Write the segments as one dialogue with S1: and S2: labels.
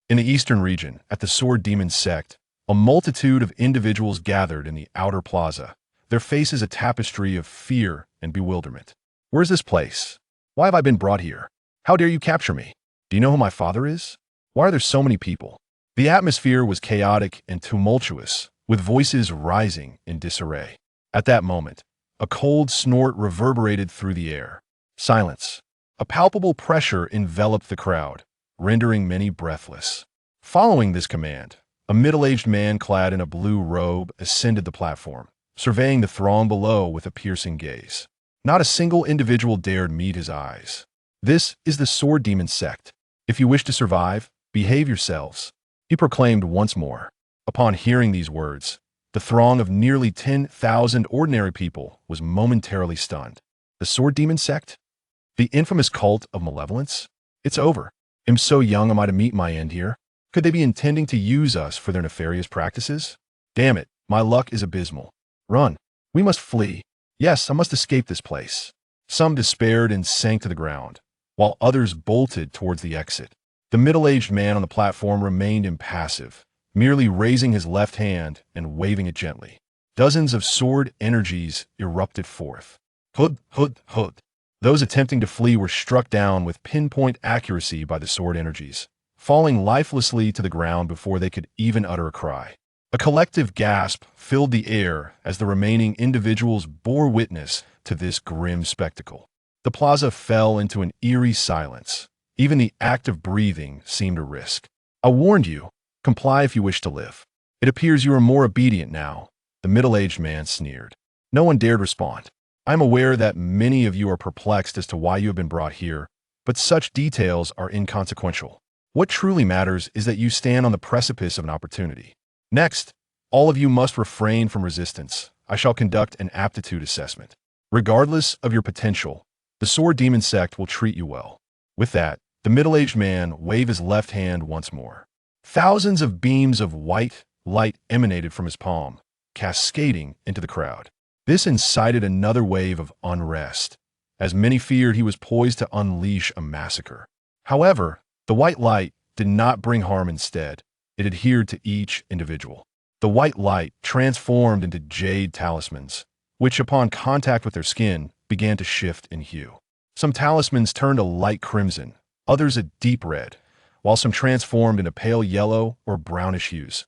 S1: In the eastern region, at the Sword Demon sect, a multitude of individuals gathered in the outer plaza, their faces a tapestry of fear and bewilderment. Where is this place? Why have I been brought here? How dare you capture me? Do you know who my father is? Why are there so many people? The atmosphere was chaotic and tumultuous, with voices rising in disarray. At that moment, a cold snort reverberated through the air. Silence. A palpable pressure enveloped the crowd, rendering many breathless. Following this command, a middle-aged man clad in a blue robe ascended the platform, surveying the throng below with a piercing gaze. Not a single individual dared meet his eyes. This is the Sword Demon sect. If you wish to survive, behave yourselves, he proclaimed once more. Upon hearing these words, the throng of nearly 10,000 ordinary people was momentarily stunned. The Sword Demon sect? The infamous cult of malevolence? It's over. Am so young am I to meet my end here? Could they be intending to use us for their nefarious practices? Damn it, my luck is abysmal. Run. We must flee. Yes, I must escape this place. Some despaired and sank to the ground, while others bolted towards the exit. The middle-aged man on the platform remained impassive, merely raising his left hand and waving it gently. Dozens of sword energies erupted forth. Hood, hood, hood. Those attempting to flee were struck down with pinpoint accuracy by the sword energies, falling lifelessly to the ground before they could even utter a cry. A collective gasp filled the air as the remaining individuals bore witness to this grim spectacle. The plaza fell into an eerie silence. Even the act of breathing seemed a risk. I warned you. Comply if you wish to live. It appears you are more obedient now, the middle-aged man sneered. No one dared respond. I am aware that many of you are perplexed as to why you have been brought here, but such details are inconsequential. What truly matters is that you stand on the precipice of an opportunity. Next, all of you must refrain from resistance. I shall conduct an aptitude assessment. Regardless of your potential, the Sword Demon sect will treat you well. With that, the middle-aged man waved his left hand once more. Thousands of beams of white light emanated from his palm, cascading into the crowd. This incited another wave of unrest, as many feared he was poised to unleash a massacre. However, the white light did not bring harm. Instead, it adhered to each individual. The white light transformed into jade talismans, which upon contact with their skin began to shift in hue. Some talismans turned a light crimson, others a deep red, while some transformed into pale yellow or brownish hues.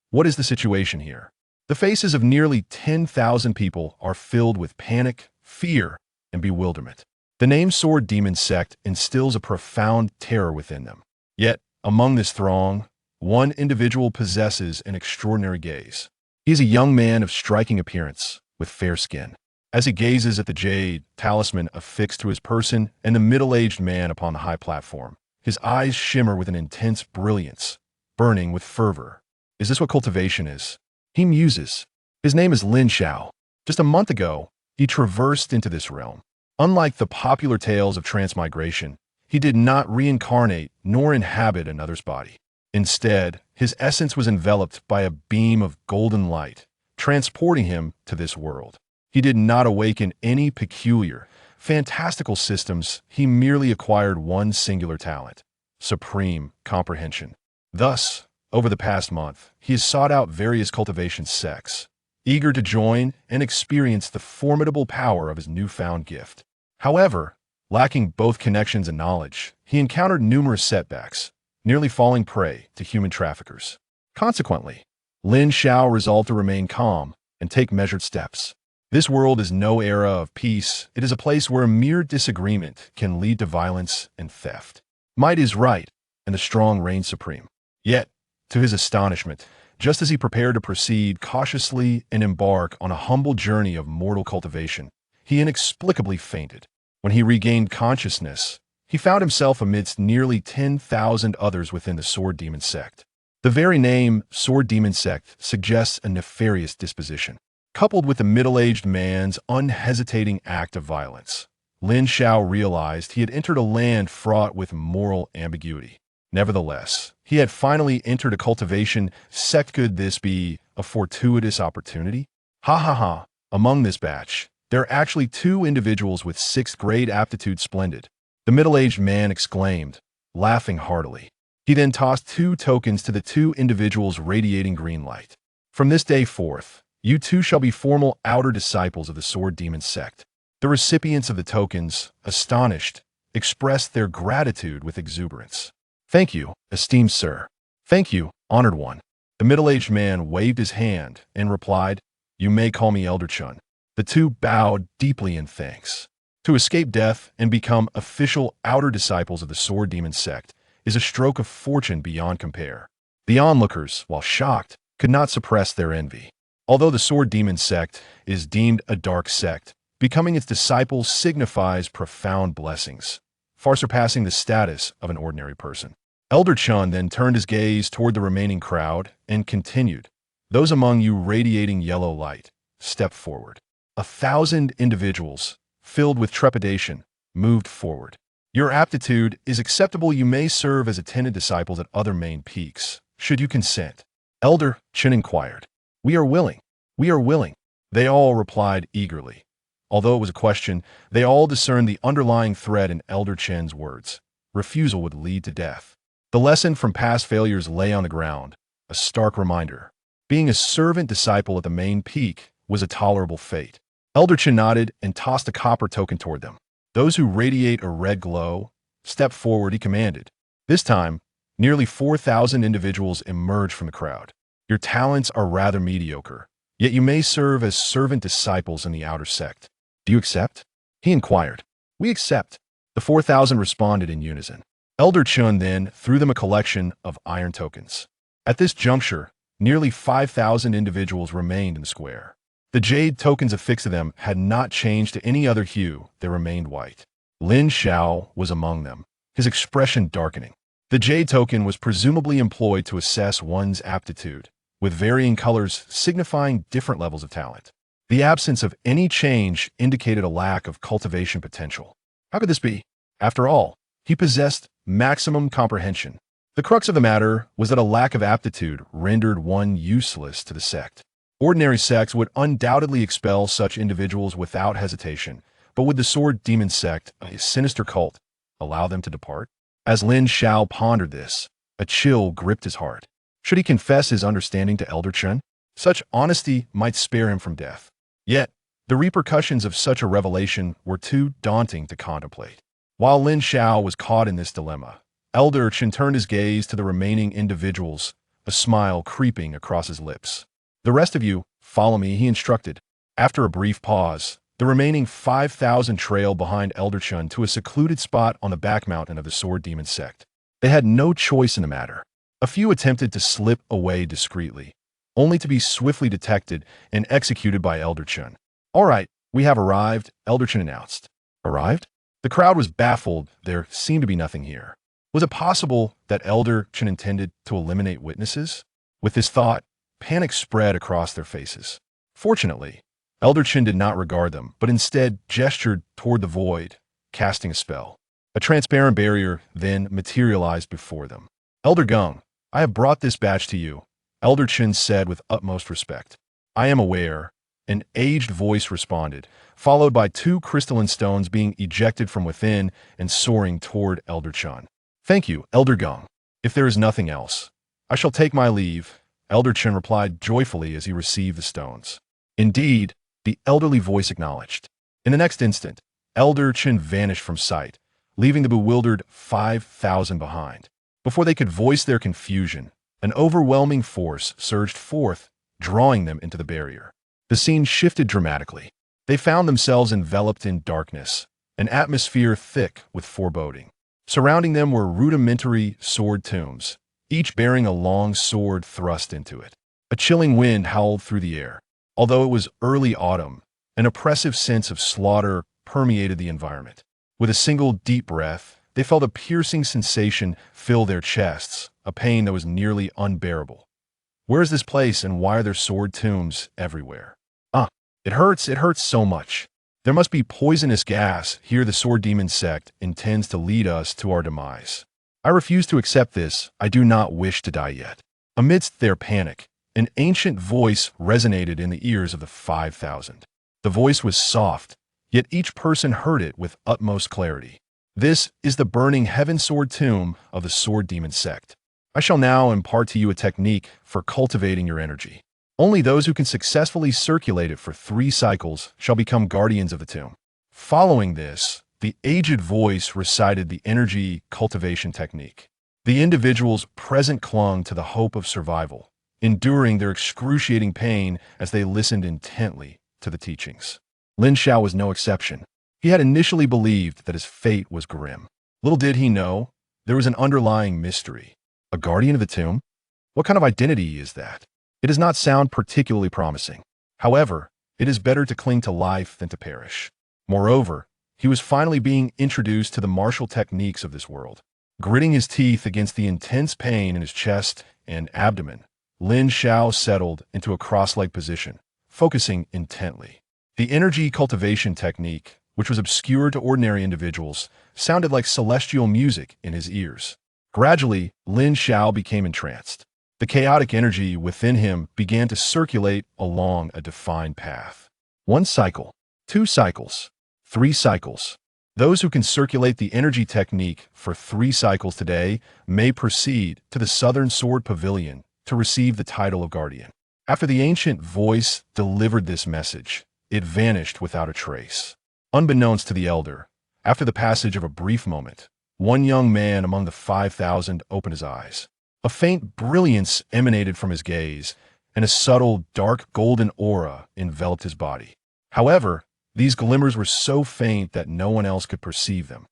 S1: What is the situation here? The faces of nearly 10,000 people are filled with panic, fear, and bewilderment. The name Sword Demon sect instills a profound terror within them. Yet, among this throng, one individual possesses an extraordinary gaze. He is a young man of striking appearance, with fair skin. As he gazes at the jade talisman affixed to his person and the middle-aged man upon the high platform, his eyes shimmer with an intense brilliance, burning with fervor. Is this what cultivation is? He muses. His name is Lin Xiao. Just a month ago, he traversed into this realm. Unlike the popular tales of transmigration, he did not reincarnate nor inhabit another's body. Instead, his essence was enveloped by a beam of golden light, transporting him to this world. He did not awaken any peculiar, fantastical systems. He merely acquired one singular talent: supreme comprehension. Thus, over the past month, he has sought out various cultivation sects, eager to join and experience the formidable power of his newfound gift. However, lacking both connections and knowledge, he encountered numerous setbacks, nearly falling prey to human traffickers. Consequently, Lin Xiao resolved to remain calm and take measured steps. This world is no era of peace. It is a place where a mere disagreement can lead to violence and theft. Might is right, and the strong reign supreme. Yet, to his astonishment, just as he prepared to proceed cautiously and embark on a humble journey of mortal cultivation, he inexplicably fainted. When he regained consciousness, he found himself amidst nearly 10,000 others within the Sword Demon sect. The very name Sword Demon sect suggests a nefarious disposition. Coupled with the middle-aged man's unhesitating act of violence, Lin Xiao realized he had entered a land fraught with moral ambiguity. Nevertheless, he had finally entered a cultivation sect. Could this be a fortuitous opportunity? Ha ha ha. Among this batch, there are actually 2 individuals with 6th grade aptitude. Splendid, the middle-aged man exclaimed, laughing heartily. He then tossed 2 tokens to the 2 individuals radiating green light. From this day forth, you 2 shall be formal outer disciples of the Sword Demon sect. The recipients of the tokens, astonished, expressed their gratitude with exuberance. Thank you, esteemed sir. Thank you, honored one. The middle-aged man waved his hand and replied, You may call me Elder Chun. The 2 bowed deeply in thanks. To escape death and become official outer disciples of the Sword Demon sect is a stroke of fortune beyond compare. The onlookers, while shocked, could not suppress their envy. Although the Sword Demon sect is deemed a dark sect, becoming its disciples signifies profound blessings, far surpassing the status of an ordinary person. Elder Chun then turned his gaze toward the remaining crowd and continued, Those among you radiating yellow light, step forward. 1,000 individuals, filled with trepidation, moved forward. Your aptitude is acceptable. You may serve as attendant disciples at other main peaks, should you consent. Elder Chun inquired. We are willing. We are willing. They all replied eagerly. Although it was a question, they all discerned the underlying thread in Elder Chun's words. Refusal would lead to death. The lesson from past failures lay on the ground, a stark reminder. Being a servant disciple at the main peak was a tolerable fate. Elder Chun nodded and tossed a copper token toward them. Those who radiate a red glow, step forward, he commanded. This time, nearly 4,000 individuals emerged from the crowd. Your talents are rather mediocre, yet you may serve as servant disciples in the outer sect. Do you accept? He inquired. We accept. The 4,000 responded in unison. Elder Chun then threw them a collection of iron tokens. At this juncture, nearly 5,000 individuals remained in the square. The jade tokens affixed to them had not changed to any other hue, they remained white. Lin Xiao was among them, his expression darkening. The jade token was presumably employed to assess one's aptitude, with varying colors signifying different levels of talent. The absence of any change indicated a lack of cultivation potential. How could this be? After all, he possessed maximum comprehension. The crux of the matter was that a lack of aptitude rendered one useless to the sect. Ordinary sects would undoubtedly expel such individuals without hesitation, but would the Sword Demon sect, a sinister cult, allow them to depart? As Lin Xiao pondered this, a chill gripped his heart. Should he confess his understanding to Elder Chun? Such honesty might spare him from death. Yet, the repercussions of such a revelation were too daunting to contemplate. While Lin Xiao was caught in this dilemma, Elder Chun turned his gaze to the remaining individuals, a smile creeping across his lips. The rest of you, follow me, he instructed. After a brief pause, the remaining 5,000 trailed behind Elder Chun to a secluded spot on the back mountain of the Sword Demon sect. They had no choice in the matter. A few attempted to slip away discreetly, only to be swiftly detected and executed by Elder Chun. All right, we have arrived, Elder Chun announced. Arrived? The crowd was baffled. There seemed to be nothing here. Was it possible that Elder Chun intended to eliminate witnesses? With this thought, panic spread across their faces. Fortunately, Elder Chun did not regard them, but instead gestured toward the void, casting a spell. A transparent barrier then materialized before them. Elder Gung, I have brought this badge to you, Elder Chun said with utmost respect. I am aware, an aged voice responded, followed by 2 crystalline stones being ejected from within and soaring toward Elder Chun. Thank you, Elder Gung. If there is nothing else, I shall take my leave, Elder Chun replied joyfully as he received the stones. Indeed, the elderly voice acknowledged. In the next instant, Elder Chun vanished from sight, leaving the bewildered 5,000 behind. Before they could voice their confusion, an overwhelming force surged forth, drawing them into the barrier. The scene shifted dramatically. They found themselves enveloped in darkness, an atmosphere thick with foreboding. Surrounding them were rudimentary sword tombs, each bearing a long sword thrust into it. A chilling wind howled through the air. Although it was early autumn, an oppressive sense of slaughter permeated the environment. With a single deep breath, they felt a piercing sensation fill their chests, a pain that was nearly unbearable. Where is this place and why are there sword tombs everywhere? It hurts so much. There must be poisonous gas here. The Sword Demon sect intends to lead us to our demise. I refuse to accept this. I do not wish to die yet. Amidst their panic, an ancient voice resonated in the ears of the 5,000. The voice was soft, yet each person heard it with utmost clarity. This is the burning heaven sword tomb of the Sword Demon sect. I shall now impart to you a technique for cultivating your energy. Only those who can successfully circulate it for 3 cycles shall become guardians of the tomb. Following this, the aged voice recited the energy cultivation technique. The individuals present clung to the hope of survival, enduring their excruciating pain as they listened intently to the teachings. Lin Xiao was no exception. He had initially believed that his fate was grim. Little did he know, there was an underlying mystery. A guardian of the tomb? What kind of identity is that? It does not sound particularly promising. However, it is better to cling to life than to perish. Moreover, he was finally being introduced to the martial techniques of this world. Gritting his teeth against the intense pain in his chest and abdomen, Lin Xiao settled into a cross-legged position, focusing intently. The energy cultivation technique, which was obscure to ordinary individuals, sounded like celestial music in his ears. Gradually, Lin Xiao became entranced. The chaotic energy within him began to circulate along a defined path. 1 cycle, 2 cycles, 3 cycles. Those who can circulate the energy technique for 3 cycles today may proceed to the Southern Sword Pavilion to receive the title of Guardian. After the ancient voice delivered this message, it vanished without a trace. Unbeknownst to the elder, after the passage of a brief moment, one young man among the 5,000 opened his eyes. A faint brilliance emanated from his gaze, and a subtle, dark golden aura enveloped his body. However, these glimmers were so faint that no one else could perceive them.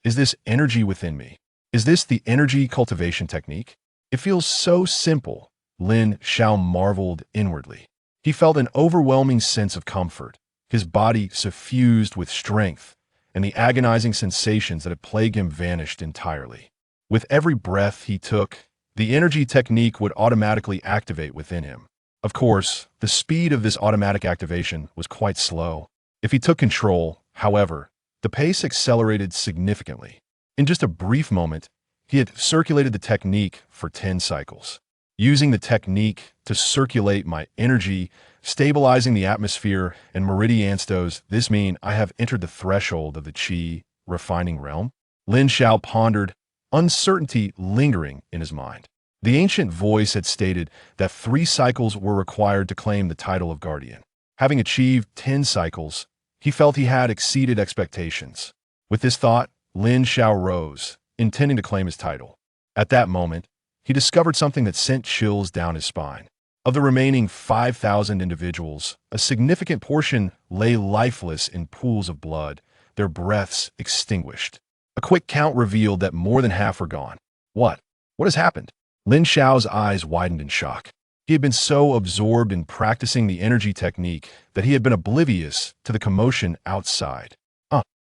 S1: Is this energy within me? Is this the energy cultivation technique? It feels so simple, Lin Xiao marveled inwardly. He felt an overwhelming sense of comfort, his body suffused with strength, and the agonizing sensations that had plagued him vanished entirely. With every breath he took, the energy technique would automatically activate within him. Of course, the speed of this automatic activation was quite slow. If he took control, however, the pace accelerated significantly. In just a brief moment, he had circulated the technique for 10 cycles. Using the technique to circulate my energy, stabilizing the atmosphere and meridianstos, this mean I have entered the threshold of the qi refining realm? Lin Xiao pondered, uncertainty lingering in his mind. The ancient voice had stated that 3 cycles were required to claim the title of Guardian. Having achieved 10 cycles, he felt he had exceeded expectations. With this thought, Lin Xiao rose, intending to claim his title. At that moment, he discovered something that sent chills down his spine. Of the remaining 5,000 individuals, a significant portion lay lifeless in pools of blood, their breaths extinguished. A quick count revealed that more than half were gone. What? What has happened? Lin Xiao's eyes widened in shock. He had been so absorbed in practicing the energy technique that he had been oblivious to the commotion outside.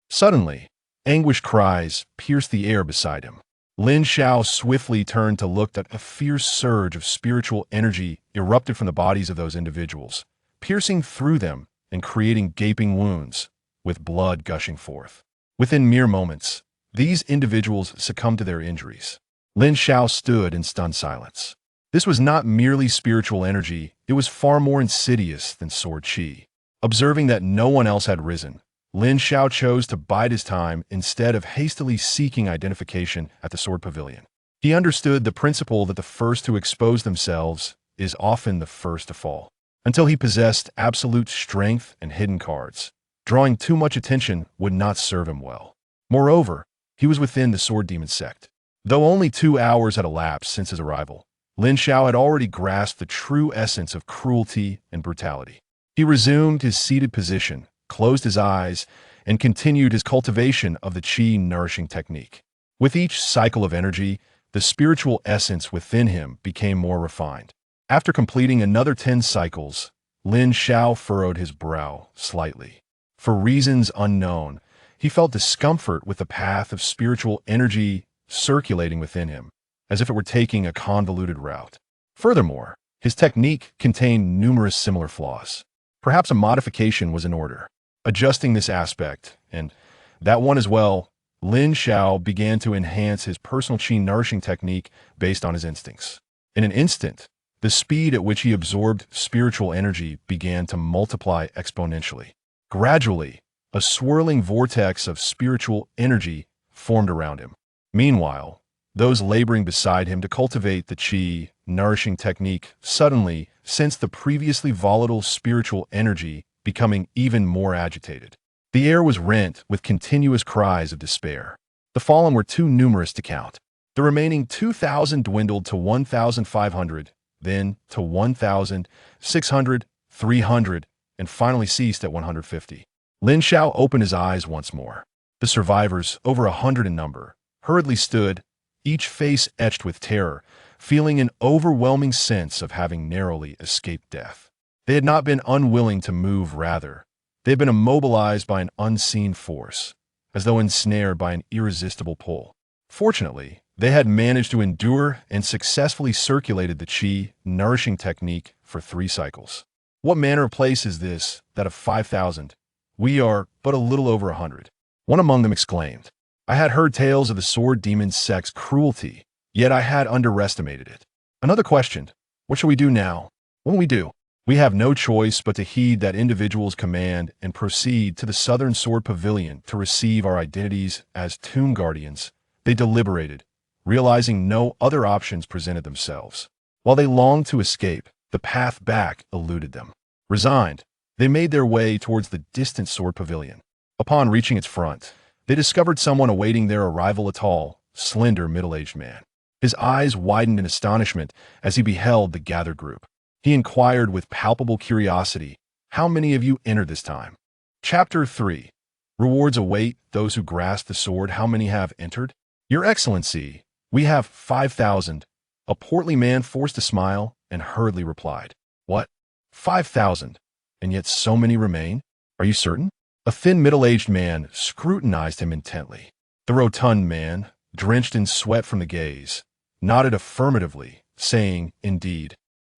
S1: Suddenly, anguished cries pierced the air beside him. Lin Xiao swiftly turned to look at a fierce surge of spiritual energy erupted from the bodies of those individuals, piercing through them and creating gaping wounds, with blood gushing forth. Within mere moments, these individuals succumbed to their injuries. Lin Xiao stood in stunned silence. This was not merely spiritual energy, it was far more insidious than sword qi. Observing that no one else had risen, Lin Xiao chose to bide his time instead of hastily seeking identification at the sword pavilion. He understood the principle that the first to expose themselves is often the first to fall. Until he possessed absolute strength and hidden cards, drawing too much attention would not serve him well. Moreover, he was within the sword demon sect. Though only 2 hours had elapsed since his arrival, Lin Xiao had already grasped the true essence of cruelty and brutality. He resumed his seated position, closed his eyes, and continued his cultivation of the qi-nourishing technique. With each cycle of energy, the spiritual essence within him became more refined. After completing another 10 cycles, Lin Xiao furrowed his brow slightly. For reasons unknown, he felt discomfort with the path of spiritual energy circulating within him, as if it were taking a convoluted route. Furthermore, his technique contained numerous similar flaws. Perhaps a modification was in order. Adjusting this aspect, and that one as well, Lin Xiao began to enhance his personal qi-nourishing technique based on his instincts. In an instant, the speed at which he absorbed spiritual energy began to multiply exponentially. Gradually, a swirling vortex of spiritual energy formed around him. Meanwhile, Those laboring beside him to cultivate the qi, nourishing technique, suddenly sensed the previously volatile spiritual energy becoming even more agitated. The air was rent with continuous cries of despair. The fallen were too numerous to count. The remaining 2,000 dwindled to 1,500, then to 1,600, 300, and finally ceased at 150. Lin Xiao opened his eyes once more. The survivors, over 100 in number, hurriedly stood, each face etched with terror, feeling an overwhelming sense of having narrowly escaped death. They had not been unwilling to move, rather. They had been immobilized by an unseen force, as though ensnared by an irresistible pull. Fortunately, they had managed to endure and successfully circulated the qi, nourishing technique for 3 cycles. What manner of place is this, that of 5,000? We are but a little over 100. One among them exclaimed. I had heard tales of the sword demon sect's cruelty, yet I had underestimated it. Another questioned, what shall we do now? What will we do? We have no choice but to heed that individual's command and proceed to the Southern Sword Pavilion to receive our identities as tomb guardians. They deliberated, realizing no other options presented themselves. While they longed to escape, the path back eluded them. Resigned, they made their way towards the distant sword pavilion. Upon reaching its front, they discovered someone awaiting their arrival, a tall, slender, middle-aged man. His eyes widened in astonishment as he beheld the gathered group. He inquired with palpable curiosity, how many of you entered this time? Chapter 3. Rewards await those who grasp the sword. How many have entered? Your Excellency, we have 5,000. A portly man forced a smile and hurriedly replied. What? 5,000? And yet so many remain? Are you certain? A thin middle-aged man scrutinized him intently. The rotund man, drenched in sweat from the gaze, nodded affirmatively, saying, Indeed.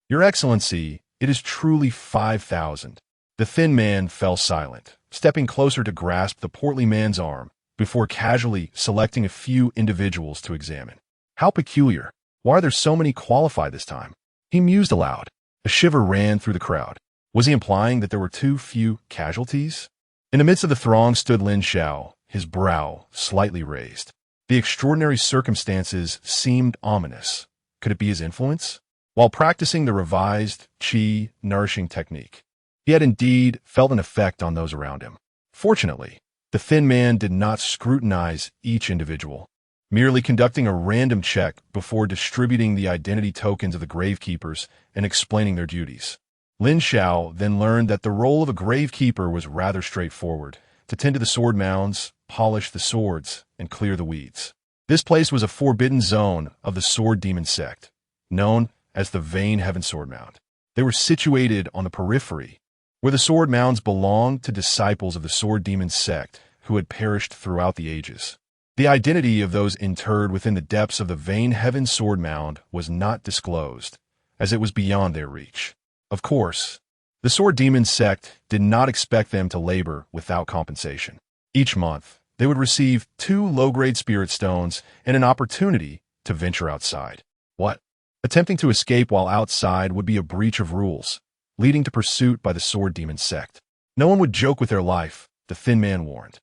S1: Your Excellency, it is truly 5,000. The thin man fell silent, stepping closer to grasp the portly man's arm, before casually selecting a few individuals to examine. How peculiar. Why are there so many qualified this time? He mused aloud. A shiver ran through the crowd. Was he implying that there were too few casualties? In the midst of the throng stood Lin Xiao, his brow slightly raised. The extraordinary circumstances seemed ominous. Could it be his influence? While practicing the revised qi nourishing technique, he had indeed felt an effect on those around him. Fortunately, the thin man did not scrutinize each individual, merely conducting a random check before distributing the identity tokens of the gravekeepers and explaining their duties. Lin Xiao then learned that the role of a gravekeeper was rather straightforward: to tend to the sword mounds, polish the swords, and clear the weeds. This place was a forbidden zone of the sword demon sect, known as the Vain Heaven Sword Mound. They were situated on the periphery, where the sword mounds belonged to disciples of the sword demon sect who had perished throughout the ages. The identity of those interred within the depths of the Vain Heaven Sword Mound was not disclosed, as it was beyond their reach. Of course, the sword demon sect did not expect them to labor without compensation. Each month, they would receive 2 low-grade spirit stones and an opportunity to venture outside. What? Attempting to escape while outside would be a breach of rules, leading to pursuit by the sword demon sect. No one would joke with their life, the thin man warned.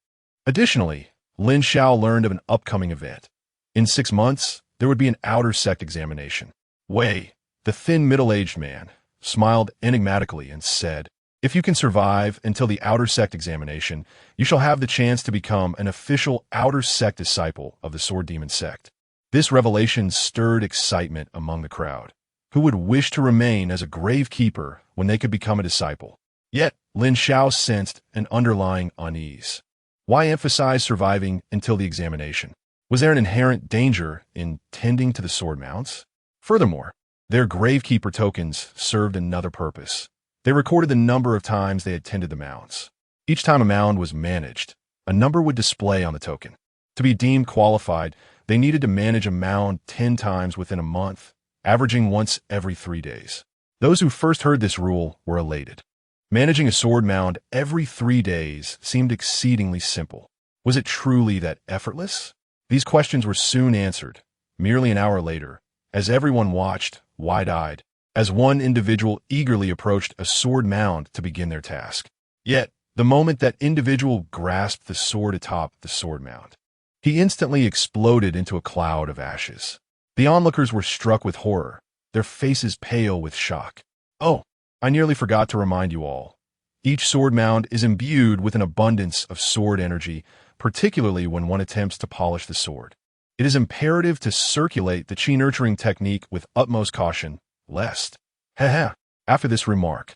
S1: Additionally, Lin Xiao learned of an upcoming event. In 6 months, there would be an outer sect examination. Wei, the thin middle-aged man, smiled enigmatically and said, If you can survive until the outer sect examination, you shall have the chance to become an official outer sect disciple of the sword demon sect. This revelation stirred excitement among the crowd. Who would wish to remain as a gravekeeper when they could become a disciple? Yet, Lin Xiao sensed an underlying unease. Why emphasize surviving until the examination? Was there an inherent danger in tending to the sword mounts? Furthermore, their gravekeeper tokens served another purpose. They recorded the number of times they had tended the mounds. Each time a mound was managed, a number would display on the token. To be deemed qualified, they needed to manage a mound 10 times within a month, averaging once every 3 days. Those who first heard this rule were elated. Managing a sword mound every 3 days seemed exceedingly simple. Was it truly that effortless? These questions were soon answered, merely an hour later, as everyone watched, wide-eyed, as one individual eagerly approached a sword mound to begin their task. Yet, the moment that individual grasped the sword atop the sword mound, He instantly exploded into a cloud of ashes. The onlookers were struck with horror, their faces pale with shock. Oh, I nearly forgot to remind you all. Each sword mound is imbued with an abundance of sword energy, particularly when one attempts to polish the sword. It is imperative to circulate the chi nurturing technique with utmost caution, lest. After this remark,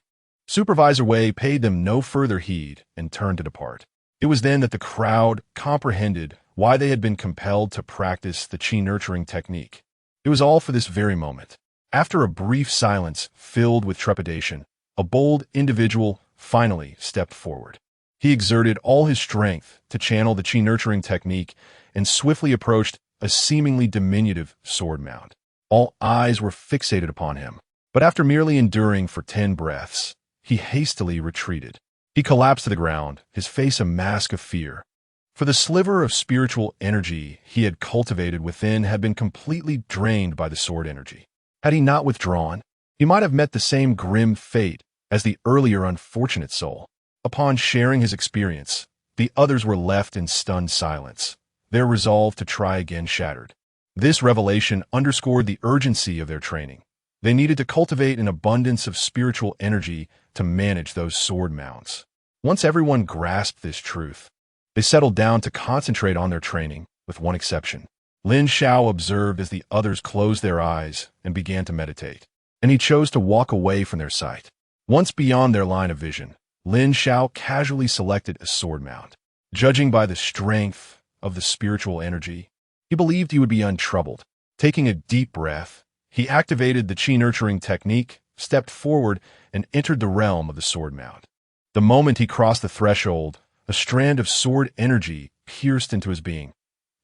S1: Supervisor Wei paid them no further heed and turned to depart. It was then that the crowd comprehended why they had been compelled to practice the chi nurturing technique. It was all for this very moment. After a brief silence filled with trepidation, a bold individual finally stepped forward. He exerted all his strength to channel the chi nurturing technique and swiftly approached a seemingly diminutive sword mound. All eyes were fixated upon him, but after merely enduring for 10 breaths, he hastily retreated. He collapsed to the ground, his face a mask of fear. For the sliver of spiritual energy he had cultivated within had been completely drained by the sword energy. Had he not withdrawn, he might have met the same grim fate as the earlier unfortunate soul. Upon sharing his experience, the others were left in stunned silence, their resolve to try again shattered. This revelation underscored the urgency of their training. They needed to cultivate an abundance of spiritual energy to manage those sword mounts. Once everyone grasped this truth, they settled down to concentrate on their training, with one exception. Lin Xiao observed as the others closed their eyes and began to meditate, and he chose to walk away from their sight. Once beyond their line of vision, Lin Xiao casually selected a sword mount. Judging by the strength of the spiritual energy, he believed he would be untroubled. Taking a deep breath, he activated the chi nurturing technique, stepped forward, and entered the realm of the sword mount. The moment he crossed the threshold, a strand of sword energy pierced into his being,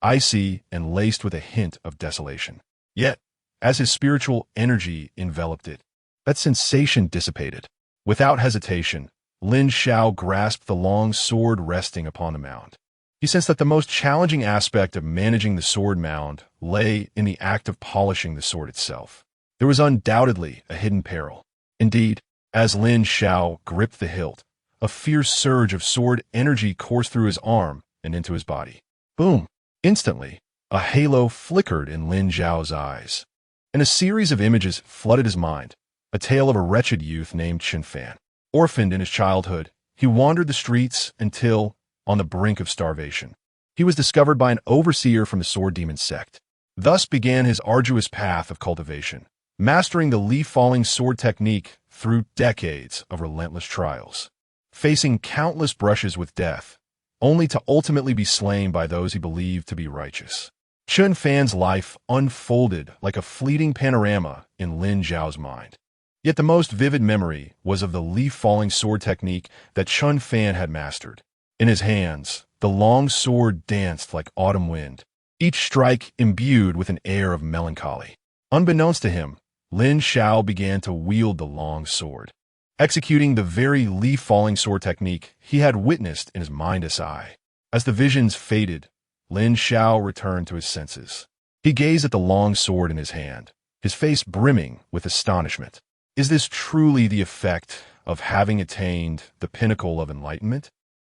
S1: icy and laced with a hint of desolation. Yet, as his spiritual energy enveloped it, that sensation dissipated. Without hesitation, Lin Xiao grasped the long sword resting upon the mound. He sensed that the most challenging aspect of managing the sword mound lay in the act of polishing the sword itself. There was undoubtedly a hidden peril. Indeed, as Lin Xiao gripped the hilt, a fierce surge of sword energy coursed through his arm and into his body. Boom! Instantly, a halo flickered in Lin Xiao's eyes, and a series of images flooded his mind. A tale of a wretched youth named Chen Fan. Orphaned in his childhood, he wandered the streets until, on the brink of starvation, he was discovered by an overseer from the sword demon sect. Thus began his arduous path of cultivation, mastering the leaf-falling sword technique through decades of relentless trials, facing countless brushes with death, only to ultimately be slain by those he believed to be righteous. Chen Fan's life unfolded like a fleeting panorama in Lin Xiao's mind. Yet the most vivid memory was of the leaf-falling sword technique that Chen Fan had mastered. In his hands, the long sword danced like autumn wind, each strike imbued with an air of melancholy. Unbeknownst to him, Lin Xiao began to wield the long sword, executing the very leaf-falling sword technique he had witnessed in his mindless eye. As the visions faded, Lin Xiao returned to his senses. He gazed at the long sword in his hand, his face brimming with astonishment. Is this truly the effect of having attained the pinnacle of enlightenment?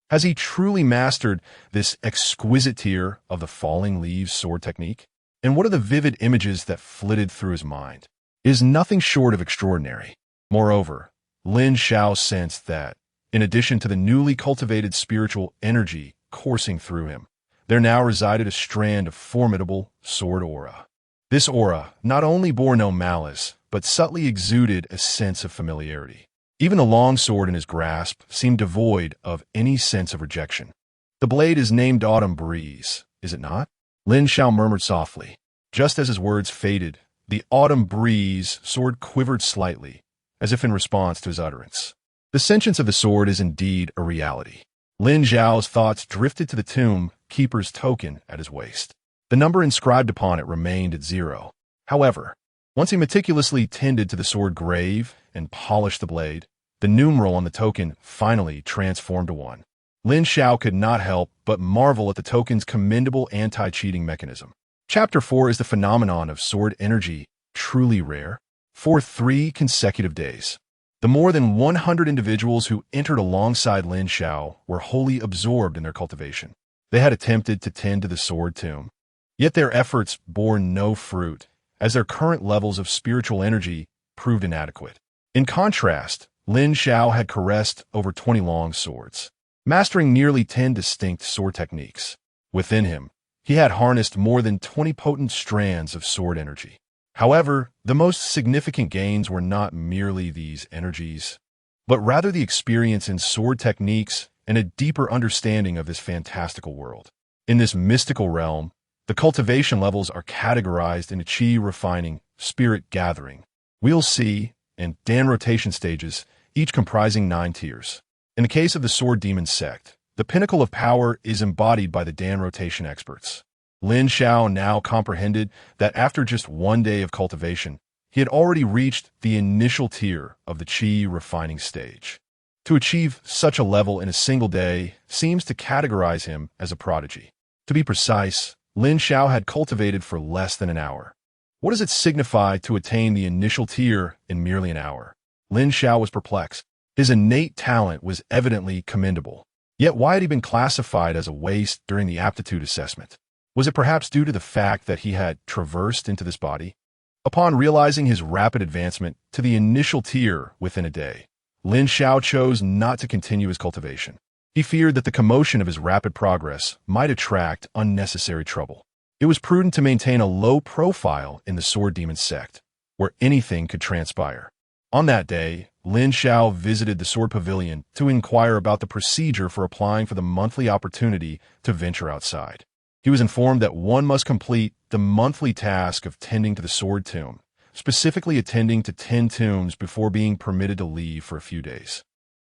S1: Has he truly mastered this exquisite tier of the falling leaves sword technique? And what are the vivid images that flitted through his mind? It is nothing short of extraordinary. Moreover, Lin Xiao sensed that, in addition to the newly cultivated spiritual energy coursing through him, there now resided a strand of formidable sword aura. This aura not only bore no malice, but subtly exuded a sense of familiarity. Even the long sword in his grasp seemed devoid of any sense of rejection. The blade is named Autumn Breeze, is it not? Lin Xiao murmured softly. Just as his words faded, the Autumn Breeze sword quivered slightly, as if in response to his utterance. The sentience of the sword is indeed a reality. Lin Xiao's thoughts drifted to the tomb keeper's token at his waist. The number inscribed upon it remained at 0. However, once he meticulously tended to the sword grave and polished the blade, the numeral on the token finally transformed to 1. Lin Xiao could not help but marvel at the token's commendable anti-cheating mechanism. Chapter 4 is the phenomenon of sword energy, truly rare. For 3 consecutive days, the more than 100 individuals who entered alongside Lin Xiao were wholly absorbed in their cultivation. They had attempted to tend to the sword tomb, yet their efforts bore no fruit, as their current levels of spiritual energy proved inadequate. In contrast, Lin Xiao had caressed over 20 long swords, mastering nearly 10 distinct sword techniques. Within him, he had harnessed more than 20 potent strands of sword energy. However, the most significant gains were not merely these energies, but rather the experience in sword techniques and a deeper understanding of this fantastical world. In this mystical realm, the cultivation levels are categorized into qi refining, spirit gathering, wheel C, and Dan rotation stages, each comprising 9 tiers. In the case of the Sword Demon sect, the pinnacle of power is embodied by the Dan rotation experts. Lin Xiao now comprehended that after just 1 day of cultivation, he had already reached the initial tier of the qi refining stage. To achieve such a level in a single day seems to categorize him as a prodigy. To be precise, Lin Xiao had cultivated for less than an hour. What does it signify to attain the initial tier in merely an hour? Lin Xiao was perplexed. His innate talent was evidently commendable. Yet why had he been classified as a waste during the aptitude assessment? Was it perhaps due to the fact that he had traversed into this body? Upon realizing his rapid advancement to the initial tier within a day, Lin Xiao chose not to continue his cultivation. He feared that the commotion of his rapid progress might attract unnecessary trouble. It was prudent to maintain a low profile in the Sword Demon sect, where anything could transpire. On that day, Lin Xiao visited the Sword Pavilion to inquire about the procedure for applying for the monthly opportunity to venture outside. He was informed that one must complete the monthly task of tending to the sword tomb, specifically attending to 10 tombs before being permitted to leave for a few days.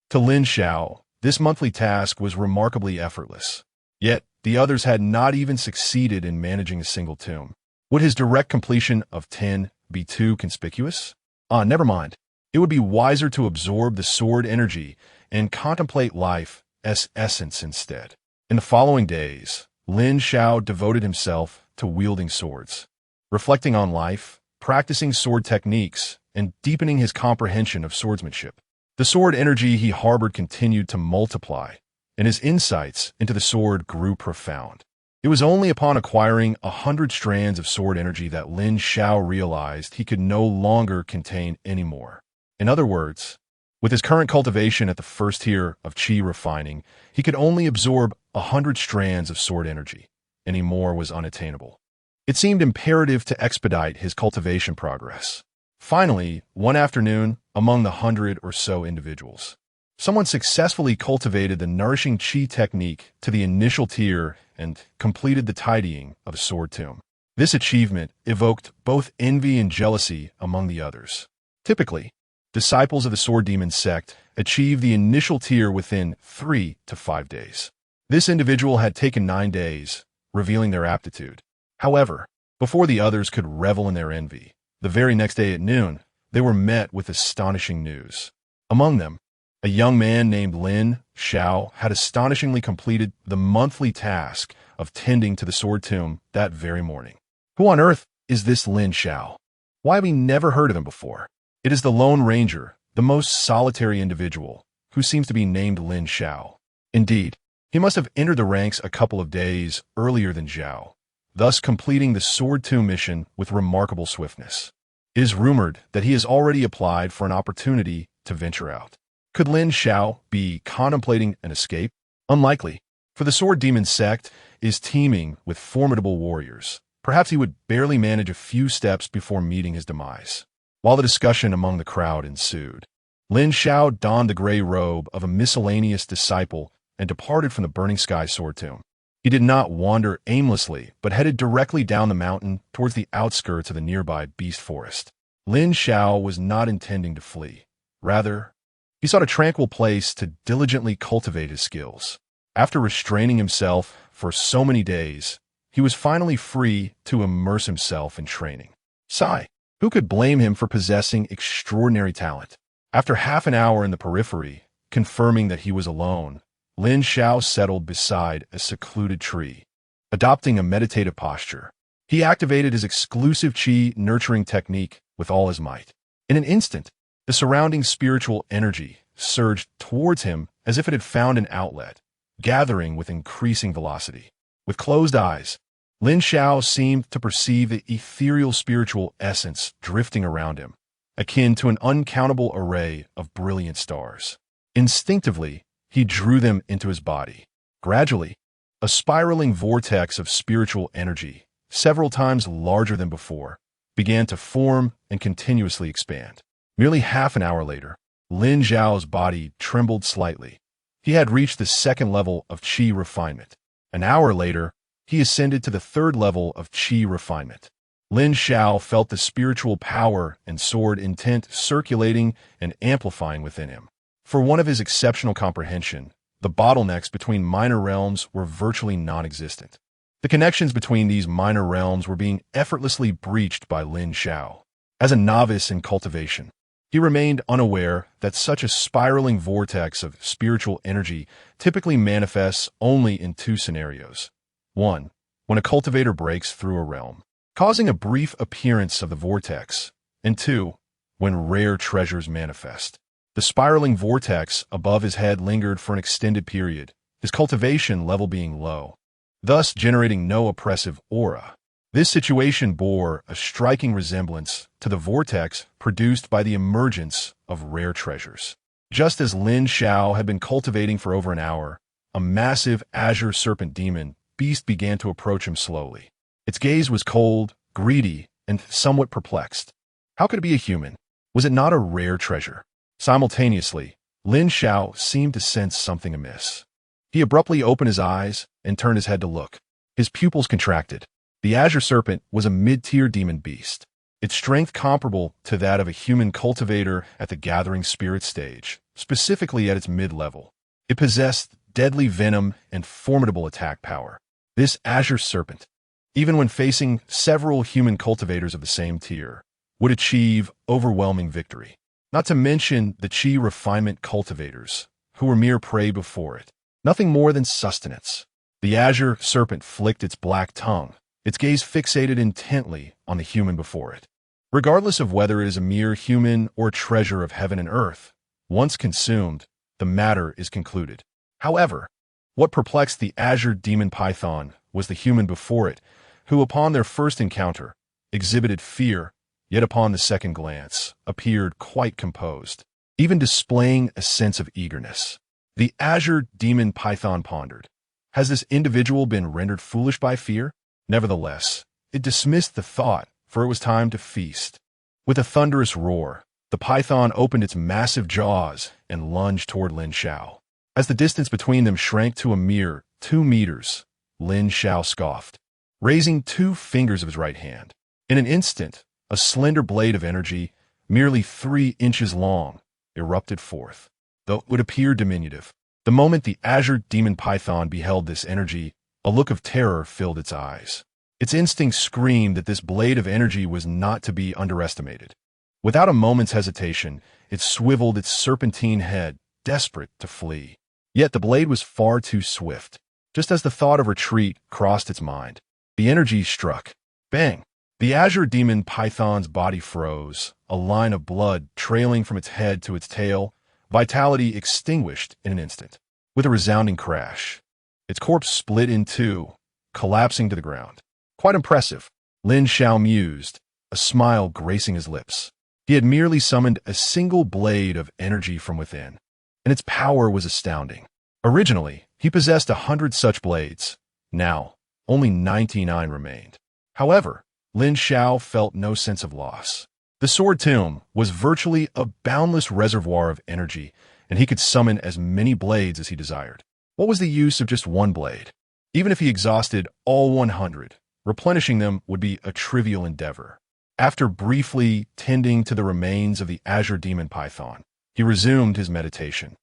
S1: To Lin Xiao, this monthly task was remarkably effortless. Yet, the others had not even succeeded in managing a single tomb. Would his direct completion of 10 be too conspicuous? Never mind. It would be wiser to absorb the sword energy and contemplate life as essence instead. In the following days, Lin Xiao devoted himself to wielding swords, reflecting on life, practicing sword techniques, and deepening his comprehension of swordsmanship. The sword energy he harbored continued to multiply, and his insights into the sword grew profound. It was only upon acquiring 100 strands of sword energy that Lin Xiao realized he could no longer contain any more. In other words, with his current cultivation at the first tier of qi refining, he could only absorb 100 strands of sword energy. Any more was unattainable. It seemed imperative to expedite his cultivation progress. Finally, one afternoon, among the 100 or so individuals, someone successfully cultivated the nourishing qi technique to the initial tier and completed the tidying of the sword tomb. This achievement evoked both envy and jealousy among the others. Typically, disciples of the Sword Demon sect achieve the initial tier within 3 to 5 days. This individual had taken 9 days, revealing their aptitude. However, before the others could revel in their envy, the very next day at noon, they were met with astonishing news. Among them, a young man named Lin Xiao had astonishingly completed the monthly task of tending to the sword tomb that very morning. Who on earth is this Lin Xiao? Why have we never heard of him before? It is the Lone Ranger, the most solitary individual, who seems to be named Lin Xiao. Indeed, he must have entered the ranks a couple of days earlier than Xiao, thus completing the Sword Tomb mission with remarkable swiftness. It is rumored that he has already applied for an opportunity to venture out. Could Lin Xiao be contemplating an escape? Unlikely, for the Sword Demon sect is teeming with formidable warriors. Perhaps he would barely manage a few steps before meeting his demise. While the discussion among the crowd ensued, Lin Xiao donned the gray robe of a miscellaneous disciple and departed from the Burning Sky Sword Tomb. He did not wander aimlessly, but headed directly down the mountain towards the outskirts of the nearby beast forest. Lin Xiao was not intending to flee. Rather, he sought a tranquil place to diligently cultivate his skills. After restraining himself for so many days, he was finally free to immerse himself in training. Sigh. Who could blame him for possessing extraordinary talent? After half an hour in the periphery, confirming that he was alone, Lin Xiao settled beside a secluded tree, adopting a meditative posture. He activated his exclusive qi nurturing technique with all his might. In an instant, the surrounding spiritual energy surged towards him as if it had found an outlet, gathering with increasing velocity. With closed eyes, Lin Xiao seemed to perceive the ethereal spiritual essence drifting around him, akin to an uncountable array of brilliant stars. Instinctively, he drew them into his body. Gradually, a spiraling vortex of spiritual energy, several times larger than before, began to form and continuously expand. Nearly half an hour later, Lin Xiao's body trembled slightly. He had reached the second level of qi refinement. An hour later, he ascended to the third level of qi refinement. Lin Xiao felt the spiritual power and sword intent circulating and amplifying within him. For one of his exceptional comprehension, the bottlenecks between minor realms were virtually non-existent. The connections between these minor realms were being effortlessly breached by Lin Xiao. As a novice in cultivation, he remained unaware that such a spiraling vortex of spiritual energy typically manifests only in two scenarios. 1. When a cultivator breaks through a realm, causing a brief appearance of the vortex, and 2. When rare treasures manifest. The spiraling vortex above his head lingered for an extended period, his cultivation level being low, thus generating no oppressive aura. This situation bore a striking resemblance to the vortex produced by the emergence of rare treasures. Just as Lin Xiao had been cultivating for over an hour, a massive azure serpent demon beast began to approach him slowly. Its gaze was cold, greedy, and somewhat perplexed. How could it be a human? Was it not a rare treasure? Simultaneously, Lin Xiao seemed to sense something amiss. He abruptly opened his eyes and turned his head to look. His pupils contracted. The azure serpent was a mid-tier demon beast, its strength comparable to that of a human cultivator at the gathering spirit stage, specifically at its mid-level. It possessed deadly venom and formidable attack power. This azure serpent, even when facing several human cultivators of the same tier, would achieve overwhelming victory. Not to mention the qi refinement cultivators, who were mere prey before it. Nothing more than sustenance. The azure serpent flicked its black tongue, its gaze fixated intently on the human before it. Regardless of whether it is a mere human or a treasure of heaven and earth, once consumed, the matter is concluded. However, what perplexed the azure demon python was the human before it, who upon their first encounter exhibited fear, yet upon the second glance appeared quite composed, even displaying a sense of eagerness. The azure demon python pondered. Has this individual been rendered foolish by fear? Nevertheless, it dismissed the thought, for it was time to feast. With a thunderous roar, the python opened its massive jaws and lunged toward Lin Xiao. As the distance between them shrank to a mere 2 meters, Lin Xiao scoffed, raising 2 fingers of his right hand. In an instant, a slender blade of energy, merely 3 inches long, erupted forth. Though it would appear diminutive, the moment the azure demon python beheld this energy, a look of terror filled its eyes. Its instinct screamed that this blade of energy was not to be underestimated. Without a moment's hesitation, it swiveled its serpentine head, desperate to flee. Yet the blade was far too swift. Just as the thought of retreat crossed its mind, the energy struck. Bang! The azure demon python's body froze, a line of blood trailing from its head to its tail, vitality extinguished in an instant. With a resounding crash, its corpse split in 2, collapsing to the ground. Quite impressive, Lin Xiao mused, a smile gracing his lips. He had merely summoned a single blade of energy from within, and its power was astounding. Originally, he possessed 100 such blades. Now, only 99 remained. However, Lin Xiao felt no sense of loss. The sword tomb was virtually a boundless reservoir of energy, and he could summon as many blades as he desired. What was the use of just one blade? Even if he exhausted all 100, replenishing them would be a trivial endeavor. After briefly tending to the remains of the azure demon python, he resumed his meditation,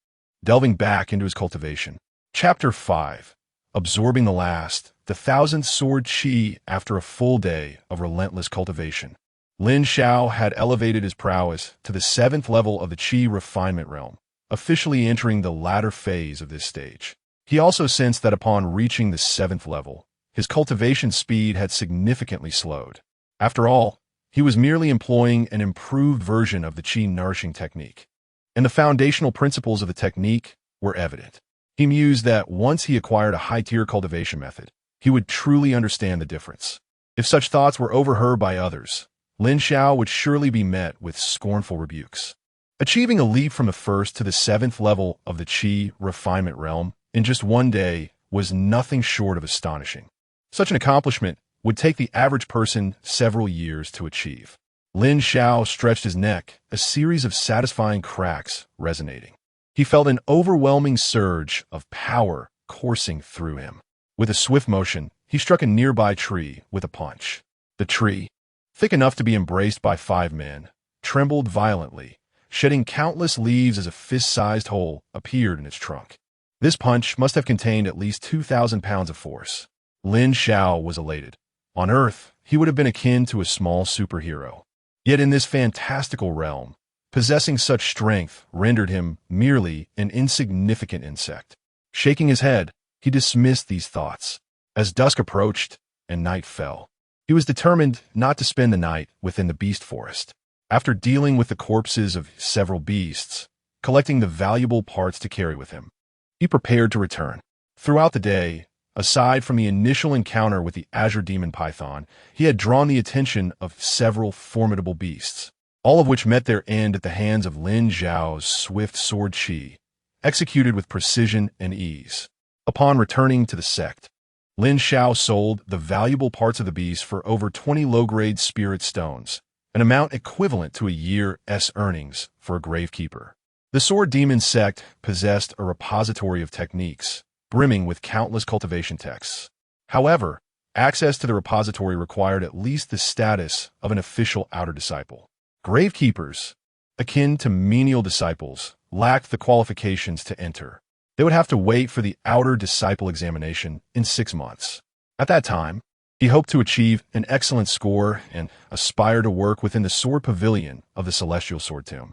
S1: delving back into his cultivation. Chapter 5. Absorbing the 1,000th sword qi after a full day of relentless cultivation. Lin Xiao had elevated his prowess to the 7th level of the qi refinement realm, officially entering the latter phase of this stage. He also sensed that upon reaching the 7th level, his cultivation speed had significantly slowed. After all, he was merely employing an improved version of the qi nourishing technique, and the foundational principles of the technique were evident. He mused that once he acquired a high-tier cultivation method, he would truly understand the difference. If such thoughts were overheard by others, Lin Xiao would surely be met with scornful rebukes. Achieving a leap from the first to the seventh level of the Qi refinement realm in just one day was nothing short of astonishing. Such an accomplishment would take the average person several years to achieve. Lin Xiao stretched his neck, a series of satisfying cracks resonating. He felt an overwhelming surge of power coursing through him. With a swift motion, he struck a nearby tree with a punch. The tree, thick enough to be embraced by 5 men, trembled violently, shedding countless leaves as a fist-sized hole appeared in its trunk. This punch must have contained at least 2,000 pounds of force. Lin Xiao was elated. On Earth, he would have been akin to a small superhero. Yet in this fantastical realm, possessing such strength rendered him merely an insignificant insect. Shaking his head, he dismissed these thoughts. As dusk approached and night fell, he was determined not to spend the night within the beast forest. After dealing with the corpses of several beasts, collecting the valuable parts to carry with him, he prepared to return. Throughout the day, aside from the initial encounter with the Azure Demon Python, he had drawn the attention of several formidable beasts, all of which met their end at the hands of Lin Xiao's swift sword Qi, executed with precision and ease. Upon returning to the sect, Lin Xiao sold the valuable parts of the beast for over 20 low-grade spirit stones, an amount equivalent to a year's earnings for a gravekeeper. The Sword Demon sect possessed a repository of techniques, brimming with countless cultivation texts. However, access to the repository required at least the status of an official outer disciple. Gravekeepers, akin to menial disciples, lacked the qualifications to enter. They would have to wait for the outer disciple examination in 6 months. At that time, he hoped to achieve an excellent score and aspire to work within the sword pavilion of the Celestial Sword Tomb,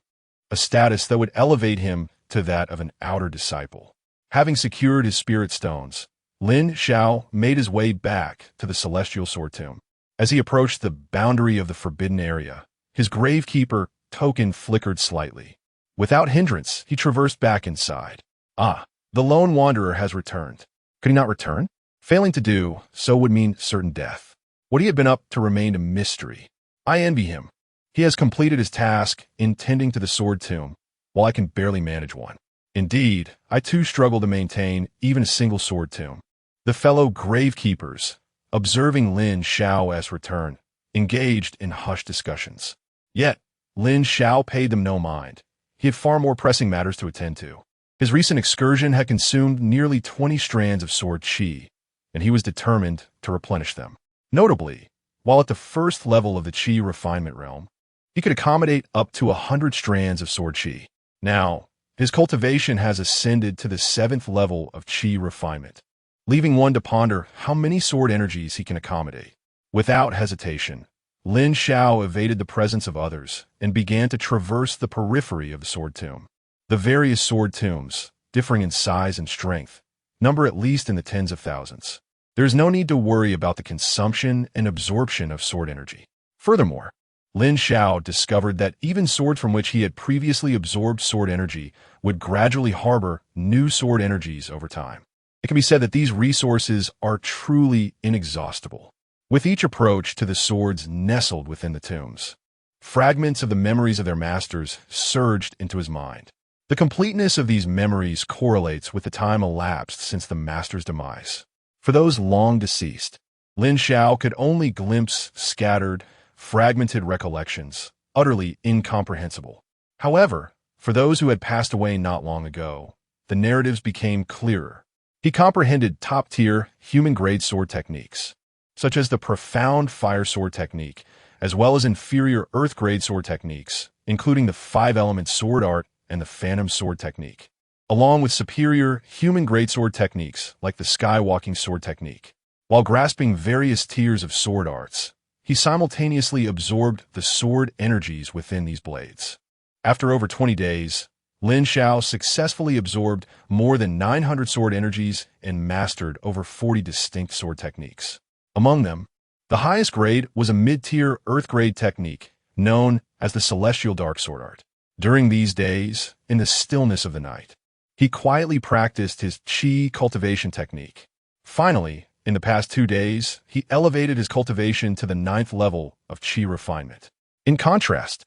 S1: a status that would elevate him to that of an outer disciple. Having secured his spirit stones, Lin Xiao made his way back to the Celestial Sword Tomb. As he approached the boundary of the forbidden area, his gravekeeper token flickered slightly. Without hindrance, he traversed back inside. Ah, the lone wanderer has returned. Could he not return? Failing to do so would mean certain death. What he had been up to remained a mystery. I envy him. He has completed his task in tending to the sword tomb, while I can barely manage one. Indeed, I too struggle to maintain even a single sword tomb. The fellow gravekeepers, observing Lin Xiao's return, engaged in hushed discussions. Yet, Lin Xiao paid them no mind. He had far more pressing matters to attend to. His recent excursion had consumed nearly 20 strands of sword Qi, and he was determined to replenish them. Notably, while at the first level of the Qi refinement realm, he could accommodate up to 100 strands of sword Qi. Now, his cultivation has ascended to the 7th level of Qi refinement, leaving one to ponder how many sword energies he can accommodate. Without hesitation, Lin Xiao evaded the presence of others and began to traverse the periphery of the sword tomb. The various sword tombs, differing in size and strength, number at least in the tens of thousands. There is no need to worry about the consumption and absorption of sword energy. Furthermore, Lin Xiao discovered that even swords from which he had previously absorbed sword energy would gradually harbor new sword energies over time. It can be said that these resources are truly inexhaustible. With each approach to the swords nestled within the tombs, fragments of the memories of their masters surged into his mind. The completeness of these memories correlates with the time elapsed since the master's demise. For those long deceased, Lin Xiao could only glimpse scattered, fragmented recollections, utterly incomprehensible. However, for those who had passed away not long ago, the narratives became clearer. He comprehended top-tier, human-grade sword techniques, such as the profound fire sword technique, as well as inferior earth-grade sword techniques, including the 5-element sword art and the phantom sword technique, along with superior human-grade sword techniques like the skywalking sword technique. While grasping various tiers of sword arts, he simultaneously absorbed the sword energies within these blades. After over 20 days, Lin Xiao successfully absorbed more than 900 sword energies and mastered over 40 distinct sword techniques. Among them, the highest grade was a mid-tier earth-grade technique known as the Celestial Dark Sword Art. During these days, in the stillness of the night, he quietly practiced his Qi cultivation technique. Finally, In the past 2 days, he elevated his cultivation to the 9th level of Qi refinement. In contrast,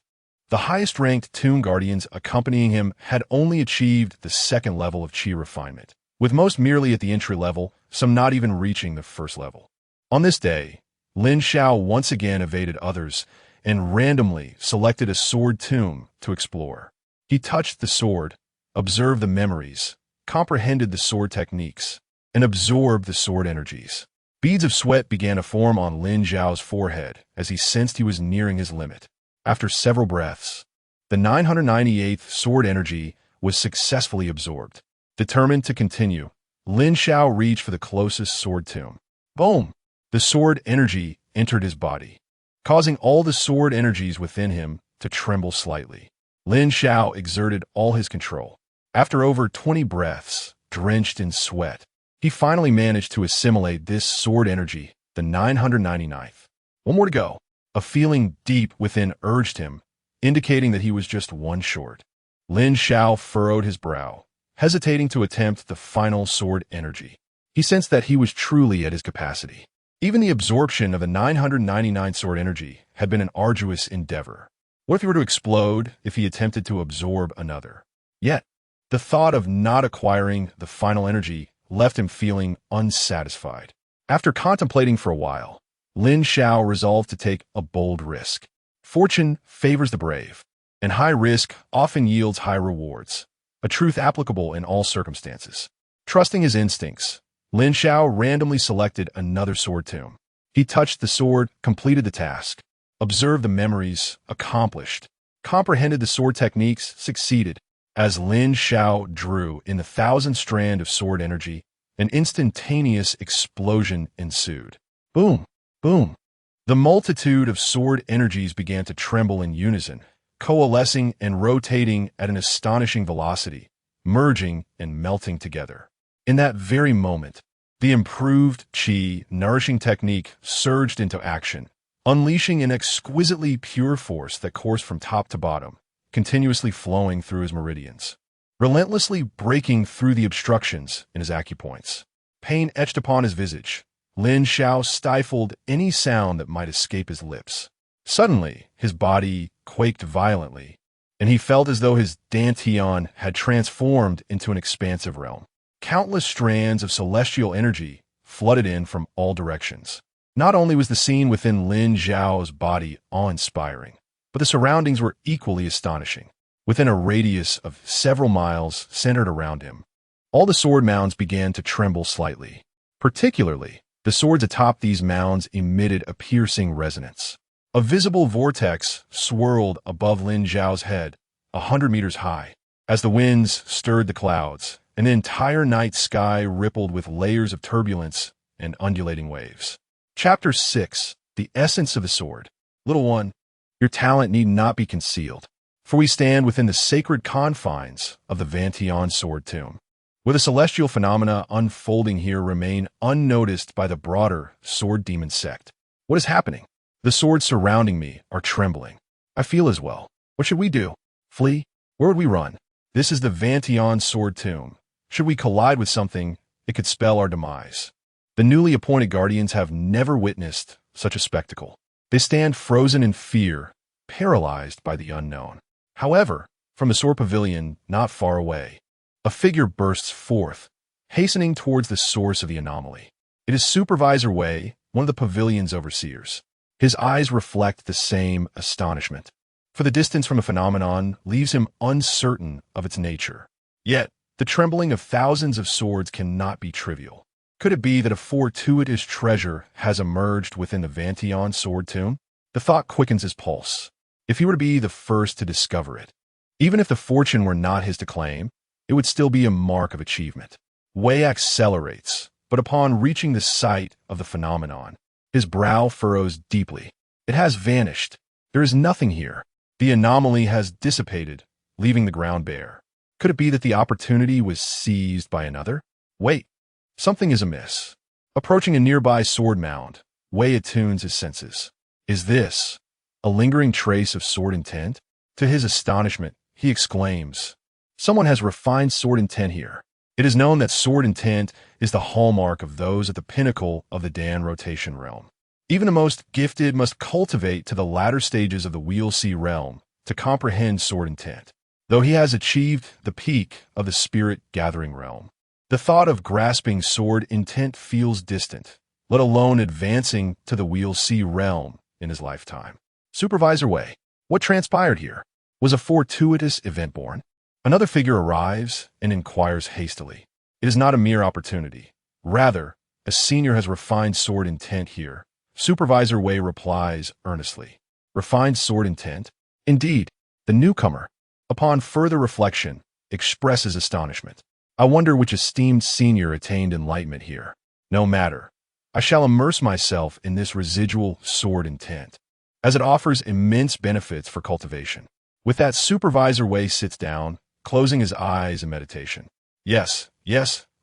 S1: the highest-ranked tomb guardians accompanying him had only achieved the 2nd level of Qi refinement, with most merely at the entry level, some not even reaching the 1st level. On this day, Lin Xiao once again evaded others and randomly selected a sword tomb to explore. He touched the sword, observed the memories, comprehended the sword techniques, and absorbed the sword energies. Beads of sweat began to form on Lin Xiao's forehead as he sensed he was nearing his limit. After several breaths, the 998th sword energy was successfully absorbed. Determined to continue, Lin Xiao reached for the closest sword tomb. Boom! The sword energy entered his body, causing all the sword energies within him to tremble slightly. Lin Xiao exerted all his control. After over 20 breaths, drenched in sweat, he finally managed to assimilate this sword energy, the 999th. One more to go. A feeling deep within urged him, indicating that he was just one short. Lin Xiao furrowed his brow, hesitating to attempt the final sword energy. He sensed that he was truly at his capacity. Even the absorption of the 999 sword energy had been an arduous endeavor. What if he were to explode if he attempted to absorb another? Yet, the thought of not acquiring the final energy left him feeling unsatisfied. After contemplating for a while, Lin Xiao resolved to take a bold risk. Fortune favors the brave, and high risk often yields high rewards, a truth applicable in all circumstances. Trusting his instincts, Lin Xiao randomly selected another sword tomb. He touched the sword, completed the task, observed the memories, accomplished, comprehended the sword techniques, succeeded. As Lin Xiao drew in the 1,000th strand of sword energy, an instantaneous explosion ensued. Boom! Boom! The multitude of sword energies began to tremble in unison, coalescing and rotating at an astonishing velocity, merging and melting together. In that very moment, the improved Qi nourishing technique surged into action, unleashing an exquisitely pure force that coursed from top to bottom, continuously flowing through his meridians, relentlessly breaking through the obstructions in his acupoints. Pain etched upon his visage. Lin Xiao stifled any sound that might escape his lips. Suddenly, his body quaked violently, and he felt as though his dantian had transformed into an expansive realm. Countless strands of celestial energy flooded in from all directions. Not only was the scene within Lin Xiao's body awe-inspiring, but the surroundings were equally astonishing. Within a radius of several miles centered around him, all the sword mounds began to tremble slightly. Particularly, the swords atop these mounds emitted a piercing resonance. A visible vortex swirled above Lin Xiao's head, 100 meters high. As the winds stirred the clouds, an entire night sky rippled with layers of turbulence and undulating waves. Chapter 6. The Essence of the Sword. Little one, your talent need not be concealed, for we stand within the sacred confines of the Vantian sword tomb, where the celestial phenomena unfolding here remain unnoticed by the broader sword demon sect. What is happening? The swords surrounding me are trembling. I feel as well. What should we do? Flee? Where would we run? This is the Vantian sword tomb. Should we collide with something, it could spell our demise. The newly appointed guardians have never witnessed such a spectacle. They stand frozen in fear, paralyzed by the unknown. However, from the sword pavilion not far away, a figure bursts forth, hastening towards the source of the anomaly. It is Supervisor Wei, one of the pavilion's overseers. His eyes reflect the same astonishment, for the distance from a phenomenon leaves him uncertain of its nature. Yet, the trembling of thousands of swords cannot be trivial. Could it be that a fortuitous treasure has emerged within the Vantian sword tomb? The thought quickens his pulse. If he were to be the first to discover it, even if the fortune were not his to claim, it would still be a mark of achievement. Wei accelerates, but upon reaching the site of the phenomenon, his brow furrows deeply. It has vanished. There is nothing here. The anomaly has dissipated, leaving the ground bare. Could it be that the opportunity was seized by another? Wait, something is amiss. Approaching a nearby sword mound, Wei attunes his senses. Is this a lingering trace of sword intent? To his astonishment, he exclaims, "Someone has refined sword intent here." It is known that sword intent is the hallmark of those at the pinnacle of the Dan rotation realm. Even the most gifted must cultivate to the latter stages of the Wheel C realm to comprehend sword intent, though he has achieved the peak of the spirit gathering realm. The thought of grasping sword intent feels distant, let alone advancing to the Wheel C realm in his lifetime. Supervisor Wei, what transpired here? Was a fortuitous event born? Another figure arrives and inquires hastily. It is not a mere opportunity. Rather, a senior has refined sword intent here. Supervisor Wei replies earnestly. Refined sword intent? Indeed, the newcomer, upon further reflection, expresses astonishment. I wonder which esteemed senior attained enlightenment here. No matter. I shall immerse myself in this residual sword intent, as it offers immense benefits for cultivation. With that, Supervisor Wei sits down, closing his eyes in meditation. Yes,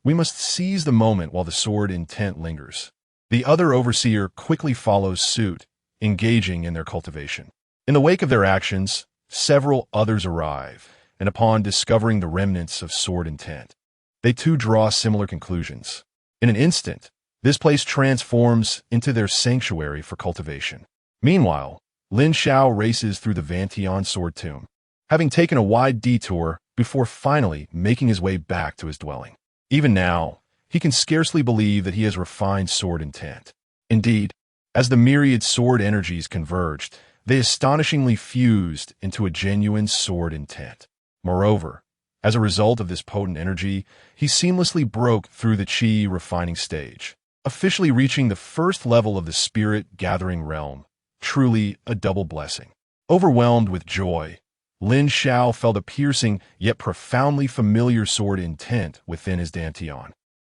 S1: we must seize the moment while the sword intent lingers. The other overseer quickly follows suit, engaging in their cultivation. In the wake of their actions, several others arrive, and upon discovering the remnants of sword intent, they too draw similar conclusions. In an instant, this place transforms into their sanctuary for cultivation. Meanwhile, Lin Xiao races through the Vantion sword tomb, having taken a wide detour before finally making his way back to his dwelling. Even now, he can scarcely believe that he has refined sword intent. Indeed, as the myriad sword energies converged, they astonishingly fused into a genuine sword intent. Moreover, as a result of this potent energy, he seamlessly broke through the Qi refining stage, officially reaching the first level of the spirit gathering realm. Truly a double blessing. Overwhelmed with joy, Lin Xiao felt a piercing yet profoundly familiar sword intent within his dantian.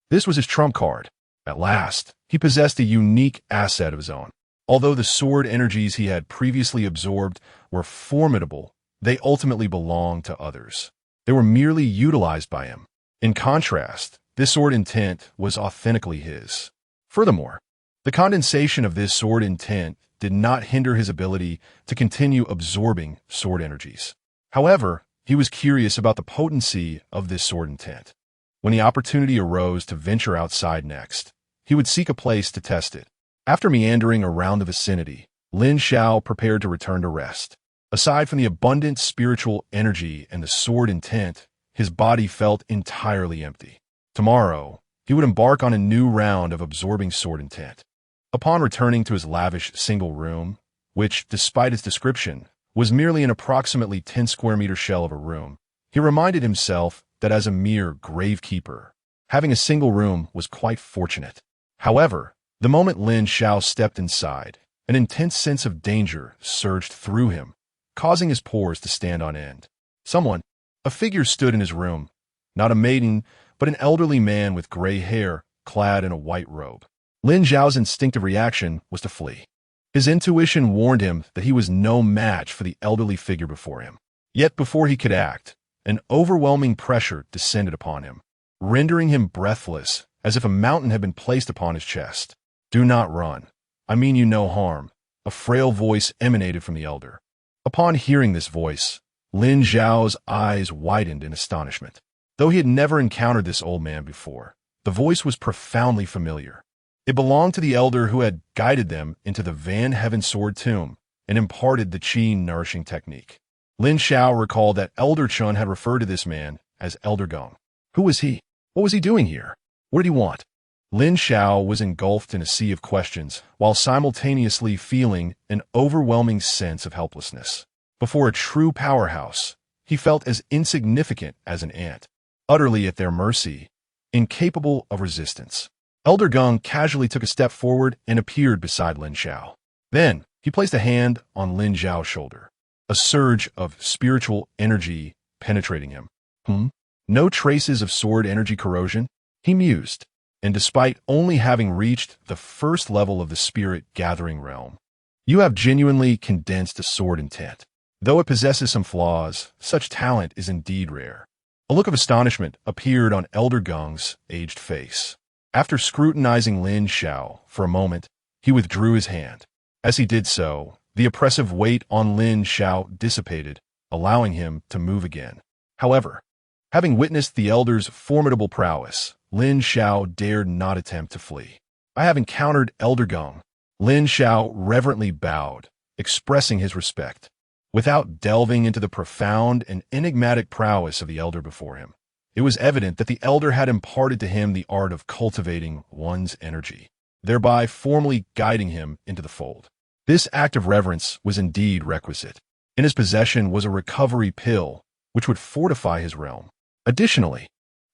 S1: This was his trump card. At last, he possessed a unique asset of his own. Although the sword energies he had previously absorbed were formidable, they ultimately belonged to others. They were merely utilized by him. In contrast, this sword intent was authentically his. Furthermore, the condensation of this sword intent did not hinder his ability to continue absorbing sword energies. However, he was curious about the potency of this sword intent. When the opportunity arose to venture outside next, he would seek a place to test it. After meandering around the vicinity, Lin Xiao prepared to return to rest. Aside from the abundant spiritual energy and the sword intent, his body felt entirely empty. Tomorrow, he would embark on a new round of absorbing sword intent. Upon returning to his lavish single room, which, despite its description, was merely an approximately 10 square meter shell of a room, he reminded himself that as a mere gravekeeper, having a single room was quite fortunate. However, the moment Lin Xiao stepped inside, an intense sense of danger surged through him, causing his pores to stand on end. A figure stood in his room, not a maiden, but an elderly man with gray hair, clad in a white robe. Lin Xiao's instinctive reaction was to flee. His intuition warned him that he was no match for the elderly figure before him. Yet before he could act, an overwhelming pressure descended upon him, rendering him breathless, as if a mountain had been placed upon his chest. "Do not run. I mean you no harm," a frail voice emanated from the elder. Upon hearing this voice, Lin Xiao's eyes widened in astonishment. Though he had never encountered this old man before, the voice was profoundly familiar. It belonged to the elder who had guided them into the Van Heaven Sword Tomb and imparted the Qi nourishing technique. Lin Xiao recalled that Elder Chun had referred to this man as Elder Gong. Who was he? What was he doing here? What did he want? Lin Xiao was engulfed in a sea of questions while simultaneously feeling an overwhelming sense of helplessness. Before a true powerhouse, he felt as insignificant as an ant, utterly at their mercy, incapable of resistance. Elder Gong casually took a step forward and appeared beside Lin Xiao. Then, he placed a hand on Lin Xiao's shoulder, a surge of spiritual energy penetrating him. No traces of sword energy corrosion? He mused. And despite only having reached the first level of the spirit gathering realm, you have genuinely condensed a sword intent. Though it possesses some flaws, such talent is indeed rare. A look of astonishment appeared on Elder Gong's aged face. After scrutinizing Lin Xiao for a moment, he withdrew his hand. As he did so, the oppressive weight on Lin Xiao dissipated, allowing him to move again. However, Having witnessed the elder's formidable prowess, Lin Xiao dared not attempt to flee. "I have encountered Elder Gong." Lin Xiao reverently bowed, expressing his respect. Without delving into the profound and enigmatic prowess of the elder before him, it was evident that the elder had imparted to him the art of cultivating one's energy, thereby formally guiding him into the fold. This act of reverence was indeed requisite. In his possession was a recovery pill, which would fortify his realm. Additionally,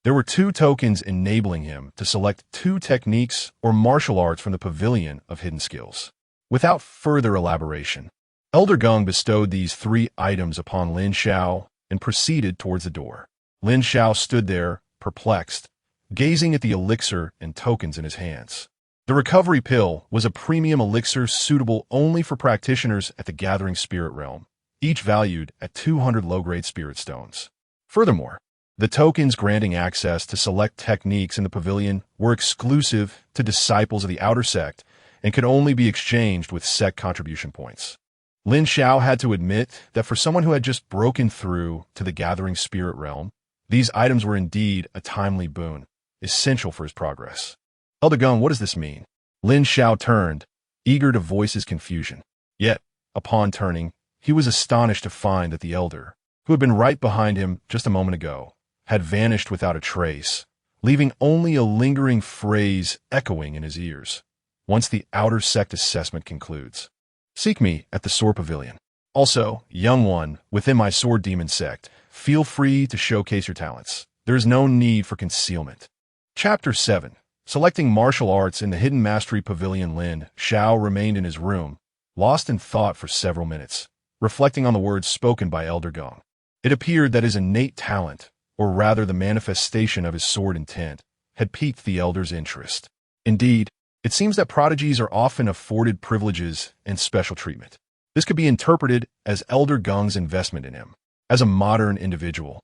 S1: there were 2 tokens enabling him to select 2 techniques or martial arts from the Pavilion of Hidden Skills. Without further elaboration, Elder Gong bestowed these 3 items upon Lin Xiao and proceeded towards the door. Lin Xiao stood there, perplexed, gazing at the elixir and tokens in his hands. The recovery pill was a premium elixir suitable only for practitioners at the Gathering Spirit Realm, each valued at 200 low-grade spirit stones. Furthermore, the tokens granting access to select techniques in the pavilion were exclusive to disciples of the outer sect and could only be exchanged with sect contribution points. Lin Xiao had to admit that for someone who had just broken through to the Gathering Spirit Realm, these items were indeed a timely boon, essential for his progress. "Elder Gong, what does this mean?" Lin Xiao turned, eager to voice his confusion. Yet, upon turning, he was astonished to find that the elder, who had been right behind him just a moment ago, had vanished without a trace, leaving only a lingering phrase echoing in his ears. "Once the outer sect assessment concludes, seek me at the Sword Pavilion. Also, young one, within my Sword Demon sect, feel free to showcase your talents. There is no need for concealment." Chapter 7. Selecting martial arts in the Hidden Mastery Pavilion. Lin Xiao remained in his room, lost in thought for several minutes, reflecting on the words spoken by Elder Gong. It appeared that his innate talent, or rather the manifestation of his sword intent, had piqued the elder's interest. Indeed, it seems that prodigies are often afforded privileges and special treatment. This could be interpreted as Elder Gong's investment in him. As a modern individual,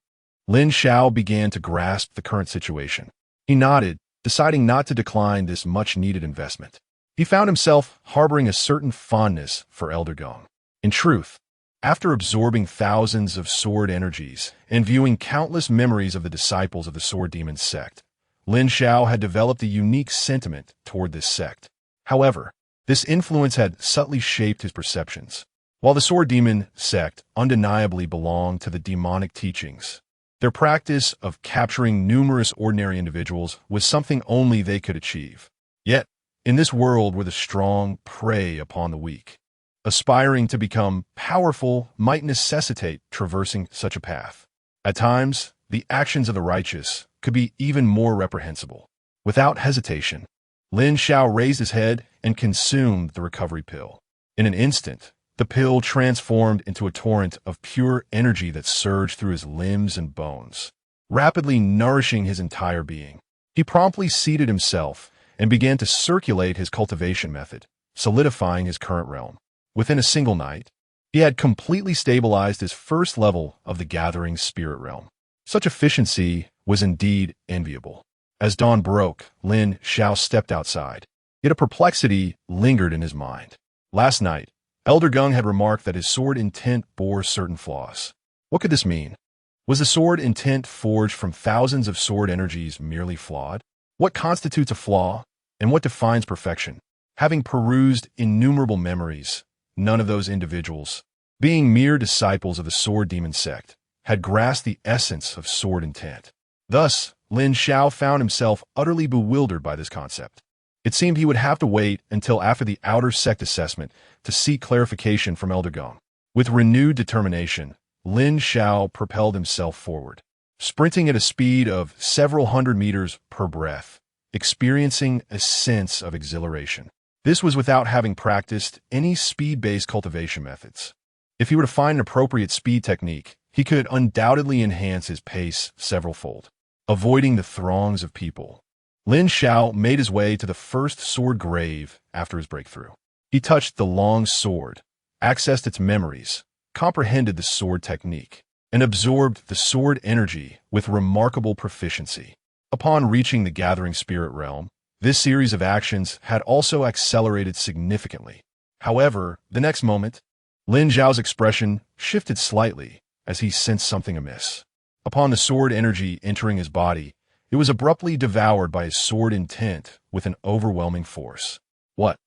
S1: Lin Xiao began to grasp the current situation. He nodded, deciding not to decline this much-needed investment. He found himself harboring a certain fondness for Elder Gong. In truth, after absorbing thousands of sword energies and viewing countless memories of the disciples of the Sword Demon sect, Lin Xiao had developed a unique sentiment toward this sect. However, this influence had subtly shaped his perceptions. While the Sword Demon sect undeniably belonged to the demonic teachings, their practice of capturing numerous ordinary individuals was something only they could achieve. Yet, in this world where the strong prey upon the weak, aspiring to become powerful might necessitate traversing such a path. At times, the actions of the righteous could be even more reprehensible. Without hesitation, Lin Xiao raised his head and consumed the recovery pill. In an instant, the pill transformed into a torrent of pure energy that surged through his limbs and bones, rapidly nourishing his entire being. He promptly seated himself and began to circulate his cultivation method, solidifying his current realm. Within a single night, he had completely stabilized his first level of the Gathering Spirit Realm. Such efficiency was indeed enviable. As dawn broke, Lin Xiao stepped outside. Yet a perplexity lingered in his mind. Last night, Elder Gong had remarked that his sword intent bore certain flaws. What could this mean? Was the sword intent forged from thousands of sword energies merely flawed? What constitutes a flaw, and what defines perfection? Having perused innumerable memories, none of those individuals, being mere disciples of the Sword Demon sect, had grasped the essence of sword intent. Thus, Lin Xiao found himself utterly bewildered by this concept. It seemed he would have to wait until after the outer sect assessment to seek clarification from Elder Gong. With renewed determination, Lin Xiao propelled himself forward, sprinting at a speed of several hundred meters per breath, experiencing a sense of exhilaration. This was without having practiced any speed-based cultivation methods. If he were to find an appropriate speed technique, he could undoubtedly enhance his pace several-fold. Avoiding the throngs of people, Lin Xiao made his way to the first sword grave after his breakthrough. He touched the long sword, accessed its memories, comprehended the sword technique, and absorbed the sword energy with remarkable proficiency. Upon reaching the Gathering Spirit Realm, this series of actions had also accelerated significantly. However, the next moment, Lin Xiao's expression shifted slightly as he sensed something amiss. Upon the sword energy entering his body, it was abruptly devoured by his sword intent with an overwhelming force. What?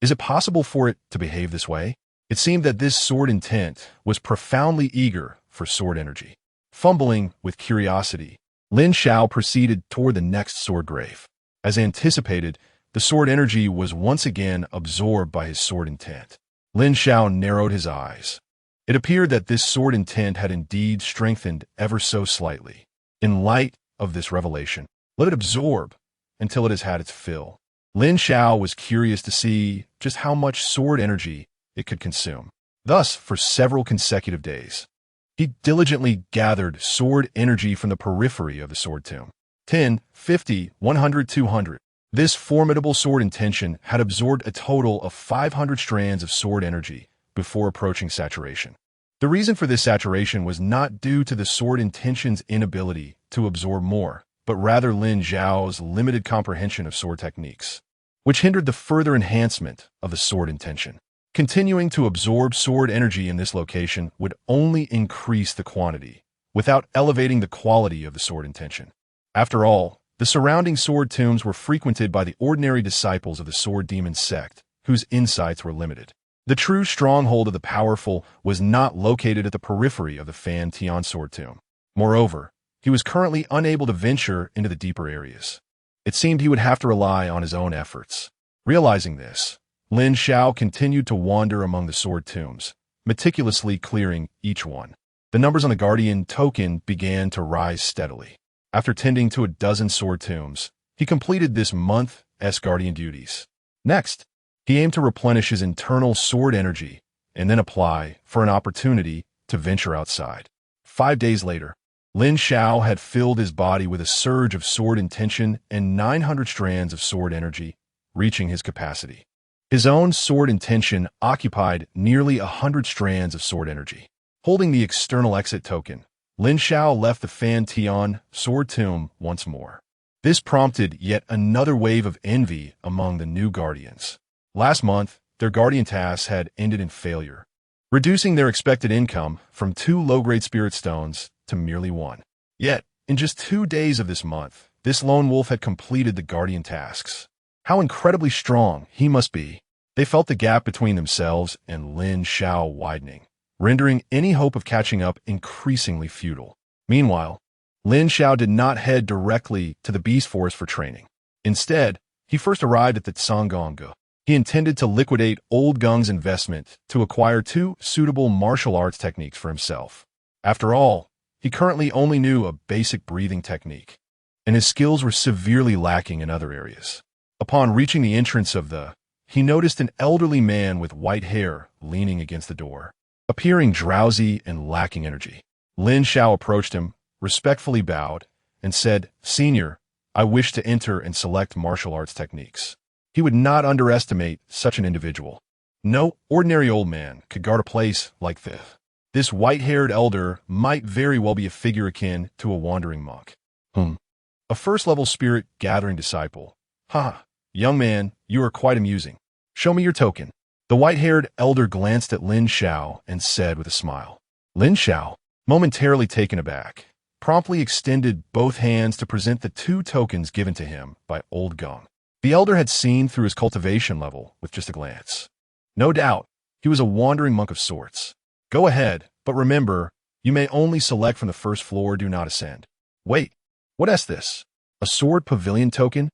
S1: Is it possible for it to behave this way? It seemed that this sword intent was profoundly eager for sword energy. Fumbling with curiosity, Lin Xiao proceeded toward the next sword grave. As anticipated, the sword energy was once again absorbed by his sword intent. Lin Xiao narrowed his eyes. It appeared that this sword intent had indeed strengthened ever so slightly. In light of this revelation, let it absorb until it has had its fill. Lin Xiao was curious to see just how much sword energy it could consume. Thus, for several consecutive days, he diligently gathered sword energy from the periphery of the sword tomb. 10, 50, 100, 200. This formidable sword intention had absorbed a total of 500 strands of sword energy before approaching saturation. The reason for this saturation was not due to the sword intention's inability to absorb more, but rather Lin Xiao's limited comprehension of sword techniques, which hindered the further enhancement of the sword intention. Continuing to absorb sword energy in this location would only increase the quantity, without elevating the quality of the sword intention. After all, the surrounding sword tombs were frequented by the ordinary disciples of the sword demon sect, whose insights were limited. The true stronghold of the powerful was not located at the periphery of the Fan Tian sword tomb. Moreover, he was currently unable to venture into the deeper areas. It seemed he would have to rely on his own efforts. Realizing this, Lin Xiao continued to wander among the sword tombs, meticulously clearing each one. The numbers on the guardian token began to rise steadily. After tending to a dozen sword tombs, he completed this month's guardian duties. Next, he aimed to replenish his internal sword energy and then apply for an opportunity to venture outside. 5 days later, Lin Xiao had filled his body with a surge of sword intention and 900 strands of sword energy, reaching his capacity. His own sword intention occupied nearly 100 strands of sword energy. Holding the external exit token, Lin Xiao left the Fan Tian sword tomb once more. This prompted yet another wave of envy among the new guardians. Last month, their guardian tasks had ended in failure, reducing their expected income from 2 low-grade spirit stones to merely 1. Yet, in just 2 days of this month, this lone wolf had completed the guardian tasks. How incredibly strong he must be. They felt the gap between themselves and Lin Xiao widening, rendering any hope of catching up increasingly futile. Meanwhile, Lin Xiao did not head directly to the beast forest for training. Instead, he first arrived at the Tsangong. He intended to liquidate Old Gung's investment to acquire 2 suitable martial arts techniques for himself. After all, he currently only knew a basic breathing technique, and his skills were severely lacking in other areas. Upon reaching the entrance of he noticed an elderly man with white hair leaning against the door, appearing drowsy and lacking energy. Lin Xiao approached him, respectfully bowed, and said, "Senior, I wish to enter and select martial arts techniques." He would not underestimate such an individual. No ordinary old man could guard a place like this. This white-haired elder might very well be a figure akin to a wandering monk. A first-level spirit-gathering disciple. Ha! Young man, you are quite amusing. Show me your token. The white-haired elder glanced at Lin Xiao and said with a smile. Lin Xiao, momentarily taken aback, promptly extended both hands to present the 2 tokens given to him by Old Gung. The elder had seen through his cultivation level with just a glance. No doubt, he was a wandering monk of sorts. Go ahead, but remember, you may only select from the first floor, do not ascend. Wait, what is this? A sword pavilion token?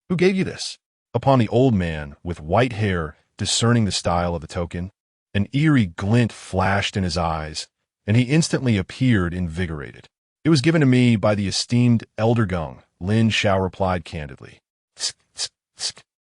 S1: Who gave you this? Upon the old man with white hair discerning the style of the token, an eerie glint flashed in his eyes, and he instantly appeared invigorated. It was given to me by the esteemed Elder Gung, Lin Xiao replied candidly.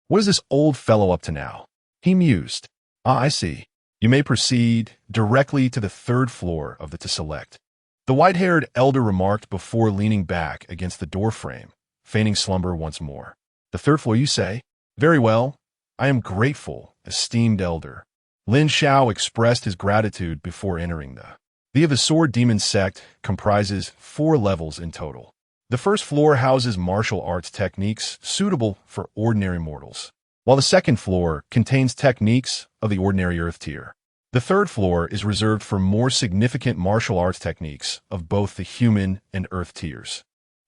S1: What is this old fellow up to now? He mused. I see. You may proceed directly to the 3rd floor of the to select. The white-haired elder remarked before leaning back against the door frame, feigning slumber once more. The 3rd floor, you say? Very well. I am grateful, esteemed elder. Lin Xiao expressed his gratitude before entering the sword demon sect comprises 4 levels in total. The first floor houses martial arts techniques suitable for ordinary mortals, while the second floor contains techniques of the ordinary earth tier. The third floor is reserved for more significant martial arts techniques of both the human and earth tiers.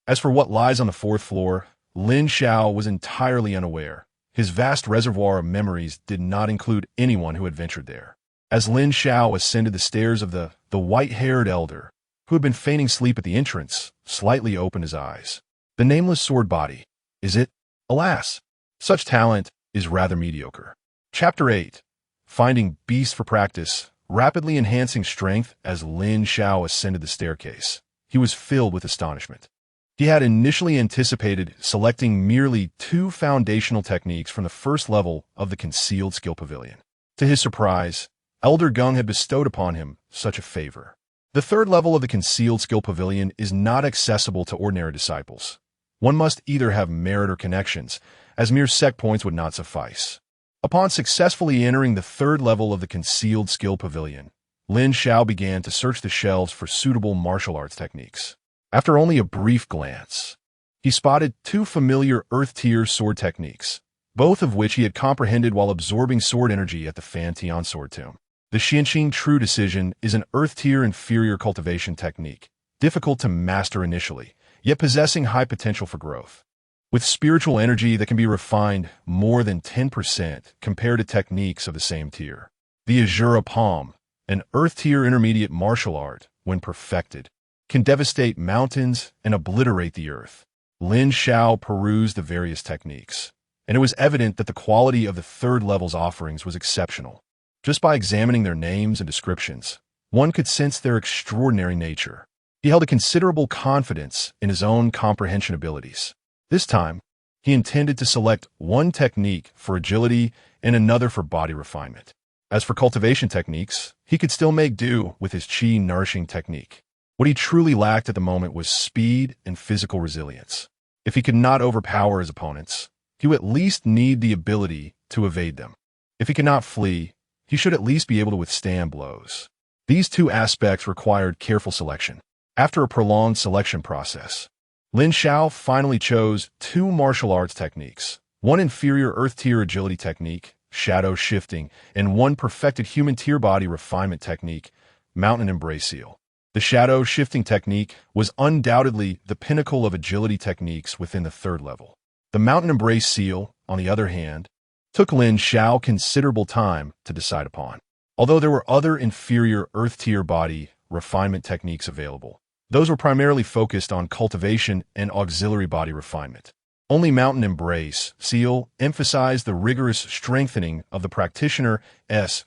S1: As for what lies on the fourth floor, Lin Xiao was entirely unaware. His vast reservoir of memories did not include anyone who had ventured there. As Lin Xiao ascended the stairs of the white-haired elder, who had been feigning sleep at the entrance, slightly opened his eyes. The nameless sword body, is it? Alas, such talent is rather mediocre. Chapter 8. Finding beasts for practice, rapidly enhancing strength. As Lin Xiao ascended the staircase, he was filled with astonishment. He had initially anticipated selecting merely 2 foundational techniques from the first level of the concealed skill pavilion. To his surprise, Elder Gung had bestowed upon him such a favor. The third level of the concealed skill pavilion is not accessible to ordinary disciples. One must either have merit or connections, as mere sect points would not suffice. Upon successfully entering the third level of the concealed skill pavilion, Lin Xiao began to search the shelves for suitable martial arts techniques. After only a brief glance, he spotted 2 familiar earth-tier sword techniques, both of which he had comprehended while absorbing sword energy at the Fan Tian sword tomb. The Xianqing True Decision is an earth-tier inferior cultivation technique, difficult to master initially, yet possessing high potential for growth. With spiritual energy that can be refined more than 10% compared to techniques of the same tier. The Azura Palm, an earth-tier intermediate martial art, when perfected, can devastate mountains and obliterate the earth. Lin Xiao perused the various techniques, and it was evident that the quality of the third level's offerings was exceptional. Just by examining their names and descriptions, one could sense their extraordinary nature. He held a considerable confidence in his own comprehension abilities. This time, he intended to select one technique for agility and another for body refinement. As for cultivation techniques, he could still make do with his qi nourishing technique. What he truly lacked at the moment was speed and physical resilience. If he could not overpower his opponents, he would at least need the ability to evade them. If he could not flee, he should at least be able to withstand blows. These 2 aspects required careful selection. After a prolonged selection process, Lin Xiao finally chose 2 martial arts techniques, one inferior earth-tier agility technique, shadow shifting, and one perfected human tier body refinement technique, mountain embrace seal. The shadow shifting technique was undoubtedly the pinnacle of agility techniques within the third level. The mountain embrace seal, on the other hand, took Lin Xiao considerable time to decide upon. Although there were other inferior earth-tier body refinement techniques available, those were primarily focused on cultivation and auxiliary body refinement. Only Mountain Embrace Seal emphasized the rigorous strengthening of the practitioner's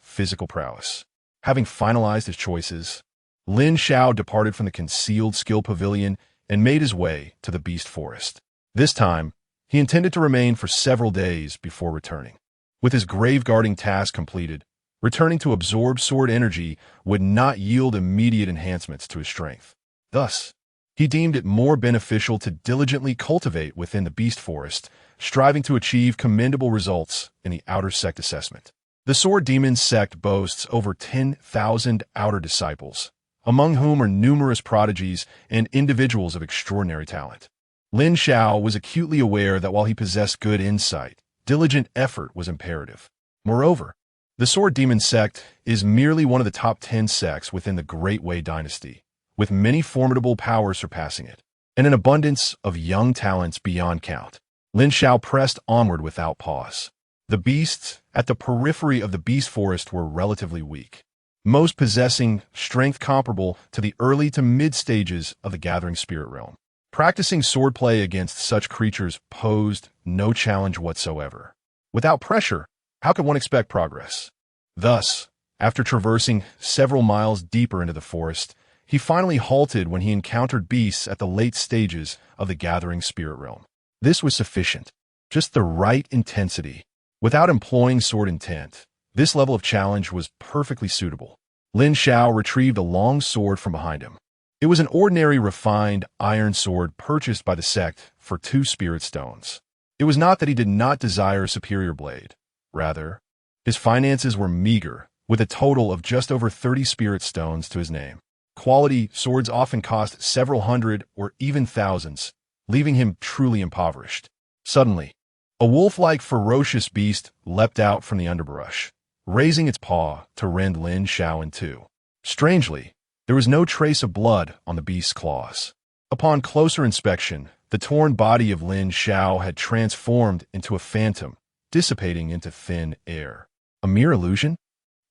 S1: physical prowess. Having finalized his choices, Lin Xiao departed from the concealed skill pavilion and made his way to the beast forest. This time, he intended to remain for several days before returning. With his grave guarding task completed, returning to absorb sword energy would not yield immediate enhancements to his strength. Thus, he deemed it more beneficial to diligently cultivate within the beast forest, striving to achieve commendable results in the outer sect assessment. The Sword Demon sect boasts over 10,000 outer disciples, among whom are numerous prodigies and individuals of extraordinary talent. Lin Xiao was acutely aware that while he possessed good insight, diligent effort was imperative. Moreover, the Sword Demon sect is merely one of the top 10 sects within the Great Wei dynasty, with many formidable powers surpassing it, and an abundance of young talents beyond count. Lin Xiao pressed onward without pause. The beasts at the periphery of the beast forest were relatively weak, most possessing strength comparable to the early to mid stages of the gathering spirit realm. Practicing swordplay against such creatures posed no challenge whatsoever. Without pressure, how could one expect progress? Thus, after traversing several miles deeper into the forest, he finally halted when he encountered beasts at the late stages of the gathering spirit realm. This was sufficient, just the right intensity. Without employing sword intent, this level of challenge was perfectly suitable. Lin Xiao retrieved a long sword from behind him. It was an ordinary refined iron sword purchased by the sect for 2 spirit stones. It was not that he did not desire a superior blade. Rather, his finances were meager, with a total of just over 30 spirit stones to his name. Quality swords often cost several hundred or even thousands, leaving him truly impoverished. Suddenly, a wolf-like ferocious beast leapt out from the underbrush. raising its paw to rend Lin Xiao in two. Strangely, there was no trace of blood on the beast's claws. Upon closer inspection, the torn body of Lin Xiao had transformed into a phantom, dissipating into thin air. A mere illusion?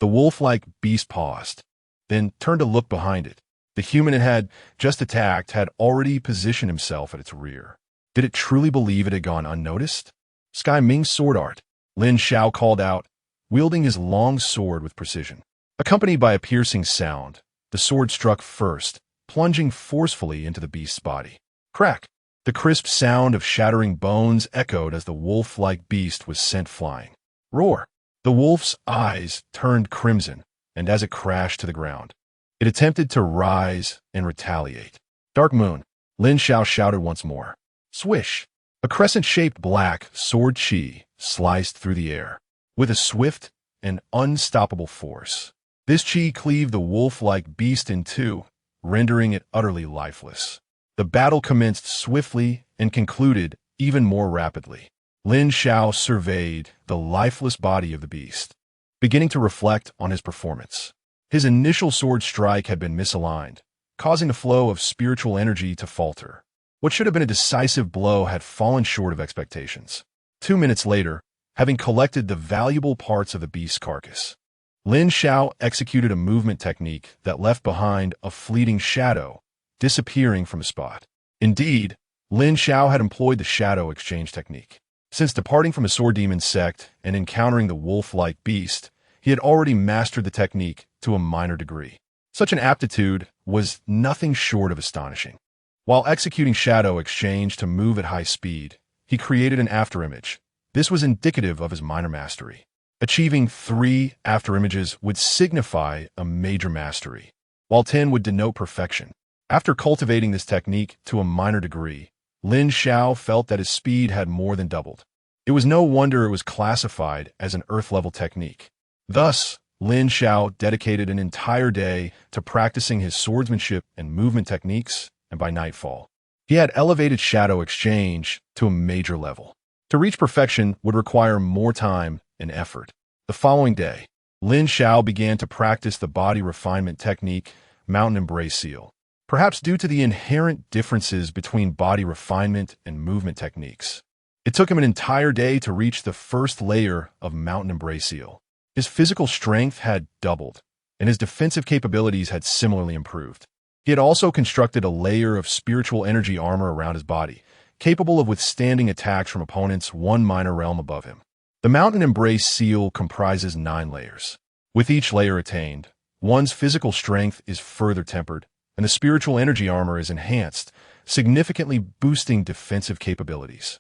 S1: The wolf-like beast paused, then turned to look behind it. The human it had just attacked had already positioned himself at its rear. Did it truly believe it had gone unnoticed? Sky Ming's sword art, Lin Xiao called out, wielding his long sword with precision. Accompanied by a piercing sound, the sword struck first, plunging forcefully into the beast's body. Crack! The crisp sound of shattering bones echoed as the wolf-like beast was sent flying. Roar! The wolf's eyes turned crimson, and as it crashed to the ground, it attempted to rise and retaliate. Dark Moon, Lin Xiao shouted once more. Swish! A crescent-shaped black sword chi sliced through the air, with a swift and unstoppable force. This chi cleaved the wolf-like beast in two, rendering it utterly lifeless. The battle commenced swiftly and concluded even more rapidly. Lin Xiao surveyed the lifeless body of the beast, beginning to reflect on his performance. His initial sword strike had been misaligned, causing the flow of spiritual energy to falter. What should have been a decisive blow had fallen short of expectations. 2 minutes later, having collected the valuable parts of the beast's carcass, Lin Xiao executed a movement technique that left behind a fleeting shadow, disappearing from the spot. Indeed, Lin Xiao had employed the shadow exchange technique. Since departing from the sword demon sect and encountering the wolf-like beast, he had already mastered the technique to a minor degree. Such an aptitude was nothing short of astonishing. While executing shadow exchange to move at high speed, he created an afterimage. This was indicative of his minor mastery. Achieving 3 afterimages would signify a major mastery, while 10 would denote perfection. After cultivating this technique to a minor degree, Lin Xiao felt that his speed had more than doubled. It was no wonder it was classified as an Earth-level technique. Thus, Lin Xiao dedicated an entire day to practicing his swordsmanship and movement techniques, and by nightfall, he had elevated shadow exchange to a major level. To reach perfection would require more time and effort. The following day, Lin Xiao began to practice the body refinement technique, Mountain Embrace Seal. Perhaps due to the inherent differences between body refinement and movement techniques, it took him an entire day to reach the first layer of Mountain Embrace Seal. His physical strength had doubled, and his defensive capabilities had similarly improved. He had also constructed a layer of spiritual energy armor around his body, capable of withstanding attacks from opponents 1 minor realm above him. The Mountain Embrace Seal comprises 9 layers. With each layer attained, one's physical strength is further tempered, and the spiritual energy armor is enhanced, significantly boosting defensive capabilities.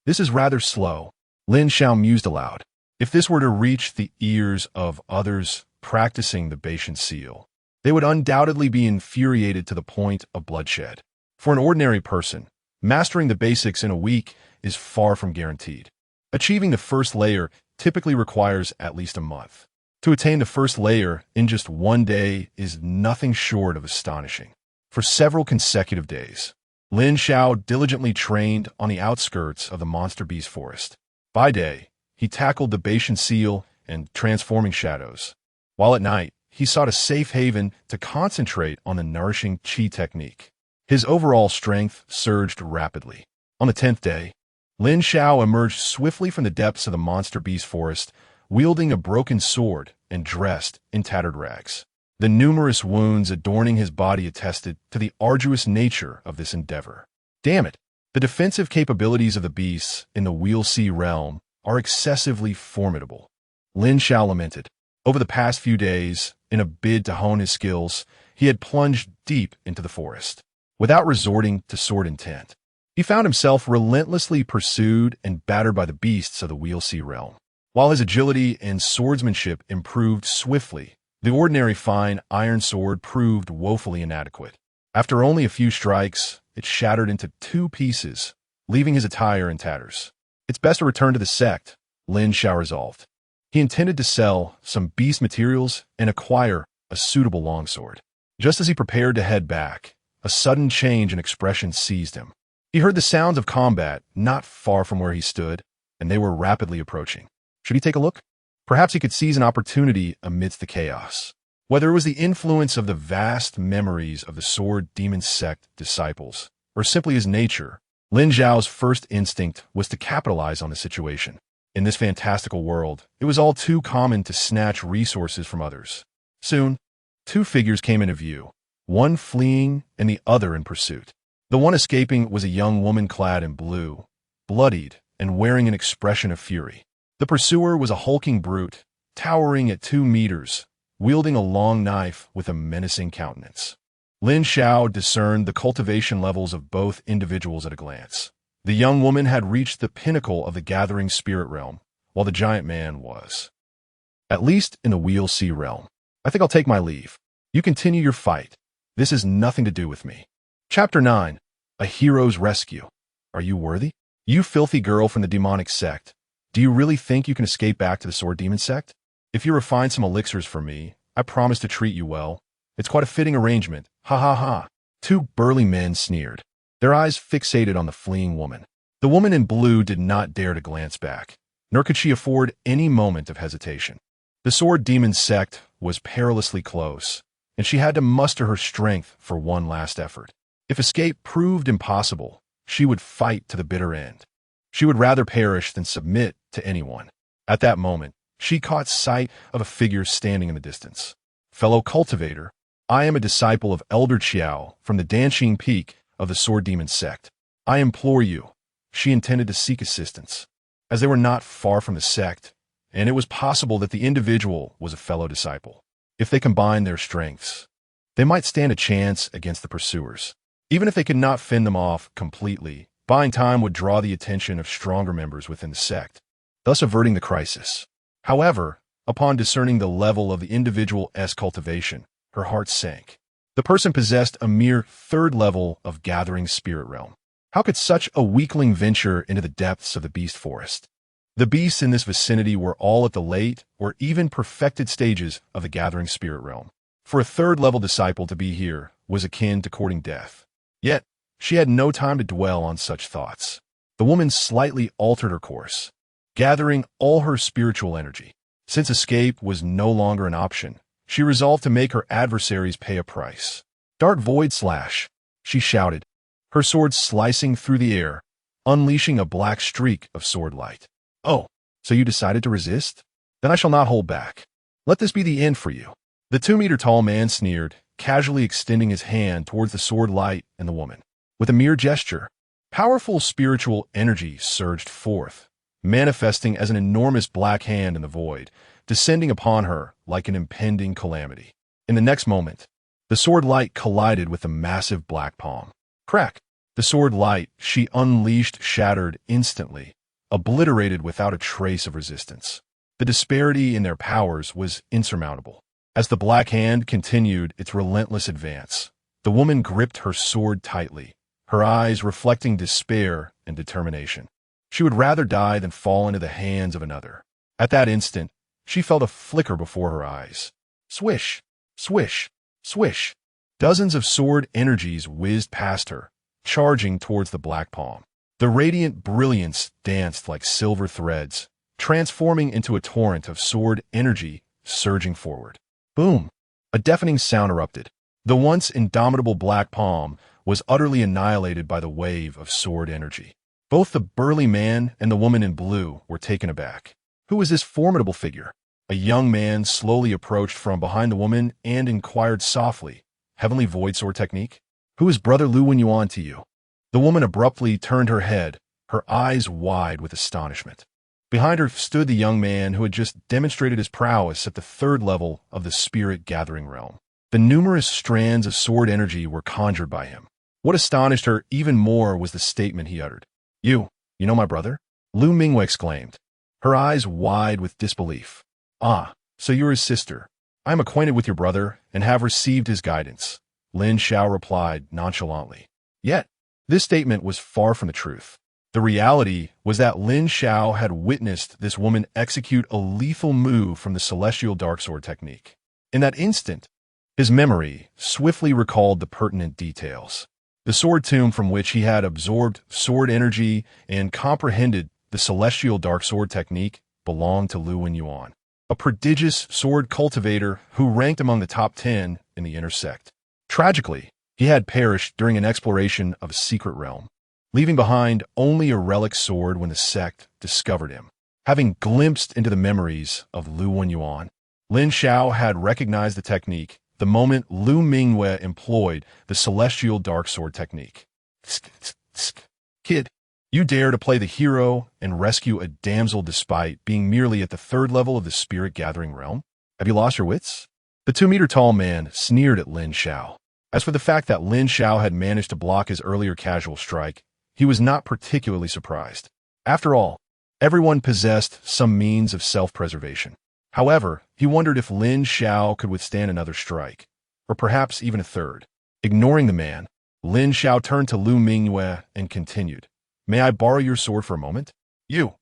S1: This is rather slow, Lin Xiao mused aloud. If this were to reach the ears of others practicing the Bashan Seal, they would undoubtedly be infuriated to the point of bloodshed. For an ordinary person, mastering the basics in a week is far from guaranteed. Achieving the first layer typically requires at least a month. To attain the first layer in just 1 day is nothing short of astonishing. For several consecutive days, Lin Xiao diligently trained on the outskirts of the monster beast forest. By day, he tackled the Bashan Seal and transforming shadows, while at night, he sought a safe haven to concentrate on the nourishing Qi technique. His overall strength surged rapidly. On the 10th day, Lin Xiao emerged swiftly from the depths of the monster beast forest, wielding a broken sword and dressed in tattered rags. The numerous wounds adorning his body attested to the arduous nature of this endeavor. Damn it! The defensive capabilities of the beasts in the Wheel Sea realm are excessively formidable, Lin Xiao lamented. Over the past few days, in a bid to hone his skills, he had plunged deep into the forest, without resorting to sword intent. He found himself relentlessly pursued and battered by the beasts of the Wheel Sea realm. While his agility and swordsmanship improved swiftly, the ordinary fine iron sword proved woefully inadequate. After only a few strikes, it shattered into 2 pieces, leaving his attire in tatters. It's best to return to the sect, Lin Xiao resolved. He intended to sell some beast materials and acquire a suitable longsword. Just as he prepared to head back, a sudden change in expression seized him. He heard the sounds of combat not far from where he stood, and they were rapidly approaching. Should he take a look? Perhaps he could seize an opportunity amidst the chaos. Whether it was the influence of the vast memories of the sword demon sect disciples, or simply his nature, Lin Xiao's first instinct was to capitalize on the situation. In this fantastical world, it was all too common to snatch resources from others. Soon, two figures came into view, one fleeing and the other in pursuit. The one escaping was a young woman clad in blue, bloodied, and wearing an expression of fury. The pursuer was a hulking brute, towering at 2 meters, wielding a long knife with a menacing countenance. Lin Xiao discerned the cultivation levels of both individuals at a glance. The young woman had reached the pinnacle of the gathering spirit realm, while the giant man was, at least in the Wheel C realm. I think I'll take my leave. You continue your fight. This has nothing to do with me. Chapter 9. A Hero's Rescue. Are you worthy? You filthy girl from the demonic sect. Do you really think you can escape back to the sword demon sect? If you refine some elixirs for me, I promise to treat you well. It's quite a fitting arrangement. Ha ha ha. Two burly men sneered, their eyes fixated on the fleeing woman. The woman in blue did not dare to glance back, nor could she afford any moment of hesitation. The sword demon sect was perilously close, and she had to muster her strength for one last effort. If escape proved impossible, she would fight to the bitter end. She would rather perish than submit to anyone. At that moment, she caught sight of a figure standing in the distance. Fellow cultivator, I am a disciple of Elder Xiao from the Danxing Peak of the Sword Demon sect. I implore you. She intended to seek assistance, as they were not far from the sect, and it was possible that the individual was a fellow disciple. If they combined their strengths, they might stand a chance against the pursuers. Even if they could not fend them off completely, buying time would draw the attention of stronger members within the sect, thus averting the crisis. However, upon discerning the level of the individual's cultivation, her heart sank. The person possessed a mere 3rd level of gathering spirit realm. How could such a weakling venture into the depths of the beast forest? The beasts in this vicinity were all at the late or even perfected stages of the gathering spirit realm. For a 3rd level disciple to be here was akin to courting death. Yet, she had no time to dwell on such thoughts. The woman slightly altered her course, gathering all her spiritual energy. Since escape was no longer an option, she resolved to make her adversaries pay a price. Dark void slash, she shouted, her sword slicing through the air, unleashing a black streak of sword light. Oh, so you decided to resist? Then I shall not hold back. Let this be the end for you. The 2-meter-tall man sneered, casually extending his hand towards the sword light and the woman. With a mere gesture, powerful spiritual energy surged forth, manifesting as an enormous black hand in the void, descending upon her like an impending calamity. In the next moment, the sword light collided with the massive black palm. Crack! The sword light she unleashed shattered instantly, obliterated without a trace of resistance. The disparity in their powers was insurmountable. As the black hand continued its relentless advance, the woman gripped her sword tightly, her eyes reflecting despair and determination. She would rather die than fall into the hands of another. At that instant, she felt a flicker before her eyes. Swish, swish, swish. Dozens of sword energies whizzed past her, charging towards the black palm. The radiant brilliance danced like silver threads, transforming into a torrent of sword energy surging forward. Boom! A deafening sound erupted. The once indomitable black palm was utterly annihilated by the wave of sword energy. Both the burly man and the woman in blue were taken aback. Who was this formidable figure? A young man slowly approached from behind the woman and inquired softly, Heavenly Void Sword Technique? Who is Brother Lu Wenyuan to you? The woman abruptly turned her head, her eyes wide with astonishment. Behind her stood the young man who had just demonstrated his prowess at the 3rd level of the spirit gathering realm. The numerous strands of sword energy were conjured by him. What astonished her even more was the statement he uttered. You know my brother? Lu Mingwei exclaimed, her eyes wide with disbelief. Ah, so you're his sister. I am acquainted with your brother and have received his guidance, Lin Xiao replied nonchalantly. Yet, this statement was far from the truth. The reality was that Lin Xiao had witnessed this woman execute a lethal move from the celestial dark sword technique. In that instant, his memory swiftly recalled the pertinent details. The sword tomb from which he had absorbed sword energy and comprehended the celestial dark sword technique belonged to Lu Wenyuan. a prodigious sword cultivator who ranked among the top 10 in the inner sect. Tragically, he had perished during an exploration of a secret realm, leaving behind only a relic sword when the sect discovered him. Having glimpsed into the memories of Lu Wenyuan, Lin Xiao had recognized the technique the moment Lu Mingyue employed the celestial dark sword technique. Kid, you dare to play the hero and rescue a damsel despite being merely at the 3rd level of the spirit-gathering realm? Have you lost your wits? The 2-meter-tall man sneered at Lin Xiao. As for the fact that Lin Xiao had managed to block his earlier casual strike, he was not particularly surprised. After all, everyone possessed some means of self-preservation. However, he wondered if Lin Xiao could withstand another strike, or perhaps even a third. Ignoring the man, Lin Xiao turned to Lu Mingyue and continued, "May I borrow your sword for a moment? You.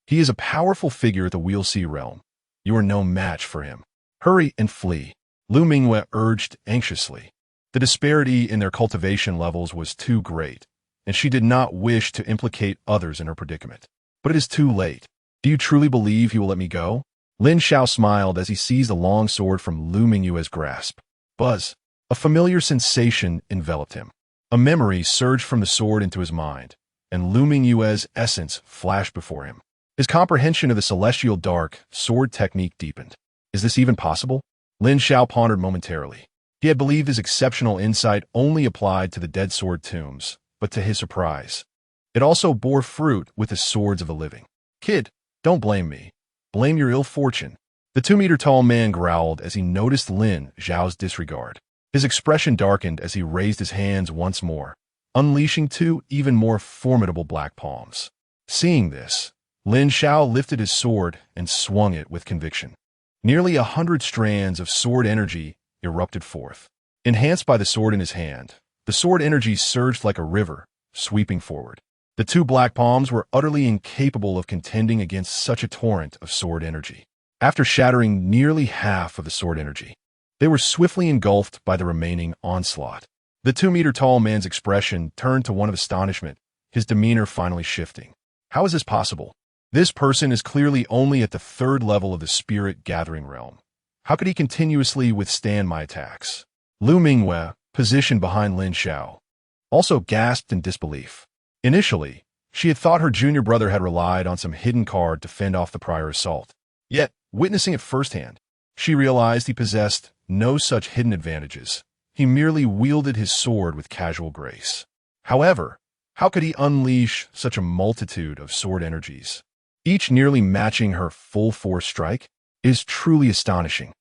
S1: He is a powerful figure at the Wheel Sea realm. You are no match for him. Hurry and flee," Lu Mingyue urged anxiously. The disparity in their cultivation levels was too great, and she did not wish to implicate others in her predicament. "But it is too late. Do you truly believe he will let me go?" Lin Xiao smiled as he seized the long sword from Lu Mingyue's grasp. Buzz. A familiar sensation enveloped him. A memory surged from the sword into his mind, and Lu Mingyue's essence flashed before him. His comprehension of the celestial dark sword technique deepened. Is this even possible? Lin Xiao pondered momentarily. He had believed his exceptional insight only applied to the dead sword tombs, but to his surprise, it also bore fruit with the swords of the living. "Kid, don't blame me. Blame your ill fortune." The 2-meter-tall man growled as he noticed Lin Xiao's disregard. His expression darkened as he raised his hands once more, unleashing 2 even more formidable black palms. Seeing this, Lin Xiao lifted his sword and swung it with conviction. Nearly 100 strands of sword energy erupted forth. Enhanced by the sword in his hand, the sword energy surged like a river, sweeping forward. The 2 black palms were utterly incapable of contending against such a torrent of sword energy. After shattering nearly half of the sword energy, they were swiftly engulfed by the remaining onslaught. The 2-meter-tall man's expression turned to one of astonishment, his demeanor finally shifting. How is this possible? This person is clearly only at the 3rd level of the spirit-gathering realm. How could he continuously withstand my attacks? Lu Mingyue, positioned behind Lin Xiao, also gasped in disbelief. Initially, she had thought her junior brother had relied on some hidden card to fend off the prior assault. Yet, witnessing it firsthand, she realized he possessed no such hidden advantages. He merely wielded his sword with casual grace. However, how could he unleash such a multitude of sword energies, each nearly matching her full-force strike? It is truly astonishing.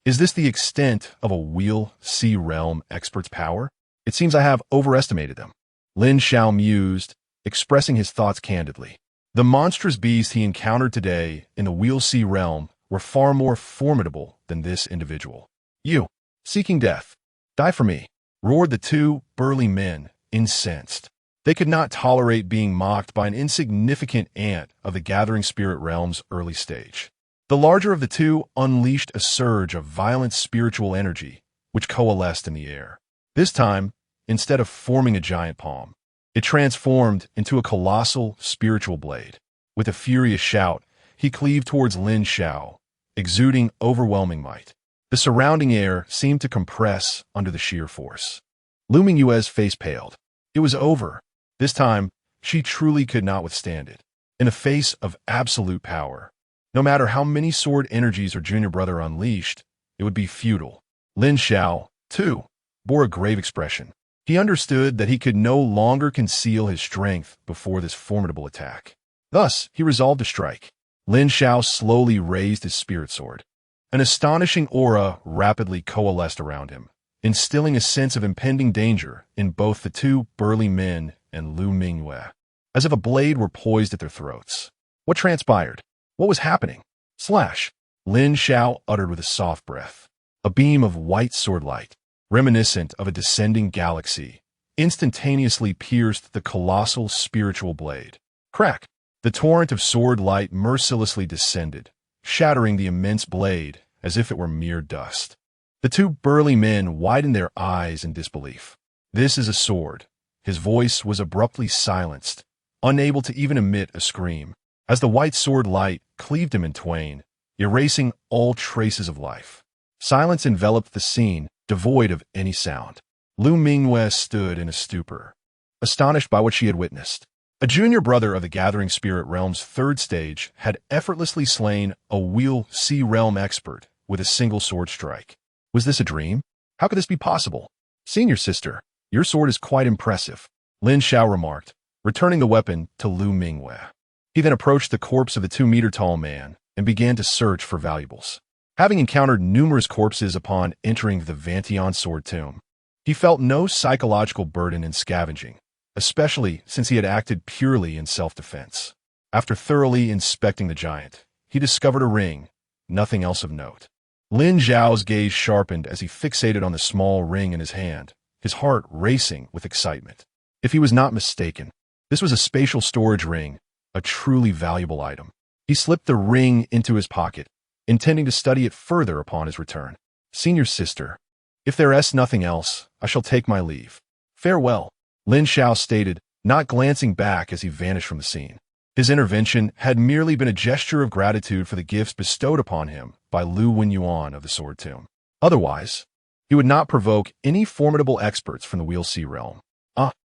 S1: Is this the extent of a Wheel Sea realm expert's power? It seems I have overestimated them. Lin Xiao mused, expressing his thoughts candidly. The monstrous beasts he encountered today in the Wheel Sea realm were far more formidable than this individual. "You, seeking death, die for me," roared the 2 burly men, incensed. They could not tolerate being mocked by an insignificant ant of the gathering spirit realm's early stage. The larger of the 2 unleashed a surge of violent spiritual energy, which coalesced in the air. This time, instead of forming a giant palm, it transformed into a colossal spiritual blade. With a furious shout, he cleaved towards Lin Xiao, exuding overwhelming might. The surrounding air seemed to compress under the sheer force. Lu Mingyue's face paled. It was over. This time, she truly could not withstand it. In the face of absolute power, no matter how many sword energies her junior brother unleashed, it would be futile. Lin Xiao, too, bore a grave expression. He understood that he could no longer conceal his strength before this formidable attack. Thus, he resolved to strike. Lin Xiao slowly raised his spirit sword. An astonishing aura rapidly coalesced around him, instilling a sense of impending danger in both the 2 burly men and Lu Mingyue, as if a blade were poised at their throats. What transpired? What was happening? Slash! Lin Xiao uttered with a soft breath. A beam of white sword light, reminiscent of a descending galaxy, instantaneously pierced the colossal spiritual blade. Crack! The torrent of sword light mercilessly descended, shattering the immense blade as if it were mere dust. The 2 burly men widened their eyes in disbelief. "This is a sword." His voice was abruptly silenced, unable to even emit a scream. As the white sword light cleaved him in twain, erasing all traces of life. Silence enveloped the scene, devoid of any sound. Lu Mingwei stood in a stupor, astonished by what she had witnessed. A junior brother of the Gathering Spirit Realm's third stage had effortlessly slain a Wheel Sea Realm expert with a single sword strike. Was this a dream? How could this be possible? Senior sister, your sword is quite impressive, Lin Xiao remarked, returning the weapon to Lu Mingwei. He then approached the corpse of the 2-meter-tall man and began to search for valuables. Having encountered numerous corpses upon entering the Vantion sword tomb, he felt no psychological burden in scavenging, especially since he had acted purely in self-defense. After thoroughly inspecting the giant, he discovered a ring, nothing else of note. Lin Xiao's gaze sharpened as he fixated on the small ring in his hand, his heart racing with excitement. If he was not mistaken, this was a spatial storage ring, a truly valuable item. He slipped the ring into his pocket, intending to study it further upon his return. Senior sister, if there is nothing else, I shall take my leave. Farewell, Lin Xiao stated, not glancing back as he vanished from the scene. His intervention had merely been a gesture of gratitude for the gifts bestowed upon him by Lu Wenyuan of the Sword Tomb. Otherwise, he would not provoke any formidable experts from the Wheel Sea realm.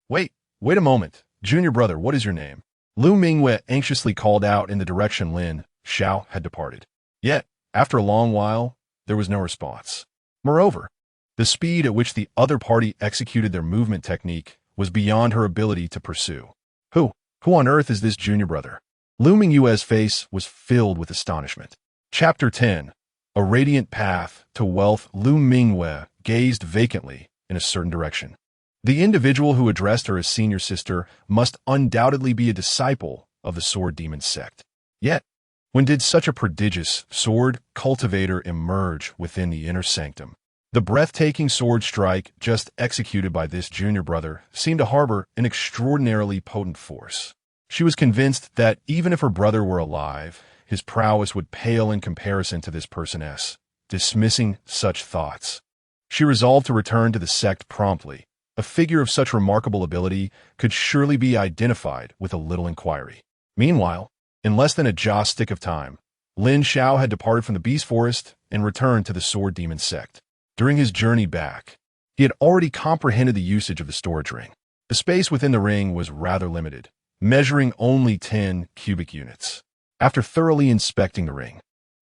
S1: Wait a moment. Junior brother, what is your name? Lu Mingwei anxiously called out in the direction Lin Xiao had departed. Yet, after a long while, there was no response. Moreover, the speed at which the other party executed their movement technique was beyond her ability to pursue. Who on earth is this junior brother? Lu Mingyue's face was filled with astonishment. Chapter 10. A Radiant Path to Wealth. Lu Mingwei gazed vacantly in a certain direction. The individual who addressed her as senior sister must undoubtedly be a disciple of the Sword Demon sect. Yet, when did such a prodigious sword cultivator emerge within the inner sanctum? The breathtaking sword strike just executed by this junior brother seemed to harbor an extraordinarily potent force. She was convinced that even if her brother were alive, his prowess would pale in comparison to this personess. Dismissing such thoughts, she resolved to return to the sect promptly. A figure of such remarkable ability could surely be identified with a little inquiry. Meanwhile, in less than a jaw stick of time, Lin Xiao had departed from the Beast Forest and returned to the Sword Demon sect. During his journey back, he had already comprehended the usage of the storage ring. The space within the ring was rather limited, measuring only 10 cubic units. After thoroughly inspecting the ring,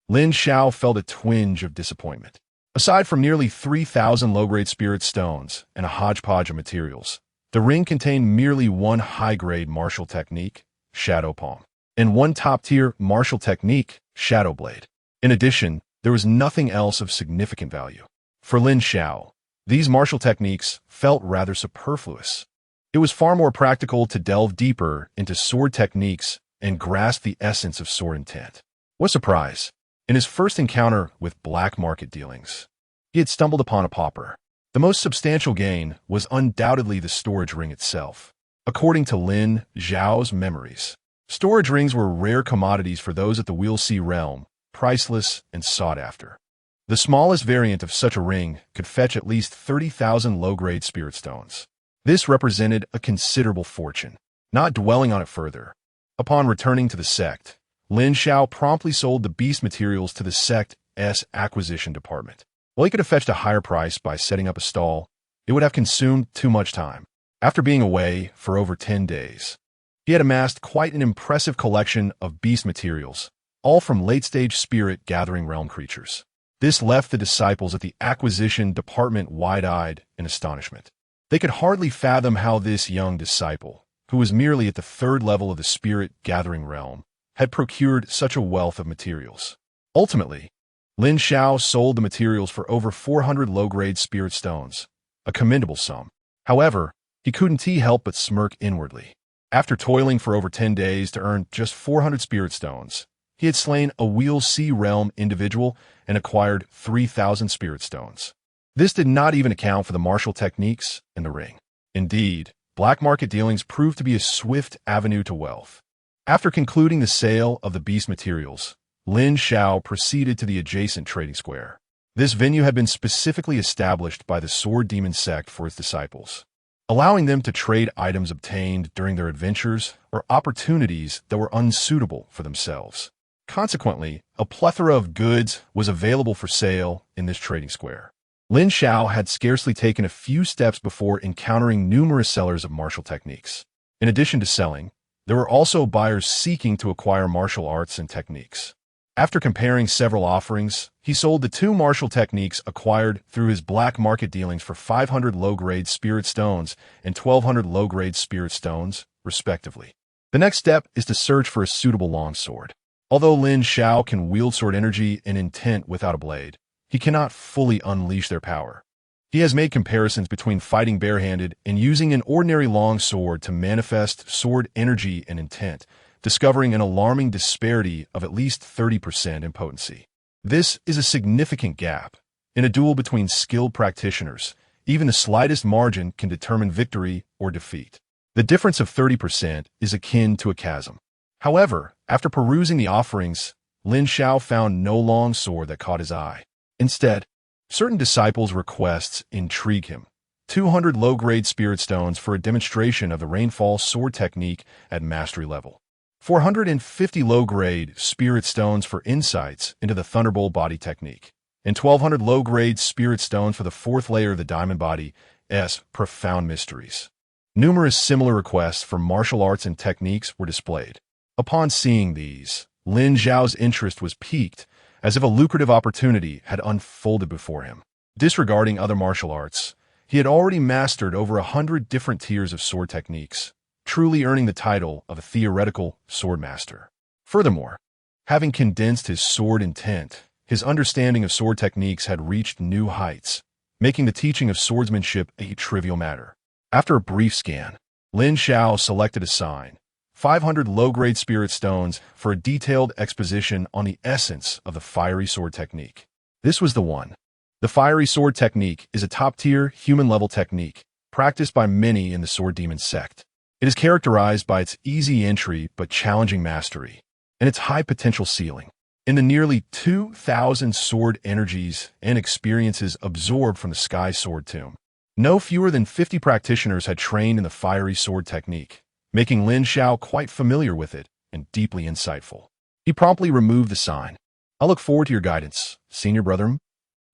S1: Lin Xiao felt a twinge of disappointment. Aside from nearly 3,000 low-grade spirit stones and a hodgepodge of materials, the ring contained merely one high-grade martial technique, Shadow Palm, and one top-tier martial technique, Shadow Blade. In addition, there was nothing else of significant value. For Lin Xiao, these martial techniques felt rather superfluous. It was far more practical to delve deeper into sword techniques and grasp the essence of sword intent. What surprise! In his first encounter with black market dealings, he had stumbled upon a pauper. The most substantial gain was undoubtedly the storage ring itself. According to Lin Xiao's memories, storage rings were rare commodities for those at the Wheel Sea realm, priceless and sought after. The smallest variant of such a ring could fetch at least 30,000 low-grade spirit stones. This represented a considerable fortune. Not dwelling on it further, upon returning to the sect, Lin Xiao promptly sold the beast materials to the sect's acquisition department. While he could have fetched a higher price by setting up a stall, it would have consumed too much time. After being away for over 10 days, he had amassed quite an impressive collection of beast materials, all from late-stage spirit gathering realm creatures. This left the disciples at the acquisition department wide-eyed in astonishment. They could hardly fathom how this young disciple, who was merely at the third level of the spirit gathering realm, had procured such a wealth of materials. Ultimately, Lin Xiao sold the materials for over 400 low-grade spirit stones, a commendable sum. However, he couldn't help but smirk inwardly. After toiling for over 10 days to earn just 400 spirit stones, he had slain a Wheel Sea realm individual and acquired 3,000 spirit stones. This did not even account for the martial techniques and the ring. Indeed, black market dealings proved to be a swift avenue to wealth. After concluding the sale of the beast materials, Lin Xiao proceeded to the adjacent trading square. This venue had been specifically established by the Sword Demon sect for its disciples, allowing them to trade items obtained during their adventures or opportunities that were unsuitable for themselves. Consequently, a plethora of goods was available for sale in this trading square. Lin Xiao had scarcely taken a few steps before encountering numerous sellers of martial techniques. In addition to selling, there were also buyers seeking to acquire martial arts and techniques. After comparing several offerings, he sold the 2 martial techniques acquired through his black market dealings for 500 low-grade spirit stones and 1,200 low-grade spirit stones, respectively. The next step is to search for a suitable longsword. Although Lin Xiao can wield sword energy and intent without a blade, he cannot fully unleash their power. He has made comparisons between fighting barehanded and using an ordinary long sword to manifest sword energy and intent, discovering an alarming disparity of at least 30% in potency. This is a significant gap. In a duel between skilled practitioners, even the slightest margin can determine victory or defeat. The difference of 30% is akin to a chasm. However, after perusing the offerings, Lin Xiao found no long sword that caught his eye. Instead, certain disciples' requests intrigue him. 200 low-grade spirit stones for a demonstration of the rainfall sword technique at mastery level. 450 low-grade spirit stones for insights into the thunderbolt body technique. And 1,200 low-grade spirit stones for the 4th layer of the diamond body's profound mysteries. Numerous similar requests for martial arts and techniques were displayed. Upon seeing these, Lin Xiao's interest was piqued, as if a lucrative opportunity had unfolded before him. Disregarding other martial arts, he had already mastered over 100 different tiers of sword techniques, truly earning the title of a theoretical sword master. Furthermore, having condensed his sword intent, his understanding of sword techniques had reached new heights, making the teaching of swordsmanship a trivial matter. After a brief scan, Lin Xiao selected a sign, 500 low-grade spirit stones for a detailed exposition on the essence of the fiery sword technique. This was the one. The fiery sword technique is a top-tier, human-level technique, practiced by many in the sword demon sect. It is characterized by its easy entry but challenging mastery, and its high potential ceiling. In the nearly 2,000 sword energies and experiences absorbed from the Sky Sword Tomb, no fewer than 50 practitioners had trained in the fiery sword technique, making Lin Xiao quite familiar with it and deeply insightful. He promptly removed the sign. I look forward to your guidance, senior brother.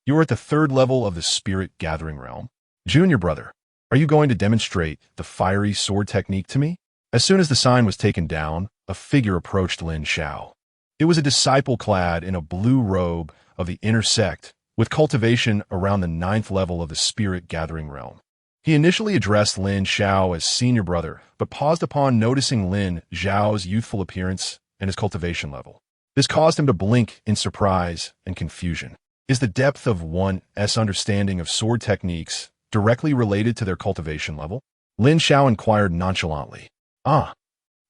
S1: You are at the 3rd level of the spirit gathering realm. Junior brother, are you going to demonstrate the fiery sword technique to me? As soon as the sign was taken down, a figure approached Lin Xiao. It was a disciple clad in a blue robe of the inner sect, with cultivation around the 9th level of the spirit gathering realm. He initially addressed Lin Xiao as senior brother, but paused upon noticing Lin Xiao's youthful appearance and his cultivation level. This caused him to blink in surprise and confusion. Is the depth of one's understanding of sword techniques directly related to their cultivation level? Lin Xiao inquired nonchalantly. I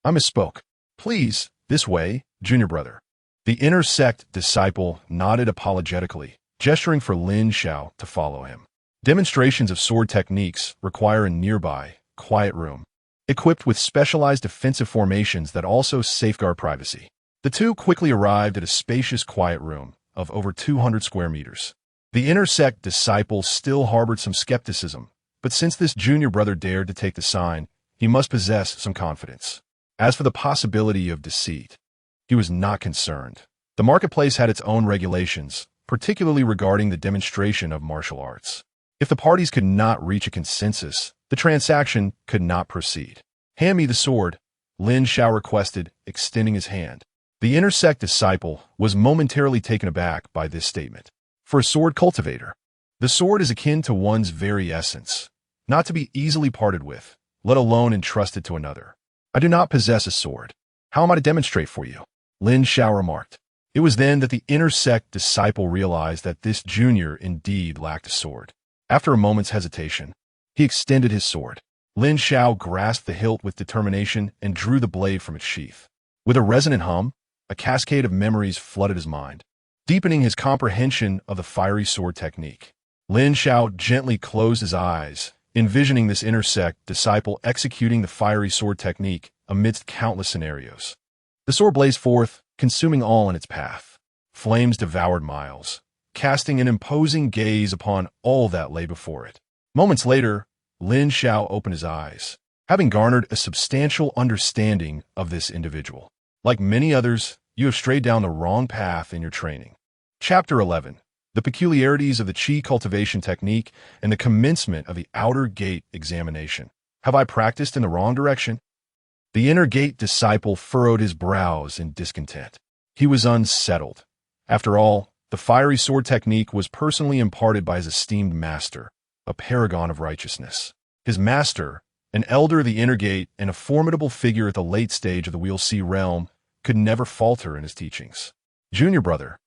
S1: misspoke. Please, this way, junior brother. The inner sect disciple nodded apologetically, gesturing for Lin Xiao to follow him. Demonstrations of sword techniques require a nearby, quiet room, equipped with specialized defensive formations that also safeguard privacy. The two quickly arrived at a spacious quiet room of over 200 square meters. The inner sect disciple still harbored some skepticism, but since this junior brother dared to take the sign, he must possess some confidence. As for the possibility of deceit, he was not concerned. The marketplace had its own regulations, particularly regarding the demonstration of martial arts. If the parties could not reach a consensus, the transaction could not proceed. Hand me the sword, Lin Xiao requested, extending his hand. The inner sect disciple was momentarily taken aback by this statement. For a sword cultivator, the sword is akin to one's very essence, not to be easily parted with, let alone entrusted to another. I do not possess a sword. How am I to demonstrate for you? Lin Xiao remarked. It was then that the inner sect disciple realized that this junior indeed lacked a sword. After a moment's hesitation, he extended his sword. Lin Xiao grasped the hilt with determination and drew the blade from its sheath. With a resonant hum, a cascade of memories flooded his mind, deepening his comprehension of the fiery sword technique. Lin Xiao gently closed his eyes, envisioning this inner sect disciple executing the fiery sword technique amidst countless scenarios. The sword blazed forth, consuming all in its path. Flames devoured miles, casting an imposing gaze upon all that lay before it. Moments later, Lin Xiao opened his eyes, having garnered a substantial understanding of this individual. Like many others, You have strayed down the wrong path in your training. Chapter 11. The peculiarities of the Qi cultivation technique and the commencement of the outer gate examination. Have I practiced in the wrong direction? The inner gate disciple furrowed his brows in discontent. He was unsettled. After all, the fiery sword technique was personally imparted by his esteemed master, a paragon of righteousness. His master, an elder of the inner gate and a formidable figure at the late stage of the Wheel C realm, could never falter in his teachings. Junior brother,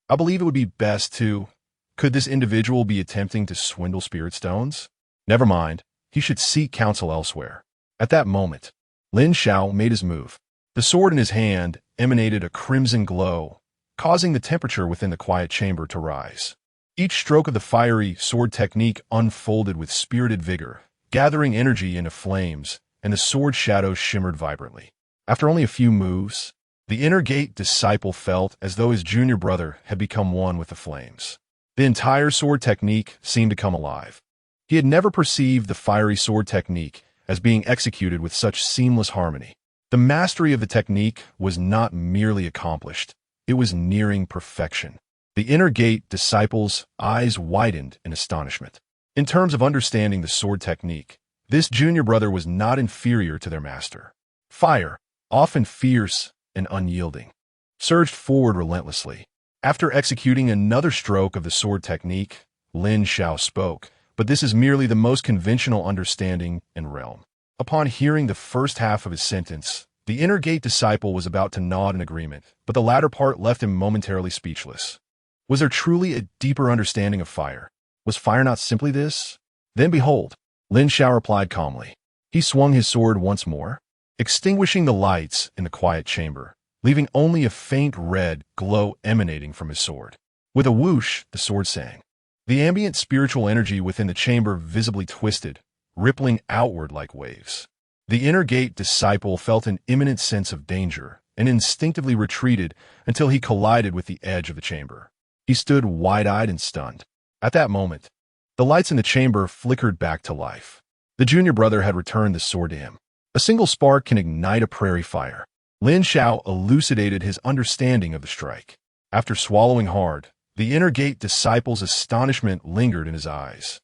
S1: I believe it would be best to... Could this individual be attempting to swindle spirit stones? Never mind. He should seek counsel elsewhere. At that moment, Lin Xiao made his move. The sword in his hand emanated a crimson glow, causing the temperature within the quiet chamber to rise. Each stroke of the fiery sword technique unfolded with spirited vigor, gathering energy into flames, and the sword shadows shimmered vibrantly. After only a few moves, the inner gate disciple felt as though his junior brother had become one with the flames. The entire sword technique seemed to come alive. He had never perceived the fiery sword technique as being executed with such seamless harmony. The mastery of the technique was not merely accomplished, it was nearing perfection. The inner gate disciple's eyes widened in astonishment. In terms of understanding the sword technique, this junior brother was not inferior to their master. Fire, often fierce and unyielding, surged forward relentlessly. After executing another stroke of the sword technique, Lin Xiao spoke, but this is merely the most conventional understanding and realm. Upon hearing the first half of his sentence, the inner gate disciple was about to nod in agreement, but the latter part left him momentarily speechless. Was there truly a deeper understanding of fire? Was fire not simply this? Then behold, Lin Xiao replied calmly. He swung his sword once more, extinguishing the lights in the quiet chamber, leaving only a faint red glow emanating from his sword. With a whoosh, the sword sang. The ambient spiritual energy within the chamber visibly twisted, rippling outward like waves. The inner gate disciple felt an imminent sense of danger and instinctively retreated until he collided with the edge of the chamber. He stood wide-eyed and stunned. At that moment, the lights in the chamber flickered back to life. The junior brother had returned the sword to him. A single spark can ignite a prairie fire. Lin Xiao elucidated his understanding of the strike. After swallowing hard, the inner gate disciple's astonishment lingered in his eyes.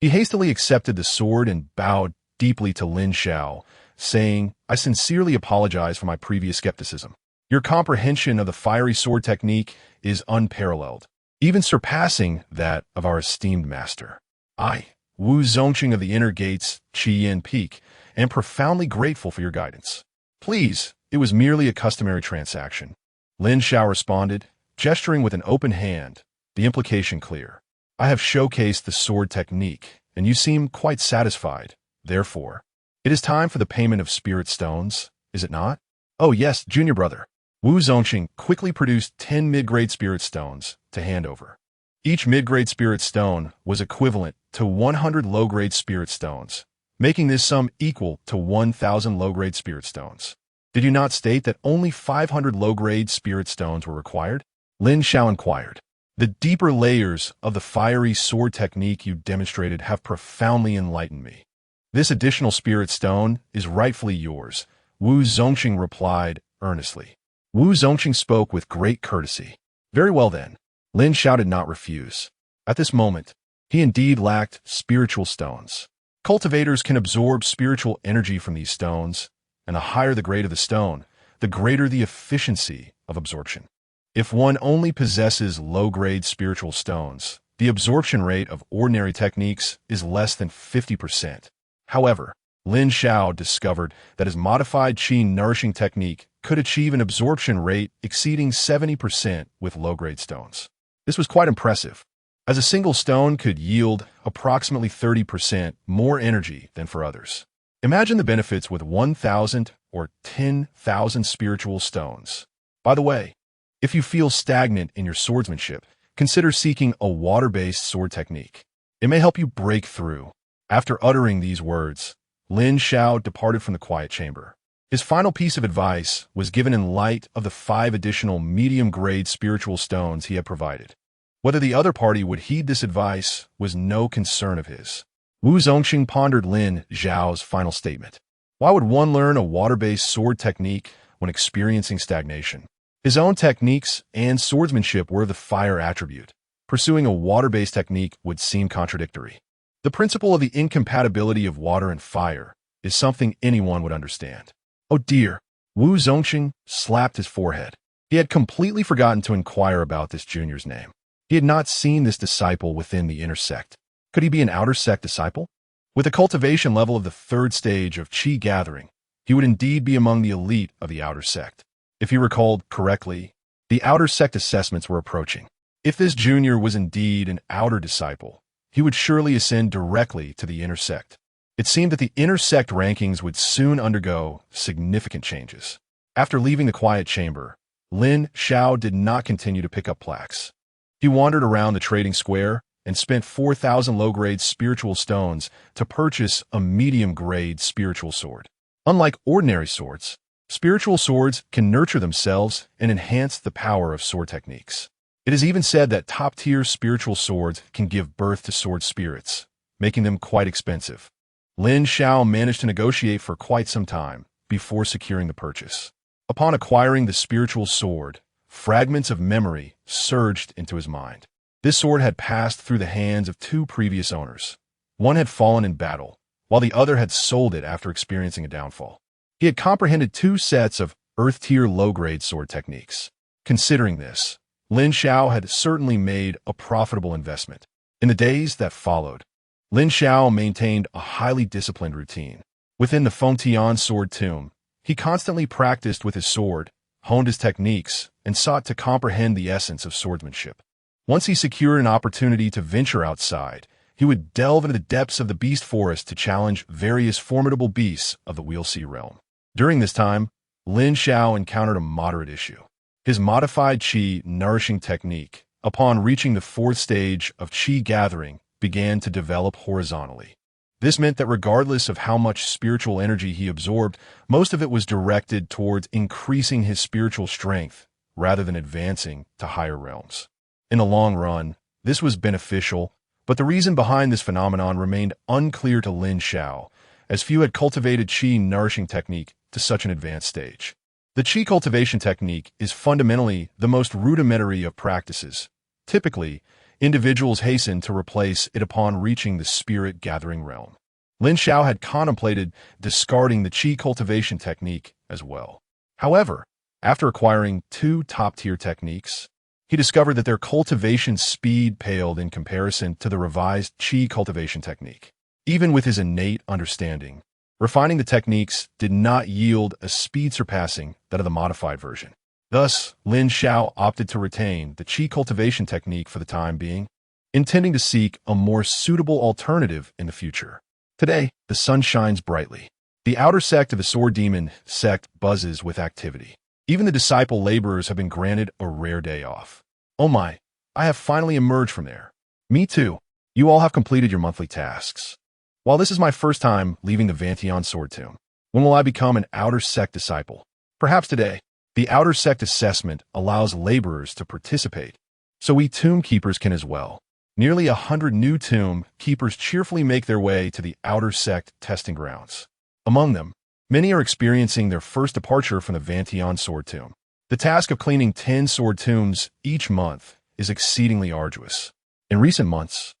S1: He hastily accepted the sword and bowed deeply to Lin Xiao, saying, I sincerely apologize for my previous skepticism. Your comprehension of the fiery sword technique is unparalleled, even surpassing that of our esteemed master. I, Wu Zongqing of the Inner Gates, Qiyin Peak, am profoundly grateful for your guidance. Please, it was merely a customary transaction. Lin Xiao responded, gesturing with an open hand, the implication clear. I have showcased the sword technique, and you seem quite satisfied. Therefore, it is time for the payment of spirit stones, is it not? Oh yes, junior brother. Wu Zongqing quickly produced 10 mid-grade spirit stones to hand over. Each mid-grade spirit stone was equivalent to 100 low-grade spirit stones, making this sum equal to 1,000 low-grade spirit stones. Did you not state that only 500 low-grade spirit stones were required? Lin Xiao inquired. The deeper layers of the fiery sword technique you demonstrated have profoundly enlightened me. This additional spirit stone is rightfully yours, Wu Zongqing replied earnestly. Wu Zongqing spoke with great courtesy. Very well then. Lin Xiao did not refuse. At this moment, he indeed lacked spiritual stones. Cultivators can absorb spiritual energy from these stones, and the higher the grade of the stone, the greater the efficiency of absorption. If one only possesses low-grade spiritual stones, the absorption rate of ordinary techniques is less than 50%. However, Lin Xiao discovered that his modified Qi nourishing technique could achieve an absorption rate exceeding 70% with low-grade stones. This was quite impressive, as a single stone could yield approximately 30% more energy than for others. Imagine the benefits with 1,000 or 10,000 spiritual stones. By the way, if you feel stagnant in your swordsmanship, consider seeking a water-based sword technique. It may help you break through. After uttering these words, Lin Xiao departed from the quiet chamber. His final piece of advice was given in light of the 5 additional medium-grade spiritual stones he had provided. Whether the other party would heed this advice was no concern of his. Wu Zongqing pondered Lin Xiao's final statement. Why would one learn a water-based sword technique when experiencing stagnation? His own techniques and swordsmanship were the fire attribute. Pursuing a water-based technique would seem contradictory. The principle of the incompatibility of water and fire is something anyone would understand. Oh dear, Wu Zongxing slapped his forehead. He had completely forgotten to inquire about this junior's name. He had not seen this disciple within the inner sect. Could he be an outer sect disciple? With a cultivation level of the third stage of Qi gathering, he would indeed be among the elite of the outer sect. If he recalled correctly, the outer sect assessments were approaching. If this junior was indeed an outer disciple, he would surely ascend directly to the inner sect. It seemed that the inner sect rankings would soon undergo significant changes. After leaving the quiet chamber, Lin Xiao did not continue to pick up plaques. He wandered around the trading square and spent 4,000 low-grade spiritual stones to purchase a medium-grade spiritual sword. Unlike ordinary swords, spiritual swords can nurture themselves and enhance the power of sword techniques. It is even said that top-tier spiritual swords can give birth to sword spirits, making them quite expensive. Lin Xiao managed to negotiate for quite some time before securing the purchase. Upon acquiring the spiritual sword, fragments of memory surged into his mind. This sword had passed through the hands of two previous owners. One had fallen in battle, while the other had sold it after experiencing a downfall. He had comprehended two sets of earth-tier low-grade sword techniques. Considering this, Lin Xiao had certainly made a profitable investment. In the days that followed, Lin Xiao maintained a highly disciplined routine. Within the Fengtian sword tomb, he constantly practiced with his sword, honed his techniques, and sought to comprehend the essence of swordsmanship. Once he secured an opportunity to venture outside, he would delve into the depths of the beast forest to challenge various formidable beasts of the Wheel-Sea realm. During this time, Lin Xiao encountered a moderate issue. His modified Qi nourishing technique, upon reaching the fourth stage of Qi gathering, began to develop horizontally. This meant that regardless of how much spiritual energy he absorbed, most of it was directed towards increasing his spiritual strength rather than advancing to higher realms. In the long run, this was beneficial, but the reason behind this phenomenon remained unclear to Lin Xiao, as few had cultivated Qi nourishing technique to such an advanced stage. The Qi cultivation technique is fundamentally the most rudimentary of practices. Typically, individuals hasten to replace it upon reaching the spirit gathering realm. Lin Xiao had contemplated discarding the Qi cultivation technique as well. However, after acquiring two top-tier techniques, he discovered that their cultivation speed paled in comparison to the revised Qi cultivation technique. Even with his innate understanding, refining the techniques did not yield a speed surpassing that of the modified version. Thus, Lin Xiao opted to retain the Qi cultivation technique for the time being, intending to seek a more suitable alternative in the future. Today, the sun shines brightly. The outer sect of the Sword Demon sect buzzes with activity. Even the disciple laborers have been granted a rare day off. Oh my, I have finally emerged from there. Me too. You all have completed your monthly tasks. While this is my first time leaving the Vantian Sword Tomb, when will I become an outer sect disciple? Perhaps today. The outer sect assessment allows laborers to participate, so we tomb keepers can as well. Nearly 100 new tomb keepers cheerfully make their way to the outer sect testing grounds. Among them, many are experiencing their first departure from the Vantian Sword Tomb. The task of cleaning 10 sword tombs each month is exceedingly arduous. In recent months,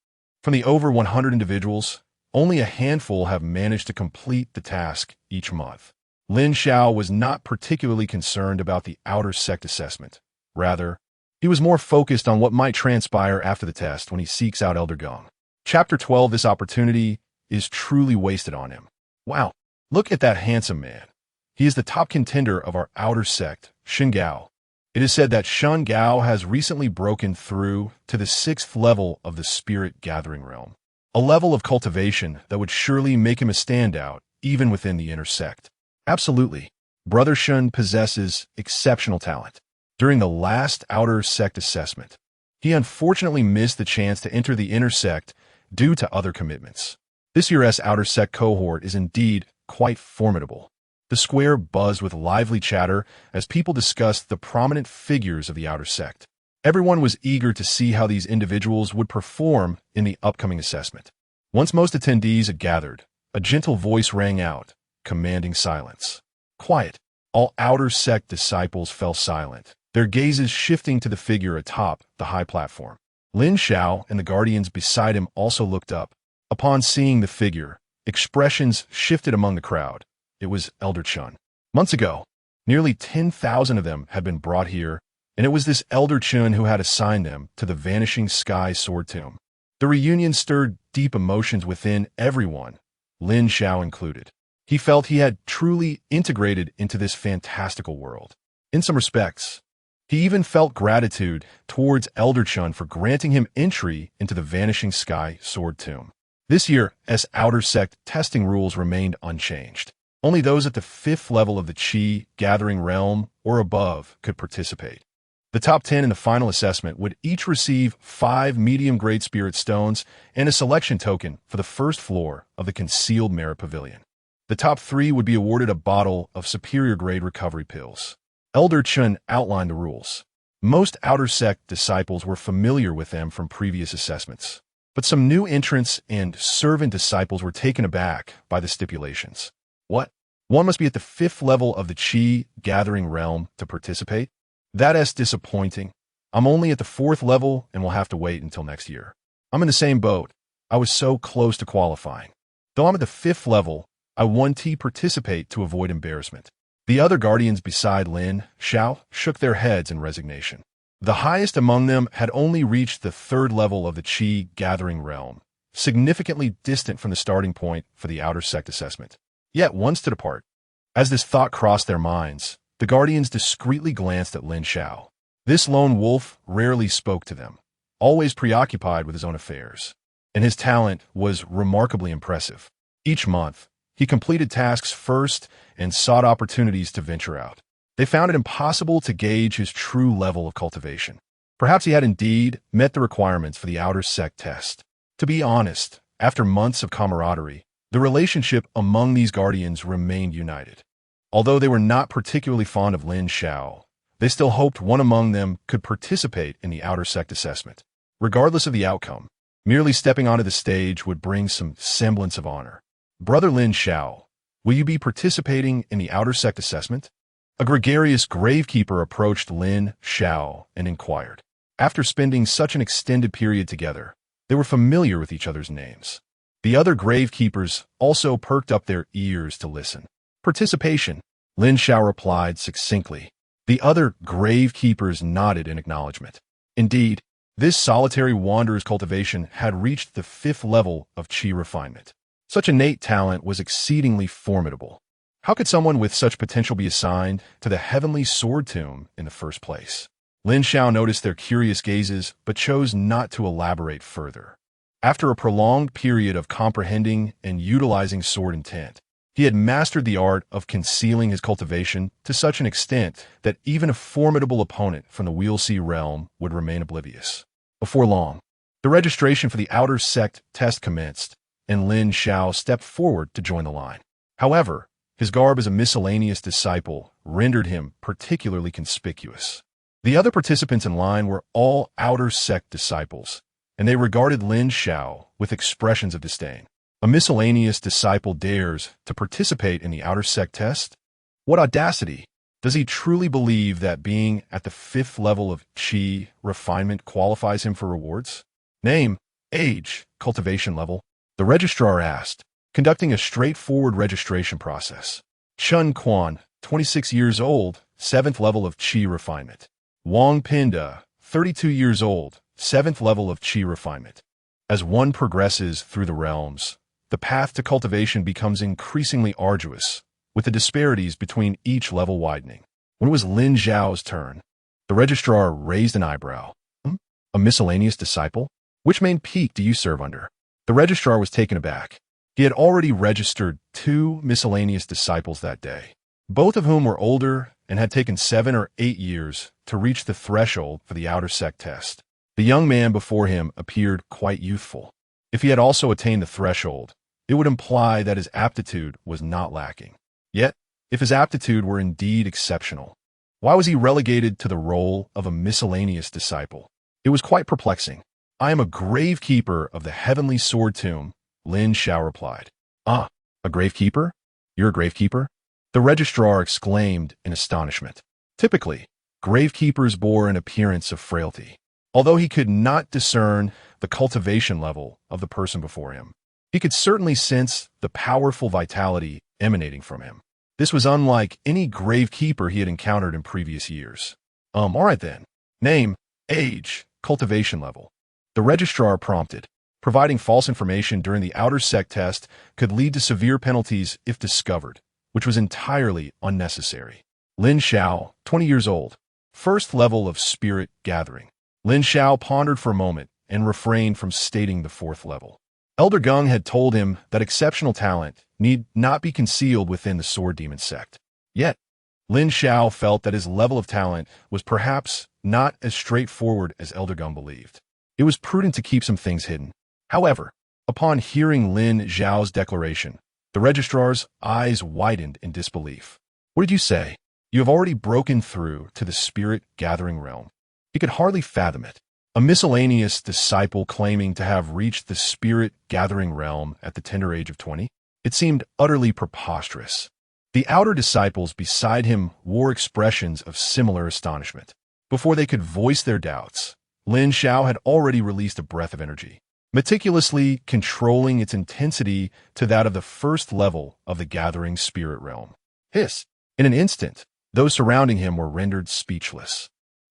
S1: from the over 100 individuals, only a handful have managed to complete the task each month. Lin Xiao was not particularly concerned about the outer sect assessment. Rather, he was more focused on what might transpire after the test when he seeks out Elder Gong. Chapter 12, this opportunity is truly wasted on him. Wow, look at that handsome man. He is the top contender of our outer sect, Shen Gao. It is said that Shen Gao has recently broken through to the 6th level of the spirit gathering realm, a level of cultivation that would surely make him a standout even within the inner sect. Absolutely, Brother Shen possesses exceptional talent. During the last outer sect assessment, he unfortunately missed the chance to enter the inner sect due to other commitments. This year's outer sect cohort is indeed quite formidable. The square buzzed with lively chatter as people discussed the prominent figures of the outer sect. Everyone was eager to see how these individuals would perform in the upcoming assessment. Once most attendees had gathered, a gentle voice rang out, commanding silence. Quiet. All outer sect disciples fell silent, their gazes shifting to the figure atop the high platform. Lin Xiao and the guardians beside him also looked up. Upon seeing the figure, expressions shifted among the crowd. It was Elder Chun. Months ago, nearly 10,000 of them had been brought here, and it was this Elder Chun who had assigned them to the Vanishing Sky Sword Tomb. The reunion stirred deep emotions within everyone, Lin Xiao included. He felt he had truly integrated into this fantastical world. In some respects, he even felt gratitude towards Elder Chun for granting him entry into the Vanishing Sky Sword Tomb. This year, as outer sect testing rules remained unchanged. Only those at the 5th level of the Qi gathering realm or above could participate. The top 10 in the final assessment would each receive 5 medium-grade spirit stones and a selection token for the first floor of the concealed merit pavilion. The top 3 would be awarded a bottle of superior-grade recovery pills. Elder Chun outlined the rules. Most outer sect disciples were familiar with them from previous assessments, but some new entrants and servant disciples were taken aback by the stipulations. What? One must be at the 5th level of the Qi gathering realm to participate? That's disappointing. I'm only at the 4th level and will have to wait until next year. I'm in the same boat. I was so close to qualifying. Though I'm at the 5th level, I want to participate to avoid embarrassment. The other guardians beside Lin Xiao shook their heads in resignation. The highest among them had only reached the 3rd level of the Qi gathering realm, significantly distant from the starting point for the outer sect assessment. Yet one stood apart. As this thought crossed their minds, the guardians discreetly glanced at Lin Xiao. This lone wolf rarely spoke to them, always preoccupied with his own affairs. And his talent was remarkably impressive. Each month, he completed tasks first and sought opportunities to venture out. They found it impossible to gauge his true level of cultivation. Perhaps he had indeed met the requirements for the outer sect test. To be honest, after months of camaraderie, the relationship among these guardians remained united. Although they were not particularly fond of Lin Xiao, they still hoped one among them could participate in the outer sect assessment. Regardless of the outcome, merely stepping onto the stage would bring some semblance of honor. Brother Lin Xiao, will you be participating in the outer sect assessment? A gregarious gravekeeper approached Lin Xiao and inquired. After spending such an extended period together, they were familiar with each other's names. The other gravekeepers also perked up their ears to listen. Participation, Lin Xiao replied succinctly. The other gravekeepers nodded in acknowledgement. Indeed, this solitary wanderer's cultivation had reached the 5th level of Qi refinement. Such innate talent was exceedingly formidable. How could someone with such potential be assigned to the Heavenly Sword Tomb in the first place? Lin Xiao noticed their curious gazes, but chose not to elaborate further. After a prolonged period of comprehending and utilizing sword intent, he had mastered the art of concealing his cultivation to such an extent that even a formidable opponent from the Wielding realm would remain oblivious. Before long, the registration for the outer sect test commenced, and Lin Xiao stepped forward to join the line. However, his garb as a miscellaneous disciple rendered him particularly conspicuous. The other participants in line were all outer sect disciples, and they regarded Lin Xiao with expressions of disdain. A miscellaneous disciple dares to participate in the outer sect test? What audacity! Does he truly believe that being at the 5th level of Qi refinement qualifies him for rewards? Name, age, cultivation level? The registrar asked, conducting a straightforward registration process. Chun Quan, 26 years old, 7th level of Qi refinement. Wang Pinda, 32 years old, 7th level of Qi refinement. As one progresses through the realms, the path to cultivation becomes increasingly arduous, with the disparities between each level widening. When it was Lin Xiao's turn, the registrar raised an eyebrow. A miscellaneous disciple? Which main peak do you serve under? The registrar was taken aback. He had already registered 2 miscellaneous disciples that day, both of whom were older and had taken 7 or 8 years to reach the threshold for the outer sect test. The young man before him appeared quite youthful. If he had also attained the threshold, it would imply that his aptitude was not lacking. Yet, if his aptitude were indeed exceptional, why was he relegated to the role of a miscellaneous disciple? It was quite perplexing. I am a gravekeeper of the Heavenly Sword Tomb, Lin Xiao replied. Ah, a gravekeeper? You're a gravekeeper? The registrar exclaimed in astonishment. Typically, gravekeepers bore an appearance of frailty. Although he could not discern the cultivation level of the person before him, he could certainly sense the powerful vitality emanating from him. This was unlike any gravekeeper he had encountered in previous years. All right then. Name, age, cultivation level. The registrar prompted. Providing false information during the outer sect test could lead to severe penalties if discovered, which was entirely unnecessary. Lin Xiao, 20 years old. First level of spirit gathering. Lin Xiao pondered for a moment and refrained from stating the fourth level. Elder Gung had told him that exceptional talent need not be concealed within the Sword Demon sect. Yet, Lin Xiao felt that his level of talent was perhaps not as straightforward as Elder Gung believed. It was prudent to keep some things hidden. However, upon hearing Lin Xiao's declaration, the registrar's eyes widened in disbelief. What did you say? You have already broken through to the spirit-gathering realm. He could hardly fathom it. A miscellaneous disciple claiming to have reached the spirit-gathering realm at the tender age of 20? It seemed utterly preposterous. The outer disciples beside him wore expressions of similar astonishment. Before they could voice their doubts, Lin Xiao had already released a breath of energy, meticulously controlling its intensity to that of the first level of the gathering spirit realm. Hiss! In an instant, those surrounding him were rendered speechless.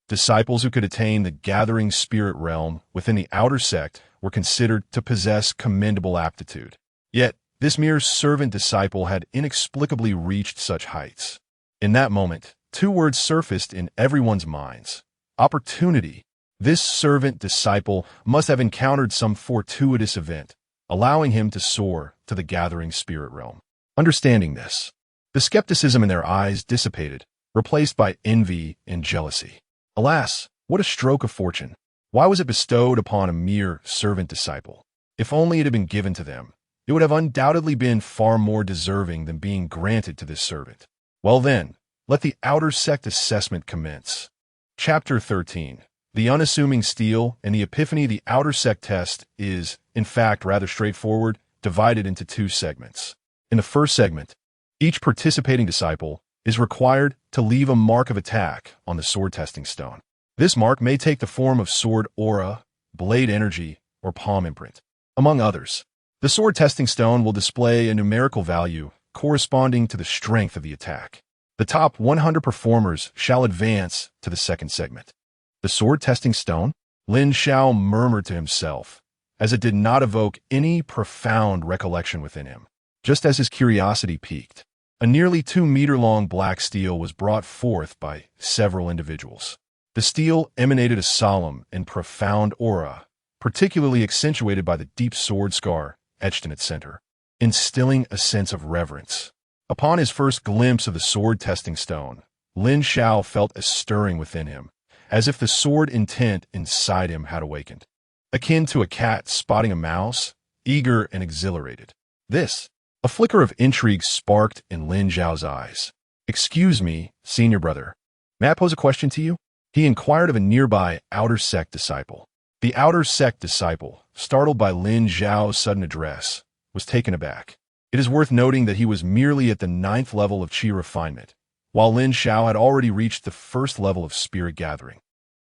S1: Disciples who could attain the gathering spirit realm within the outer sect were considered to possess commendable aptitude. Yet, this mere servant disciple had inexplicably reached such heights. In that moment, two words surfaced in everyone's minds. Opportunity. This servant disciple must have encountered some fortuitous event, allowing him to soar to the gathering spirit realm. Understanding this, the skepticism in their eyes dissipated, replaced by envy and jealousy. Alas, what a stroke of fortune! Why was it bestowed upon a mere servant disciple? If only it had been given to them, it would have undoubtedly been far more deserving than being granted to this servant. Well then, let the outer sect assessment commence. Chapter 13. The unassuming steel and the epiphany. The outer sect test is, in fact, rather straightforward, divided into two segments. In the first segment, each participating disciple is required to leave a mark of attack on the sword testing stone. This mark may take the form of sword aura, blade energy, or palm imprint, among others. The sword testing stone will display a numerical value corresponding to the strength of the attack. The top 100 performers shall advance to the second segment. The sword testing stone? Lin Xiao murmured to himself, as it did not evoke any profound recollection within him. Just as his curiosity piqued, a nearly 2-meter-long black steel was brought forth by several individuals. The steel emanated a solemn and profound aura, particularly accentuated by the deep sword scar etched in its center, instilling a sense of reverence. Upon his first glimpse of the sword testing stone, Lin Xiao felt a stirring within him, as if the sword intent inside him had awakened. Akin to a cat spotting a mouse, eager and exhilarated. A flicker of intrigue sparked in Lin Xiao's eyes. "Excuse me, senior brother. May I pose a question to you?" He inquired of a nearby outer sect disciple. The outer sect disciple, startled by Lin Xiao's sudden address, was taken aback. It is worth noting that he was merely at the 9th level of Qi refinement, while Lin Xiao had already reached the first level of spirit gathering.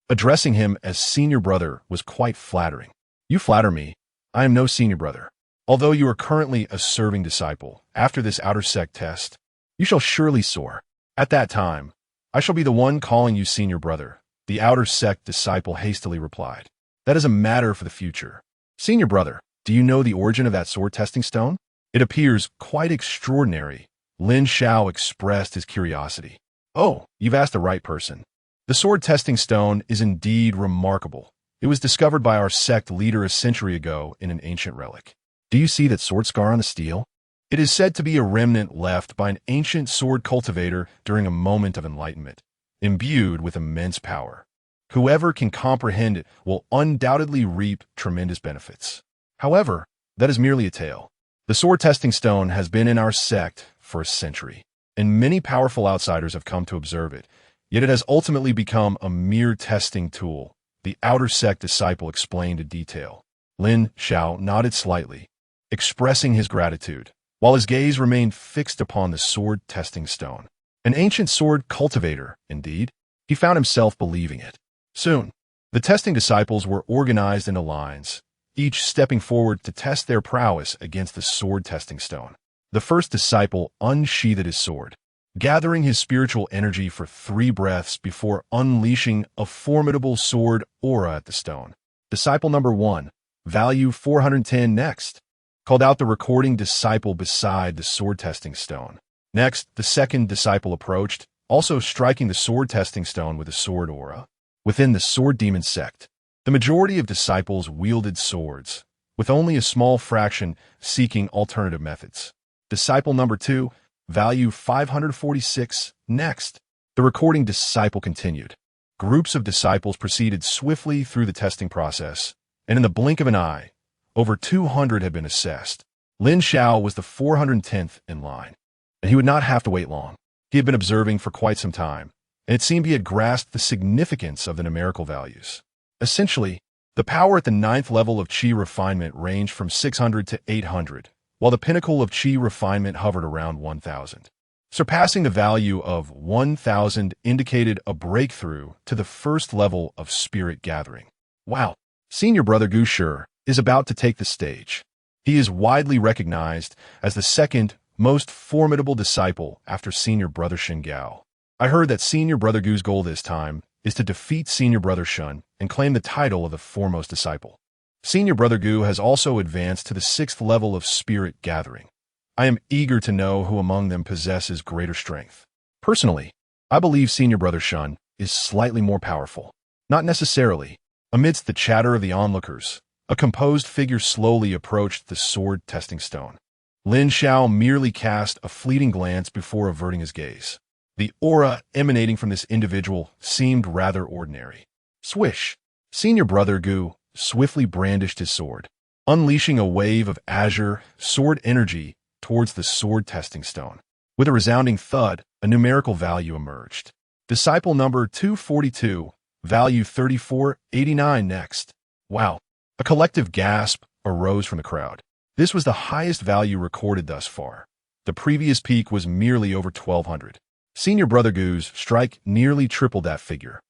S1: Addressing him as senior brother was quite flattering. "You flatter me. I am no senior brother. Although you are currently a serving disciple, after this outer sect test, you shall surely soar. At that time, I shall be the one calling you senior brother," the outer sect disciple hastily replied. "That is a matter for the future. Senior brother, do you know the origin of that sword testing stone? It appears quite extraordinary." Lin Xiao expressed his curiosity. "Oh, you've asked the right person. The sword testing stone is indeed remarkable. It was discovered by our sect leader a century ago in an ancient relic. Do you see that sword scar on the steel? It is said to be a remnant left by an ancient sword cultivator during a moment of enlightenment, imbued with immense power. Whoever can comprehend it will undoubtedly reap tremendous benefits. However, that is merely a tale. The sword testing stone has been in our sect for a century, and many powerful outsiders have come to observe it, yet it has ultimately become a mere testing tool," the outer sect disciple explained in detail. Lin Xiao nodded slightly, expressing his gratitude, while his gaze remained fixed upon the sword testing stone. "An ancient sword cultivator, indeed. He found himself believing it. Soon, the testing disciples were organized into lines, each stepping forward to test their prowess against the sword testing stone. The first disciple unsheathed his sword, gathering his spiritual energy for 3 breaths before unleashing a formidable sword aura at the stone. Disciple number 1, value 410 next, called out the recording disciple beside the sword testing stone. Next, the second disciple approached, also striking the sword testing stone with a sword aura. Within the sword demon sect, the majority of disciples wielded swords, with only a small fraction seeking alternative methods. Disciple number 2, value 546, next. The recording disciple continued. Groups of disciples proceeded swiftly through the testing process, and in the blink of an eye, over 200 had been assessed. Lin Xiao was the 410th in line, and he would not have to wait long. He had been observing for quite some time, and it seemed he had grasped the significance of the numerical values. Essentially, the power at the 9th level of Qi refinement ranged from 600 to 800, while the pinnacle of Qi refinement hovered around 1,000. Surpassing the value of 1,000 indicated a breakthrough to the first level of spirit gathering. Wow! Senior Brother Gu Shi is about to take the stage. He is widely recognized as the second most formidable disciple after Senior Brother Shen Gao. I heard that Senior Brother Gu's goal this time is to defeat Senior Brother Shun and claim the title of the foremost disciple. Senior Brother Gu has also advanced to the 6th level of spirit gathering. I am eager to know who among them possesses greater strength. Personally, I believe Senior Brother Shun is slightly more powerful. Not necessarily. Amidst the chatter of the onlookers, a composed figure slowly approached the sword testing stone. Lin Xiao merely cast a fleeting glance before averting his gaze. The aura emanating from this individual seemed rather ordinary. Swish! Senior Brother Gu swiftly brandished his sword, unleashing a wave of azure sword energy towards the sword testing stone. With a resounding thud, a numerical value emerged. Disciple number 242, value 3489 next. Wow! A collective gasp arose from the crowd. This was the highest value recorded thus far. The previous peak was merely over 1,200. Senior Brother Gu's strike nearly tripled that figure.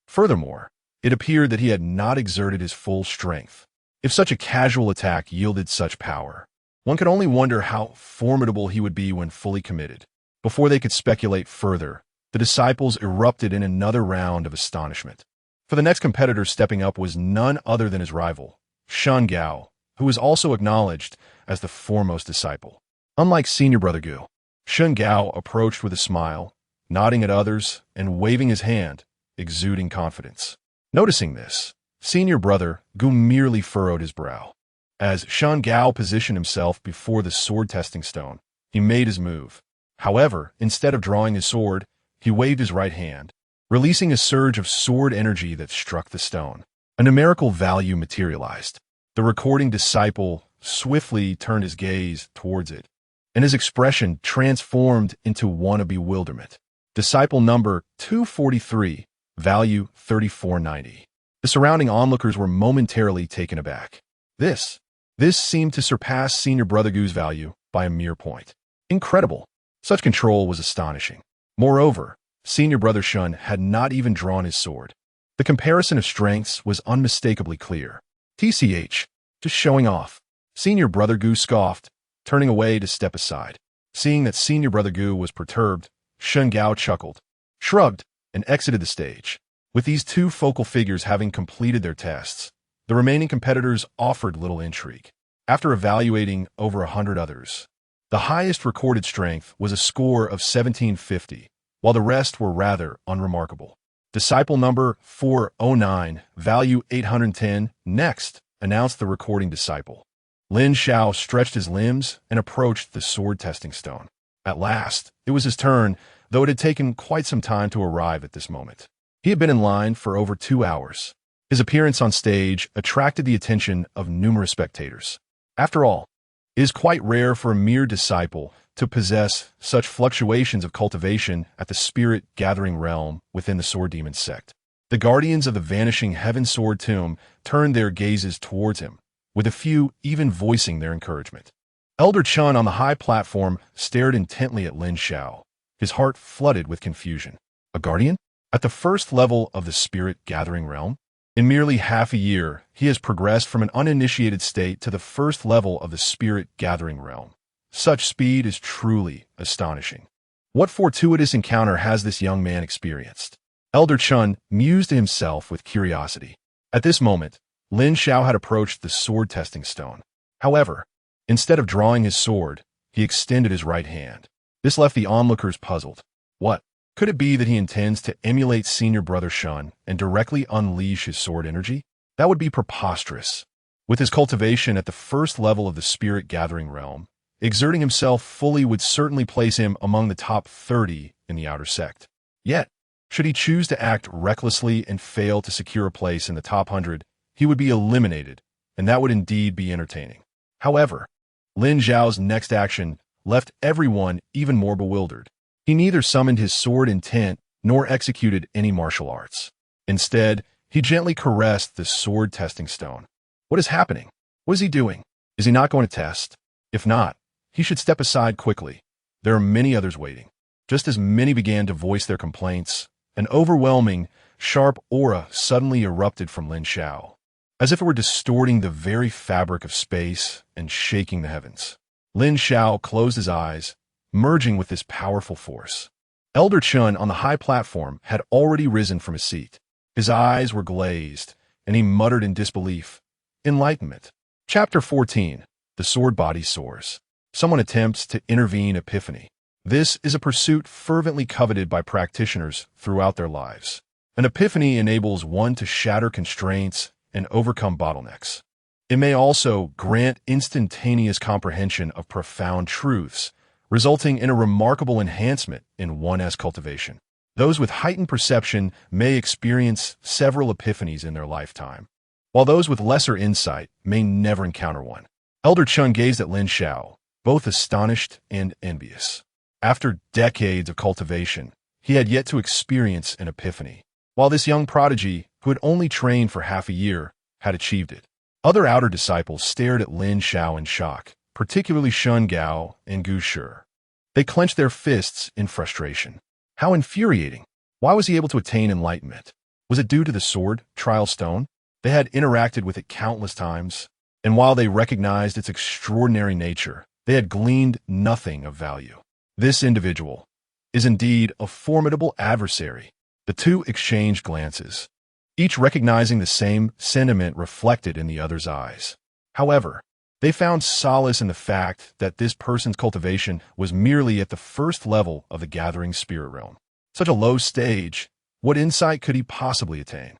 S1: Furthermore, it appeared that he had not exerted his full strength. If such a casual attack yielded such power, one could only wonder how formidable he would be when fully committed. Before they could speculate further, the disciples erupted in another round of astonishment. For the next competitor stepping up was none other than his rival, Shen Gao, who was also acknowledged as the foremost disciple. Unlike Senior Brother Gu, Shen Gao approached with a smile, nodding at others and waving his hand, exuding confidence. Noticing this, Senior Brother Gu merely furrowed his brow. As Shen Gao positioned himself before the sword testing stone, he made his move. However, instead of drawing his sword, he waved his right hand, releasing a surge of sword energy that struck the stone. A numerical value materialized. The recording disciple swiftly turned his gaze towards it, and his expression transformed into one of bewilderment. Disciple number 243, value 3490. The surrounding onlookers were momentarily taken aback. This seemed to surpass Senior Brother Gu's value by a mere point. Incredible! Such control was astonishing. Moreover, Senior Brother Shun had not even drawn his sword. The comparison of strengths was unmistakably clear. TCH, just showing off. Senior Brother Gu scoffed, turning away to step aside. Seeing that Senior Brother Gu was perturbed, Shen Gao chuckled, shrugged, and exited the stage. With these two focal figures having completed their tests, the remaining competitors offered little intrigue. After evaluating over 100 others, the highest recorded strength was a score of 1750, while the rest were rather unremarkable. Disciple number 409, value 810, next, announced the recording disciple. Lin Xiao stretched his limbs and approached the sword testing stone. At last, it was his turn, though it had taken quite some time to arrive at this moment. He had been in line for over 2 hours. His appearance on stage attracted the attention of numerous spectators. After all, it is quite rare for a mere disciple to possess such fluctuations of cultivation at the spirit-gathering realm within the Sword Demon sect. The guardians of the vanishing Heaven Sword Tomb turned their gazes towards him, with a few even voicing their encouragement. Elder Chun on the high platform stared intently at Lin Xiao, his heart flooded with confusion. A guardian? At the first level of the spirit-gathering realm, in merely half a year, he has progressed from an uninitiated state to the first level of the spirit-gathering realm. Such speed is truly astonishing. What fortuitous encounter has this young man experienced? Elder Chun mused to himself with curiosity. At this moment, Lin Xiao had approached the sword-testing stone. However, instead of drawing his sword, he extended his right hand. This left the onlookers puzzled. What? Could it be that he intends to emulate senior brother Shun and directly unleash his sword energy? That would be preposterous. With his cultivation at the first level of the spirit-gathering realm, exerting himself fully would certainly place him among the top 30 in the outer sect. Yet, should he choose to act recklessly and fail to secure a place in the top 100, he would be eliminated, and that would indeed be entertaining. However, Lin Xiao's next action left everyone even more bewildered. He neither summoned his sword intent nor executed any martial arts. Instead, he gently caressed the sword-testing stone. What is happening? What is he doing? Is he not going to test? If not, he should step aside quickly. There are many others waiting. Just as many began to voice their complaints, an overwhelming, sharp aura suddenly erupted from Lin Xiao, as if it were distorting the very fabric of space and shaking the heavens. Lin Xiao closed his eyes, merging with this powerful force. Elder Chun on the high platform had already risen from his seat. His eyes were glazed, and he muttered in disbelief. Enlightenment. Chapter 14. The sword body soars. Someone attempts to intervene epiphany. This is a pursuit fervently coveted by practitioners throughout their lives. An epiphany enables one to shatter constraints and overcome bottlenecks. It may also grant instantaneous comprehension of profound truths, resulting in a remarkable enhancement in one's cultivation. Those with heightened perception may experience several epiphanies in their lifetime, while those with lesser insight may never encounter one. Elder Chun gazed at Lin Xiao, both astonished and envious. After decades of cultivation, he had yet to experience an epiphany, while this young prodigy, who had only trained for half a year, had achieved it. Other outer disciples stared at Lin Xiao in shock, particularly Shun Gao and Gu Shi. They clenched their fists in frustration. How infuriating! Why was he able to attain enlightenment? Was it due to the sword, trial stone? They had interacted with it countless times, and while they recognized its extraordinary nature, they had gleaned nothing of value. This individual is indeed a formidable adversary. The two exchanged glances, each recognizing the same sentiment reflected in the other's eyes. However, they found solace in the fact that this person's cultivation was merely at the first level of the gathering spirit realm. Such a low stage, what insight could he possibly attain?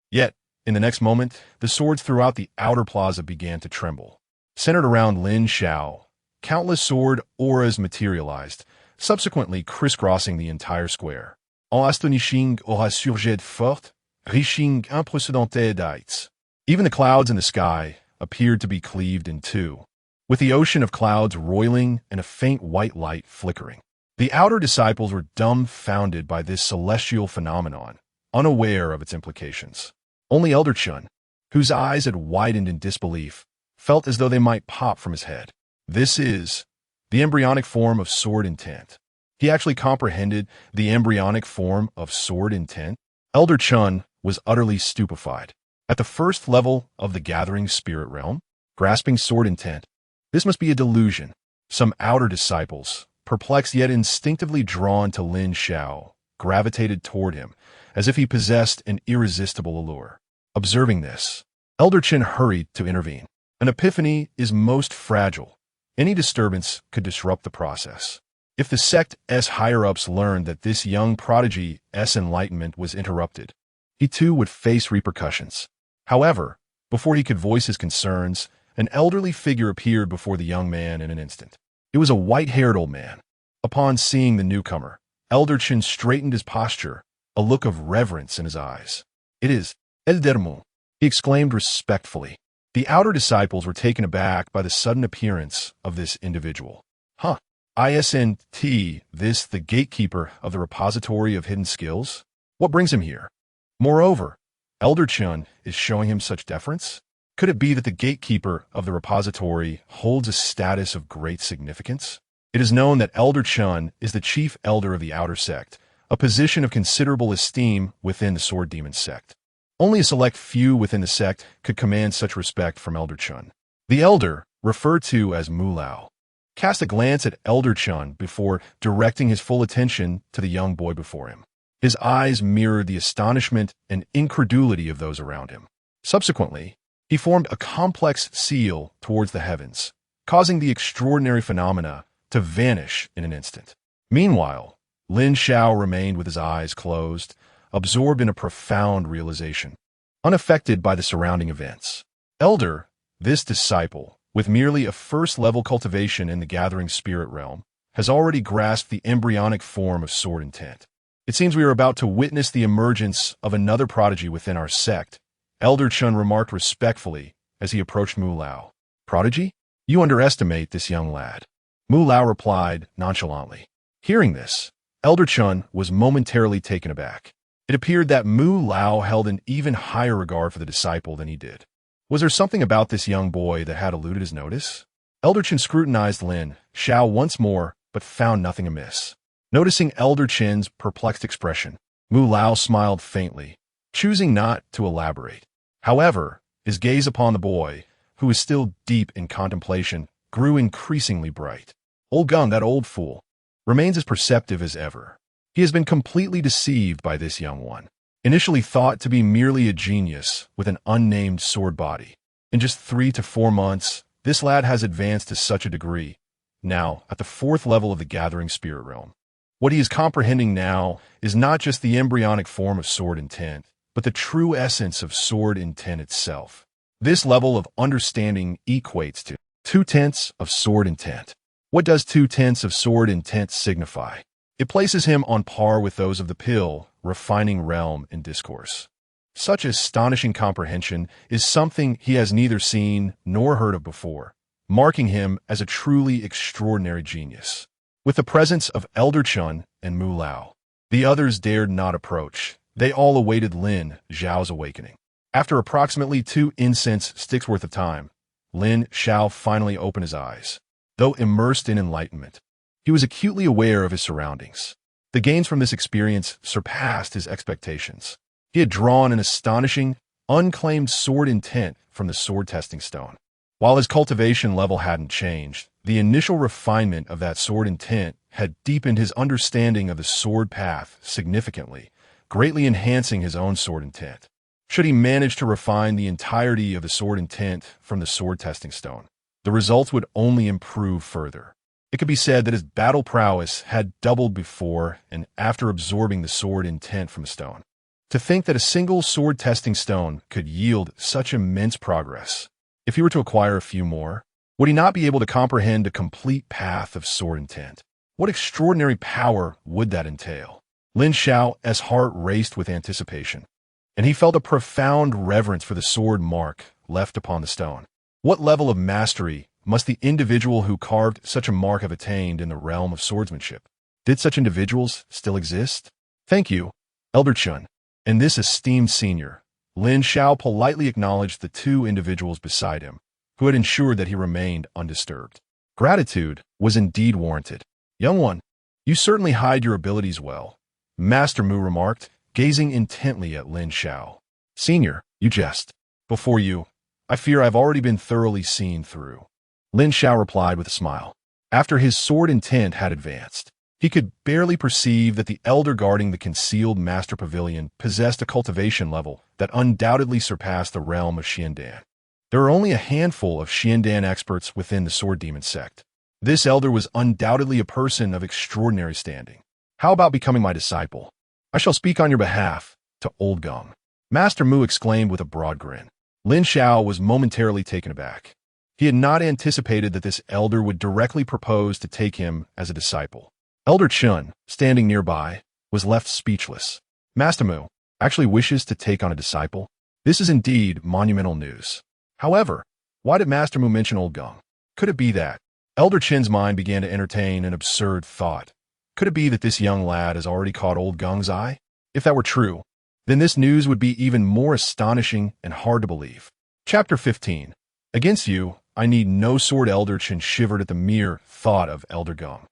S1: Yet, in the next moment, the swords throughout the outer plaza began to tremble. Centered around Lin Xiao, countless sword auras materialized, subsequently crisscrossing the entire square. En astonishing aura surgit forte, reaching unprecedented heights. Even the clouds in the sky appeared to be cleaved in two, with the ocean of clouds roiling and a faint white light flickering. The outer disciples were dumbfounded by this celestial phenomenon, unaware of its implications. Only Elder Chun, whose eyes had widened in disbelief, felt as though they might pop from his head. This is the embryonic form of sword intent. He actually comprehended the embryonic form of sword intent. Elder Chun was utterly stupefied. At the first level of the gathering spirit realm, grasping sword intent, this must be a delusion. Some outer disciples, perplexed yet instinctively drawn to Lin Xiao, gravitated toward him, as if he possessed an irresistible allure. Observing this, Elder Chun hurried to intervene. An epiphany is most fragile. Any disturbance could disrupt the process. If the sect's higher-ups learned that this young prodigy's enlightenment was interrupted, he too would face repercussions. However, before he could voice his concerns, an elderly figure appeared before the young man in an instant. It was a white-haired old man. Upon seeing the newcomer, Elder Chun straightened his posture, a look of reverence in his eyes. "It is Eldermu," he exclaimed respectfully. The outer disciples were taken aback by the sudden appearance of this individual. Huh? Isn't this the gatekeeper of the repository of hidden skills? What brings him here? Moreover, Elder Chun is showing him such deference? Could it be that the gatekeeper of the repository holds a status of great significance? It is known that Elder Chun is the chief elder of the outer sect, a position of considerable esteem within the Sword Demon sect. Only a select few within the sect could command such respect from Elder Chun. The Elder, referred to as Mu Lao, cast a glance at Elder Chun before directing his full attention to the young boy before him. His eyes mirrored the astonishment and incredulity of those around him. Subsequently, he formed a complex seal towards the heavens, causing the extraordinary phenomena to vanish in an instant. Meanwhile, Lin Xiao remained with his eyes closed, absorbed in a profound realization, unaffected by the surrounding events. Elder, this disciple, with merely a first-level cultivation in the gathering spirit realm, has already grasped the embryonic form of sword intent. It seems we are about to witness the emergence of another prodigy within our sect, Elder Chun remarked respectfully as he approached Mu Lao. Prodigy? You underestimate this young lad. Mu Lao replied nonchalantly. Hearing this, Elder Chun was momentarily taken aback. It appeared that Mu Lao held an even higher regard for the disciple than he did. Was there something about this young boy that had eluded his notice? Elder Chun scrutinized Lin Xiao once more, but found nothing amiss. Noticing Elder Chin's perplexed expression, Mu Lao smiled faintly, choosing not to elaborate. However, his gaze upon the boy, who was still deep in contemplation, grew increasingly bright. Old Gung, that old fool, remains as perceptive as ever. He has been completely deceived by this young one. Initially thought to be merely a genius with an unnamed sword body. In just 3 to 4 months, this lad has advanced to such a degree, now at the 4th level of the gathering spirit realm. What he is comprehending now is not just the embryonic form of sword intent, but the true essence of sword intent itself. This level of understanding equates to 2/10 of sword intent. What does 2/10 of sword intent signify? It places him on par with those of the pill, refining realm in discourse. Such astonishing comprehension is something he has neither seen nor heard of before, marking him as a truly extraordinary genius. With the presence of Elder Chun and Mu Lao, the others dared not approach. They all awaited Lin Xiao's awakening. After approximately 2 incense sticks worth of time, Lin Xiao finally opened his eyes. Though immersed in enlightenment, he was acutely aware of his surroundings. The gains from this experience surpassed his expectations. He had drawn an astonishing, unclaimed sword intent from the sword testing stone. While his cultivation level hadn't changed, the initial refinement of that sword intent had deepened his understanding of the sword path significantly, greatly enhancing his own sword intent. Should he manage to refine the entirety of the sword intent from the sword testing stone, the results would only improve further. It could be said that his battle prowess had doubled before and after absorbing the sword intent from the stone. To think that a single sword testing stone could yield such immense progress. If he were to acquire a few more, would he not be able to comprehend a complete path of sword intent? What extraordinary power would that entail? Lin Xiao's heart raced with anticipation, and he felt a profound reverence for the sword mark left upon the stone. What level of mastery must the individual who carved such a mark have attained in the realm of swordsmanship? Did such individuals still exist? Thank you, Elder Chun. And this esteemed senior, Lin Xiao politely acknowledged the 2 individuals beside him, who had ensured that he remained undisturbed. Gratitude was indeed warranted. Young one, you certainly hide your abilities well, Master Mu remarked, gazing intently at Lin Xiao. Senior, you jest. Before you, I fear I've already been thoroughly seen through. Lin Xiao replied with a smile. After his sword intent had advanced, he could barely perceive that the elder guarding the concealed master pavilion possessed a cultivation level that undoubtedly surpassed the realm of Xiandan. There are only a handful of Xiandan experts within the sword demon sect. This elder was undoubtedly a person of extraordinary standing. How about becoming my disciple? I shall speak on your behalf to Old Gung. Master Mu exclaimed with a broad grin. Lin Xiao was momentarily taken aback. He had not anticipated that this elder would directly propose to take him as a disciple. Elder Chun, standing nearby, was left speechless. Master Mu actually wishes to take on a disciple? This is indeed monumental news. However, why did Master Mu mention Old Gung? Could it be that? Elder Chin's mind began to entertain an absurd thought. Could it be that this young lad has already caught Old Gung's eye? If that were true, then this news would be even more astonishing and hard to believe. Chapter 15. Against you, I need no sword. Elder Chin shivered at the mere thought of Elder Gung.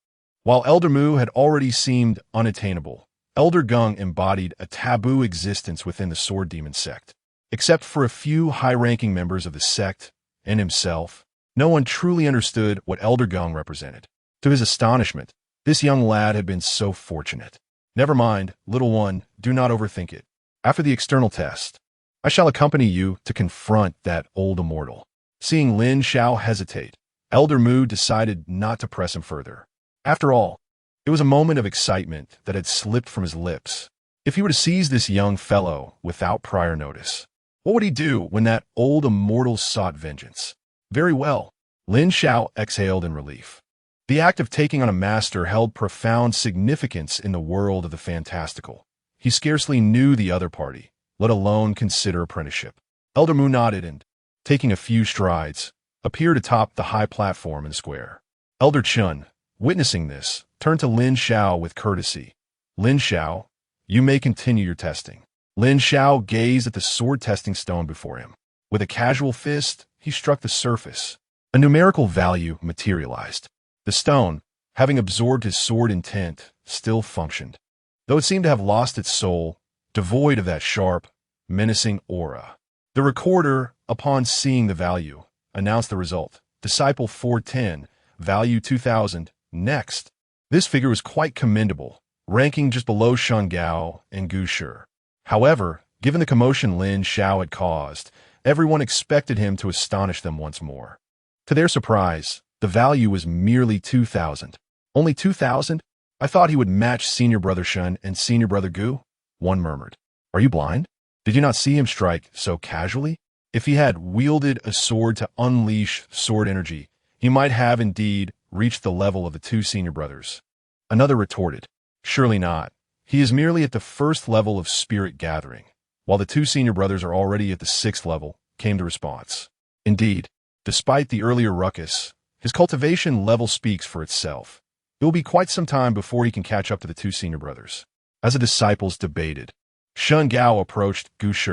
S1: While Elder Mu had already seemed unattainable, Elder Gung embodied a taboo existence within the Sword Demon sect. Except for a few high-ranking members of the sect and himself, no one truly understood what Elder Gung represented. To his astonishment, this young lad had been so fortunate. Never mind, little one, do not overthink it. After the external test, I shall accompany you to confront that old immortal. Seeing Lin Xiao hesitate, Elder Mu decided not to press him further. After all, it was a moment of excitement that had slipped from his lips. If he were to seize this young fellow without prior notice, what would he do when that old immortal sought vengeance? Very well. Lin Xiao exhaled in relief. The act of taking on a master held profound significance in the world of the fantastical. He scarcely knew the other party, let alone consider apprenticeship. Elder Mu nodded and, taking a few strides, appeared atop the high platform in the square. Elder Chun, witnessing this, turned to Lin Xiao with courtesy. Lin Xiao, you may continue your testing. Lin Xiao gazed at the sword testing stone before him. With a casual fist, he struck the surface. A numerical value materialized. The stone, having absorbed his sword intent, still functioned, though it seemed to have lost its soul, devoid of that sharp, menacing aura. The recorder, upon seeing the value, announced the result. Disciple 410, value 2000, next. This figure was quite commendable, ranking just below Shun Gao and Gu Shi. However, given the commotion Lin Xiao had caused, everyone expected him to astonish them once more. To their surprise, the value was merely 2,000. Only 2,000? I thought he would match Senior Brother Shun and Senior Brother Gu? One murmured. Are you blind? Did you not see him strike so casually? If he had wielded a sword to unleash sword energy, he might have indeed reached the level of the two senior brothers. Another retorted. Surely not. He is merely at the first level of spirit gathering, while the two senior brothers are already at the 6th level, came the response. Indeed, despite the earlier ruckus, his cultivation level speaks for itself. It will be quite some time before he can catch up to the two senior brothers. As the disciples debated, Shun Gao approached Gu Shi,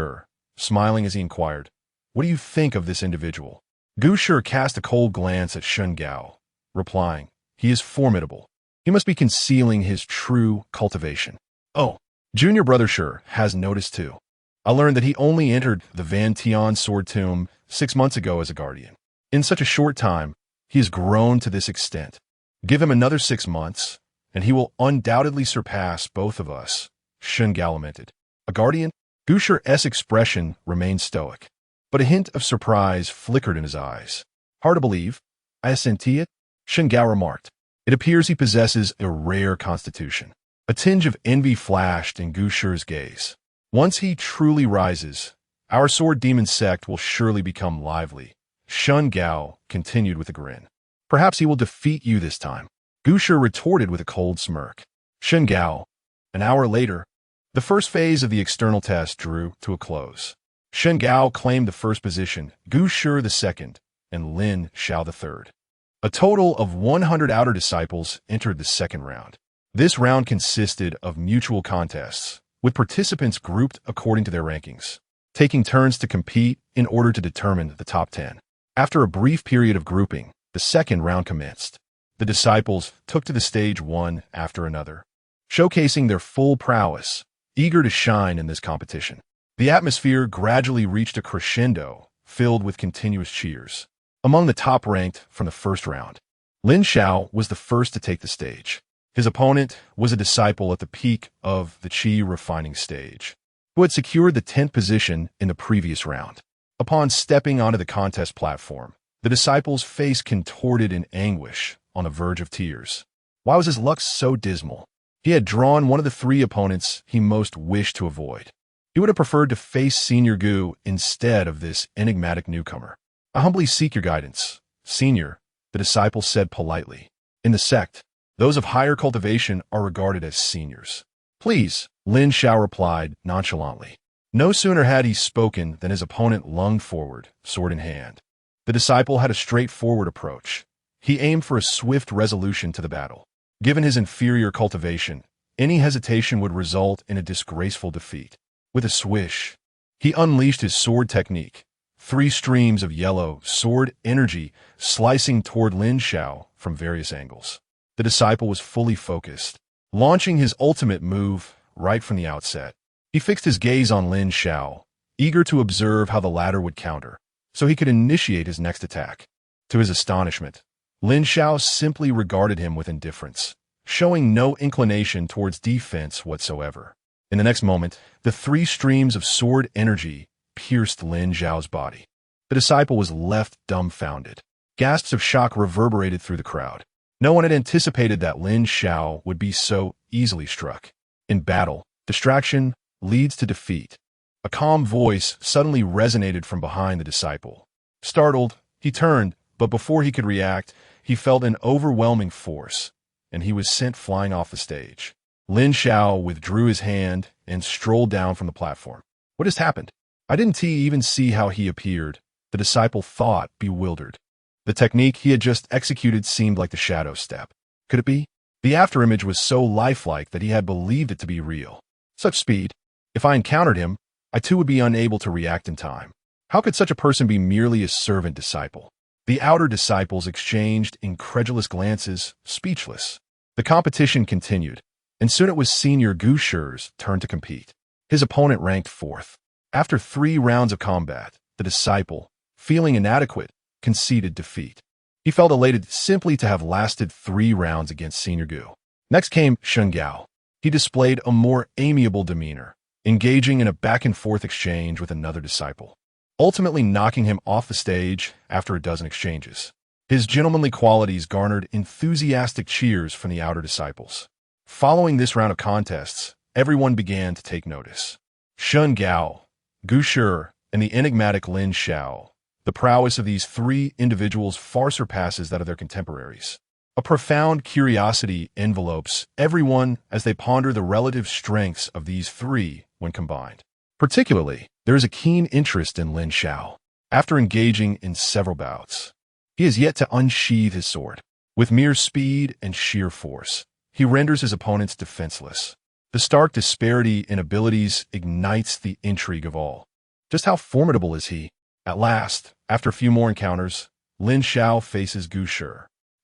S1: smiling as he inquired, "What do you think of this individual?" Gu Shi cast a cold glance at Shun Gao, replying, "He is formidable. He must be concealing his true cultivation." "Oh, Junior Brother Shi has noticed too. I learned that he only entered the Van Tian Sword Tomb 6 months ago as a guardian. In such a short time, he has grown to this extent. Give him another 6 months, and he will undoubtedly surpass both of us," Shun Gao lamented. A guardian? Gu Shi's expression remained stoic, but a hint of surprise flickered in his eyes. "Hard to believe. I assenti it," Shun Gao remarked. "It appears he possesses a rare constitution." A tinge of envy flashed in Gu Shi's gaze. "Once he truly rises, our sword demon sect will surely become lively," Shun Gao continued with a grin. "Perhaps he will defeat you this time," Gu Shi retorted with a cold smirk. Shun Gao. An hour later, the first phase of the external test drew to a close. Shun Gao claimed the first position, Gu Shi the second, and Lin Xiao the third. A total of 100 outer disciples entered the second round. This round consisted of mutual contests, with participants grouped according to their rankings, taking turns to compete in order to determine the top 10. After a brief period of grouping, the second round commenced. The disciples took to the stage one after another, showcasing their full prowess, eager to shine in this competition. The atmosphere gradually reached a crescendo, filled with continuous cheers. Among the top-ranked from the first round, Lin Xiao was the first to take the stage. His opponent was a disciple at the peak of the Qi refining stage, who had secured the 10th position in the previous round. Upon stepping onto the contest platform, the disciple's face contorted in anguish, on the verge of tears. Why was his luck so dismal? He had drawn one of the 3 opponents he most wished to avoid. He would have preferred to face Senior Gu instead of this enigmatic newcomer. "I humbly seek your guidance, Senior," the disciple said politely. In the sect, those of higher cultivation are regarded as seniors. "Please," Lin Xiao replied nonchalantly. No sooner had he spoken than his opponent lunged forward, sword in hand. The disciple had a straightforward approach. He aimed for a swift resolution to the battle. Given his inferior cultivation, any hesitation would result in a disgraceful defeat. With a swish, he unleashed his sword technique, 3 streams of yellow sword energy slicing toward Lin Xiao from various angles. The disciple was fully focused, launching his ultimate move, right from the outset. He fixed his gaze on Lin Xiao, eager to observe how the latter would counter, so he could initiate his next attack. To his astonishment, Lin Xiao simply regarded him with indifference, showing no inclination towards defense whatsoever. In the next moment, the three streams of sword energy pierced Lin Xiao's body. The disciple was left dumbfounded. Gasps of shock reverberated through the crowd. No one had anticipated that Lin Xiao would be so easily struck. In battle, distraction leads to defeat. A calm voice suddenly resonated from behind the disciple. Startled, he turned, but before he could react, he felt an overwhelming force, and he was sent flying off the stage. Lin Xiao withdrew his hand and strolled down from the platform. What has happened? I didn't even see how he appeared, the disciple thought, bewildered. The technique he had just executed seemed like the shadow step. Could it be? The afterimage was so lifelike that he had believed it to be real. Such speed. If I encountered him, I too would be unable to react in time. How could such a person be merely a servant disciple? The outer disciples exchanged incredulous glances, speechless. The competition continued, and soon it was Senior Gu Shi's turn to compete. His opponent ranked fourth. After 3 rounds of combat, the disciple, feeling inadequate, conceded defeat. He felt elated simply to have lasted 3 rounds against Senior Gu. Next came Shun Gao. He displayed a more amiable demeanor, engaging in a back-and-forth exchange with another disciple, ultimately knocking him off the stage after a dozen exchanges. His gentlemanly qualities garnered enthusiastic cheers from the outer disciples. Following this round of contests, everyone began to take notice. Shun Gao, Gu Shi, and the enigmatic Lin Xiao. The prowess of these 3 individuals far surpasses that of their contemporaries. A profound curiosity envelopes everyone as they ponder the relative strengths of these 3 when combined. Particularly, there is a keen interest in Lin Xiao. After engaging in several bouts, he has yet to unsheathe his sword. With mere speed and sheer force, he renders his opponents defenseless. The stark disparity in abilities ignites the intrigue of all. Just how formidable is he? At last, after a few more encounters, Lin Xiao faces Gu Shi.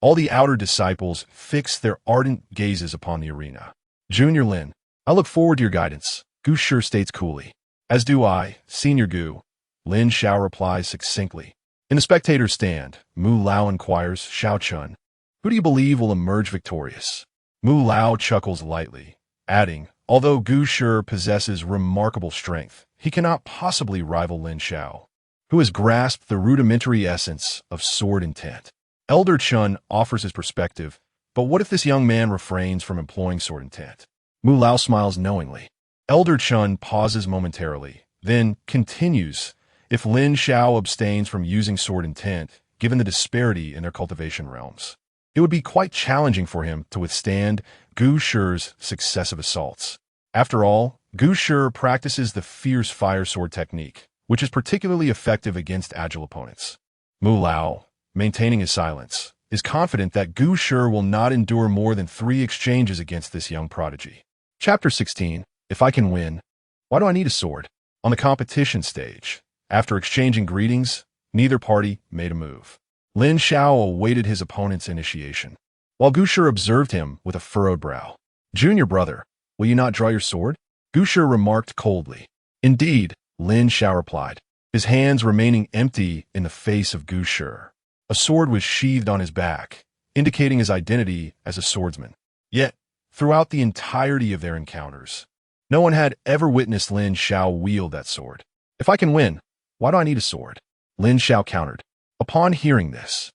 S1: All the outer disciples fix their ardent gazes upon the arena. Junior Lin, I look forward to your guidance, Gu Shi states coolly. As do I, Senior Gu, Lin Xiao replies succinctly. In the spectator's stand, Mu Lao inquires Xiao Chun, who do you believe will emerge victorious? Mu Lao chuckles lightly, adding, although Gu Shi possesses remarkable strength, he cannot possibly rival Lin Xiao, who has grasped the rudimentary essence of sword intent. Elder Chun offers his perspective, but what if this young man refrains from employing sword intent? Mu Lao smiles knowingly. Elder Chun pauses momentarily, then continues, if Lin Xiao abstains from using sword intent, given the disparity in their cultivation realms, it would be quite challenging for him to withstand Gu Shi's successive assaults. After all, Gu Shi practices the fierce fire sword technique, which is particularly effective against agile opponents. Mu Lao, maintaining his silence, is confident that Gu Shi will not endure more than 3 exchanges against this young prodigy. Chapter 16. If I can win, why do I need a sword? On the competition stage, after exchanging greetings, neither party made a move. Lin Xiao awaited his opponent's initiation, while Gu Shi observed him with a furrowed brow. Junior brother, will you not draw your sword? Gu Shi remarked coldly. Indeed, Lin Xiao replied, his hands remaining empty in the face of Gu Shi. A sword was sheathed on his back, indicating his identity as a swordsman. Yet, throughout the entirety of their encounters, no one had ever witnessed Lin Xiao wield that sword. If I can win, why do I need a sword? Lin Xiao countered. Upon hearing this,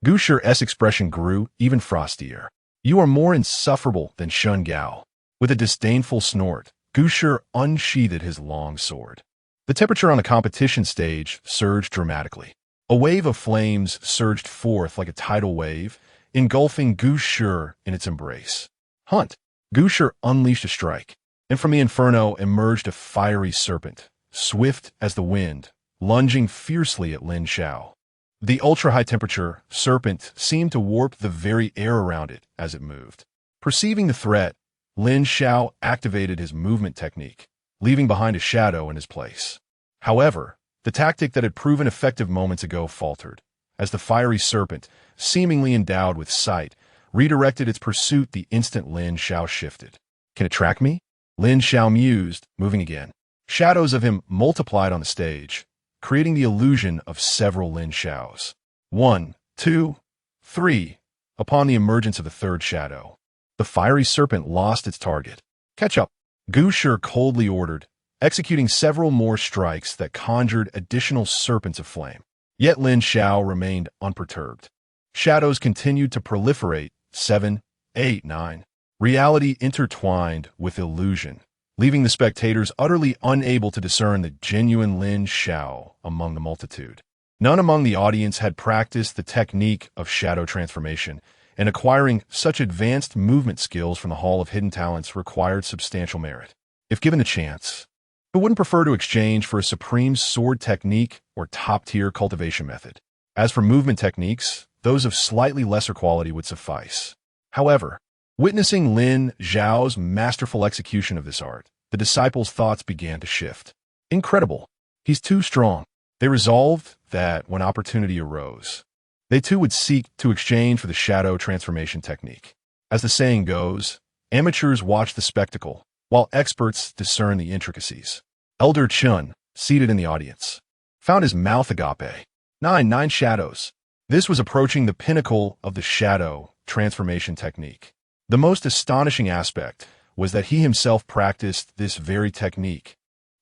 S1: Gu Shi's expression grew even frostier. You are more insufferable than Shun Gao. With a disdainful snort, Gu Shi unsheathed his long sword. The temperature on the competition stage surged dramatically. A wave of flames surged forth like a tidal wave, engulfing Gu Shi in its embrace. Hunt! Gu Shi unleashed a strike, and from the inferno emerged a fiery serpent, swift as the wind, lunging fiercely at Lin Xiao. The ultra-high temperature serpent seemed to warp the very air around it as it moved. Perceiving the threat, Lin Xiao activated his movement technique, leaving behind a shadow in his place. However, the tactic that had proven effective moments ago faltered, as the fiery serpent, seemingly endowed with sight, redirected its pursuit the instant Lin Xiao shifted. Can it track me? Lin Xiao mused, moving again. Shadows of him multiplied on the stage, creating the illusion of several Lin Xiaos. 1, 2, 3. Upon the emergence of the third shadow, the fiery serpent lost its target. Catch up, Gu Shi coldly ordered, executing several more strikes that conjured additional serpents of flame. Yet Lin Xiao remained unperturbed. Shadows continued to proliferate. 7, 8, 9. Reality intertwined with illusion, leaving the spectators utterly unable to discern the genuine Lin Xiao among the multitude. None among the audience had practiced the technique of shadow transformation, and acquiring such advanced movement skills from the Hall of Hidden Talents required substantial merit. If given a chance, who wouldn't prefer to exchange for a supreme sword technique or top-tier cultivation method? As for movement techniques, those of slightly lesser quality would suffice. However, witnessing Lin Xiao's masterful execution of this art, the disciples' thoughts began to shift. Incredible. He's too strong. They resolved that when opportunity arose, they too would seek to exchange for the shadow transformation technique. As the saying goes, amateurs watch the spectacle, while experts discern the intricacies. Elder Chun, seated in the audience, found his mouth agape. Nine shadows. This was approaching the pinnacle of the shadow transformation technique. The most astonishing aspect was that he himself practiced this very technique,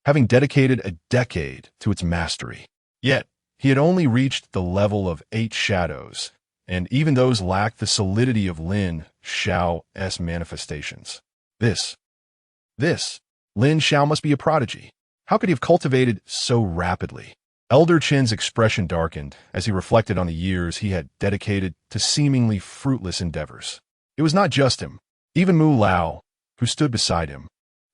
S1: having dedicated a decade to its mastery. Yet, he had only reached the level of 8 shadows, and even those lacked the solidity of Lin Xiao's manifestations. This, Lin Xiao must be a prodigy. How could he have cultivated so rapidly? Elder Chin's expression darkened as he reflected on the years he had dedicated to seemingly fruitless endeavors. It was not just him. Even Mu Lao, who stood beside him,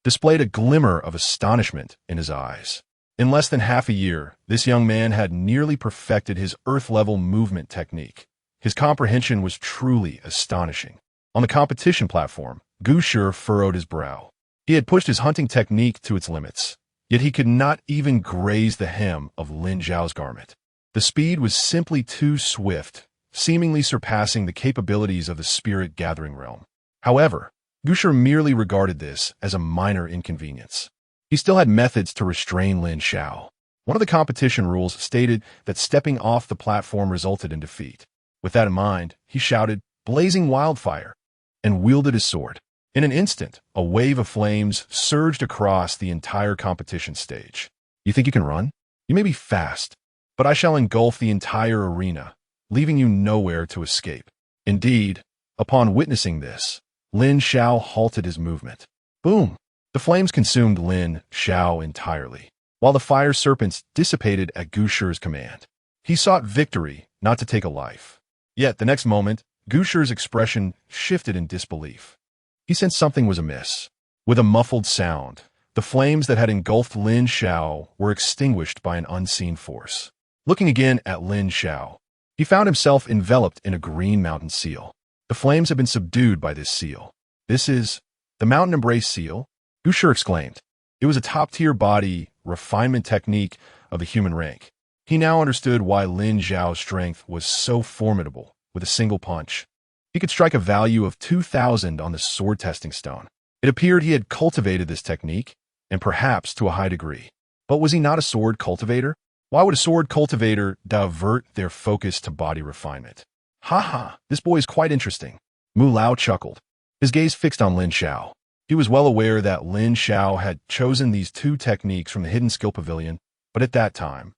S1: displayed a glimmer of astonishment in his eyes. In less than half a year, this young man had nearly perfected his earth-level movement technique. His comprehension was truly astonishing. On the competition platform, Gu Shi furrowed his brow. He had pushed his hunting technique to its limits, yet he could not even graze the hem of Lin Xiao's garment. The speed was simply too swift, seemingly surpassing the capabilities of the spirit-gathering realm. However, Gu Shi merely regarded this as a minor inconvenience. He still had methods to restrain Lin Xiao. One of the competition rules stated that stepping off the platform resulted in defeat. With that in mind, he shouted, "Blazing wildfire," and wielded his sword. In an instant, a wave of flames surged across the entire competition stage. You think you can run? You may be fast, but I shall engulf the entire arena, leaving you nowhere to escape. Indeed, upon witnessing this, Lin Xiao halted his movement. Boom! The flames consumed Lin Xiao entirely, while the fire serpents dissipated at Gu Shi's command. He sought victory, not to take a life. Yet the next moment, Gu Shi's expression shifted in disbelief. He sensed something was amiss. With a muffled sound, the flames that had engulfed Lin Xiao were extinguished by an unseen force. Looking again at Lin Xiao, he found himself enveloped in a green mountain seal. The flames had been subdued by this seal. This is the mountain embrace seal? Gu Shi exclaimed. It was a top-tier body refinement technique of the human rank. He now understood why Lin Xiao's strength was so formidable. With a single punch, he could strike a value of 2,000 on the sword testing stone. It appeared he had cultivated this technique, and perhaps to a high degree. But was he not a sword cultivator? Why would a sword cultivator divert their focus to body refinement? Ha, this boy is quite interesting. Mu Lao chuckled, his gaze fixed on Lin Xiao. He was well aware that Lin Xiao had chosen these 2 techniques from the Hidden Skill Pavilion, but at that time,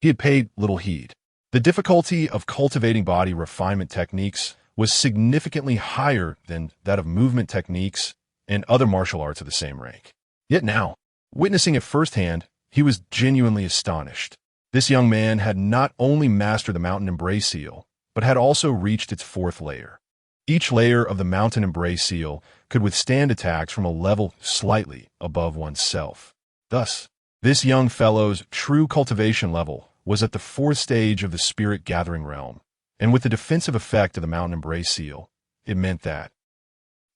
S1: he had paid little heed. The difficulty of cultivating body refinement techniques was significantly higher than that of movement techniques and other martial arts of the same rank. Yet now, witnessing it firsthand, he was genuinely astonished. This young man had not only mastered the mountain embrace seal, but had also reached its 4th layer. Each layer of the mountain embrace seal could withstand attacks from a level slightly above oneself. Thus, this young fellow's true cultivation level was at the 4th stage of the spirit-gathering realm, and with the defensive effect of the mountain embrace seal, it meant that,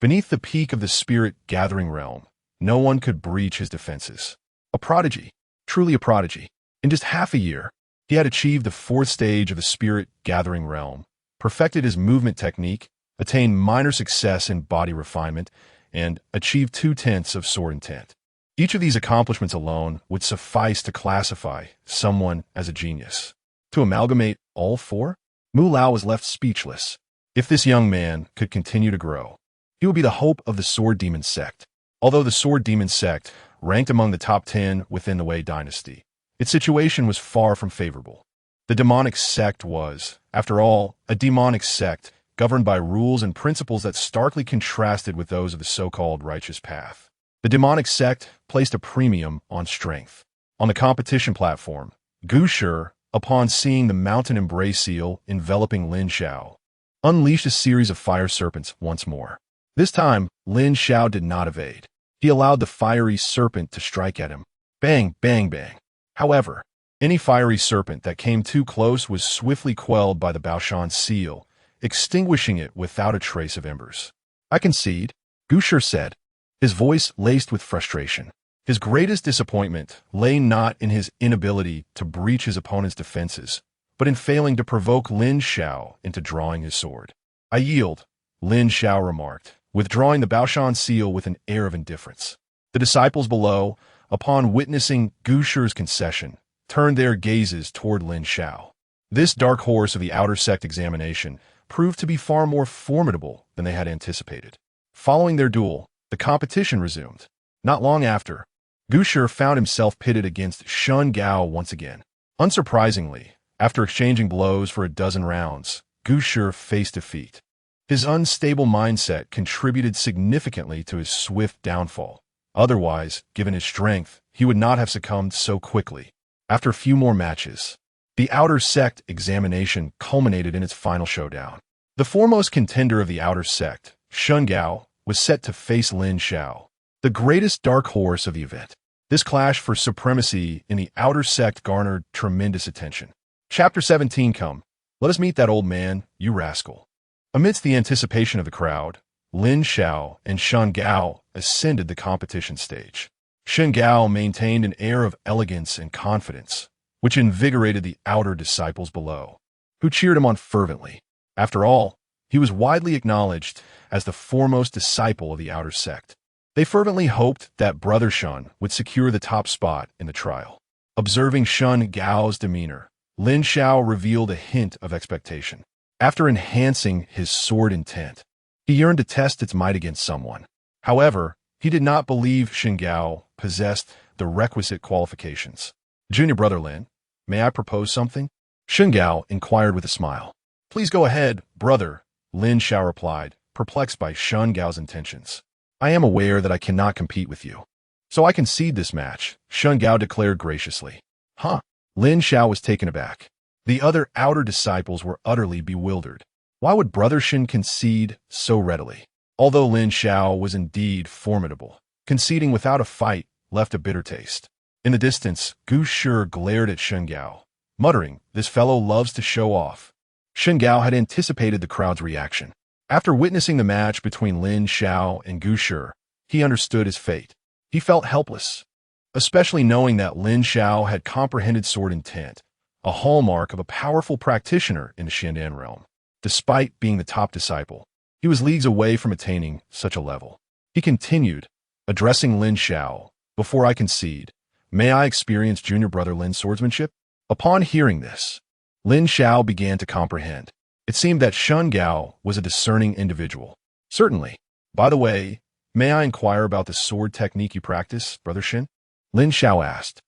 S1: beneath the peak of the spirit-gathering realm, no one could breach his defenses. A prodigy, truly a prodigy. In just half a year, he had achieved the 4th stage of the spirit-gathering realm, perfected his movement technique, attained minor success in body refinement, and achieved 2/10 of sword intent. Each of these accomplishments alone would suffice to classify someone as a genius. To amalgamate all four, Mu Lao was left speechless. If this young man could continue to grow, he would be the hope of the Sword Demon sect. Although the Sword Demon sect ranked among the top 10 within the Wei dynasty, its situation was far from favorable. The demonic sect was, after all, a demonic sect governed by rules and principles that starkly contrasted with those of the so-called righteous path. The demonic sect placed a premium on strength. On the competition platform, Gu Shi, upon seeing the mountain embrace seal enveloping Lin Xiao, unleashed a series of fire serpents once more. This time, Lin Xiao did not evade. He allowed the fiery serpent to strike at him. Bang, bang, bang. However, any fiery serpent that came too close was swiftly quelled by the Baoshan seal, extinguishing it without a trace of embers. "I concede," Gu Shi said, his voice laced with frustration. His greatest disappointment lay not in his inability to breach his opponent's defenses, but in failing to provoke Lin Xiao into drawing his sword. "I yield," Lin Xiao remarked, withdrawing the Baoshan seal with an air of indifference. The disciples below, upon witnessing Gu Shi's concession, turned their gazes toward Lin Xiao. This dark horse of the outer sect examination proved to be far more formidable than they had anticipated. Following their duel, the competition resumed. Not long after, Gu Shi found himself pitted against Shun Gao once again. Unsurprisingly, after exchanging blows for a dozen rounds, Gu Shi faced defeat. His unstable mindset contributed significantly to his swift downfall. Otherwise, given his strength, he would not have succumbed so quickly. After a few more matches, the outer sect examination culminated in its final showdown. The foremost contender of the outer sect, Shun Gao, was set to face Lin Xiao, the greatest dark horse of the event. This clash for supremacy in the outer sect garnered tremendous attention. Chapter 17 Come, let us meet that old man, you rascal. Amidst the anticipation of the crowd, Lin Xiao and Shun Gao ascended the competition stage. Shun Gao maintained an air of elegance and confidence, which invigorated the outer disciples below, who cheered him on fervently. After all, he was widely acknowledged as the foremost disciple of the outer sect. They fervently hoped that Brother Shun would secure the top spot in the trial. Observing Shun Gao's demeanor, Lin Xiao revealed a hint of expectation. After enhancing his sword intent, he yearned to test its might against someone. However, he did not believe Shun Gao possessed the requisite qualifications. "Junior Brother Lin, may I propose something?" Shun Gao inquired with a smile. "Please go ahead, brother," Lin Xiao replied, perplexed by Shun Gao's intentions. "I am aware that I cannot compete with you, so I concede this match," Shun Gao declared graciously. "Huh?" Lin Xiao was taken aback. The other outer disciples were utterly bewildered. Why would Brother Shin concede so readily? Although Lin Xiao was indeed formidable, conceding without a fight left a bitter taste. In the distance, Gu Shi glared at Shun Gao, muttering, "This fellow loves to show off." Shun Gao had anticipated the crowd's reaction. After witnessing the match between Lin Xiao and Gu Shi, he understood his fate. He felt helpless, especially knowing that Lin Xiao had comprehended sword intent, a hallmark of a powerful practitioner in the Shandan realm. Despite being the top disciple, he was leagues away from attaining such a level. He continued, addressing Lin Xiao, "Before I concede, may I experience Junior Brother Lin's swordsmanship?" Upon hearing this, Lin Xiao began to comprehend. It seemed that Shun Gao was a discerning individual. "Certainly. By the way, may I inquire about the sword technique you practice, Brother Shin?" Lin Xiao asked.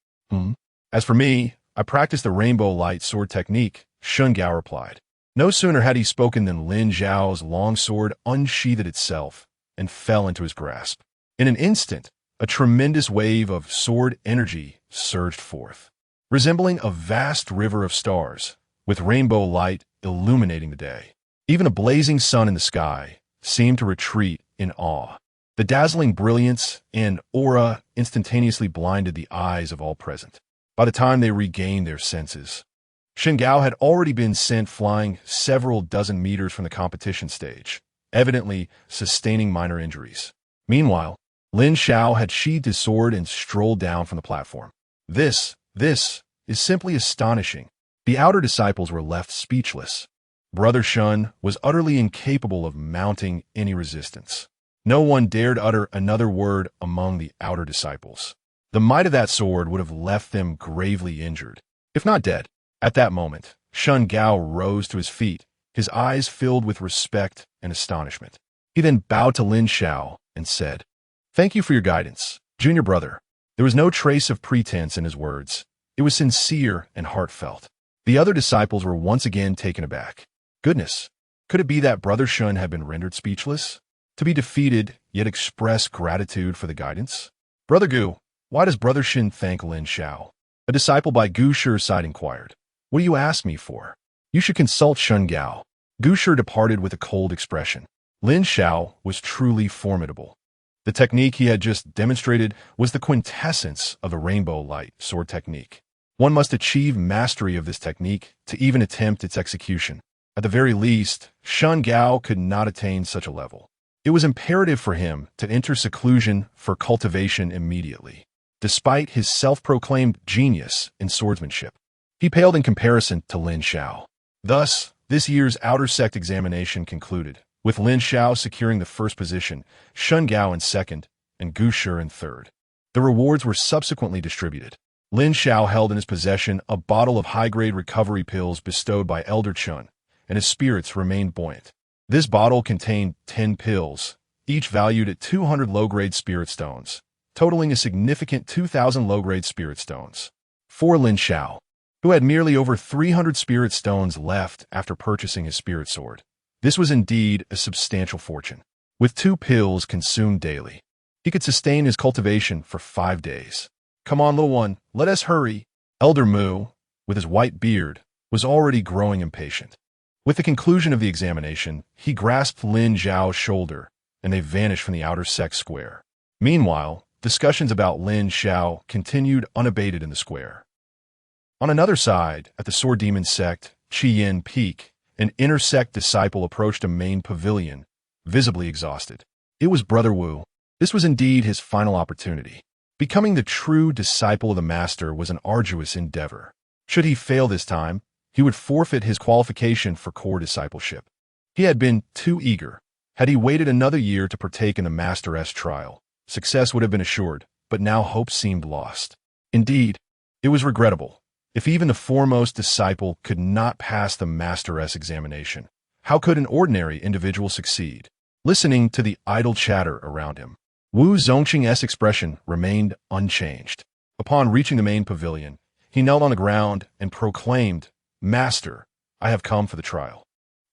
S1: As for me, I practice the rainbow light sword technique," Shun Gao replied. No sooner had he spoken than Lin Xiao's long sword unsheathed itself and fell into his grasp. In an instant, a tremendous wave of sword energy surged forth, resembling a vast river of stars, with rainbow light illuminating the day. Even a blazing sun in the sky seemed to retreat in awe. The dazzling brilliance and aura instantaneously blinded the eyes of all present. By the time they regained their senses, Shun Gao had already been sent flying several dozen meters from the competition stage, evidently sustaining minor injuries. Meanwhile, Lin Xiao had sheathed his sword and strolled down from the platform. This is simply astonishing. The outer disciples were left speechless. Brother Shun was utterly incapable of mounting any resistance. No one dared utter another word among the outer disciples. The might of that sword would have left them gravely injured, if not dead. At that moment, Shun Gao rose to his feet, his eyes filled with respect and astonishment. He then bowed to Lin Xiao and said, "Thank you for your guidance, junior brother." There was no trace of pretense in his words. It was sincere and heartfelt. The other disciples were once again taken aback. Goodness, could it be that Brother Shun had been rendered speechless? To be defeated, yet express gratitude for the guidance? "Brother Gu, why does Brother Shun thank Lin Xiao?" A disciple by Gu Shi's side inquired. "What do you ask me for?" "You should consult Shun Gao." Gu Shi departed with a cold expression. Lin Xiao was truly formidable. The technique he had just demonstrated was the quintessence of the rainbow light sword technique. One must achieve mastery of this technique to even attempt its execution. At the very least, Shun Gao could not attain such a level. It was imperative for him to enter seclusion for cultivation immediately. Despite his self-proclaimed genius in swordsmanship, he paled in comparison to Lin Xiao. Thus, this year's outer sect examination concluded, with Lin Xiao securing the first position, Shun Gao in second, and Gu Shi in third. The rewards were subsequently distributed. Lin Xiao held in his possession a bottle of high-grade recovery pills bestowed by Elder Chun, and his spirits remained buoyant. This bottle contained 10 pills, each valued at 200 low-grade spirit stones, totaling a significant 2,000 low-grade spirit stones. For Lin Xiao, who had merely over 300 spirit stones left after purchasing his spirit sword, this was indeed a substantial fortune. With 2 pills consumed daily, he could sustain his cultivation for 5 days. "Come on, little one, let us hurry." Elder Mu, with his white beard, was already growing impatient. With the conclusion of the examination, he grasped Lin Xiao's shoulder, and they vanished from the outer sect square. Meanwhile, discussions about Lin Xiao continued unabated in the square. On another side, at the Sword Demon sect, Qi Yin Peak, an inter-sect disciple approached a main pavilion, visibly exhausted. It was Brother Wu. This was indeed his final opportunity. Becoming the true disciple of the master was an arduous endeavor. Should he fail this time, he would forfeit his qualification for core discipleship. He had been too eager. Had he waited another year to partake in the Master-S trial, success would have been assured, but now hope seemed lost. Indeed, it was regrettable. If even the foremost disciple could not pass the Master-S examination, how could an ordinary individual succeed? Listening to the idle chatter around him, Wu Zongqing's expression remained unchanged. Upon reaching the main pavilion, he knelt on the ground and proclaimed, "Master, I have come for the trial."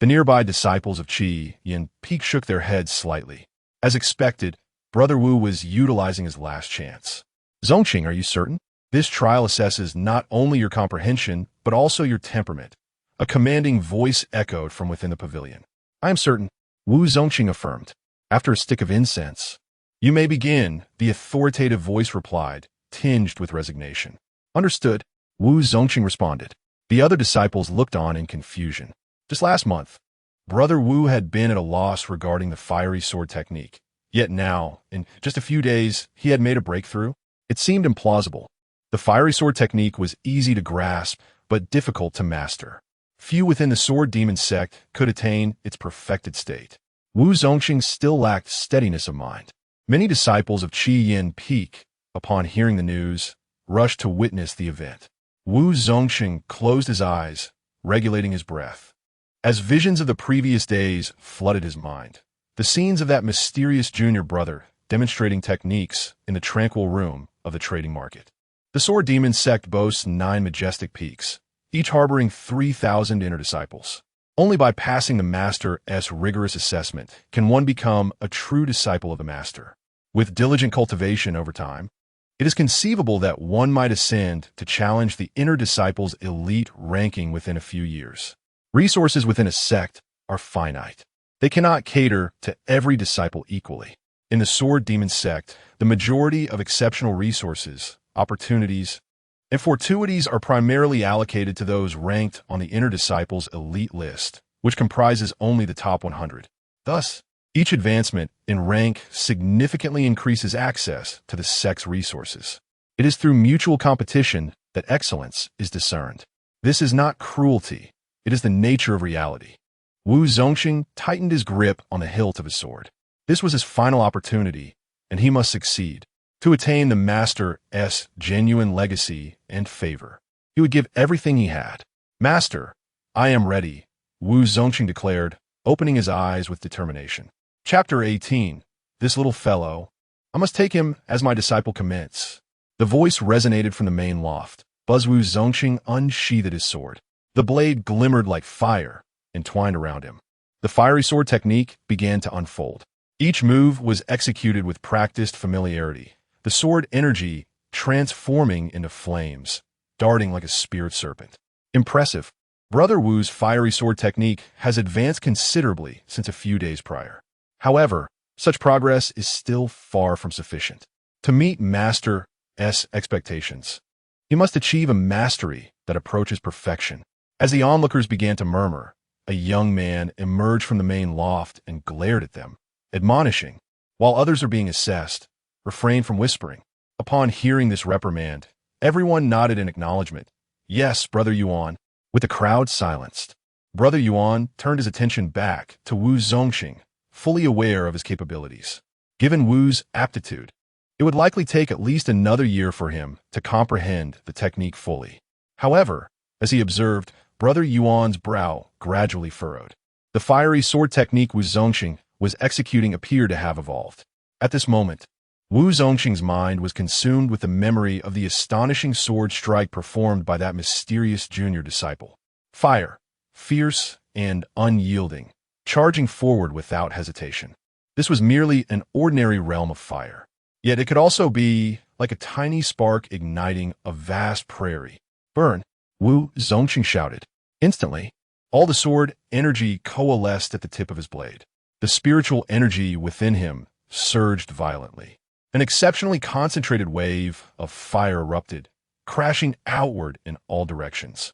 S1: The nearby disciples of Qi Yin Peak shook their heads slightly. As expected, Brother Wu was utilizing his last chance. "Zongqing, are you certain? This trial assesses not only your comprehension, but also your temperament." A commanding voice echoed from within the pavilion. "I am certain," Wu Zongqing affirmed. After a stick of incense, "You may begin," the authoritative voice replied, tinged with resignation. "Understood," Wu Zongqing responded. The other disciples looked on in confusion. Just last month, Brother Wu had been at a loss regarding the fiery sword technique. Yet now, in just a few days, he had made a breakthrough. It seemed implausible. The fiery sword technique was easy to grasp, but difficult to master. Few within the Sword Demon sect could attain its perfected state. Wu Zongqing still lacked steadiness of mind. Many disciples of Qi Yin Peak, upon hearing the news, rushed to witness the event. Wu Zongqing closed his eyes, regulating his breath. As visions of the previous days flooded his mind, the scenes of that mysterious junior brother demonstrating techniques in the tranquil room of the trading market. The Sword Demon sect boasts 9 majestic peaks, each harboring 3,000 inner disciples. Only by passing the Master's rigorous assessment can one become a true disciple of the Master. With diligent cultivation over time, it is conceivable that one might ascend to challenge the inner disciple's elite ranking within a few years. Resources within a sect are finite. They cannot cater to every disciple equally. In the Sword Demon sect, the majority of exceptional resources, opportunities, and fortuities are primarily allocated to those ranked on the inner disciple's elite list, which comprises only the top 100. Thus, each advancement in rank significantly increases access to the sect's resources. It is through mutual competition that excellence is discerned. This is not cruelty. It is the nature of reality. Wu Zongqing tightened his grip on the hilt of his sword. This was his final opportunity, and he must succeed. To attain the Master's genuine legacy and favor, he would give everything he had. Master, I am ready, Wu Zongqing declared, opening his eyes with determination. Chapter 18. This little fellow. I must take him as my disciple commence. The voice resonated from the main loft. Wu Zongqing unsheathed his sword. The blade glimmered like fire, entwined around him. The fiery sword technique began to unfold. Each move was executed with practiced familiarity, the sword energy transforming into flames, darting like a speared serpent. Impressive. Brother Wu's fiery sword technique has advanced considerably since a few days prior. However, such progress is still far from sufficient. To meet Master's expectations, he must achieve a mastery that approaches perfection. As the onlookers began to murmur, a young man emerged from the main loft and glared at them, admonishing. While others are being assessed, refrain from whispering. Upon hearing this reprimand, everyone nodded in acknowledgement. Yes, Brother Yuan. With the crowd silenced, Brother Yuan turned his attention back to Wu Zongqing, fully aware of his capabilities. Given Wu's aptitude, it would likely take at least another year for him to comprehend the technique fully. However, as he observed, Brother Yuan's brow gradually furrowed. The fiery sword technique Wu Zongqing was executing appeared to have evolved. At this moment, Wu Zongqing's mind was consumed with the memory of the astonishing sword strike performed by that mysterious junior disciple. Fire, fierce and unyielding, charging forward without hesitation. This was merely an ordinary realm of fire. Yet it could also be like a tiny spark igniting a vast prairie. Burn, Wu Zongqing shouted. Instantly, all the sword energy coalesced at the tip of his blade. The spiritual energy within him surged violently. An exceptionally concentrated wave of fire erupted, crashing outward in all directions.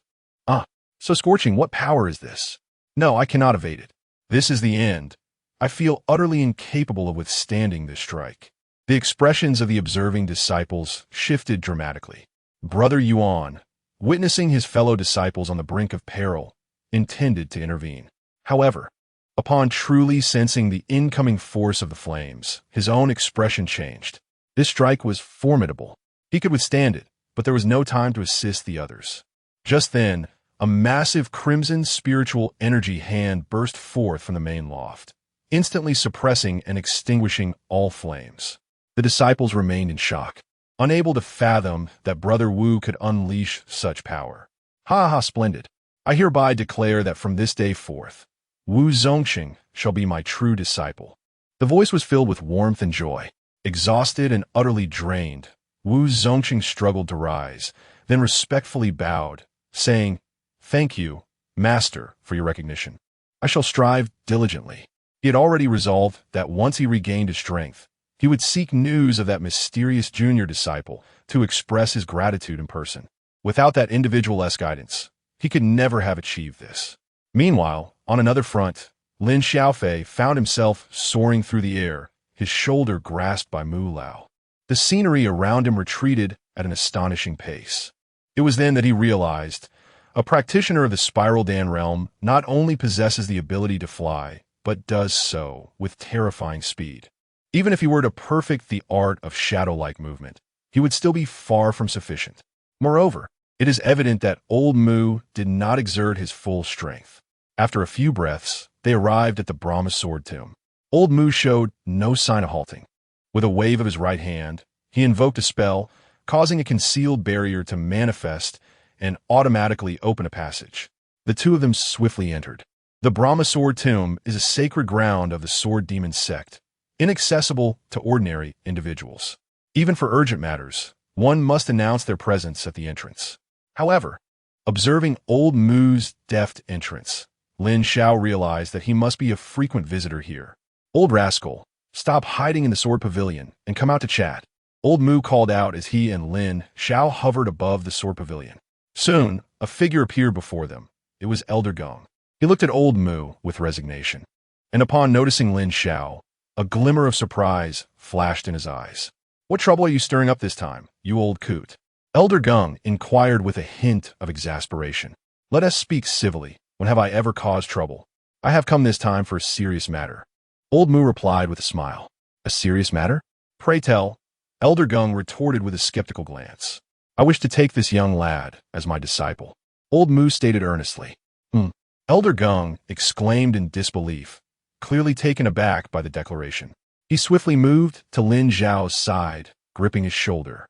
S1: So scorching, what power is this? No, I cannot evade it. This is the end. I feel utterly incapable of withstanding this strike. The expressions of the observing disciples shifted dramatically. Brother Yuan, witnessing his fellow disciples on the brink of peril, intended to intervene. However, upon truly sensing the incoming force of the flames, his own expression changed. This strike was formidable. He could withstand it, but there was no time to assist the others. Just then, a massive crimson spiritual energy hand burst forth from the main loft, instantly suppressing and extinguishing all flames. The disciples remained in shock, unable to fathom that Brother Wu could unleash such power. Ha, splendid. I hereby declare that from this day forth, Wu Zongqing shall be my true disciple. The voice was filled with warmth and joy. Exhausted and utterly drained, Wu Zongqing struggled to rise, then respectfully bowed, saying, Thank you, Master, for your recognition. I shall strive diligently. He had already resolved that once he regained his strength, he would seek news of that mysterious junior disciple to express his gratitude in person. Without that individual's guidance, he could never have achieved this. Meanwhile, on another front, Lin Xiao found himself soaring through the air, his shoulder grasped by Mu Lao. The scenery around him retreated at an astonishing pace. It was then that he realized, a practitioner of the Spiral Dan realm not only possesses the ability to fly, but does so with terrifying speed. Even if he were to perfect the art of shadow-like movement, he would still be far from sufficient. Moreover, it is evident that old Mu did not exert his full strength. After a few breaths, they arrived at the Brahma sword tomb. Old Mu showed no sign of halting. With a wave of his right hand, he invoked a spell, causing a concealed barrier to manifest and automatically open a passage. The two of them swiftly entered. The Brahma sword tomb is a sacred ground of the sword demon sect, inaccessible to ordinary individuals. Even for urgent matters, one must announce their presence at the entrance. However, observing old Mu's deft entrance, Lin Xiao realized that he must be a frequent visitor here. Old rascal, stop hiding in the sword pavilion and come out to chat. Old Mu called out as he and Lin Xiao hovered above the sword pavilion. Soon, a figure appeared before them. It was Elder Gong. He looked at old Mu with resignation, and upon noticing Lin Xiao, a glimmer of surprise flashed in his eyes. What trouble are you stirring up this time, you old coot? Elder Gong inquired with a hint of exasperation. Let us speak civilly. When have I ever caused trouble? I have come this time for a serious matter. Old Mu replied with a smile. A serious matter? Pray tell. Elder Gung retorted with a skeptical glance. I wish to take this young lad as my disciple. Old Mu stated earnestly. Elder Gung exclaimed in disbelief, clearly taken aback by the declaration. He swiftly moved to Lin Xiao's side, gripping his shoulder.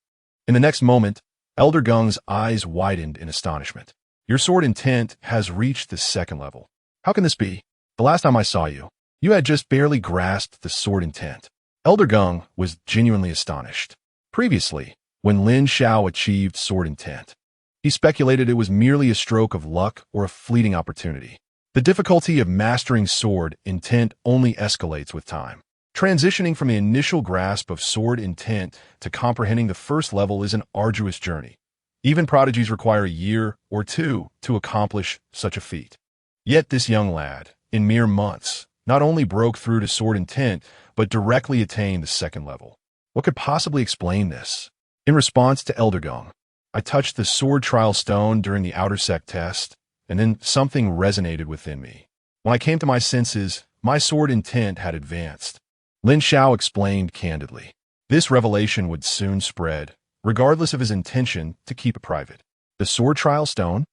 S1: In the next moment, Elder Gung's eyes widened in astonishment. Your sword intent has reached the second level. How can this be? The last time I saw you, you had just barely grasped the sword intent. Elder Gung was genuinely astonished. Previously, when Lin Xiao achieved sword intent, he speculated it was merely a stroke of luck or a fleeting opportunity. The difficulty of mastering sword intent only escalates with time. Transitioning from the initial grasp of sword intent to comprehending the first level is an arduous journey. Even prodigies require a year or two to accomplish such a feat. Yet this young lad, in mere months, not only broke through to sword intent, but directly attained the second level. What could possibly explain this? In response to Elder Gung, I touched the sword trial stone during the outer sect test, and then something resonated within me. When I came to my senses, my sword intent had advanced. Lin Xiao explained candidly. This revelation would soon spread, regardless of his intention to keep it private. The sword trial stone?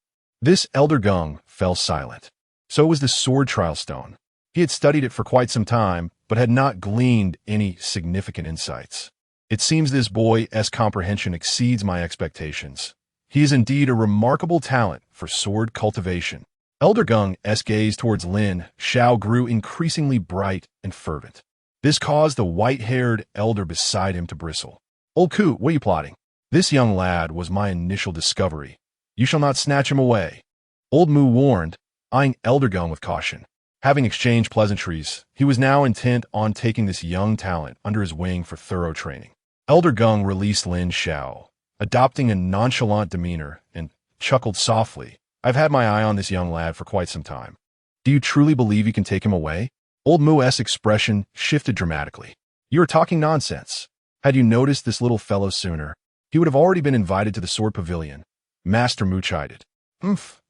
S1: This Elder Gung fell silent. So was the sword trial stone. He had studied it for quite some time, but had not gleaned any significant insights. It seems this boy's comprehension exceeds my expectations. He is indeed a remarkable talent for sword cultivation. Elder Gung's gaze towards Lin Xiao grew increasingly bright and fervent. This caused the white-haired elder beside him to bristle. Old Ku, what are you plotting? This young lad was my initial discovery. You shall not snatch him away. Old Mu warned, eyeing Elder Gung with caution. Having exchanged pleasantries, he was now intent on taking this young talent under his wing for thorough training. Elder Gung released Lin Xiao, adopting a nonchalant demeanor, and chuckled softly. I've had my eye on this young lad for quite some time. Do you truly believe you can take him away? Old Mu's expression shifted dramatically. You are talking nonsense. Had you noticed this little fellow sooner, he would have already been invited to the sword pavilion. Master Mu chided.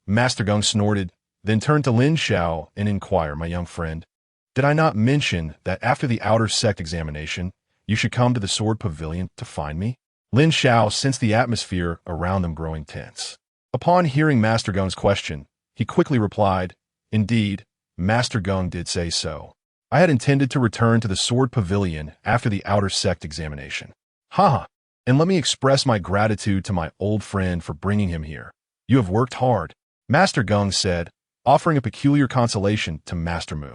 S1: Master Gung snorted, then turned to Lin Xiao and inquired, my young friend, did I not mention that after the outer sect examination, you should come to the sword pavilion to find me? Lin Xiao sensed the atmosphere around them growing tense. Upon hearing Master Gung's question, he quickly replied, indeed, Master Gung did say so. I had intended to return to the sword pavilion after the outer sect examination. And let me express my gratitude to my old friend for bringing him here. You have worked hard, Master Gung said, offering a peculiar consolation to Master Mu.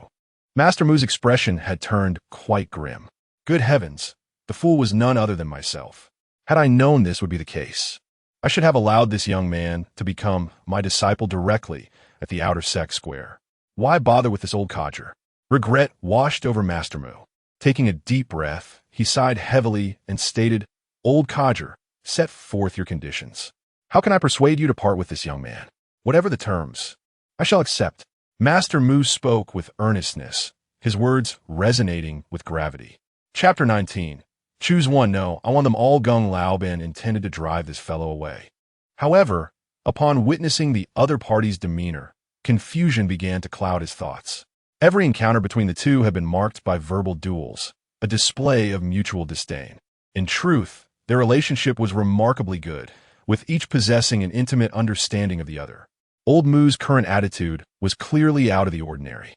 S1: Master Mu's expression had turned quite grim. Good heavens, the fool was none other than myself. Had I known this would be the case, I should have allowed this young man to become my disciple directly at the outer sect square. Why bother with this old codger? Regret washed over Master Mu. Taking a deep breath, he sighed heavily and stated, Old codger, set forth your conditions. How can I persuade you to part with this young man? Whatever the terms, I shall accept. Master Mu spoke with earnestness, his words resonating with gravity. Chapter 19. Choose one. No, I want them all. Gung Lao Ben intended to drive this fellow away. However, upon witnessing the other party's demeanor, confusion began to cloud his thoughts. Every encounter between the two had been marked by verbal duels, a display of mutual disdain. In truth, their relationship was remarkably good, with each possessing an intimate understanding of the other. Old Mu's current attitude was clearly out of the ordinary.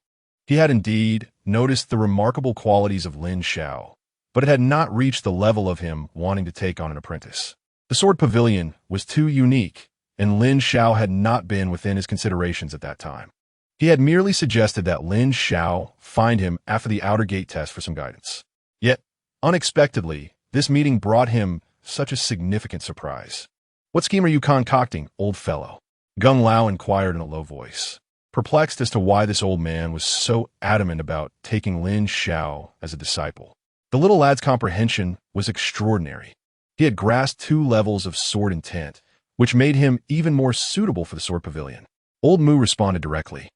S1: He had indeed noticed the remarkable qualities of Lin Xiao, but it had not reached the level of him wanting to take on an apprentice. The sword pavilion was too unique, and Lin Xiao had not been within his considerations at that time. He had merely suggested that Lin Xiao find him after the outer gate test for some guidance. Yet, unexpectedly, this meeting brought him such a significant surprise. What scheme are you concocting, old fellow? Gung Lao inquired in a low voice, perplexed as to why this old man was so adamant about taking Lin Xiao as a disciple. The little lad's comprehension was extraordinary. He had grasped 2 levels of sword intent, which made him even more suitable for the sword pavilion. Old Mu responded directly.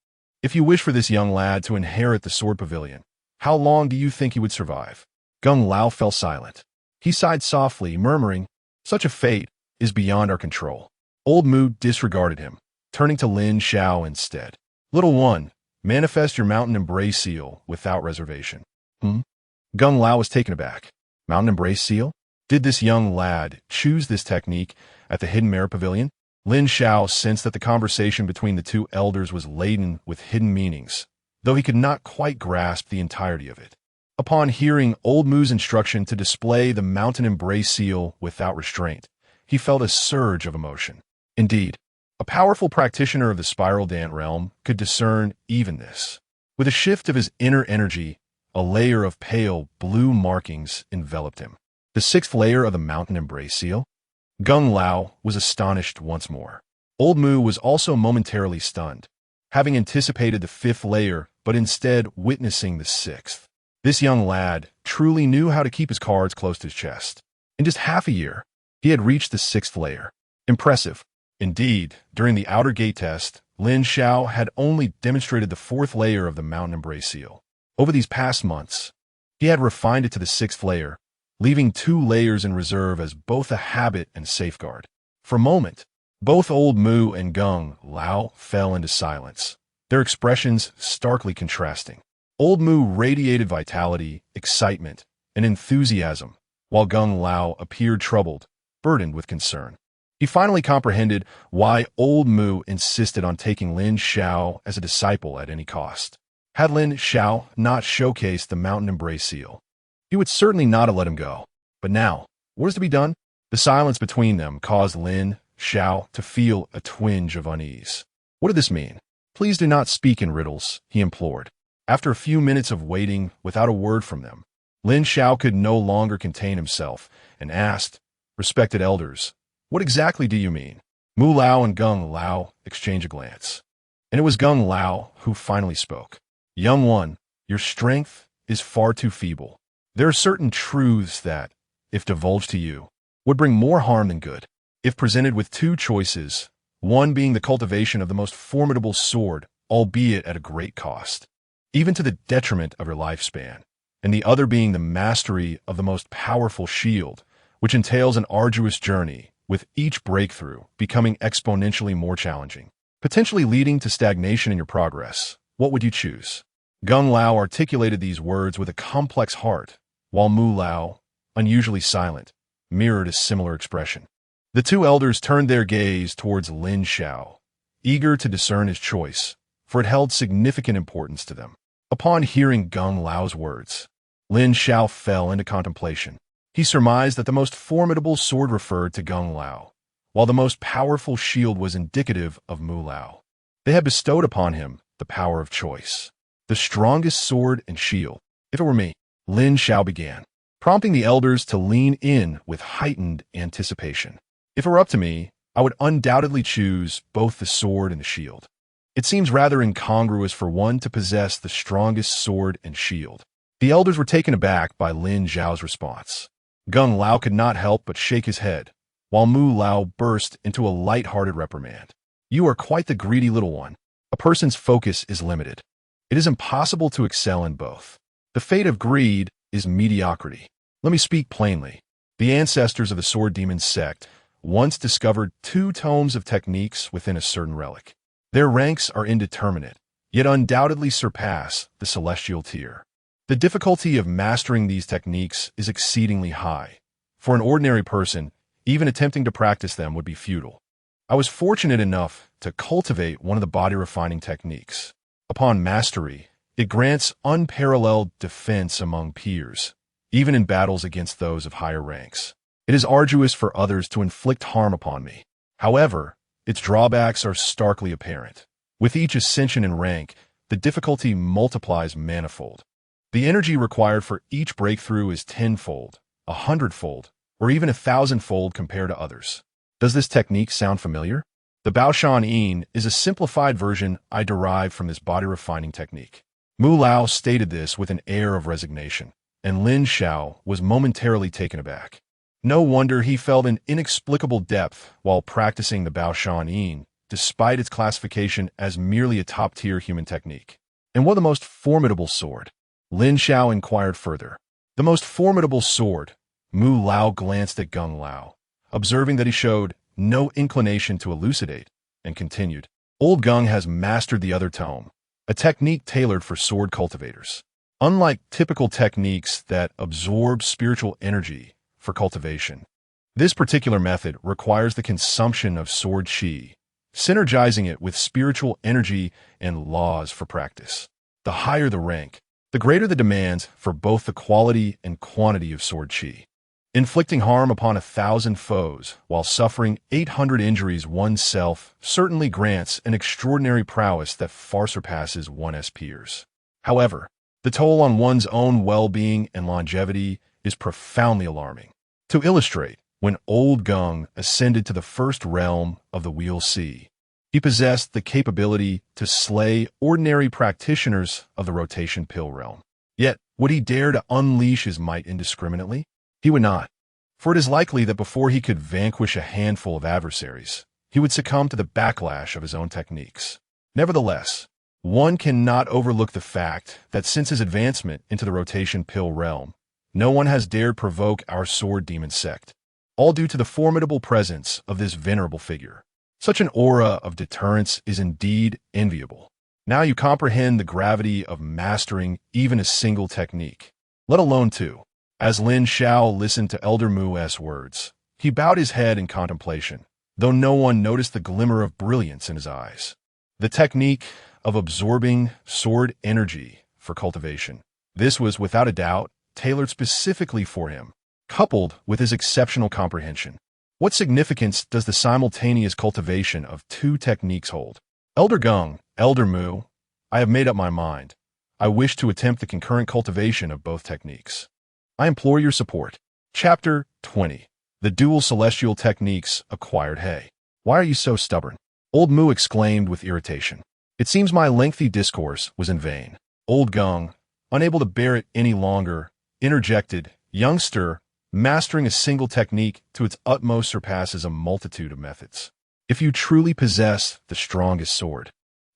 S1: If you wish for this young lad to inherit the sword pavilion, how long do you think he would survive? Gung Lao fell silent. He sighed softly, murmuring, such a fate is beyond our control. Old Mu disregarded him, turning to Lin Xiao instead. Little one, manifest your mountain embrace seal without reservation. Hmm? Gung Lao was taken aback. Mountain Embrace Seal? Did this young lad choose this technique at the Hidden Merit Pavilion? Lin Xiao sensed that the conversation between the two elders was laden with hidden meanings, though he could not quite grasp the entirety of it. Upon hearing Old Mu's instruction to display the Mountain Embrace Seal without restraint, he felt a surge of emotion. Indeed, a powerful practitioner of the spiral dance realm could discern even this. With a shift of his inner energy, a layer of pale blue markings enveloped him. The sixth layer of the Mountain Embrace Seal? Gung Lao was astonished once more. Old Mu was also momentarily stunned, having anticipated the fifth layer, but instead witnessing the sixth. This young lad truly knew how to keep his cards close to his chest. In just half a year, he had reached the sixth layer. Impressive. Indeed, during the outer gate test, Lin Xiao had only demonstrated the fourth layer of the Mountain Embrace Seal. Over these past months, he had refined it to the sixth layer, leaving 2 layers in reserve as both a habit and safeguard. For a moment, both Old Mu and Gung Lao fell into silence, their expressions starkly contrasting. Old Mu radiated vitality, excitement, and enthusiasm, while Gung Lao appeared troubled, burdened with concern. He finally comprehended why Old Mu insisted on taking Lin Xiao as a disciple at any cost. Had Lin Xiao not showcased the Mountain Embrace Seal, he would certainly not have let him go. But now, what is to be done? The silence between them caused Lin Xiao to feel a twinge of unease. What did this mean? Please do not speak in riddles, he implored. After a few minutes of waiting without a word from them, Lin Xiao could no longer contain himself and asked, "Respected elders, what exactly do you mean?" Mu Lao and Gung Lao exchanged a glance, and it was Gung Lao who finally spoke. "Young one, your strength is far too feeble. There are certain truths that, if divulged to you, would bring more harm than good. If presented with 2 choices, one being the cultivation of the most formidable sword, albeit at a great cost, even to the detriment of your lifespan, and the other being the mastery of the most powerful shield, which entails an arduous journey, with each breakthrough becoming exponentially more challenging, potentially leading to stagnation in your progress, what would you choose?" Gung Lao articulated these words with a complex heart, while Mu Lao, unusually silent, mirrored a similar expression. The 2 elders turned their gaze towards Lin Xiao, eager to discern his choice, for it held significant importance to them. Upon hearing Gung Lao's words, Lin Xiao fell into contemplation. He surmised that the most formidable sword referred to Gung Lao, while the most powerful shield was indicative of Mu Lao. They had bestowed upon him the power of choice, the strongest sword and shield. "If it were me," Lin Xiao began, prompting the elders to lean in with heightened anticipation. "If it were up to me, I would undoubtedly choose both the sword and the shield. It seems rather incongruous for one to possess the strongest sword and shield." The elders were taken aback by Lin Xiao's response. Gung Lao could not help but shake his head, while Mu Lao burst into a light-hearted reprimand. "You are quite the greedy little one. A person's focus is limited. It is impossible to excel in both. The fate of greed is mediocrity. Let me speak plainly. The ancestors of the Sword Demon sect once discovered 2 tomes of techniques within a certain relic. Their ranks are indeterminate, yet undoubtedly surpass the celestial tier. The difficulty of mastering these techniques is exceedingly high. For an ordinary person, even attempting to practice them would be futile. I was fortunate enough to cultivate one of the body-refining techniques. Upon mastery, it grants unparalleled defense among peers, even in battles against those of higher ranks. It is arduous for others to inflict harm upon me. However, its drawbacks are starkly apparent. With each ascension in rank, the difficulty multiplies manifold. The energy required for each breakthrough is 10-fold, 100-fold, or even 1,000-fold compared to others. Does this technique sound familiar? The Baoshan Yin is a simplified version I derived from this body-refining technique. Mu Lao stated this with an air of resignation, and Lin Xiao was momentarily taken aback. No wonder he felt an inexplicable depth while practicing the Baoshan Yin, despite its classification as merely a top-tier human technique. And what the most formidable sword? Lin Xiao inquired further. The most formidable sword. Mu Lao glanced at Gung Lao, observing that he showed no inclination to elucidate, and continued. Old Gung has mastered the other tome, a technique tailored for sword cultivators. unlike typical techniques that absorb spiritual energy for cultivation. This particular method requires the consumption of sword qi, synergizing it with spiritual energy and laws for practice. The higher the rank, the greater the demands for both the quality and quantity of sword qi. Inflicting harm upon 1,000 foes while suffering 800 injuries oneself certainly grants an extraordinary prowess that far surpasses one's peers. However, the toll on one's own well-being and longevity is profoundly alarming. To illustrate, when Old Gung ascended to the first realm of the Wheel Sea, he possessed the capability to slay ordinary practitioners of the rotation pill realm. Yet, would he dare to unleash his might indiscriminately? He would not, for it is likely that before he could vanquish a handful of adversaries, he would succumb to the backlash of his own techniques. Nevertheless, one cannot overlook the fact that since his advancement into the rotation pill realm, no one has dared provoke our sword demon sect, all due to the formidable presence of this venerable figure. Such an aura of deterrence is indeed enviable. Now you comprehend the gravity of mastering even a single technique, let alone two. As Lin Xiao listened to Elder Mu's words, he bowed his head in contemplation, though no one noticed the glimmer of brilliance in his eyes. The technique of absorbing sword energy for cultivation. This was, without a doubt, tailored specifically for him, coupled with his exceptional comprehension. What significance does the simultaneous cultivation of two techniques hold? Elder Gung, Elder Mu, I have made up my mind. I wish to attempt the concurrent cultivation of both techniques. I implore your support. Chapter 20. The Dual Celestial Techniques Acquired. Hey, why are you so stubborn? Old Mu exclaimed with irritation. It seems my lengthy discourse was in vain. Old Gung, unable to bear it any longer, interjected, Youngster, mastering a single technique to its utmost surpasses a multitude of methods. If you truly possess the strongest sword,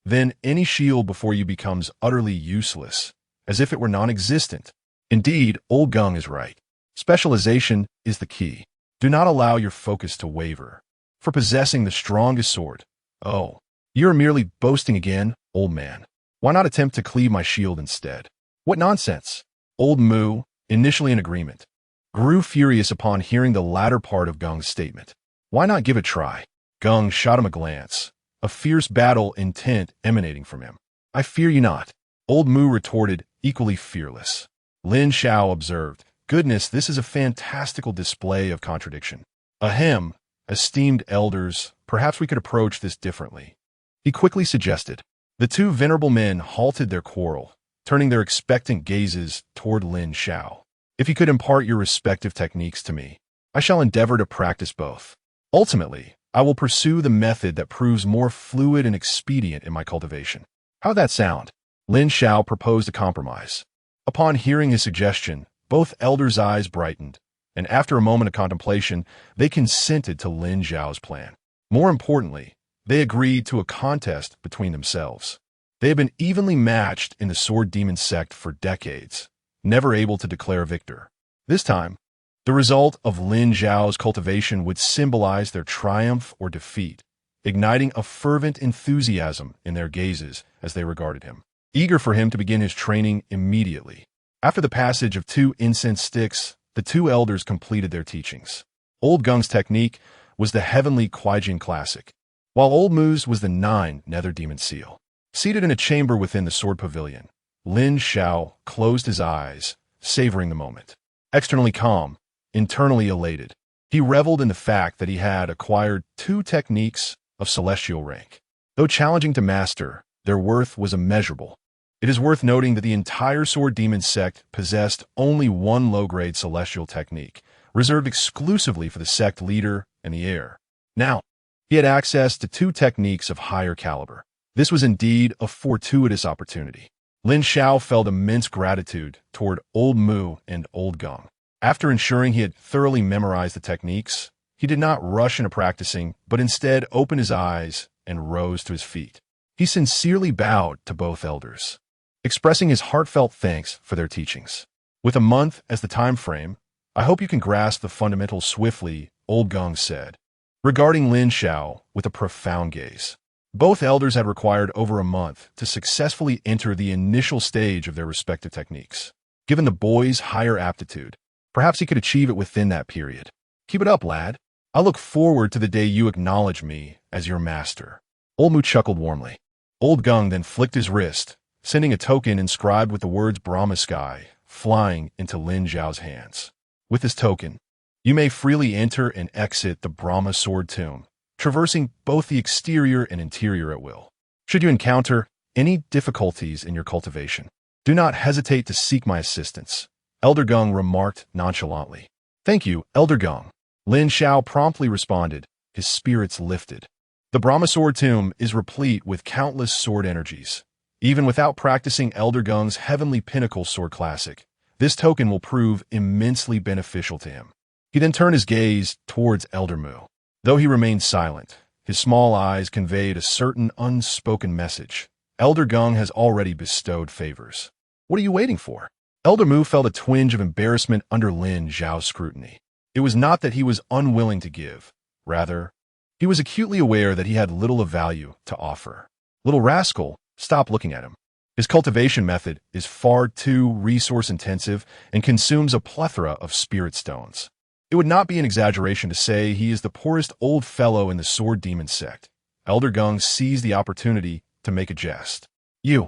S1: then any shield before you becomes utterly useless, as if it were non-existent. Indeed, Old Gung is right. Specialization is the key. Do not allow your focus to waver. For possessing the strongest sword, oh, you're merely boasting again, old man. Why not attempt to cleave my shield instead? What nonsense! Old Mu, initially in agreement, grew furious upon hearing the latter part of Gung's statement. Why not give it a try? Gung shot him a glance, a fierce battle intent emanating from him. I fear you not. Old Mu retorted, equally fearless. Lin Xiao observed, Goodness, this is a fantastical display of contradiction. Ahem, esteemed elders, perhaps we could approach this differently. He quickly suggested. The two venerable men halted their quarrel, turning their expectant gazes toward Lin Xiao. If you could impart your respective techniques to me, I shall endeavor to practice both. Ultimately, I will pursue the method that proves more fluid and expedient in my cultivation. How'd that sound? Lin Xiao proposed a compromise. Upon hearing his suggestion, both elders' eyes brightened, and after a moment of contemplation, they consented to Lin Xiao's plan. More importantly, they agreed to a contest between themselves. They had been evenly matched in the sword demon sect for decades, never able to declare victor. This time, the result of Lin Xiao's cultivation would symbolize their triumph or defeat, igniting a fervent enthusiasm in their gazes as they regarded him, eager for him to begin his training immediately. After the passage of 2 incense sticks, the two elders completed their teachings. Old Gung's technique was the Heavenly Dao Classic, while Old Mu's was the 9 Nether Demon Seal. Seated in a chamber within the sword pavilion, Lin Xiao closed his eyes, savoring the moment. Externally calm, internally elated, he reveled in the fact that he had acquired 2 techniques of celestial rank. Though challenging to master, their worth was immeasurable. It is worth noting that the entire sword demon sect possessed only 1 low-grade celestial technique, reserved exclusively for the sect leader and the heir. Now, he had access to 2 techniques of higher caliber. This was indeed a fortuitous opportunity. Lin Xiao felt immense gratitude toward Old Mu and Old Gung. After ensuring he had thoroughly memorized the techniques, he did not rush into practicing, but instead opened his eyes and rose to his feet. He sincerely bowed to both elders, expressing his heartfelt thanks for their teachings. With a month as the time frame, I hope you can grasp the fundamentals swiftly, Old Gung said, regarding Lin Xiao with a profound gaze. Both elders had required over a month to successfully enter the initial stage of their respective techniques. Given the boy's higher aptitude, perhaps he could achieve it within that period. Keep it up, lad. I look forward to the day you acknowledge me as your master. Old Mu chuckled warmly. Old Gung then flicked his wrist, sending a token inscribed with the words Brahma Sky flying into Lin Xiao's hands. With this token, you may freely enter and exit the Brahma Sword Tomb, traversing both the exterior and interior at will. Should you encounter any difficulties in your cultivation, do not hesitate to seek my assistance, Elder Gung remarked nonchalantly. Thank you, Elder Gung. Lin Xiao promptly responded, his spirits lifted. The Brahma Sword Tomb is replete with countless sword energies. Even without practicing Elder Gung's Heavenly Pinnacle Sword Classic, this token will prove immensely beneficial to him. He then turned his gaze towards Elder Mu. Though he remained silent, his small eyes conveyed a certain unspoken message. Elder Gung has already bestowed favors. What are you waiting for? Elder Mu felt a twinge of embarrassment under Lin Xiao's scrutiny. It was not that he was unwilling to give. Rather, he was acutely aware that he had little of value to offer. Little rascal, stop looking at him. His cultivation method is far too resource-intensive and consumes a plethora of spirit stones. It would not be an exaggeration to say he is the poorest old fellow in the Sword Demon sect. Elder Gung seized the opportunity to make a jest. You,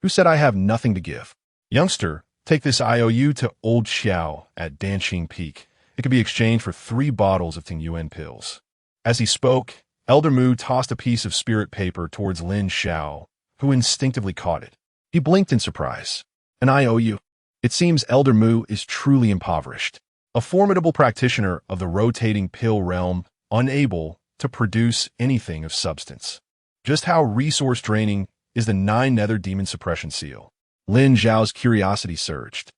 S1: who said I have nothing to give? Youngster, take this IOU to Old Xiao at Danqing Peak. It could be exchanged for 3 bottles of Tingyuan pills. As he spoke, Elder Mu tossed a piece of spirit paper towards Lin Xiao, who instinctively caught it. He blinked in surprise. An IOU. It seems Elder Mu is truly impoverished. A formidable practitioner of the rotating pill realm, unable to produce anything of substance. Just how resource-draining is the 9 Nether Demon Suppression Seal? Lin Xiao's curiosity surged.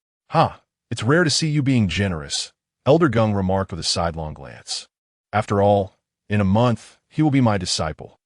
S1: It's rare to see you being generous, Elder Gung remarked with a sidelong glance. After all, in a month, he will be my disciple.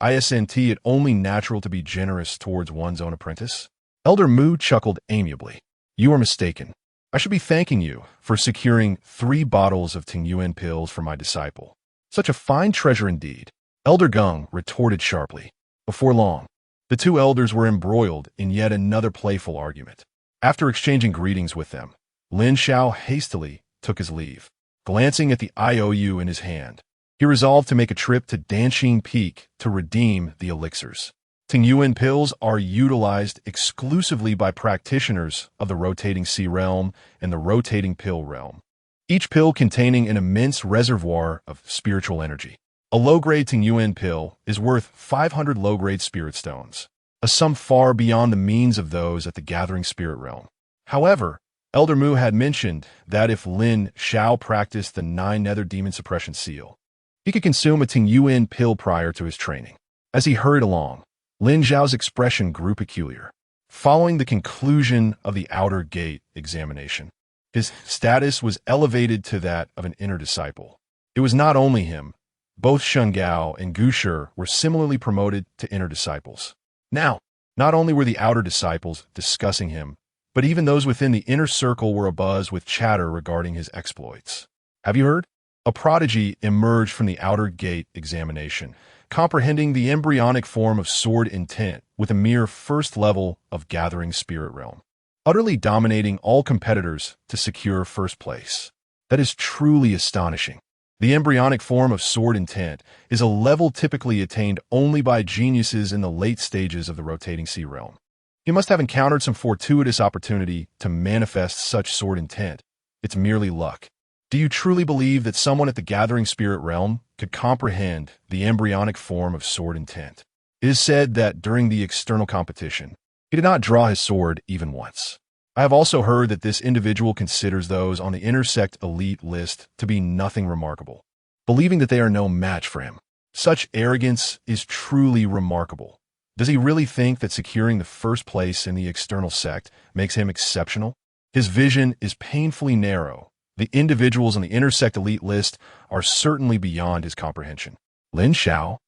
S1: Isn't it only natural to be generous towards one's own apprentice? Elder Mu chuckled amiably. You are mistaken. I should be thanking you for securing 3 bottles of Tingyuan pills for my disciple. Such a fine treasure indeed, Elder Gung retorted sharply. Before long, the 2 elders were embroiled in yet another playful argument. After exchanging greetings with them, Lin Xiao hastily took his leave. Glancing at the IOU in his hand, he resolved to make a trip to Danqing Peak to redeem the elixirs. Tingyuan pills are utilized exclusively by practitioners of the rotating sea realm and the rotating pill realm, each pill containing an immense reservoir of spiritual energy. A low-grade Tingyuan pill is worth 500 low-grade spirit stones, a sum far beyond the means of those at the gathering spirit realm. However, Elder Mu had mentioned that if Lin Xiao practiced the 9 Nether Demon Suppression Seal, he could consume a Tingyuan pill prior to his training. As he hurried along, Lin Xiao's expression grew peculiar. Following the conclusion of the outer gate examination, his status was elevated to that of an inner disciple. It was not only him. Both Shengao and Gushi were similarly promoted to inner disciples. Now, not only were the outer disciples discussing him, but even those within the inner circle were abuzz with chatter regarding his exploits. Have you heard? A prodigy emerged from the outer gate examination, comprehending the embryonic form of sword intent with a mere first level of gathering spirit realm, utterly dominating all competitors to secure first place. That is truly astonishing. The embryonic form of sword intent is a level typically attained only by geniuses in the late stages of the rotating sea realm. He must have encountered some fortuitous opportunity to manifest such sword intent. It's merely luck. Do you truly believe that someone at the gathering spirit realm could comprehend the embryonic form of sword intent? It is said that during the external competition, he did not draw his sword even once. I have also heard that this individual considers those on the intersect elite list to be nothing remarkable, believing that they are no match for him. Such arrogance is truly remarkable. Does he really think that securing the first place in the external sect makes him exceptional? His vision is painfully narrow. The individuals on the intersect elite list are certainly beyond his comprehension. Lin Xiao?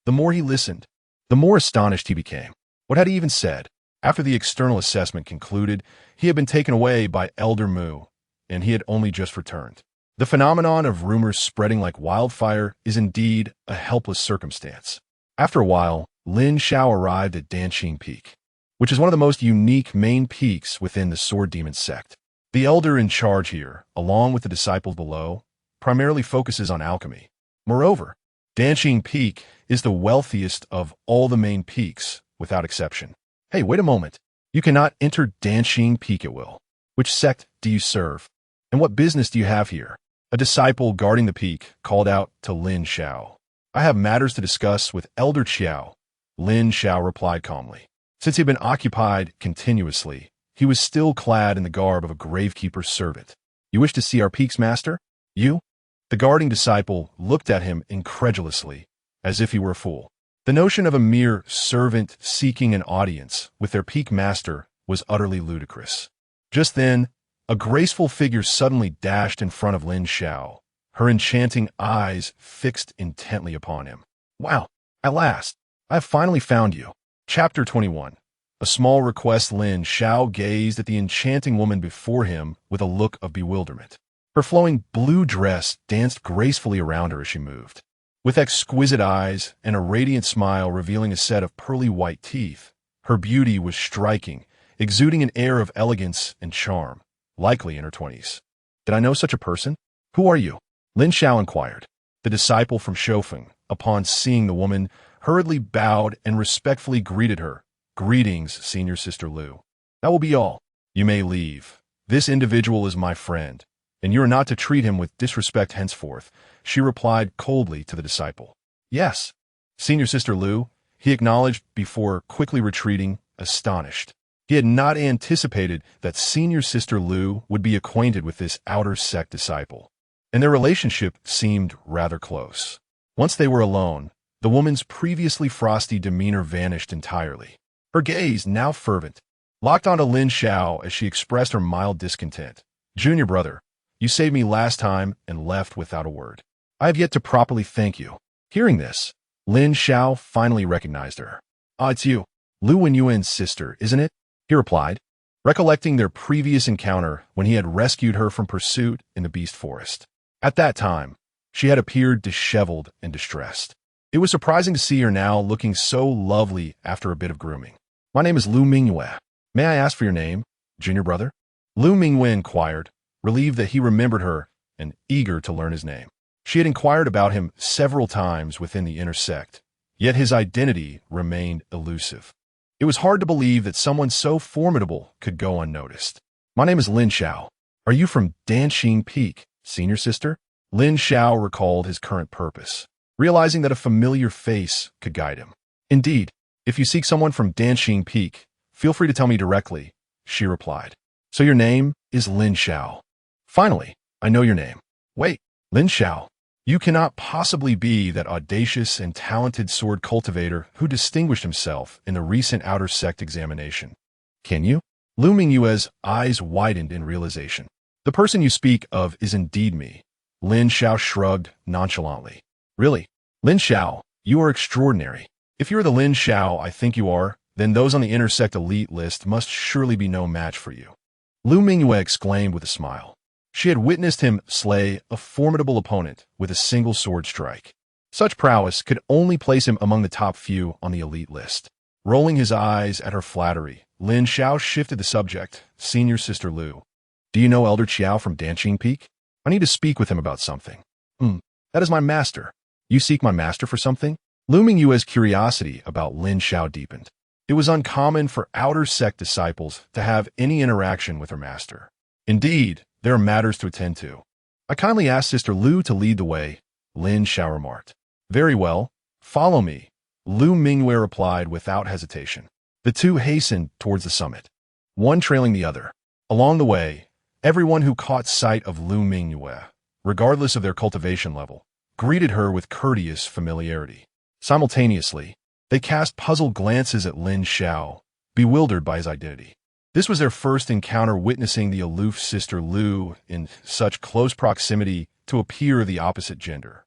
S1: The more he listened, the more astonished he became. What had he even said? After the external assessment concluded, he had been taken away by Elder Mu, and he had only just returned. The phenomenon of rumors spreading like wildfire is indeed a helpless circumstance. After a while, Lin Xiao arrived at Danqing Peak, which is one of the most unique main peaks within the Sword Demon sect. The elder in charge here, along with the disciples below, primarily focuses on alchemy. Moreover, Danqing Peak is the wealthiest of all the main peaks, without exception. Hey, wait a moment. You cannot enter Danqing Peak at will. Which sect do you serve? And what business do you have here? A disciple guarding the peak called out to Lin Xiao. I have matters to discuss with Elder Xiao, Lin Xiao replied calmly. Since he had been occupied continuously, he was still clad in the garb of a gravekeeper's servant. You wish to see our peak's master? You? The guarding disciple looked at him incredulously, as if he were a fool. The notion of a mere servant seeking an audience with their peak master was utterly ludicrous. Just then, a graceful figure suddenly dashed in front of Lin Xiao, her enchanting eyes fixed intently upon him. Wow, at last, I have finally found you. Chapter 21. A small request. Lin Xiao gazed at the enchanting woman before him with a look of bewilderment. Her flowing blue dress danced gracefully around her as she moved. With exquisite eyes and a radiant smile revealing a set of pearly white teeth, her beauty was striking, exuding an air of elegance and charm, likely in her 20s. Did I know such a person? Who are you? Lin Xiao inquired. The disciple from Shofeng, upon seeing the woman, hurriedly bowed and respectfully greeted her. Greetings, Senior Sister Lu. That will be all. You may leave. This individual is my friend, and you are not to treat him with disrespect henceforth, she replied coldly to the disciple. Yes, Senior Sister Lu, he acknowledged before quickly retreating, astonished. He had not anticipated that Senior Sister Lu would be acquainted with this outer sect disciple, and their relationship seemed rather close. Once they were alone, the woman's previously frosty demeanor vanished entirely. Her gaze, now fervent, locked onto Lin Xiao as she expressed her mild discontent. Junior brother, you saved me last time and left without a word. I have yet to properly thank you. Hearing this, Lin Xiao finally recognized her. Ah, it's you, Lu Wenyuan's sister, isn't it? He replied, recollecting their previous encounter when he had rescued her from pursuit in the beast forest. At that time, she had appeared disheveled and distressed. It was surprising to see her now looking so lovely after a bit of grooming. My name is Lu Mingyue. May I ask for your name, junior brother? Lu Mingyue inquired, relieved that he remembered her and eager to learn his name. She had inquired about him several times within the inner sect, yet his identity remained elusive. It was hard to believe that someone so formidable could go unnoticed. My name is Lin Xiao. Are you from Danqing Peak, senior sister? Lin Xiao recalled his current purpose, realizing that a familiar face could guide him. Indeed, if you seek someone from Danqing Peak, feel free to tell me directly, she replied. So your name is Lin Xiao. Finally, I know your name. Wait, Lin Xiao, you cannot possibly be that audacious and talented sword cultivator who distinguished himself in the recent outer sect examination. Can you? Lu Mingyue's eyes widened in realization. The person you speak of is indeed me. Lin Xiao shrugged nonchalantly. Really? Lin Xiao, you are extraordinary. If you are the Lin Xiao I think you are, then those on the intersect elite list must surely be no match for you. Lu Mingyue exclaimed with a smile. She had witnessed him slay a formidable opponent with a single sword strike. Such prowess could only place him among the top few on the elite list. Rolling his eyes at her flattery, Lin Xiao shifted the subject. Senior Sister Lu, do you know Elder Qiao from Danqing Peak? I need to speak with him about something. That is my master. You seek my master for something? Lu Mingyue's curiosity about Lin Xiao deepened. It was uncommon for outer sect disciples to have any interaction with her master. Indeed, there are matters to attend to. I kindly ask Sister Lu to lead the way, Lin Xiao remarked. Very well, follow me, Lu Mingyue replied without hesitation. The two hastened towards the summit, one trailing the other. Along the way, everyone who caught sight of Lu Mingyue, regardless of their cultivation level, greeted her with courteous familiarity. Simultaneously, they cast puzzled glances at Lin Xiao, bewildered by his identity. This was their first encounter witnessing the aloof Sister Lu in such close proximity to a peer of the opposite gender.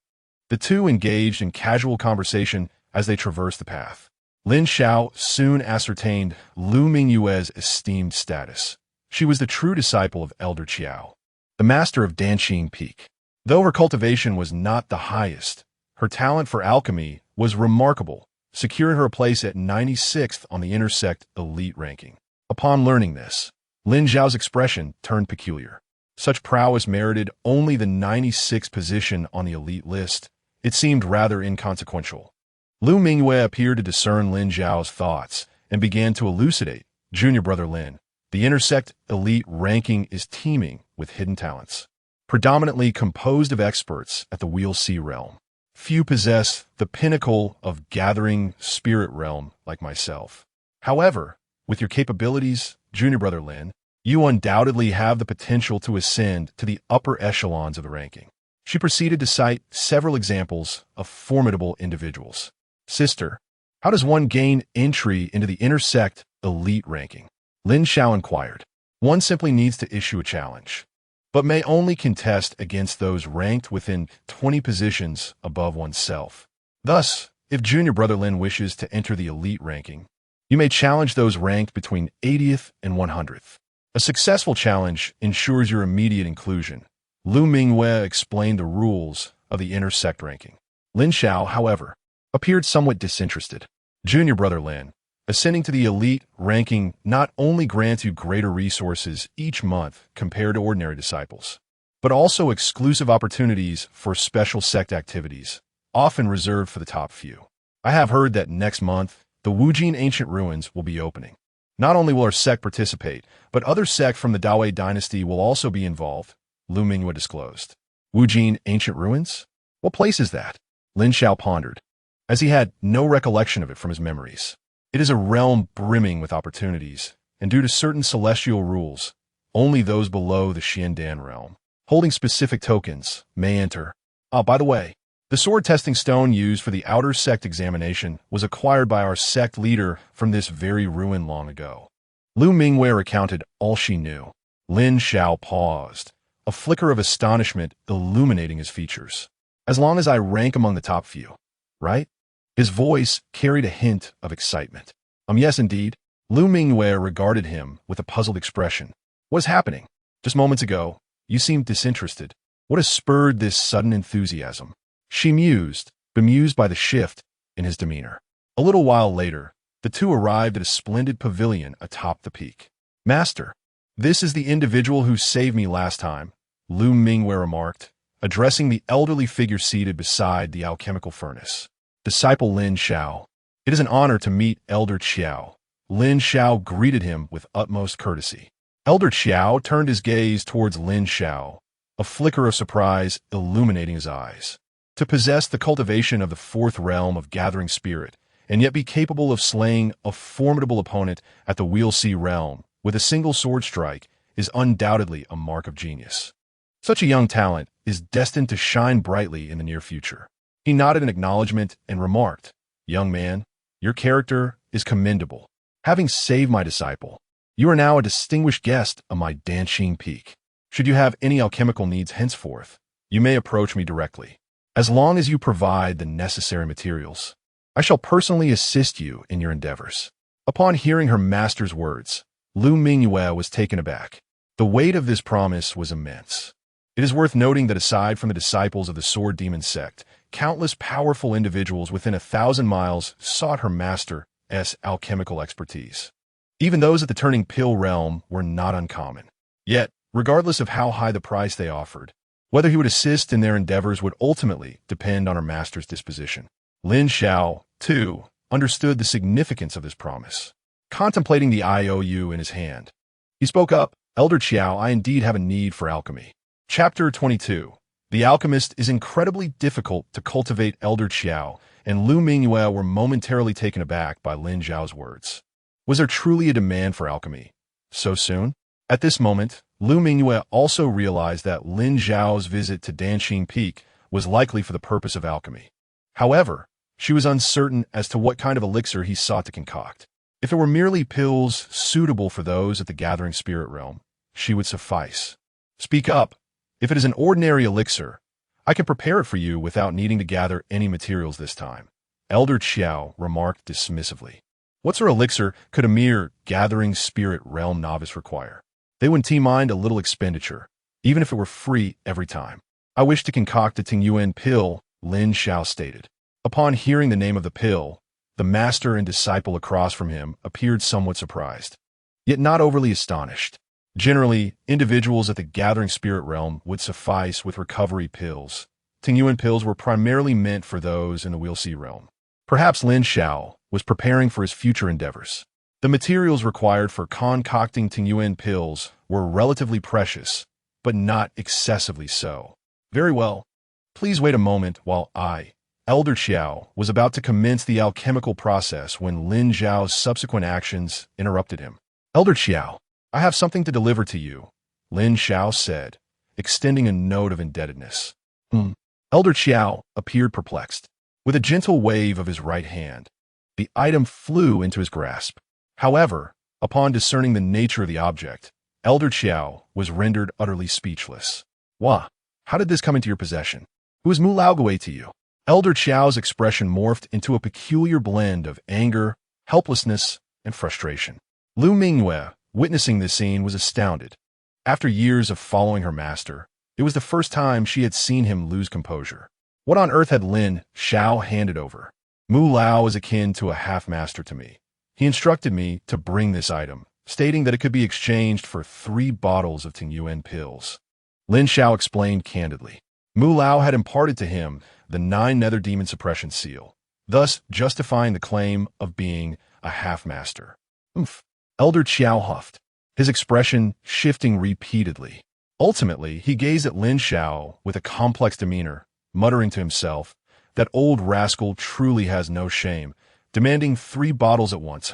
S1: The two engaged in casual conversation as they traversed the path. Lin Xiao soon ascertained Lu Mingyue's esteemed status. She was the true disciple of Elder Qiao, the master of Danqing Peak. Though her cultivation was not the highest, her talent for alchemy was remarkable, securing her a place at 96th on the intersect elite ranking. Upon learning this, Lin Xiao's expression turned peculiar. Such prowess merited only the 96th position on the elite list. It seemed rather inconsequential. Lu Mingyue appeared to discern Lin Xiao's thoughts and began to elucidate. Junior brother Lin, the intersect elite ranking is teeming with hidden talents, predominantly composed of experts at the Wheel C realm. Few possess the pinnacle of gathering spirit realm like myself. However, with your capabilities, Junior brother Lin, you undoubtedly have the potential to ascend to the upper echelons of the ranking. She proceeded to cite several examples of formidable individuals. Sister, how does one gain entry into the intersect elite ranking? Lin Xiao inquired. One simply needs to issue a challenge, but may only contest against those ranked within 20 positions above oneself. Thus, if Junior brother Lin wishes to enter the elite ranking, you may challenge those ranked between 80th and 100th. A successful challenge ensures your immediate inclusion. Lu Mingyue explained the rules of the intersect ranking. Lin Xiao, however, appeared somewhat disinterested. Junior brother Lin, ascending to the elite ranking not only grants you greater resources each month compared to ordinary disciples, but also exclusive opportunities for special sect activities, often reserved for the top few. I have heard that next month, the Wujin Ancient Ruins will be opening. Not only will our sect participate, but other sects from the Dawei dynasty will also be involved, Lu Mingyue disclosed. Wujin Ancient Ruins? What place is that? Lin Xiao pondered, as he had no recollection of it from his memories. It is a realm brimming with opportunities, and due to certain celestial rules, only those below the Xiandan realm, holding specific tokens, may enter. By the way, the sword testing stone used for the outer sect examination was acquired by our sect leader from this very ruin long ago. Lu Mingyue recounted all she knew. Lin Xiao paused, a flicker of astonishment illuminating his features. As long as I rank among the top few, right? His voice carried a hint of excitement. Yes, indeed. Lu Mingyue regarded him with a puzzled expression. What is happening? Just moments ago, you seemed disinterested. What has spurred this sudden enthusiasm? She mused, bemused by the shift in his demeanor. A little while later, the two arrived at a splendid pavilion atop the peak. Master, this is the individual who saved me last time, Lu Mingyue remarked, addressing the elderly figure seated beside the alchemical furnace. Disciple Lin Xiao. It is an honor to meet Elder Xiao. Lin Xiao greeted him with utmost courtesy. Elder Xiao turned his gaze towards Lin Xiao, a flicker of surprise illuminating his eyes. To possess the cultivation of the fourth realm of gathering spirit, and yet be capable of slaying a formidable opponent at the Wheel C realm with a single sword strike, is undoubtedly a mark of genius. Such a young talent is destined to shine brightly in the near future. He nodded in acknowledgement and remarked, Young man, your character is commendable. Having saved my disciple, you are now a distinguished guest of my Danqing Peak. Should you have any alchemical needs henceforth, you may approach me directly. As long as you provide the necessary materials, I shall personally assist you in your endeavors. Upon hearing her master's words, Lu Mingyue was taken aback. The weight of this promise was immense. It is worth noting that aside from the disciples of the Sword Demon sect, countless powerful individuals within 1,000 miles sought her master's alchemical expertise. Even those at the Turning Pill realm were not uncommon. Yet, regardless of how high the price they offered, whether he would assist in their endeavors would ultimately depend on her master's disposition. Lin Xiao, too, understood the significance of this promise. Contemplating the IOU in his hand, he spoke up, Elder Xiao, I indeed have a need for alchemy. Chapter 22. The alchemist is incredibly difficult to cultivate. Elder Xiao and Lu Mingyue were momentarily taken aback by Lin Xiao's words. Was there truly a demand for alchemy so soon? At this moment, Lu Mingyue also realized that Lin Xiao's visit to Danqing Peak was likely for the purpose of alchemy. However, she was uncertain as to what kind of elixir he sought to concoct. If it were merely pills suitable for those at the Gathering Spirit realm, she would suffice. Speak up. If it is an ordinary elixir, I can prepare it for you without needing to gather any materials this time, Elder Xiao remarked dismissively. What sort of elixir could a mere Gathering Spirit realm novice require? They wouldn't mind a little expenditure, even if it were free every time. I wish to concoct a Tingyuan pill, Lin Xiao stated. Upon hearing the name of the pill, The master and disciple across from him appeared somewhat surprised, yet not overly astonished. Generally, individuals at the gathering spirit realm would suffice with recovery pills. Tingyuan pills were primarily meant for those in the We'll-See realm. Perhaps Lin Xiao was preparing for his future endeavors. The materials required for concocting Tingyuan pills were relatively precious, but not excessively so. Very well. Please wait a moment while I, Elder Xiao, was about to commence the alchemical process when Lin Xiao's subsequent actions interrupted him. Elder Xiao, I have something to deliver to you, Lin Xiao said, extending a note of indebtedness. Elder Xiao appeared perplexed. With a gentle wave of his right hand, the item flew into his grasp. However, upon discerning the nature of the object, Elder Xiao was rendered utterly speechless. Wah, how did this come into your possession? Who is Mu Laogui to you? Elder Xiao's expression morphed into a peculiar blend of anger, helplessness, and frustration. Lu Mingyue, witnessing this scene, was astounded. After years of following her master, it was the first time she had seen him lose composure. What on earth had Lin Xiao handed over? Mu Lao is akin to a half-master to me. He instructed me to bring this item, stating that it could be exchanged for 3 bottles of Tingyuan pills. Lin Xiao explained candidly. Mu Lao had imparted to him the 9 nether demon suppression seal, thus justifying the claim of being a half-master. Elder Xiao huffed, his expression shifting repeatedly. Ultimately, he gazed at Lin Xiao with a complex demeanor, muttering to himself, "That old rascal truly has no shame, demanding 3 bottles at once.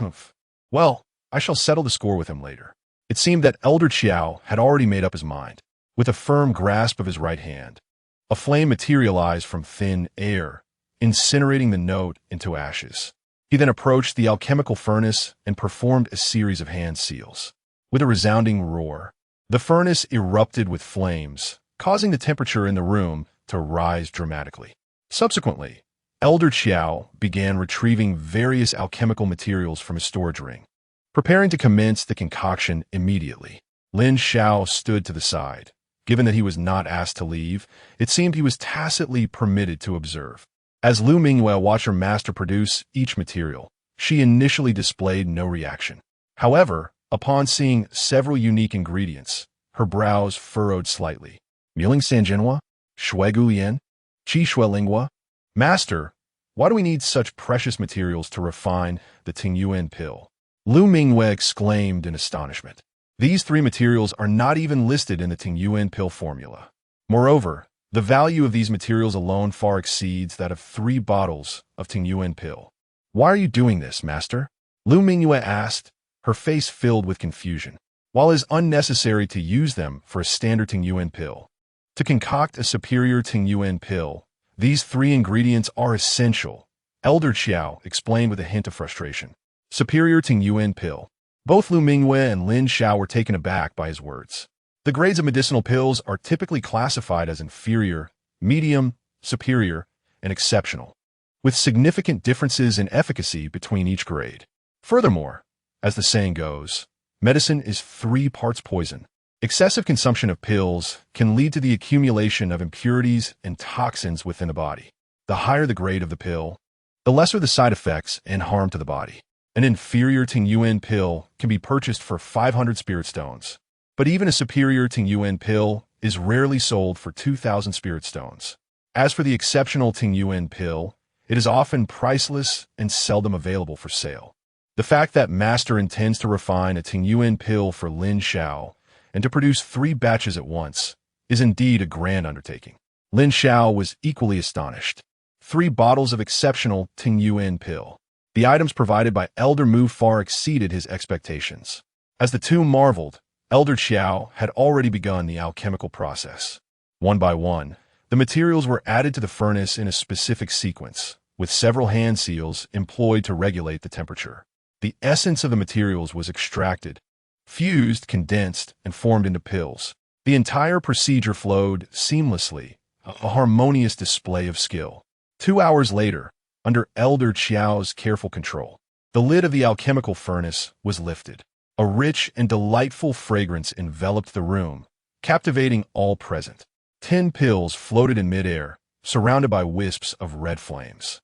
S1: Well, I shall settle the score with him later." It seemed that Elder Xiao had already made up his mind. With a firm grasp of his right hand, a flame materialized from thin air, incinerating the note into ashes. He then approached the alchemical furnace and performed a series of hand seals. With a resounding roar, the furnace erupted with flames, causing the temperature in the room to rise dramatically. Subsequently, Elder Xiao began retrieving various alchemical materials from his storage ring, preparing to commence the concoction immediately. Lin Xiao stood to the side. Given that he was not asked to leave, it seemed he was tacitly permitted to observe. As Lu Mingyue watched her master produce each material, she initially displayed no reaction. However, upon seeing several unique ingredients, her brows furrowed slightly. Wielding Sanjinhua? Shuegu Lian? Qi Shui Lingua? Master, why do we need such precious materials to refine the Tingyuan pill? Lu Mingyue exclaimed in astonishment. These 3 materials are not even listed in the Tingyuan pill formula. Moreover, the value of these materials alone far exceeds that of 3 bottles of Tingyuan pill. Why are you doing this, master? Lu Mingyue asked, her face filled with confusion. While it is unnecessary to use them for a standard Tingyuan pill, to concoct a superior Tingyuan pill, these 3 ingredients are essential, Elder Xiao explained with a hint of frustration. Superior Tingyuan pill. Both Lu Mingyue and Lin Xiao were taken aback by his words. The grades of medicinal pills are typically classified as inferior, medium, superior, and exceptional, with significant differences in efficacy between each grade. Furthermore, as the saying goes, medicine is 3 parts poison. Excessive consumption of pills can lead to the accumulation of impurities and toxins within the body. The higher the grade of the pill, the lesser the side effects and harm to the body. An inferior Tingyuan pill can be purchased for 500 spirit stones, but even a superior Tingyuan pill is rarely sold for 2,000 spirit stones. As for the exceptional Tingyuan pill, it is often priceless and seldom available for sale. The fact that Master intends to refine a Tingyuan pill for Lin Xiao and to produce 3 batches at once is indeed a grand undertaking. Lin Xiao was equally astonished. 3 bottles of exceptional Tingyuan pill. The items provided by Elder Mu far exceeded his expectations. As the 2 marveled, Elder Xiao had already begun the alchemical process. One by one, the materials were added to the furnace in a specific sequence, with several hand seals employed to regulate the temperature. The essence of the materials was extracted, fused, condensed, and formed into pills. The entire procedure flowed seamlessly, a harmonious display of skill. 2 hours later, under Elder Xiao's careful control, the lid of the alchemical furnace was lifted. A rich and delightful fragrance enveloped the room, captivating all present. 10 pills floated in midair, surrounded by wisps of red flames.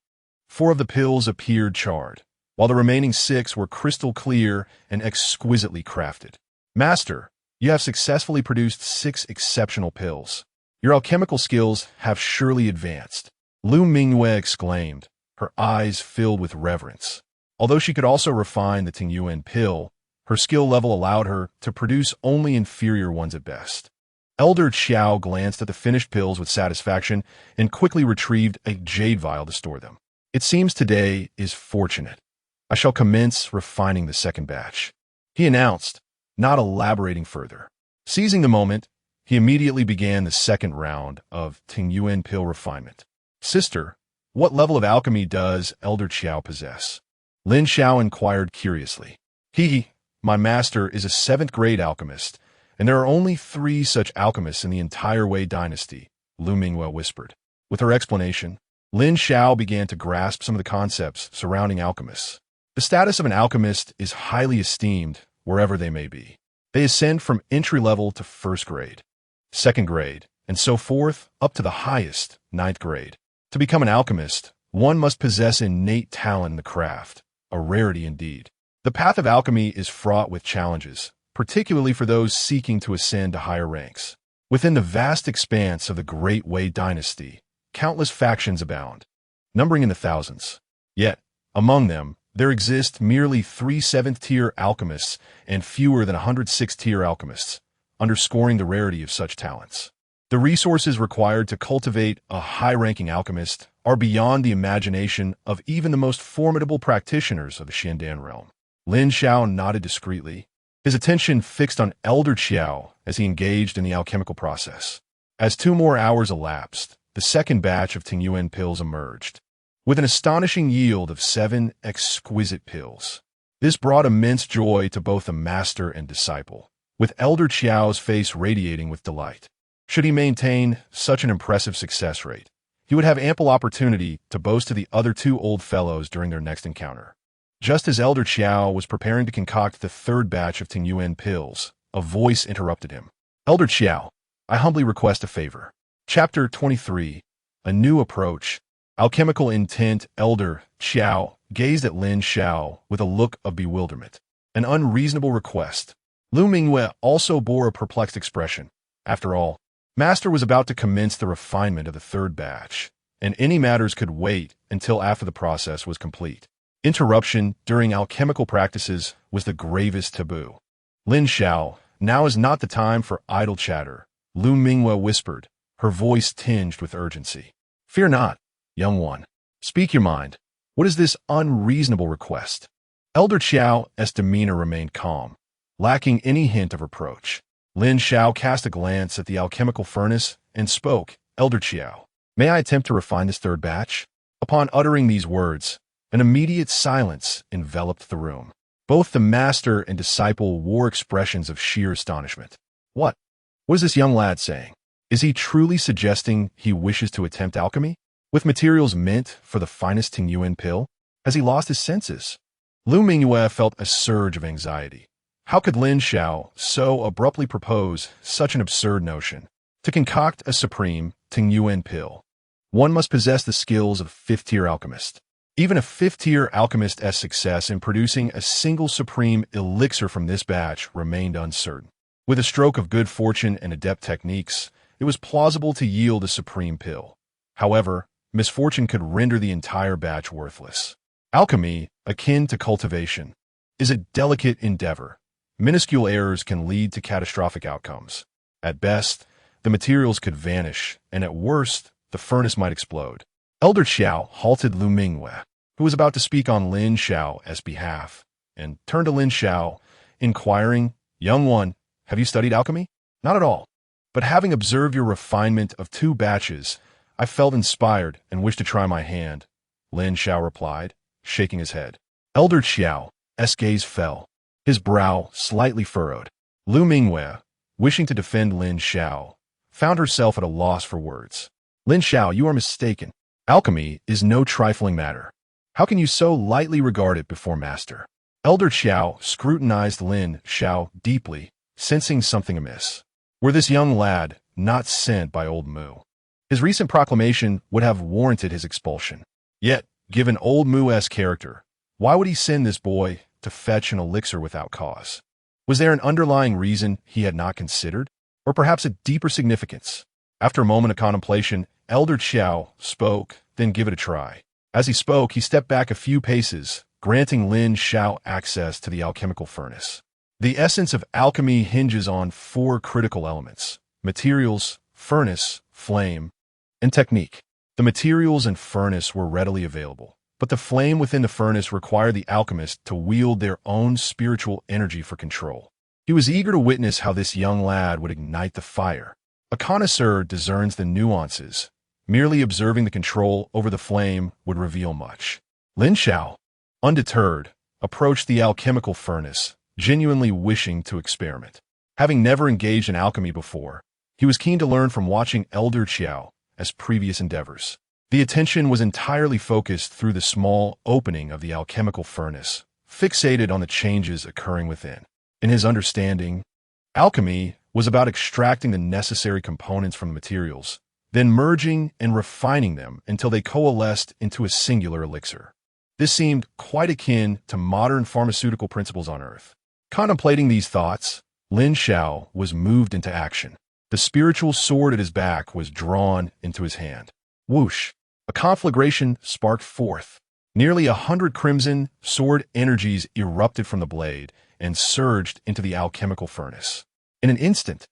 S1: 4 of the pills appeared charred, while the remaining 6 were crystal clear and exquisitely crafted. Master, you have successfully produced 6 exceptional pills. Your alchemical skills have surely advanced. Lu Mingyue exclaimed, her eyes filled with reverence. Although she could also refine the Tingyuan pill, her skill level allowed her to produce only inferior ones at best. Elder Xiao glanced at the finished pills with satisfaction and quickly retrieved a jade vial to store them. It seems today is fortunate. I shall commence refining the second batch, he announced, not elaborating further. Seizing the moment, he immediately began the second round of Tingyuan pill refinement. Sister, what level of alchemy does Elder Xiao possess? Lin Xiao inquired curiously. My master is a 7th grade alchemist, and there are only 3 such alchemists in the entire Wei dynasty, Lu Mingyue whispered. With her explanation, Lin Xiao began to grasp some of the concepts surrounding alchemists. The status of an alchemist is highly esteemed wherever they may be. They ascend from entry level to 1st grade, 2nd grade, and so forth up to the highest, 9th grade. To become an alchemist, one must possess innate talent in the craft, a rarity indeed. The path of alchemy is fraught with challenges, particularly for those seeking to ascend to higher ranks. Within the vast expanse of the Great Wei dynasty, countless factions abound, numbering in the thousands. Yet, among them, there exist merely 3 7th-tier alchemists and fewer than 100 6th-tier alchemists, underscoring the rarity of such talents. The resources required to cultivate a high-ranking alchemist are beyond the imagination of even the most formidable practitioners of the Shandan realm. Lin Xiao nodded discreetly, his attention fixed on Elder Xiao as he engaged in the alchemical process. As 2 more hours elapsed, the second batch of Tingyuan pills emerged, with an astonishing yield of 7 exquisite pills. This brought immense joy to both the master and disciple, with Elder Xiao's face radiating with delight. Should he maintain such an impressive success rate, he would have ample opportunity to boast to the other 2 old fellows during their next encounter. Just as Elder Xiao was preparing to concoct the 3rd batch of Tingyuan pills, a voice interrupted him. Elder Xiao, I humbly request a favor. Chapter 23, A New Approach. Alchemical Intent. Elder Xiao gazed at Lin Xiao with a look of bewilderment. An unreasonable request. Lu Mingyue also bore a perplexed expression. After all, Master was about to commence the refinement of the 3rd batch, and any matters could wait until after the process was complete. Interruption during alchemical practices was the gravest taboo. Lin Xiao, now is not the time for idle chatter, Lu Mingyue whispered, her voice tinged with urgency. Fear not, young one. Speak your mind. What is this unreasonable request? Elder Xiao's demeanor remained calm, lacking any hint of reproach. Lin Xiao cast a glance at the alchemical furnace and spoke. Elder Xiao, may I attempt to refine this 3rd batch? Upon uttering these words, an immediate silence enveloped the room. Both the master and disciple wore expressions of sheer astonishment. What is this young lad saying? Is he truly suggesting he wishes to attempt alchemy? With materials meant for the finest Tingyuan pill? Has he lost his senses? Lu Mingyue felt a surge of anxiety. How could Lin Xiao so abruptly propose such an absurd notion? To concoct a supreme Tingyuan pill, one must possess the skills of a 5th-tier alchemist. Even a 5th-tier alchemist's success in producing a single supreme elixir from this batch remained uncertain. With a stroke of good fortune and adept techniques, it was plausible to yield a supreme pill. However, misfortune could render the entire batch worthless. Alchemy, akin to cultivation, is a delicate endeavor. Minuscule errors can lead to catastrophic outcomes. At best, the materials could vanish, and at worst, the furnace might explode. Elder Xiao halted Lu Mingyue, who was about to speak on Lin Xiao's behalf, and turned to Lin Xiao, inquiring, Young one, have you studied alchemy? Not at all. But having observed your refinement of 2 batches, I felt inspired and wished to try my hand, Lin Xiao replied, shaking his head. Elder Xiao's gaze fell, his brow slightly furrowed. Lu Mingyue, wishing to defend Lin Xiao, found herself at a loss for words. Lin Xiao, you are mistaken. Alchemy is no trifling matter. How can you so lightly regard it before Master? Elder Xiao scrutinized Lin Xiao deeply, sensing something amiss. Were this young lad not sent by old Mu, his recent proclamation would have warranted his expulsion. Yet, Given old Mu's character, why would he send this boy to fetch an elixir without cause? Was there an underlying reason he had not considered? Or perhaps a deeper significance? After a moment of contemplation, Elder Xiao spoke, then give it a try. As he spoke, he stepped back a few paces, granting Lin Xiao access to the alchemical furnace. The essence of alchemy hinges on 4 critical elements: materials, furnace, flame, and technique. The materials and furnace were readily available, but the flame within the furnace required the alchemist to wield their own spiritual energy for control. He was eager to witness how this young lad would ignite the fire. A connoisseur discerns the nuances. Merely observing the control over the flame would reveal much. Lin Xiao, undeterred, approached the alchemical furnace, genuinely wishing to experiment. Having never engaged in alchemy before, he was keen to learn from watching Elder Xiao as previous endeavors. The attention was entirely focused through the small opening of the alchemical furnace, fixated on the changes occurring within. In his understanding, alchemy was about extracting the necessary components from the materials, then merging and refining them until they coalesced into a singular elixir. This seemed quite akin to modern pharmaceutical principles on Earth. Contemplating these thoughts, Lin Xiao was moved into action. The spiritual sword at his back was drawn into his hand. Whoosh! A conflagration sparked forth. Nearly 100 crimson sword energies erupted from the blade and surged into the alchemical furnace. In an instant,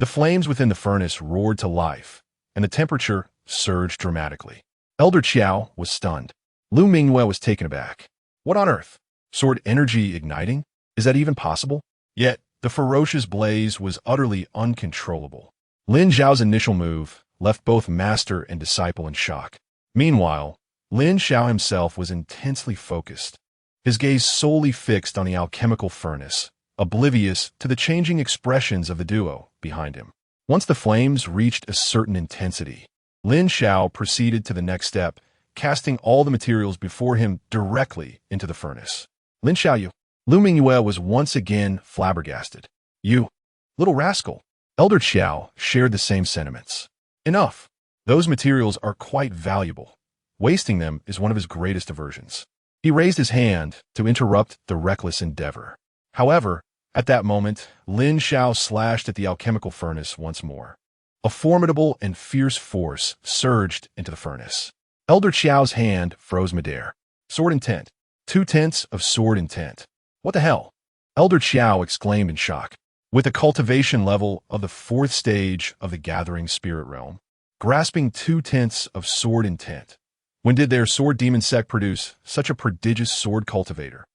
S1: the flames within the furnace roared to life, and the temperature surged dramatically. Elder Qiao was stunned. Lu Mingyue was taken aback. What on earth? Sword energy igniting? Is that even possible? Yet, the ferocious blaze was utterly uncontrollable. Lin Xiao's initial move left both master and disciple in shock. Meanwhile, Lin Xiao himself was intensely focused, his gaze solely fixed on the alchemical furnace, oblivious to the changing expressions of the duo behind him. Once the flames reached a certain intensity, Lin Xiao proceeded to the next step, casting all the materials before him directly into the furnace. Lin Xiao, Lu Mingyue was once again flabbergasted. You, little rascal. Elder Qiao shared the same sentiments. Enough. Those materials are quite valuable. Wasting them is one of his greatest aversions. He raised his hand to interrupt the reckless endeavor. However, at that moment, Lin Xiao slashed at the alchemical furnace once more. A formidable and fierce force surged into the furnace. Elder Qiao's hand froze midair. Sword intent. 2/10 of sword intent. What the hell? Elder Qiao exclaimed in shock. With the cultivation level of the 4th stage of the gathering spirit realm, grasping 2/10 of sword intent. When did their sword demon sect produce such a prodigious sword cultivator?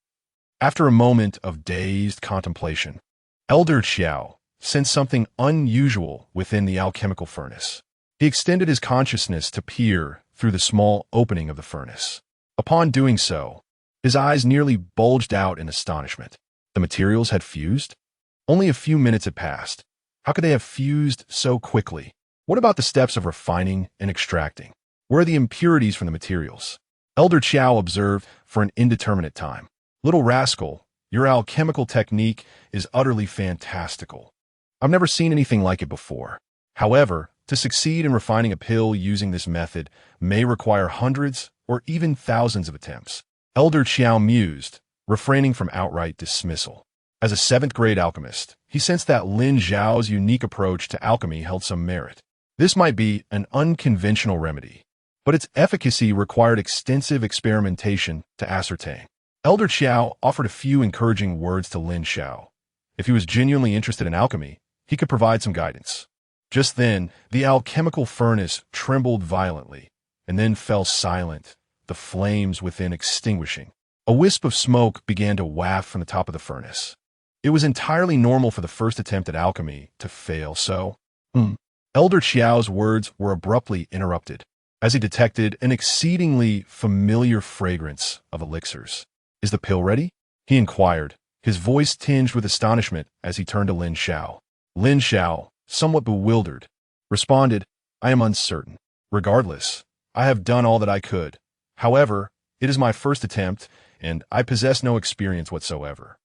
S1: After a moment of dazed contemplation, Elder Qiao sensed something unusual within the alchemical furnace. He extended his consciousness to peer through the small opening of the furnace. Upon doing so, his eyes nearly bulged out in astonishment. The materials had fused? Only a few minutes had passed. How could they have fused so quickly? What about the steps of refining and extracting? Where are the impurities from the materials? Elder Qiao observed for an indeterminate time. Little rascal, your alchemical technique is utterly fantastical. I've never seen anything like it before. However, to succeed in refining a pill using this method may require hundreds or even thousands of attempts. Elder Qiao mused, refraining from outright dismissal. As a 7th-grade alchemist, he sensed that Lin Xiao's unique approach to alchemy held some merit. This might be an unconventional remedy, but its efficacy required extensive experimentation to ascertain. Elder Qiao offered a few encouraging words to Lin Xiao. If he was genuinely interested in alchemy, he could provide some guidance. Just then, the alchemical furnace trembled violently, and then fell silent, the flames within extinguishing. A wisp of smoke began to waft from the top of the furnace. It was entirely normal for the first attempt at alchemy to fail, so... Elder Qiao's words were abruptly interrupted, as he detected an exceedingly familiar fragrance of elixirs. Is the pill ready? He inquired, his voice tinged with astonishment as he turned to Lin Xiao. Lin Xiao, somewhat bewildered, responded, I am uncertain. Regardless, I have done all that I could. However, it is my first attempt, and I possess no experience whatsoever.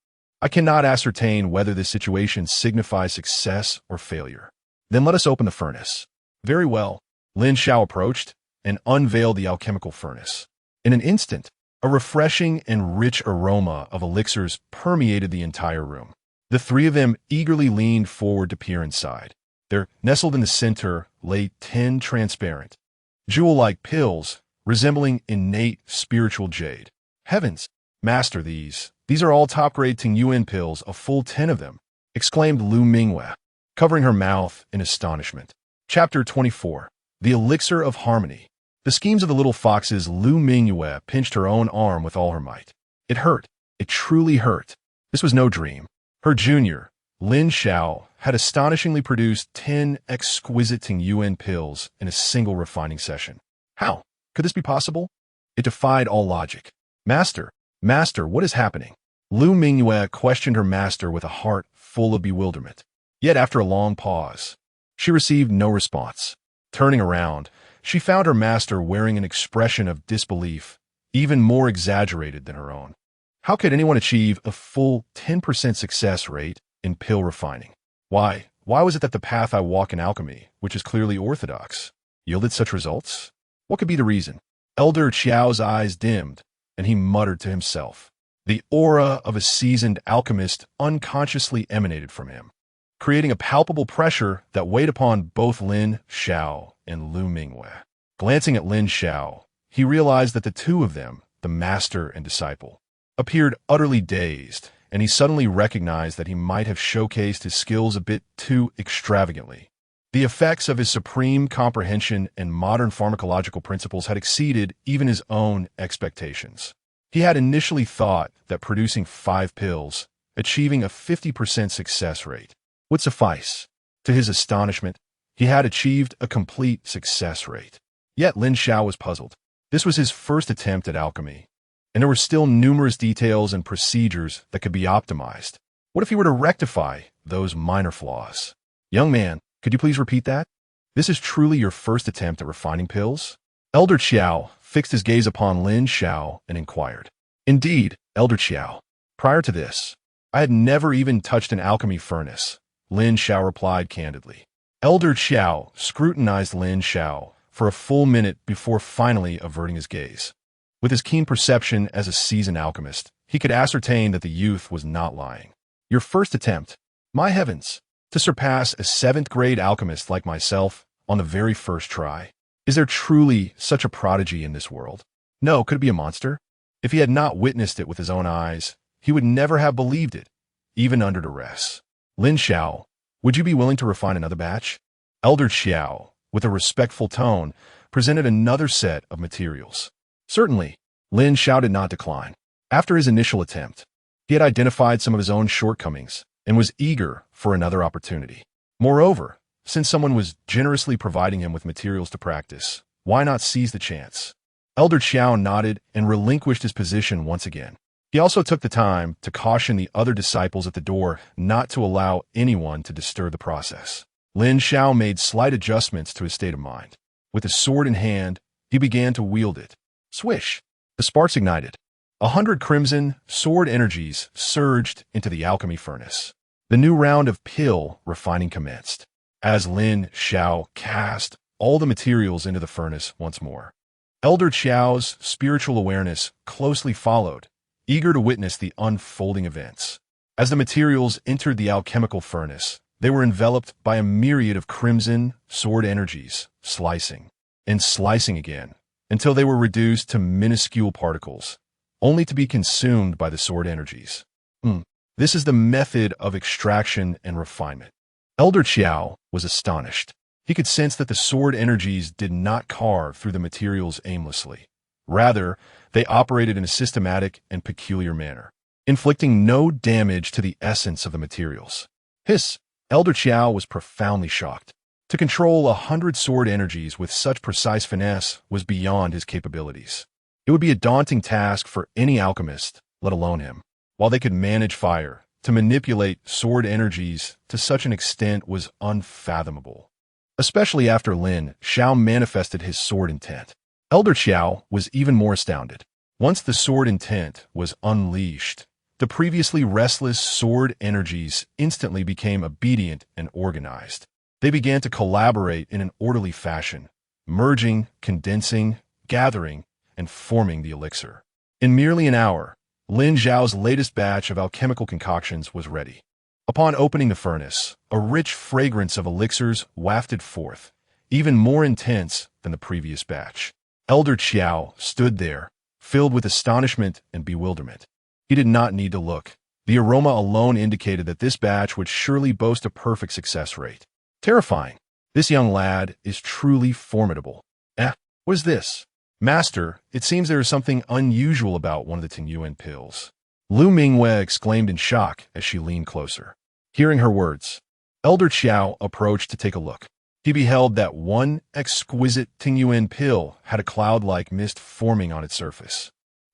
S1: I cannot ascertain whether this situation signifies success or failure. Then let us open the furnace. Very well. Lin Xiao approached and unveiled the alchemical furnace. In an instant, a refreshing and rich aroma of elixirs permeated the entire room. The three of them eagerly leaned forward to peer inside. There, nestled in the center, lay 10 transparent, jewel-like pills resembling innate spiritual jade. Heavens, master, these are all top-grade Tingyuan pills, a full 10 of them, exclaimed Lu Mingyue, covering her mouth in astonishment. Chapter 24. The Elixir of Harmony. The schemes of the little foxes. Lu Mingyue pinched her own arm with all her might. It hurt. It truly hurt. This was no dream. Her junior, Lin Xiao, had astonishingly produced 10 exquisite Tingyuan pills in a single refining session. How could this be possible? It defied all logic. Master, what is happening? Lu Mingyue questioned her master with a heart full of bewilderment. Yet after a long pause, she received no response. Turning around, she found her master wearing an expression of disbelief, even more exaggerated than her own. How could anyone achieve a full 10% success rate in pill refining? Why was it that the path I walk in alchemy, which is clearly orthodox, yielded such results? What could be the reason? Elder Qiao's eyes dimmed, and he muttered to himself. The aura of a seasoned alchemist unconsciously emanated from him, creating a palpable pressure that weighed upon both Lin Xiao and Lu Mingyue. Glancing at Lin Xiao, he realized that the two of them, the master and disciple, appeared utterly dazed, and he suddenly recognized that he might have showcased his skills a bit too extravagantly. The effects of his supreme comprehension and modern pharmacological principles had exceeded even his own expectations. He had initially thought that producing 5 pills, achieving a 50% success rate, would suffice. To his astonishment, he had achieved a complete success rate. Yet Lin Xiao was puzzled. This was his first attempt at alchemy, and there were still numerous details and procedures that could be optimized. What if he were to rectify those minor flaws? Young man, could you please repeat that? This is truly your first attempt at refining pills? Elder Qiao fixed his gaze upon Lin Xiao and inquired. Indeed, Elder Qiao. Prior to this, I had never even touched an alchemy furnace, Lin Xiao replied candidly. Elder Qiao scrutinized Lin Xiao for a full minute before finally averting his gaze. With his keen perception as a seasoned alchemist, he could ascertain that the youth was not lying. Your first attempt? My heavens! To surpass a 7th-grade alchemist like myself on the very first try? Is there truly such a prodigy in this world? No, could it be a monster? If he had not witnessed it with his own eyes, he would never have believed it, even under duress. Lin Xiao, would you be willing to refine another batch? Elder Qiao, with a respectful tone, presented another set of materials. Certainly, Lin Xiao did not decline. After his initial attempt, he had identified some of his own shortcomings and was eager for another opportunity. Moreover, since someone was generously providing him with materials to practice, why not seize the chance? Elder Qiao nodded and relinquished his position once again. He also took the time to caution the other disciples at the door not to allow anyone to disturb the process. Lin Xiao made slight adjustments to his state of mind. With his sword in hand, he began to wield it. Swish! The sparks ignited. 100 crimson sword energies surged into the alchemy furnace. The new round of pill refining commenced, as Lin Xiao cast all the materials into the furnace once more. Elder Qiao's spiritual awareness closely followed, eager to witness the unfolding events. As the materials entered the alchemical furnace, they were enveloped by a myriad of crimson sword energies, slicing and slicing again, until they were reduced to minuscule particles, only to be consumed by the sword energies. This is the method of extraction and refinement. Elder Qiao was astonished. He could sense that the sword energies did not carve through the materials aimlessly. Rather, they operated in a systematic and peculiar manner, inflicting no damage to the essence of the materials. Elder Qiao was profoundly shocked. To control 100 sword energies with such precise finesse was beyond his capabilities. It would be a daunting task for any alchemist, let alone him. While they could manage fire, to manipulate sword energies to such an extent was unfathomable, especially after Lin Xiao manifested his sword intent. Elder Qiao was even more astounded. Once the sword intent was unleashed, the previously restless sword energies instantly became obedient and organized. They began to collaborate in an orderly fashion, merging, condensing, gathering, and forming the elixir. In merely an hour, Lin Xiao's latest batch of alchemical concoctions was ready. Upon opening the furnace, a rich fragrance of elixirs wafted forth, even more intense than the previous batch. Elder Xiao stood there, filled with astonishment and bewilderment. He did not need to look. The aroma alone indicated that this batch would surely boast a perfect success rate. Terrifying. This young lad is truly formidable. What is this? Master, it seems there is something unusual about one of the Tingyuan pills. Lu Mingwei exclaimed in shock as she leaned closer. Hearing her words, Elder Xiao approached to take a look. He beheld that one exquisite Tingyuan pill had a cloud-like mist forming on its surface.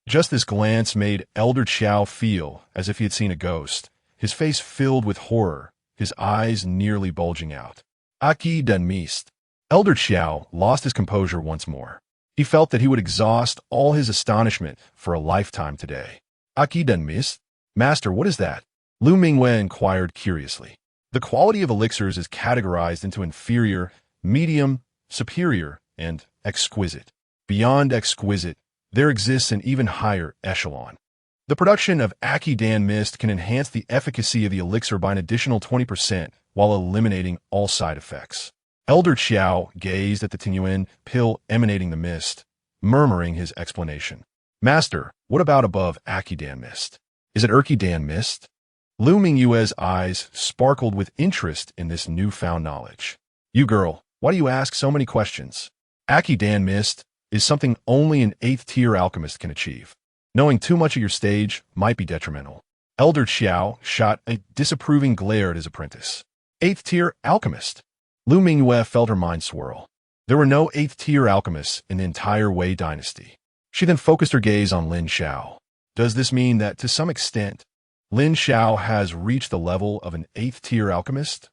S1: Just this glance made Elder Xiao feel as if he had seen a ghost, his face filled with horror, his eyes nearly bulging out. Aki den Mist. Elder Xiao lost his composure once more. He felt that he would exhaust all his astonishment for a lifetime today. Aki den Mist? Master, what is that? Lu Mingwei inquired curiously. The quality of elixirs is categorized into inferior, medium, superior, and exquisite. Beyond exquisite, there exists an even higher echelon. The production of Aki Dan Mist can enhance the efficacy of the elixir by an additional 20% while eliminating all side effects. Elder Xiao gazed at the Tingyuan pill emanating the mist, murmuring his explanation. Master, what about above Aki Dan Mist? Is it Erki Dan Mist? Lu Mingyue's eyes sparkled with interest in this newfound knowledge. You girl, why do you ask so many questions? Aki Dan Mist is something only an 8th-tier alchemist can achieve. Knowing too much of your stage might be detrimental. Elder Xiao shot a disapproving glare at his apprentice. 8th-tier alchemist? Lu Mingyue felt her mind swirl. There were no 8th-tier alchemists in the entire Wei dynasty. She then focused her gaze on Lin Xiao. Does this mean that, to some extent, Lin Xiao has reached the level of an 8th-tier alchemist?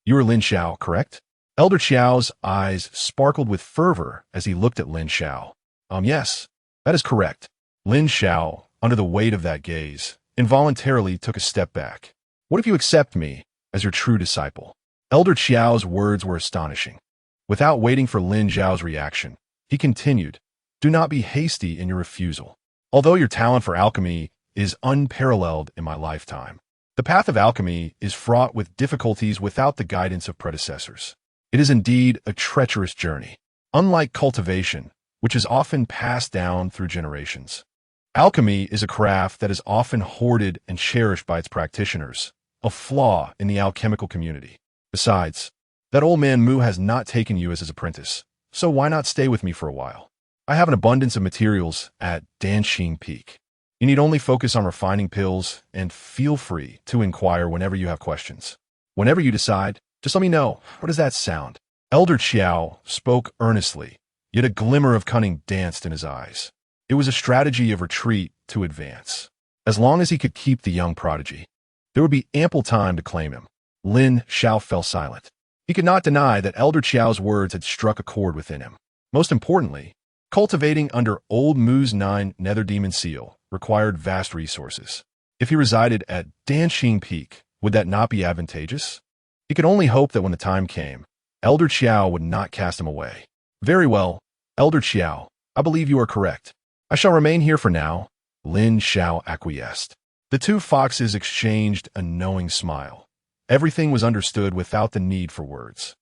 S1: You are Lin Xiao, correct? Elder Xiao's eyes sparkled with fervor as he looked at Lin Xiao. Yes, that is correct. Lin Xiao, under the weight of that gaze, involuntarily took a step back. What if you accept me as your true disciple? Elder Xiao's words were astonishing. Without waiting for Lin Xiao's reaction, he continued, Do not be hasty in your refusal. Although your talent for alchemy is unparalleled in my lifetime, the path of alchemy is fraught with difficulties without the guidance of predecessors. It is indeed a treacherous journey. Unlike cultivation, which is often passed down through generations, alchemy is a craft that is often hoarded and cherished by its practitioners, a flaw in the alchemical community. Besides, that old man Mu has not taken you as his apprentice, so why not stay with me for a while? I have an abundance of materials at Danxing Peak. You need only focus on refining pills, and feel free to inquire whenever you have questions. Whenever you decide, just let me know. What does that sound? Elder Xiao spoke earnestly, yet a glimmer of cunning danced in his eyes. It was a strategy of retreat to advance. As long as he could keep the young prodigy, there would be ample time to claim him. Lin Xiao fell silent. He could not deny that Elder Xiao's words had struck a chord within him. Most importantly, cultivating under Old Mu's 9 Nether Demon Seal required vast resources. If he resided at Danxing Peak, would that not be advantageous? He could only hope that when the time came, Elder Xiao would not cast him away. Very well, Elder Xiao, I believe you are correct. I shall remain here for now. Lin Xiao acquiesced. The two foxes exchanged a knowing smile. Everything was understood without the need for words.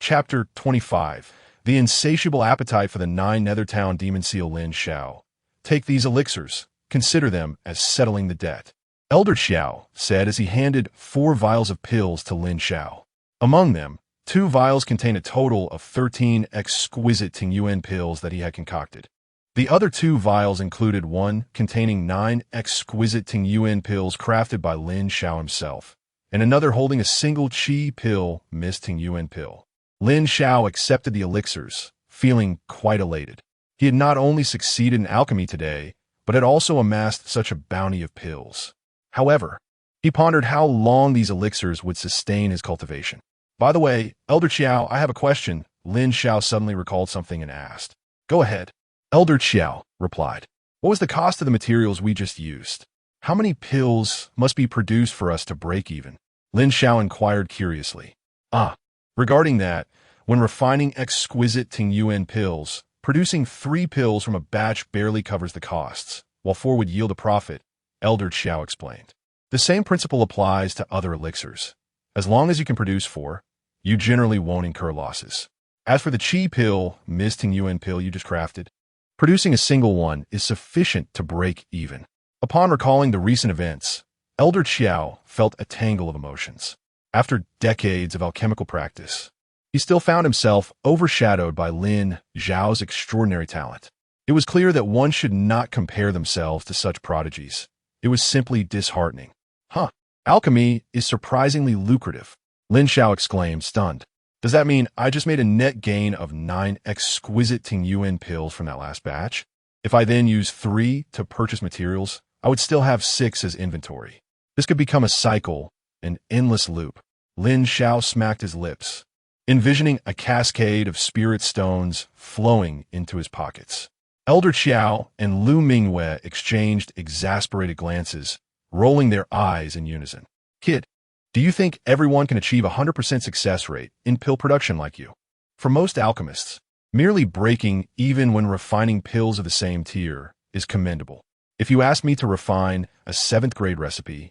S1: Chapter 25. The insatiable appetite for the 9 Nethertown Demon Seal. Lin Xiao. Take these elixirs. Consider them as settling the debt. Elder Xiao said as he handed 4 vials of pills to Lin Xiao. Among them, 2 vials contained a total of 13 exquisite Tingyuan pills that he had concocted. The other 2 vials included one containing 9 exquisite Tingyuan pills crafted by Lin Xiao himself, and another holding a single Qi pill mist Tingyuan pill. Lin Xiao accepted the elixirs, feeling quite elated. He had not only succeeded in alchemy today, but had also amassed such a bounty of pills. However, he pondered how long these elixirs would sustain his cultivation. By the way, Elder Xiao, I have a question. Lin Xiao suddenly recalled something and asked. Go ahead. Elder Xiao replied. What was the cost of the materials we just used? How many pills must be produced for us to break even? Lin Xiao inquired curiously. Regarding that, when refining exquisite Tingyuan pills, Producing 3 pills from a batch barely covers the costs, while 4 would yield a profit, Elder Xiao explained. The same principle applies to other elixirs. As long as you can produce 4, you generally won't incur losses. As for the Qi pill, Ms. Ting Yuan pill you just crafted, producing a single one is sufficient to break even. Upon recalling the recent events, Elder Xiao felt a tangle of emotions. After decades of alchemical practice, he still found himself overshadowed by Lin Xiao's extraordinary talent. It was clear that one should not compare themselves to such prodigies. It was simply disheartening. Alchemy is surprisingly lucrative, Lin Xiao exclaimed, stunned. Does that mean I just made a net gain of 9 exquisite Ting Yuan pills from that last batch? If I then use 3 to purchase materials, I would still have 6 as inventory. This could become a cycle, an endless loop. Lin Xiao smacked his lips, envisioning a cascade of spirit stones flowing into his pockets. Elder Xiao and Lu Mingyue exchanged exasperated glances, rolling their eyes in unison. Kid, do you think everyone can achieve a 100% success rate in pill production like you? For most alchemists, merely breaking even when refining pills of the same tier is commendable. If you asked me to refine a 7th grade recipe,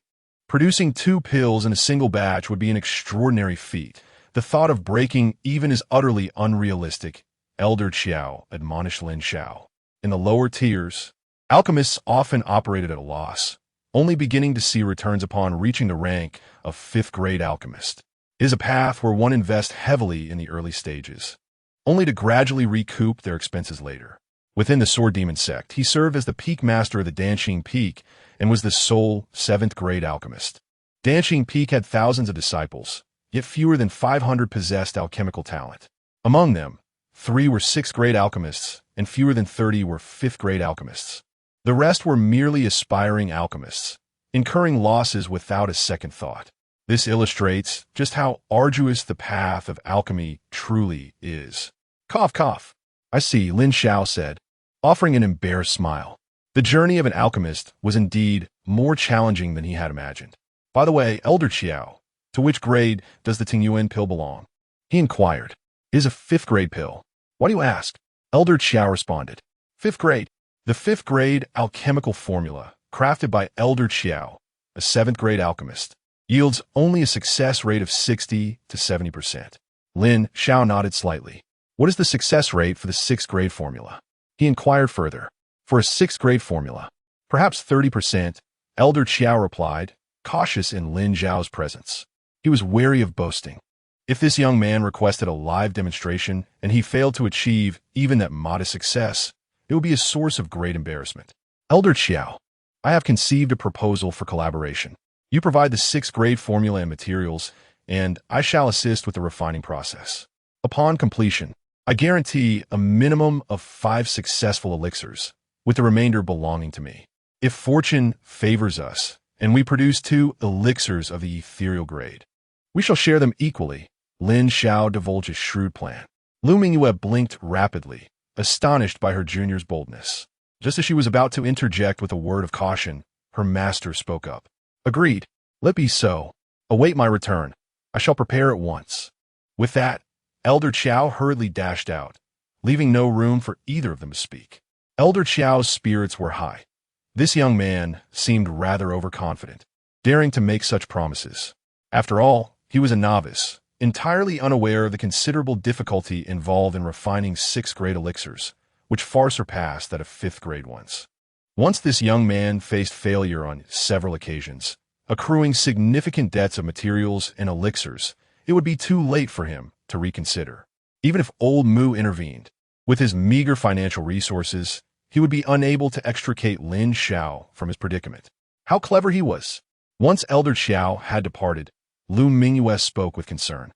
S1: producing 2 pills in a single batch would be an extraordinary feat. The thought of breaking even is utterly unrealistic, Elder Xiao admonished Lin Xiao. In the lower tiers, alchemists often operated at a loss, only beginning to see returns upon reaching the rank of 5th grade alchemist. It is a path where one invests heavily in the early stages, only to gradually recoup their expenses later. Within the Sword Demon sect, he served as the peak master of the Danqing Peak and was the sole 7th grade alchemist. Danqing Peak had thousands of disciples, yet fewer than 500 possessed alchemical talent. Among them, 3 were 6th grade alchemists, and fewer than 30 were 5th grade alchemists. The rest were merely aspiring alchemists, incurring losses without a second thought. This illustrates just how arduous the path of alchemy truly is. Cough, cough. I see, Lin Xiao said, offering an embarrassed smile. The journey of an alchemist was indeed more challenging than he had imagined. By the way, Elder Xiao, to which grade does the Ting Yuan pill belong? He inquired. It is a 5th grade pill. Why do you ask? Elder Xiao responded. 5th grade. The 5th grade alchemical formula, crafted by Elder Xiao, a 7th grade alchemist, yields only a success rate of 60 to 70%. Lin Xiao nodded slightly. What is the success rate for the 6th grade formula? He inquired further. For a 6th grade formula, perhaps 30%, Elder Xiao replied, cautious in Lin Xiao's presence. He was wary of boasting. If this young man requested a live demonstration and he failed to achieve even that modest success, it would be a source of great embarrassment. Elder Xiao, I have conceived a proposal for collaboration. You provide the 6th grade formula and materials, and I shall assist with the refining process. Upon completion, I guarantee a minimum of 5 successful elixirs, with the remainder belonging to me. If fortune favors us, and we produce 2 elixirs of the ethereal grade, we shall share them equally. Lin Xiao divulged a shrewd plan. Lu Mingyue blinked rapidly, astonished by her junior's boldness. Just as she was about to interject with a word of caution, her master spoke up. Agreed. Let be so. Await my return. I shall prepare at once. With that, Elder Xiao hurriedly dashed out, leaving no room for either of them to speak. Elder Xiao's spirits were high. This young man seemed rather overconfident, daring to make such promises. After all, he was a novice, entirely unaware of the considerable difficulty involved in refining 6th grade elixirs, which far surpassed that of 5th grade ones. Once this young man faced failure on several occasions, accruing significant debts of materials and elixirs, it would be too late for him to reconsider. Even if old Mu intervened, with his meager financial resources, he would be unable to extricate Lin Xiao from his predicament. How clever he was! Once Elder Xiao had departed, Lu Mingyue spoke with concern.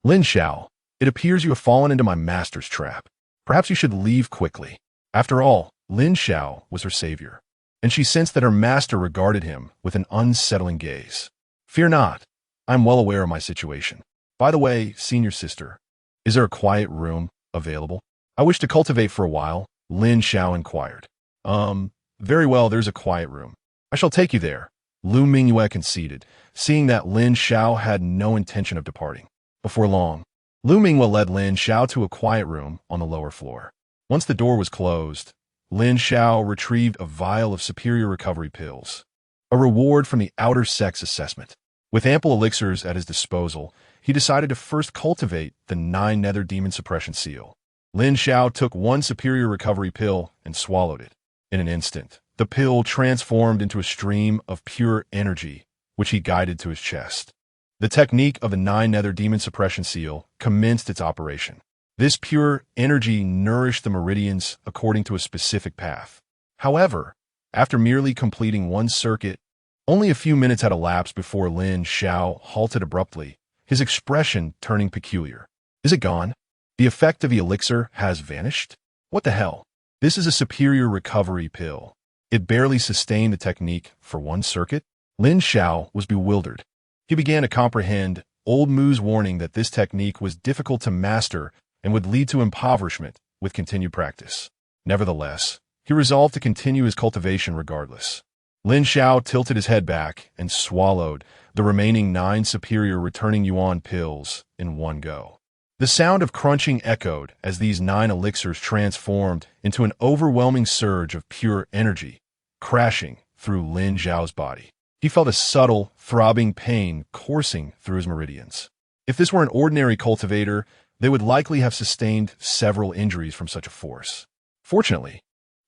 S1: Lin Xiao, it appears you have fallen into my master's trap. Perhaps you should leave quickly. After all, Lin Xiao was her savior, and she sensed that her master regarded him with an unsettling gaze. Fear not. I am well aware of my situation. By the way, senior sister, is there a quiet room available? I wish to cultivate for a while, Lin Xiao inquired. Very well, there's a quiet room. I shall take you there, Lu Mingyue conceded, seeing that Lin Xiao had no intention of departing. Before long, Lu Mingyue led Lin Xiao to a quiet room on the lower floor. Once the door was closed, Lin Xiao retrieved a vial of superior recovery pills, a reward from the outer sex assessment. With ample elixirs at his disposal, he decided to first cultivate the 9 nether demon suppression seal. Lin Xiao took one superior recovery pill and swallowed it. In an instant, the pill transformed into a stream of pure energy, which he guided to his chest. The technique of the 9 nether demon suppression seal commenced its operation. This pure energy nourished the meridians according to a specific path. However, after merely completing one circuit, only a few minutes had elapsed before Lin Xiao halted abruptly, his expression turning peculiar. Is it gone? The effect of the elixir has vanished? What the hell? This is a superior recovery pill. It barely sustained the technique for one circuit. Lin Xiao was bewildered. He began to comprehend Old Mu's warning that this technique was difficult to master and would lead to impoverishment with continued practice. Nevertheless, he resolved to continue his cultivation regardless. Lin Xiao tilted his head back and swallowed the remaining 9 superior returning yuan pills in one go. The sound of crunching echoed as these 9 elixirs transformed into an overwhelming surge of pure energy, crashing through Lin Xiao's body. He felt a subtle, throbbing pain coursing through his meridians. If this were an ordinary cultivator, they would likely have sustained several injuries from such a force. Fortunately,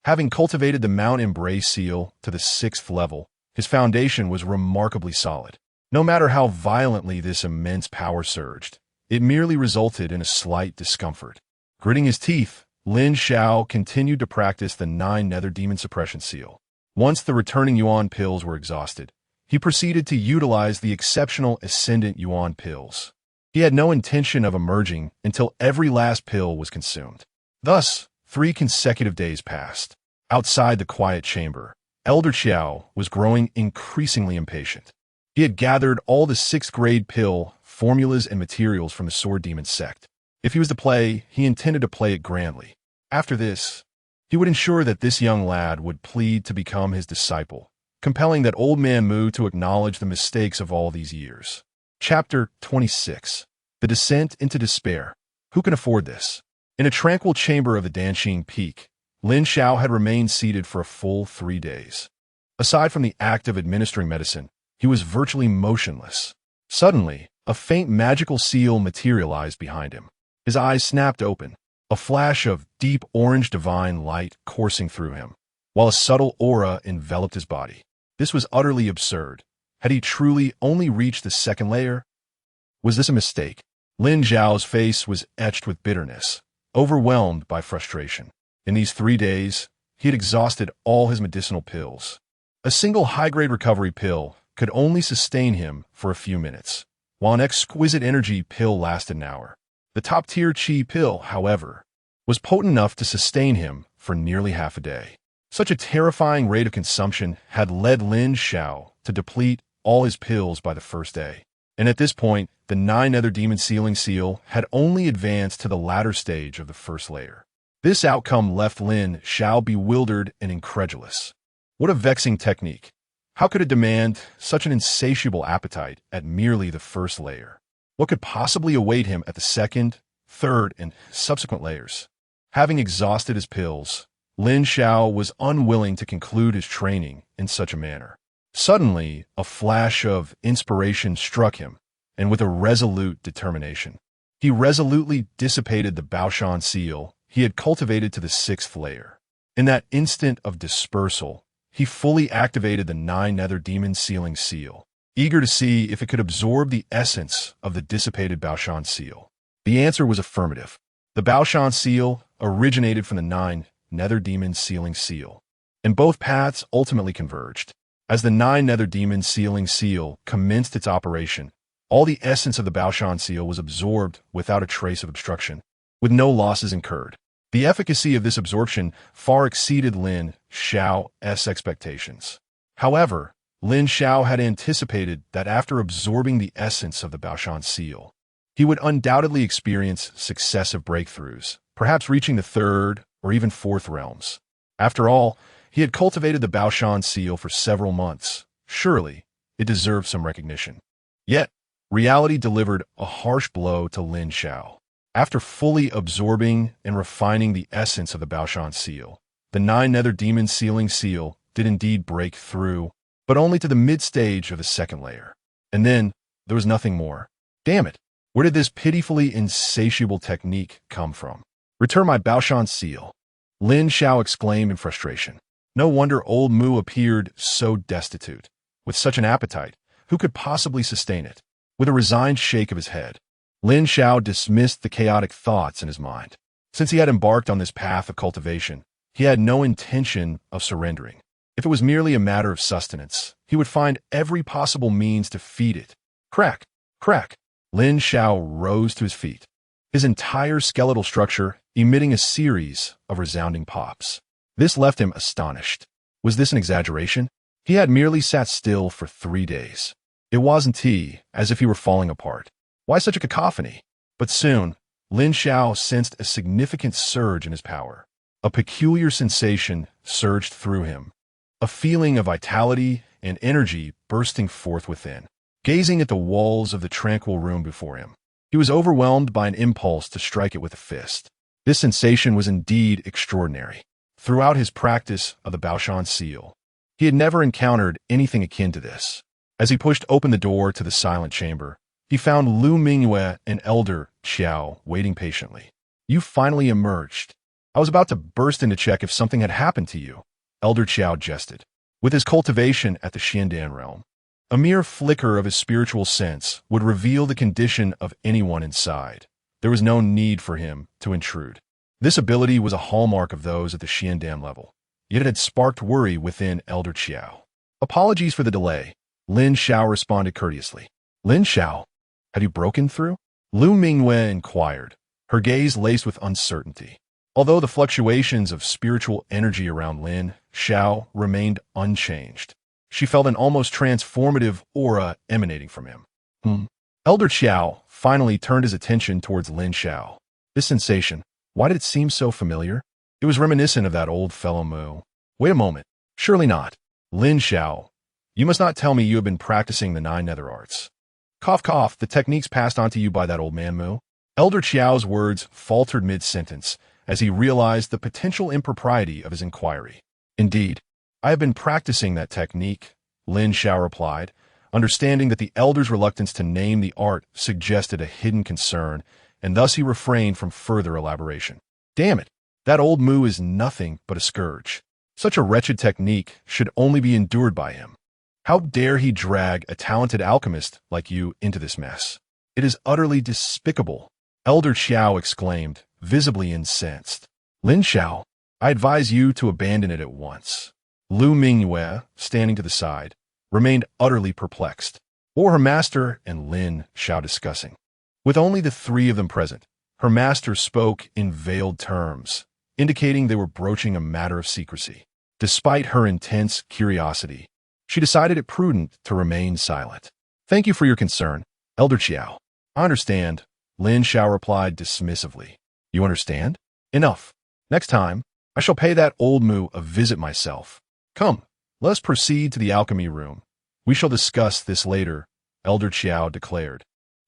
S1: having cultivated the Mount Embrace seal to the 6th level, his foundation was remarkably solid. No matter how violently this immense power surged, it merely resulted in a slight discomfort. Gritting his teeth, Lin Xiao continued to practice the 9 nether demon suppression seal. Once the returning yuan pills were exhausted, he proceeded to utilize the exceptional ascendant yuan pills. He had no intention of emerging until every last pill was consumed. Thus, 3 consecutive days passed. Outside the quiet chamber, Elder Xiao was growing increasingly impatient. He had gathered all the 6th grade pill formulas and materials from the Sword Demon sect. If he was to play, he intended to play it grandly. After this, he would ensure that this young lad would plead to become his disciple, compelling that old man Mu to acknowledge the mistakes of all these years. Chapter 26. The Descent into Despair. Who can afford this? In a tranquil chamber of the Danxing Peak, Lin Xiao had remained seated for a full 3 days. Aside from the act of administering medicine, he was virtually motionless. Suddenly, a faint magical seal materialized behind him. His eyes snapped open, a flash of deep orange divine light coursing through him, while a subtle aura enveloped his body. This was utterly absurd. Had he truly only reached the 2nd layer? Was this a mistake? Lin Xiao's face was etched with bitterness, overwhelmed by frustration. In these 3 days, he had exhausted all his medicinal pills. A single high-grade recovery pill could only sustain him for a few minutes, while an exquisite energy pill lasted an hour. The top-tier Qi pill, however, was potent enough to sustain him for nearly half a day. Such a terrifying rate of consumption had led Lin Xiao to deplete all his pills by the 1st day. And at this point, the 9 nether demon sealing seal had only advanced to the latter stage of the 1st layer. This outcome left Lin Xiao bewildered and incredulous. What a vexing technique. How could it demand such an insatiable appetite at merely the 1st layer? What could possibly await him at the 2nd, 3rd, and subsequent layers? Having exhausted his pills, Lin Xiao was unwilling to conclude his training in such a manner. Suddenly, a flash of inspiration struck him, and with a resolute determination, he resolutely dissipated the Baoshan seal he had cultivated to the 6th layer. In that instant of dispersal, he fully activated the 9 nether demon sealing seal, eager to see if it could absorb the essence of the dissipated Baoshan seal. The answer was affirmative. The Baoshan seal originated from the 9 nether demon sealing seal, and both paths ultimately converged. As the 9 nether demon sealing seal commenced its operation, all the essence of the Baoshan seal was absorbed without a trace of obstruction, with no losses incurred. The efficacy of this absorption far exceeded Lin Xiao's expectations. However, Lin Xiao had anticipated that after absorbing the essence of the Baoshan seal, he would undoubtedly experience successive breakthroughs, perhaps reaching the 3rd or even 4th realms. After all, he had cultivated the Baoshan seal for several months. Surely, it deserved some recognition. Yet, reality delivered a harsh blow to Lin Xiao. After fully absorbing and refining the essence of the Baoshan seal, the nine-nether demon sealing seal did indeed break through, but only to the mid-stage of the second layer. And then, there was nothing more. Damn it! Where did this pitifully insatiable technique come from? Return my Baoshan seal. Lin Xiao exclaimed in frustration. No wonder old Mu appeared so destitute. With such an appetite, who could possibly sustain it? With a resigned shake of his head, Lin Xiao dismissed the chaotic thoughts in his mind. Since he had embarked on this path of cultivation, he had no intention of surrendering. If it was merely a matter of sustenance, he would find every possible means to feed it. Crack! Crack! Lin Xiao rose to his feet, his entire skeletal structure emitting a series of resounding pops. This left him astonished. Was this an exaggeration? He had merely sat still for 3 days. It wasn't as if he were falling apart. Why such a cacophony? But soon, Lin Xiao sensed a significant surge in his power. A peculiar sensation surged through him, a feeling of vitality and energy bursting forth within. Gazing at the walls of the tranquil room before him, he was overwhelmed by an impulse to strike it with a fist. This sensation was indeed extraordinary. Throughout his practice of the Baoshan seal, he had never encountered anything akin to this. As he pushed open the door to the silent chamber, he found Lu Mingyue and Elder Xiao waiting patiently. You finally emerged. I was about to burst in to check if something had happened to you, Elder Xiao jested. With his cultivation at the Xiandan realm, a mere flicker of his spiritual sense would reveal the condition of anyone inside. There was no need for him to intrude. This ability was a hallmark of those at the Xiandan level, yet it had sparked worry within Elder Xiao. Apologies for the delay, Lin Xiao responded courteously. Lin Xiao, had you broken through? Lu Mingyue inquired, her gaze laced with uncertainty. Although the fluctuations of spiritual energy around Lin Xiao remained unchanged, she felt an almost transformative aura emanating from him. Elder Xiao finally turned his attention towards Lin Xiao. This sensation, why did it seem so familiar? It was reminiscent of that old fellow Mu. Wait a moment. Surely not. Lin Xiao, you must not tell me you have been practicing the 9 nether arts. Cough, cough, the techniques passed on to you by that old man Mu. Elder Xiao's words faltered mid-sentence as he realized the potential impropriety of his inquiry. Indeed, I have been practicing that technique, Lin Xiao replied, understanding that the elder's reluctance to name the art suggested a hidden concern, and thus he refrained from further elaboration. Damn it, that old Mu is nothing but a scourge. Such a wretched technique should only be endured by him. How dare he drag a talented alchemist like you into this mess? It is utterly despicable, Elder Xiao exclaimed, visibly incensed. Lin Xiao, I advise you to abandon it at once. Lu Mingyue, standing to the side, remained utterly perplexed. What were her master and Lin Xiao discussing? With only the 3 of them present, her master spoke in veiled terms, indicating they were broaching a matter of secrecy. Despite her intense curiosity, she decided it prudent to remain silent. Thank you for your concern, Elder Xiao. I understand, Lin Xiao replied dismissively. You understand? Enough. Next time, I shall pay that old Mu a visit myself. Come, let us proceed to the alchemy room. We shall discuss this later, Elder Xiao declared,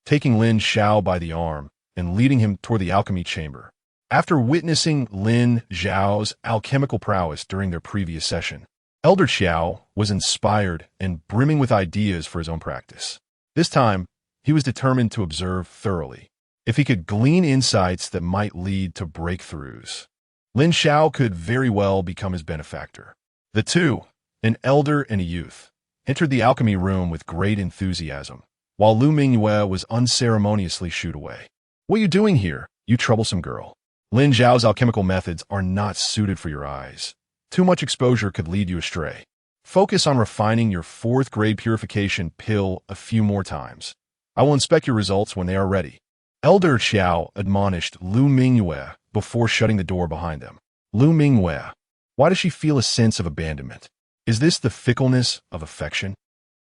S1: taking Lin Xiao by the arm and leading him toward the alchemy chamber. After witnessing Lin Xiao's alchemical prowess during their previous session, Elder Xiao was inspired and brimming with ideas for his own practice. This time, he was determined to observe thoroughly. If he could glean insights that might lead to breakthroughs, Lin Xiao could very well become his benefactor. The two, an elder and a youth, entered the alchemy room with great enthusiasm, while Lu Mingyue was unceremoniously shooed away. What are you doing here, you troublesome girl? Lin Xiao's alchemical methods are not suited for your eyes. Too much exposure could lead you astray. Focus on refining your 4th grade purification pill a few more times. I will inspect your results when they are ready. Elder Xiao admonished Lu Mingyue before shutting the door behind them. Lu Mingyue, why does she feel a sense of abandonment? Is this the fickleness of affection?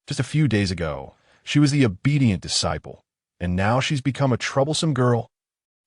S1: Just a few days ago, she was the obedient disciple, and now she's become a troublesome girl.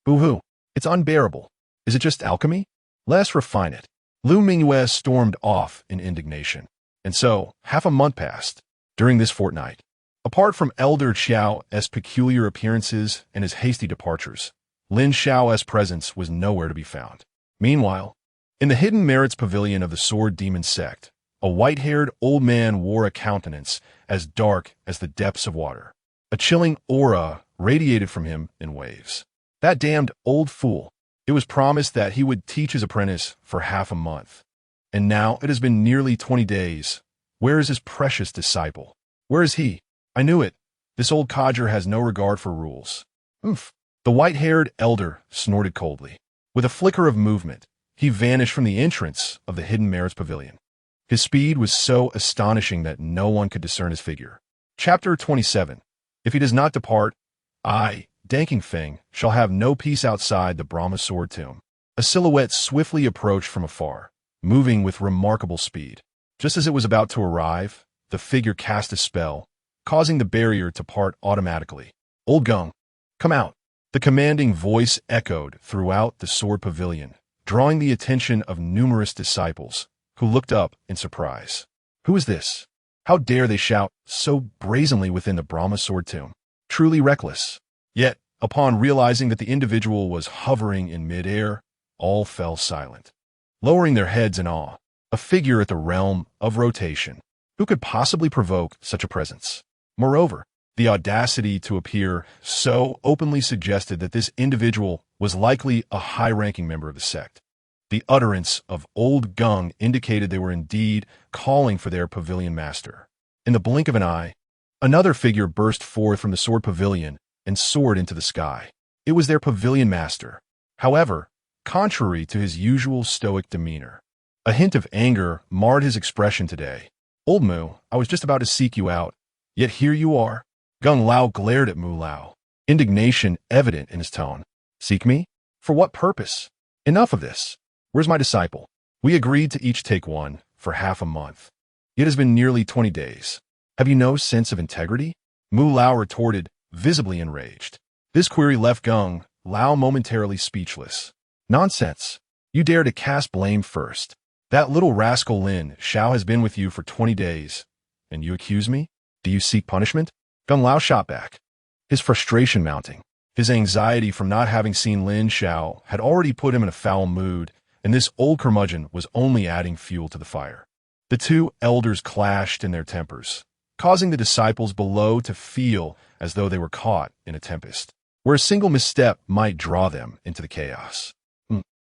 S1: Boo-hoo, it's unbearable. Is it just alchemy? Let us refine it. Lu Mingyue stormed off in indignation. And so, half a month passed. During this fortnight, apart from Elder Xiao's peculiar appearances and his hasty departures, Lin Xiao's presence was nowhere to be found. Meanwhile, in the hidden merits pavilion of the Sword Demon sect, a white-haired old man wore a countenance as dark as the depths of water. A chilling aura radiated from him in waves. That damned old fool. It was promised that he would teach his apprentice for half a month. And now it has been nearly 20 days. Where is his precious disciple? Where is he? I knew it. This old codger has no regard for rules. Oomph. The white-haired elder snorted coldly. With a flicker of movement, he vanished from the entrance of the hidden merits pavilion. His speed was so astonishing that no one could discern his figure. Chapter 27. If he does not depart, I, Danking Feng, shall have no peace outside the Brahma sword tomb. A silhouette swiftly approached from afar, moving with remarkable speed. Just as it was about to arrive, the figure cast a spell, causing the barrier to part automatically. Old Gung, come out. The commanding voice echoed throughout the sword pavilion, drawing the attention of numerous disciples, who looked up in surprise. Who is this? How dare they shout so brazenly within the Brahma sword tomb? Truly reckless. Yet, upon realizing that the individual was hovering in midair, all fell silent. Lowering their heads in awe, a figure at the realm of rotation. Who could possibly provoke such a presence? Moreover, the audacity to appear so openly suggested that this individual was likely a high-ranking member of the sect. The utterance of Old Gung indicated they were indeed calling for their pavilion master. In the blink of an eye, another figure burst forth from the sword pavilion and soared into the sky. It was their pavilion master. However, contrary to his usual stoic demeanor, a hint of anger marred his expression today. Old Mu, I was just about to seek you out, yet here you are. Gung Lao glared at Mu Lao, indignation evident in his tone. Seek me? For what purpose? Enough of this. Where's my disciple? We agreed to each take one for half a month. It has been nearly 20 days. Have you no sense of integrity? Mu Lao retorted, visibly enraged. This query left Gung Lao momentarily speechless. Nonsense. You dare to cast blame first. That little rascal Lin Xiao has been with you for 20 days, and you accuse me? Do you seek punishment? Gung Lao shot back, his frustration mounting. His anxiety from not having seen Lin Xiao had already put him in a foul mood, and this old curmudgeon was only adding fuel to the fire. The two elders clashed in their tempers, causing the disciples below to feel as though they were caught in a tempest, where a single misstep might draw them into the chaos.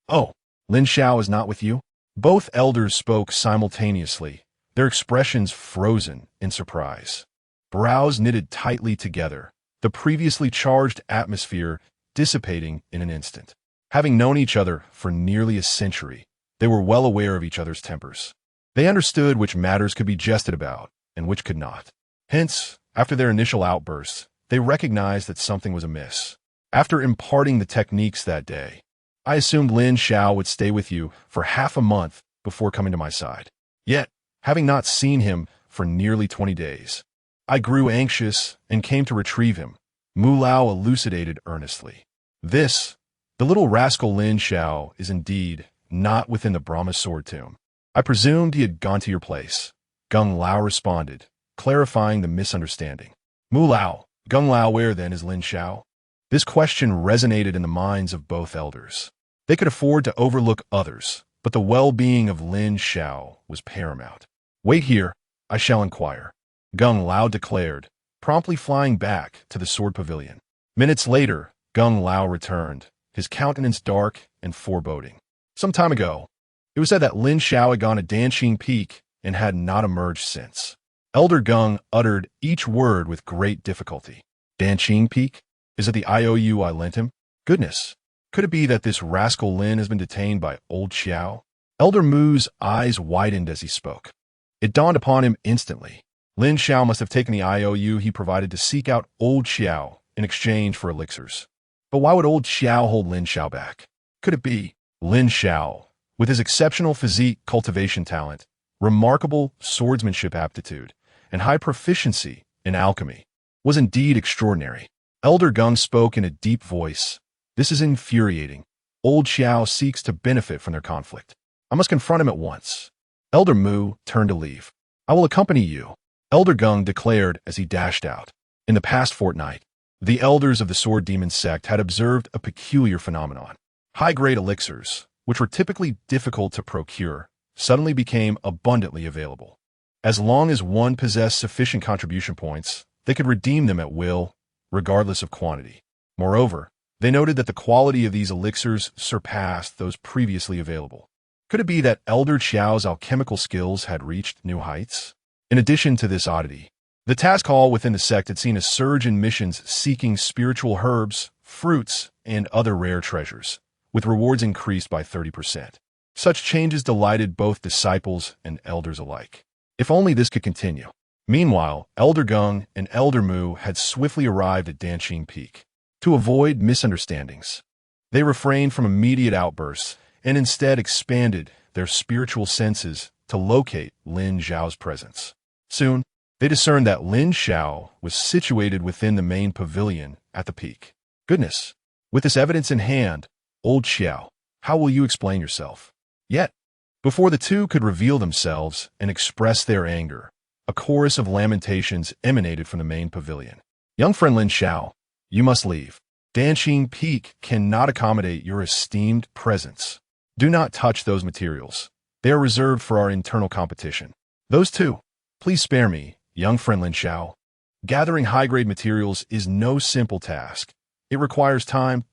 S1: Oh, Lin Xiao is not with you? Both elders spoke simultaneously, their expressions frozen in surprise. Brows knitted tightly together, the previously charged atmosphere dissipating in an instant. Having known each other for nearly a century, they were well aware of each other's tempers. They understood which matters could be jested about and which could not. Hence, after their initial outbursts, they recognized that something was amiss. After imparting the techniques that day, I assumed Lin Xiao would stay with you for half a month before coming to my side. Yet, having not seen him for nearly 20 days, I grew anxious and came to retrieve him, Mu Lao elucidated earnestly. The little rascal Lin Xiao is indeed not within the Brahma sword tomb. I presumed he had gone to your place. Gung Lao responded, clarifying the misunderstanding. Mu Lao, Gung Lao, where then is Lin Xiao? This question resonated in the minds of both elders. They could afford to overlook others, but the well-being of Lin Xiao was paramount. Wait here, I shall inquire, Gung Lao declared, promptly flying back to the sword pavilion. Minutes later, Gung Lao returned, his countenance dark and foreboding. Some time ago, it was said that Lin Xiao had gone to Danqing Peak and had not emerged since. Elder Gung uttered each word with great difficulty. Danqing Peak? Is it the IOU I lent him? Goodness, could it be that this rascal Lin has been detained by Old Xiao? Elder Mu's eyes widened as he spoke. It dawned upon him instantly. Lin Xiao must have taken the IOU he provided to seek out Old Xiao in exchange for elixirs. But why would Old Xiao hold Lin Xiao back? Could it be Lin Xiao, with his exceptional physique cultivation talent, remarkable swordsmanship aptitude, and high proficiency in alchemy, was indeed extraordinary? Elder Gung spoke in a deep voice. This is infuriating. Old Xiao seeks to benefit from their conflict. I must confront him at once. Elder Mu turned to leave. I will accompany you, Elder Gung declared as he dashed out. In the past fortnight, The elders of the Sword Demon sect had observed a peculiar phenomenon. High-grade elixirs, which were typically difficult to procure, suddenly became abundantly available. As long as one possessed sufficient contribution points, they could redeem them at will, regardless of quantity. Moreover, they noted that the quality of these elixirs surpassed those previously available. Could it be that Elder Xiao's alchemical skills had reached new heights? In addition to this oddity, the task hall within the sect had seen a surge in missions seeking spiritual herbs, fruits, and other rare treasures, with rewards increased by 30%. Such changes delighted both disciples and elders alike. If only this could continue. Meanwhile, Elder Geng and Elder Mu had swiftly arrived at Danqing Peak. To avoid misunderstandings, they refrained from immediate outbursts and instead expanded their spiritual senses to locate Lin Xiao's presence. Soon, they discerned that Lin Xiao was situated within the main pavilion at the peak. Goodness! With this evidence in hand, old Xiao, how will you explain yourself? Yet, before the two could reveal themselves and express their anger, a chorus of lamentations emanated from the main pavilion. Young friend Lin Xiao, you must leave. Danqing Peak cannot accommodate your esteemed presence. Do not touch those materials. They are reserved for our internal competition. Those two, please spare me, young friend Lin Xiao. Gathering high-grade materials is no simple task. It requires time.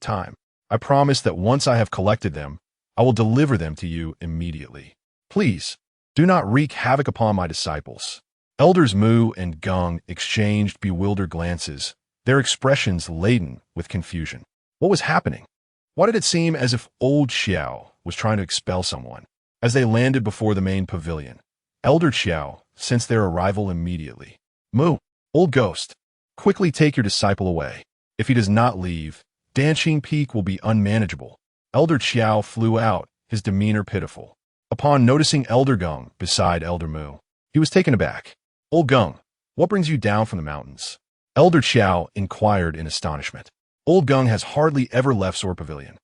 S1: I promise that once I have collected them, I will deliver them to you immediately. Please, do not wreak havoc upon my disciples. Elders Mu and Geng exchanged bewildered glances, their expressions laden with confusion. What was happening? Why did it seem as if old Xiao was trying to expel someone? As they landed before the main pavilion, Elder Xiao sensed their arrival immediately. Mu, old ghost, quickly take your disciple away. If he does not leave, Danqing Peak will be unmanageable. Elder Xiao flew out, his demeanor pitiful. Upon noticing Elder Geng beside Elder Mu, he was taken aback. Old Geng, what brings you down from the mountains? Elder Xiao inquired in astonishment. Old Geng has hardly ever left Sword Pavilion.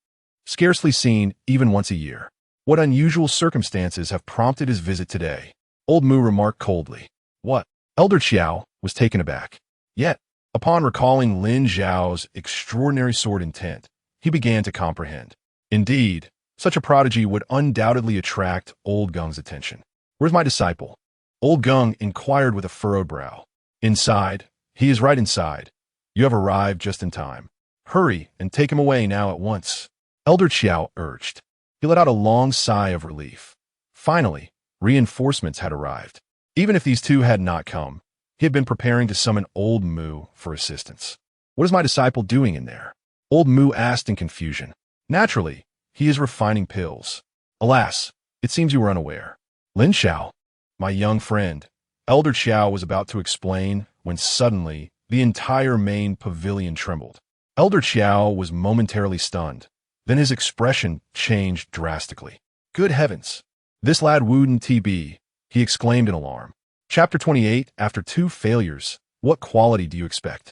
S1: Scarcely seen even once a year. What unusual circumstances have prompted his visit today? Old Mu remarked coldly. What? Elder Xiao was taken aback. Yet, upon recalling Lin Xiao's extraordinary sword intent, he began to comprehend. Indeed, such a prodigy would undoubtedly attract Old Geng's attention. Where's my disciple? Old Geng inquired with a furrowed brow. Inside. He is right inside. You have arrived just in time. Hurry and take him away now at once. Elder Xiao urged. He let out a long sigh of relief. Finally, reinforcements had arrived. Even if these two had not come, he had been preparing to summon Old Mu for assistance. What is my disciple doing in there? Old Mu asked in confusion. Naturally, he is refining pills. Alas, it seems you were unaware. Lin Xiao, my young friend, Elder Xiao was about to explain when suddenly the entire main pavilion trembled. Elder Xiao was momentarily stunned. Then his expression changed drastically. Good heavens! This lad wouldn't be, he exclaimed in alarm. Chapter 28, After 2 failures, what quality do you expect?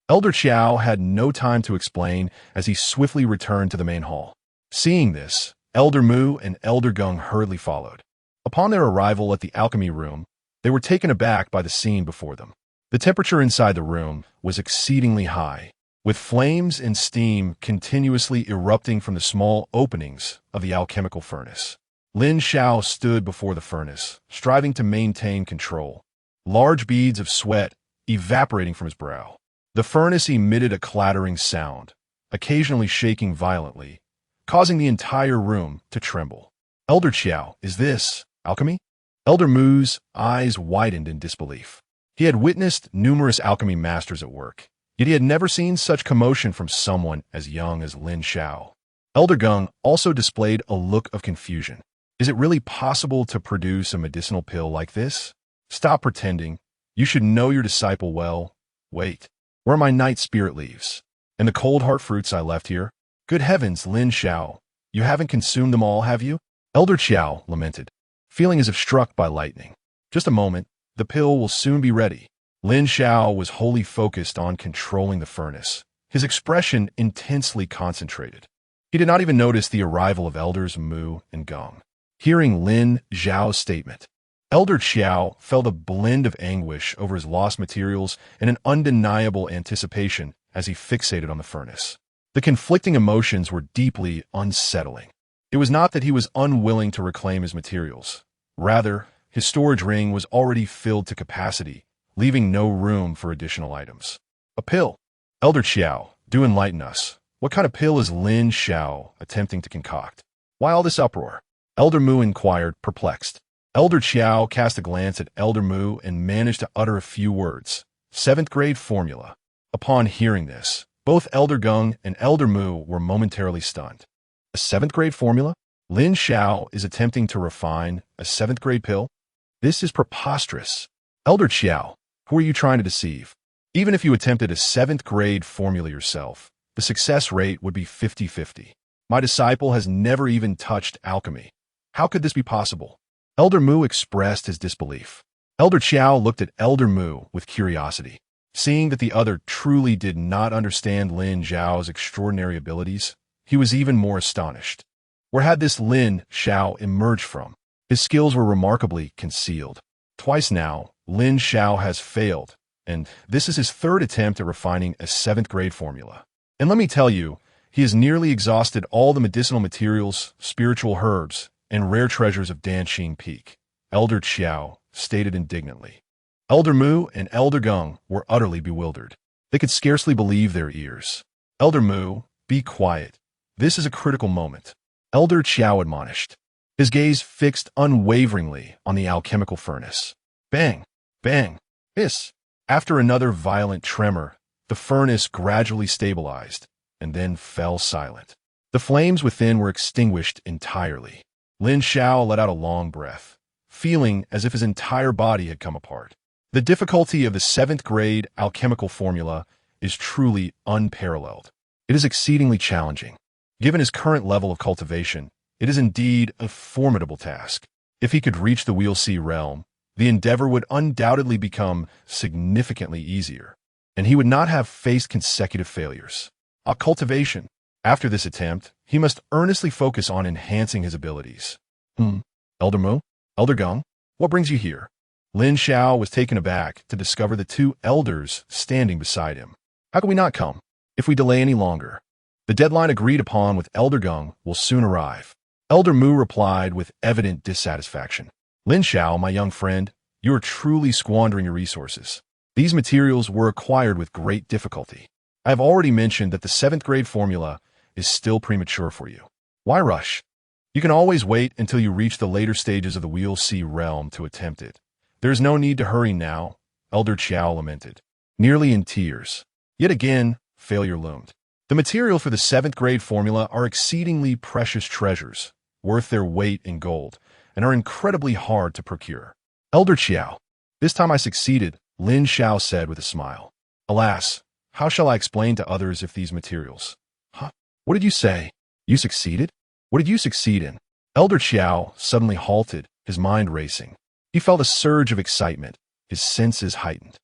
S1: Elder Xiao had no time to explain as he swiftly returned to the main hall. Seeing this, Elder Mu and Elder Geng hurriedly followed. Upon their arrival at the alchemy room, they were taken aback by the scene before them. The temperature inside the room was exceedingly high, with flames and steam continuously erupting from the small openings of the alchemical furnace. Lin Xiao stood before the furnace, striving to maintain control, large beads of sweat evaporating from his brow. The furnace emitted a clattering sound, occasionally shaking violently, causing the entire room to tremble. Elder Xiao, is this alchemy? Elder Mu's eyes widened in disbelief. He had witnessed numerous alchemy masters at work, yet he had never seen such commotion from someone as young as Lin Xiao. Elder Geng also displayed a look of confusion. Is it really possible to produce a medicinal pill like this? Stop pretending. You should know your disciple well. Wait, where are my night spirit leaves? And the cold heart fruits I left here? Good heavens, Lin Xiao, you haven't consumed them all, have you? Elder Xiao lamented, feeling as if struck by lightning. Just a moment, the pill will soon be ready. Lin Xiao was wholly focused on controlling the furnace, his expression intensely concentrated. He did not even notice the arrival of Elders Mu and Geng. Hearing Lin Xiao's statement, Elder Xiao felt a blend of anguish over his lost materials and an undeniable anticipation as he fixated on the furnace. The conflicting emotions were deeply unsettling. It was not that he was unwilling to reclaim his materials. Rather, his storage ring was already filled to capacity, leaving no room for additional items. A pill. Elder Xiao, do enlighten us. What kind of pill is Lin Xiao attempting to concoct? Why all this uproar? Elder Mu inquired, perplexed. Elder Xiao cast a glance at Elder Mu and managed to utter a few words. 7th grade formula. Upon hearing this, both Elder Geng and Elder Mu were momentarily stunned. A 7th grade formula? Lin Xiao is attempting to refine a 7th grade pill? This is preposterous. Elder Xiao, who are you trying to deceive? Even if you attempted a 7th grade formula yourself, the success rate would be 50-50. My disciple has never even touched alchemy. How could this be possible? Elder Mu expressed his disbelief. Elder Xiao looked at Elder Mu with curiosity. Seeing that the other truly did not understand Lin Xiao's extraordinary abilities, he was even more astonished. Where had this Lin Xiao emerged from? His skills were remarkably concealed. Twice now, Lin Xiao has failed, and this is his 3rd attempt at refining a 7th grade formula. And let me tell you, he has nearly exhausted all the medicinal materials, spiritual herbs, and rare treasures of Danxing Peak, Elder Xiao stated indignantly. Elder Mu and Elder Geng were utterly bewildered. They could scarcely believe their ears. Elder Mu, be quiet. This is a critical moment. Elder Xiao admonished. His gaze fixed unwaveringly on the alchemical furnace. Bang! Bang! Hiss! After another violent tremor, the furnace gradually stabilized and then fell silent. The flames within were extinguished entirely. Lin Xiao let out a long breath, feeling as if his entire body had come apart. The difficulty of the 7th grade alchemical formula is truly unparalleled. It is exceedingly challenging. Given his current level of cultivation, it is indeed a formidable task. If he could reach the Wheel C realm, the endeavor would undoubtedly become significantly easier, and he would not have faced consecutive failures. Cultivation. After this attempt, he must earnestly focus on enhancing his abilities. Elder Mu? Elder Geng? What brings you here? Lin Xiao was taken aback to discover the 2 elders standing beside him. How can we not come? If we delay any longer, the deadline agreed upon with Elder Geng will soon arrive. Elder Mu replied with evident dissatisfaction. Lin Xiao, my young friend, you are truly squandering your resources. These materials were acquired with great difficulty. I have already mentioned that the 7th grade formula is still premature for you. Why rush? You can always wait until you reach the later stages of the Wheel C realm to attempt it. There is no need to hurry now, Elder Xiao lamented, nearly in tears. Yet again, failure loomed. The material for the 7th grade formula are exceedingly precious treasures, worth their weight in gold, and are incredibly hard to procure. Elder Xiao, this time I succeeded, Lin Xiao said with a smile. Alas, how shall I explain to others if these materials? What did you say? You succeeded? What did you succeed in? Elder Xiao suddenly halted, his mind racing. He felt a surge of excitement, his senses heightened.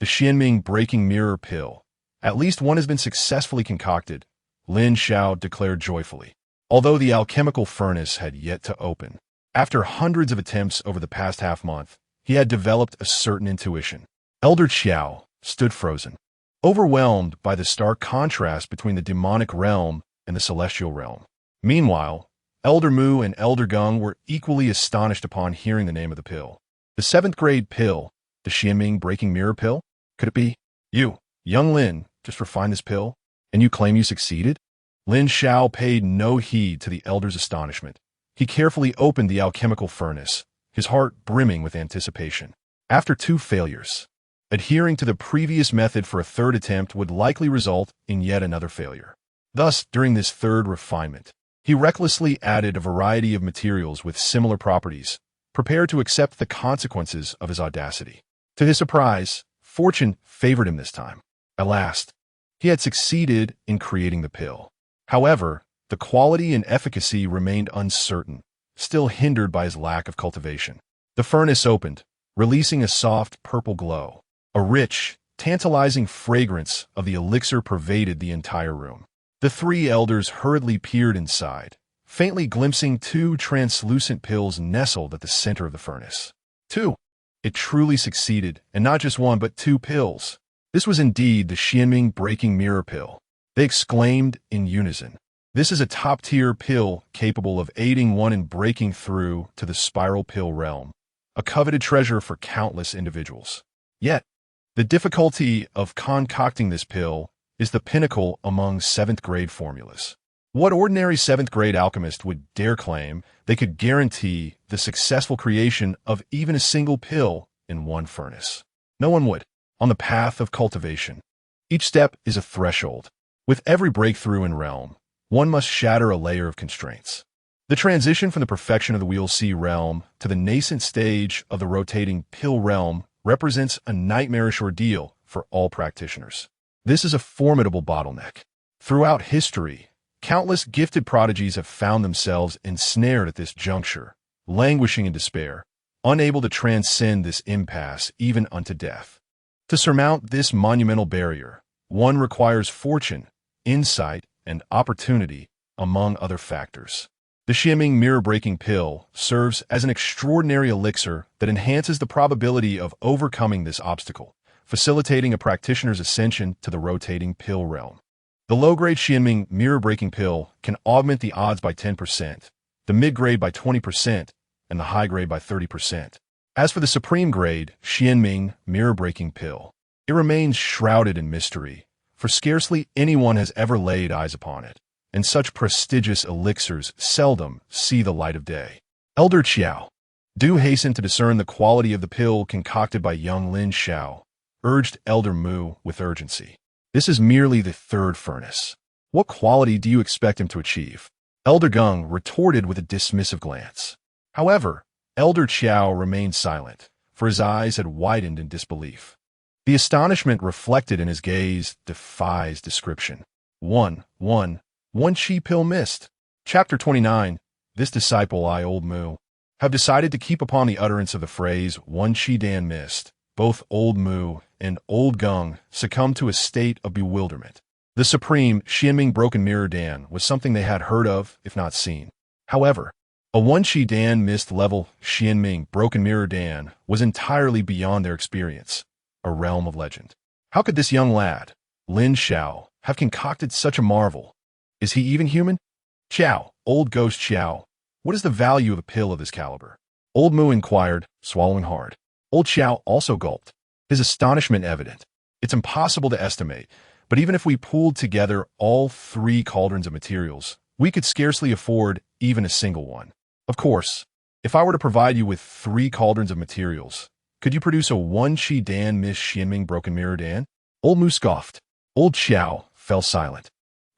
S1: The Xianming breaking mirror pill. At least one has been successfully concocted, Lin Xiao declared joyfully, although the alchemical furnace had yet to open. After hundreds of attempts over the past half-month, he had developed a certain intuition. Elder Xiao stood frozen, overwhelmed by the stark contrast between the demonic realm and the celestial realm. Meanwhile, Elder Mu and Elder Geng were equally astonished upon hearing the name of the pill. The 7th grade pill, the Xianming breaking mirror pill? Could it be? You, young Lin, just refined this pill, and you claim you succeeded? Lin Xiao paid no heed to the elder's astonishment. He carefully opened the alchemical furnace, his heart brimming with anticipation. After 2 failures, adhering to the previous method for a 3rd attempt would likely result in yet another failure. Thus, during this 3rd refinement, he recklessly added a variety of materials with similar properties, prepared to accept the consequences of his audacity. To his surprise, fortune favored him this time. At last, he had succeeded in creating the pill. However, the quality and efficacy remained uncertain, still hindered by his lack of cultivation. The furnace opened, releasing a soft purple glow. A rich, tantalizing fragrance of the elixir pervaded the entire room. The 3 elders hurriedly peered inside, faintly glimpsing 2 translucent pills nestled at the center of the furnace. 2. It truly succeeded, and not just 1 but 2 pills. This was indeed the Xianming breaking mirror pill. They exclaimed in unison. This is a top-tier pill capable of aiding one in breaking through to the spiral pill realm, a coveted treasure for countless individuals. Yet, the difficulty of concocting this pill is the pinnacle among 7th-grade formulas. What ordinary 7th-grade alchemist would dare claim they could guarantee the successful creation of even a single pill in one furnace? No one would. On the path of cultivation, each step is a threshold. With every breakthrough in realm, one must shatter a layer of constraints. The transition from the perfection of the Wheel C realm to the nascent stage of the rotating pill realm represents a nightmarish ordeal for all practitioners. This is a formidable bottleneck. Throughout history, countless gifted prodigies have found themselves ensnared at this juncture, languishing in despair, unable to transcend this impasse even unto death. To surmount this monumental barrier, one requires fortune, insight, and opportunity, among other factors. The Xianming mirror-breaking pill serves as an extraordinary elixir that enhances the probability of overcoming this obstacle, facilitating a practitioner's ascension to the rotating pill realm. The low-grade Xianming mirror-breaking pill can augment the odds by 10%, the mid-grade by 20%, and the high-grade by 30%. As for the supreme grade Xianming mirror-breaking pill, it remains shrouded in mystery, for scarcely anyone has ever laid eyes upon it, and such prodigious elixirs seldom see the light of day. Elder Xiao, do hasten to discern the quality of the pill concocted by young Lin Xiao, urged Elder Mu with urgency. This is merely the 3rd furnace. What quality do you expect him to achieve? Elder Geng retorted with a dismissive glance. However, Elder Xiao remained silent, for his eyes had widened in disbelief. The astonishment reflected in his gaze defies description. One chi pill missed. Chapter 29. This disciple I, Old Mu, have decided to keep upon the utterance of the phrase one chi dan missed. Both Old Mu and Old Geng succumbed to a state of bewilderment. The supreme Xianming broken mirror dan was something they had heard of, if not seen. However, a one chi dan missed level Xianming broken mirror dan was entirely beyond their experience, a realm of legend. How could this young lad, Lin Xiao, have concocted such a marvel? Is he even human? Xiao, old ghost Xiao, what is the value of a pill of this caliber? Old Mu inquired, swallowing hard. Old Xiao also gulped, his astonishment evident. It's impossible to estimate, but even if we pooled together all 3 cauldrons of materials, we could scarcely afford even a single one. Of course, if I were to provide you with 3 cauldrons of materials, could you produce a one chi dan miss Xianming broken mirror dan? Old Mu scoffed. Old Xiao fell silent,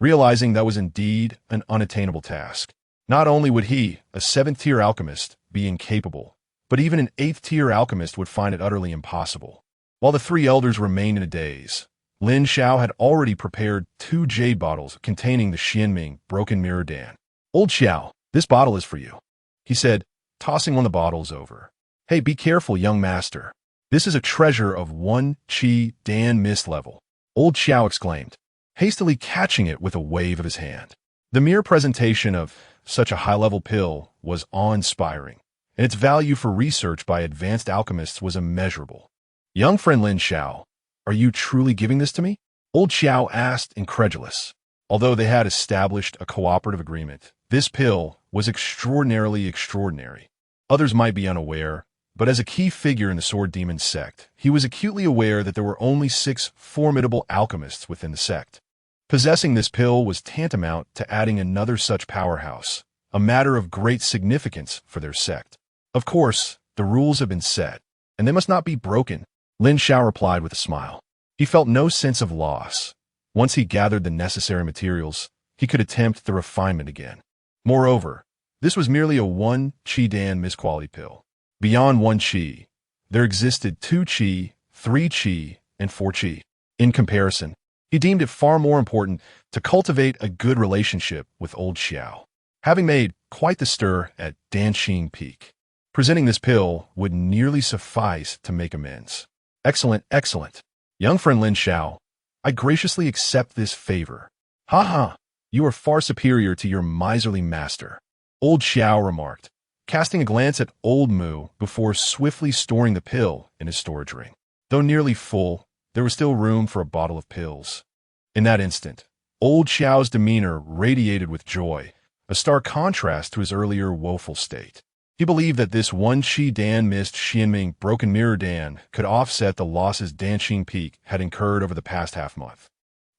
S1: realizing that was indeed an unattainable task. Not only would he, a 7th-tier alchemist, be incapable, but even an 8th-tier alchemist would find it utterly impossible. While the 3 elders remained in a daze, Lin Xiao had already prepared 2 jade bottles containing the Xianming broken mirror dan. Old Xiao, this bottle is for you, he said, tossing one of the bottles over. Hey, be careful, young master. This is a treasure of one chi dan miss level. Old Xiao exclaimed, hastily catching it with a wave of his hand. The mere presentation of such a high-level pill was awe-inspiring, and its value for research by advanced alchemists was immeasurable. Young friend Lin Xiao, are you truly giving this to me? Old Xiao asked, incredulous. Although they had established a cooperative agreement, this pill was extraordinarily extraordinary. Others might be unaware, but as a key figure in the Sword Demon sect, he was acutely aware that there were only 6 formidable alchemists within the sect. Possessing this pill was tantamount to adding another such powerhouse, a matter of great significance for their sect. Of course, the rules have been set, and they must not be broken, Lin Xiao replied with a smile. He felt no sense of loss. Once he gathered the necessary materials, he could attempt the refinement again. Moreover, this was merely a one chi dan miss quality pill. Beyond one chi, there existed 2 chi, 3 chi, and 4 chi. In comparison, he deemed it far more important to cultivate a good relationship with Old Xiao. Having made quite the stir at Danxing Peak, presenting this pill would nearly suffice to make amends. Excellent, excellent. Young friend Lin Xiao, I graciously accept this favor. Ha ha, you are far superior to your miserly master, Old Xiao remarked, casting a glance at Old Mu before swiftly storing the pill in his storage ring. Though nearly full, there was still room for a bottle of pills. In that instant, old Xiao's demeanor radiated with joy, a stark contrast to his earlier woeful state. He believed that this one Qi Dan missed Xianming broken mirror Dan could offset the losses Danxing Peak had incurred over the past half-month.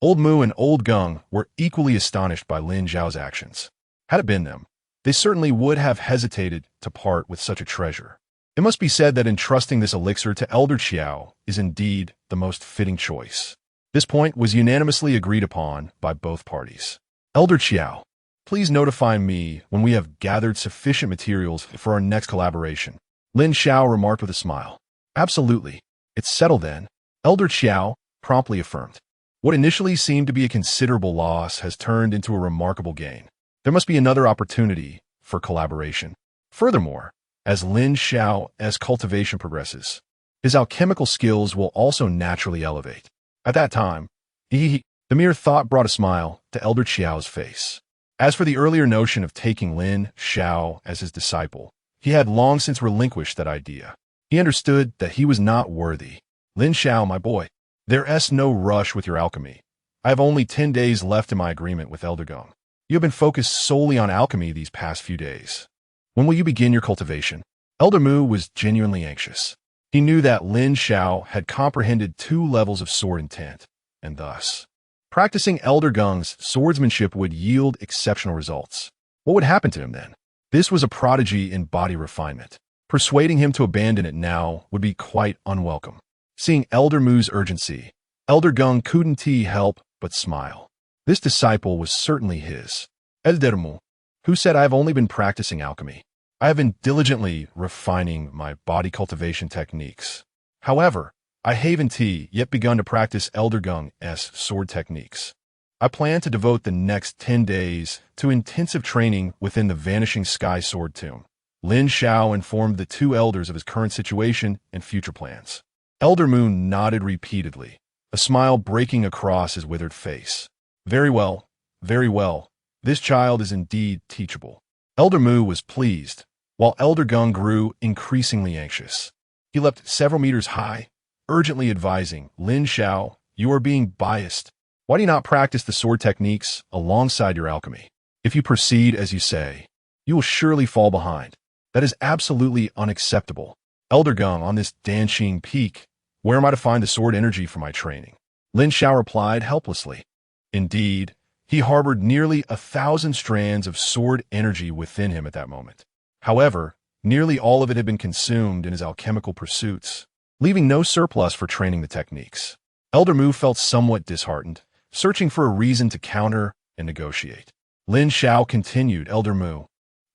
S1: Old Mu and Old Gung were equally astonished by Lin Xiao's actions. Had it been them, they certainly would have hesitated to part with such a treasure. It must be said that entrusting this elixir to Elder Xiao is indeed the most fitting choice. This point was unanimously agreed upon by both parties. Elder Xiao, please notify me when we have gathered sufficient materials for our next collaboration. Lin Xiao remarked with a smile. Absolutely. It's settled then. Elder Xiao promptly affirmed. What initially seemed to be a considerable loss has turned into a remarkable gain. There must be another opportunity for collaboration. Furthermore, as Lin Xiao's cultivation progresses, his alchemical skills will also naturally elevate. At that time, the mere thought brought a smile to Elder Xiao's face. As for the earlier notion of taking Lin Xiao as his disciple, he had long since relinquished that idea. He understood that he was not worthy. Lin Xiao, my boy, there's no rush with your alchemy. I have only 10 days left in my agreement with Elder Gong. You have been focused solely on alchemy these past few days. When will you begin your cultivation? Elder Mu was genuinely anxious. He knew that Lin Xiao had comprehended 2 levels of sword intent, and thus, practicing Elder Gung's swordsmanship would yield exceptional results. What would happen to him then? This was a prodigy in body refinement. Persuading him to abandon it now would be quite unwelcome. Seeing Elder Mu's urgency, Elder Gung couldn't help but smile. This disciple was certainly his. Elder Mu, who said, I have only been practicing alchemy. I have been diligently refining my body cultivation techniques. However, I haven't yet begun to practice Elder Gung's sword techniques. I plan to devote the next 10 days to intensive training within the Vanishing Sky Sword Tomb. Lin Xiao informed the 2 elders of his current situation and future plans. Elder Moon nodded repeatedly, a smile breaking across his withered face. Very well, very well. This child is indeed teachable. Elder Mu was pleased, while Elder Gung grew increasingly anxious. He leapt several meters high, urgently advising, Lin Xiao, you are being biased. Why do you not practice the sword techniques alongside your alchemy? If you proceed as you say, you will surely fall behind. That is absolutely unacceptable. Elder Gung, on this Danxing Peak, where am I to find the sword energy for my training? Lin Xiao replied helplessly. Indeed, he harbored nearly 1,000 strands of sword energy within him at that moment. However, nearly all of it had been consumed in his alchemical pursuits, leaving no surplus for training the techniques. Elder Mu felt somewhat disheartened, searching for a reason to counter and negotiate. Lin Xiao continued, Elder Mu,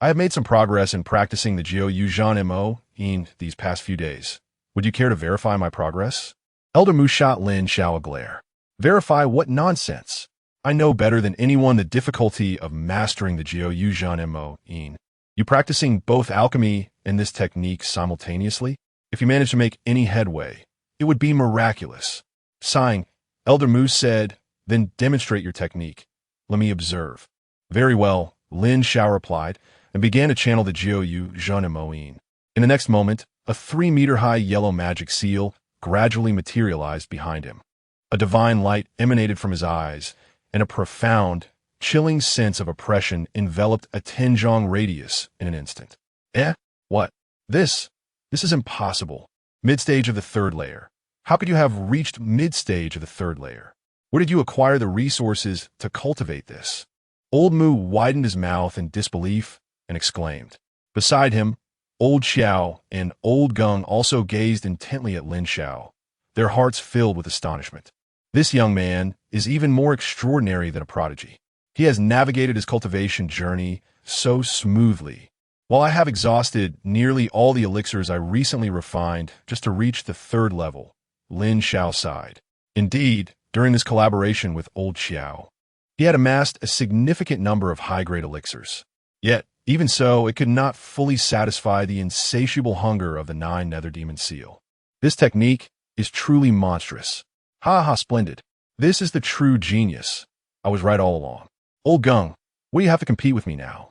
S1: I have made some progress in practicing the Jiao Yuzhan Mo in these past few days. Would you care to verify my progress? Elder Mu shot Lin Xiao a glare. Verify what nonsense? I know better than anyone the difficulty of mastering the Jiao Yuzhan Mo in. You practicing both alchemy and this technique simultaneously? If you manage to make any headway, it would be miraculous. Sighing, Elder Mu said, then demonstrate your technique. Let me observe. Very well, Lin Xiao replied, and began to channel the Jiao Yuzhan Mo in. In the next moment, a 3-meter-high yellow magic seal gradually materialized behind him. A divine light emanated from his eyes, and a profound, chilling sense of oppression enveloped a 10-zhong radius in an instant. What? This is impossible. Mid-stage of the 3rd layer. How could you have reached mid-stage of the 3rd layer? Where did you acquire the resources to cultivate this? Old Mu widened his mouth in disbelief and exclaimed. Beside him, Old Xiao and Old Gung also gazed intently at Lin Xiao, their hearts filled with astonishment. This young man is even more extraordinary than a prodigy. He has navigated his cultivation journey so smoothly. While I have exhausted nearly all the elixirs I recently refined just to reach the 3rd level, Lin Xiao sighed. Indeed, during this collaboration with Old Xiao, he had amassed a significant number of high-grade elixirs. Yet, even so, it could not fully satisfy the insatiable hunger of the 9 Nether Demon Seal. This technique is truly monstrous. Ha, splendid. This is the true genius. I was right all along. Old Gung, what do you have to compete with me now?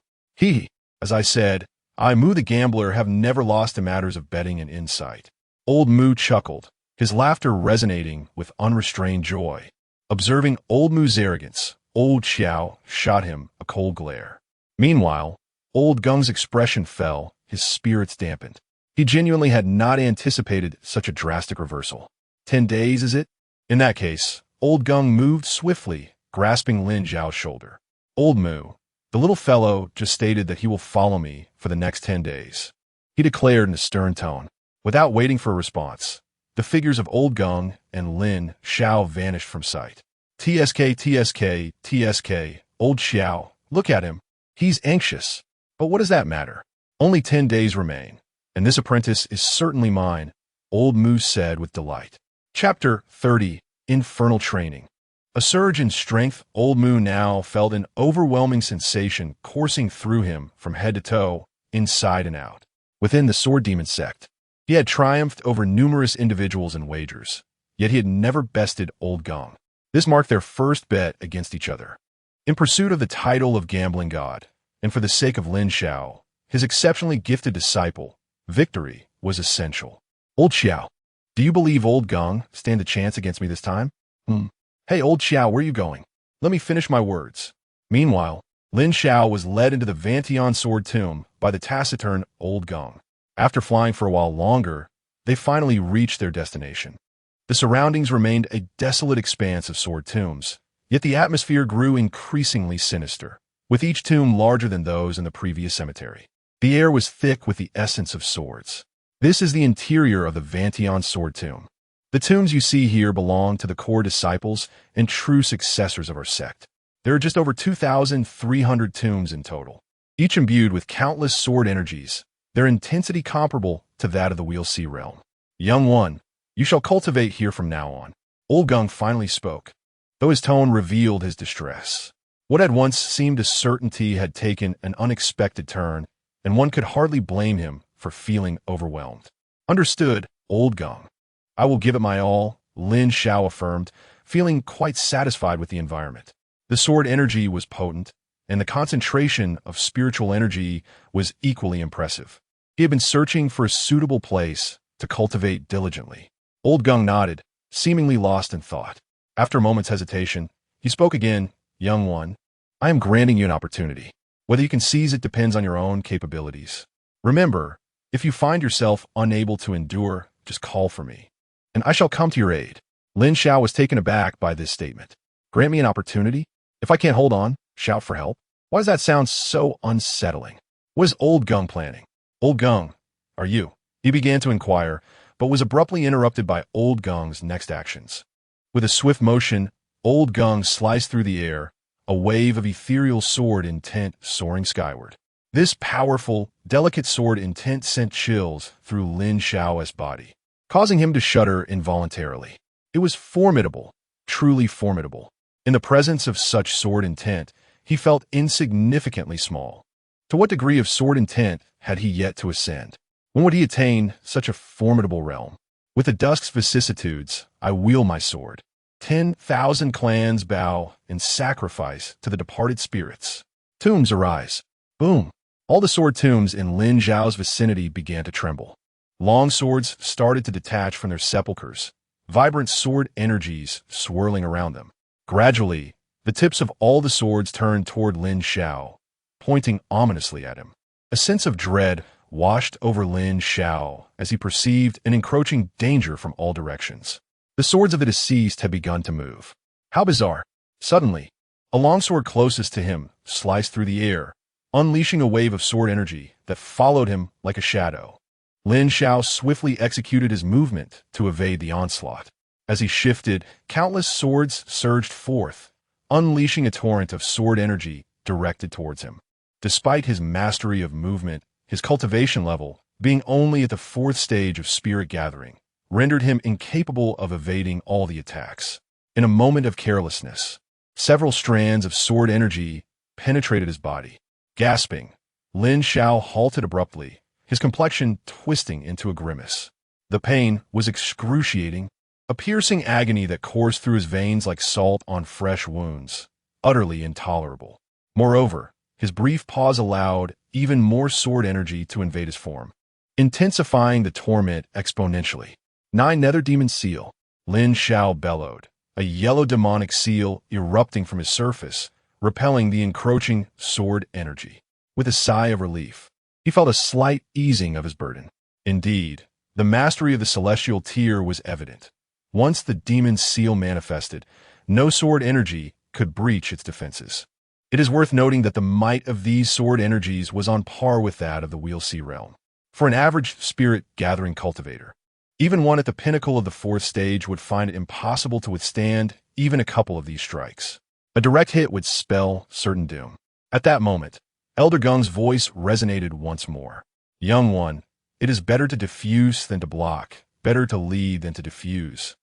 S1: As I said, I, Mu the Gambler, have never lost in matters of betting and insight. Old Mu chuckled, his laughter resonating with unrestrained joy. Observing old Mu's arrogance, old Xiao shot him a cold glare. Meanwhile, old Gung's expression fell, his spirits dampened. He genuinely had not anticipated such a drastic reversal. 10 days, is it? In that case, old Gung moved swiftly, grasping Lin Xiao's shoulder. Old Mu, the little fellow just stated that he will follow me for the next 10 days. He declared in a stern tone. Without waiting for a response, the figures of old Gung and Lin Xiao vanished from sight. TSK, TSK, TSK, old Xiao, look at him. He's anxious. But what does that matter? Only 10 days remain, and this apprentice is certainly mine, old Mu said with delight. Chapter 30, Infernal Training. A surge in strength, old Mu now felt an overwhelming sensation coursing through him from head to toe, inside and out. Within the Sword Demon sect, he had triumphed over numerous individuals and wagers, yet he had never bested old Gung. This marked their first bet against each other. In pursuit of the title of Gambling God, and for the sake of Lin Xiao, his exceptionally gifted disciple, victory was essential. Old Xiao, do you believe old Gung stand a chance against me this time? Hey, old Xiao, where are you going? Let me finish my words. Meanwhile, Lin Xiao was led into the Vantion Sword Tomb by the taciturn old Gung. After flying for a while longer, they finally reached their destination. The surroundings remained a desolate expanse of sword tombs, yet the atmosphere grew increasingly sinister, with each tomb larger than those in the previous cemetery. The air was thick with the essence of swords. This is the interior of the Vantion Sword Tomb. The tombs you see here belong to the core disciples and true successors of our sect. There are just over 2,300 tombs in total, each imbued with countless sword energies, their intensity comparable to that of the Wheel Sea realm. Young one, you shall cultivate here from now on. Old Gung finally spoke, though his tone revealed his distress. What had once seemed a certainty had taken an unexpected turn, and one could hardly blame him for feeling overwhelmed. Understood, old Gung. I will give it my all, Lin Xiao affirmed, feeling quite satisfied with the environment. The sword energy was potent, and the concentration of spiritual energy was equally impressive. He had been searching for a suitable place to cultivate diligently. Old Gung nodded, seemingly lost in thought. After a moment's hesitation, he spoke again. Young one, I am granting you an opportunity. Whether you can seize it depends on your own capabilities. Remember, if you find yourself unable to endure, just call for me, and I shall come to your aid. Lin Xiao was taken aback by this statement. Grant me an opportunity? If I can't hold on, shout for help? Why does that sound so unsettling? What is old Gung planning? Old Gung, are you? He began to inquire, but was abruptly interrupted by old Gung's next actions. With a swift motion, old Gung sliced through the air, a wave of ethereal sword intent soaring skyward. This powerful, delicate sword intent sent chills through Lin Xiao's body, causing him to shudder involuntarily. It was formidable, truly formidable. In the presence of such sword intent, he felt insignificantly small. To what degree of sword intent had he yet to ascend? When would he attain such a formidable realm? With the dusk's vicissitudes, I wield my sword. 10,000 clans bow in sacrifice to the departed spirits. Tombs arise. Boom! All the sword tombs in Lin Xiao's vicinity began to tremble. Long swords started to detach from their sepulchres, vibrant sword energies swirling around them. Gradually, the tips of all the swords turned toward Lin Xiao, pointing ominously at him. A sense of dread washed over Lin Xiao as he perceived an encroaching danger from all directions. The swords of the deceased had begun to move. How bizarre! Suddenly, a longsword closest to him sliced through the air, unleashing a wave of sword energy that followed him like a shadow. Lin Xiao swiftly executed his movement to evade the onslaught. As he shifted, countless swords surged forth, unleashing a torrent of sword energy directed towards him. Despite his mastery of movement, his cultivation level, being only at the 4th stage of spirit gathering, rendered him incapable of evading all the attacks. In a moment of carelessness, several strands of sword energy penetrated his body. Gasping, Lin Xiao halted abruptly, his complexion twisting into a grimace. The pain was excruciating, a piercing agony that coursed through his veins like salt on fresh wounds, utterly intolerable. Moreover, his brief pause allowed even more sword energy to invade his form, intensifying the torment exponentially. Nine nether demon seal. Lin Xiao bellowed, a yellow demonic seal erupting from his surface, repelling the encroaching sword energy. With a sigh of relief, he felt a slight easing of his burden. Indeed, the mastery of the celestial tier was evident. Once the demon seal manifested, no sword energy could breach its defenses. It is worth noting that the might of these sword energies was on par with that of the Wheel Sea realm. For an average spirit-gathering cultivator, even one at the pinnacle of the fourth stage would find it impossible to withstand even a couple of these strikes. A direct hit would spell certain doom. At that moment, Elder Gung's voice resonated once more. Young one, it is better to diffuse than to block, better to lead than to diffuse,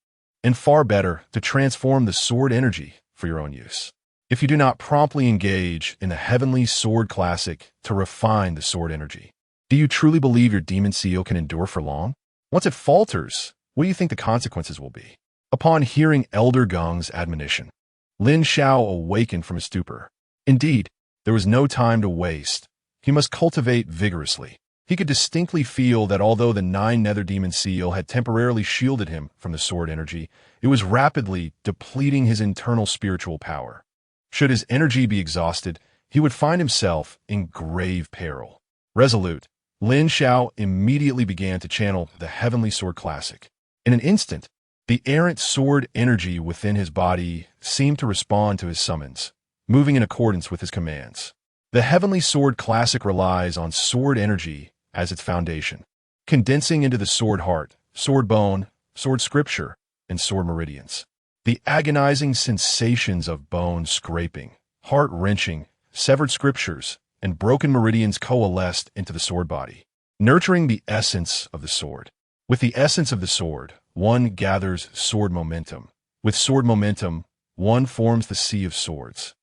S1: and far better to transform the sword energy for your own use. If you do not promptly engage in the Heavenly Sword Classic to refine the sword energy, do you truly believe your demon seal can endure for long? Once it falters, what do you think the consequences will be? Upon hearing Elder Gung's admonition, Lin Xiao awakened from his stupor. Indeed, there was no time to waste. He must cultivate vigorously. He could distinctly feel that although the nine nether demon seal had temporarily shielded him from the sword energy, it was rapidly depleting his internal spiritual power. Should his energy be exhausted, he would find himself in grave peril. Resolute, Lin Xiao immediately began to channel the Heavenly Sword Classic. In an instant, the errant sword energy within his body seemed to respond to his summons, moving in accordance with his commands. The Heavenly Sword Classic relies on sword energy as its foundation, condensing into the sword heart, sword bone, sword scripture, and sword meridians. The agonizing sensations of bone scraping, heart-wrenching, severed scriptures, and broken meridians coalesced into the sword body, nurturing the essence of the sword. With the essence of the sword, one gathers sword momentum. With sword momentum, one forms the sea of swords.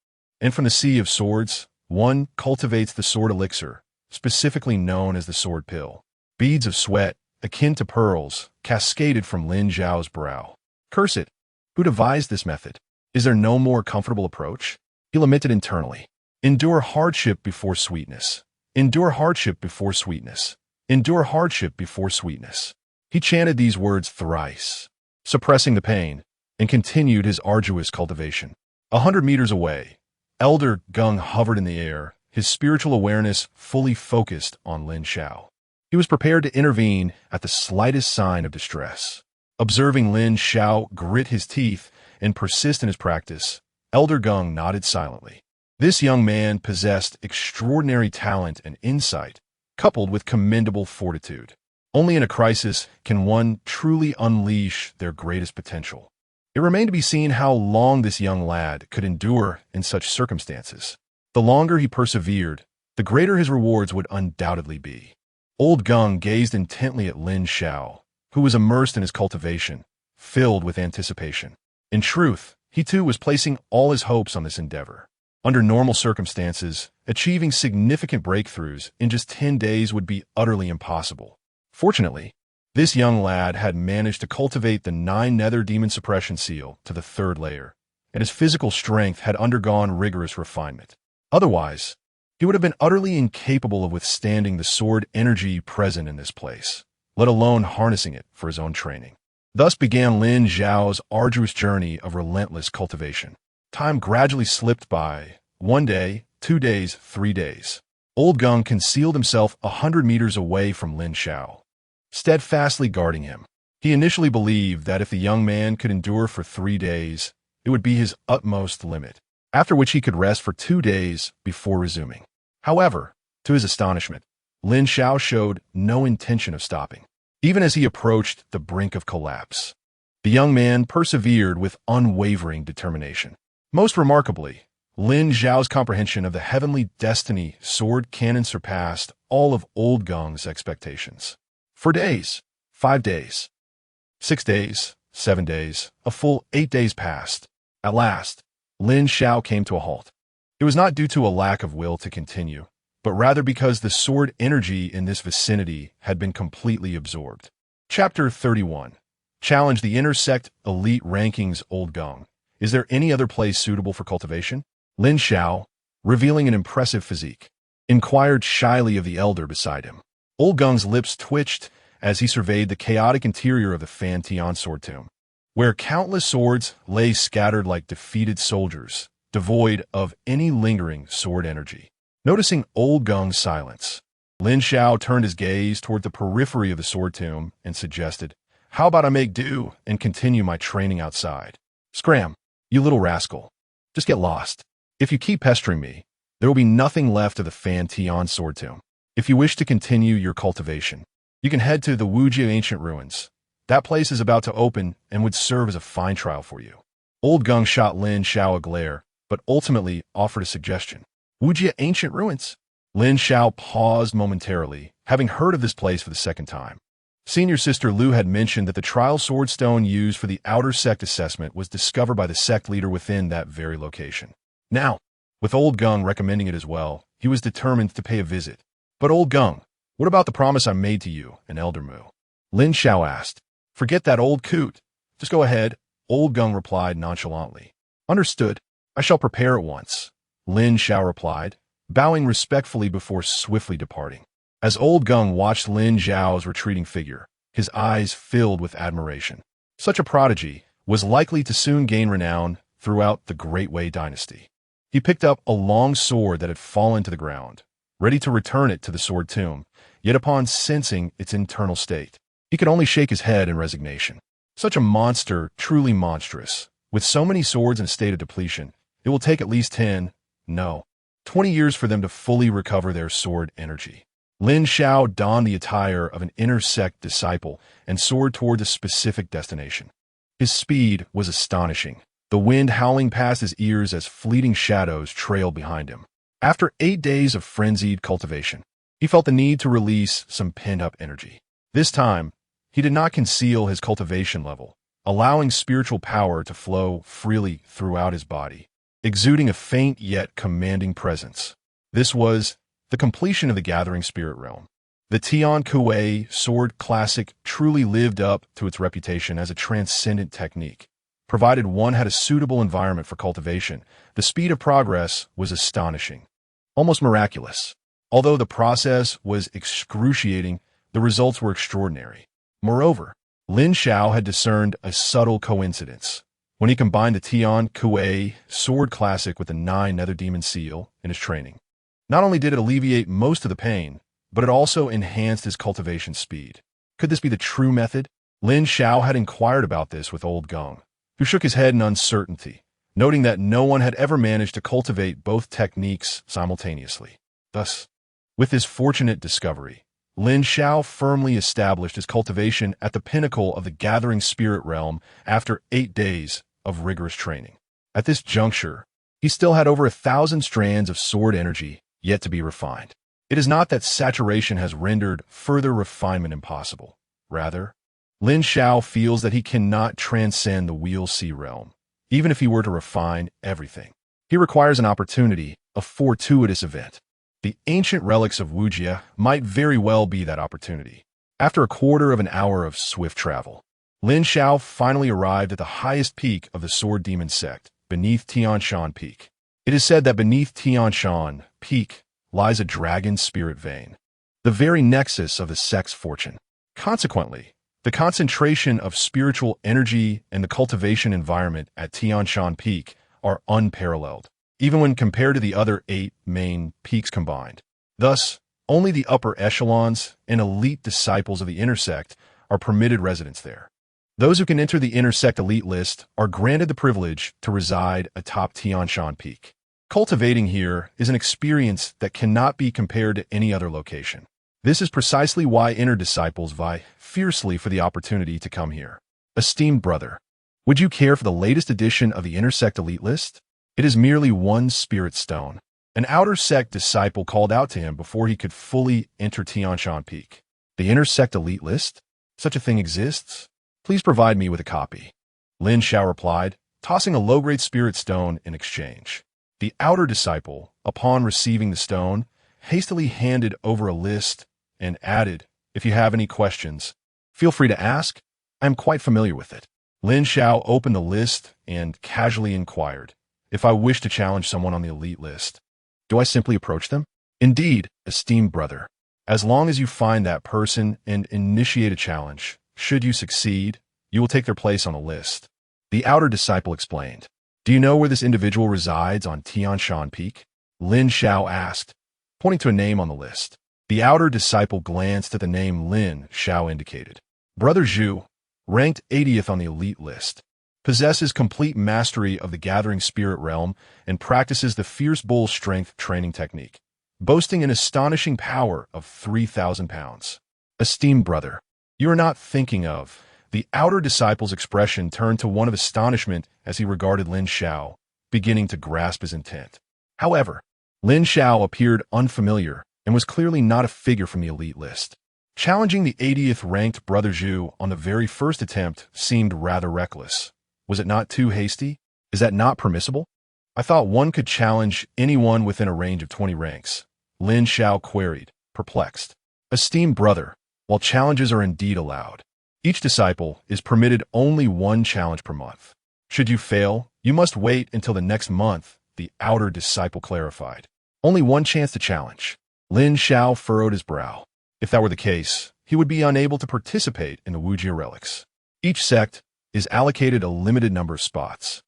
S1: And from the sea of swords, one cultivates the sword elixir, specifically known as the sword pill. Beads of sweat, akin to pearls, cascaded from Lin Xiao's brow. Curse it! Who devised this method? Is there no more comfortable approach? He lamented internally. Endure hardship before sweetness. Endure hardship before sweetness. Endure hardship before sweetness. He chanted these words thrice, suppressing the pain, and continued his arduous cultivation. 100 meters away, Elder Gung hovered in the air, his spiritual awareness fully focused on Lin Xiao. He was prepared to intervene at the slightest sign of distress. Observing Lin Xiao grit his teeth and persist in his practice, Elder Gung nodded silently. This young man possessed extraordinary talent and insight, coupled with commendable fortitude. Only in a crisis can one truly unleash their greatest potential. It remained to be seen how long this young lad could endure in such circumstances. The longer he persevered, the greater his rewards would undoubtedly be. Old Gung gazed intently at Lin Xiao, who was immersed in his cultivation, filled with anticipation. In truth, he too was placing all his hopes on this endeavor. Under normal circumstances, achieving significant breakthroughs in just 10 days would be utterly impossible. Fortunately, this young lad had managed to cultivate the 9 nether demon suppression seal to the 3rd layer, and his physical strength had undergone rigorous refinement. Otherwise, he would have been utterly incapable of withstanding the sword energy present in this place, let alone harnessing it for his own training. Thus began Lin Xiao's arduous journey of relentless cultivation. Time gradually slipped by. 1 day, 2 days, 3 days. Old Gung concealed himself 100 meters away from Lin Xiao, steadfastly guarding him. He initially believed that if the young man could endure for 3 days, it would be his utmost limit, after which he could rest for 2 days before resuming. However, to his astonishment, Lin Xiao showed no intention of stopping. Even as he approached the brink of collapse, the young man persevered with unwavering determination. Most remarkably, Lin Xiao's comprehension of the heavenly destiny sword canon surpassed all of Old Gung's expectations. For days, 5 days, 6 days, 7 days, a full 8 days passed. At last, Lin Xiao came to a halt. It was not due to a lack of will to continue, but rather because the sword energy in this vicinity had been completely absorbed. Chapter 31. Challenge the intersect elite rankings. Old Gung. Is there any other place suitable for cultivation? Lin Xiao, revealing an impressive physique, inquired shyly of the elder beside him. Old Gung's lips twitched as he surveyed the chaotic interior of the Fan Tian sword tomb, where countless swords lay scattered like defeated soldiers, devoid of any lingering sword energy. Noticing Old Gung's silence, Lin Xiao turned his gaze toward the periphery of the sword tomb and suggested, "How about I make do and continue my training outside?" "Scram, you little rascal. Just get lost. If you keep pestering me, there will be nothing left of the Fan Tian sword tomb. If you wish to continue your cultivation, you can head to the Wujia ancient ruins. That place is about to open and would serve as a fine trial for you." Old Gung shot Lin Xiao a glare, but ultimately offered a suggestion. "Wujia ancient ruins?" Lin Xiao paused momentarily, having heard of this place for the second time. Senior Sister Lu had mentioned that the trial sword stone used for the outer sect assessment was discovered by the sect leader within that very location. Now, with Old Gung recommending it as well, he was determined to pay a visit. "But Old Gung, what about the promise I made to you and Elder Mu?" Lin Xiao asked. "Forget that old coot. Just go ahead," Old Gung replied nonchalantly. "Understood. I shall prepare at once," Lin Xiao replied, bowing respectfully before swiftly departing. As Old Gung watched Lin Xiao's retreating figure, his eyes filled with admiration. Such a prodigy was likely to soon gain renown throughout the Great Wei dynasty. He picked up a long sword that had fallen to the ground, ready to return it to the sword tomb, yet upon sensing its internal state, he could only shake his head in resignation. Such a monster, truly monstrous. With so many swords in a state of depletion, it will take at least 20 years for them to fully recover their sword energy. Lin Xiao donned the attire of an inner sect disciple and soared toward a specific destination. His speed was astonishing, the wind howling past his ears as fleeting shadows trailed behind him. After 8 days of frenzied cultivation, he felt the need to release some pent-up energy. This time, he did not conceal his cultivation level, allowing spiritual power to flow freely throughout his body, exuding a faint yet commanding presence. This was the completion of the Gathering Spirit Realm. The Tian Kuei sword classic truly lived up to its reputation as a transcendent technique. Provided one had a suitable environment for cultivation, the speed of progress was astonishing, almost miraculous. Although the process was excruciating, the results were extraordinary. Moreover, Lin Xiao had discerned a subtle coincidence. When he combined the Tian Kuei sword classic with the 9 Nether Demon seal in his training, not only did it alleviate most of the pain, but it also enhanced his cultivation speed. Could this be the true method? Lin Xiao had inquired about this with Old Gung, who shook his head in uncertainty, noting that no one had ever managed to cultivate both techniques simultaneously. Thus, with this fortunate discovery, Lin Xiao firmly established his cultivation at the pinnacle of the Gathering Spirit Realm after 8 days of rigorous training. At this juncture, he still had over 1,000 strands of sword energy yet to be refined. It is not that saturation has rendered further refinement impossible. Rather, Lin Xiao feels that he cannot transcend the Wheel C realm, even if he were to refine everything. He requires an opportunity, a fortuitous event. The ancient relics of Wujia might very well be that opportunity. After a quarter of an hour of swift travel, Lin Xiao finally arrived at the highest peak of the Sword Demon sect, beneath Tianshan Peak. It is said that beneath Tianshan Peak lies a dragon spirit vein, the very nexus of the sect's fortune. Consequently, the concentration of spiritual energy and the cultivation environment at Tianshan Peak are unparalleled, even when compared to the other 8 main peaks combined. Thus, only the upper echelons and elite disciples of the inner sect are permitted residence there. Those who can enter the inner sect elite list are granted the privilege to reside atop Tianshan Peak. Cultivating here is an experience that cannot be compared to any other location. This is precisely why inner disciples vie fiercely for the opportunity to come here. Esteemed brother, would you care for the latest edition of the inner sect elite list? It is merely 1 spirit stone. An outer sect disciple called out to him before he could fully enter Tianshan Peak. The inner sect elite list? Such a thing exists? Please provide me with a copy. Lin Xiao replied, tossing a low-grade spirit stone in exchange. The outer disciple, upon receiving the stone, hastily handed over a list and added, "If you have any questions, feel free to ask. I am quite familiar with it." Lin Xiao opened the list and casually inquired, "If I wish to challenge someone on the elite list, do I simply approach them?" "Indeed, esteemed brother. As long as you find that person and initiate a challenge, should you succeed, you will take their place on the list. The outer disciple explained. Do you know where this individual resides on Tian Shan Peak? Lin Xiao asked, pointing to a name on the list. The outer disciple glanced at the name Lin Xiao indicated. Brother Zhu, ranked 80th on the elite list, possesses complete mastery of the gathering spirit realm and practices the fierce bull strength training technique, boasting an astonishing power of 3,000 pounds. Esteemed brother, you are not thinking of. The outer disciple's expression turned to one of astonishment as he regarded Lin Xiao, beginning to grasp his intent. However, Lin Xiao appeared unfamiliar and was clearly not a figure from the elite list. Challenging the 80th ranked Brother Zhu on the very first attempt seemed rather reckless. Was it not too hasty? Is that not permissible? I thought one could challenge anyone within a range of 20 ranks. Lin Xiao queried, perplexed. Esteemed brother, while challenges are indeed allowed, each disciple is permitted only one challenge per month. Should you fail, you must wait until the next month, the outer disciple clarified. Only one chance to challenge. Lin Xiao furrowed his brow. If that were the case, he would be unable to participate in the Wujia relics. Each sect is allocated a limited number of spots,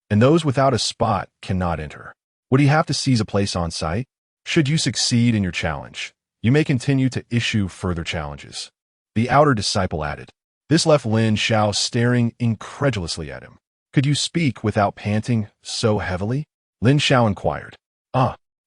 S1: and those without a spot cannot enter. Would he have to seize a place on site? Should you succeed in your challenge, you may continue to issue further challenges. The outer disciple added. This left Lin Xiao staring incredulously at him. Could you speak without panting so heavily? Lin Xiao inquired.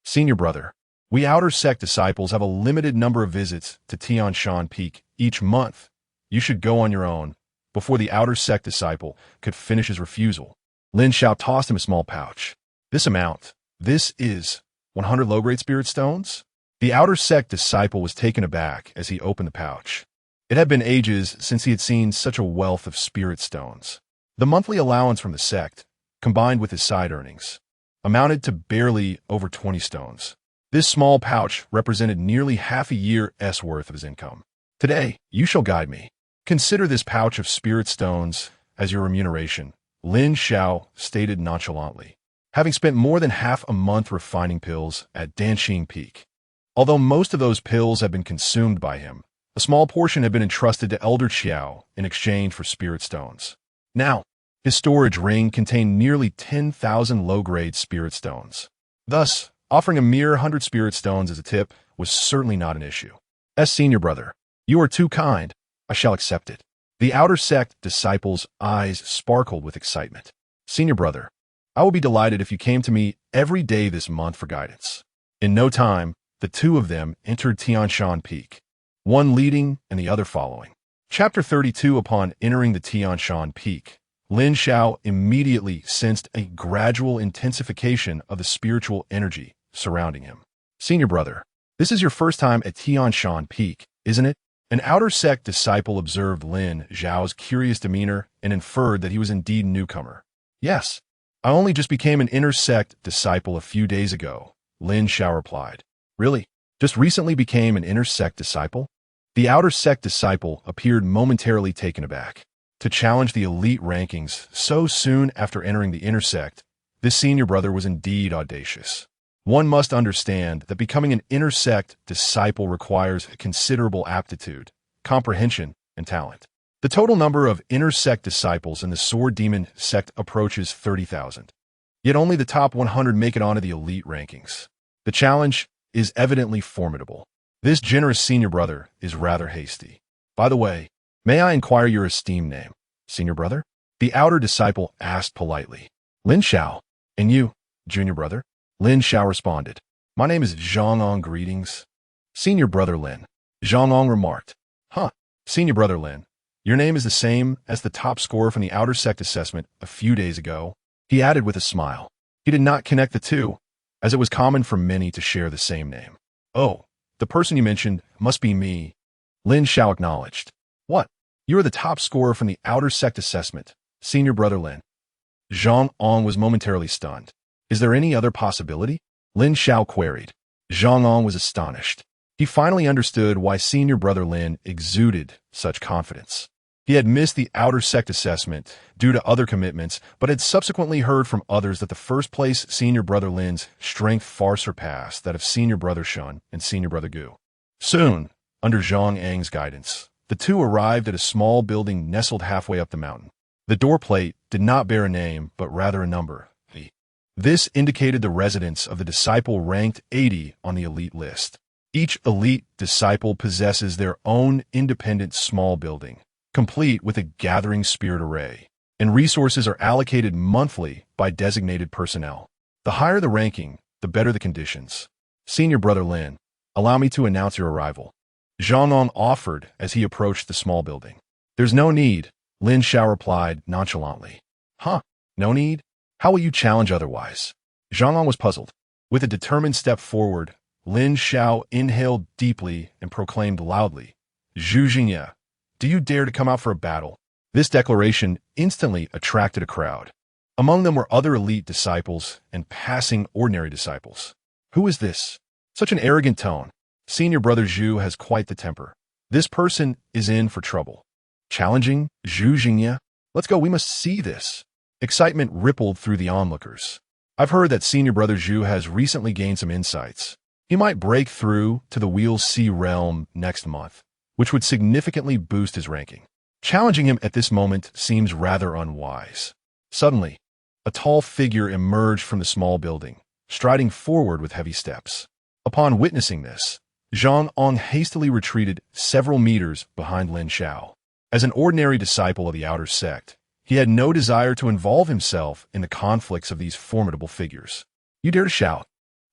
S1: Senior brother, we outer sect disciples have a limited number of visits to Tian Shan Peak each month. You should go on your own. Before the outer sect disciple could finish his refusal, Lin Xiao tossed him a small pouch. This is 100 low-grade spirit stones? The outer sect disciple was taken aback as he opened the pouch. It had been ages since he had seen such a wealth of spirit stones. The monthly allowance from the sect, combined with his side earnings, amounted to barely over 20 stones. This small pouch represented nearly half a year's worth of his income. Today, you shall guide me. Consider this pouch of spirit stones as your remuneration, Lin Xiao stated nonchalantly, having spent more than half a month refining pills at Danxing Peak. Although most of those pills had been consumed by him, a small portion had been entrusted to Elder Xiao in exchange for spirit stones. Now, his storage ring contained nearly 10,000 low-grade spirit stones. Thus, offering a mere 100 spirit stones as a tip was certainly not an issue. As senior brother, you are too kind. I shall accept it. The outer sect disciple's eyes sparkled with excitement. Senior brother, I will be delighted if you came to me every day this month for guidance. In no time, the two of them entered Tian Shan Peak, one leading and the other following. Chapter 32. Upon entering the Tian Shan Peak, Lin Xiao immediately sensed a gradual intensification of the spiritual energy surrounding him. Senior brother, this is your first time at Tian Shan Peak, isn't it? An outer sect disciple observed Lin Xiao's curious demeanor and inferred that he was indeed a newcomer. Yes, I only just became an inner sect disciple a few days ago, Lin Xiao replied. Really? Just recently became an inner sect disciple? The outer sect disciple appeared momentarily taken aback. To challenge the elite rankings so soon after entering the inner sect, this senior brother was indeed audacious. One must understand that becoming an inner sect disciple requires considerable aptitude, comprehension, and talent. The total number of inner sect disciples in the Sword Demon sect approaches 30,000. Yet only the top 100 make it onto the elite rankings. The challenge is evidently formidable. This generous senior brother is rather hasty. By the way, may I inquire your esteemed name, senior brother? The outer disciple asked politely. Lin Xiao. And you, junior brother? Lin Xiao responded. My name is Zhang. Greetings. Senior brother Lin. Zhang remarked. Senior brother Lin, your name is the same as the top scorer from the outer sect assessment a few days ago. He added with a smile. He did not connect the two, as it was common for many to share the same name. Oh, the person you mentioned must be me. Lin Xiao acknowledged. What? You are the top scorer from the outer sect assessment, senior brother Lin. Zhang was momentarily stunned. Is there any other possibility? Lin Xiao queried. Zhang was astonished. He finally understood why senior brother Lin exuded such confidence. He had missed the outer sect assessment due to other commitments, but had subsequently heard from others that the first place senior brother Lin's strength far surpassed that of senior brother Shun and senior brother Gu. Soon, under Zhang Ang's guidance, the two arrived at a small building nestled halfway up the mountain. The door plate did not bear a name, but rather a number. This indicated the residence of the disciple ranked 80 on the elite list. Each elite disciple possesses their own independent small building, complete with a gathering spirit array, and resources are allocated monthly by designated personnel. The higher the ranking, the better the conditions. Senior Brother Lin, allow me to announce your arrival. Zhang Ang offered as he approached the small building. There's no need, Lin Xiao replied nonchalantly. Huh, no need? How will you challenge otherwise? Zhang Ang was puzzled. With a determined step forward, Lin Xiao inhaled deeply and proclaimed loudly, Zhu Jingye, do you dare to come out for a battle? This declaration instantly attracted a crowd. Among them were other elite disciples and passing ordinary disciples. Who is this? Such an arrogant tone. Senior Brother Zhu has quite the temper. This person is in for trouble. Challenging Zhu Jingye? Let's go, we must see this. Excitement rippled through the onlookers. I've heard that Senior Brother Zhu has recently gained some insights. He might break through to the Wheel C realm next month, which would significantly boost his ranking. Challenging him at this moment seems rather unwise. Suddenly, a tall figure emerged from the small building, striding forward with heavy steps. Upon witnessing this, Zhang Ang hastily retreated several meters behind Lin Xiao. As an ordinary disciple of the outer sect, he had no desire to involve himself in the conflicts of these formidable figures. You dare to shout?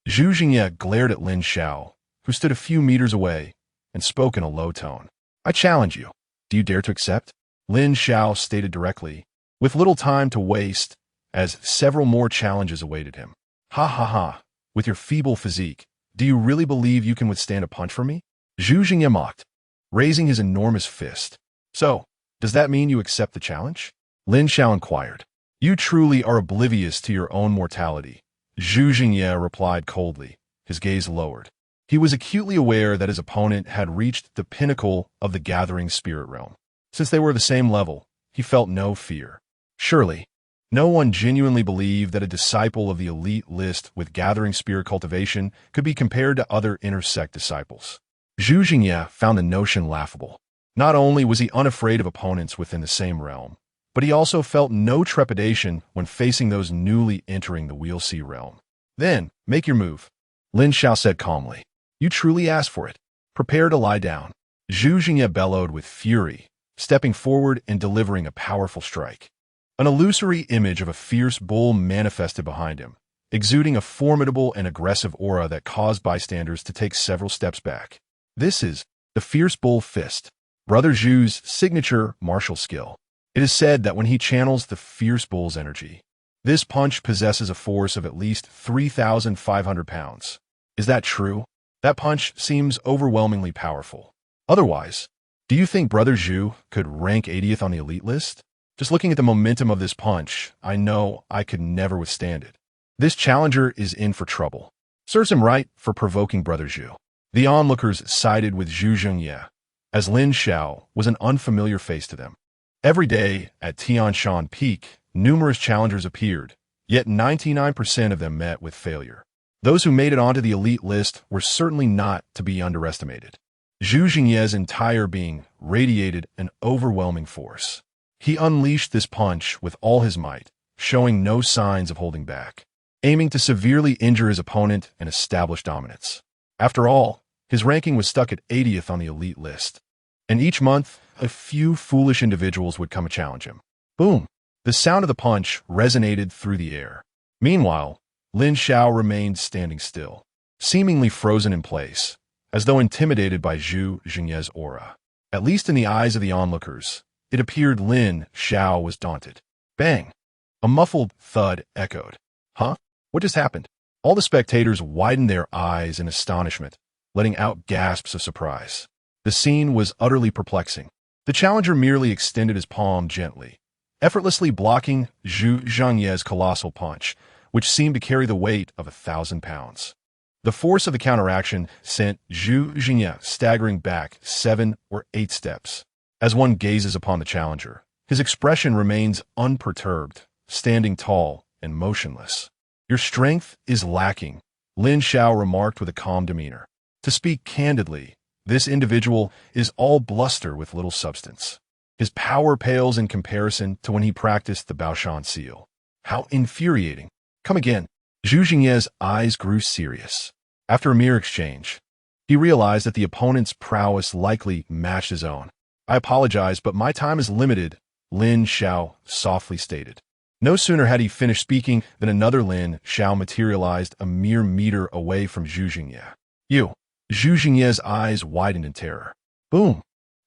S1: Zhu Jingye glared at Lin Xiao, who stood a few meters away, and spoke in a low tone. I challenge you. Do you dare to accept? Lin Xiao stated directly, with little time to waste, as several more challenges awaited him. Ha ha ha, with your feeble physique, do you really believe you can withstand a punch from me? Zhu Jingye mocked, raising his enormous fist. So, does that mean you accept the challenge? Lin Xiao inquired. You truly are oblivious to your own mortality. Zhu Jingye replied coldly, his gaze lowered. He was acutely aware that his opponent had reached the pinnacle of the gathering spirit realm. Since they were the same level, he felt no fear. Surely, no one genuinely believed that a disciple of the elite list with gathering spirit cultivation could be compared to other intersect disciples. Zhu Jingye found the notion laughable. Not only was he unafraid of opponents within the same realm, but he also felt no trepidation when facing those newly entering the Wheel C realm. Then, make your move, Lin Xiao said calmly. You truly asked for it. Prepare to lie down. Zhu Jingye bellowed with fury, stepping forward and delivering a powerful strike. An illusory image of a fierce bull manifested behind him, exuding a formidable and aggressive aura that caused bystanders to take several steps back. This is the Fierce Bull Fist, Brother Zhu's signature martial skill. It is said that when he channels the fierce bull's energy, this punch possesses a force of at least 3,500 pounds. Is that true? That punch seems overwhelmingly powerful. Otherwise, do you think Brother Zhu could rank 80th on the elite list? Just looking at the momentum of this punch, I know I could never withstand it. This challenger is in for trouble. Serves him right for provoking Brother Zhu. The onlookers sided with Zhu Jingye, as Lin Xiao was an unfamiliar face to them. Every day at Tianshan Peak, numerous challengers appeared, yet 99% of them met with failure. Those who made it onto the elite list were certainly not to be underestimated. Zhu Jingye's entire being radiated an overwhelming force. He unleashed this punch with all his might, showing no signs of holding back, aiming to severely injure his opponent and establish dominance. After all, his ranking was stuck at 80th on the elite list, and each month, a few foolish individuals would come and challenge him. Boom! The sound of the punch resonated through the air. Meanwhile, Lin Xiao remained standing still, seemingly frozen in place, as though intimidated by Zhu Jingye's aura. At least in the eyes of the onlookers, it appeared Lin Xiao was daunted. Bang! A muffled thud echoed. Huh? What just happened? All the spectators widened their eyes in astonishment, letting out gasps of surprise. The scene was utterly perplexing. The challenger merely extended his palm gently, effortlessly blocking Zhu Jingye's colossal punch, which seemed to carry the weight of 1,000 pounds. The force of the counteraction sent Zhu Jingye staggering back 7 or 8 steps. As one gazes upon the challenger, his expression remains unperturbed, standing tall and motionless. Your strength is lacking, Lin Xiao remarked with a calm demeanor. To speak candidly, This individual is all bluster with little substance. His power pales in comparison to when he practiced the Baoshan seal. How infuriating. Come again. Zhu Jingye's eyes grew serious. After a mere exchange, he realized that the opponent's prowess likely matched his own. I apologize, but my time is limited, Lin Xiao softly stated. No sooner had he finished speaking than another Lin Xiao materialized a mere meter away from Zhu Jingye. You! Zhu Jingye's eyes widened in terror. Boom!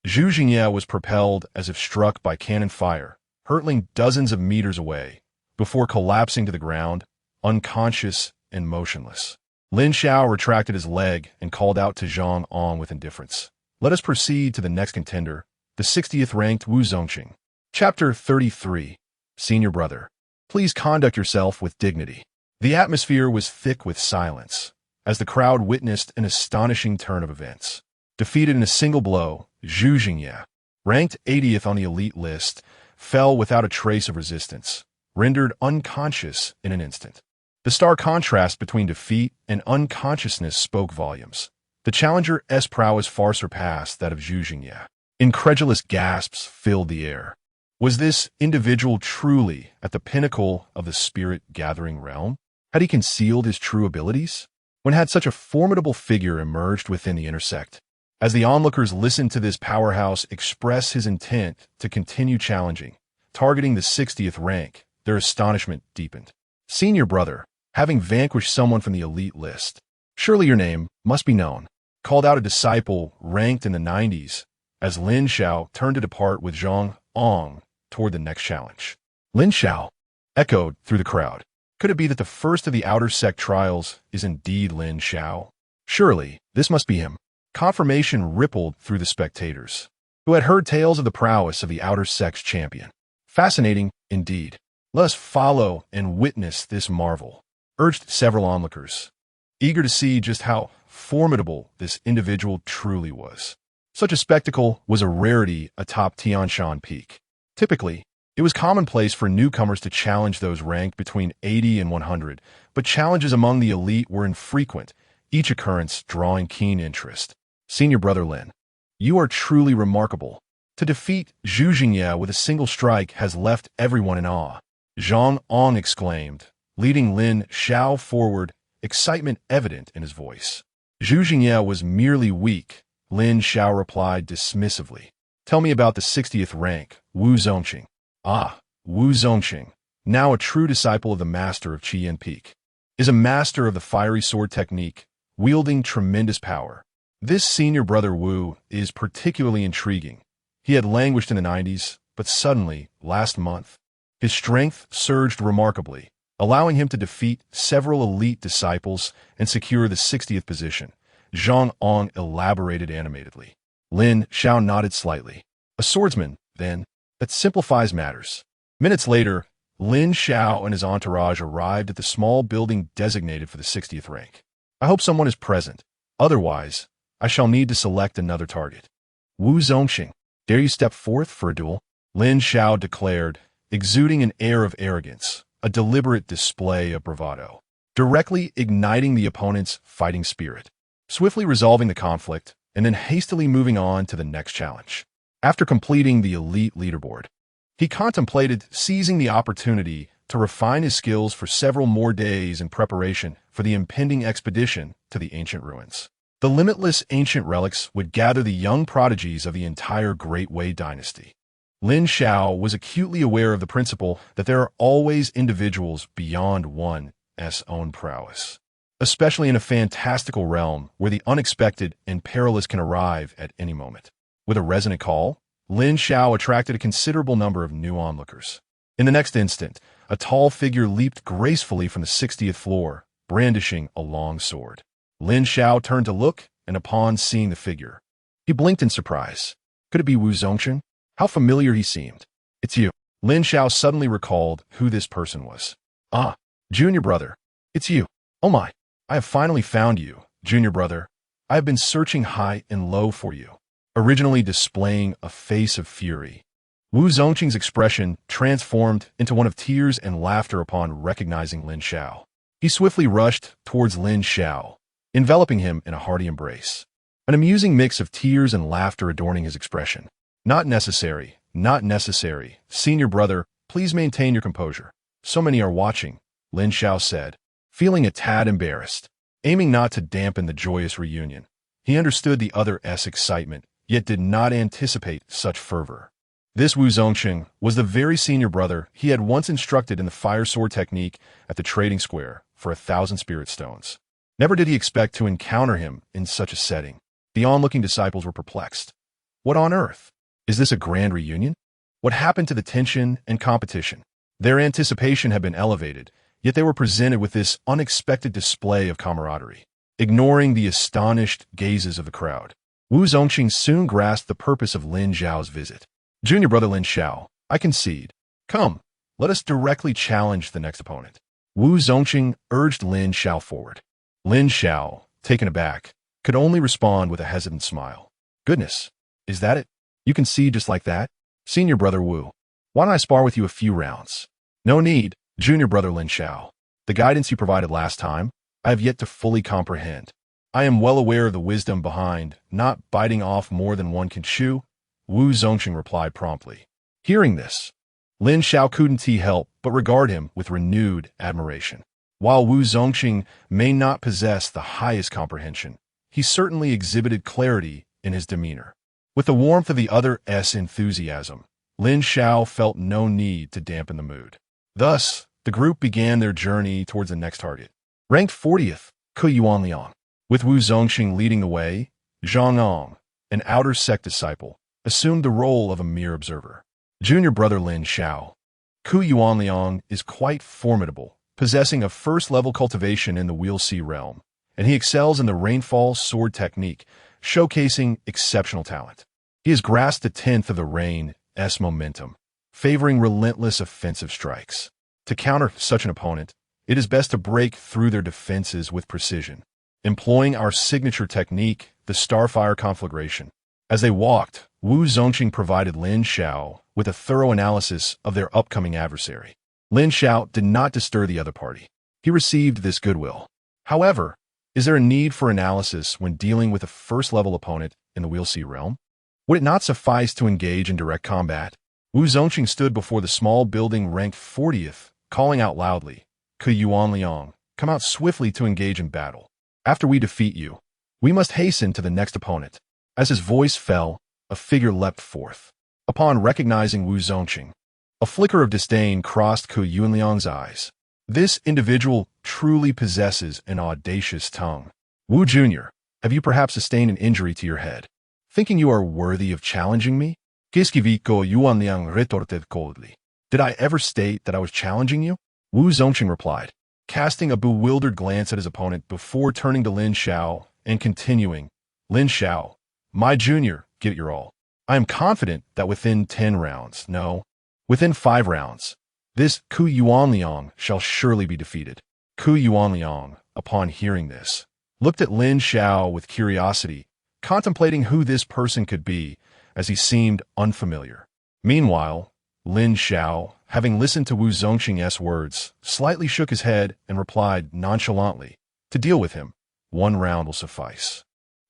S1: Zhu Jingye was propelled as if struck by cannon fire, hurtling dozens of meters away, before collapsing to the ground, unconscious and motionless. Lin Xiao retracted his leg and called out to Zhang Ong with indifference. Let us proceed to the next contender, the 60th ranked Wu Zongqing. Chapter 33. Senior Brother. Please conduct yourself with dignity. The atmosphere was thick with silence, as the crowd witnessed an astonishing turn of events. Defeated in a single blow, Zhu Jingye, ranked 80th on the elite list, fell without a trace of resistance, rendered unconscious in an instant. The stark contrast between defeat and unconsciousness spoke volumes. The challenger's prowess far surpassed that of Zhu Jingye. Incredulous gasps filled the air. Was this individual truly at the pinnacle of the spirit-gathering realm? Had he concealed his true abilities? When had such a formidable figure emerged within the intersect? As the onlookers listened to this powerhouse express his intent to continue challenging, targeting the 60th rank, their astonishment deepened. Senior Brother, having vanquished someone from the elite list, surely your name must be known, called out a disciple ranked in the 90s, as Lin Xiao turned to depart with Zhang Ong toward the next challenge. Lin Xiao echoed through the crowd. Could it be that the first of the outer sect trials is indeed Lin Xiao? Surely, this must be him. Confirmation rippled through the spectators, who had heard tales of the prowess of the outer sect's champion. Fascinating, indeed. Let us follow and witness this marvel, urged several onlookers, eager to see just how formidable this individual truly was. Such a spectacle was a rarity atop Tian Shan Peak. Typically, it was commonplace for newcomers to challenge those ranked between 80 and 100, but challenges among the elite were infrequent, each occurrence drawing keen interest. Senior Brother Lin, you are truly remarkable. To defeat Zhu Jingye with a single strike has left everyone in awe. Zhang Ong exclaimed, leading Lin Xiao forward, excitement evident in his voice. Zhu Jingye was merely weak, Lin Xiao replied dismissively. Tell me about the 60th rank, Wu Zongqing. Ah, Wu Zongqing, now a true disciple of the master of Qian Peak, is a master of the fiery sword technique, wielding tremendous power. This senior brother Wu is particularly intriguing. He had languished in the 90s, but suddenly, last month, his strength surged remarkably, allowing him to defeat several elite disciples and secure the 60th position. Zhang Ong elaborated animatedly. Lin Xiao nodded slightly. A swordsman, then, that simplifies matters. Minutes later, Lin Xiao and his entourage arrived at the small building designated for the 60th rank. I hope someone is present. Otherwise, I shall need to select another target. Wu Zongqing, dare you step forth for a duel? Lin Xiao declared, exuding an air of arrogance, a deliberate display of bravado, directly igniting the opponent's fighting spirit, swiftly resolving the conflict, and then hastily moving on to the next challenge. After completing the elite leaderboard, he contemplated seizing the opportunity to refine his skills for several more days in preparation for the impending expedition to the ancient ruins. The limitless ancient relics would gather the young prodigies of the entire Great Wei dynasty. Lin Xiao was acutely aware of the principle that there are always individuals beyond one's own prowess, especially in a fantastical realm where the unexpected and perilous can arrive at any moment. With a resonant call, Lin Xiao attracted a considerable number of new onlookers. In the next instant, a tall figure leaped gracefully from the 60th floor, brandishing a long sword. Lin Xiao turned to look, and upon seeing the figure, he blinked in surprise. Could it be Wu Zongqing? How familiar he seemed. It's you. Lin Xiao suddenly recalled who this person was. Ah, Junior Brother. It's you. Oh my. I have finally found you, Junior Brother. I have been searching high and low for you. Originally displaying a face of fury, Wu Zongqing's expression transformed into one of tears and laughter upon recognizing Lin Xiao. He swiftly rushed towards Lin Xiao, enveloping him in a hearty embrace. an amusing mix of tears and laughter adorning his expression. Not necessary, not necessary. Senior brother, please maintain your composure. So many are watching, Lin Xiao said, feeling a tad embarrassed. Aiming not to dampen the joyous reunion, he understood the other's excitement, yet did not anticipate such fervor. This Wu Zongqing was the very senior brother he had once instructed in the fire sword technique at the trading square for 1,000 spirit stones. Never did he expect to encounter him in such a setting. The onlooking disciples were perplexed. What on earth? Is this a grand reunion? What happened to the tension and competition? Their anticipation had been elevated, yet they were presented with this unexpected display of camaraderie. Ignoring the astonished gazes of the crowd, Wu Zongqing soon grasped the purpose of Lin Xiao's visit. Junior brother Lin Xiao, I concede. Come, let us directly challenge the next opponent. Wu Zongqing urged Lin Xiao forward. Lin Xiao, taken aback, could only respond with a hesitant smile. Goodness, is that it? You concede just like that? Senior brother Wu, why don't I spar with you a few rounds? No need, junior brother Lin Xiao. The guidance you provided last time, I have yet to fully comprehend. I am well aware of the wisdom behind not biting off more than one can chew, Wu Zongqing replied promptly. Hearing this, Lin Xiao couldn't help but regard him with renewed admiration. While Wu Zongqing may not possess the highest comprehension, he certainly exhibited clarity in his demeanor. With the warmth of the other's enthusiasm, Lin Xiao felt no need to dampen the mood. Thus, the group began their journey towards the next target. Ranked 40th, Ke Yuanliang. With Wu Zongqing leading the way, Zhang Ong, an outer sect disciple, assumed the role of a mere observer. Junior brother Lin Xiao. Ke Yuanliang is quite formidable, possessing a first-level cultivation in the Wheel-C realm, and he excels in the Rainfall sword technique, showcasing exceptional talent. He has grasped a tenth of the rain's momentum, favoring relentless offensive strikes. To counter such an opponent, it is best to break through their defenses with precision, employing our signature technique, the Starfire Conflagration. As they walked, Wu Zongqing provided Lin Xiao with a thorough analysis of their upcoming adversary. Lin Xiao did not disturb the other party. He received this goodwill. However, is there a need for analysis when dealing with a first-level opponent in the Wheel-C realm? Would it not suffice to engage in direct combat? Wu Zongqing stood before the small building ranked 40th, calling out loudly, Ke Yuanliang, come out swiftly to engage in battle. After we defeat you, we must hasten to the next opponent. As his voice fell, a figure leapt forth. Upon recognizing Wu Zongqing, a flicker of disdain crossed Ke Yuanliang's eyes. This individual truly possesses an audacious tongue. Wu Jr., have you perhaps sustained an injury to your head? Thinking you are worthy of challenging me? Qu'est-ce que Ke Yuanliang retorted coldly. Did I ever state that I was challenging you? Wu Zongqing replied, casting a bewildered glance at his opponent before turning to Lin Xiao and continuing, Lin Xiao, my junior, give it your all. I am confident that within 10 rounds, no, within 5 rounds, this Ke Yuanliang shall surely be defeated. Ke Yuanliang, upon hearing this, looked at Lin Xiao with curiosity, contemplating who this person could be, as he seemed unfamiliar. Meanwhile, Lin Xiao, having listened to Wu Zongqing's words, slightly shook his head and replied nonchalantly, to deal with him, 1 round will suffice.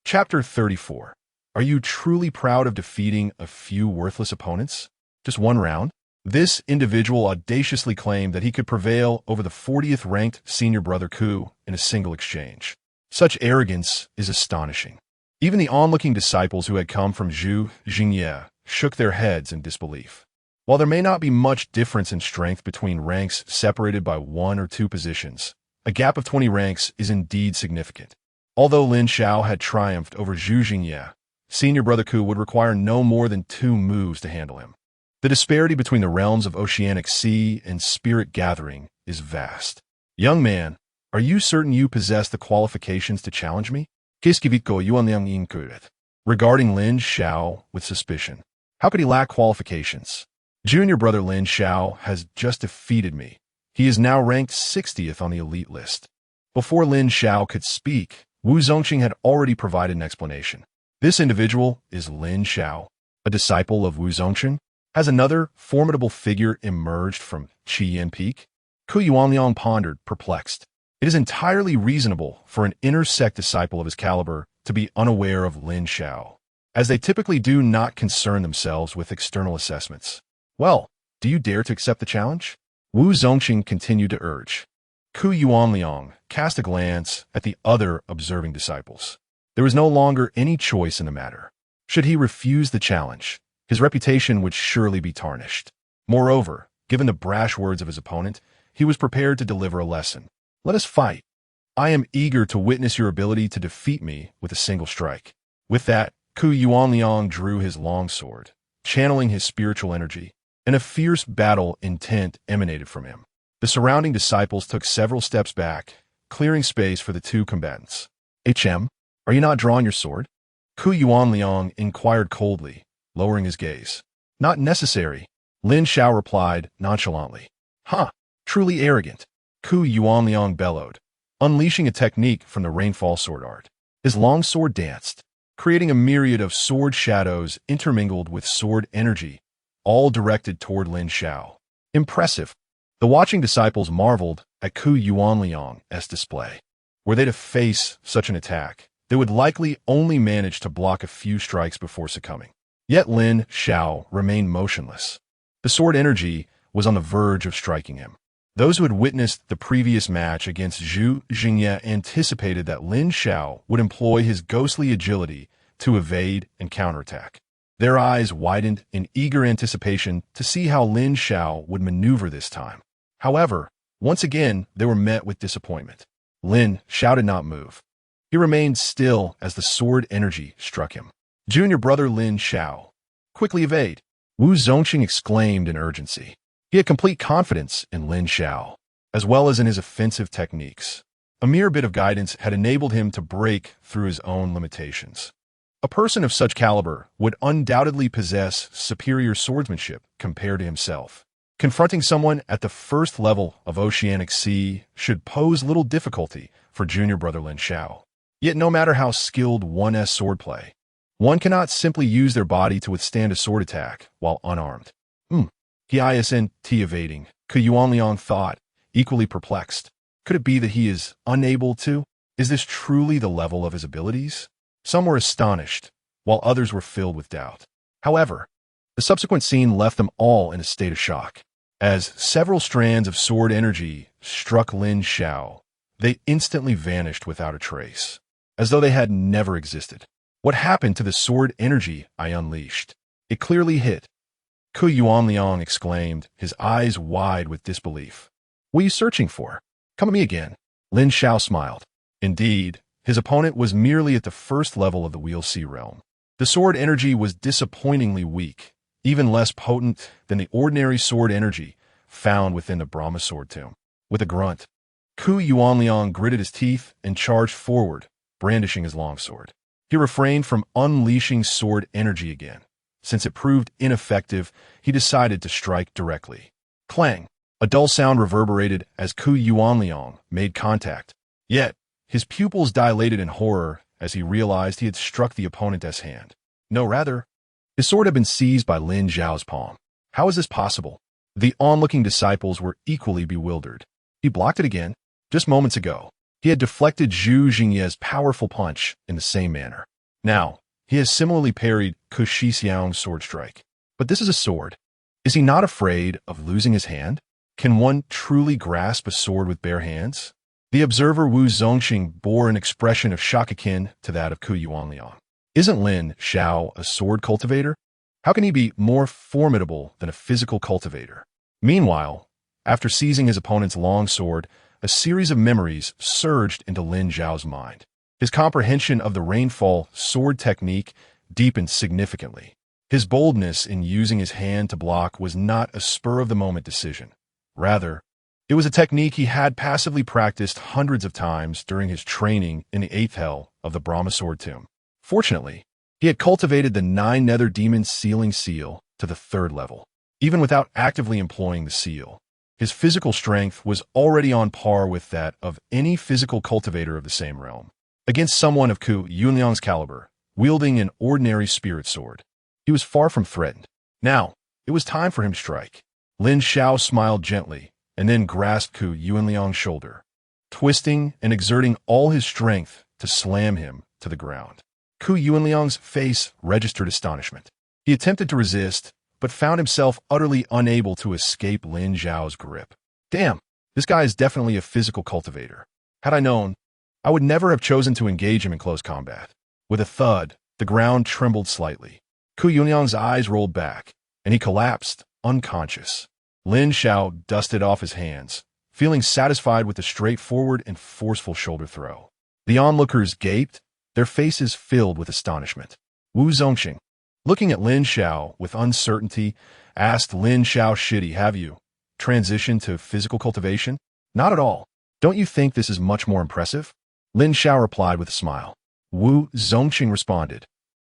S1: Chapter 34. Are you truly proud of defeating a few worthless opponents? Just 1 round? This individual audaciously claimed that he could prevail over the 40th ranked senior brother Ku in a single exchange. Such arrogance is astonishing. Even the onlooking disciples who had come from Zhu Jingye shook their heads in disbelief. While there may not be much difference in strength between ranks separated by 1 or 2 positions, a gap of 20 ranks is indeed significant. Although Lin Xiao had triumphed over Zhu Jingye, senior brother Ku would require no more than 2 moves to handle him. The disparity between the realms of Oceanic Sea and Spirit Gathering is vast. Young man, are you certain you possess the qualifications to challenge me? Regarding Lin Xiao with suspicion. How could he lack qualifications? Junior brother Lin Xiao has just defeated me. He is now ranked 60th on the elite list. Before Lin Xiao could speak, Wu Zongqing had already provided an explanation. This individual is Lin Xiao, a disciple of Wu Zongqing. Has another formidable figure emerged from Qiyan Peak? Ke Yuanliang pondered, perplexed. It is entirely reasonable for an inner sect disciple of his caliber to be unaware of Lin Xiao, as they typically do not concern themselves with external assessments. Well, do you dare to accept the challenge? Wu Zongqing continued to urge. Ku Yuanliang cast a glance at the other observing disciples. There was no longer any choice in the matter. Should he refuse the challenge, his reputation would surely be tarnished. Moreover, given the brash words of his opponent, he was prepared to deliver a lesson. Let us fight. I am eager to witness your ability to defeat me with a single strike. With that, Ku Yuanliang drew his long sword, channeling his spiritual energy, and a fierce battle intent emanated from him. The surrounding disciples took several steps back, clearing space for the two combatants. "HM, are you not drawing your sword?" Ku Yuanliang inquired coldly, lowering his gaze. "Not necessary," Lin Xiao replied nonchalantly. "Huh, truly arrogant," Ku Yuanliang bellowed, unleashing a technique from the rainfall sword art. His long sword danced, creating a myriad of sword shadows intermingled with sword energy, all directed toward Lin Xiao. Impressive. The watching disciples marveled at Ku Yuanliang's display. Were they to face such an attack, they would likely only manage to block a few strikes before succumbing. Yet Lin Xiao remained motionless. The sword energy was on the verge of striking him. Those who had witnessed the previous match against Zhu Jingye anticipated that Lin Xiao would employ his ghostly agility to evade and counterattack. Their eyes widened in eager anticipation to see how Lin Xiao would maneuver this time. However, once again, they were met with disappointment. Lin Xiao did not move. He remained still as the sword energy struck him. "Junior brother Lin Xiao, quickly evade," Wu Zongqing exclaimed in urgency. He had complete confidence in Lin Xiao, as well as in his offensive techniques. A mere bit of guidance had enabled him to break through his own limitations. A person of such caliber would undoubtedly possess superior swordsmanship compared to himself. Confronting someone at the first level of Oceanic Sea should pose little difficulty for junior brother Lin Xiao. Yet no matter how skilled one's swordplay, one cannot simply use their body to withstand a sword attack while unarmed. He isn't evading, Ku Yuanliang thought, equally perplexed. Could it be that he is unable to? Is this truly the level of his abilities? Some were astonished, while others were filled with doubt. However, the subsequent scene left them all in a state of shock. As several strands of sword energy struck Lin Xiao, they instantly vanished without a trace, as though they had never existed. What happened to the sword energy I unleashed? It clearly hit. Ku Yuanliang exclaimed, his eyes wide with disbelief. "What are you searching for? Come at me again." Lin Xiao smiled. Indeed, his opponent was merely at the first level of the Wheel Sea realm. The sword energy was disappointingly weak, even less potent than the ordinary sword energy found within the Brahma sword tomb. With a grunt, Ku Yuanliang gritted his teeth and charged forward, brandishing his longsword. He refrained from unleashing sword energy again. Since it proved ineffective, he decided to strike directly. Clang! A dull sound reverberated as Ku Yuanliang made contact. Yet, his pupils dilated in horror as he realized he had struck the opponent's hand. No, rather, his sword had been seized by Lin Xiao's palm. How is this possible? The onlooking disciples were equally bewildered. He blocked it again. Just moments ago, he had deflected Zhu Jingye's powerful punch in the same manner. Now, he has similarly parried Ku Shixiang's sword strike. But this is a sword. Is he not afraid of losing his hand? Can one truly grasp a sword with bare hands? The observer Wu Zongqing bore an expression of shock akin to that of Ku Yuanliang. Isn't Lin Xiao a sword cultivator? How can he be more formidable than a physical cultivator? Meanwhile, after seizing his opponent's long sword, a series of memories surged into Lin Xiao's mind. His comprehension of the rainfall sword technique deepened significantly. His boldness in using his hand to block was not a spur-of-the-moment decision. Rather, it was a technique he had passively practiced hundreds of times during his training in the 8th hell of the Brahma sword tomb. Fortunately, he had cultivated the 9 nether demon sealing seal to the 3rd level. Even without actively employing the seal, his physical strength was already on par with that of any physical cultivator of the same realm. Against someone of Ku Yuanliang's caliber, wielding an ordinary spirit sword, he was far from threatened. Now, it was time for him to strike. Lin Xiao smiled gently, and then grasped Ku Yuanliang's shoulder, twisting and exerting all his strength to slam him to the ground. Ku Yuanliang's face registered astonishment. He attempted to resist, but found himself utterly unable to escape Lin Xiao's grip. Damn, this guy is definitely a physical cultivator. Had I known, I would never have chosen to engage him in close combat. With a thud, the ground trembled slightly. Ku Yuanliang's eyes rolled back, and he collapsed, unconscious. Lin Xiao dusted off his hands, feeling satisfied with the straightforward and forceful shoulder throw. The onlookers gaped, their faces filled with astonishment. Wu Zongxing, looking at Lin Xiao with uncertainty, asked Lin Xiao, "Shitty, have you transitioned to physical cultivation?" "Not at all. Don't you think this is much more impressive?" Lin Xiao replied with a smile. Wu Zongxing responded,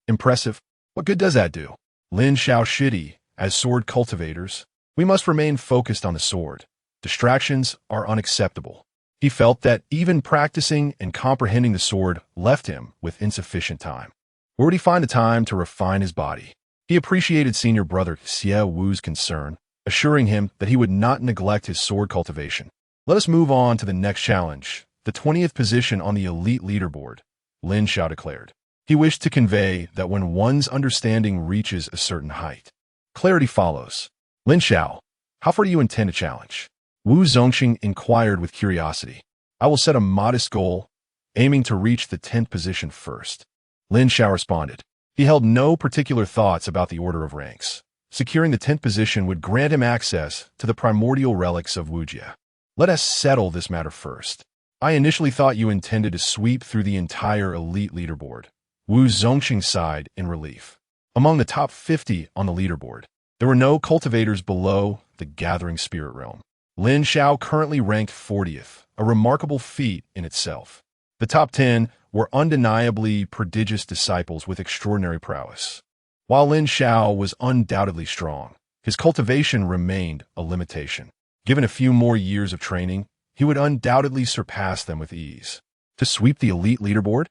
S1: "Impressive? What good does that do?" Lin Xiao, "Shitty, as sword cultivators, we must remain focused on the sword. Distractions are unacceptable." He felt that even practicing and comprehending the sword left him with insufficient time. Where would he find the time to refine his body? He appreciated senior brother Xie Wu's concern, assuring him that he would not neglect his sword cultivation. "Let us move on to the next challenge, the 20th position on the elite leaderboard," Lin Xiao declared. He wished to convey that when one's understanding reaches a certain height, clarity follows. "Lin Xiao, how far do you intend to challenge?" Wu Zongxing inquired with curiosity. "I will set a modest goal, aiming to reach the 10th position first," Lin Xiao responded. He held no particular thoughts about the order of ranks. Securing the 10th position would grant him access to the primordial relics of Wujia. "Let us settle this matter first. I initially thought you intended to sweep through the entire elite leaderboard." Wu Zongxing sighed in relief. Among the top 50 on the leaderboard, there were no cultivators below the gathering spirit realm. Lin Xiao currently ranked 40th, a remarkable feat in itself. The top 10 were undeniably prodigious disciples with extraordinary prowess. While Lin Xiao was undoubtedly strong, his cultivation remained a limitation. Given a few more years of training, he would undoubtedly surpass them with ease. To sweep the elite leaderboard?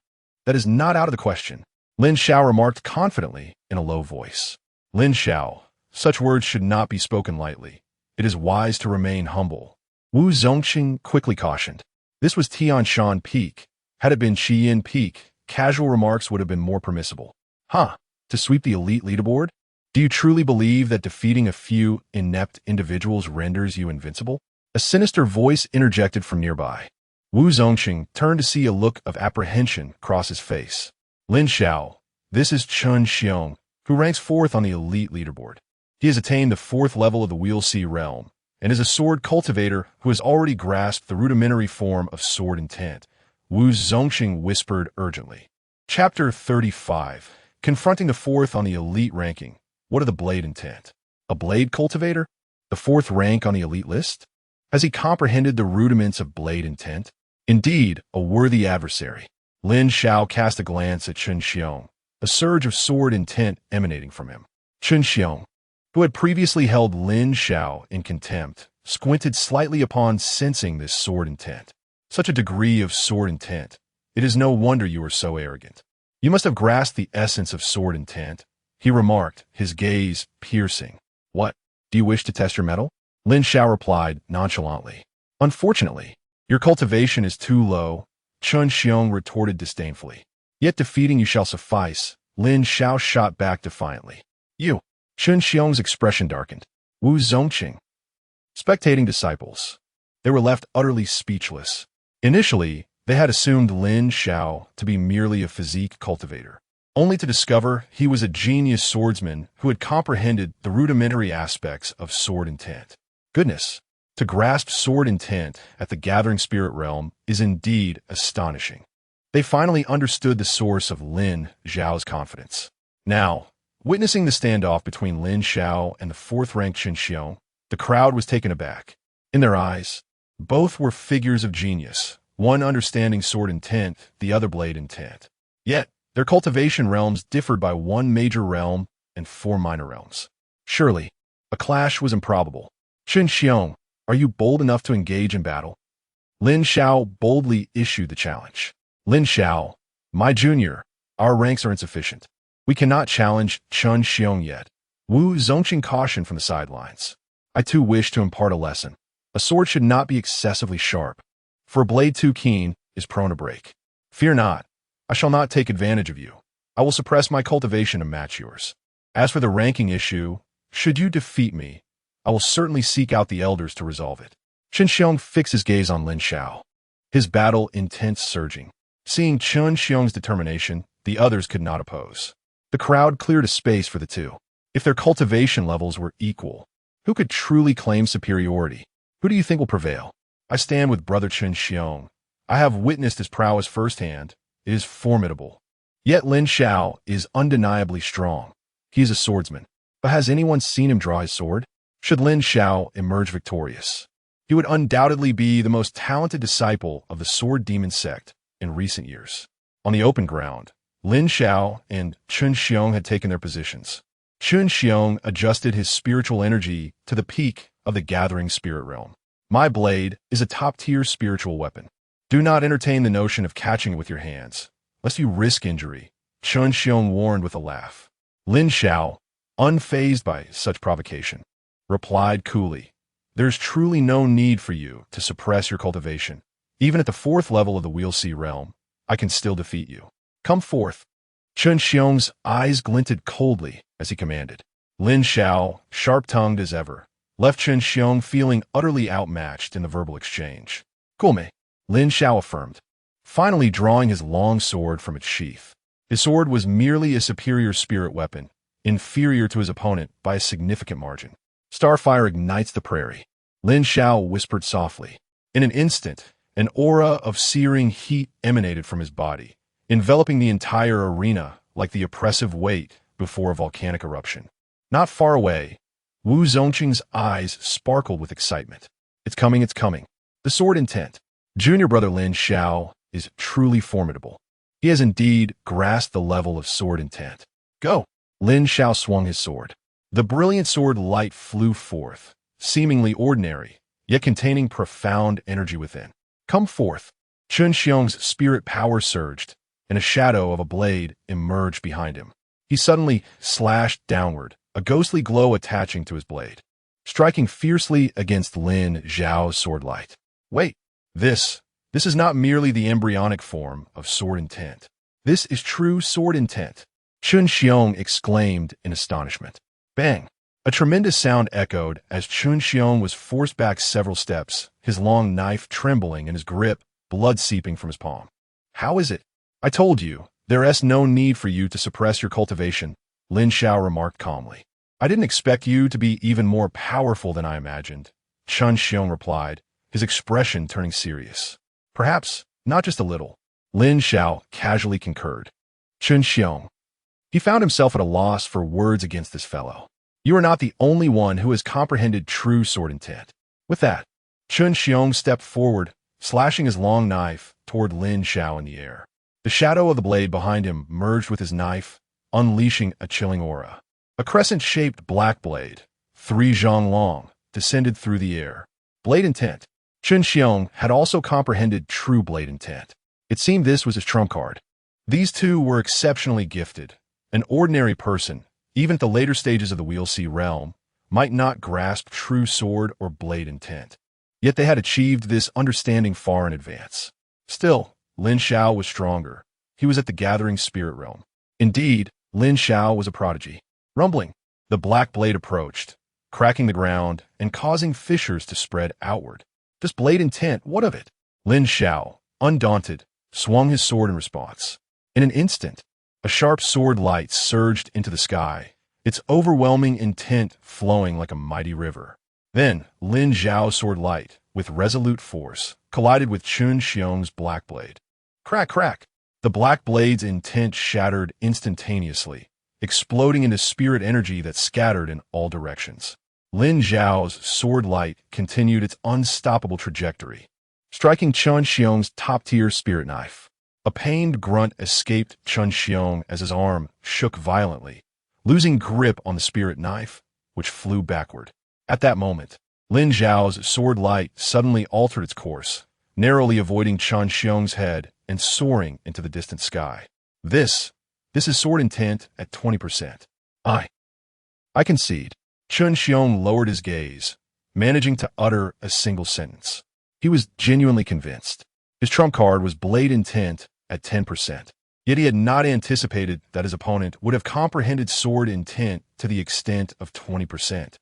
S1: That is not out of the question, Lin Xiao remarked confidently in a low voice. Lin Xiao, such words should not be spoken lightly. It is wise to remain humble. Wu Zongxing quickly cautioned. This was Tianshan Peak. Had it been Qiyin Peak, casual remarks would have been more permissible. "Huh, to sweep the elite leaderboard? Do you truly believe that defeating a few inept individuals renders you invincible?" A sinister voice interjected from nearby. Wu Zongxing turned to see a look of apprehension cross his face. "Lin Xiao, this is Chun Xiong, who ranks 4th on the elite leaderboard. He has attained the 4th level of the Wheel Sea realm, and is a sword cultivator who has already grasped the rudimentary form of sword intent," Wu Zongxing whispered urgently. Chapter 35. Confronting the 4th on the elite ranking. What are the blade intent? A blade cultivator? The 4th rank on the elite list? Has he comprehended the rudiments of blade intent? Indeed, a worthy adversary. Lin Xiao cast a glance at Chun Xiong, a surge of sword intent emanating from him. Chun Xiong, who had previously held Lin Xiao in contempt, squinted slightly upon sensing this sword intent. Such a degree of sword intent. It is no wonder you are so arrogant. You must have grasped the essence of sword intent, he remarked, his gaze piercing. What? Do you wish to test your mettle? Lin Xiao replied nonchalantly. Unfortunately, your cultivation is too low, Chun Xiong retorted disdainfully. Yet defeating you shall suffice, Lin Xiao shot back defiantly. You. Chun Xiong's expression darkened. Wu Zongxing. Spectating disciples. They were left utterly speechless. Initially, they had assumed Lin Xiao to be merely a physique cultivator, only to discover he was a genius swordsman who had comprehended the rudimentary aspects of sword intent. Goodness, to grasp sword intent at the gathering spirit realm is indeed astonishing. They finally understood the source of Lin Xiao's confidence. Now, witnessing the standoff between Lin Xiao and the 4th-ranked Chun Xiong, the crowd was taken aback. In their eyes, both were figures of genius, one understanding sword intent, the other blade intent. Yet, their cultivation realms differed by 1 major realm and 4 minor realms. Surely, a clash was improbable. Chun Xiong, are you bold enough to engage in battle? Lin Xiao boldly issued the challenge. Lin Xiao, my junior, our ranks are insufficient. We cannot challenge Chun Xiong yet. Wu Zongxing cautioned from the sidelines. I too wish to impart a lesson. A sword should not be excessively sharp, for a blade too keen is prone to break. Fear not, I shall not take advantage of you. I will suppress my cultivation to match yours. As for the ranking issue, should you defeat me, I will certainly seek out the elders to resolve it. Chen Xiong fixed his gaze on Lin Xiao, his battle intent surging. Seeing Chen Xiong's determination, the others could not oppose. The crowd cleared a space for the two. If their cultivation levels were equal, who could truly claim superiority? Who do you think will prevail? I stand with Brother Chen Xiong. I have witnessed his prowess firsthand. It is formidable. Yet Lin Xiao is undeniably strong. He is a swordsman. But has anyone seen him draw his sword? Should Lin Xiao emerge victorious, he would undoubtedly be the most talented disciple of the sword demon sect in recent years. On the open ground, Lin Xiao and Chen Xiong had taken their positions. Chen Xiong adjusted his spiritual energy to the peak of the gathering spirit realm. My blade is a top-tier spiritual weapon. Do not entertain the notion of catching it with your hands, lest you risk injury, Chen Xiong warned with a laugh. Lin Xiao, unfazed by such provocation, replied coolly, "There's truly no need for you to suppress your cultivation. Even at the 4th level of the Wheel Sea realm, I can still defeat you. Come forth." Chen Xiong's eyes glinted coldly as he commanded. Lin Xiao, sharp-tongued as ever, left Chen Xiong feeling utterly outmatched in the verbal exchange. "Gulme," Lin Xiao affirmed, finally drawing his long sword from its sheath. His sword was merely a superior spirit weapon, inferior to his opponent by a significant margin. "Starfire ignites the prairie," Lin Xiao whispered softly. In an instant, an aura of searing heat emanated from his body, enveloping the entire arena like the oppressive weight before a volcanic eruption. Not far away, Wu Zongqing's eyes sparkled with excitement. "It's coming, it's coming." The sword intent. Junior brother Lin Xiao is truly formidable. He has indeed grasped the level of sword intent. "Go!" Lin Xiao swung his sword. The brilliant sword light flew forth, seemingly ordinary, yet containing profound energy within. "Come forth." Chen Xiong's spirit power surged, and a shadow of a blade emerged behind him. He suddenly slashed downward, a ghostly glow attaching to his blade, striking fiercely against Lin Xiao's sword light. "Wait, this is not merely the embryonic form of sword intent. This is true sword intent," Chen Xiong exclaimed in astonishment. Bang! A tremendous sound echoed as Chen Xiong was forced back several steps, his long knife trembling in his grip, blood seeping from his palm. "How is it? I told you, there is no need for you to suppress your cultivation," Lin Xiao remarked calmly. "I didn't expect you to be even more powerful than I imagined," Chen Xiong replied, his expression turning serious. "Perhaps, not just a little," Lin Xiao casually concurred. Chen Xiong. He found himself at a loss for words against this fellow. "You are not the only one who has comprehended true sword intent." With that, Chen Xiong stepped forward, slashing his long knife toward Lin Xiao in the air. The shadow of the blade behind him merged with his knife, unleashing a chilling aura. A crescent-shaped black blade, 3 zhang long, descended through the air. Blade intent. Chen Xiong had also comprehended true blade intent. It seemed this was his trump card. These two were exceptionally gifted. An ordinary person, even at the later stages of the Wheel Sea realm, might not grasp true sword or blade intent. Yet they had achieved this understanding far in advance. Still, Lin Xiao was stronger. He was at the gathering spirit realm. Indeed, Lin Xiao was a prodigy. Rumbling, the black blade approached, cracking the ground and causing fissures to spread outward. This blade intent, what of it? Lin Xiao, undaunted, swung his sword in response. In an instant, a sharp sword light surged into the sky, its overwhelming intent flowing like a mighty river. Then, Lin Xiao's sword light, with resolute force, collided with Chen Xiong's black blade. Crack, crack! The black blade's intent shattered instantaneously, exploding into spirit energy that scattered in all directions. Lin Xiao's sword light continued its unstoppable trajectory, striking Chen Xiong's top-tier spirit knife. A pained grunt escaped Chen Xiong as his arm shook violently, losing grip on the spirit knife, which flew backward. At that moment, Lin Xiao's sword light suddenly altered its course, narrowly avoiding Chen Xiong's head and soaring into the distant sky. This is sword intent at 20%. I concede. Chen Xiong lowered his gaze, managing to utter a single sentence. He was genuinely convinced. His trump card was blade intent at 10%. Yet he had not anticipated that his opponent would have comprehended sword intent to the extent of 20%.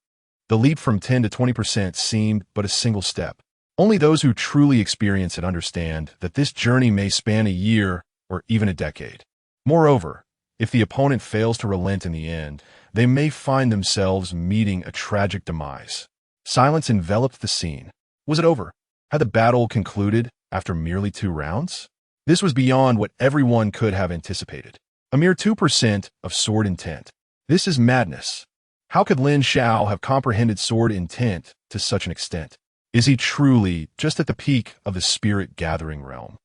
S1: The leap from 10 to 20% seemed but a single step. Only those who truly experience it understand that this journey may span a year or even a decade. Moreover, if the opponent fails to relent in the end, they may find themselves meeting a tragic demise. Silence enveloped the scene. Was it over? Had the battle concluded after merely 2 rounds? This was beyond what everyone could have anticipated. A mere 2% of sword intent. This is madness. How could Lin Xiao have comprehended sword intent to such an extent? Is he truly just at the peak of the spirit-gathering realm?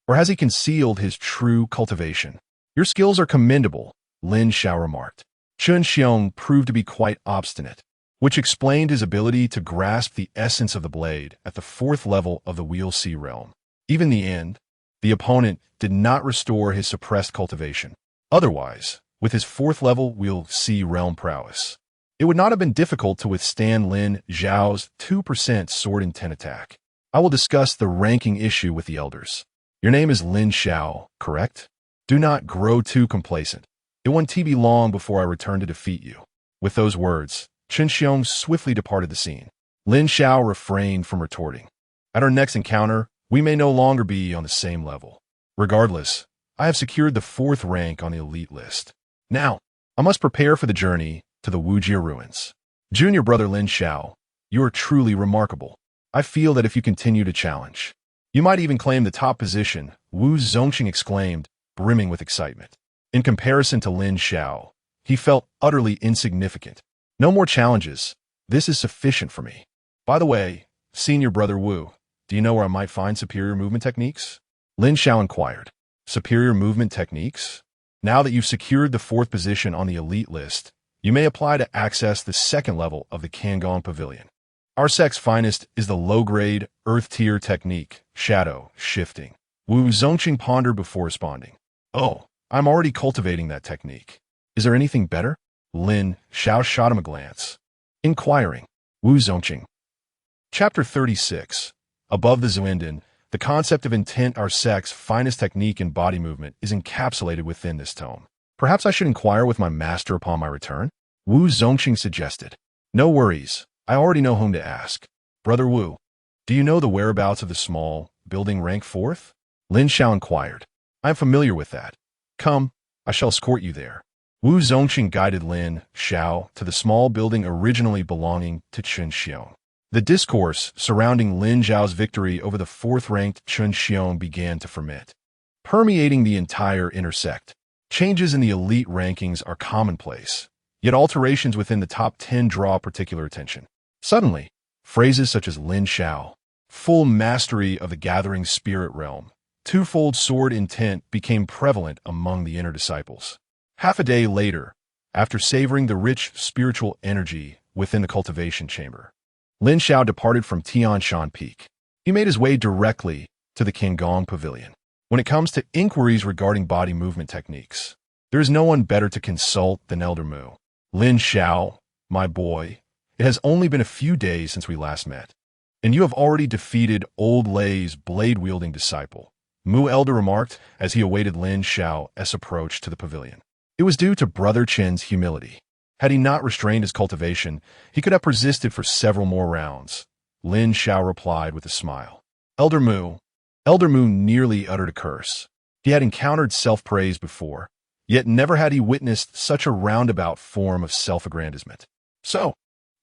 S1: Or has he concealed his true cultivation? Your skills are commendable, Lin Xiao remarked. Chun Xiong proved to be quite obstinate, which explained his ability to grasp the essence of the blade at the 4th level of the Wheel C realm. Even in the end, the opponent did not restore his suppressed cultivation. Otherwise, with his 4th level Wheel C realm prowess, it would not have been difficult to withstand Lin Xiao's 2% sword intent attack. I will discuss the ranking issue with the elders. Your name is Lin Xiao, correct? Do not grow too complacent. It won't be long before I return to defeat you. With those words, Chun Xiong swiftly departed the scene. Lin Xiao refrained from retorting. At our next encounter, we may no longer be on the same level. Regardless, I have secured the 4th rank on the elite list. Now, I must prepare for the journey to the Wujie ruins. Junior brother Lin Xiao, you are truly remarkable. I feel that if you continue to challenge, you might even claim the top position, Wu Zongqing exclaimed, brimming with excitement. In comparison to Lin Xiao, he felt utterly insignificant. No more challenges. This is sufficient for me. By the way, senior brother Wu, do you know where I might find superior movement techniques? Lin Xiao inquired. Superior movement techniques? Now that you've secured the 4th position on the elite list, you may apply to access the 2nd level of the Kangong Pavilion. Our sect's finest is the low-grade, earth-tier technique, shadow shifting. Wu Zongqing pondered before responding. Oh, I'm already cultivating that technique. Is there anything better? Lin Xiao shot him a glance. Inquiring. Wu Zongqing. Chapter 36. Above the Zuinden, the concept of intent, our sect's finest technique in body movement, is encapsulated within this tome. Perhaps I should inquire with my master upon my return? Wu Zongqing suggested. No worries. I already know whom to ask. Brother Wu, do you know the whereabouts of the small building rank 4th? Lin Xiao inquired. I am familiar with that. Come, I shall escort you there. Wu Zongqing guided Lin Xiao to the small building originally belonging to Chun Xiong. The discourse surrounding Lin Xiao's victory over the 4th-ranked Chun Xiong began to ferment, permeating the entire inner sect. Changes in the elite rankings are commonplace, yet alterations within the top 10 draw particular attention. Suddenly, phrases such as Lin Xiao, full mastery of the gathering spirit realm, 2-fold sword intent became prevalent among the inner disciples. Half a day later, after savoring the rich spiritual energy within the cultivation chamber, Lin Xiao departed from Tianshan Peak. He made his way directly to the Kangong Pavilion. When it comes to inquiries regarding body movement techniques, there is no one better to consult than Elder Mu. Lin Xiao, my boy, it has only been a few days since we last met, and you have already defeated old Lei's blade-wielding disciple, Mu Elder remarked as he awaited Lin Xiao's approach to the pavilion. It was due to Brother Chen's humility. Had he not restrained his cultivation, he could have persisted for several more rounds. Lin Xiao replied with a smile. Elder Mu nearly uttered a curse. He had encountered self-praise before, yet never had he witnessed such a roundabout form of self-aggrandizement. So,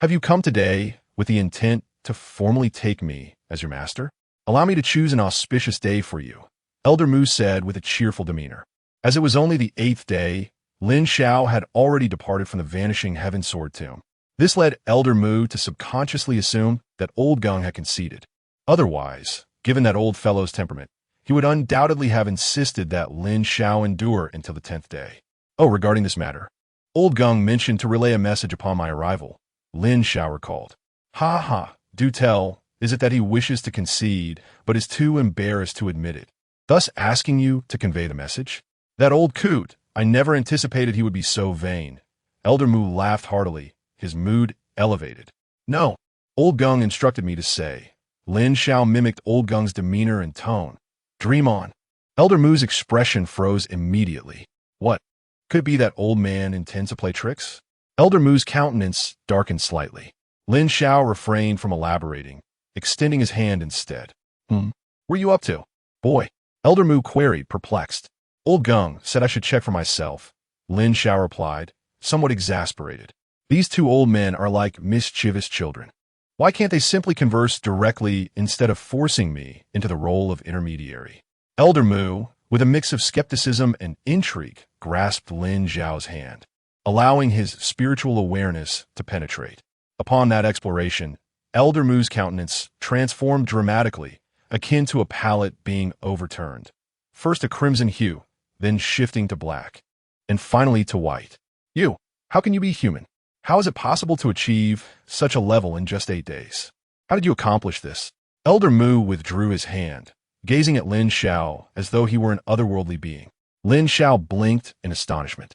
S1: have you come today with the intent to formally take me as your master? Allow me to choose an auspicious day for you, Elder Mu said with a cheerful demeanor. As it was only the 8th day, Lin Xiao had already departed from the vanishing Heaven Sword Tomb. This led Elder Mu to subconsciously assume that Old Gung had conceded. Otherwise, given that old fellow's temperament, he would undoubtedly have insisted that Lin Xiao endure until the 10th day. Oh, regarding this matter, Old Gung mentioned to relay a message upon my arrival, Lin Xiao recalled. Ha ha, do tell, is it that he wishes to concede, but is too embarrassed to admit it, thus asking you to convey the message? That old coot, I never anticipated he would be so vain. Elder Mu laughed heartily, his mood elevated. No, Old Gung instructed me to say. Lin Xiao mimicked Old Gung's demeanor and tone. Dream on. Elder Mu's expression froze immediately. What? Could it be that old man intends to play tricks? Elder Mu's countenance darkened slightly. Lin Xiao refrained from elaborating, extending his hand instead. Where you up to? Boy, Elder Mu queried, perplexed. Old Gung said I should check for myself, Lin Xiao replied, somewhat exasperated. These two old men are like mischievous children. Why can't they simply converse directly instead of forcing me into the role of intermediary? Elder Mu, with a mix of skepticism and intrigue, grasped Lin Xiao's hand, allowing his spiritual awareness to penetrate. Upon that exploration, Elder Mu's countenance transformed dramatically, akin to a palette being overturned. First a crimson hue, then shifting to black, and finally to white. You, how can you be human? How is it possible to achieve such a level in just 8 days? How did you accomplish this? Elder Mu withdrew his hand, gazing at Lin Xiao as though he were an otherworldly being. Lin Xiao blinked in astonishment.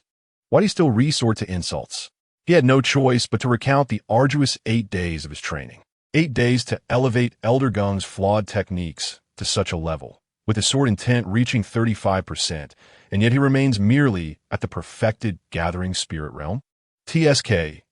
S1: Why do you still resort to insults? He had no choice but to recount the arduous 8 days of his training. 8 days to elevate Elder Gung's flawed techniques to such a level, with his sword intent reaching 35%, and yet he remains merely at the perfected gathering spirit realm? TSK,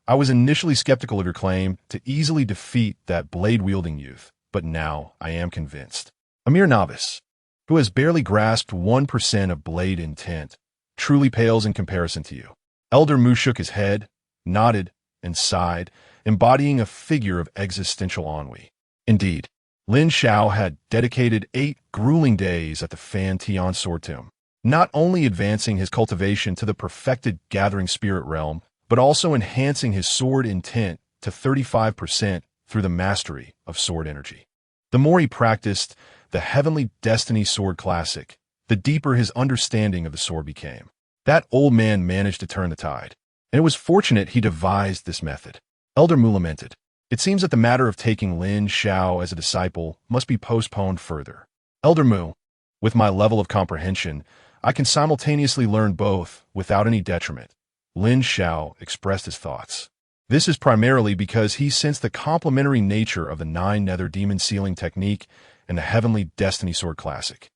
S1: I was initially skeptical of your claim to easily defeat that blade-wielding youth, but now I am convinced. A mere novice, who has barely grasped 1% of blade intent, truly pales in comparison to you. Elder Mu shook his head, nodded, and sighed, embodying a figure of existential ennui. Indeed, Lin Xiao had dedicated 8 grueling days at the Fan Tian Sword Tomb, not only advancing his cultivation to the perfected gathering spirit realm, but also enhancing his sword intent to 35% through the mastery of sword energy. The more he practiced the Heavenly Destiny Sword Classic, the deeper his understanding of the sword became. That old man managed to turn the tide, and it was fortunate he devised this method. Elder Mu lamented. It seems that the matter of taking Lin Xiao as a disciple must be postponed further. Elder Mu, with my level of comprehension, I can simultaneously learn both without any detriment. Lin Xiao expressed his thoughts. This is primarily because he sensed the complementary nature of the 9 Nether Demon Sealing Technique and the Heavenly Destiny Sword Classic.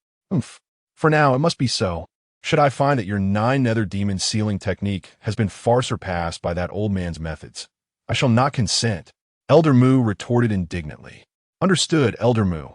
S1: For now, it must be so. Should I find that your 9 Nether Demon Sealing Technique has been far surpassed by that old man's methods, I shall not consent. Elder Mu retorted indignantly. Understood, Elder Mu.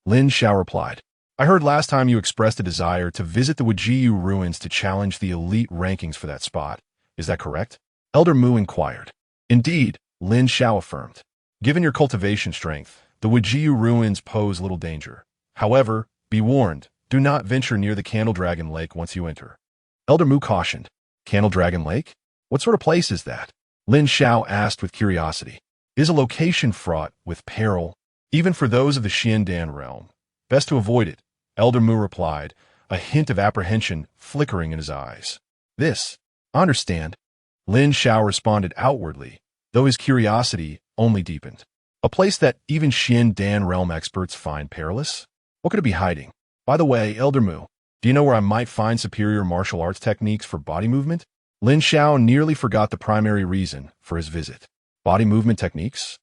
S1: Lin Xiao replied. I heard last time you expressed a desire to visit the Wujiyu ruins to challenge the elite rankings for that spot. Is that correct? Elder Mu inquired. Indeed, Lin Xiao affirmed. Given your cultivation strength, the Wujiyu ruins pose little danger. However, be warned, do not venture near the Candle Dragon Lake once you enter. Elder Mu cautioned. Candle Dragon Lake? What sort of place is that? Lin Xiao asked with curiosity. It is a location fraught with peril, even for those of the Xiandan realm. Best to avoid it, Elder Mu replied, a hint of apprehension flickering in his eyes. This, I understand. Lin Xiao responded outwardly, though his curiosity only deepened. A place that even Xiandan realm experts find perilous? What could it be hiding? By the way, Elder Mu, do you know where I might find superior martial arts techniques for body movement? Lin Xiao nearly forgot the primary reason for his visit. Body movement techniques?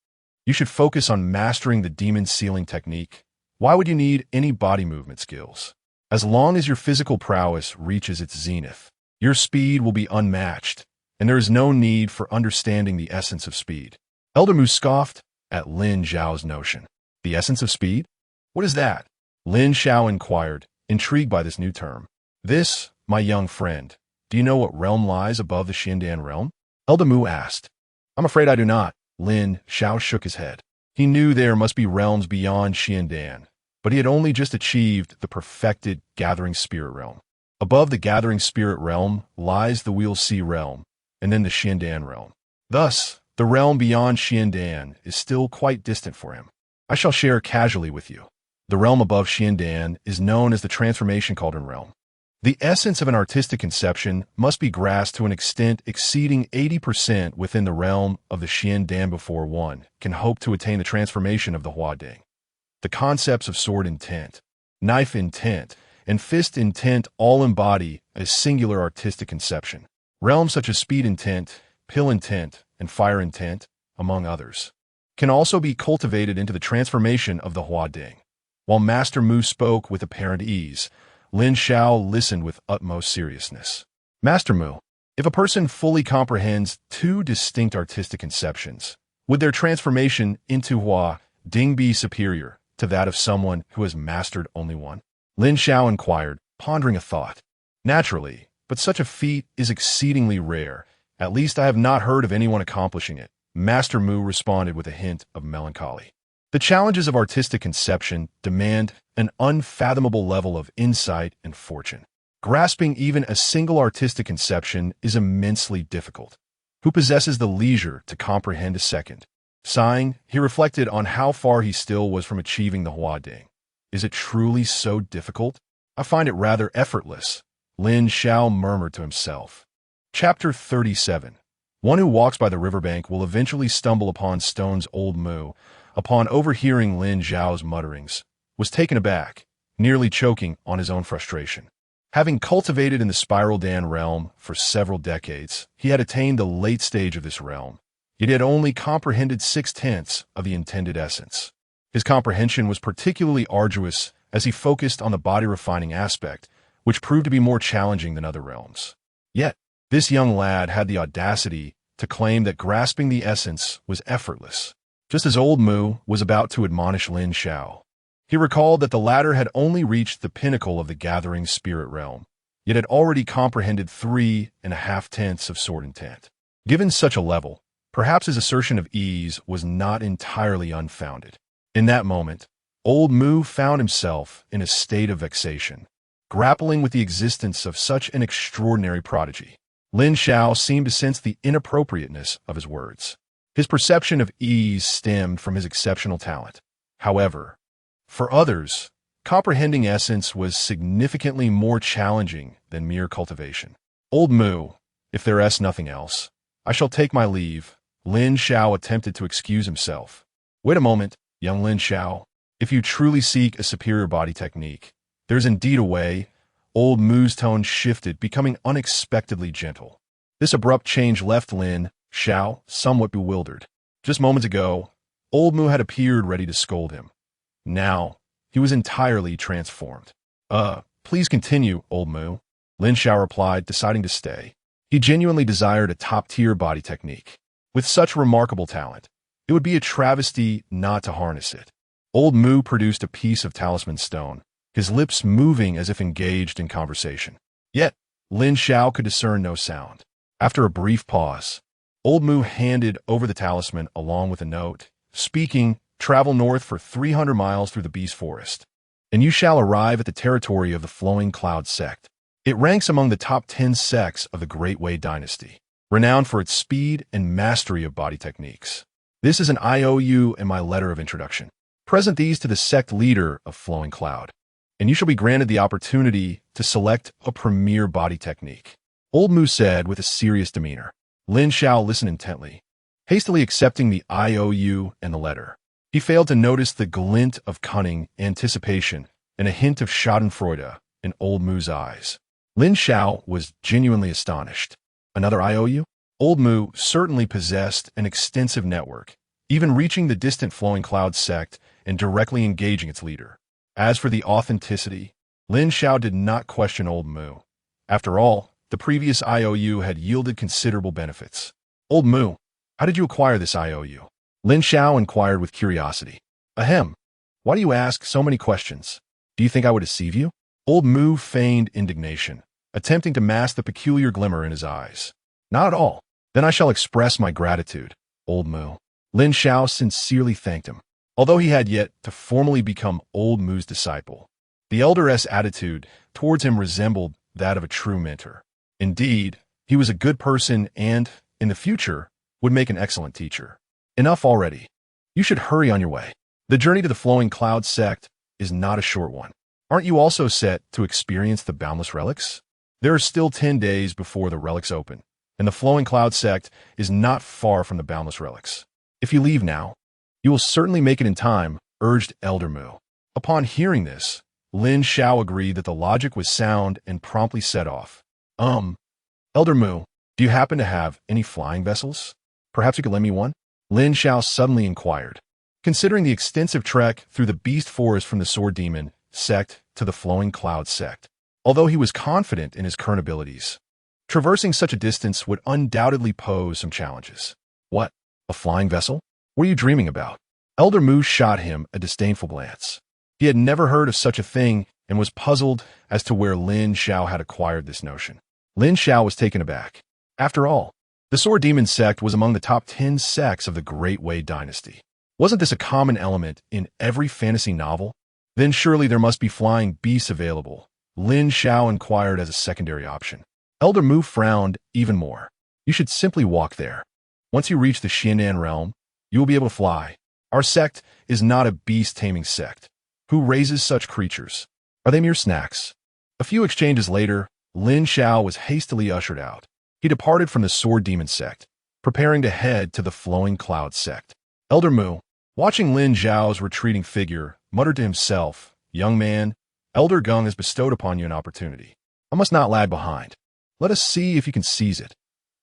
S1: You should focus on mastering the demon sealing technique. Why would you need any body movement skills? As long as your physical prowess reaches its zenith, your speed will be unmatched, and there is no need for understanding the essence of speed. Elder Mu scoffed at Lin Xiao's notion. The essence of speed? What is that? Lin Xiao inquired, intrigued by this new term. This, my young friend, do you know what realm lies above the Xiandan realm? Elder Mu asked. I'm afraid I do not. Lin Xiao shook his head. He knew there must be realms beyond Xiandan, but he had only just achieved the perfected Gathering Spirit realm. Above the Gathering Spirit realm lies the Wheel Sea realm, and then the Xiandan realm. Thus, the realm beyond Xiandan is still quite distant for him. I shall share casually with you. The realm above Xiandan is known as the Transformation Cauldron realm. The essence of an artistic conception must be grasped to an extent exceeding 80% within the realm of the Xiandan before one can hope to attain the transformation of the Huading. The concepts of sword intent, knife intent, and fist intent all embody a singular artistic conception. Realms such as speed intent, pill intent, and fire intent, among others, can also be cultivated into the transformation of the Huading. While Master Mu spoke with apparent ease, Lin Xiao listened with utmost seriousness. Master Mu, if a person fully comprehends two distinct artistic conceptions, would their transformation into Hua Ding be superior to that of someone who has mastered only one? Lin Xiao inquired, pondering a thought. Naturally, but such a feat is exceedingly rare. At least I have not heard of anyone accomplishing it. Master Mu responded with a hint of melancholy. The challenges of artistic conception demand an unfathomable level of insight and fortune. Grasping even a single artistic conception is immensely difficult. Who possesses the leisure to comprehend a second? Sighing, he reflected on how far he still was from achieving the Hua Ding. Is it truly so difficult? I find it rather effortless, Lin Xiao murmured to himself. Chapter 37. One who walks by the riverbank will eventually stumble upon stones. Old Mu, upon overhearing Lin Xiao's mutterings, was taken aback, nearly choking on his own frustration. Having cultivated in the Spiral Dan realm for several decades, he had attained the late stage of this realm, yet he had only comprehended 6/10 of the intended essence. His comprehension was particularly arduous as he focused on the body-refining aspect, which proved to be more challenging than other realms. Yet, this young lad had the audacity to claim that grasping the essence was effortless. Just as Old Mu was about to admonish Lin Xiao, he recalled that the latter had only reached the pinnacle of the gathering spirit realm, yet had already comprehended 3.5/10 of sword intent. Given such a level, perhaps his assertion of ease was not entirely unfounded. In that moment, Old Mu found himself in a state of vexation, grappling with the existence of such an extraordinary prodigy. Lin Xiao seemed to sense the inappropriateness of his words. His perception of ease stemmed from his exceptional talent. However, for others, comprehending essence was significantly more challenging than mere cultivation. Old Mu, if there is nothing else, I shall take my leave. Lin Xiao attempted to excuse himself. Wait a moment, young Lin Xiao. If you truly seek a superior body technique, there's indeed a way. Old Mu's tone shifted, becoming unexpectedly gentle. This abrupt change left Lin Xiao somewhat bewildered. Just moments ago, Old Mu had appeared ready to scold him. Now, he was entirely transformed. Please continue, Old Mu. Lin Xiao replied, deciding to stay. He genuinely desired a top-tier body technique. With such remarkable talent, it would be a travesty not to harness it. Old Mu produced a piece of talisman stone, his lips moving as if engaged in conversation. Yet, Lin Xiao could discern no sound. After a brief pause, Old Mu handed over the talisman along with a note, speaking, "Travel north for 300 miles through the beast forest, and you shall arrive at the territory of the Flowing Cloud sect. It ranks among the top 10 sects of the Great Wei dynasty, renowned for its speed and mastery of body techniques. This is an IOU and my letter of introduction. Present these to the sect leader of Flowing Cloud, and you shall be granted the opportunity to select a premier body technique." Old Mu said with a serious demeanor. Lin Xiao listened intently, hastily accepting the IOU and the letter. He failed to notice the glint of cunning, anticipation, and a hint of schadenfreude in Old Mu's eyes. Lin Xiao was genuinely astonished. Another IOU? Old Mu certainly possessed an extensive network, even reaching the distant Flowing Cloud sect and directly engaging its leader. As for the authenticity, Lin Xiao did not question Old Mu. After all, the previous IOU had yielded considerable benefits. Old Mu, how did you acquire this IOU? Lin Xiao inquired with curiosity. Ahem. Why do you ask so many questions? Do you think I would deceive you? Old Mu feigned indignation, attempting to mask the peculiar glimmer in his eyes. Not at all. Then I shall express my gratitude, Old Mu. Lin Xiao sincerely thanked him. Although he had yet to formally become Old Mu's disciple, the elder's attitude towards him resembled that of a true mentor. Indeed, he was a good person and, in the future, would make an excellent teacher. Enough already. You should hurry on your way. The journey to the Flowing Cloud sect is not a short one. Aren't you also set to experience the boundless relics? There are still 10 days before the relics open, and the Flowing Cloud sect is not far from the boundless relics. If you leave now, you will certainly make it in time, urged Elder Mu. Upon hearing this, Lin Xiao agreed that the logic was sound and promptly set off. Elder Mu, do you happen to have any flying vessels? Perhaps you could lend me one? Lin Xiao suddenly inquired. considering the extensive trek through the beast forest from the sword demon sect to the flowing cloud sect. Although he was confident in his current abilities, traversing such a distance would undoubtedly pose some challenges. What? A flying vessel? What are you dreaming about? Elder Mu shot him a disdainful glance. He had never heard of such a thing and was puzzled as to where Lin Xiao had acquired this notion. Lin Xiao was taken aback. After all, the Sword Demon sect was among the top 10 sects of the Great Wei dynasty. Wasn't this a common element in every fantasy novel? Then surely there must be flying beasts available, Lin Xiao inquired as a secondary option. Elder Mu frowned even more. You should simply walk there. Once you reach the Xianan realm, you will be able to fly. Our sect is not a beast-taming sect. Who raises such creatures? Are they mere snacks? A few exchanges later, Lin Xiao was hastily ushered out. He departed from the Sword Demon sect, preparing to head to the Flowing Cloud sect. Elder Mu, watching Lin Xiao's retreating figure, muttered to himself, "Young man, Elder Gung has bestowed upon you an opportunity. I must not lag behind. Let us see if you can seize it,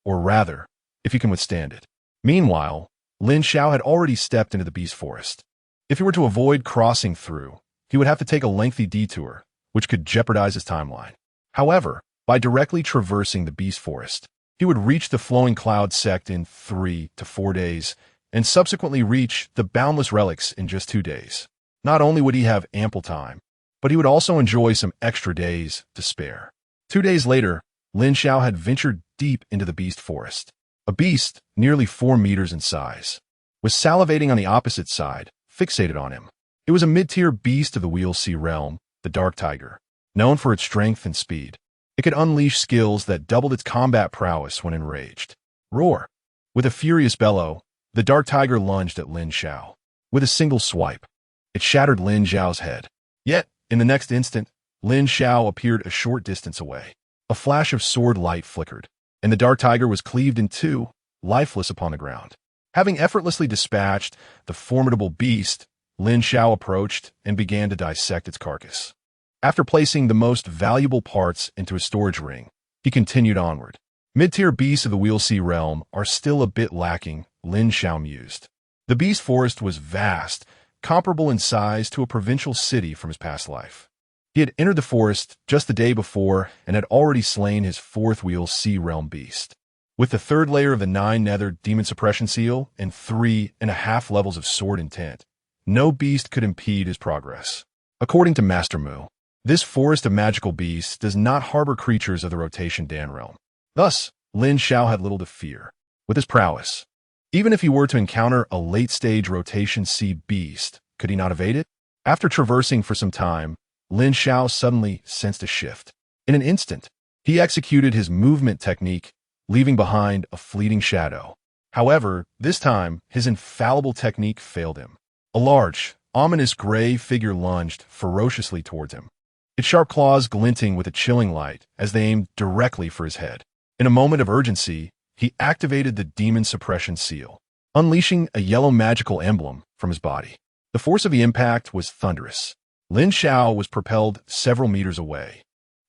S1: or rather, if you can withstand it." Meanwhile, Lin Xiao had already stepped into the beast forest. If he were to avoid crossing through, he would have to take a lengthy detour, which could jeopardize his timeline. However, by directly traversing the beast forest, he would reach the Flowing Cloud sect in 3 to 4 days, and subsequently reach the Boundless Relics in just 2 days. Not only would he have ample time, but he would also enjoy some extra days to spare. 2 days later, Lin Xiao had ventured deep into the beast forest. A beast, nearly 4 meters in size, was salivating on the opposite side, fixated on him. It was a mid-tier beast of the Wheel Sea realm, the Dark Tiger, known for its strength and speed. It could unleash skills that doubled its combat prowess when enraged. Roar! With a furious bellow, the Dark Tiger lunged at Lin Xiao. With a single swipe, it shattered Lin Xiao's head. Yet, in the next instant, Lin Xiao appeared a short distance away. A flash of sword light flickered, and the Dark Tiger was cleaved in two, lifeless upon the ground. Having effortlessly dispatched the formidable beast, Lin Xiao approached and began to dissect its carcass. After placing the most valuable parts into a storage ring, he continued onward. Mid-tier beasts of the Wheel Sea realm are still a bit lacking, Lin Xiao mused. The beast forest was vast, comparable in size to a provincial city from his past life. He had entered the forest just the day before and had already slain his 4th Wheel Sea realm beast. With the 3rd layer of the 9-nethered demon suppression seal and 3.5 levels of sword intent, no beast could impede his progress. According to Master Mu, this forest of magical beasts does not harbor creatures of the Rotation Dan realm. Thus, Lin Xiao had little to fear. With his prowess, even if he were to encounter a late-stage Rotation C beast, could he not evade it? After traversing for some time, Lin Xiao suddenly sensed a shift. In an instant, he executed his movement technique, leaving behind a fleeting shadow. However, this time, his infallible technique failed him. A large, ominous gray figure lunged ferociously towards him, its sharp claws glinting with a chilling light as they aimed directly for his head. In a moment of urgency, he activated the demon suppression seal, unleashing a yellow magical emblem from his body. The force of the impact was thunderous. Lin Xiao was propelled several meters away,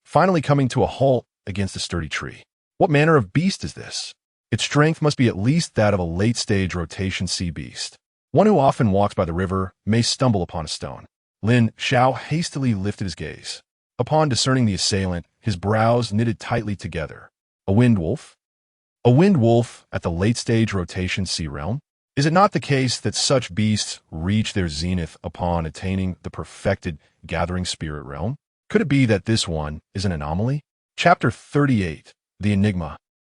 S1: finally coming to a halt against a sturdy tree. What manner of beast is this? Its strength must be at least that of a late-stage Rotation C beast. One who often walks by the river may stumble upon a stone. Lin Xiao hastily lifted his gaze. Upon discerning the assailant, his brows knitted tightly together. A wind wolf? A wind wolf at the late-stage Rotation C realm? Is it not the case that such beasts reach their zenith upon attaining the perfected Gathering Spirit realm? Could it be that this one is an anomaly? Chapter 38. The Enigma.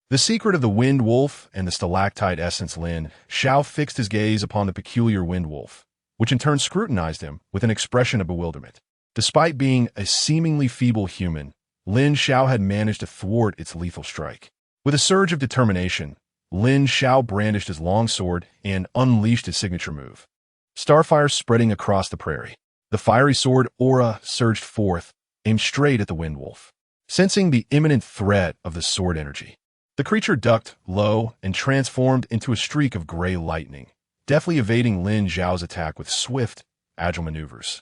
S1: The secret of the wind wolf and the stalactite essence. Lin Xiao fixed his gaze upon the peculiar wind wolf, which in turn scrutinized him with an expression of bewilderment. Despite being a seemingly feeble human, Lin Xiao had managed to thwart its lethal strike. With a surge of determination, Lin Xiao brandished his long sword and unleashed his signature move. Starfire spreading across the prairie. The fiery sword aura surged forth, aimed straight at the wind wolf. Sensing the imminent threat of the sword energy, the creature ducked low and transformed into a streak of gray lightning, deftly evading Lin Xiao's attack with swift, agile maneuvers.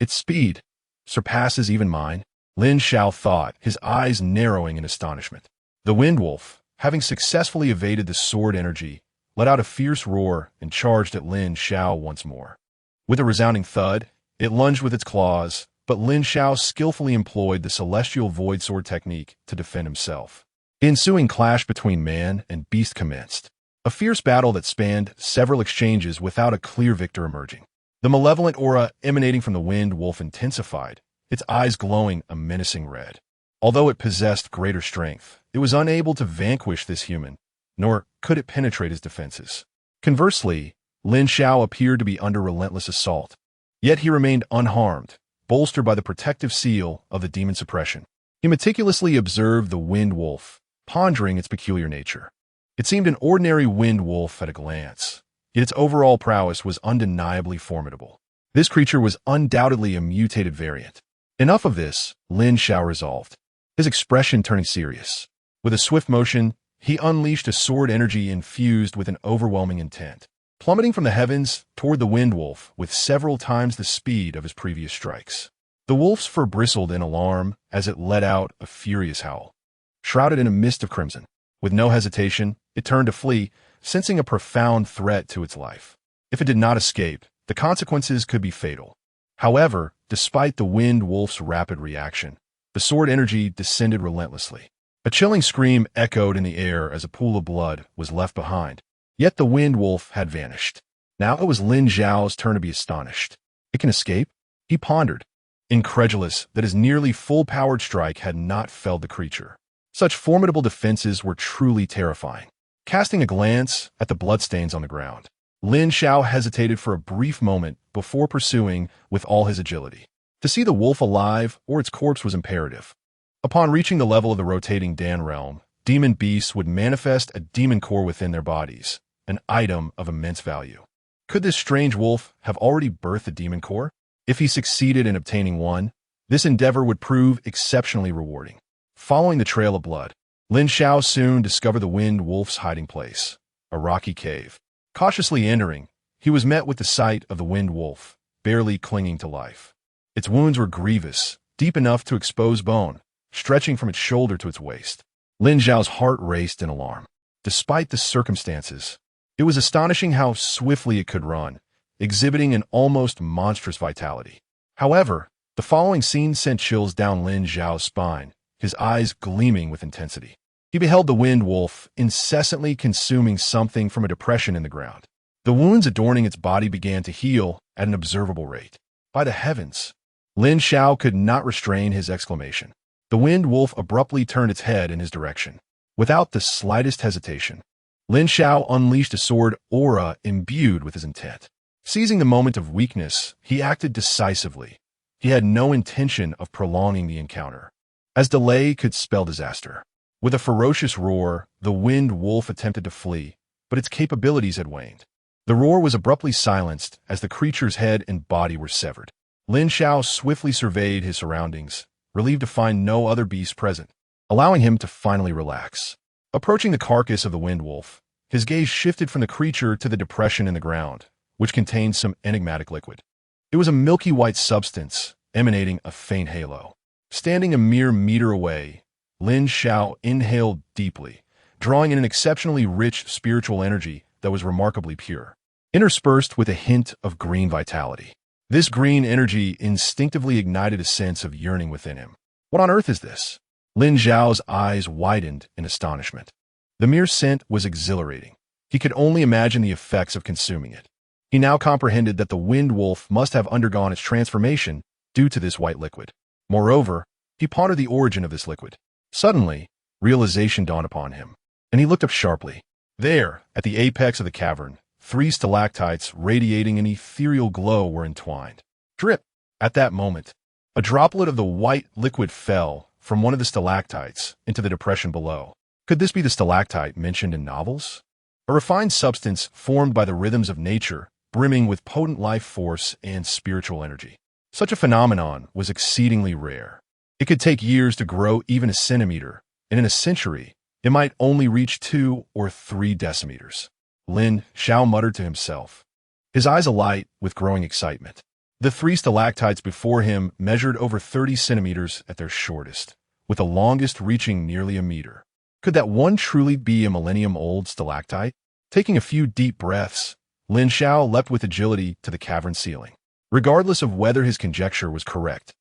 S1: Its speed surpasses even mine, Lin Xiao thought, his eyes narrowing in astonishment. The wind wolf, having successfully evaded the sword energy, let out a fierce roar and charged at Lin Xiao once more. With a resounding thud, it lunged with its claws, but Lin Xiao skillfully employed the celestial void sword technique to defend himself. The ensuing clash between man and beast commenced, a fierce battle that spanned several exchanges without a clear victor emerging. The malevolent aura emanating from the wind wolf intensified, its eyes glowing a menacing red. Although it possessed greater strength, it was unable to vanquish this human, nor could it penetrate his defenses. Conversely, Lin Xiao appeared to be under relentless assault, yet he remained unharmed, bolstered by the protective seal of the demon suppression. He meticulously observed the wind wolf, pondering its peculiar nature. It seemed an ordinary wind wolf at a glance, yet its overall prowess was undeniably formidable. This creature was undoubtedly a mutated variant. Enough of this, Lin Xiao resolved, his expression turning serious. With a swift motion, he unleashed a sword energy infused with an overwhelming intent, plummeting from the heavens toward the wind wolf with several times the speed of his previous strikes. The wolf's fur bristled in alarm as it let out a furious howl. Shrouded in a mist of crimson, with no hesitation, it turned to flee, sensing a profound threat to its life. If it did not escape, the consequences could be fatal. However, despite the wind wolf's rapid reaction, the sword energy descended relentlessly. A chilling scream echoed in the air as a pool of blood was left behind. Yet the wind wolf had vanished. Now it was Lin Xiao's turn to be astonished. It can escape? He pondered, incredulous that his nearly full-powered strike had not felled the creature. Such formidable defenses were truly terrifying. Casting a glance at the bloodstains on the ground, Lin Xiao hesitated for a brief moment before pursuing with all his agility. To see the wolf alive or its corpse was imperative. Upon reaching the level of the rotating Dan realm, demon beasts would manifest a demon core within their bodies, an item of immense value. Could this strange wolf have already birthed a demon core? If he succeeded in obtaining one, this endeavor would prove exceptionally rewarding. Following the trail of blood, Lin Xiao soon discovered the wind wolf's hiding place, a rocky cave. Cautiously entering, he was met with the sight of the wind wolf, barely clinging to life. Its wounds were grievous, deep enough to expose bone, stretching from its shoulder to its waist. Lin Xiao's heart raced in alarm. Despite the circumstances, it was astonishing how swiftly it could run, exhibiting an almost monstrous vitality. However, the following scene sent chills down Lin Xiao's spine, his eyes gleaming with intensity. He beheld the wind wolf incessantly consuming something from a depression in the ground. The wounds adorning its body began to heal at an observable rate. By the heavens! Lin Xiao could not restrain his exclamation. The wind wolf abruptly turned its head in his direction. Without the slightest hesitation, Lin Xiao unleashed a sword aura imbued with his intent. Seizing the moment of weakness, he acted decisively. He had no intention of prolonging the encounter, as delay could spell disaster. With a ferocious roar, the wind wolf attempted to flee, but its capabilities had waned. The roar was abruptly silenced as the creature's head and body were severed. Lin Xiao swiftly surveyed his surroundings, relieved to find no other beast present, allowing him to finally relax. Approaching the carcass of the wind wolf, his gaze shifted from the creature to the depression in the ground, which contained some enigmatic liquid. It was a milky white substance, emanating a faint halo. Standing a mere meter away, Lin Xiao inhaled deeply, drawing in an exceptionally rich spiritual energy that was remarkably pure, interspersed with a hint of green vitality. This green energy instinctively ignited a sense of yearning within him. What on earth is this? Lin Xiao's eyes widened in astonishment. The mere scent was exhilarating. He could only imagine the effects of consuming it. He now comprehended that the wind wolf must have undergone its transformation due to this white liquid. Moreover, he pondered the origin of this liquid. Suddenly, realization dawned upon him, and he looked up sharply. There, at the apex of the cavern, 3 stalactites radiating an ethereal glow were entwined. Drip! At that moment, a droplet of the white liquid fell from one of the stalactites into the depression below. Could this be the stalactite mentioned in novels? A refined substance formed by the rhythms of nature, brimming with potent life force and spiritual energy. Such a phenomenon was exceedingly rare. It could take years to grow even a centimeter, and in a century, it might only reach 2 or 3 decimeters. Lin Xiao muttered to himself, his eyes alight with growing excitement. The 3 stalactites before him measured over 30 centimeters at their shortest, with the longest reaching nearly a meter. Could that one truly be a millennium-old stalactite? Taking a few deep breaths, Lin Xiao leapt with agility to the cavern ceiling. Regardless of whether his conjecture was correct,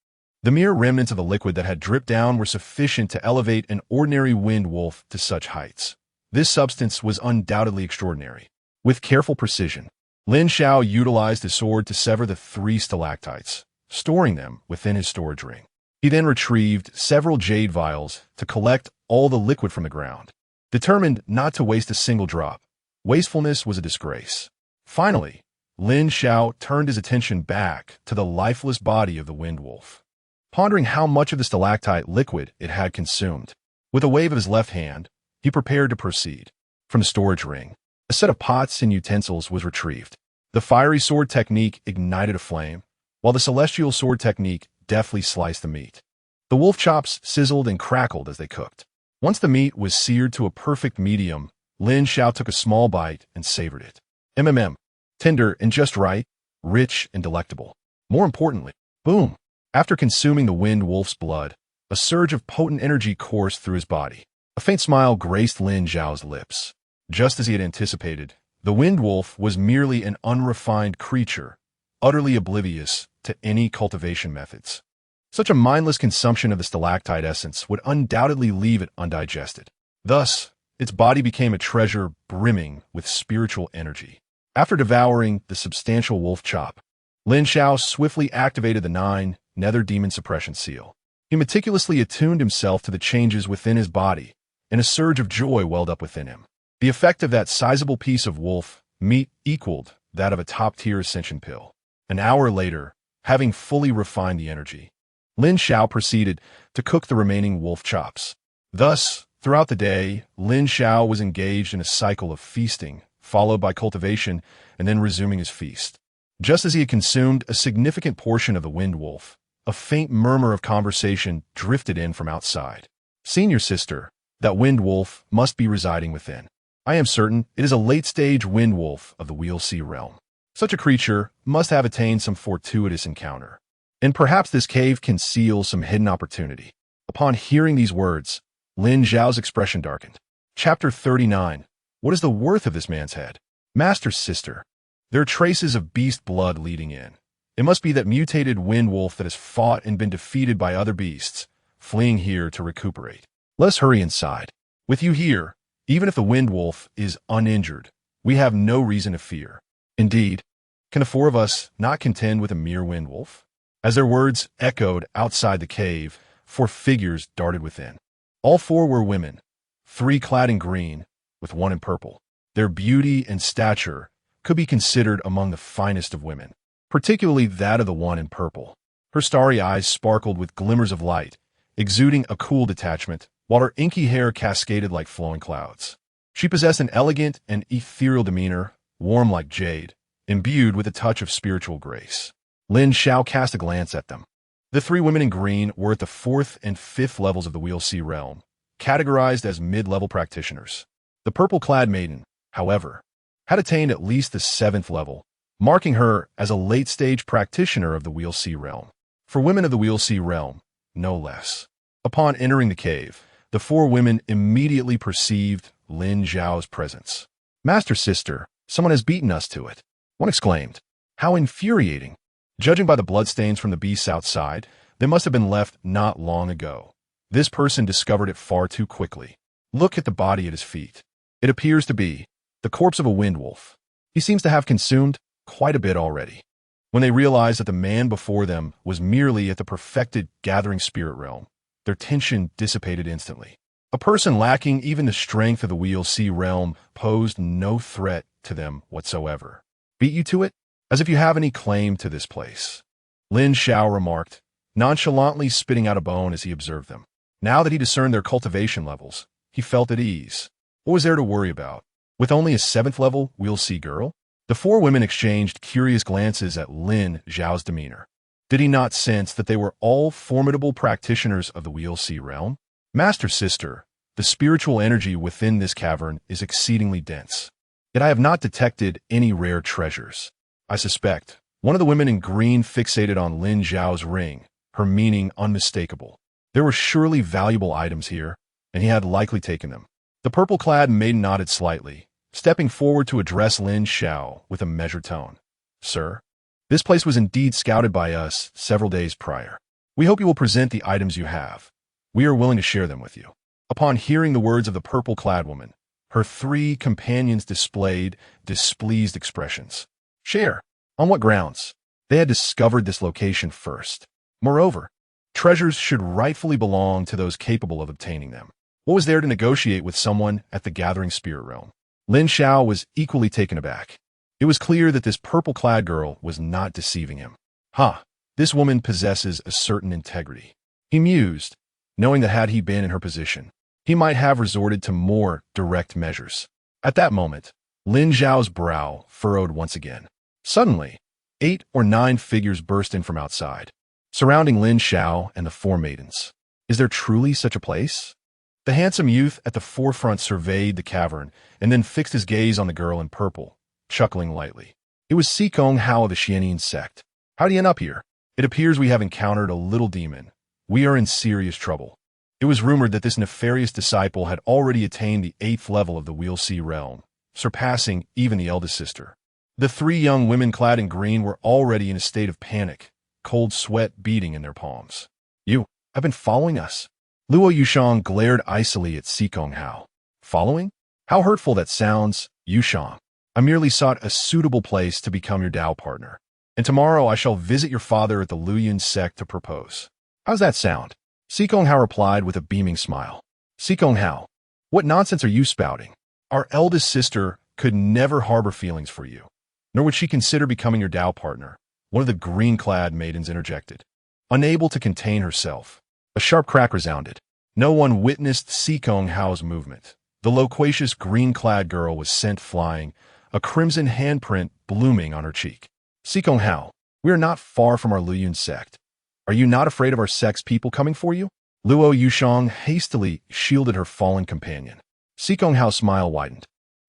S1: the mere remnants of the liquid that had dripped down were sufficient to elevate an ordinary wind wolf to such heights. This substance was undoubtedly extraordinary. With careful precision, Lin Xiao utilized his sword to sever the 3 stalactites, storing them within his storage ring. He then retrieved several jade vials to collect all the liquid from the ground. Determined not to waste a single drop, wastefulness was a disgrace. Finally, Lin Xiao turned his attention back to the lifeless body of the wind wolf, pondering how much of the stalactite liquid it had consumed. With a wave of his left hand, he prepared to proceed. From the storage ring, a set of pots and utensils was retrieved. The fiery sword technique ignited a flame, while the celestial sword technique deftly sliced the meat. The wolf chops sizzled and crackled as they cooked. Once the meat was seared to a perfect medium, Lin Xiao took a small bite and savored it. Tender and just right, rich and delectable. More importantly, boom! After consuming the wind wolf's blood, a surge of potent energy coursed through his body. A faint smile graced Lin Xiao's lips. Just as he had anticipated, the wind wolf was merely an unrefined creature, utterly oblivious to any cultivation methods. Such a mindless consumption of the stalactite essence would undoubtedly leave it undigested. Thus, its body became a treasure brimming with spiritual energy. After devouring the substantial wolf chop, Lin Xiao swiftly activated the 9 nether demon suppression seal. He meticulously attuned himself to the changes within his body, and a surge of joy welled up within him. The effect of that sizable piece of wolf meat equaled that of a top-tier ascension pill. An hour later, having fully refined the energy, Lin Xiao proceeded to cook the remaining wolf chops. Thus, throughout the day, Lin Xiao was engaged in a cycle of feasting, followed by cultivation, and then resuming his feast. Just as he had consumed a significant portion of the wind wolf, a faint murmur of conversation drifted in from outside. "Senior sister, that wind wolf must be residing within. I am certain it is a late-stage wind wolf of the Wheel-Sea realm. Such a creature must have attained some fortuitous encounter. And perhaps this cave conceals some hidden opportunity." Upon hearing these words, Lin Xiao's expression darkened. Chapter 39. What is the worth of this man's head? Master sister, there are traces of beast blood leading in. It must be that mutated wind wolf that has fought and been defeated by other beasts, fleeing here to recuperate. Let us hurry inside. With you here, even if the wind wolf is uninjured, we have no reason to fear. Indeed, can the 4 of us not contend with a mere wind wolf? As their words echoed outside the cave, 4 figures darted within. All 4 were women, 3 clad in green, with 1 in purple. Their beauty and stature could be considered among the finest of women, particularly that of the one in purple. Her starry eyes sparkled with glimmers of light, exuding a cool detachment, while her inky hair cascaded like flowing clouds. She possessed an elegant and ethereal demeanor, warm like jade, imbued with a touch of spiritual grace. Lin Xiao cast a glance at them. The 3 women in green were at the 4th and 5th levels of the Wheel-Sea realm, categorized as mid-level practitioners. The purple-clad maiden, however, had attained at least the 7th level, marking her as a late-stage practitioner of the Wheel-Sea realm. For women of the Wheel-Sea realm, no less. Upon entering the cave, the 4 women immediately perceived Lin Xiao's presence. "Master sister, someone has beaten us to it," one exclaimed. "How infuriating! Judging by the bloodstains from the beasts outside, they must have been left not long ago. This person discovered it far too quickly. Look at the body at his feet. It appears to be the corpse of a wind wolf. He seems to have consumed quite a bit already." When they realized that the man before them was merely at the perfected gathering spirit realm, their tension dissipated instantly. A person lacking even the strength of the Wheel-Sea realm posed no threat to them whatsoever. "Beat you to it? As if you have any claim to this place," Lin Xiao remarked, nonchalantly spitting out a bone as he observed them. Now that he discerned their cultivation levels, he felt at ease. What was there to worry about? With only a 7th level Wheel-Sea girl? The 4 women exchanged curious glances at Lin Xiao's demeanor. Did he not sense that they were all formidable practitioners of the Wheel-Sea realm? "Master sister, the spiritual energy within this cavern is exceedingly dense. Yet I have not detected any rare treasures. I suspect." One of the women in green fixated on Lin Xiao's ring, her meaning unmistakable. There were surely valuable items here, and he had likely taken them. The purple-clad maiden nodded slightly, stepping forward to address Lin Xiao with a measured tone. Sir, this place was indeed scouted by us several days prior. We hope you will present the items you have. We are willing to share them with you. Upon hearing the words of the purple-clad woman, her three companions displayed displeased expressions. Share? On what grounds? They had discovered this location first. Moreover, treasures should rightfully belong to those capable of obtaining them. What was there to negotiate with someone at the gathering spirit realm? Lin Xiao was equally taken aback. It was clear that this purple-clad girl was not deceiving him. This woman possesses a certain integrity. He mused, knowing that had he been in her position, he might have resorted to more direct measures. At that moment, Lin Xiao's brow furrowed once again. Suddenly, 8 or 9 figures burst in from outside, surrounding Lin Xiao and the 4 maidens. Is there truly such a place? The handsome youth at the forefront surveyed the cavern and then fixed his gaze on the girl in purple, chuckling lightly. It was Sikong Hao of the Xianyin sect. How do you end up here? It appears we have encountered a little demon. We are in serious trouble. It was rumored that this nefarious disciple had already attained the 8th level of the Wheel-See realm, surpassing even the eldest sister. The 3 young women clad in green were already in a state of panic, cold sweat beating in their palms. You have been following us? Luo Yushang glared icily at Sikong Hao. Following? How hurtful that sounds, Yushang. I merely sought a suitable place to become your Dao partner. And tomorrow I shall visit your father at the Luoyuan sect to propose. How's that sound? Sikong Hao replied with a beaming smile. Sikong Hao, what nonsense are you spouting? Our eldest sister could never harbor feelings for you, nor would she consider becoming your Dao partner, one of the green-clad maidens interjected. Unable to contain herself, a sharp crack resounded. No one witnessed Sikong Hao's movement. The loquacious green-clad girl was sent flying, a crimson handprint blooming on her cheek. Sikong Hao, we are not far from our Luoyuan sect. Are you not afraid of our sect's people coming for you? Luo Yushang hastily shielded her fallen companion. Sikong Hao's smile widened.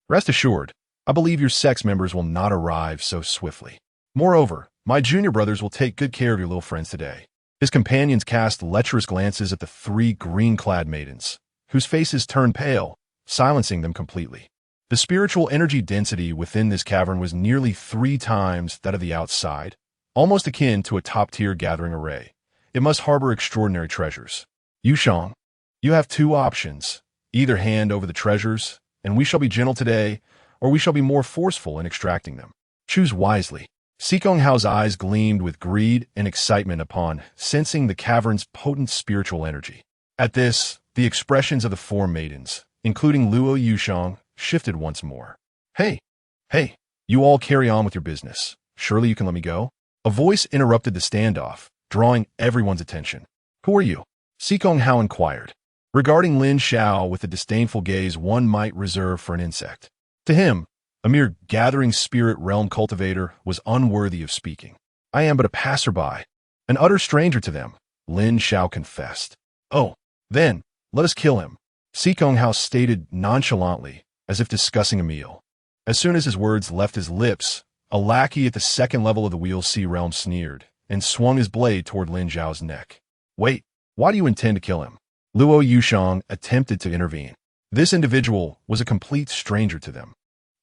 S1: Rest assured, I believe your sect's members will not arrive so swiftly. Moreover, my junior brothers will take good care of your little friends today. His companions cast lecherous glances at the 3 green-clad maidens, whose faces turned pale, silencing them completely. The spiritual energy density within this cavern was nearly 3 times that of the outside, almost akin to a top-tier gathering array. It must harbor extraordinary treasures. Yushang, you have 2 options. Either hand over the treasures, and we shall be gentle today, or we shall be more forceful in extracting them. Choose wisely. Sikong Hao's eyes gleamed with greed and excitement upon sensing the cavern's potent spiritual energy. At this, the expressions of the 4 maidens, including Luo Yushang, shifted once more. Hey, you all carry on with your business. Surely you can let me go? A voice interrupted the standoff, drawing everyone's attention. Who are you? Sikong Hao inquired, regarding Lin Xiao with the disdainful gaze one might reserve for an insect. To him, a mere gathering spirit realm cultivator was unworthy of speaking. I am but a passerby, an utter stranger to them, Lin Xiao confessed. Oh, then, let us kill him, Sikong Hao stated nonchalantly, as if discussing a meal. As soon as his words left his lips, a lackey at the 2nd level of the Wheel-See realm sneered and swung his blade toward Lin Xiao's neck. Wait, why do you intend to kill him? Luo Yushang attempted to intervene. This individual was a complete stranger to them.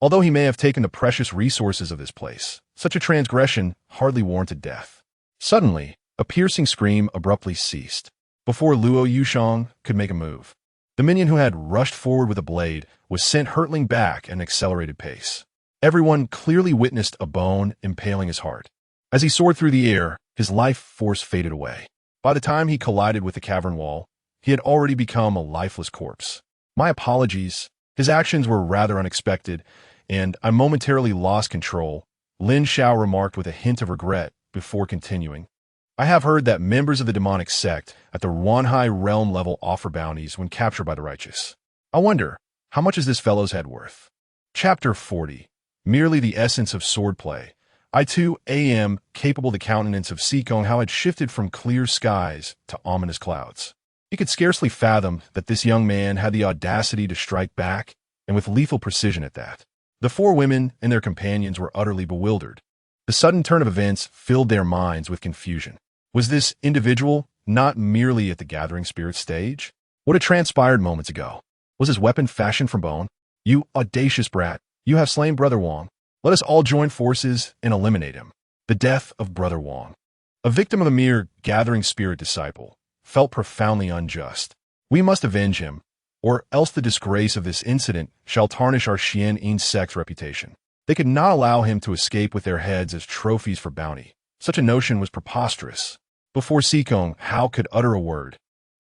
S1: Although he may have taken the precious resources of this place, such a transgression hardly warranted death. Suddenly, a piercing scream abruptly ceased, before Luo Yushang could make a move. The minion who had rushed forward with a blade was sent hurtling back at an accelerated pace. Everyone clearly witnessed a bone impaling his heart. As he soared through the air, his life force faded away. By the time he collided with the cavern wall, he had already become a lifeless corpse. My apologies. His actions were rather unexpected, and I momentarily lost control, Lin Xiao remarked with a hint of regret before continuing. I have heard that members of the demonic sect at the Wanhai realm level offer bounties when captured by the righteous. I wonder, how much is this fellow's head worth? Chapter 40. Merely the essence of swordplay. I too am capable the countenance of Sikong Hao had shifted from clear skies to ominous clouds. He could scarcely fathom that this young man had the audacity to strike back, and with lethal precision at that. The 4 women and their companions were utterly bewildered. The sudden turn of events filled their minds with confusion. Was this individual not merely at the gathering spirit stage? What had transpired moments ago? Was his weapon fashioned from bone? You audacious brat, You have slain Brother Wang. Let us all join forces and eliminate him. The death of Brother Wang. A victim of the mere gathering spirit disciple, felt profoundly unjust. We must avenge him, or else the disgrace of this incident shall tarnish our Xianyin sect's reputation. They could not allow him to escape with their heads as trophies for bounty. Such a notion was preposterous. Before Xikong Hao could utter a word,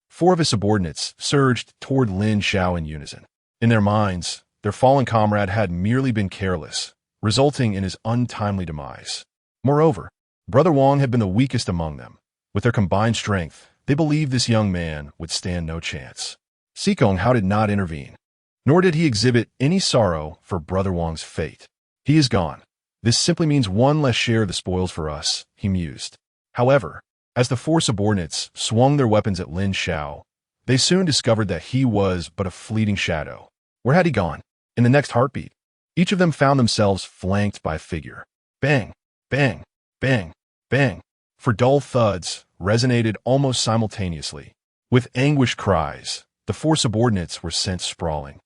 S1: 4 of his subordinates surged toward Lin Xiao in unison. In their minds, their fallen comrade had merely been careless, resulting in his untimely demise. Moreover, Brother Wang had been the weakest among them. With their combined strength, they believed this young man would stand no chance. Xikong Hao did not intervene, nor did he exhibit any sorrow for Brother Wang's fate. He is gone. This simply means one less share of the spoils for us, he mused. However, as the 4 subordinates swung their weapons at Lin Xiao, they soon discovered that he was but a fleeting shadow. Where had he gone? In the next heartbeat, each of them found themselves flanked by a figure. Bang, bang, bang, bang. For dull thuds resonated almost simultaneously. With anguished cries, the 4 subordinates were sent sprawling,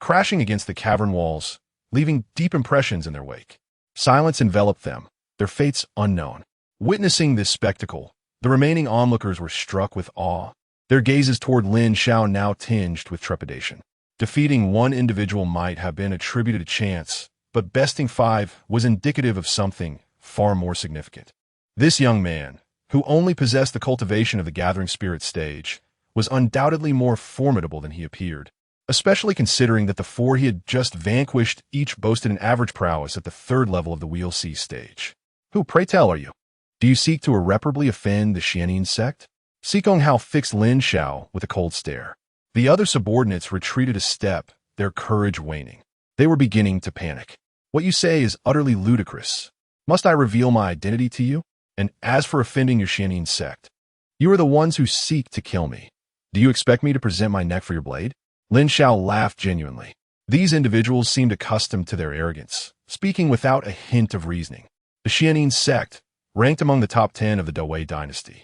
S1: crashing against the cavern walls, leaving deep impressions in their wake. Silence enveloped them, their fates unknown. Witnessing this spectacle, the remaining onlookers were struck with awe, their gazes toward Lin Xiao now tinged with trepidation. Defeating one individual might have been attributed to chance, but besting 5 was indicative of something far more significant. This young man, who only possessed the cultivation of the gathering spirit stage, was undoubtedly more formidable than he appeared, especially considering that the 4 he had just vanquished each boasted an average prowess at the 3rd level of the Wheel C stage. Who, pray tell, are you? Do you seek to irreparably offend the Xianyin sect? Xikong Hao fixed Lin Xiao with a cold stare. The other subordinates retreated a step, their courage waning. They were beginning to panic. What you say is utterly ludicrous. Must I reveal my identity to you? And as for offending your Xianyin sect, you are the ones who seek to kill me. Do you expect me to present my neck for your blade? Lin Xiao laughed genuinely. These individuals seemed accustomed to their arrogance, speaking without a hint of reasoning. The Xianyin sect, ranked among the top 10 of the Dawei dynasty,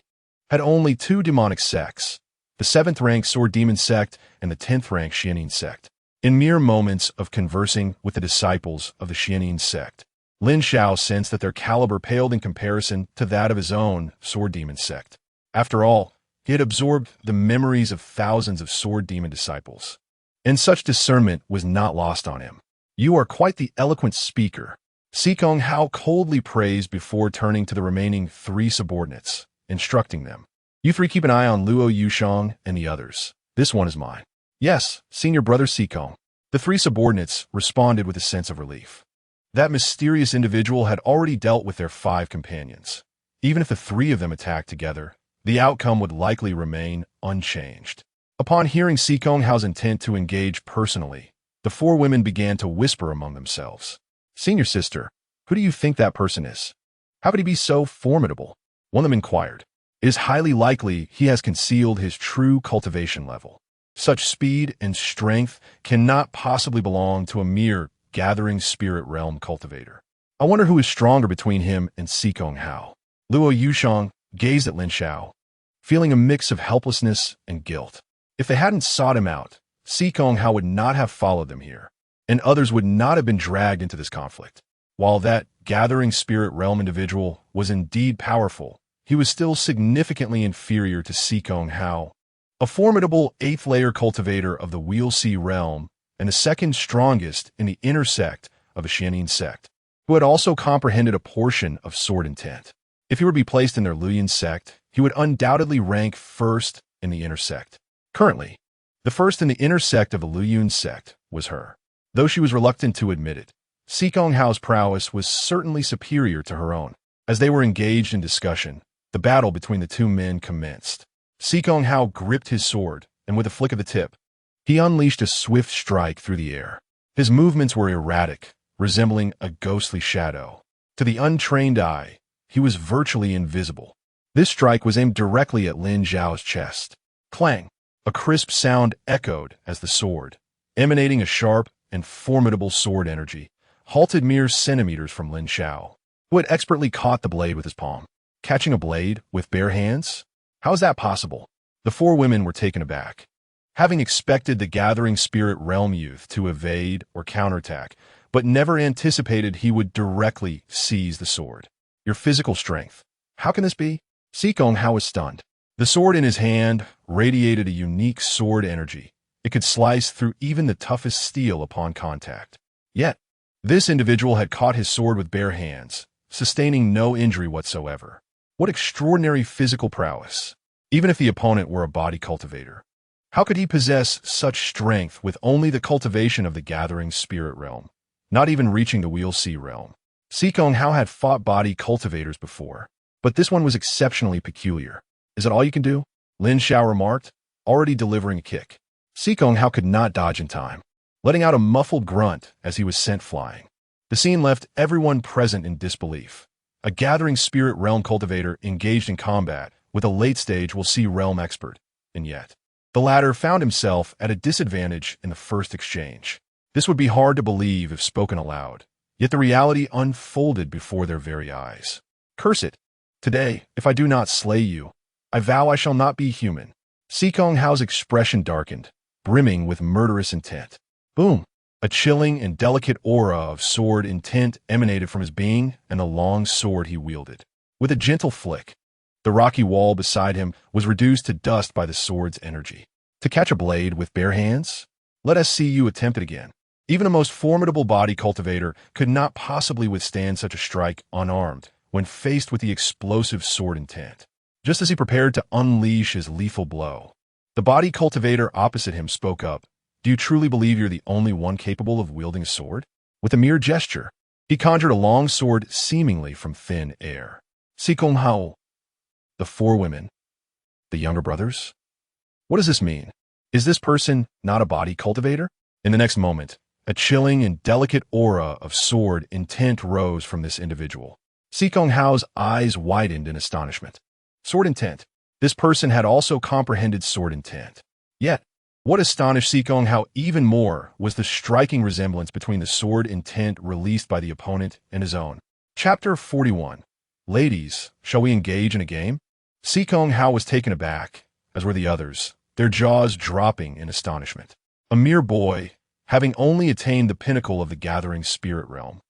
S1: had only 2 demonic sects, the 7th-ranked Sword Demon sect and the 10th-ranked Xianyin sect. In mere moments of conversing with the disciples of the Xianyin sect, Lin Xiao sensed that their caliber paled in comparison to that of his own Sword Demon sect. After all, he had absorbed the memories of thousands of Sword Demon disciples, and such discernment was not lost on him. You are quite the eloquent speaker, Xikong Hao coldly praised before turning to the remaining 3 subordinates, instructing them. You 3 keep an eye on Luo Yushang and the others. This one is mine. Yes, senior brother Xikong. The 3 subordinates responded with a sense of relief. That mysterious individual had already dealt with their 5 companions. Even if the 3 of them attacked together, the outcome would likely remain unchanged. Upon hearing Xikong Hao's intent to engage personally, the 4 women began to whisper among themselves. Senior sister, who do you think that person is? How could he be so formidable? One of them inquired. It is highly likely he has concealed his true cultivation level. Such speed and strength cannot possibly belong to a mere gathering spirit realm cultivator. I wonder who is stronger between him and Xikong Hao. Luo Yushang gazed at Lin Xiao, feeling a mix of helplessness and guilt. If they hadn't sought him out, Xikong Hao would not have followed them here, and others would not have been dragged into this conflict. While that gathering spirit realm individual was indeed powerful, he was still significantly inferior to Xikong Hao, a formidable 8th-layer cultivator of the Wheel C realm and the 2nd strongest in the inner sect of the Xianyin sect, who had also comprehended a portion of sword intent. If he were to be placed in their Luoyin sect, he would undoubtedly rank 1st in the inner sect. Currently, the 1st in the inner sect of the Luoyin sect was her. Though she was reluctant to admit it, Xikong Hao's prowess was certainly superior to her own. As they were engaged in discussion, the battle between the 2 men commenced. Xikong Hao gripped his sword, and with a flick of the tip, he unleashed a swift strike through the air. His movements were erratic, resembling a ghostly shadow. To the untrained eye, he was virtually invisible. This strike was aimed directly at Lin Xiao's chest. Clang! A crisp sound echoed as the sword, emanating a sharp and formidable sword energy, halted mere centimeters from Lin Xiao, who had expertly caught the blade with his palm. Catching a blade with bare hands? How is that possible? The 4 women were taken aback. Having expected the gathering spirit realm youth to evade or counterattack, but never anticipated he would directly seize the sword. Your physical strength. How can this be? Sikong Hao was stunned. The sword in his hand radiated a unique sword energy. It could slice through even the toughest steel upon contact. Yet, this individual had caught his sword with bare hands, sustaining no injury whatsoever. What extraordinary physical prowess! Even if the opponent were a body cultivator. How could he possess such strength with only the cultivation of the gathering spirit realm, not even reaching the wheel sea realm? Sikong Hao had fought body cultivators before, but this one was exceptionally peculiar. Is that all you can do? Lin Xiao remarked, already delivering a kick. Sikong Hao could not dodge in time, letting out a muffled grunt as he was sent flying. The scene left everyone present in disbelief. A gathering spirit realm cultivator engaged in combat with a late-stage will see realm expert, and yet, the latter found himself at a disadvantage in the first exchange. This would be hard to believe if spoken aloud, yet the reality unfolded before their very eyes. Curse it! Today, if I do not slay you, I vow I shall not be human. Sikong Hao's expression darkened, brimming with murderous intent. Boom! A chilling and delicate aura of sword intent emanated from his being and the long sword he wielded. With a gentle flick, the rocky wall beside him was reduced to dust by the sword's energy. To catch a blade with bare hands? Let us see you attempt it again. Even a most formidable body cultivator could not possibly withstand such a strike unarmed when faced with the explosive sword intent. Just as he prepared to unleash his lethal blow, the body cultivator opposite him spoke up. Do you truly believe you're the only one capable of wielding a sword? With a mere gesture, he conjured a long sword seemingly from thin air. Sikong Hao. The four women. The younger brothers? What does this mean? Is this person not a body cultivator? In the next moment, a chilling and delicate aura of sword intent rose from this individual. Sikong Hao's eyes widened in astonishment. Sword intent. This person had also comprehended sword intent. Yet, what astonished Sikong Hao even more was the striking resemblance between the sword intent released by the opponent and his own. Chapter 41. Ladies, shall we engage in a game? Sikong Hao was taken aback, as were the others, their jaws dropping in astonishment. A mere boy, having only attained the pinnacle of the gathering spirit realm,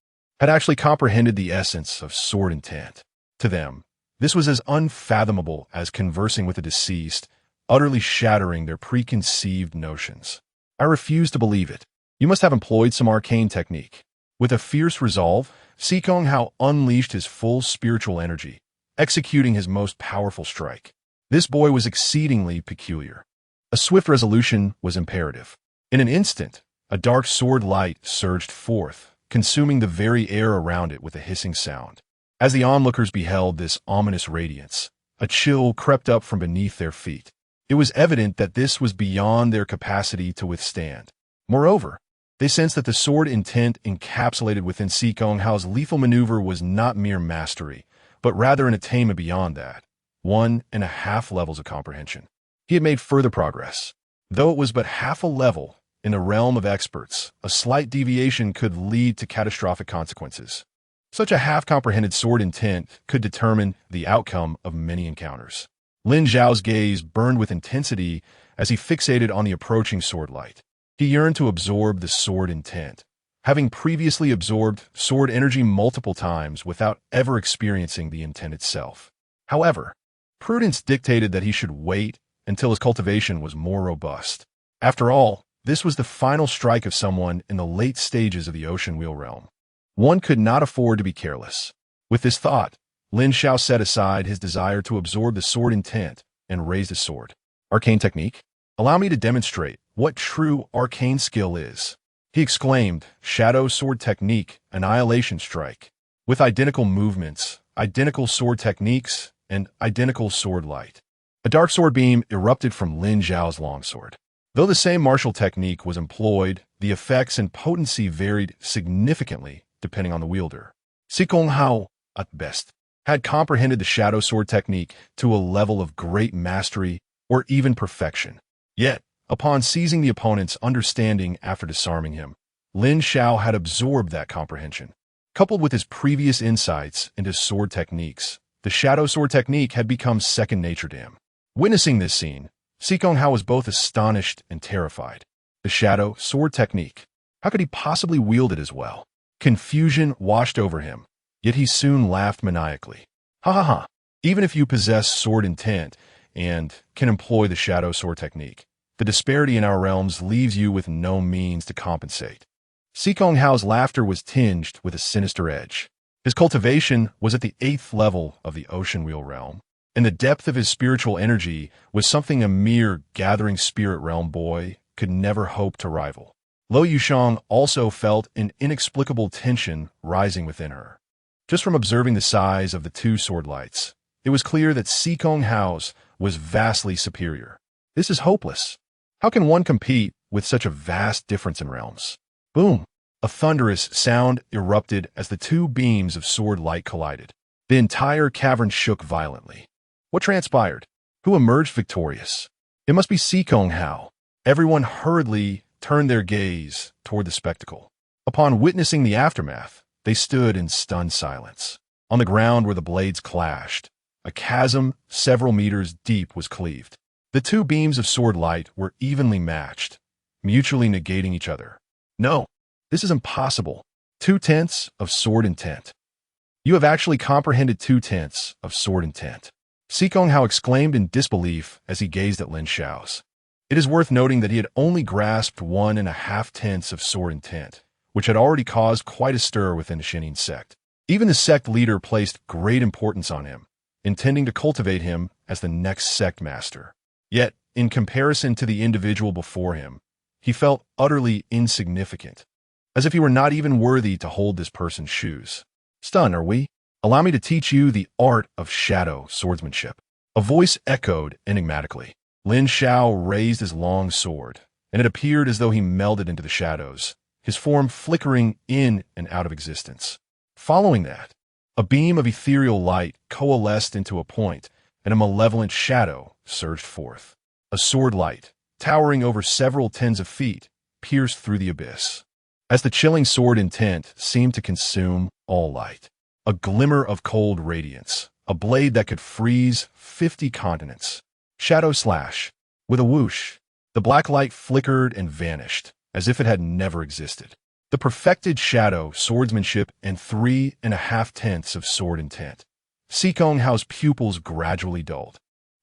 S1: had actually comprehended the essence of sword intent. To them, this was as unfathomable as conversing with the deceased, utterly shattering their preconceived notions. I refuse to believe it. You must have employed some arcane technique. With a fierce resolve, Sikong Hao unleashed his full spiritual energy, executing his most powerful strike. This boy was exceedingly peculiar. A swift resolution was imperative. In an instant, a dark sword light surged forth, consuming the very air around it with a hissing sound. As the onlookers beheld this ominous radiance, a chill crept up from beneath their feet. It was evident that this was beyond their capacity to withstand. Moreover, they sensed that the sword intent encapsulated within Sikong Hao's lethal maneuver was not mere mastery, but rather an attainment beyond that, 1.5 levels of comprehension. He had made further progress. Though it was but half a level, in the realm of experts, a slight deviation could lead to catastrophic consequences. Such a half-comprehended sword intent could determine the outcome of many encounters. Lin Xiao's gaze burned with intensity as he fixated on the approaching sword light. He yearned to absorb the sword intent, having previously absorbed sword energy multiple times without ever experiencing the intent itself. However, prudence dictated that he should wait until his cultivation was more robust. After all, this was the final strike of someone in the late stages of the ocean wheel realm. One could not afford to be careless. With this thought, Lin Xiao set aside his desire to absorb the sword intent and raised his sword. Arcane technique? Allow me to demonstrate what true arcane skill is. He exclaimed, shadow sword technique, annihilation strike. With identical movements, identical sword techniques, and identical sword light. A dark sword beam erupted from Lin Xiao's longsword. Though the same martial technique was employed, the effects and potency varied significantly depending on the wielder. Sikong Hao, at best, had comprehended the shadow sword technique to a level of great mastery or even perfection. Yet, upon seizing the opponent's understanding after disarming him, Lin Xiao had absorbed that comprehension. Coupled with his previous insights into sword techniques, the shadow sword technique had become second nature to him. Witnessing this scene, Sikong Hao was both astonished and terrified. The shadow sword technique. How could he possibly wield it as well? Confusion washed over him, yet he soon laughed maniacally. Ha ha ha. Even if you possess sword intent and can employ the shadow sword technique, the disparity in our realms leaves you with no means to compensate. Sikong Hao's laughter was tinged with a sinister edge. His cultivation was at the 8th level of the Ocean Wheel realm, and the depth of his spiritual energy was something a mere gathering spirit realm boy could never hope to rival. Lo Yushang also felt an inexplicable tension rising within her. Just from observing the size of the two sword lights, it was clear that Sikong Hao's was vastly superior. This is hopeless. How can one compete with such a vast difference in realms? Boom! A thunderous sound erupted as the two beams of sword light collided. The entire cavern shook violently. What transpired? Who emerged victorious? It must be Sikong Hao. Everyone hurriedly turned their gaze toward the spectacle. Upon witnessing the aftermath, they stood in stunned silence. On the ground where the blades clashed, a chasm several meters deep was cleaved. The two beams of sword light were evenly matched, mutually negating each other. No, this is impossible. 2/10 of sword intent. You have actually comprehended 2/10 of sword intent. Sikong Hao exclaimed in disbelief as he gazed at Lin Xiao's. It is worth noting that he had only grasped 1.5/10 of sword intent, which had already caused quite a stir within the Xiaonin sect. Even the sect leader placed great importance on him, intending to cultivate him as the next sect master. Yet, in comparison to the individual before him, he felt utterly insignificant, as if he were not even worthy to hold this person's shoes. Stunned, are we? Allow me to teach you the art of shadow swordsmanship. A voice echoed enigmatically. Lin Xiao raised his long sword, and it appeared as though he melded into the shadows, his form flickering in and out of existence. Following that, a beam of ethereal light coalesced into a point, and a malevolent shadow surged forth. A sword light, towering over several tens of feet, pierced through the abyss. As the chilling sword intent seemed to consume all light, a glimmer of cold radiance, a blade that could freeze 50 continents. Shadow slash. With a whoosh, the black light flickered and vanished, as if it had never existed. The perfected shadow swordsmanship and 3.5/10 of sword intent. Sikong Hao's pupils gradually dulled,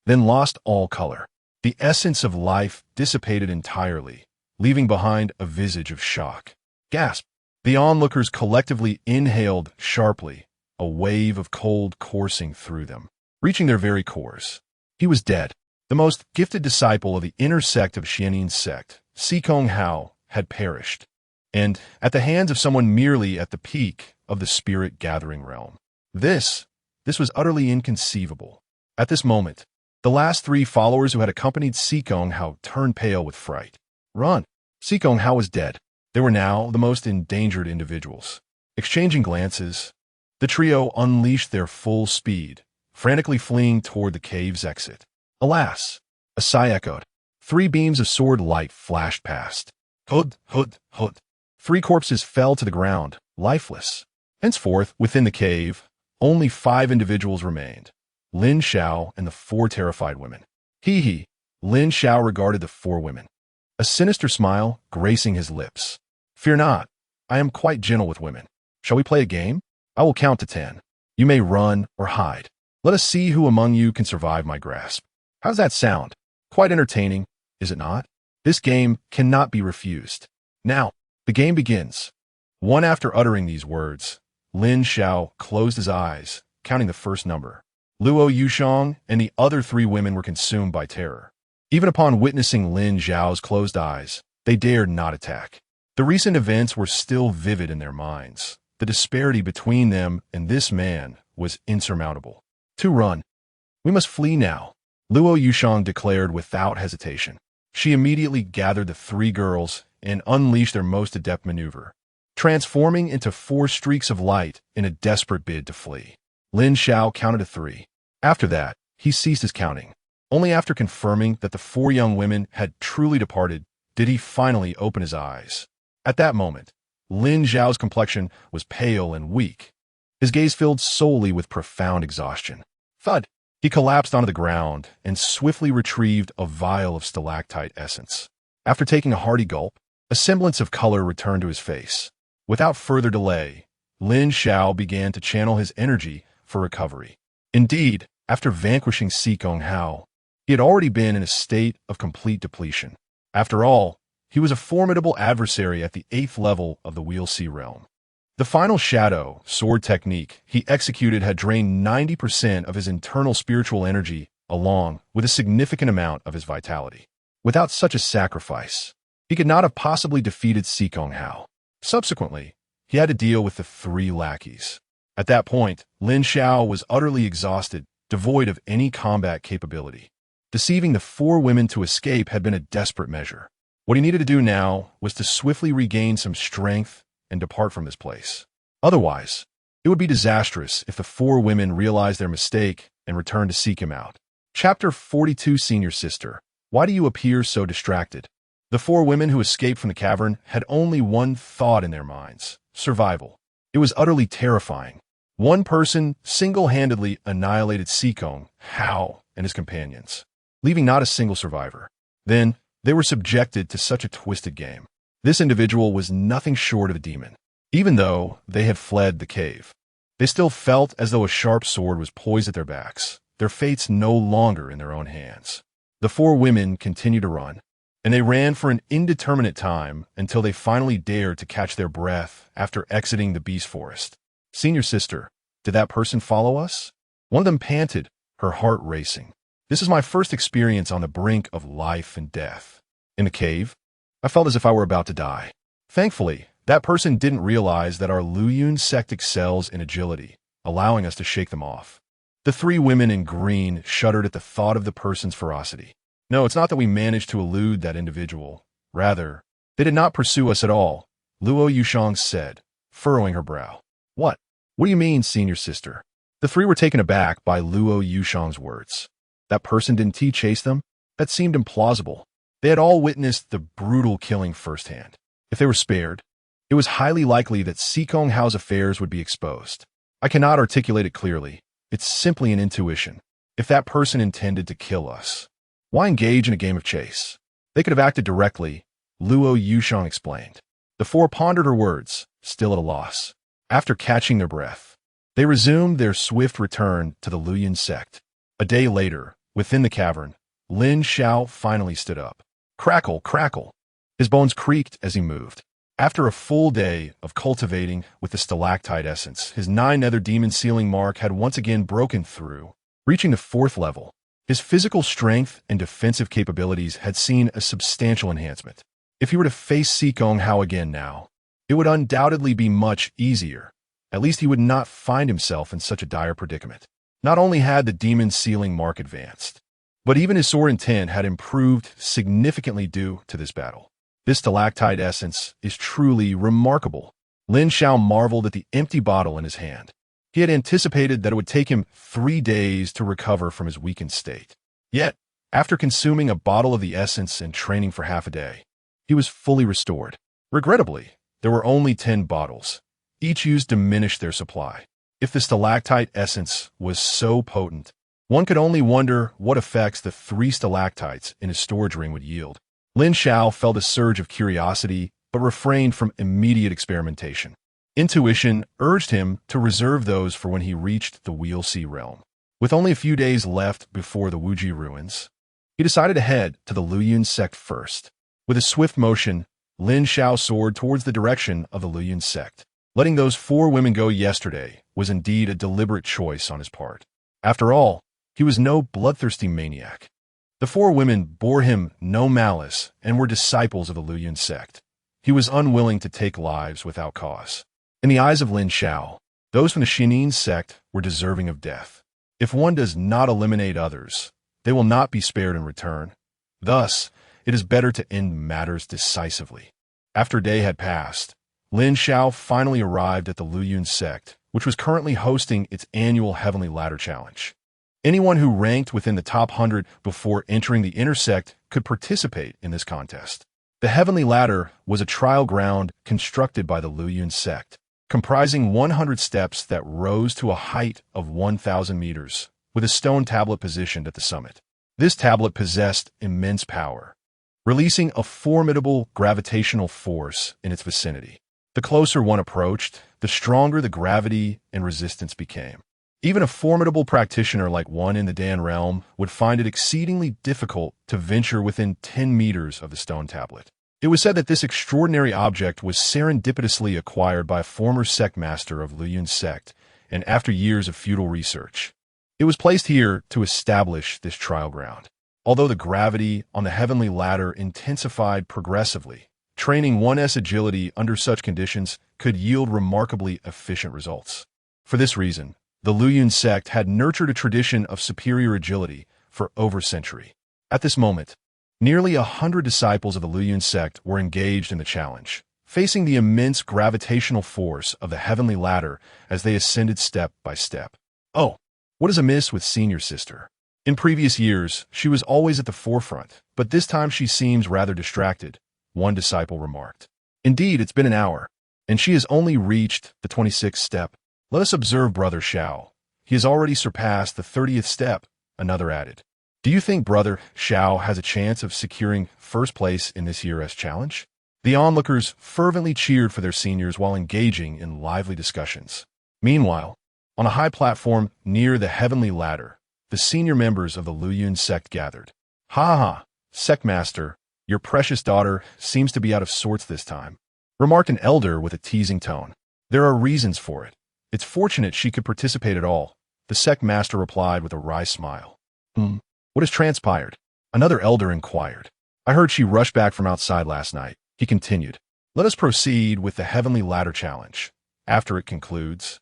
S1: then lost all color. The essence of life dissipated entirely, leaving behind a visage of shock. Gasp! The onlookers collectively inhaled sharply, a wave of cold coursing through them, reaching their very cores. He was dead. The most gifted disciple of the inner sect of Xiaonin's sect, Sikong Hao, had perished, and at the hands of someone merely at the peak of the spirit-gathering realm. This was utterly inconceivable. At this moment, the last three followers who had accompanied Sikong Hao turned pale with fright. Run! Sikong Hao was dead. They were now the most endangered individuals. Exchanging glances, the trio unleashed their full speed, frantically fleeing toward the cave's exit. Alas! A sigh echoed. 3 beams of sword light flashed past. Hud, hud, hud. 3 corpses fell to the ground, lifeless. Henceforth, within the cave, only 5 individuals remained. Lin Xiao and the 4 terrified women. Hee. Lin Xiao regarded the 4 women, a sinister smile gracing his lips. Fear not. I am quite gentle with women. Shall we play a game? I will count to 10. You may run or hide. Let us see who among you can survive my grasp. How does that sound? Quite entertaining, is it not? This game cannot be refused. Now, the game begins. One after uttering these words, Lin Xiao closed his eyes, counting the first number. Luo Yushang and the other 3 women were consumed by terror. Even upon witnessing Lin Xiao's closed eyes, they dared not attack. The recent events were still vivid in their minds. The disparity between them and this man was insurmountable. To run. We must flee now, Luo Yushang declared without hesitation. She immediately gathered the 3 girls and unleashed their most adept maneuver, transforming into 4 streaks of light in a desperate bid to flee. Lin Xiao counted to 3. After that, he ceased his counting. Only after confirming that the 4 young women had truly departed did he finally open his eyes. At that moment, Lin Xiao's complexion was pale and weak, his gaze filled solely with profound exhaustion. Thud! He collapsed onto the ground and swiftly retrieved a vial of stalactite essence. After taking a hearty gulp, a semblance of color returned to his face. Without further delay, Lin Xiao began to channel his energy for recovery. Indeed, after vanquishing Sikong Hao, he had already been in a state of complete depletion. After all, he was a formidable adversary at the 8th level of the Wheel C realm. The final shadow sword technique he executed had drained 90% of his internal spiritual energy, along with a significant amount of his vitality. Without such a sacrifice, he could not have possibly defeated Sikong Hao. Subsequently, he had to deal with the 3 lackeys. At that point, Lin Xiao was utterly exhausted, devoid of any combat capability. Deceiving the 4 women to escape had been a desperate measure. What he needed to do now was to swiftly regain some strength and depart from this place. Otherwise, it would be disastrous if the 4 women realized their mistake and returned to seek him out. Chapter 42. Senior Sister, why do you appear so distracted? The 4 women who escaped from the cavern had only one thought in their minds: survival. It was utterly terrifying. One person single-handedly annihilated Sikong Hao and his companions, leaving not a single survivor. Then, they were subjected to such a twisted game. This individual was nothing short of a demon. Even though they had fled the cave, they still felt as though a sharp sword was poised at their backs, their fates no longer in their own hands. The 4 women continued to run, and they ran for an indeterminate time until they finally dared to catch their breath after exiting the beast forest. Senior Sister, did that person follow us? One of them panted, her heart racing. This is my first experience on the brink of life and death. In the cave, I felt as if I were about to die. Thankfully, that person didn't realize that our Luyun sect excels in agility, allowing us to shake them off. The 3 women in green shuddered at the thought of the person's ferocity. No, it's not that we managed to elude that individual. Rather, they did not pursue us at all, Luo Yushang said, furrowing her brow. What? What do you mean, Senior Sister? The 3 were taken aback by Luo Yushang's words. That person didn't chase them? That seemed implausible. They had all witnessed the brutal killing firsthand. If they were spared, it was highly likely that Sikong Hao's affairs would be exposed. I cannot articulate it clearly. It's simply an intuition. If that person intended to kill us, why engage in a game of chase? They could have acted directly, Luo Yushang explained. The 4 pondered her words, still at a loss. After catching their breath, they resumed their swift return to the Luyun sect. A day later, within the cavern, Lin Xiao finally stood up. Crackle, crackle. His bones creaked as he moved. After a full day of cultivating with the stalactite essence, his 9-nether demon ceiling mark had once again broken through, reaching the 4th level. His physical strength and defensive capabilities had seen a substantial enhancement. If he were to face Sikong Hao again now, it would undoubtedly be much easier. At least he would not find himself in such a dire predicament. Not only had the demon ceiling mark advanced, but even his sword intent had improved significantly due to this battle. This stalactite essence is truly remarkable. Lin Xiao marveled at the empty bottle in his hand. He had anticipated that it would take him 3 days to recover from his weakened state. Yet, after consuming a bottle of the essence and training for half a day, he was fully restored. Regrettably, there were only 10 bottles. Each used diminished their supply. If the stalactite essence was so potent, one could only wonder what effects the 3 stalactites in his storage ring would yield. Lin Xiao felt a surge of curiosity, but refrained from immediate experimentation. Intuition urged him to reserve those for when he reached the Wheel C realm. With only a few days left before the Wuji ruins, he decided to head to the Luyun sect first. With a swift motion, Lin Xiao soared towards the direction of the Luyun sect. Letting those 4 women go yesterday was indeed a deliberate choice on his part. After all, he was no bloodthirsty maniac. The 4 women bore him no malice and were disciples of the Luyun sect. He was unwilling to take lives without cause. In the eyes of Lin Xiao, those from the Shinin sect were deserving of death. If one does not eliminate others, they will not be spared in return. Thus, it is better to end matters decisively. After a day had passed, Lin Xiao finally arrived at the Luyun sect, which was currently hosting its annual Heavenly Ladder Challenge. Anyone who ranked within the top 100 before entering the inner sect could participate in this contest. The Heavenly Ladder was a trial ground constructed by the Luyun sect, comprising 100 steps that rose to a height of 1,000 meters, with a stone tablet positioned at the summit. This tablet possessed immense power, releasing a formidable gravitational force in its vicinity. The closer one approached, the stronger the gravity and resistance became. Even a formidable practitioner like one in the Dan realm would find it exceedingly difficult to venture within 10 meters of the stone tablet. It was said that this extraordinary object was serendipitously acquired by a former sect master of Lin sect, and after years of futile research. It was placed here to establish this trial ground. Although the gravity on the heavenly ladder intensified progressively, training one's agility under such conditions could yield remarkably efficient results. For this reason, the Lin sect had nurtured a tradition of superior agility for over a century. At this moment, nearly 100 disciples of the Lin sect were engaged in the challenge, facing the immense gravitational force of the heavenly ladder as they ascended step by step. Oh, what is amiss with senior sister? In previous years, she was always at the forefront, but this time she seems rather distracted, one disciple remarked. Indeed, it's been an hour, and she has only reached the 26th step. Let us observe Brother Xiao. He has already surpassed the 30th step, another added. Do you think Brother Xiao has a chance of securing first place in this year's challenge? The onlookers fervently cheered for their seniors while engaging in lively discussions. Meanwhile, on a high platform near the heavenly ladder, the senior members of the Lin sect gathered. Ha ha, sect master, your precious daughter seems to be out of sorts this time, remarked an elder with a teasing tone. There are reasons for it. It's fortunate she could participate at all, the sect master replied with a wry smile. What has transpired? Another elder inquired. I heard she rushed back from outside last night, he continued. Let us proceed with the heavenly ladder challenge. After it concludes,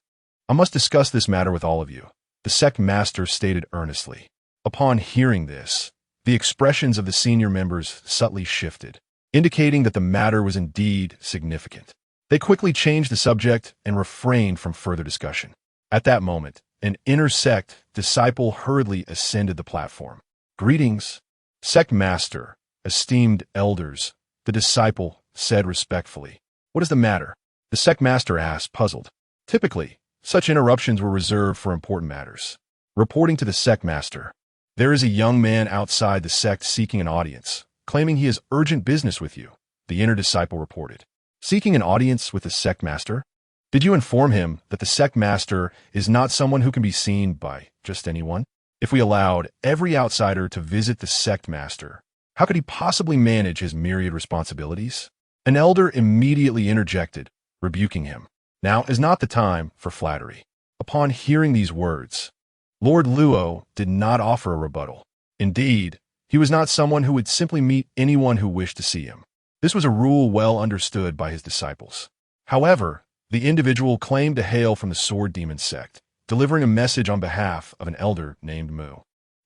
S1: I must discuss this matter with all of you, the sect master stated earnestly. Upon hearing this, the expressions of the senior members subtly shifted, indicating that the matter was indeed significant. They quickly changed the subject and refrained from further discussion. At that moment, an inner sect disciple hurriedly ascended the platform. Greetings, sect master, esteemed elders, the disciple said respectfully. What is the matter? The sect master asked, puzzled. Typically, such interruptions were reserved for important matters. Reporting to the sect master, there is a young man outside the sect seeking an audience, claiming he has urgent business with you, the inner disciple reported. Seeking an audience with the sect master? Did you inform him that the sect master is not someone who can be seen by just anyone? If we allowed every outsider to visit the sect master, how could he possibly manage his myriad responsibilities? An elder immediately interjected, rebuking him. Now is not the time for flattery. Upon hearing these words, Lord Luo did not offer a rebuttal. Indeed, he was not someone who would simply meet anyone who wished to see him. This was a rule well understood by his disciples. However, the individual claimed to hail from the sword demon sect, delivering a message on behalf of an elder named Mu.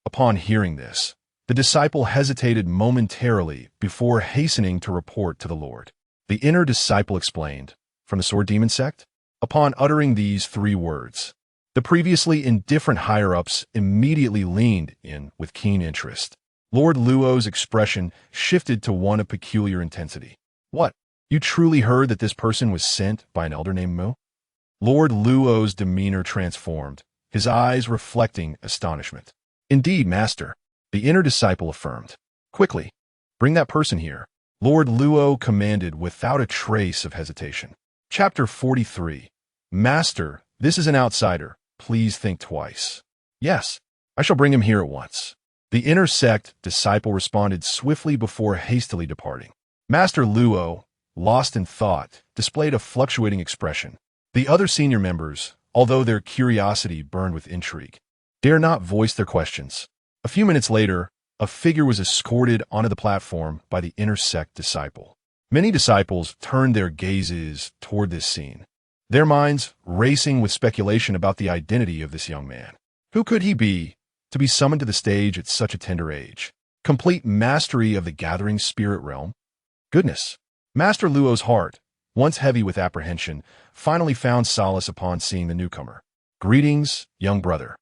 S1: Upon hearing this, the disciple hesitated momentarily before hastening to report to the Lord. The inner disciple explained, from the sword demon sect? Upon uttering these three words, the previously indifferent higher-ups immediately leaned in with keen interest. Lord Luo's expression shifted to one of peculiar intensity. What? You truly heard that this person was sent by an elder named Mu? Lord Luo's demeanor transformed, his eyes reflecting astonishment. Indeed, master, the inner disciple affirmed. Quickly, bring that person here, Lord Luo commanded without a trace of hesitation. Chapter 43. Master, this is an outsider. Please think twice. Yes, I shall bring him here at once. The inner sect disciple responded swiftly before hastily departing. Master Luo, lost in thought, displayed a fluctuating expression. The other senior members, although their curiosity burned with intrigue, dare not voice their questions. A few minutes later, a figure was escorted onto the platform by the inner sect disciple. Many disciples turned their gazes toward this scene, their minds racing with speculation about the identity of this young man. Who could he be, to be summoned to the stage at such a tender age? Complete mastery of the gathering spirit realm? Goodness! Master Luo's heart, once heavy with apprehension, finally found solace upon seeing the newcomer. Greetings, young brother.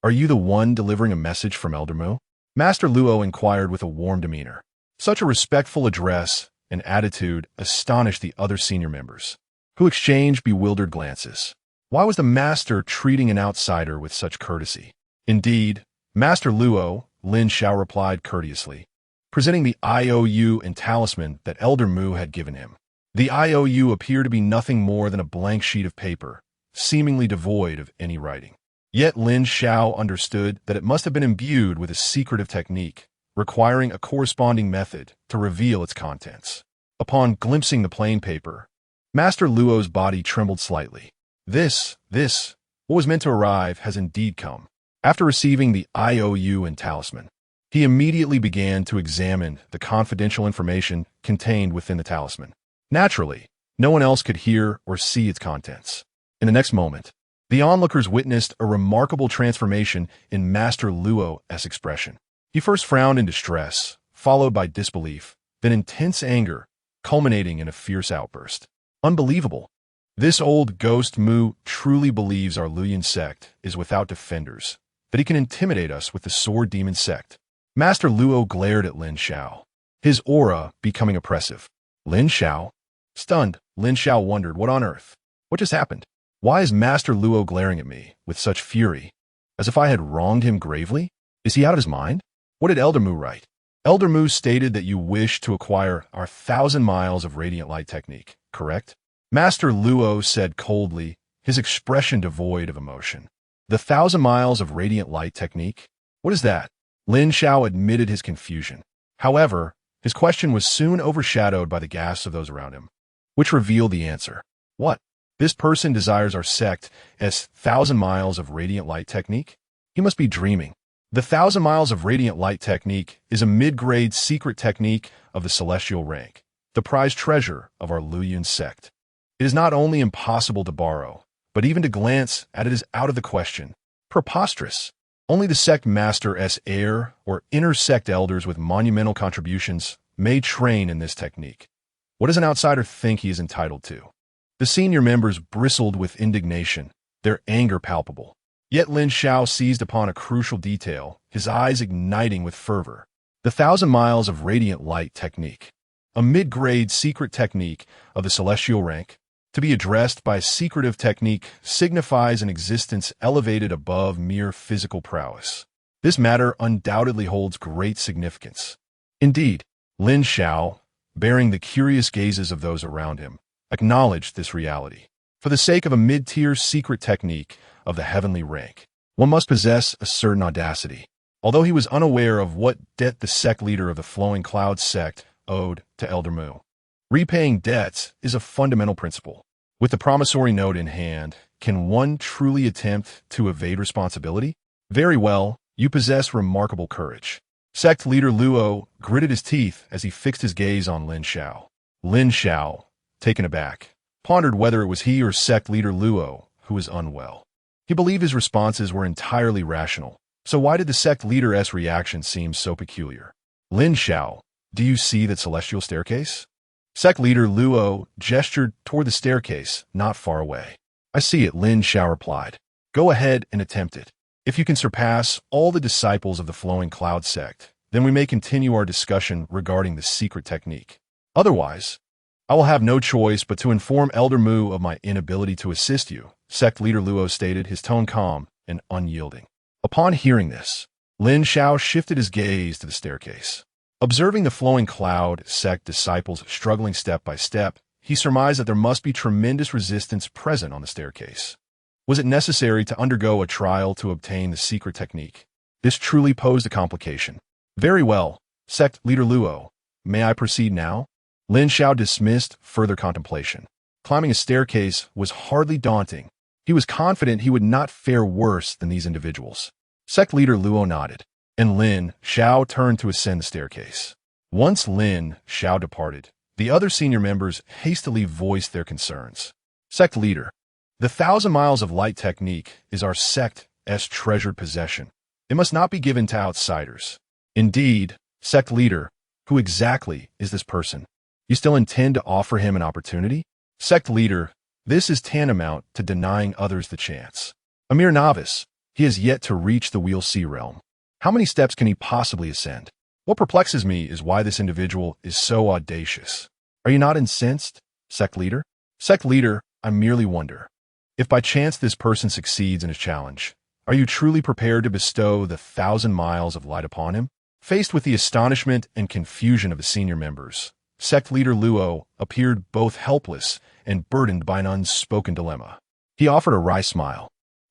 S1: Are you the one delivering a message from Elder Mu? Master Luo inquired with a warm demeanor. Such a respectful address and attitude astonished the other senior members, who exchanged bewildered glances. Why was the master treating an outsider with such courtesy? Indeed, Master Luo, Lin Xiao replied courteously, presenting the IOU and talisman that Elder Mu had given him. The IOU appear to be nothing more than a blank sheet of paper, seemingly devoid of any writing. Yet Lin Xiao understood that it must have been imbued with a secretive technique, requiring a corresponding method to reveal its contents. Upon glimpsing the plain paper, Master Luo's body trembled slightly. What was meant to arrive has indeed come. After receiving the IOU and talisman, he immediately began to examine the confidential information contained within the talisman. Naturally, no one else could hear or see its contents. In the next moment, the onlookers witnessed a remarkable transformation in Master Luo's expression. He first frowned in distress, followed by disbelief, then intense anger, culminating in a fierce outburst. Unbelievable! This old ghost Mu truly believes our Luoyan sect is without defenders, that he can intimidate us with the sword demon sect. Master Luo glared at Lin Xiao, his aura becoming oppressive. Lin Xiao? Stunned, Lin Xiao wondered, what on earth? What just happened? Why is Master Luo glaring at me with such fury, as if I had wronged him gravely? Is he out of his mind? What did Elder Mu write? Elder Mu stated that you wish to acquire our 1,000 miles of radiant light technique, correct? Master Luo said coldly, his expression devoid of emotion. The 1,000 miles of radiant light technique? What is that? Lin Xiao admitted his confusion. However, his question was soon overshadowed by the gasps of those around him, which revealed the answer. What? This person desires our sect's 1,000 miles of radiant light technique? He must be dreaming. The 1,000 miles of radiant light technique is a mid-grade secret technique of the celestial rank, the prized treasure of our Luoyan sect. It is not only impossible to borrow, but even to glance at it is out of the question. Preposterous. Only the sect master's heir or inner sect elders with monumental contributions may train in this technique. What does an outsider think he is entitled to? The senior members bristled with indignation, their anger palpable. Yet Lin Xiao seized upon a crucial detail, his eyes igniting with fervor. The 1,000 miles of radiant light technique. A mid-grade secret technique of the celestial rank, to be addressed by a secretive technique, signifies an existence elevated above mere physical prowess. This matter undoubtedly holds great significance. Indeed, Lin Xiao, bearing the curious gazes of those around him, acknowledged this reality. For the sake of a mid-tier secret technique of the heavenly rank, one must possess a certain audacity. Although he was unaware of what debt the sect leader of the Flowing Cloud sect owed to Elder Mu. Repaying debts is a fundamental principle. With the promissory note in hand, can one truly attempt to evade responsibility? Very well, you possess remarkable courage. Sect leader Luo gritted his teeth as he fixed his gaze on Lin Xiao. Lin Xiao, taken aback, pondered whether it was he or sect leader Luo who was unwell. He believed his responses were entirely rational, so why did the sect leader's reaction seem so peculiar? Lin Xiao, do you see that celestial staircase? Sect leader Luo gestured toward the staircase, not far away. I see it, Lin Xiao replied. Go ahead and attempt it. If you can surpass all the disciples of the Flowing Cloud sect, then we may continue our discussion regarding the secret technique. Otherwise, I will have no choice but to inform Elder Mu of my inability to assist you, sect leader Luo stated, his tone calm and unyielding. Upon hearing this, Lin Xiao shifted his gaze to the staircase. Observing the Flowing Cloud sect disciples struggling step by step, he surmised that there must be tremendous resistance present on the staircase. Was it necessary to undergo a trial to obtain the secret technique? This truly posed a complication. Very well, sect leader Luo. May I proceed now? Lin Xiao dismissed further contemplation. Climbing a staircase was hardly daunting. He was confident he would not fare worse than these individuals. Sect leader Luo nodded, and Lin Xiao turned to ascend the staircase. Once Lin Xiao departed, the other senior members hastily voiced their concerns. Sect leader, the 1,000 miles of light technique is our sect's treasured possession. It must not be given to outsiders. Indeed, sect leader, who exactly is this person? You still intend to offer him an opportunity? Sect leader, this is tantamount to denying others the chance. A mere novice, he has yet to reach the Wheel Sea realm. How many steps can he possibly ascend? What perplexes me is why this individual is so audacious. Are you not incensed, sect leader? Sect leader, I merely wonder. If by chance this person succeeds in his challenge, are you truly prepared to bestow the 1,000 miles of light upon him? Faced with the astonishment and confusion of the senior members, sect leader Luo appeared both helpless and burdened by an unspoken dilemma. He offered a wry smile,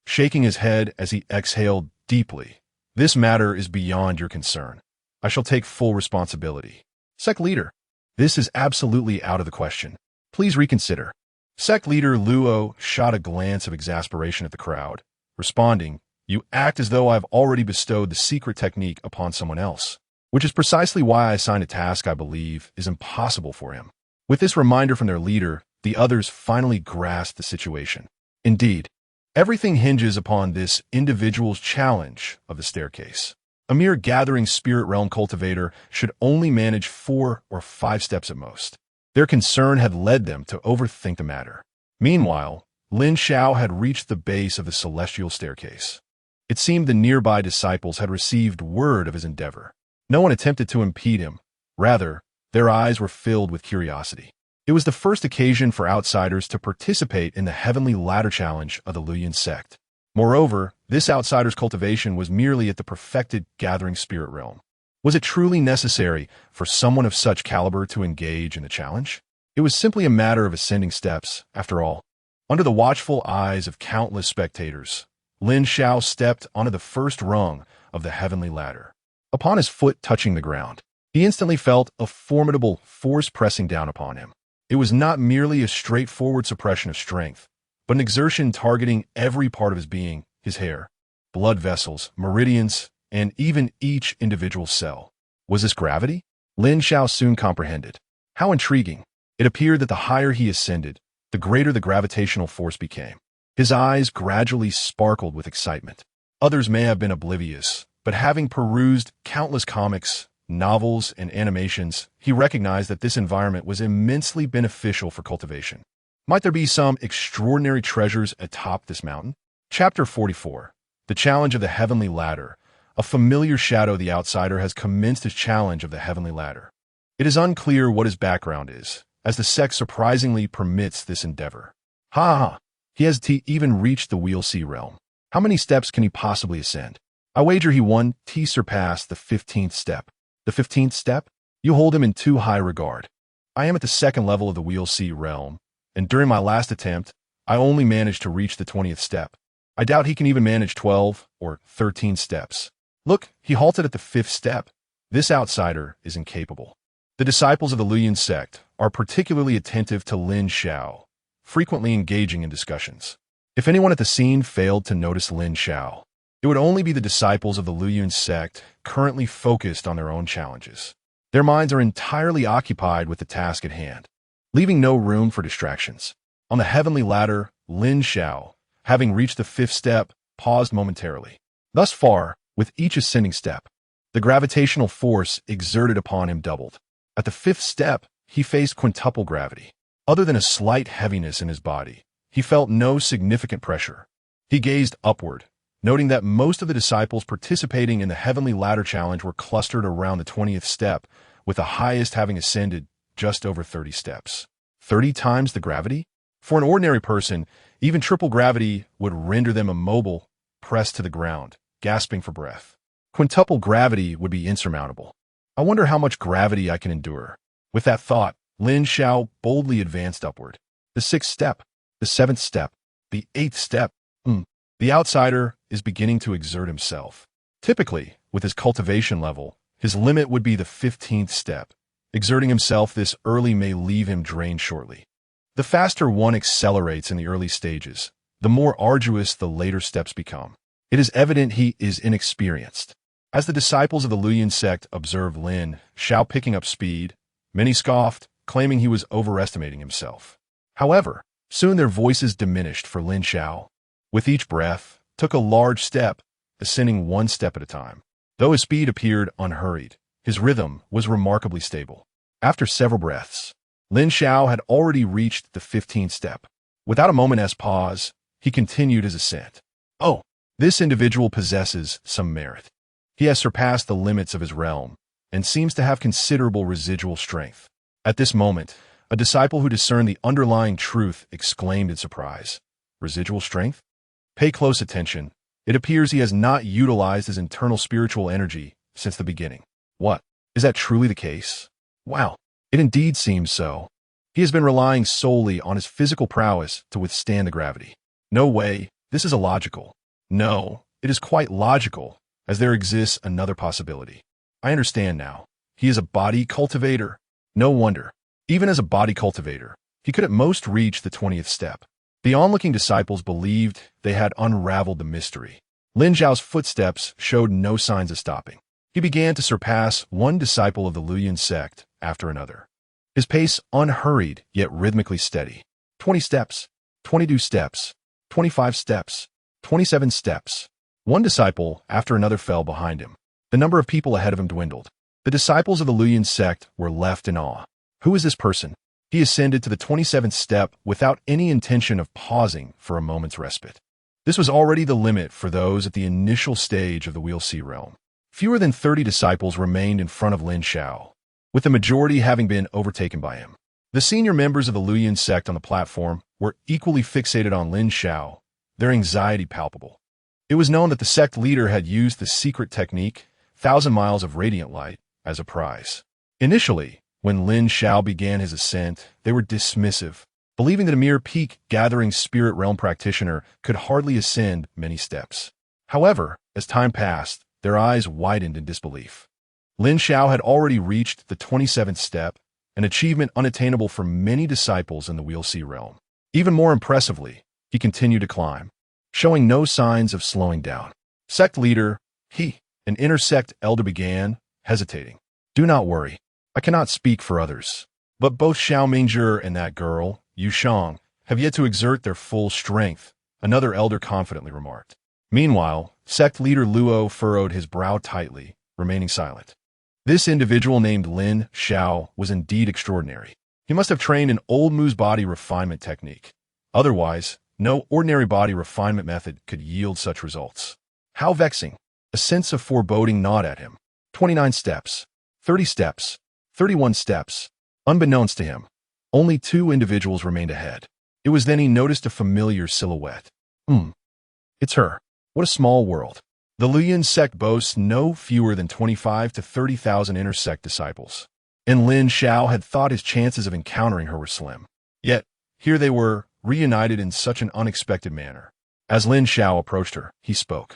S1: shaking his head as he exhaled deeply. This matter is beyond your concern. I shall take full responsibility. Sect leader, this is absolutely out of the question. Please reconsider. Sect leader Luo shot a glance of exasperation at the crowd, responding, "You act as though I've already bestowed the secret technique upon someone else, which is precisely why I assigned a task I believe is impossible for him." With this reminder from their leader, the others finally grasped the situation. Indeed, everything hinges upon this individual's challenge of the staircase. A mere gathering spirit realm cultivator should only manage 4 or 5 steps at most. Their concern had led them to overthink the matter. Meanwhile, Lin Xiao had reached the base of the celestial staircase. It seemed the nearby disciples had received word of his endeavor. No one attempted to impede him. Rather, their eyes were filled with curiosity. It was the first occasion for outsiders to participate in the Heavenly Ladder Challenge of the Luoyan sect. Moreover, this outsider's cultivation was merely at the perfected gathering spirit realm. Was it truly necessary for someone of such caliber to engage in the challenge? It was simply a matter of ascending steps, after all. Under the watchful eyes of countless spectators, Lin Xiao stepped onto the first rung of the heavenly ladder. Upon his foot touching the ground, he instantly felt a formidable force pressing down upon him. It was not merely a straightforward suppression of strength, but an exertion targeting every part of his being, his hair, blood vessels, meridians, and even each individual cell. Was this gravity? Lin Xiao soon comprehended. How intriguing! It appeared that the higher he ascended, the greater the gravitational force became. His eyes gradually sparkled with excitement. Others may have been oblivious, but having perused countless comics, novels, and animations, he recognized that this environment was immensely beneficial for cultivation. Might there be some extraordinary treasures atop this mountain? Chapter 44. The Challenge of the Heavenly Ladder. A familiar shadow, the outsider has commenced his challenge of the Heavenly Ladder. It is unclear what his background is, as the sect surprisingly permits this endeavor. Ha! He has even reached the Wheel C realm. How many steps can he possibly ascend? I wager he won surpassed the 15th step. The 15th step? You hold him in too high regard. I am at the 2nd level of the Wheel C realm, and during my last attempt, I only managed to reach the 20th step. I doubt he can even manage 12 or 13 steps. Look, he halted at the 5th step. This outsider is incapable. The disciples of the Luoyan sect are particularly attentive to Lin Xiao, frequently engaging in discussions. If anyone at the scene failed to notice Lin Xiao, it would only be the disciples of the Luoyan sect currently focused on their own challenges. Their minds are entirely occupied with the task at hand, leaving no room for distractions. On the heavenly ladder, Lin Xiao, having reached the 5th step, paused momentarily. Thus far, with each ascending step, the gravitational force exerted upon him doubled. At the 5th step, he faced quintuple gravity. Other than a slight heaviness in his body, he felt no significant pressure. He gazed upward, noting that most of the disciples participating in the Heavenly Ladder Challenge were clustered around the 20th step, with the highest having ascended just over 30 steps. 30 times the gravity? For an ordinary person, even triple gravity would render them immobile, pressed to the ground, gasping for breath. Quintuple gravity would be insurmountable. I wonder how much gravity I can endure. With that thought, Lin Xiao boldly advanced upward. The 6th step, the 7th step, the 8th step. The outsider is beginning to exert himself. Typically, with his cultivation level, his limit would be the 15th step. Exerting himself this early may leave him drained shortly. The faster one accelerates in the early stages, the more arduous the later steps become. It is evident he is inexperienced. As the disciples of the Luoyan sect observed Lin Xiao picking up speed, many scoffed, claiming he was overestimating himself. However, soon their voices diminished for Lin Xiao. With each breath, took a large step, ascending 1 step at a time. Though his speed appeared unhurried, his rhythm was remarkably stable. After several breaths, Lin Xiao had already reached the 15th step. Without a moment's pause, he continued his ascent. Oh, this individual possesses some merit. He has surpassed the limits of his realm, and seems to have considerable residual strength. At this moment, a disciple who discerned the underlying truth exclaimed in surprise. Residual strength? Pay close attention. It appears he has not utilized his internal spiritual energy since the beginning. What? Is that truly the case? Wow, It indeed seems so. He has been relying solely on his physical prowess to withstand the gravity. No way, this is illogical. No, it is quite logical, as there exists another possibility. I understand now. He is a body cultivator. No wonder. Even as a body cultivator, he could at most reach the 20th step. The onlooking disciples believed they had unraveled the mystery. Lin Xiao's footsteps showed no signs of stopping. He began to surpass one disciple of the Luoyuan sect after another. His pace unhurried yet rhythmically steady. 20 steps, 22 steps, 25 steps, 27 steps. One disciple after another fell behind him. The number of people ahead of him dwindled. The disciples of the Luoyuan sect were left in awe. Who is this person? He ascended to the 27th step without any intention of pausing for a moment's respite. This was already the limit for those at the initial stage of the Wheel C realm. Fewer than 30 disciples remained in front of Lin Xiao, with the majority having been overtaken by him. The senior members of the Luoyuan sect on the platform were equally fixated on Lin Xiao, their anxiety palpable. It was known that the sect leader had used the secret technique, 1,000 miles of radiant light, as a prize. Initially, when Lin Xiao began his ascent, they were dismissive, believing that a mere peak-gathering spirit realm practitioner could hardly ascend many steps. However, as time passed, their eyes widened in disbelief. Lin Xiao had already reached the 27th step, an achievement unattainable for many disciples in the Wheel C realm. Even more impressively, he continued to climb, showing no signs of slowing down. Sect leader, an inter-sect elder began, hesitating. Do not worry. I cannot speak for others, but both Xiao Mingzhi and that girl, Yu Shang, have yet to exert their full strength, another elder confidently remarked. Meanwhile, sect leader Luo furrowed his brow tightly, remaining silent. This individual named Lin Xiao was indeed extraordinary. He must have trained an old Mu's body refinement technique. Otherwise, no ordinary body refinement method could yield such results. How vexing! A sense of foreboding gnawed at him. 29 steps, 30 steps, 31 steps. Unbeknownst to him, only 2 individuals remained ahead. It was then he noticed a familiar silhouette. It's her. What a small world. The Luoyuan sect boasts no fewer than 25 to 30,000 inter-sect disciples, and Lin Xiao had thought his chances of encountering her were slim. Yet, here they were, reunited in such an unexpected manner. As Lin Xiao approached her, he spoke.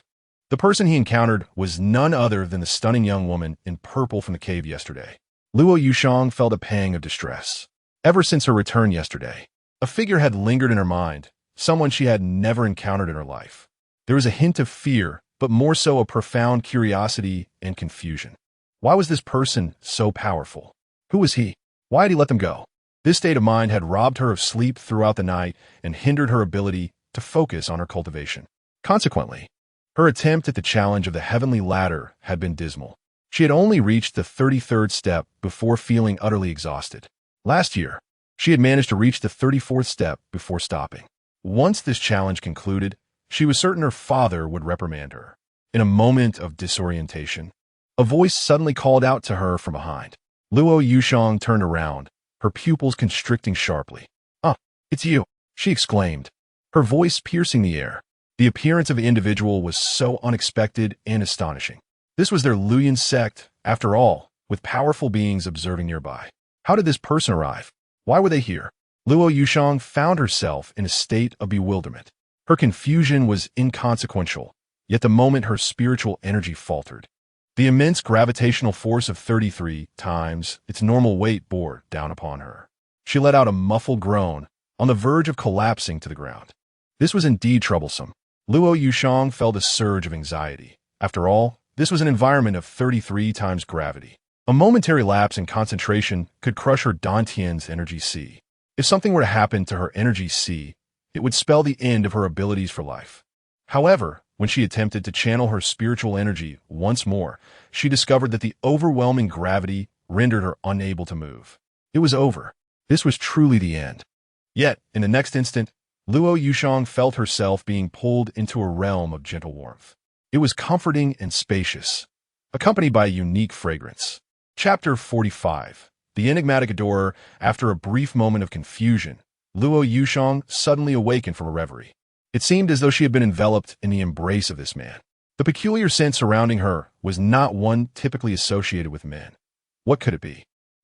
S1: The person he encountered was none other than the stunning young woman in purple from the cave yesterday. Luo Yushang felt a pang of distress. Ever since her return yesterday, a figure had lingered in her mind, someone she had never encountered in her life. There was a hint of fear, but more so a profound curiosity and confusion. Why was this person so powerful? Who was he? Why had he let them go? This state of mind had robbed her of sleep throughout the night and hindered her ability to focus on her cultivation. Consequently, her attempt at the challenge of the heavenly ladder had been dismal. She had only reached the 33rd step before feeling utterly exhausted. Last year, she had managed to reach the 34th step before stopping. Once this challenge concluded, she was certain her father would reprimand her. In a moment of disorientation, a voice suddenly called out to her from behind. Luo Yushang turned around, her pupils constricting sharply. "Ah, it's you," she exclaimed, her voice piercing the air. The appearance of the individual was so unexpected and astonishing. This was their Luoyuan sect, after all, with powerful beings observing nearby. How did this person arrive? Why were they here? Luo Yushang found herself in a state of bewilderment. Her confusion was inconsequential, yet the moment her spiritual energy faltered. The immense gravitational force of 33 times its normal weight bore down upon her. She let out a muffled groan, on the verge of collapsing to the ground. This was indeed troublesome. Luo Yushang felt a surge of anxiety. After all, this was an environment of 33 times gravity. A momentary lapse in concentration could crush her Dantian's energy C. If something were to happen to her energy C, it would spell the end of her abilities for life. However, when she attempted to channel her spiritual energy once more, she discovered that the overwhelming gravity rendered her unable to move. It was over. This was truly the end. Yet, in the next instant, Luo Yushang felt herself being pulled into a realm of gentle warmth. It was comforting and spacious, accompanied by a unique fragrance. Chapter 45. The enigmatic adorer. After a brief moment of confusion, Luo Yushang suddenly awakened from a reverie. It seemed as though she had been enveloped in the embrace of this man. The peculiar scent surrounding her was not one typically associated with men. What could it be?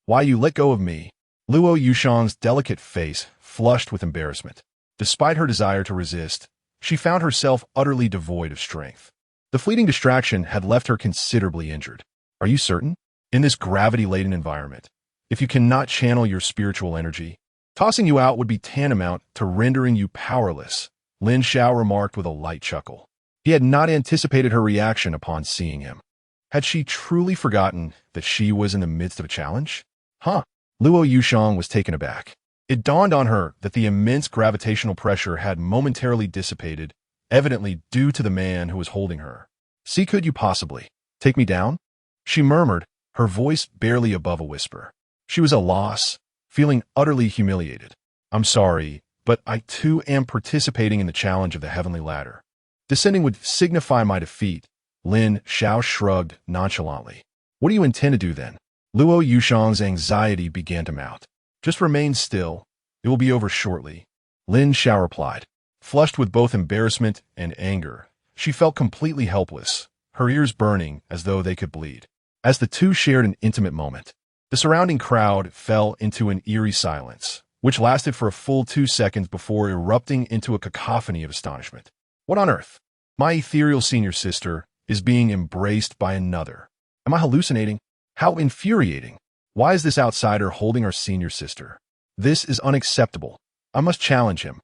S1: Why you let go of me? Luo Yushang's delicate face flushed with embarrassment. Despite her desire to resist, she found herself utterly devoid of strength. The fleeting distraction had left her considerably injured. Are you certain? In this gravity-laden environment, if you cannot channel your spiritual energy, tossing you out would be tantamount to rendering you powerless, Lin Xiao remarked with a light chuckle. He had not anticipated her reaction upon seeing him. Had she truly forgotten that she was in the midst of a challenge? Huh? Luo Yushang was taken aback. It dawned on her that the immense gravitational pressure had momentarily dissipated, evidently due to the man who was holding her. See, could you possibly take me down? She murmured, her voice barely above a whisper. She was at a loss, feeling utterly humiliated. I'm sorry, but I too am participating in the challenge of the Heavenly Ladder. Descending would signify my defeat. Lin Xiao shrugged nonchalantly. What do you intend to do then? Luo Yushang's anxiety began to mount. Just remain still. It will be over shortly. Lin Xiao replied. Flushed with both embarrassment and anger, she felt completely helpless, her ears burning as though they could bleed. As the two shared an intimate moment, the surrounding crowd fell into an eerie silence, which lasted for a full 2 seconds before erupting into a cacophony of astonishment. What on earth? My ethereal senior sister is being embraced by another. Am I hallucinating? How infuriating. Why is this outsider holding our senior sister? This is unacceptable. I must challenge him.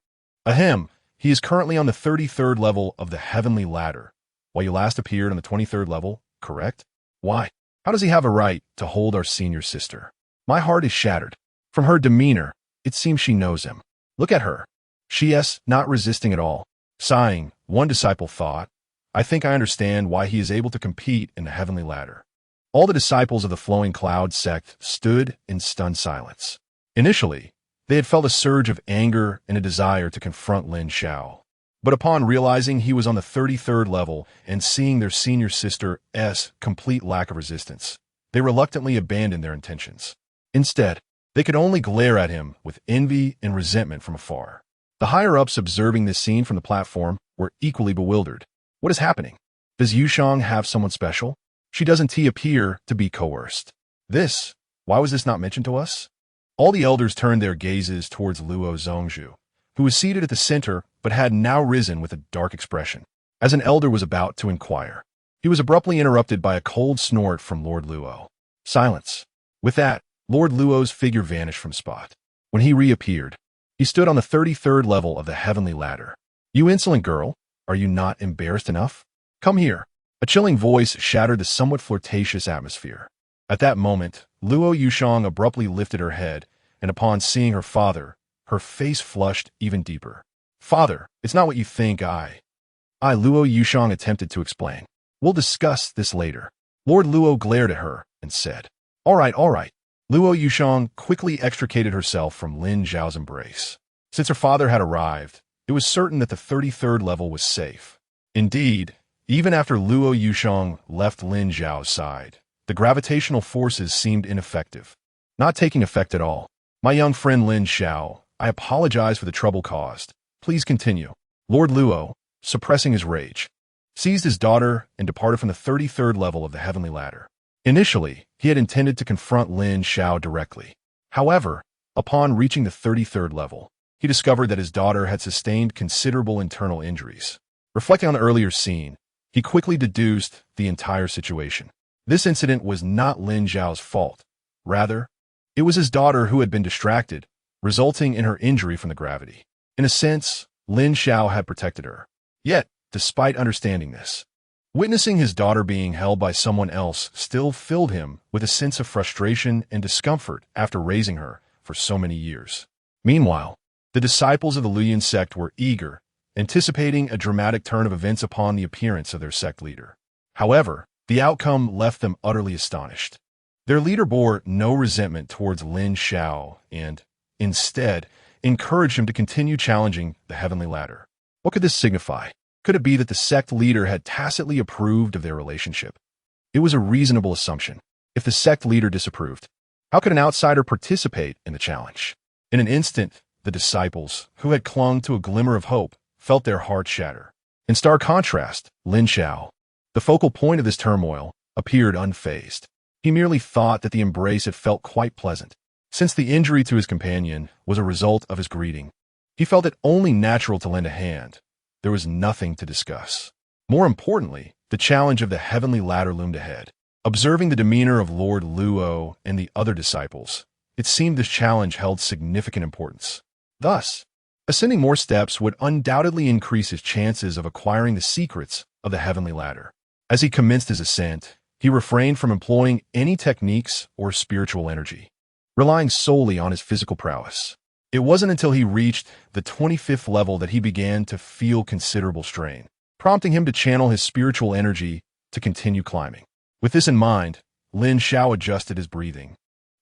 S1: Ahem, he is currently on the 33rd level of the Heavenly Ladder, while you last appeared on the 23rd level, correct? Why? How does he have a right to hold our senior sister? My heart is shattered. From her demeanor, it seems she knows him. Look at her. She is not resisting at all. Sighing, one disciple thought, I think I understand why he is able to compete in the Heavenly Ladder. All the disciples of the Flowing Cloud sect stood in stunned silence. Initially, they had felt a surge of anger and a desire to confront Lin Xiao. But upon realizing he was on the 33rd level and seeing their senior sister's complete lack of resistance, they reluctantly abandoned their intentions. Instead, they could only glare at him with envy and resentment from afar. The higher-ups observing this scene from the platform were equally bewildered. What is happening? Does Yushang have someone special? She doesn't appear to be coerced. Why was this not mentioned to us? All the elders turned their gazes towards Luo Zhongzhu, who was seated at the center but had now risen with a dark expression. As an elder was about to inquire, he was abruptly interrupted by a cold snort from Lord Luo. Silence. With that, Lord Luo's figure vanished from spot. When he reappeared, he stood on the 33rd level of the Heavenly Ladder. You insolent girl, are you not embarrassed enough? Come here. A chilling voice shattered the somewhat flirtatious atmosphere. At that moment, Luo Yushang abruptly lifted her head, and upon seeing her father, her face flushed even deeper. Father, it's not what you think. Luo Yushang attempted to explain. We'll discuss this later. Lord Luo glared at her and said, All right. Luo Yushang quickly extricated herself from Lin Xiao's embrace. Since her father had arrived, it was certain that the 33rd level was safe. Indeed, even after Luo Yushang left Lin Xiao's side, the gravitational forces seemed ineffective. Not taking effect at all. My young friend Lin Xiao, I apologize for the trouble caused. Please continue. Lord Luo, suppressing his rage, seized his daughter and departed from the 33rd level of the Heavenly Ladder. Initially, he had intended to confront Lin Xiao directly. However, upon reaching the 33rd level, he discovered that his daughter had sustained considerable internal injuries. Reflecting on the earlier scene, he quickly deduced the entire situation. This incident was not Lin Xiao's fault. Rather, it was his daughter who had been distracted, resulting in her injury from the gravity. In a sense, Lin Xiao had protected her. Yet, despite understanding this, witnessing his daughter being held by someone else still filled him with a sense of frustration and discomfort after raising her for so many years. Meanwhile, the disciples of the Luoyan sect were eager, anticipating a dramatic turn of events upon the appearance of their sect leader. However, the outcome left them utterly astonished. Their leader bore no resentment towards Lin Xiao and, instead, encouraged him to continue challenging the Heavenly Ladder. What could this signify? Could it be that the sect leader had tacitly approved of their relationship? It was a reasonable assumption. If the sect leader disapproved, how could an outsider participate in the challenge? In an instant, the disciples, who had clung to a glimmer of hope, felt their hearts shatter. In stark contrast, Lin Xiao, the focal point of this turmoil, appeared unfazed. He merely thought that the embrace had felt quite pleasant. Since the injury to his companion was a result of his greeting, he felt it only natural to lend a hand. There was nothing to discuss. More importantly, the challenge of the heavenly ladder loomed ahead. Observing the demeanor of Lord Luo and the other disciples, it seemed this challenge held significant importance. Thus, ascending more steps would undoubtedly increase his chances of acquiring the secrets of the heavenly ladder. As he commenced his ascent, he refrained from employing any techniques or spiritual energy, relying solely on his physical prowess. It wasn't until he reached the 25th level that he began to feel considerable strain, prompting him to channel his spiritual energy to continue climbing. With this in mind, Lin Xiao adjusted his breathing,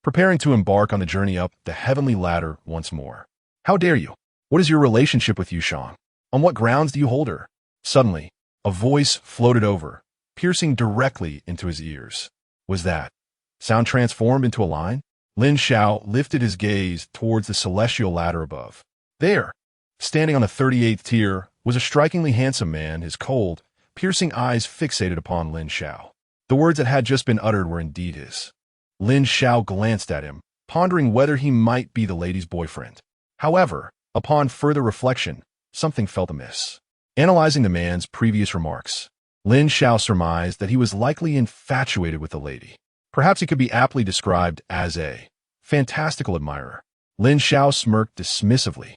S1: preparing to embark on the journey up the heavenly ladder once more. How dare you? What is your relationship with Yushang? On what grounds do you hold her? Suddenly, a voice floated over, piercing directly into his ears. Was that sound transformed into a line? Lin Xiao lifted his gaze towards the celestial ladder above. There, standing on the 38th tier, was a strikingly handsome man, his cold, piercing eyes fixated upon Lin Xiao. The words that had just been uttered were indeed his. Lin Xiao glanced at him, pondering whether he might be the lady's boyfriend. However, upon further reflection, something felt amiss. Analyzing the man's previous remarks, Lin Xiao surmised that he was likely infatuated with the lady. Perhaps he could be aptly described as a fantastical admirer. Lin Xiao smirked dismissively,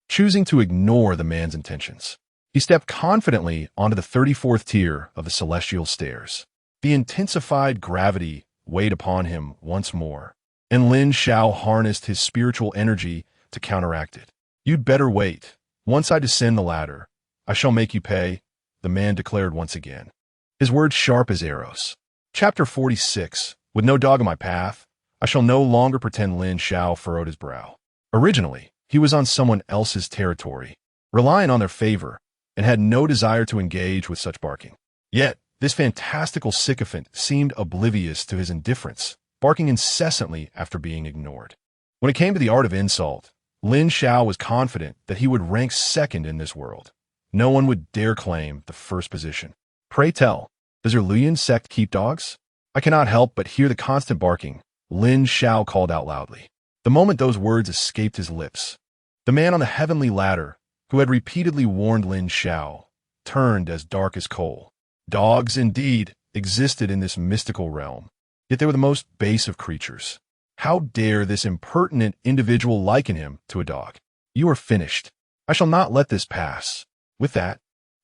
S1: choosing to ignore the man's intentions. He stepped confidently onto the 34th tier of the celestial stairs. The intensified gravity weighed upon him once more, and Lin Xiao harnessed his spiritual energy to counteract it. You'd better wait. Once I descend the ladder, I shall make you pay, the man declared once again, his words sharp as arrows. Chapter 46. With no dog in my path, I shall no longer pretend. Lin Xiao furrowed his brow. Originally, he was on someone else's territory, relying on their favor, and had no desire to engage with such barking. Yet, this fantastical sycophant seemed oblivious to his indifference, barking incessantly after being ignored. When it came to the art of insult, Lin Xiao was confident that he would rank second in this world. No one would dare claim the first position. Pray tell, does your Luoyuan sect keep dogs? I cannot help but hear the constant barking, Lin Xiao called out loudly. The moment those words escaped his lips, the man on the heavenly ladder, who had repeatedly warned Lin Xiao, turned as dark as coal. Dogs, indeed, existed in this mystical realm, yet they were the most base of creatures. How dare this impertinent individual liken him to a dog? You are finished. I shall not let this pass. With that,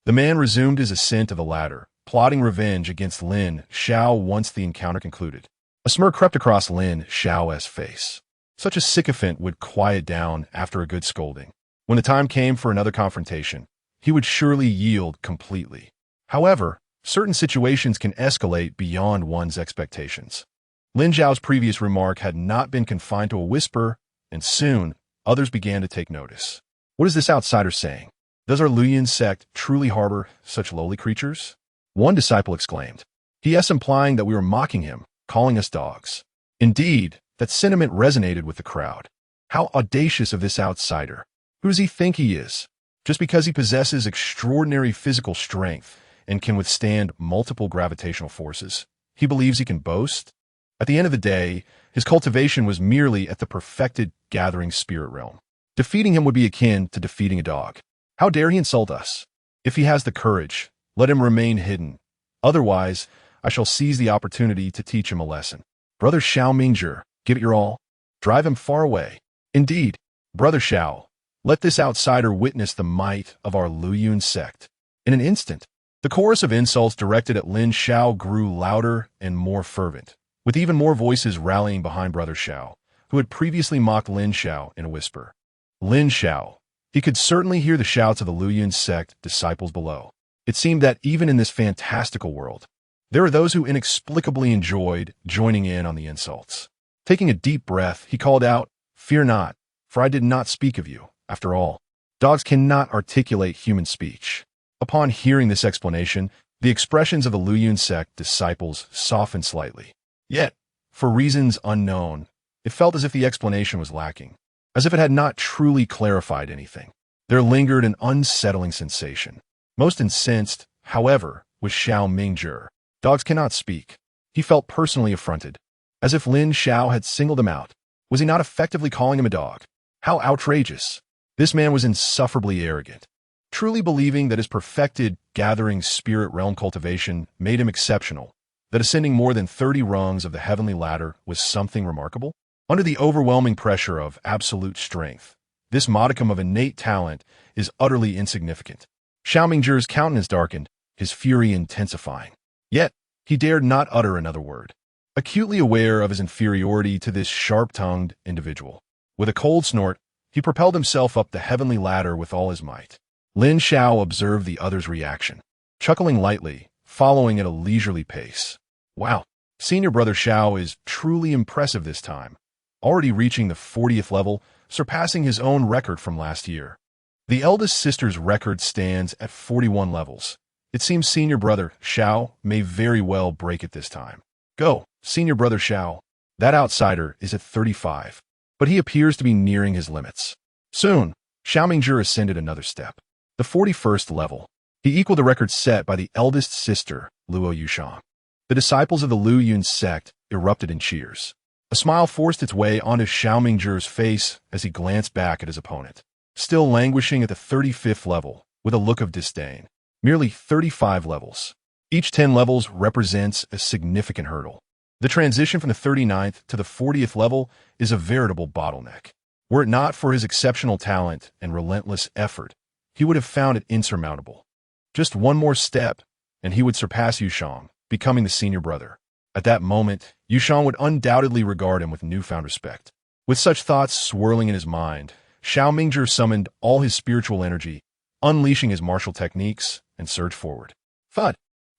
S1: the man resumed his ascent of the ladder, plotting revenge against Lin Xiao once the encounter concluded. A smirk crept across Lin Xiao's face. Such a sycophant would quiet down after a good scolding. When the time came for another confrontation, he would surely yield completely. However, certain situations can escalate beyond one's expectations. Lin Xiao's previous remark had not been confined to a whisper, and soon others began to take notice. What is this outsider saying? Does our Luoyuan sect truly harbor such lowly creatures? One disciple exclaimed. He is implying that we were mocking him, calling us dogs. Indeed, that sentiment resonated with the crowd. How audacious of this outsider. Who does he think he is? Just because he possesses extraordinary physical strength and can withstand multiple gravitational forces, he believes he can boast? At the end of the day, his cultivation was merely at the perfected gathering spirit realm. Defeating him would be akin to defeating a dog. How dare he insult us? If he has the courage, let him remain hidden. Otherwise, I shall seize the opportunity to teach him a lesson. Brother Xiao Mingzhi, give it your all. Drive him far away. Indeed, Brother Xiao, let this outsider witness the might of our Luoyuan sect. In an instant, the chorus of insults directed at Lin Xiao grew louder and more fervent, with even more voices rallying behind Brother Xiao, who had previously mocked Lin Xiao in a whisper. Lin Xiao. He could certainly hear the shouts of the Luoyuan sect disciples below. It seemed that even in this fantastical world, there were those who inexplicably enjoyed joining in on the insults. Taking a deep breath, he called out, Fear not, for I did not speak of you. After all, dogs cannot articulate human speech. Upon hearing this explanation, the expressions of the Luoyuan sect disciples softened slightly. Yet, for reasons unknown, it felt as if the explanation was lacking, as if it had not truly clarified anything. There lingered an unsettling sensation. Most incensed, however, was Xiao Mingzhi. Dogs cannot speak. He felt personally affronted. as if Lin Xiao had singled him out. Was he not effectively calling him a dog? How outrageous! This man was insufferably arrogant, truly believing that his perfected gathering spirit realm cultivation made him exceptional, that ascending more than 30 rungs of the heavenly ladder was something remarkable. Under the overwhelming pressure of absolute strength, this modicum of innate talent is utterly insignificant. Xiao Mingzhi's countenance darkened, his fury intensifying. Yet, he dared not utter another word, acutely aware of his inferiority to this sharp-tongued individual. With a cold snort, he propelled himself up the heavenly ladder with all his might. Lin Xiao observed the other's reaction, chuckling lightly, following at a leisurely pace. Wow, senior brother Xiao is truly impressive this time, already reaching the 40th level, surpassing his own record from last year. The eldest sister's record stands at 41 levels. It seems senior brother Xiao may very well break it this time. Go, senior brother Xiao. That outsider is at 35, but he appears to be nearing his limits. Soon, Xiao Mingzhi ascended another step. The 41st level. He equaled the record set by the eldest sister, Luo Yushang. The disciples of the Lu Yun sect erupted in cheers. A smile forced its way onto Xiao Mingzhi's face as he glanced back at his opponent, still languishing at the 35th level, with a look of disdain. Merely 35 levels. Each 10 levels represents a significant hurdle. The transition from the 39th to the 40th level is a veritable bottleneck. Were it not for his exceptional talent and relentless effort, he would have found it insurmountable. Just one more step, and he would surpass Yushang, becoming the senior brother. At that moment, Yushang would undoubtedly regard him with newfound respect. With such thoughts swirling in his mind, Xiao Mingzhi summoned all his spiritual energy, unleashing his martial techniques, and surged forward. Thud!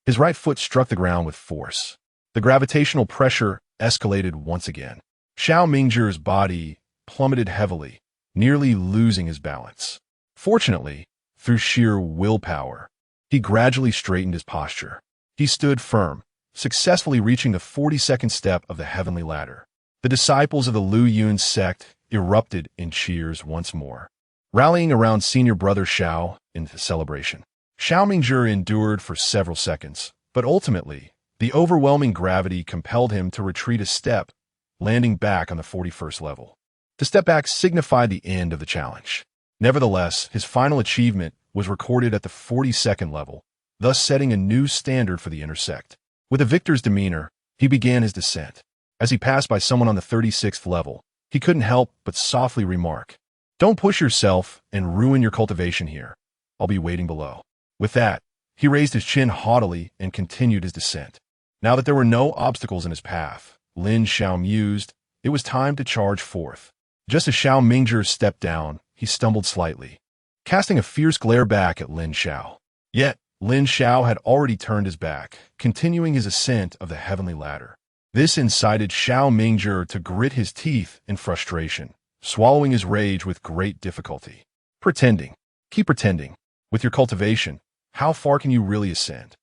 S1: His right foot struck the ground with force. The gravitational pressure escalated once again. Xiao Mingzhi's body plummeted heavily, nearly losing his balance. Fortunately, through sheer willpower, he gradually straightened his posture. He stood firm, successfully reaching the 42nd step of the heavenly ladder. The disciples of the Lu Yun sect erupted in cheers once more, rallying around senior brother Xiao in the celebration. Xiao Mingzhi endured for several seconds, but ultimately, the overwhelming gravity compelled him to retreat a step, landing back on the 41st level. To step back signified the end of the challenge. Nevertheless, his final achievement was recorded at the 42nd level, thus setting a new standard for the intersect. With a victor's demeanor, he began his descent. As he passed by someone on the 36th level, he couldn't help but softly remark, "Don't push yourself and ruin your cultivation here. I'll be waiting below." With that, he raised his chin haughtily and continued his descent. Now that there were no obstacles in his path, Lin Xiao mused, it was time to charge forth. Just as Xiao Mingzhi stepped down, he stumbled slightly, casting a fierce glare back at Lin Xiao. Yet, Lin Xiao had already turned his back, continuing his ascent of the heavenly ladder. This incited Xiao Mingzhi to grit his teeth in frustration, swallowing his rage with great difficulty. Pretending. Keep pretending. With your cultivation, how far can you really ascend?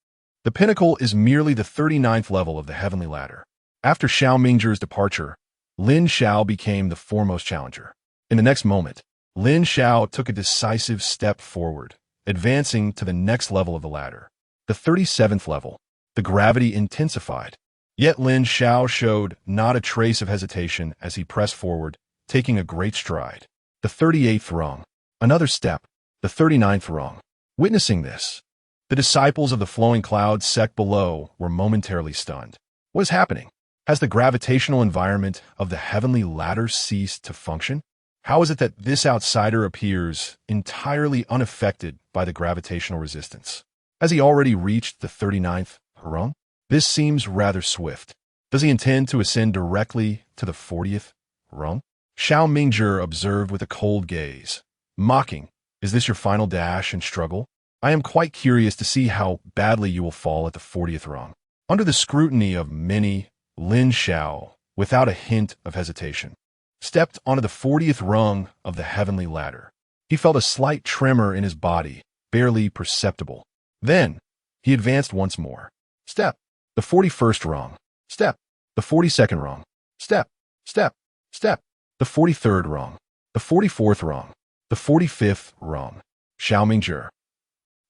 S1: The pinnacle is merely the 39th level of the heavenly ladder. After Xiao Mingzhi's departure, Lin Xiao became the foremost challenger. In the next moment, Lin Xiao took a decisive step forward, advancing to the next level of the ladder. The 37th level. The gravity intensified. Yet Lin Xiao showed not a trace of hesitation as he pressed forward, taking a great stride. The 38th rung. Another step. The 39th rung. Witnessing this, the disciples of the flowing cloud sect below were momentarily stunned. What is happening? Has the gravitational environment of the heavenly ladder ceased to function? How is it that this outsider appears entirely unaffected by the gravitational resistance? Has he already reached the 39th rung? This seems rather swift. Does he intend to ascend directly to the 40th rung? Xiao Mingzhi observed with a cold gaze, mocking, "Is this your final dash and struggle? I am quite curious to see how badly you will fall at the 40th rung." Under the scrutiny of many, Lin Xiao, without a hint of hesitation, stepped onto the 40th rung of the heavenly ladder. He felt a slight tremor in his body, barely perceptible. Then, he advanced once more. Step. The 41st rung. Step. The 42nd rung. Step. Step. Step. The 43rd rung. The 44th rung. The 45th rung. Xiao Mingzhi.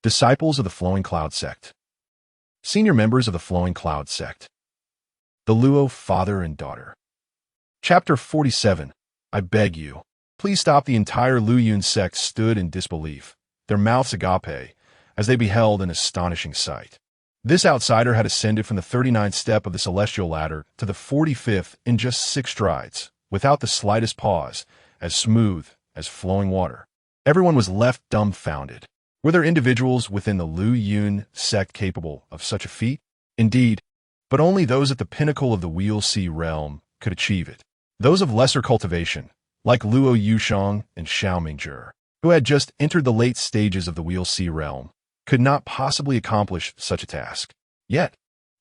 S1: Disciples of the Flowing Cloud sect. Senior members of the Flowing Cloud sect. The Luo Father and Daughter. Chapter 47. I beg you. Please stop. The entire Luyun sect stood in disbelief, their mouths agape, as they beheld an astonishing sight. This outsider had ascended from the 39th step of the celestial ladder to the 45th in just 6 strides, without the slightest pause, as smooth as flowing water. Everyone was left dumbfounded. Were there individuals within the Luyun sect capable of such a feat? Indeed, but only those at the pinnacle of the Wheel-See realm could achieve it. Those of lesser cultivation, like Luo Yushang and Xiao Mingzhi, who had just entered the late stages of the Wheel-See realm, could not possibly accomplish such a task. Yet,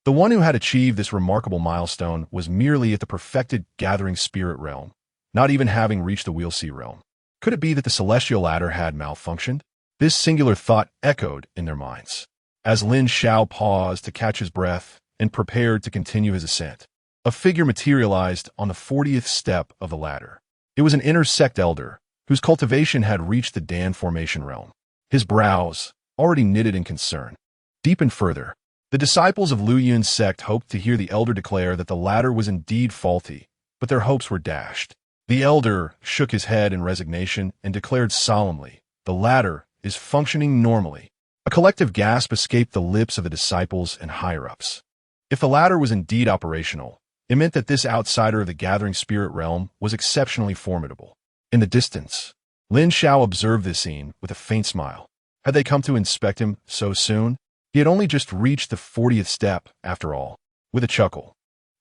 S1: the one who had achieved this remarkable milestone was merely at the perfected gathering spirit realm, not even having reached the Wheel-See realm. Could it be that the celestial ladder had malfunctioned? This singular thought echoed in their minds. As Lin Xiao paused to catch his breath and prepared to continue his ascent, a figure materialized on the 40th step of the ladder. It was an inner sect elder, whose cultivation had reached the Dan formation realm. His brows, already knitted in concern, deepened further. The disciples of Luyun's sect hoped to hear the elder declare that the ladder was indeed faulty, but their hopes were dashed. The elder shook his head in resignation and declared solemnly, "The ladder is functioning normally." A collective gasp escaped the lips of the disciples and higher-ups. If the ladder was indeed operational, it meant that this outsider of the gathering spirit realm was exceptionally formidable. In the distance, Lin Xiao observed this scene with a faint smile. Had they come to inspect him so soon? He had only just reached the 40th step, after all. With a chuckle,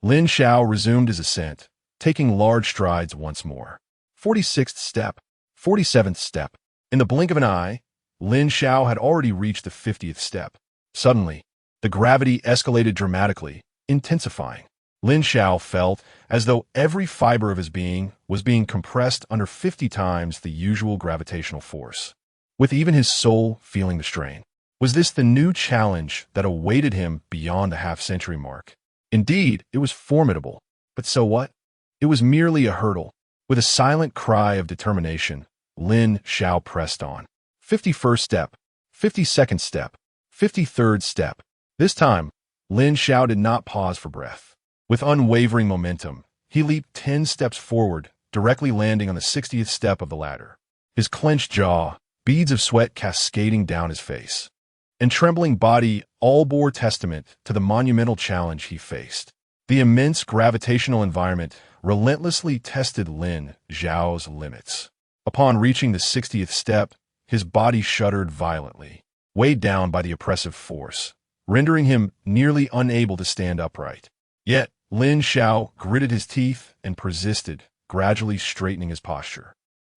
S1: Lin Xiao resumed his ascent, taking large strides once more. 46th step, 47th step. In the blink of an eye, Lin Xiao had already reached the 50th step. Suddenly, the gravity escalated dramatically, intensifying. Lin Xiao felt as though every fiber of his being was being compressed under 50 times the usual gravitational force, with even his soul feeling the strain. Was this the new challenge that awaited him beyond the half-century mark? Indeed, it was formidable. But so what? It was merely a hurdle. With a silent cry of determination, Lin Xiao pressed on. 51st step, 52nd step, 53rd step. This time, Lin Xiao did not pause for breath. With unwavering momentum, he leaped 10 steps forward, directly landing on the 60th step of the ladder. His clenched jaw, beads of sweat cascading down his face, and trembling body all bore testament to the monumental challenge he faced. The immense gravitational environment relentlessly tested Lin Xiao's limits. Upon reaching the 60th step, his body shuddered violently, weighed down by the oppressive force, rendering him nearly unable to stand upright. Yet, Lin Xiao gritted his teeth and persisted, gradually straightening his posture.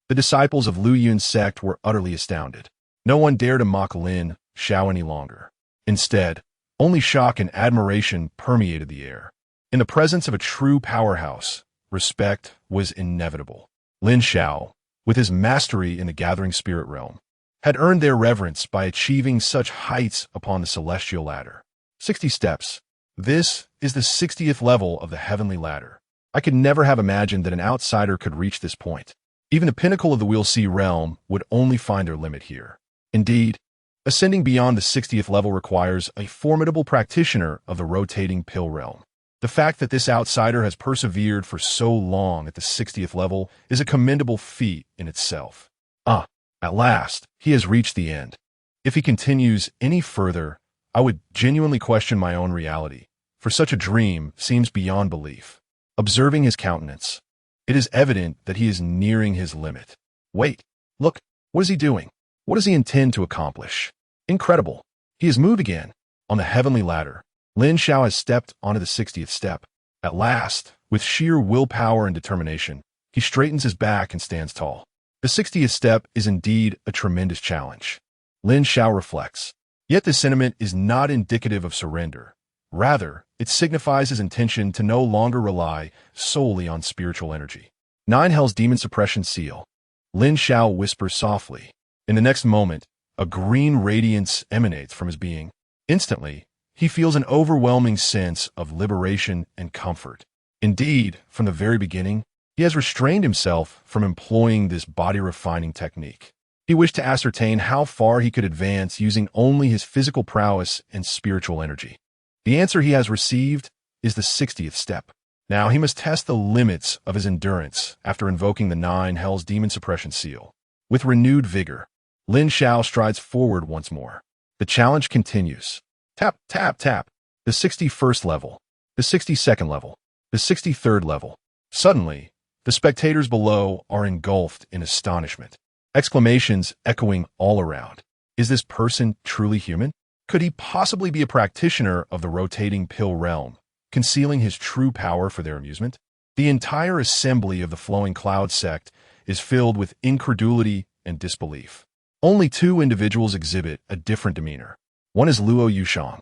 S1: The disciples of Luyun's sect were utterly astounded. No one dared to mock Lin Xiao any longer. Instead, only shock and admiration permeated the air. In the presence of a true powerhouse, respect was inevitable. Lin Xiao, with his mastery in the gathering spirit realm, had earned their reverence by achieving such heights upon the celestial ladder. 60 steps. This is the 60th level of the heavenly ladder. I could never have imagined that an outsider could reach this point. Even the pinnacle of the Wheel-See realm would only find their limit here. Indeed, ascending beyond the 60th level requires a formidable practitioner of the rotating pill realm. The fact that this outsider has persevered for so long at the 60th level is a commendable feat in itself. At last, he has reached the end. If he continues any further, I would genuinely question my own reality, for such a dream seems beyond belief. Observing his countenance, it is evident that he is nearing his limit. Wait, look, what is he doing? What does he intend to accomplish? Incredible. He has moved again. On the heavenly ladder, Lin Xiao has stepped onto the 60th step. At last, with sheer willpower and determination, he straightens his back and stands tall. The 60th step is indeed a tremendous challenge. Lin Xiao reflects. Yet this sentiment is not indicative of surrender. Rather, it signifies his intention to no longer rely solely on spiritual energy. 9 Hell's Demon Suppression Seal. Lin Xiao whispers softly. In the next moment, a green radiance emanates from his being. Instantly, he feels an overwhelming sense of liberation and comfort. Indeed, from the very beginning, he has restrained himself from employing this body-refining technique. He wished to ascertain how far he could advance using only his physical prowess and spiritual energy. The answer he has received is the 60th step. Now he must test the limits of his endurance after invoking the 9 Hells Demon Suppression Seal. With renewed vigor, Lin Xiao strides forward once more. The challenge continues. Tap, tap, tap. The 61st level. The 62nd level. The 63rd level. Suddenly, the spectators below are engulfed in astonishment. Exclamations echoing all around. Is this person truly human? Could he possibly be a practitioner of the rotating pill realm, concealing his true power for their amusement? The entire assembly of the Flowing Cloud sect is filled with incredulity and disbelief. Only 2 individuals exhibit a different demeanor. One is Luo Yushang,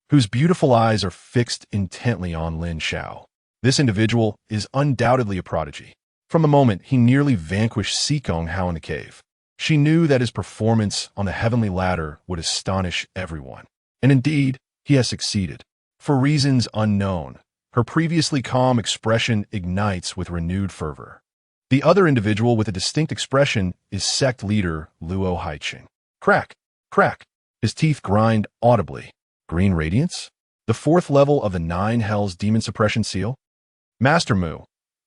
S1: whose beautiful eyes are fixed intently on Lin Xiao. This individual is undoubtedly a prodigy. From the moment he nearly vanquished Sikong Hao in the cave, she knew that his performance on the heavenly ladder would astonish everyone. And indeed, he has succeeded. For reasons unknown, her previously calm expression ignites with renewed fervor. The other individual with a distinct expression is sect leader Luo Haiqing. Crack, crack. His teeth grind audibly. Green radiance? The 4th level of the 9 Hells Demon Suppression Seal? Master Mu,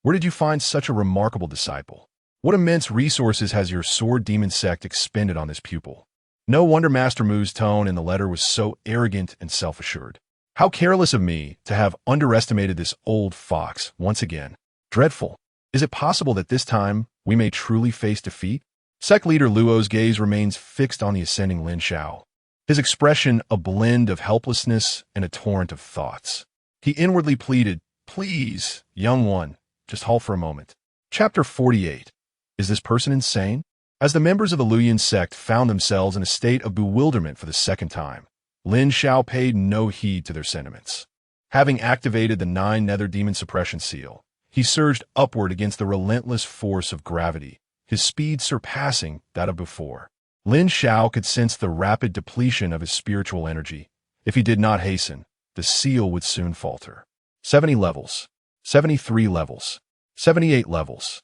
S1: where did you find such a remarkable disciple? What immense resources has your sword demon sect expended on this pupil? No wonder Master Mu's tone in the letter was so arrogant and self-assured. How careless of me to have underestimated this old fox once again. Dreadful. Is it possible that this time we may truly face defeat? Sect leader Luo's gaze remains fixed on the ascending Lin Xiao, his expression a blend of helplessness and a torrent of thoughts. He inwardly pleaded, "Please, young one, just halt for a moment." Chapter 48. Is this person insane? As the members of the Luoyan sect found themselves in a state of bewilderment for the second time, Lin Xiao paid no heed to their sentiments. Having activated the 9 Nether Demon Suppression Seal, he surged upward against the relentless force of gravity, his speed surpassing that of before. Lin Xiao could sense the rapid depletion of his spiritual energy. If he did not hasten, the seal would soon falter. 70 levels, 73 levels, 78 levels.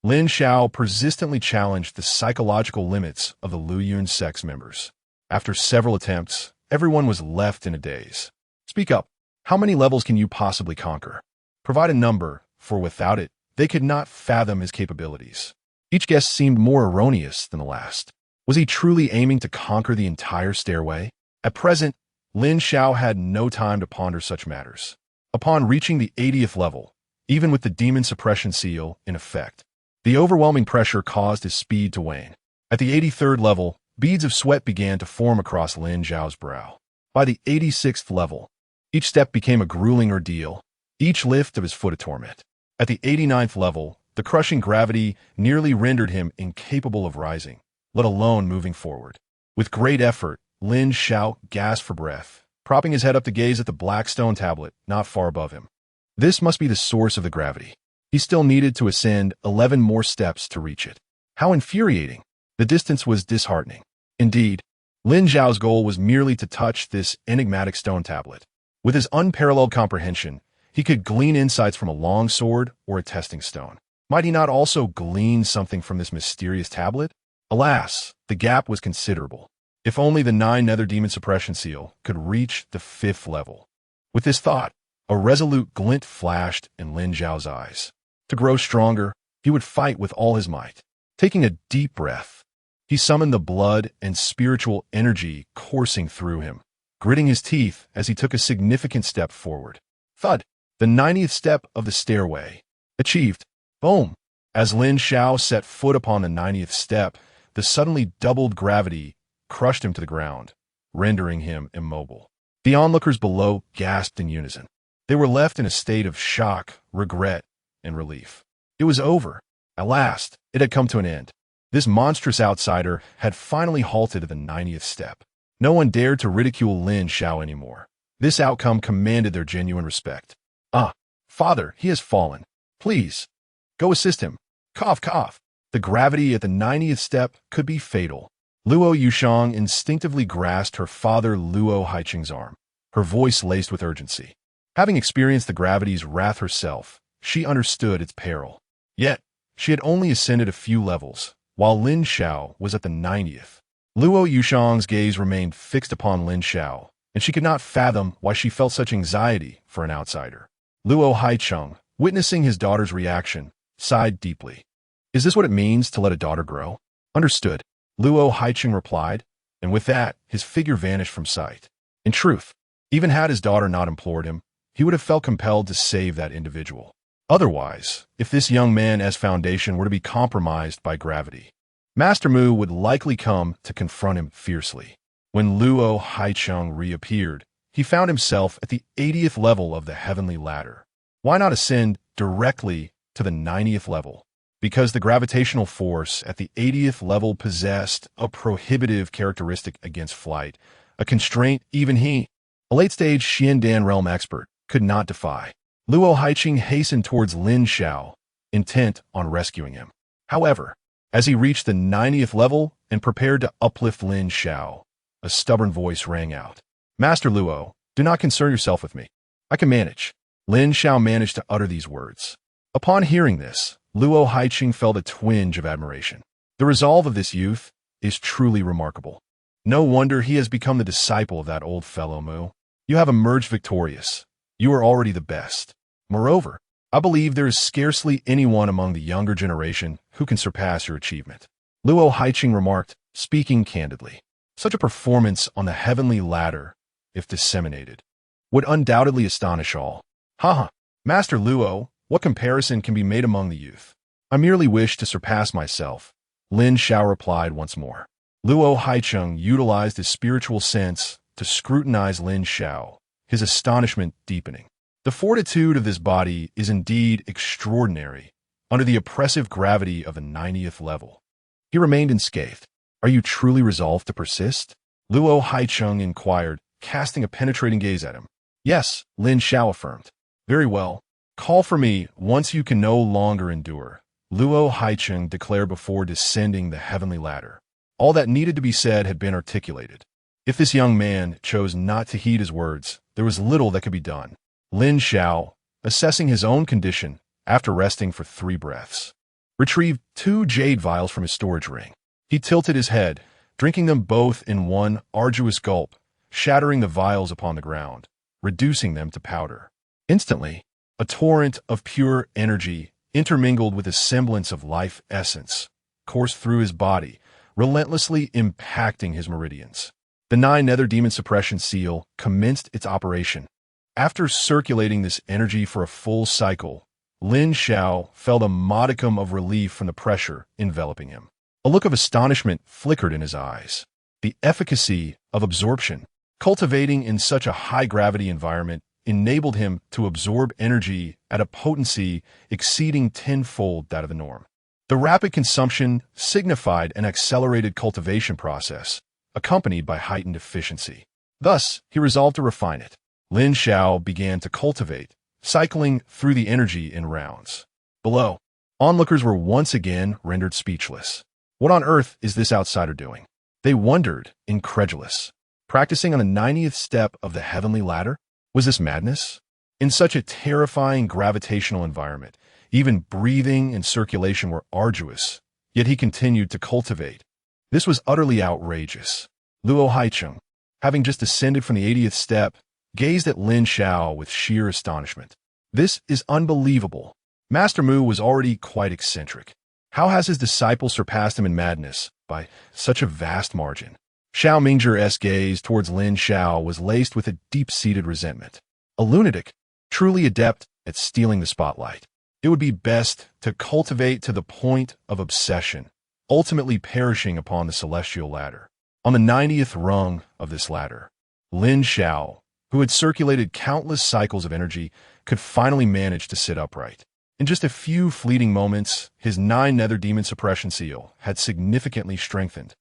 S1: Lin Xiao persistently challenged the psychological limits of the Luoyan sect's members. After several attempts, everyone was left in a daze. Speak up. How many levels can you possibly conquer? Provide a number, for without it, they could not fathom his capabilities. Each guest seemed more erroneous than the last. Was he truly aiming to conquer the entire stairway? At present, Lin Xiao had no time to ponder such matters. Upon reaching the 80th level, even with the demon suppression seal in effect, the overwhelming pressure caused his speed to wane. At the 83rd level, beads of sweat began to form across Lin Xiao's brow. By the 86th level, each step became a grueling ordeal, each lift of his foot a torment. At the 89th level, the crushing gravity nearly rendered him incapable of rising, let alone moving forward. With great effort, Lin Xiao gasped for breath, propping his head up to gaze at the black stone tablet not far above him. This must be the source of the gravity. He still needed to ascend 11 more steps to reach it. How infuriating! The distance was disheartening. Indeed, Lin Xiao's goal was merely to touch this enigmatic stone tablet. With his unparalleled comprehension, he could glean insights from a long sword or a testing stone. Might he not also glean something from this mysterious tablet? Alas, the gap was considerable. If only the 9 Nether Demon Suppression Seal could reach the 5th level. With this thought, a resolute glint flashed in Lin Xiao's eyes. To grow stronger, he would fight with all his might. Taking a deep breath, he summoned the blood and spiritual energy coursing through him, gritting his teeth as he took a significant step forward. Thud! The 90th step of the stairway. Achieved. Boom! As Lin Xiao set foot upon the 90th step, the suddenly doubled gravity crushed him to the ground, rendering him immobile. The onlookers below gasped in unison. They were left in a state of shock, regret, and relief. It was over. At last, it had come to an end. This monstrous outsider had finally halted at the 90th step. No one dared to ridicule Lin Xiao anymore. This outcome commanded their genuine respect. Ah, father, he has fallen. Please, go assist him. Cough, cough. The gravity at the 90th step could be fatal. Luo Yushang instinctively grasped her father Luo Haiqing's arm, her voice laced with urgency. Having experienced the gravity's wrath herself, she understood its peril. Yet, she had only ascended a few levels, while Lin Xiao was at the 90th. Luo Yushang's gaze remained fixed upon Lin Xiao, and she could not fathom why she felt such anxiety for an outsider. Luo Haicheng, witnessing his daughter's reaction, sighed deeply. Is this what it means to let a daughter grow? Understood, Luo Haicheng replied, and with that, his figure vanished from sight. In truth, even had his daughter not implored him, he would have felt compelled to save that individual. Otherwise, if this young man's foundation were to be compromised by gravity, Master Mu would likely come to confront him fiercely. When Luo Haicheng reappeared, he found himself at the 80th level of the heavenly ladder. Why not ascend directly to the 90th level? Because the gravitational force at the 80th level possessed a prohibitive characteristic against flight, a constraint even he, a late-stage Xiandan realm expert, could not defy. Luo Haicheng hastened towards Lin Xiao, intent on rescuing him. However, as he reached the 90th level and prepared to uplift Lin Xiao, a stubborn voice rang out. Master Luo, do not concern yourself with me. I can manage. Lin Xiao managed to utter these words. Upon hearing this, Luo Haicheng felt a twinge of admiration. The resolve of this youth is truly remarkable. No wonder he has become the disciple of that old fellow Mu. You have emerged victorious. You are already the best. Moreover, I believe there is scarcely anyone among the younger generation who can surpass your achievement. Luo Haicheng remarked, speaking candidly. Such a performance on the heavenly ladder, if disseminated, would undoubtedly astonish all. Haha, Master Luo, what comparison can be made among the youth? I merely wish to surpass myself, Lin Xiao replied once more. Luo Haicheng utilized his spiritual sense to scrutinize Lin Xiao, his astonishment deepening. The fortitude of this body is indeed extraordinary under the oppressive gravity of the 90th level. He remained unscathed. Are you truly resolved to persist? Luo Haicheng inquired, casting a penetrating gaze at him. Yes, Lin Xiao affirmed. Very well. Call for me once you can no longer endure, Luo Haicheng declared before descending the heavenly ladder. All that needed to be said had been articulated. If this young man chose not to heed his words, there was little that could be done. Lin Xiao, assessing his own condition after resting for 3 breaths, retrieved 2 jade vials from his storage ring. He tilted his head, drinking them both in one arduous gulp, shattering the vials upon the ground, reducing them to powder. Instantly, a torrent of pure energy, intermingled with a semblance of life essence, coursed through his body, relentlessly impacting his meridians. The 9 nether demon suppression seal commenced its operation. After circulating this energy for a full cycle, Lin Xiao felt a modicum of relief from the pressure enveloping him. A look of astonishment flickered in his eyes. The efficacy of absorption, cultivating in such a high-gravity environment, enabled him to absorb energy at a potency exceeding 10-fold that of the norm. The rapid consumption signified an accelerated cultivation process, accompanied by heightened efficiency. Thus, he resolved to refine it. Lin Xiao began to cultivate, cycling through the energy in rounds. Below, onlookers were once again rendered speechless. What on earth is this outsider doing? They wondered, incredulous. Practicing on the 90th step of the heavenly ladder? Was this madness? In such a terrifying gravitational environment, even breathing and circulation were arduous, yet he continued to cultivate. This was utterly outrageous. Luo Haicheng, having just descended from the 80th step, gazed at Lin Xiao with sheer astonishment. This is unbelievable. Master Mu was already quite eccentric. How has his disciple surpassed him in madness by such a vast margin? Xiao Mingzhi's gaze towards Lin Xiao was laced with a deep-seated resentment. A lunatic, truly adept at stealing the spotlight. It would be best to cultivate to the point of obsession, ultimately perishing upon the celestial ladder. On the 90th rung of this ladder, Lin Xiao, who had circulated countless cycles of energy, could finally manage to sit upright. In just a few fleeting moments, his 9 nether demon suppression seal had significantly strengthened.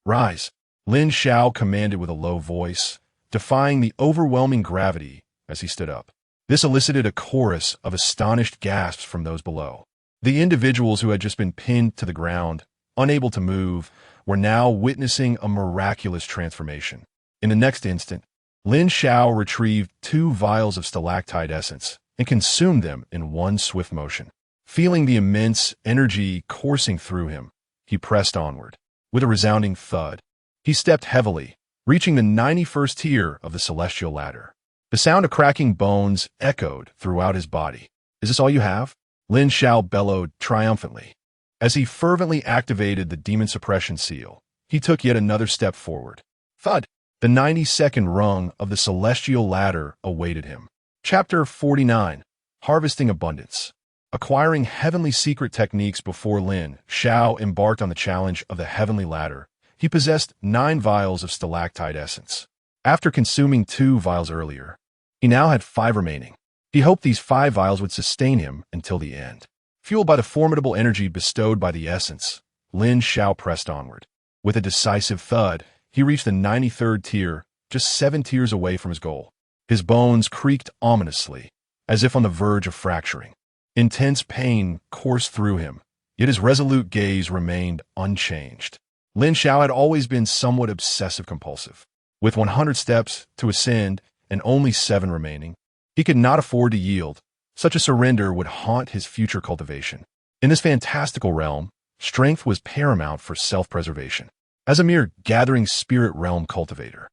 S1: Rise, Lin Xiao commanded with a low voice, defying the overwhelming gravity as he stood up. This elicited a chorus of astonished gasps from those below. The individuals who had just been pinned to the ground, unable to move, were now witnessing a miraculous transformation. In the next instant, Lin Xiao retrieved 2 vials of stalactite essence and consumed them in one swift motion. Feeling the immense energy coursing through him, he pressed onward. With a resounding thud, he stepped heavily, reaching the 91st tier of the celestial ladder. The sound of cracking bones echoed throughout his body. "Is this all you have?" Lin Xiao bellowed triumphantly. As he fervently activated the demon suppression seal, he took yet another step forward. Thud! The 92nd rung of the celestial ladder awaited him. Chapter 49. Harvesting Abundance. Acquiring heavenly secret techniques before Lin Xiao embarked on the challenge of the heavenly ladder, he possessed 9 vials of stalactite essence. After consuming 2 vials earlier, he now had 5 remaining. He hoped these 5 vials would sustain him until the end. Fueled by the formidable energy bestowed by the essence, Lin Xiao pressed onward. With a decisive thud, he reached the 93rd tier, just 7 tiers away from his goal. His bones creaked ominously, as if on the verge of fracturing. Intense pain coursed through him, yet his resolute gaze remained unchanged. Lin Xiao had always been somewhat obsessive-compulsive. With 100 steps to ascend and only 7 remaining, he could not afford to yield. Such a surrender would haunt his future cultivation. In this fantastical realm, strength was paramount for self-preservation. As a mere gathering spirit realm cultivator,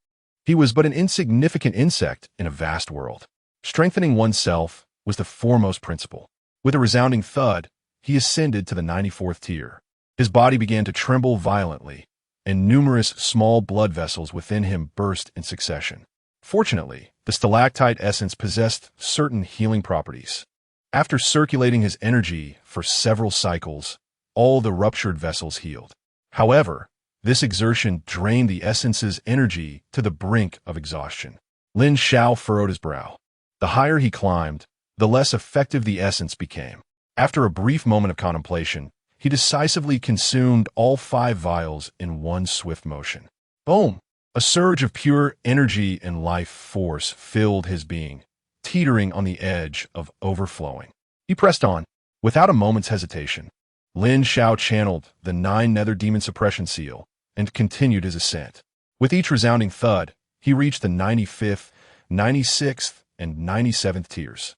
S1: he was but an insignificant insect in a vast world. Strengthening oneself was the foremost principle. With a resounding thud, he ascended to the 94th tier. His body began to tremble violently, and numerous small blood vessels within him burst in succession. Fortunately, the stalactite essence possessed certain healing properties. After circulating his energy for several cycles, all the ruptured vessels healed. However, this exertion drained the essence's energy to the brink of exhaustion. Lin Xiao furrowed his brow. The higher he climbed, the less effective the essence became. After a brief moment of contemplation, he decisively consumed all 5 vials in one swift motion. Boom! A surge of pure energy and life force filled his being, teetering on the edge of overflowing. He pressed on. Without a moment's hesitation, Lin Xiao channeled the 9 nether demon suppression seal and continued his ascent. With each resounding thud, he reached the 95th, 96th, and 97th tiers.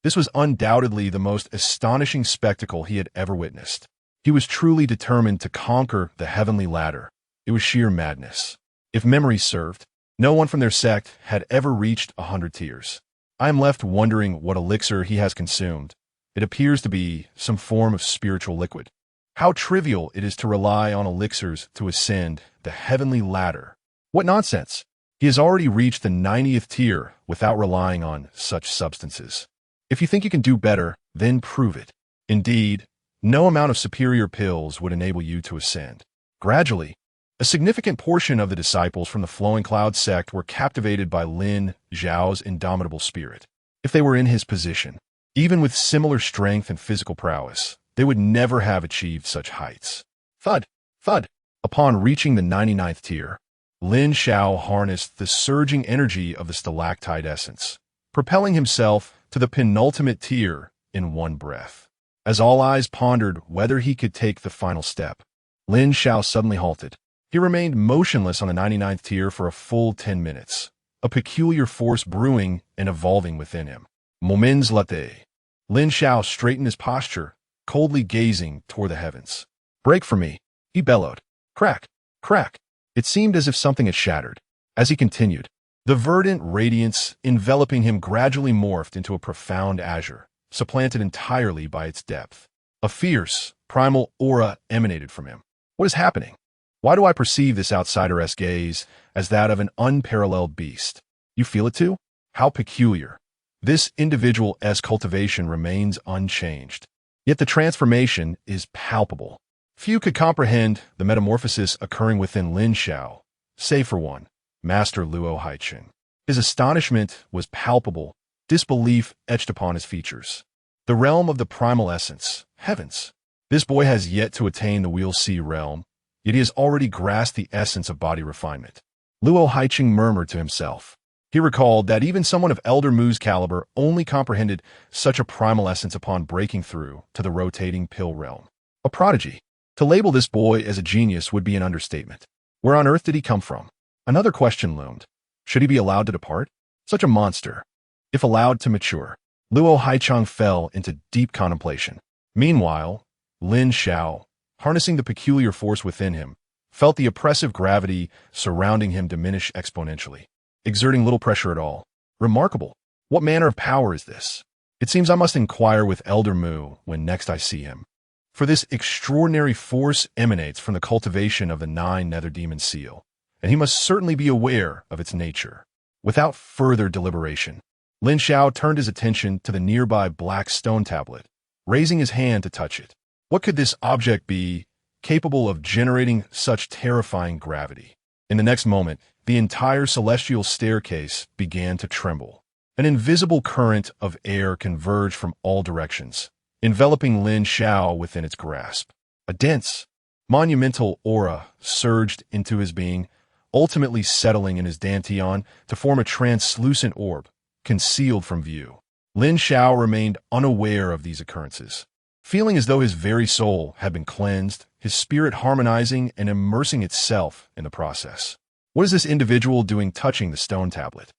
S1: This was undoubtedly the most astonishing spectacle he had ever witnessed. He was truly determined to conquer the heavenly ladder. It was sheer madness. If memory served, no one from their sect had ever reached 100 tiers. I am left wondering what elixir he has consumed. It appears to be some form of spiritual liquid. How trivial it is to rely on elixirs to ascend the heavenly ladder. What nonsense! He has already reached the 90th tier without relying on such substances. If you think you can do better, then prove it. Indeed, no amount of superior pills would enable you to ascend. Gradually, a significant portion of the disciples from the Flowing Cloud sect were captivated by Lin Xiao's indomitable spirit. If they were in his position, even with similar strength and physical prowess, they would never have achieved such heights. Thud! Thud! Upon reaching the 99th tier, Lin Xiao harnessed the surging energy of the stalactite essence, propelling himself to the penultimate tier in one breath. As all eyes pondered whether he could take the final step, Lin Xiao suddenly halted. He remained motionless on the 99th tier for a full 10 minutes, a peculiar force brewing and evolving within him. Moments latte. Lin Xiao straightened his posture, coldly gazing toward the heavens. "Break for me," he bellowed. Crack, crack. It seemed as if something had shattered. As he continued, the verdant radiance enveloping him gradually morphed into a profound azure, supplanted entirely by its depth. A fierce, primal aura emanated from him. What is happening? Why do I perceive this outsider-esque gaze as that of an unparalleled beast? You feel it too? How peculiar. This individual-esque cultivation remains unchanged. Yet the transformation is palpable. Few could comprehend the metamorphosis occurring within Lin Xiao, save for one, Master Luo Haiqin. His astonishment was palpable, disbelief etched upon his features. The realm of the primal essence, heavens. This boy has yet to attain the Wheel C realm, yet he has already grasped the essence of body refinement. Luo Haiqin murmured to himself. He recalled that even someone of Elder Mu's caliber only comprehended such a primal essence upon breaking through to the rotating pill realm. A prodigy. To label this boy as a genius would be an understatement. Where on earth did he come from? Another question loomed. Should he be allowed to depart? Such a monster. If allowed to mature. Luo Haichang fell into deep contemplation. Meanwhile, Lin Xiao, harnessing the peculiar force within him, felt the oppressive gravity surrounding him diminish exponentially. Exerting little pressure at all, Remarkable. What manner of power is this? It seems I must inquire with Elder Mu when next I see him. For this extraordinary force emanates from the cultivation of the 9 nether demon seal, and he must certainly be aware of its nature. Without further deliberation, Lin Xiao turned his attention to the nearby black stone tablet, raising his hand to touch it. What could this object be capable of generating such terrifying gravity? In the next moment, the entire celestial staircase began to tremble. An invisible current of air converged from all directions, enveloping Lin Xiao within its grasp. A dense, monumental aura surged into his being, ultimately settling in his dantian to form a translucent orb, concealed from view. Lin Xiao remained unaware of these occurrences, feeling as though his very soul had been cleansed, his spirit harmonizing and immersing itself in the process. What is this individual doing touching the stone tablet?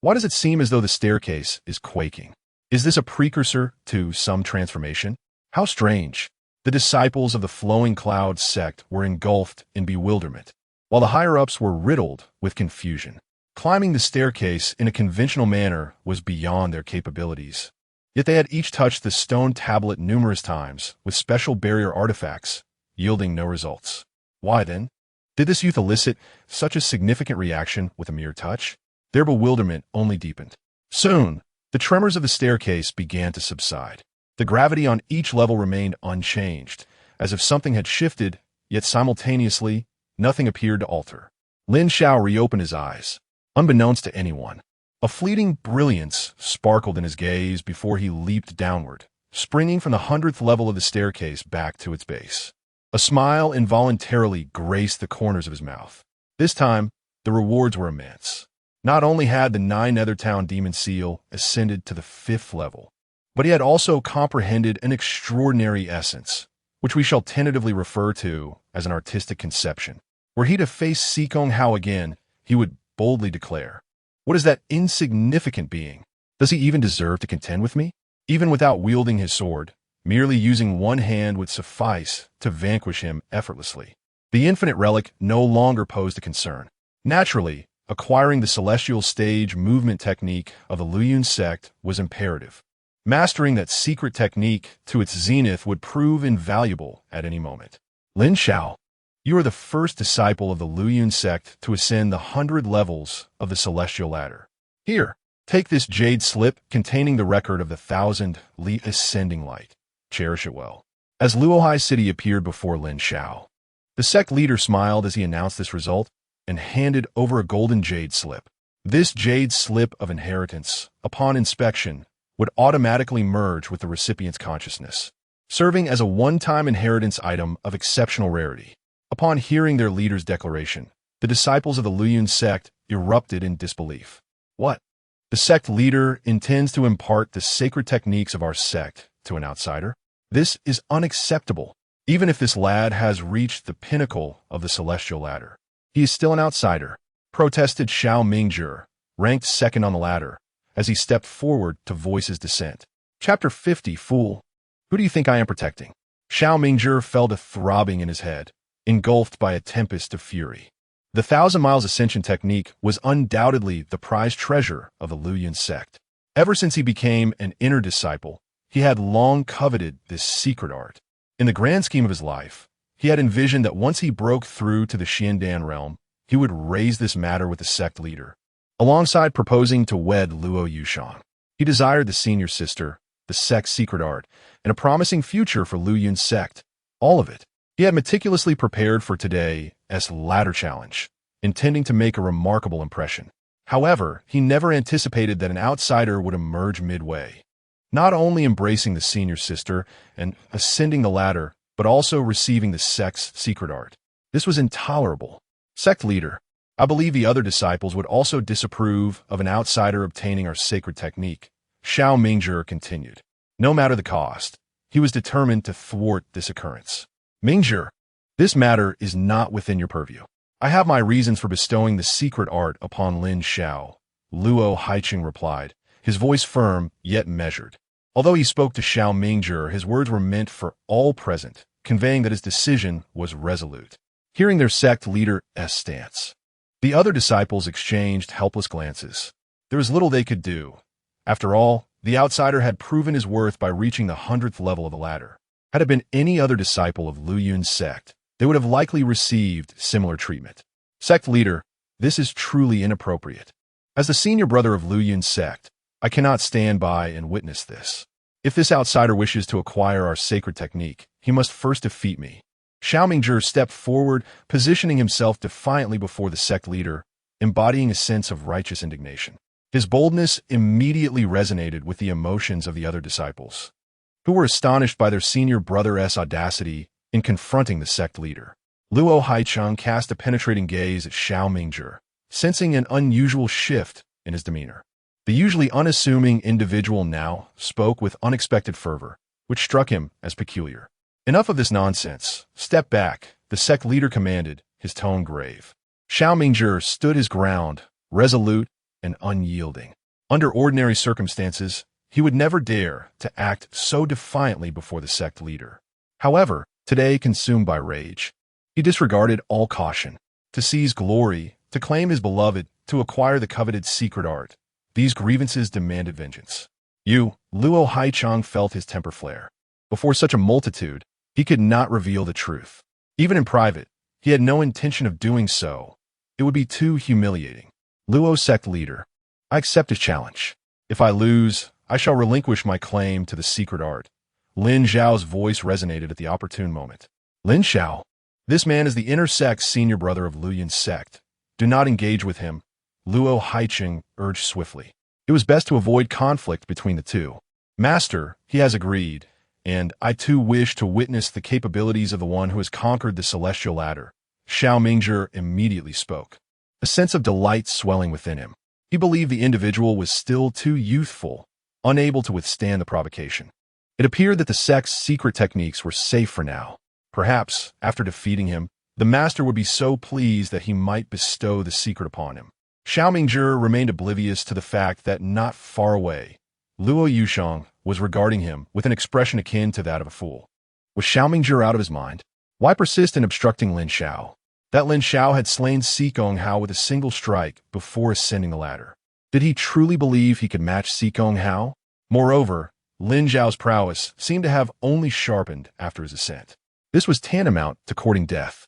S1: Why does it seem as though the staircase is quaking? Is this a precursor to some transformation? How strange. The disciples of the Flowing Cloud sect were engulfed in bewilderment, while the higher-ups were riddled with confusion. Climbing the staircase in a conventional manner was beyond their capabilities. Yet they had each touched the stone tablet numerous times with special barrier artifacts, yielding no results. Why then? Did this youth elicit such a significant reaction with a mere touch? Their bewilderment only deepened. Soon, the tremors of the staircase began to subside. The gravity on each level remained unchanged, as if something had shifted, yet simultaneously, nothing appeared to alter. Lin Xiao reopened his eyes. Unbeknownst to anyone, a fleeting brilliance sparkled in his gaze before he leaped downward, springing from the 100th level of the staircase back to its base. A smile involuntarily graced the corners of his mouth. This time, the rewards were immense. Not only had the 9 Nethertown Demon Seal ascended to the 5th level, but he had also comprehended an extraordinary essence, which we shall tentatively refer to as an artistic conception. Were he to face Sikong Hao again, he would boldly declare, "What is that insignificant being? Does he even deserve to contend with me?" Even without wielding his sword, merely using one hand would suffice to vanquish him effortlessly. The infinite relic no longer posed a concern. Naturally, acquiring the celestial stage movement technique of the Luyun sect was imperative. Mastering that secret technique to its zenith would prove invaluable at any moment. Lin Xiao, you are the first disciple of the Luyun sect to ascend the 100 levels of the celestial ladder. Here, take this jade slip containing the record of the 1,000 Li ascending light. Cherish it well. As Luohai City appeared before Lin Xiao, the sect leader smiled as he announced this result and handed over a golden jade slip. This jade slip of inheritance, upon inspection, would automatically merge with the recipient's consciousness, serving as a one-time inheritance item of exceptional rarity. Upon hearing their leader's declaration, the disciples of the Luyun sect erupted in disbelief. What? The sect leader intends to impart the sacred techniques of our sect to an outsider? This is unacceptable. Even if this lad has reached the pinnacle of the celestial ladder, he is still an outsider, protested Xiao Mingjie, ranked second on the ladder, as he stepped forward to voice his dissent. Chapter 50, Fool. Who do you think I am protecting? Xiao Mingjie fell to throbbing in his head, engulfed by a tempest of fury. The 1,000 Miles Ascension technique was undoubtedly the prized treasure of the Luyun sect. Ever since he became an inner disciple, he had long coveted this secret art. In the grand scheme of his life, he had envisioned that once he broke through to the Xiandan realm, he would raise this matter with the sect leader, alongside proposing to wed Luo Yushang. He desired the senior sister, the sect's secret art, and a promising future for Luyun's sect. All of it. He had meticulously prepared for today's ladder challenge, intending to make a remarkable impression. However, he never anticipated that an outsider would emerge midway, not only embracing the senior sister and ascending the ladder, but also receiving the sect's secret art. This was intolerable. Sect leader, I believe the other disciples would also disapprove of an outsider obtaining our sacred technique. Xiao Mingjie continued. No matter the cost, he was determined to thwart this occurrence. Mingjie, this matter is not within your purview. I have my reasons for bestowing the secret art upon Lin Xiao, Luo Haiqing replied, his voice firm yet measured. Although he spoke to Xiao Mingjie, his words were meant for all present, conveying that his decision was resolute. Hearing their sect leader's stance, the other disciples exchanged helpless glances. There was little they could do. After all, the outsider had proven his worth by reaching the 100th level of the ladder. Had it been any other disciple of Lu Yun's sect, they would have likely received similar treatment. Sect leader, this is truly inappropriate. As the senior brother of Lu Yun's sect, I cannot stand by and witness this. If this outsider wishes to acquire our sacred technique, he must first defeat me. Xiao Mingzhi stepped forward, positioning himself defiantly before the sect leader, embodying a sense of righteous indignation. His boldness immediately resonated with the emotions of the other disciples, who were astonished by their senior brother's audacity in confronting the sect leader. Luo Haicheng cast a penetrating gaze at Xiao Mingzhi, sensing an unusual shift in his demeanor. The usually unassuming individual now spoke with unexpected fervor, which struck him as peculiar. Enough of this nonsense. Step back, the sect leader commanded, his tone grave. Xiao Mingzhi stood his ground, resolute and unyielding. Under ordinary circumstances, he would never dare to act so defiantly before the sect leader. However, today, consumed by rage, he disregarded all caution. To seize glory, to claim his beloved, to acquire the coveted secret art, these grievances demanded vengeance. Luo Haicheng felt his temper flare. Before such a multitude, he could not reveal the truth. Even in private, he had no intention of doing so. It would be too humiliating. Luo sect leader, I accept his challenge. If I lose, I shall relinquish my claim to the secret art. Lin Xiao's voice resonated at the opportune moment. Lin Xiao, this man is the inner sect's senior brother of Lu Yun's sect. Do not engage with him, Luo Haicheng urged swiftly. It was best to avoid conflict between the two. Master, he has agreed, and I too wish to witness the capabilities of the one who has conquered the celestial ladder. Xiao Mingzhi immediately spoke, a sense of delight swelling within him. He believed the individual was still too youthful, unable to withstand the provocation. It appeared that the sect's secret techniques were safe for now. Perhaps, after defeating him, the master would be so pleased that he might bestow the secret upon him. Xiao Mingzhi remained oblivious to the fact that not far away, Luo Yusheng was regarding him with an expression akin to that of a fool. Was Xiao Mingzhi out of his mind? Why persist in obstructing Lin Xiao? That Lin Xiao had slain Sikong Hao with a single strike before ascending the ladder. Did he truly believe he could match Sikong Hao? Moreover, Lin Xiao's prowess seemed to have only sharpened after his ascent. This was tantamount to courting death.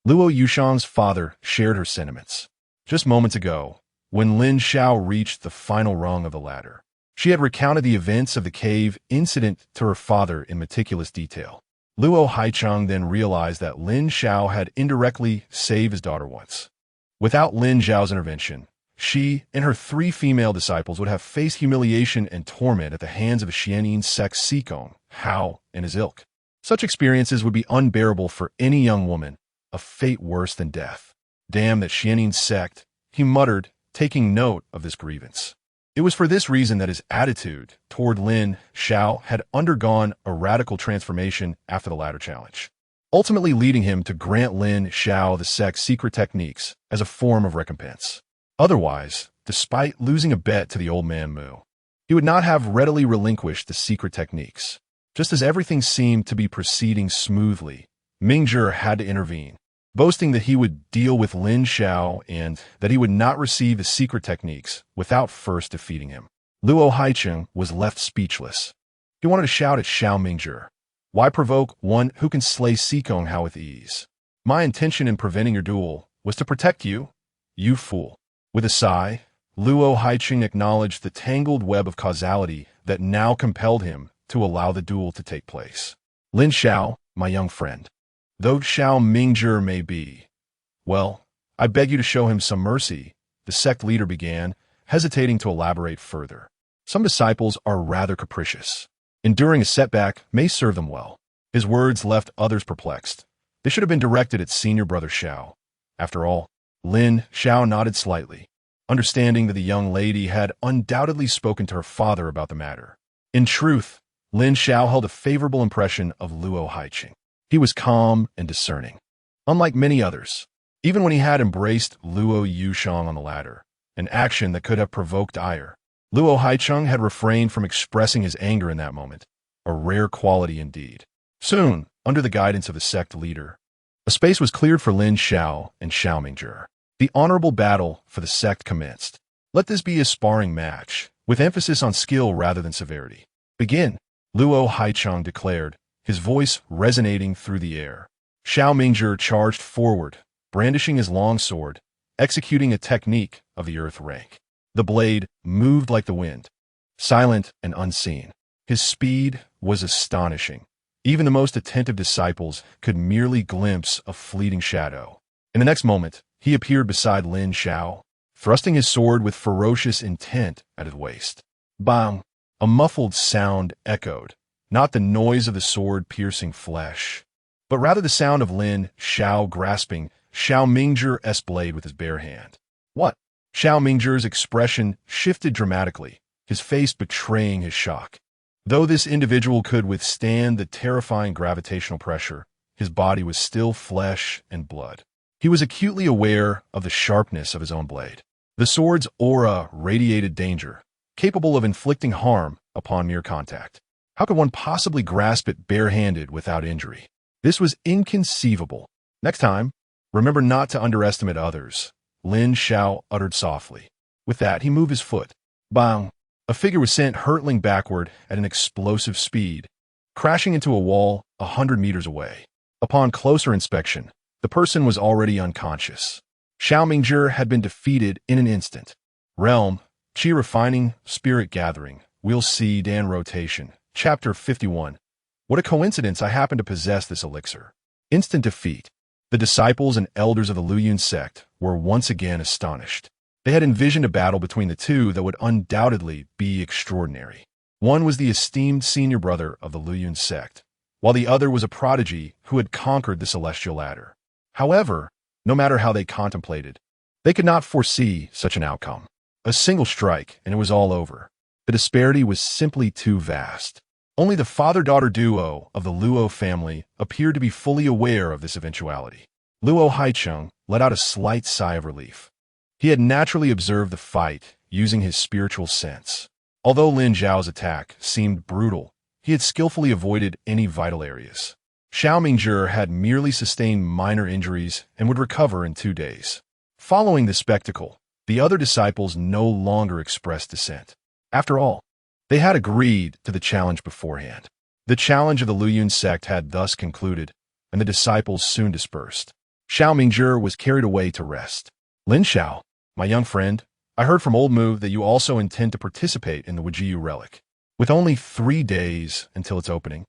S1: Luo Yusheng's father shared her sentiments. Just moments ago, when Lin Xiao reached the final rung of the ladder, she had recounted the events of the cave incident to her father in meticulous detail. Luo Haicheng then realized that Lin Xiao had indirectly saved his daughter once. Without Lin Xiao's intervention, she and her 3 female disciples would have faced humiliation and torment at the hands of Xianin's sect Sikong, Hao, and his ilk. Such experiences would be unbearable for any young woman, a fate worse than death. Damn that Xianin's sect, he muttered, taking note of this grievance. It was for this reason that his attitude toward Lin Xiao had undergone a radical transformation after the ladder challenge, ultimately leading him to grant Lin Xiao the sect's secret techniques as a form of recompense. Otherwise, despite losing a bet to the old man Mu, he would not have readily relinquished the secret techniques. Just as everything seemed to be proceeding smoothly, Mingzhi had to intervene, boasting that he would deal with Lin Xiao and that he would not receive the secret techniques without first defeating him. Luo Haicheng was left speechless. He wanted to shout at Xiao Mingzhi, "Why provoke one who can slay Sikong Hao with ease? My intention in preventing your duel was to protect you, you fool." With a sigh, Luo Haicheng acknowledged the tangled web of causality that now compelled him to allow the duel to take place. Lin Xiao, my young friend, though Xiao Mingzhi may be, well, I beg you to show him some mercy, the sect leader began, hesitating to elaborate further. Some disciples are rather capricious. Enduring a setback may serve them well. His words left others perplexed. They should have been directed at senior brother Xiao. After all, Lin Xiao nodded slightly, understanding that the young lady had undoubtedly spoken to her father about the matter. In truth, Lin Xiao held a favorable impression of Luo Haicheng. He was calm and discerning, unlike many others. Even when he had embraced Luo Yusheng on the ladder, an action that could have provoked ire, Luo Haicheng had refrained from expressing his anger in that moment, a rare quality indeed. Soon, under the guidance of the sect leader, a space was cleared for Lin Xiao and Xiao Mingzhi. The honorable battle for the sect commenced. Let this be a sparring match, with emphasis on skill rather than severity. Begin, Luo Haicheng declared, his voice resonating through the air. Xiao Mingzhi charged forward, brandishing his long sword, executing a technique of the earth rank. The blade moved like the wind, silent and unseen. His speed was astonishing. Even the most attentive disciples could merely glimpse a fleeting shadow. In the next moment, he appeared beside Lin Xiao, thrusting his sword with ferocious intent at his waist. Bang! A muffled sound echoed, not the noise of the sword piercing flesh, but rather the sound of Lin Xiao grasping Xiao Mingzhi's blade with his bare hand. What? Xiao Mingzhi's expression shifted dramatically, his face betraying his shock. Though this individual could withstand the terrifying gravitational pressure, his body was still flesh and blood. He was acutely aware of the sharpness of his own blade. The sword's aura radiated danger, capable of inflicting harm upon mere contact. How could one possibly grasp it barehanded without injury? This was inconceivable. Next time, remember not to underestimate others, Lin Xiao uttered softly. With that, he moved his foot. Bang! A figure was sent hurtling backward at an explosive speed, crashing into a wall 100 meters away. Upon closer inspection, the person was already unconscious. Xiao Mingzhi had been defeated in an instant. Realm, Qi Refining, Spirit Gathering, We'll See Dan Rotation, Chapter 51. What a coincidence I happen to possess this elixir. Instant defeat. The disciples and elders of the Luyun sect were once again astonished. They had envisioned a battle between the two that would undoubtedly be extraordinary. One was the esteemed senior brother of the Luyun sect, while the other was a prodigy who had conquered the celestial ladder. However, no matter how they contemplated, they could not foresee such an outcome. A single strike, and it was all over. The disparity was simply too vast. Only the father-daughter duo of the Luo family appeared to be fully aware of this eventuality. Luo Haicheng let out a slight sigh of relief. He had naturally observed the fight using his spiritual sense. Although Lin Xiao's attack seemed brutal, he had skillfully avoided any vital areas. Xiao Mingzhi had merely sustained minor injuries and would recover in 2 days. Following this spectacle, the other disciples no longer expressed dissent. After all, they had agreed to the challenge beforehand. The challenge of the Luyun sect had thus concluded, and the disciples soon dispersed. Xiao Mingzhi was carried away to rest. Lin Xiao, my young friend, I heard from Old Mu that you also intend to participate in the Wujiu relic. With only 3 days until its opening,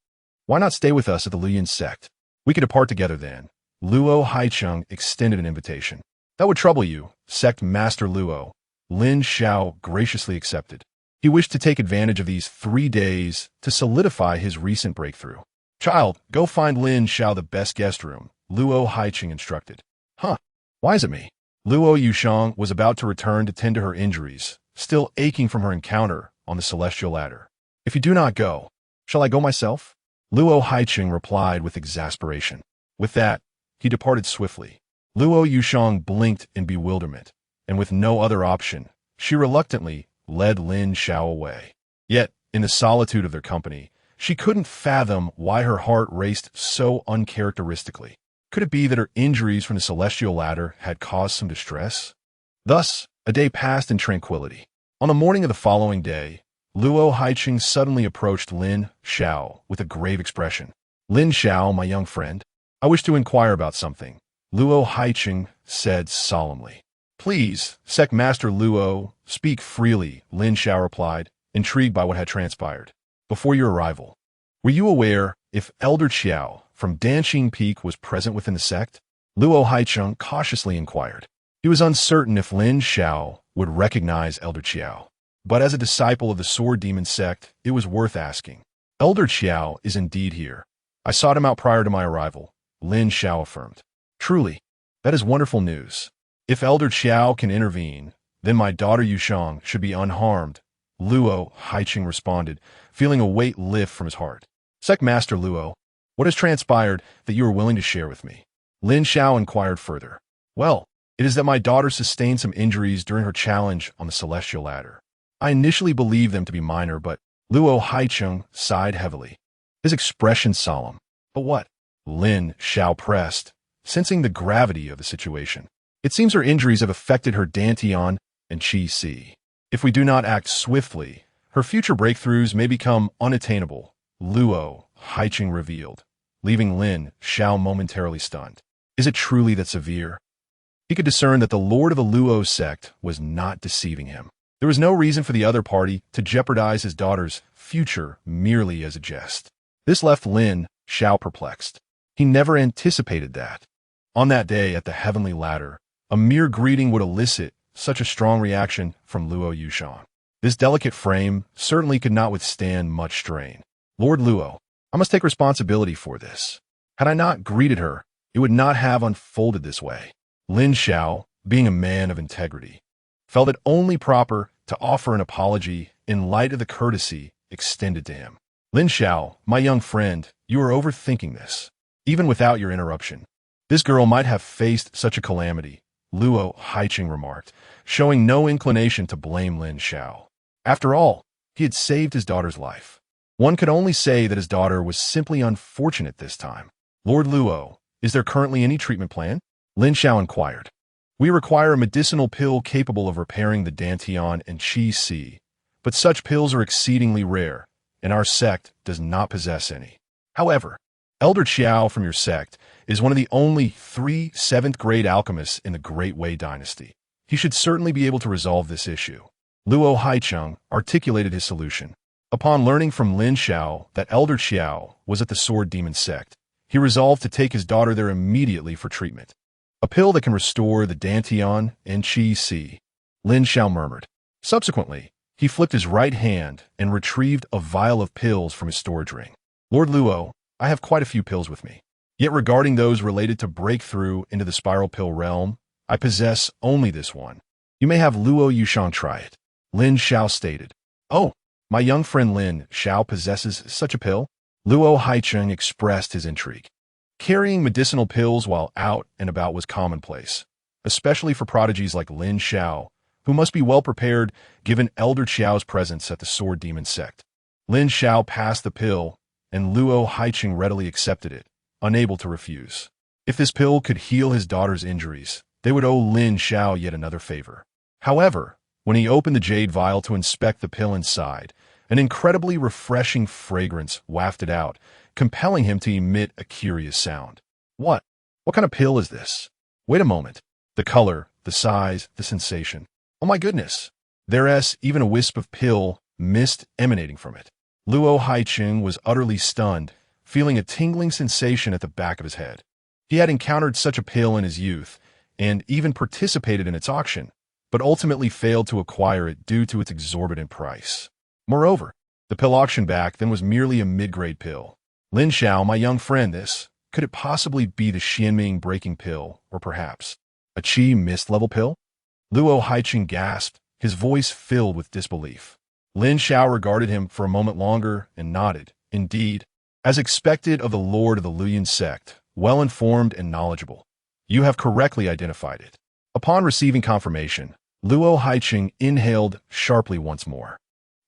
S1: why not stay with us at the Luyun sect? We could depart together then. Luo Haicheng extended an invitation. That would trouble you, sect master Luo. Lin Xiao graciously accepted. He wished to take advantage of these 3 days to solidify his recent breakthrough. Child, go find Lin Xiao the best guest room, Luo Haicheng instructed. Huh, why is it me? Luo Yushang was about to return to tend to her injuries, still aching from her encounter on the celestial ladder. If you do not go, shall I go myself? Luo Haicheng replied with exasperation. With that, he departed swiftly. Luo Yushang blinked in bewilderment, and with no other option, she reluctantly led Lin Xiao away. Yet, in the solitude of their company, she couldn't fathom why her heart raced so uncharacteristically. Could it be that her injuries from the celestial ladder had caused some distress? Thus, a day passed in tranquility. On the morning of the following day, Luo Haicheng suddenly approached Lin Xiao with a grave expression. Lin Xiao, my young friend, I wish to inquire about something, Luo Haicheng said solemnly. Please, Sect Master Luo, speak freely, Lin Xiao replied, intrigued by what had transpired. Before your arrival, were you aware if Elder Qiao from Danxing Peak was present within the sect? Luo Haicheng cautiously inquired. He was uncertain if Lin Xiao would recognize Elder Qiao. But as a disciple of the Sword Demon sect, it was worth asking. Elder Qiao is indeed here. I sought him out prior to my arrival, Lin Xiao affirmed. Truly, that is wonderful news. If Elder Qiao can intervene, then my daughter Yushang should be unharmed, Luo Haicheng responded, feeling a weight lift from his heart. Sect Master Luo, what has transpired that you are willing to share with me? Lin Xiao inquired further. Well, it is that my daughter sustained some injuries during her challenge on the celestial ladder. I initially believed them to be minor, but Luo Haicheng sighed heavily, his expression solemn. But what? Lin Xiao pressed, sensing the gravity of the situation. It seems her injuries have affected her dantian and qi si. If we do not act swiftly, her future breakthroughs may become unattainable, Luo Haiqing revealed, leaving Lin Xiao momentarily stunned. Is it truly that severe? He could discern that the lord of the Luo sect was not deceiving him. There was no reason for the other party to jeopardize his daughter's future merely as a jest. This left Lin Xiao perplexed. He never anticipated that. On that day at the Heavenly Ladder, a mere greeting would elicit such a strong reaction from Luo Yushang. This delicate frame certainly could not withstand much strain. Lord Luo, I must take responsibility for this. Had I not greeted her, it would not have unfolded this way. Lin Xiao, being a man of integrity, felt it only proper to offer an apology in light of the courtesy extended to him. Lin Xiao, my young friend, you are overthinking this. Even without your interruption, this girl might have faced such a calamity, Luo Haiqing remarked, showing no inclination to blame Lin Xiao. After all, he had saved his daughter's life. One could only say that his daughter was simply unfortunate this time. Lord Luo, is there currently any treatment plan? Lin Xiao inquired. We require a medicinal pill capable of repairing the Dantian and Qi Si, but such pills are exceedingly rare, and our sect does not possess any. However, Elder Qiao from your sect is one of the only 3 7th-grade alchemists in the Great Wei dynasty. He should certainly be able to resolve this issue. Luo Haicheng articulated his solution. Upon learning from Lin Xiao that Elder Qiao was at the Sword Demon sect, he resolved to take his daughter there immediately for treatment. A pill that can restore the Dantian and Qi Si, Lin Xiao murmured. Subsequently, he flipped his right hand and retrieved a vial of pills from his storage ring. Lord Luo, I have quite a few pills with me. Yet regarding those related to breakthrough into the spiral pill realm, I possess only this one. You may have Luo Yushang try it. Lin Xiao stated. Oh, my young friend Lin Xiao possesses such a pill? Luo Haicheng expressed his intrigue. Carrying medicinal pills while out and about was commonplace, especially for prodigies like Lin Xiao, who must be well prepared given Elder Qiao's presence at the Sword Demon sect. Lin Xiao passed the pill, and Luo Haicheng readily accepted it, unable to refuse. If this pill could heal his daughter's injuries, they would owe Lin Xiao yet another favor. However, when he opened the jade vial to inspect the pill inside, an incredibly refreshing fragrance wafted out, compelling him to emit a curious sound. What kind of pill is this? Wait a moment. The color, the size, the sensation. Oh my goodness. There's even a wisp of pill mist emanating from it. Luo Haicheng was utterly stunned, feeling a tingling sensation at the back of his head. He had encountered such a pill in his youth, and even participated in its auction, but ultimately failed to acquire it due to its exorbitant price. Moreover, the pill auctioned back then was merely a mid-grade pill. Lin Xiao, my young friend, could it possibly be the Xianming breaking pill, or perhaps a Qi mist level pill? Luo Haicheng gasped, his voice filled with disbelief. Lin Xiao regarded him for a moment longer and nodded. Indeed, as expected of the lord of the Luoyuan sect, well-informed and knowledgeable, you have correctly identified it. Upon receiving confirmation, Luo Haicheng inhaled sharply once more.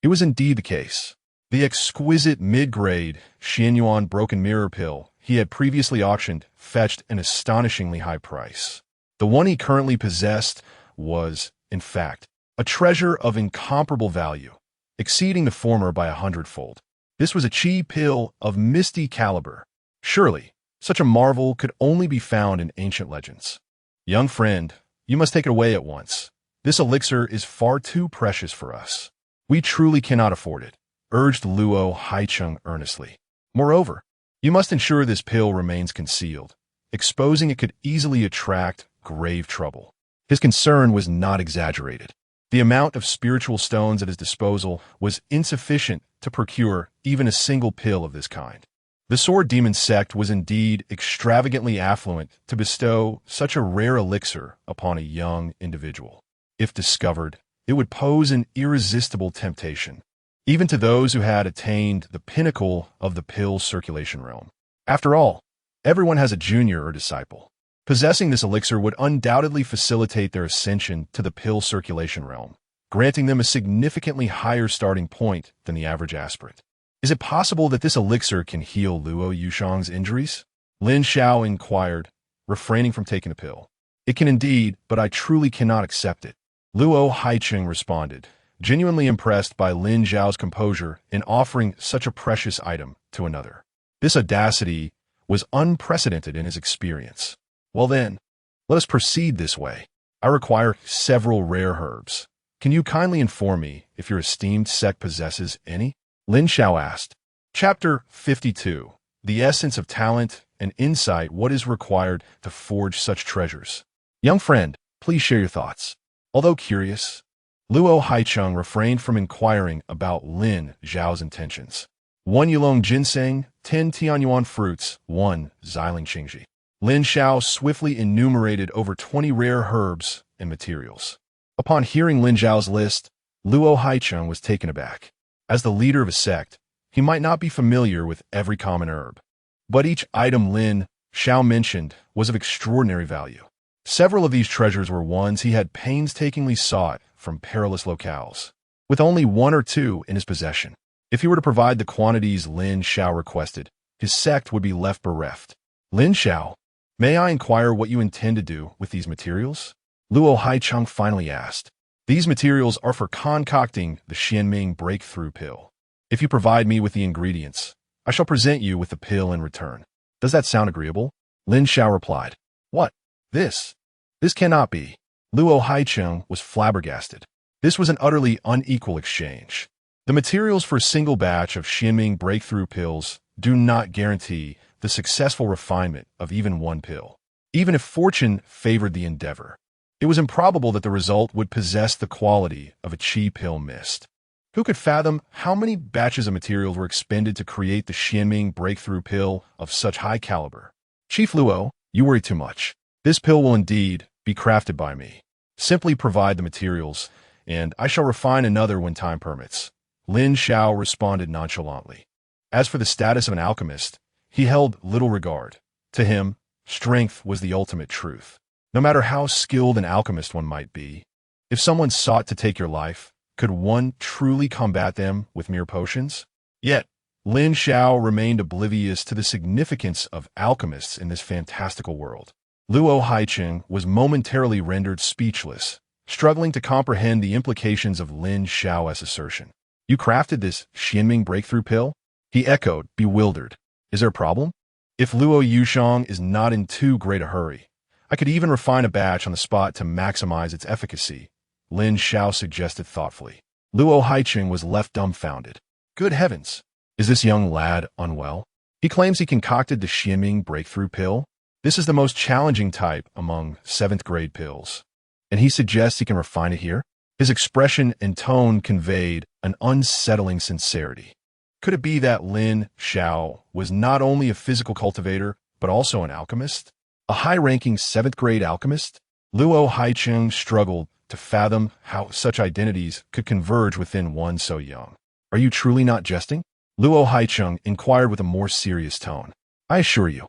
S1: It was indeed the case. The exquisite mid-grade Xianyuan broken mirror pill he had previously auctioned fetched an astonishingly high price. The one he currently possessed was, in fact, a treasure of incomparable value, exceeding the former by 100-fold. This was a Qi pill of misty caliber. Surely, such a marvel could only be found in ancient legends. Young friend, you must take it away at once. This elixir is far too precious for us. We truly cannot afford it, urged Luo Haicheng earnestly. Moreover, you must ensure this pill remains concealed. Exposing it could easily attract grave trouble. His concern was not exaggerated. The amount of spiritual stones at his disposal was insufficient to procure even a single pill of this kind. The Sword Demon sect was indeed extravagantly affluent to bestow such a rare elixir upon a young individual. If discovered, it would pose an irresistible temptation, even to those who had attained the pinnacle of the pill circulation realm. After all, everyone has a junior or disciple. Possessing this elixir would undoubtedly facilitate their ascension to the pill circulation realm, granting them a significantly higher starting point than the average aspirant. Is it possible that this elixir can heal Luo Yushang's injuries? Lin Xiao inquired, refraining from taking the pill. It can indeed, but I truly cannot accept it. Luo Haicheng responded, genuinely impressed by Lin Xiao's composure in offering such a precious item to another. This audacity was unprecedented in his experience. Well then, let us proceed this way. I require several rare herbs. Can you kindly inform me if your esteemed sect possesses any? Lin Xiao asked. Chapter 52. The Essence of Talent and Insight. What is required to forge such treasures? Young friend, please share your thoughts. Although curious, Luo Haicheng refrained from inquiring about Lin Xiao's intentions. 1 Yulong ginseng, 10 Tianyuan fruits, 1 Xiling Qingji. Lin Xiao swiftly enumerated over 20 rare herbs and materials. Upon hearing Lin Xiao's list, Luo Haicheng was taken aback. As the leader of a sect, he might not be familiar with every common herb. But each item Lin Xiao mentioned was of extraordinary value. Several of these treasures were ones he had painstakingly sought from perilous locales, with only 1 or 2 in his possession. If he were to provide the quantities Lin Xiao requested, his sect would be left bereft. Lin Xiao, may I inquire what you intend to do with these materials? Luo Haicheng finally asked. These materials are for concocting the Xianming breakthrough pill. If you provide me with the ingredients, I shall present you with the pill in return. Does that sound agreeable? Lin Xiao replied. What? This cannot be. Luo Haicheng was flabbergasted. This was an utterly unequal exchange. The materials for a single batch of Xianming breakthrough pills do not guarantee the successful refinement of even one pill. Even if fortune favored the endeavor, it was improbable that the result would possess the quality of a Qi pill mist. Who could fathom how many batches of materials were expended to create the Xianming breakthrough pill of such high caliber? Chief Luo, you worry too much. This pill will indeed be crafted by me. Simply provide the materials, and I shall refine another when time permits. Lin Xiao responded nonchalantly. As for the status of an alchemist, he held little regard. To him, strength was the ultimate truth. No matter how skilled an alchemist one might be, if someone sought to take your life, could one truly combat them with mere potions? Yet, Lin Xiao remained oblivious to the significance of alchemists in this fantastical world. Luo Haicheng was momentarily rendered speechless, struggling to comprehend the implications of Lin Xiao's assertion. You crafted this Xianming breakthrough pill? He echoed, bewildered. Is there a problem? If Luo Yushang is not in too great a hurry, I could even refine a batch on the spot to maximize its efficacy, Lin Xiao suggested thoughtfully. Luo Haicheng was left dumbfounded. Good heavens! Is this young lad unwell? He claims he concocted the Xianming breakthrough pill. This is the most challenging type among 7th grade pills. And he suggests he can refine it here? His expression and tone conveyed an unsettling sincerity. Could it be that Lin Xiao was not only a physical cultivator, but also an alchemist? A high-ranking 7th grade alchemist? Luo Haicheng struggled to fathom how such identities could converge within one so young. Are you truly not jesting? Luo Haicheng inquired with a more serious tone. I assure you,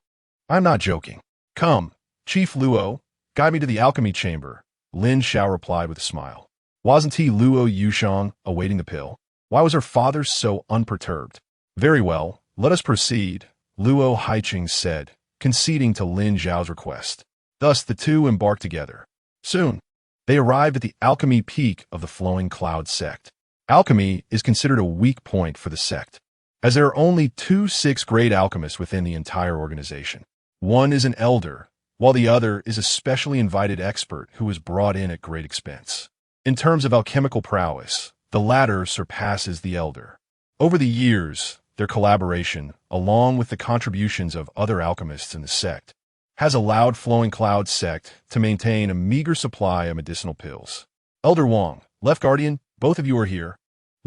S1: I'm not joking. Come, Chief Luo, guide me to the alchemy chamber, Lin Xiao replied with a smile. Wasn't he Luo Yushang awaiting the pill? Why was her father so unperturbed? Very well, let us proceed, Luo Haicheng said, conceding to Lin Xiao's request. Thus the two embarked together. Soon, they arrived at the alchemy peak of the Flowing Cloud sect. Alchemy is considered a weak point for the sect, as there are only 2 6th grade alchemists within the entire organization. One is an elder, while the other is a specially invited expert who is brought in at great expense. In terms of alchemical prowess, the latter surpasses the elder. Over the years, their collaboration, along with the contributions of other alchemists in the sect, has allowed Flowing Cloud sect to maintain a meager supply of medicinal pills. Elder Wang, Left Guardian, both of you are here.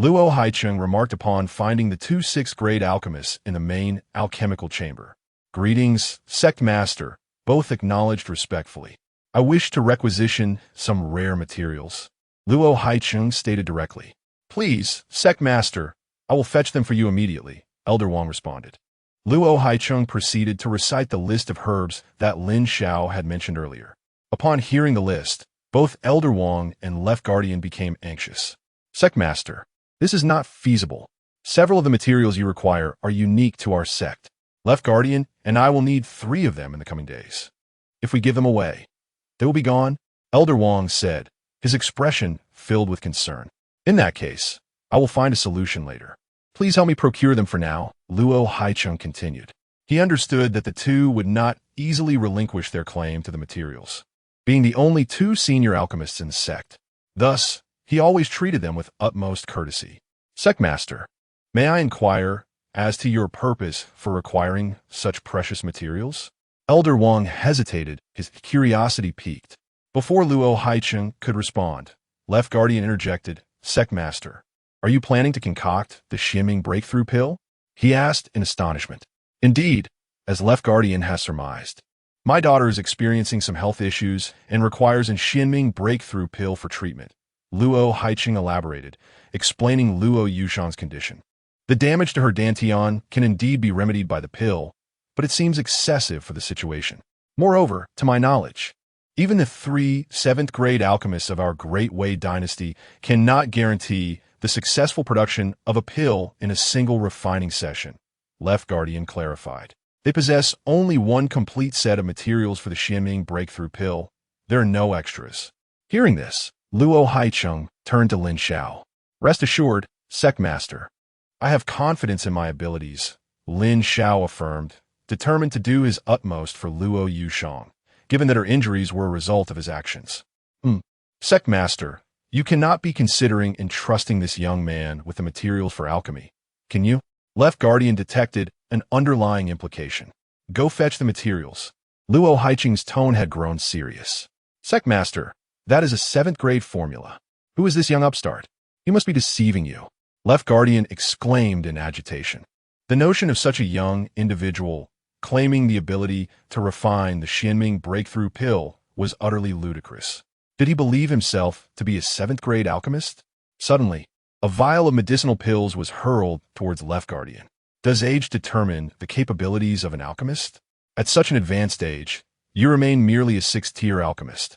S1: Luo Haicheng remarked upon finding the 2 6th grade alchemists in the main alchemical chamber. Greetings, Sect Master, both acknowledged respectfully. I wish to requisition some rare materials. Luo Haicheng stated directly. Please, Sect Master, I will fetch them for you immediately, Elder Wang responded. Luo Haicheng proceeded to recite the list of herbs that Lin Xiao had mentioned earlier. Upon hearing the list, both Elder Wang and Left Guardian became anxious. Sect Master, this is not feasible. Several of the materials you require are unique to our sect. Left Guardian and I will need 3 of them in the coming days. If we give them away, they will be gone, Elder Wang said, his expression filled with concern. In that case, I will find a solution later. Please help me procure them for now, Luo Haicheng continued. He understood that the two would not easily relinquish their claim to the materials, being the only two senior alchemists in the sect. Thus, he always treated them with utmost courtesy. Sectmaster, may I inquire as to your purpose for requiring such precious materials? Elder Wang hesitated, his curiosity piqued. Before Luo Haicheng could respond, Left Guardian interjected, Sectmaster, are you planning to concoct the Xianming breakthrough pill? He asked in astonishment. Indeed, as Left Guardian has surmised. My daughter is experiencing some health issues and requires an Xianming breakthrough pill for treatment. Luo Haicheng elaborated, explaining Luo Yuxiang's condition. The damage to her dantian can indeed be remedied by the pill, but it seems excessive for the situation. Moreover, to my knowledge, even the 3 7th-grade alchemists of our Great Wei dynasty cannot guarantee the successful production of a pill in a single refining session, Left Guardian clarified. They possess only one complete set of materials for the Xianming breakthrough pill. There are no extras. Hearing this, Luo Haicheng turned to Lin Xiao. Rest assured, Sectmaster, I have confidence in my abilities, Lin Xiao affirmed, determined to do his utmost for Luo Yuxiang, given that her injuries were a result of his actions. Sectmaster, you cannot be considering entrusting this young man with the materials for alchemy, can you? Left Guardian detected an underlying implication. Go fetch the materials. Luo Haicheng's tone had grown serious. Sectmaster, that is a 7th-grade formula. Who is this young upstart? He must be deceiving you. Left Guardian exclaimed in agitation. The notion of such a young individual claiming the ability to refine the Xianming breakthrough pill was utterly ludicrous. Did he believe himself to be a 7th-grade alchemist? Suddenly, a vial of medicinal pills was hurled towards Left Guardian. Does age determine the capabilities of an alchemist? At such an advanced age, you remain merely a 6th-tier alchemist.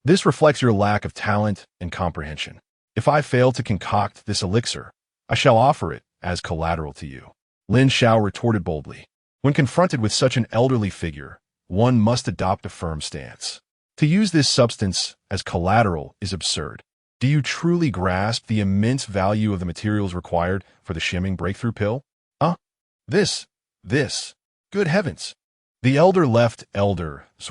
S1: This reflects your lack of talent and comprehension. If I fail to concoct this elixir, I shall offer it as collateral to you. Lin Xiao retorted boldly. When confronted with such an elderly figure, one must adopt a firm stance. To use this substance as collateral is absurd. Do you truly grasp the immense value of the materials required for the Xianming breakthrough pill? This. Good heavens. The elder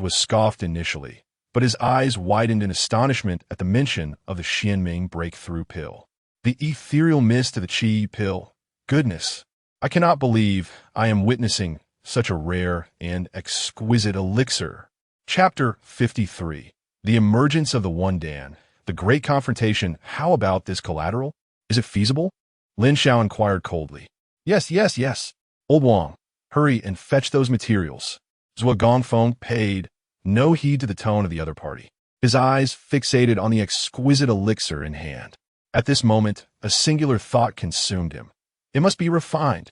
S1: was scoffed initially, but his eyes widened in astonishment at the mention of the Xianming breakthrough pill. The ethereal mist of the Qi pill. Goodness, I cannot believe I am witnessing such a rare and exquisite elixir. Chapter 53. The emergence of the One Dan. The Great Confrontation. How about this collateral? Is it feasible? Lin Xiao inquired coldly. Yes. Old Wang, hurry and fetch those materials. Zhuo Gongfeng paid no heed to the tone of the other party, his eyes fixated on the exquisite elixir in hand. At this moment, a singular thought consumed him. It must be refined.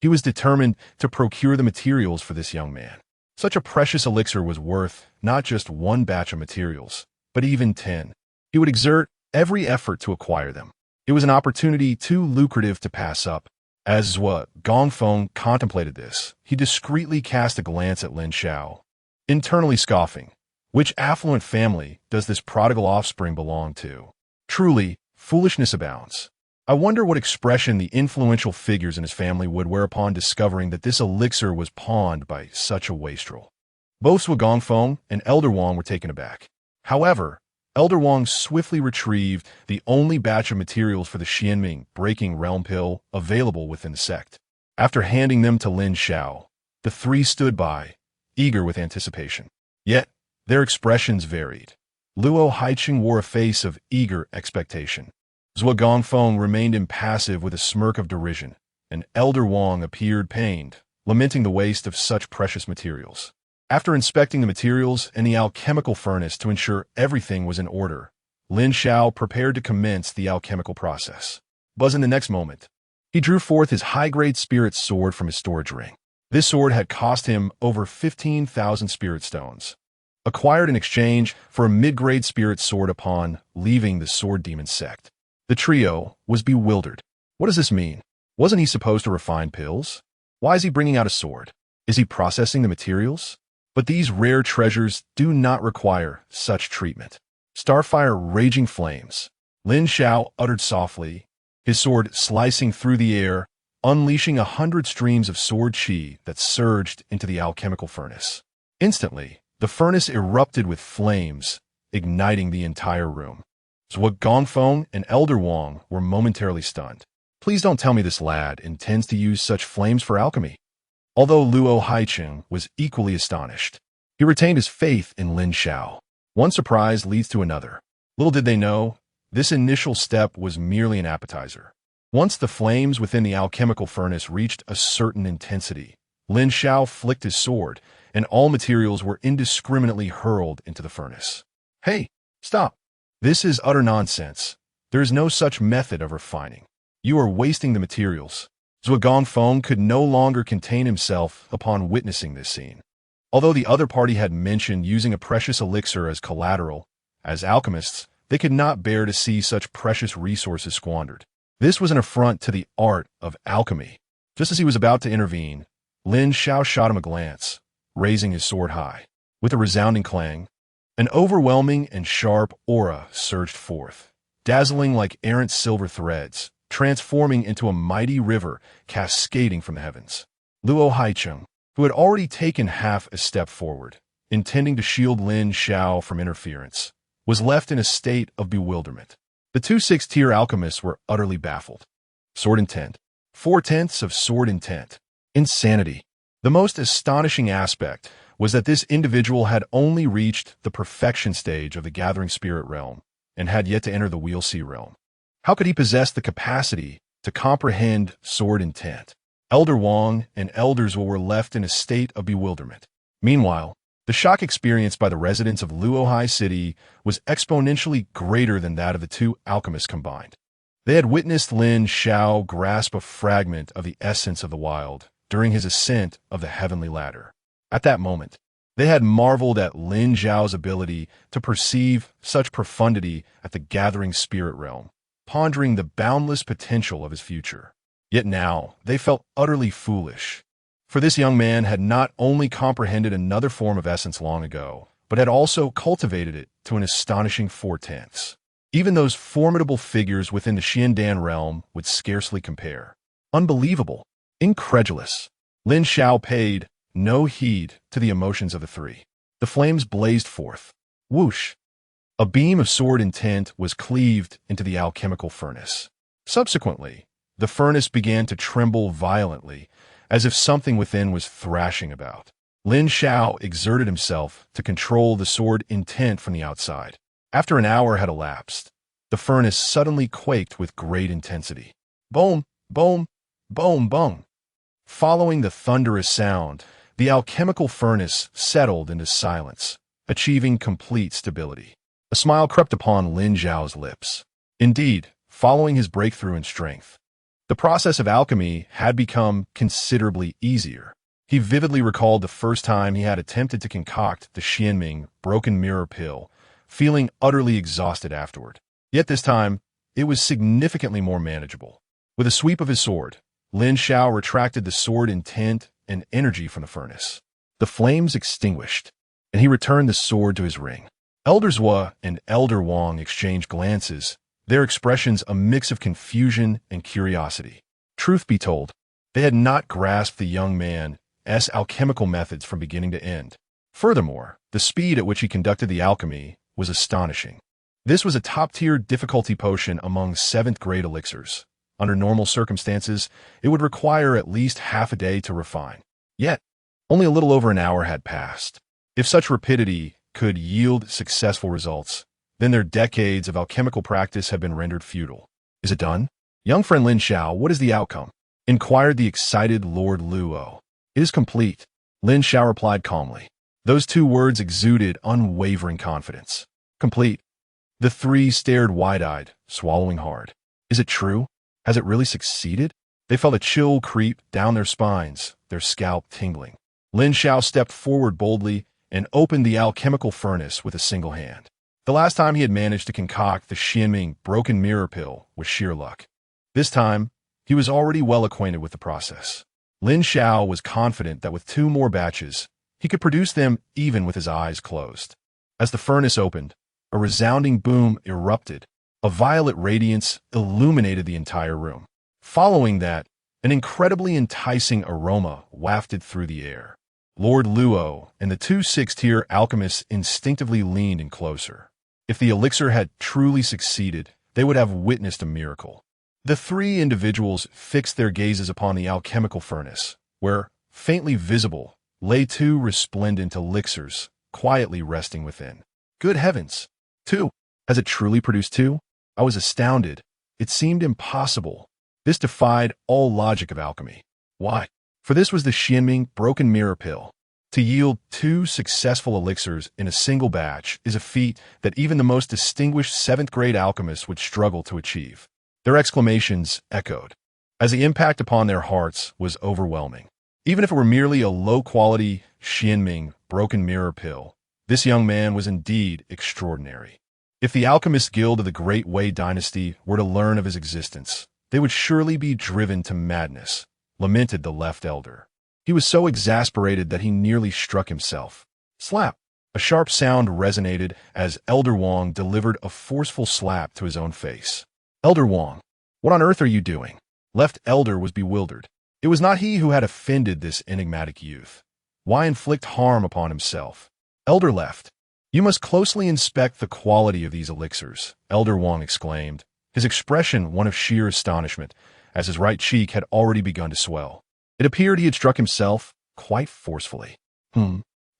S1: He was determined to procure the materials for this young man. Such a precious elixir was worth not just one batch of materials, but even 10. He would exert every effort to acquire them. It was an opportunity too lucrative to pass up. As Zhuo Gongfeng contemplated this, he discreetly cast a glance at Lin Xiao, internally scoffing. Which affluent family does this prodigal offspring belong to? Truly, foolishness abounds. I wonder what expression the influential figures in his family would wear upon discovering that this elixir was pawned by such a wastrel. Both Zhuo Gongfeng and Elder Wang were taken aback. However, Elder Wang swiftly retrieved the only batch of materials for the Xianming breaking realm pill available within the sect. After handing them to Lin Xiao, the three stood by, eager with anticipation. Yet, their expressions varied. Luo Haicheng wore a face of eager expectation. Zhuo Gongfeng remained impassive with a smirk of derision, and Elder Wang appeared pained, lamenting the waste of such precious materials. After inspecting the materials and the alchemical furnace to ensure everything was in order, Lin Xiao prepared to commence the alchemical process. In the next moment, he drew forth his high-grade spirit sword from his storage ring. This sword had cost him over 15,000 spirit stones, acquired in exchange for a mid-grade spirit sword upon leaving the Sword Demon sect. The trio was bewildered. What does this mean? Wasn't he supposed to refine pills? Why is he bringing out a sword? Is he processing the materials? But these rare treasures do not require such treatment. Starfire raging flames. Lin Xiao uttered softly, his sword slicing through the air, unleashing 100 streams of sword qi that surged into the alchemical furnace. Instantly, the furnace erupted with flames, igniting the entire room. Zhuo Gongfeng and Elder Wang were momentarily stunned. Please don't tell me this lad intends to use such flames for alchemy. Although Luo Haicheng was equally astonished, he retained his faith in Lin Xiao. One surprise leads to another. Little did they know, this initial step was merely an appetizer. Once the flames within the alchemical furnace reached a certain intensity, Lin Xiao flicked his sword, and all materials were indiscriminately hurled into the furnace. Hey, stop! This is utter nonsense. There is no such method of refining. You are wasting the materials. Zhuo Gongfeng could no longer contain himself upon witnessing this scene. Although the other party had mentioned using a precious elixir as collateral, as alchemists, they could not bear to see such precious resources squandered. This was an affront to the art of alchemy. Just as he was about to intervene, Lin Xiao shot him a glance, raising his sword high. With a resounding clang, an overwhelming and sharp aura surged forth, dazzling like errant silver threads, transforming into a mighty river cascading from the heavens. Luo Haicheng, who had already taken half a step forward, intending to shield Lin Xiao from interference, was left in a state of bewilderment. The two sixth-tier alchemists were utterly baffled. Sword intent. 4/10 of sword intent. Insanity. The most astonishing aspect was that this individual had only reached the perfection stage of the gathering spirit realm and had yet to enter the wheel sea realm. How could he possess the capacity to comprehend sword intent? Elder Wang and Elder Zhuo were left in a state of bewilderment. Meanwhile, the shock experienced by the residents of Luohai City was exponentially greater than that of the two alchemists combined. They had witnessed Lin Xiao grasp a fragment of the essence of the wild during his ascent of the heavenly ladder. At that moment, they had marveled at Lin Xiao's ability to perceive such profundity at the gathering spirit realm, pondering the boundless potential of his future. Yet now, they felt utterly foolish. For this young man had not only comprehended another form of essence long ago, but had also cultivated it to an astonishing 4/10. Even those formidable figures within the Xiandan realm would scarcely compare. Unbelievable. Incredulous. Lin Xiao paid no heed to the emotions of the three. The flames blazed forth. Whoosh! A beam of sword intent was cleaved into the alchemical furnace. Subsequently, the furnace began to tremble violently, as if something within was thrashing about. Lin Xiao exerted himself to control the sword intent from the outside. After an hour had elapsed, the furnace suddenly quaked with great intensity. Boom, boom, boom, boom. Following the thunderous sound, the alchemical furnace settled into silence, achieving complete stability. A smile crept upon Lin Xiao's lips. Indeed, following his breakthrough in strength, the process of alchemy had become considerably easier. He vividly recalled the first time he had attempted to concoct the Xianming broken mirror pill, feeling utterly exhausted afterward. Yet this time, it was significantly more manageable. With a sweep of his sword, Lin Xiao retracted the sword intent and energy from the furnace. The flames extinguished, and he returned the sword to his ring. Elder Zhuo and Elder Wang exchanged glances, their expressions a mix of confusion and curiosity. Truth be told, they had not grasped the young man's alchemical methods from beginning to end. Furthermore, the speed at which he conducted the alchemy was astonishing. This was a top-tier difficulty potion among 7th-grade elixirs. Under normal circumstances, it would require at least half a day to refine. Yet, only a little over an hour had passed. If such rapidity could yield successful results, then their decades of alchemical practice had been rendered futile. Is it done? Young friend Lin Xiao, what is the outcome? Inquired the excited Lord Luo. It is complete, Lin Xiao replied calmly. Those two words exuded unwavering confidence. Complete. The three stared wide-eyed, swallowing hard. Is it true? Has it really succeeded? They felt a chill creep down their spines, their scalp tingling. Lin Xiao stepped forward boldly and opened the alchemical furnace with a single hand. The last time he had managed to concoct the Xianming broken mirror pill was sheer luck. This time, he was already well acquainted with the process. Lin Xiao was confident that with 2 more batches, he could produce them even with his eyes closed. As the furnace opened, a resounding boom erupted. A violet radiance illuminated the entire room. Following that, an incredibly enticing aroma wafted through the air. Lord Luo and the two sixth-tier alchemists instinctively leaned in closer. If the elixir had truly succeeded, they would have witnessed a miracle. The three individuals fixed their gazes upon the alchemical furnace, where, faintly visible, lay two resplendent elixirs, quietly resting within. Good heavens! Two! Has it truly produced two? I was astounded. It seemed impossible. This defied all logic of alchemy. Why? For this was the Xianming broken mirror pill. To yield two successful elixirs in a single batch is a feat that even the most distinguished seventh-grade alchemists would struggle to achieve. Their exclamations echoed, as the impact upon their hearts was overwhelming. Even if it were merely a low-quality Xianming broken mirror pill, this young man was indeed extraordinary. If the Alchemist Guild of the Great Wei Dynasty were to learn of his existence, they would surely be driven to madness, lamented the left elder. He was so exasperated that he nearly struck himself. Slap! A sharp sound resonated as Elder Wang delivered a forceful slap to his own face. Elder Wang, what on earth are you doing? Left elder was bewildered. It was not he who had offended this enigmatic youth. Why inflict harm upon himself? Elder left. You must closely inspect the quality of these elixirs, Elder Wang exclaimed, his expression one of sheer astonishment, as his right cheek had already begun to swell. It appeared he had struck himself quite forcefully.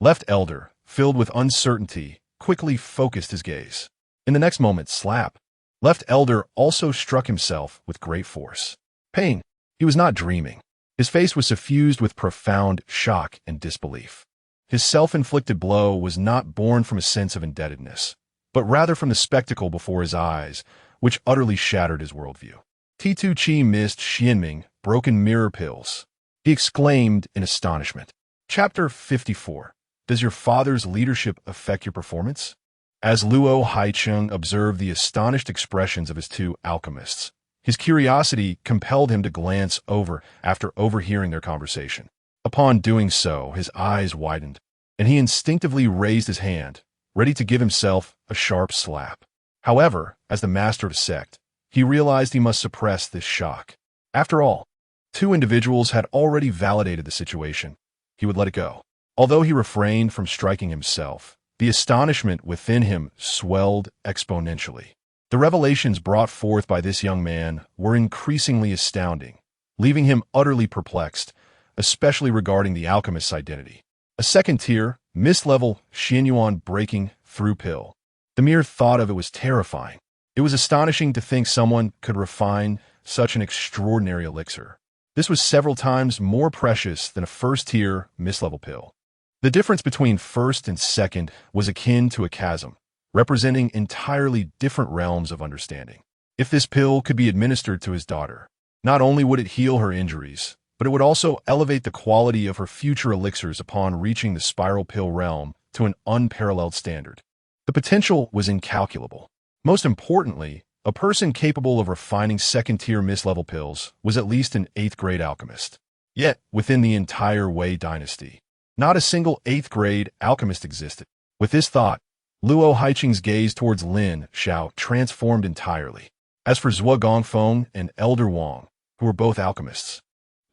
S1: Left elder, filled with uncertainty, quickly focused his gaze. In the next moment, slap. Left elder also struck himself with great force. Pain. He was not dreaming. His face was suffused with profound shock and disbelief. His self-inflicted blow was not born from a sense of indebtedness, but rather from the spectacle before his eyes, which utterly shattered his worldview. T2 Chi missed Xianming broken mirror pills. He exclaimed in astonishment. Chapter 54. Does your father's leadership affect your performance? As Luo Haicheng observed the astonished expressions of his two alchemists, his curiosity compelled him to glance over after overhearing their conversation. Upon doing so, his eyes widened, and he instinctively raised his hand, ready to give himself a sharp slap. However, as the master of a sect, he realized he must suppress this shock. After all, two individuals had already validated the situation. He would let it go. Although he refrained from striking himself, the astonishment within him swelled exponentially. The revelations brought forth by this young man were increasingly astounding, leaving him utterly perplexed, especially regarding the alchemist's identity. A second-tier, mist-level Xianyuan breaking through pill. The mere thought of it was terrifying. It was astonishing to think someone could refine such an extraordinary elixir. This was several times more precious than a first-tier, mist-level pill. The difference between first and second was akin to a chasm, representing entirely different realms of understanding. If this pill could be administered to his daughter, not only would it heal her injuries, but it would also elevate the quality of her future elixirs upon reaching the spiral pill realm to an unparalleled standard. The potential was incalculable. Most importantly, a person capable of refining second-tier mist-level pills was at least an 8th-grade alchemist. Yet, within the entire Wei dynasty, not a single 8th-grade alchemist existed. With this thought, Luo Haicheng's gaze towards Lin Xiao transformed entirely. As for Zhuo Gongfeng and Elder Wang, who were both alchemists,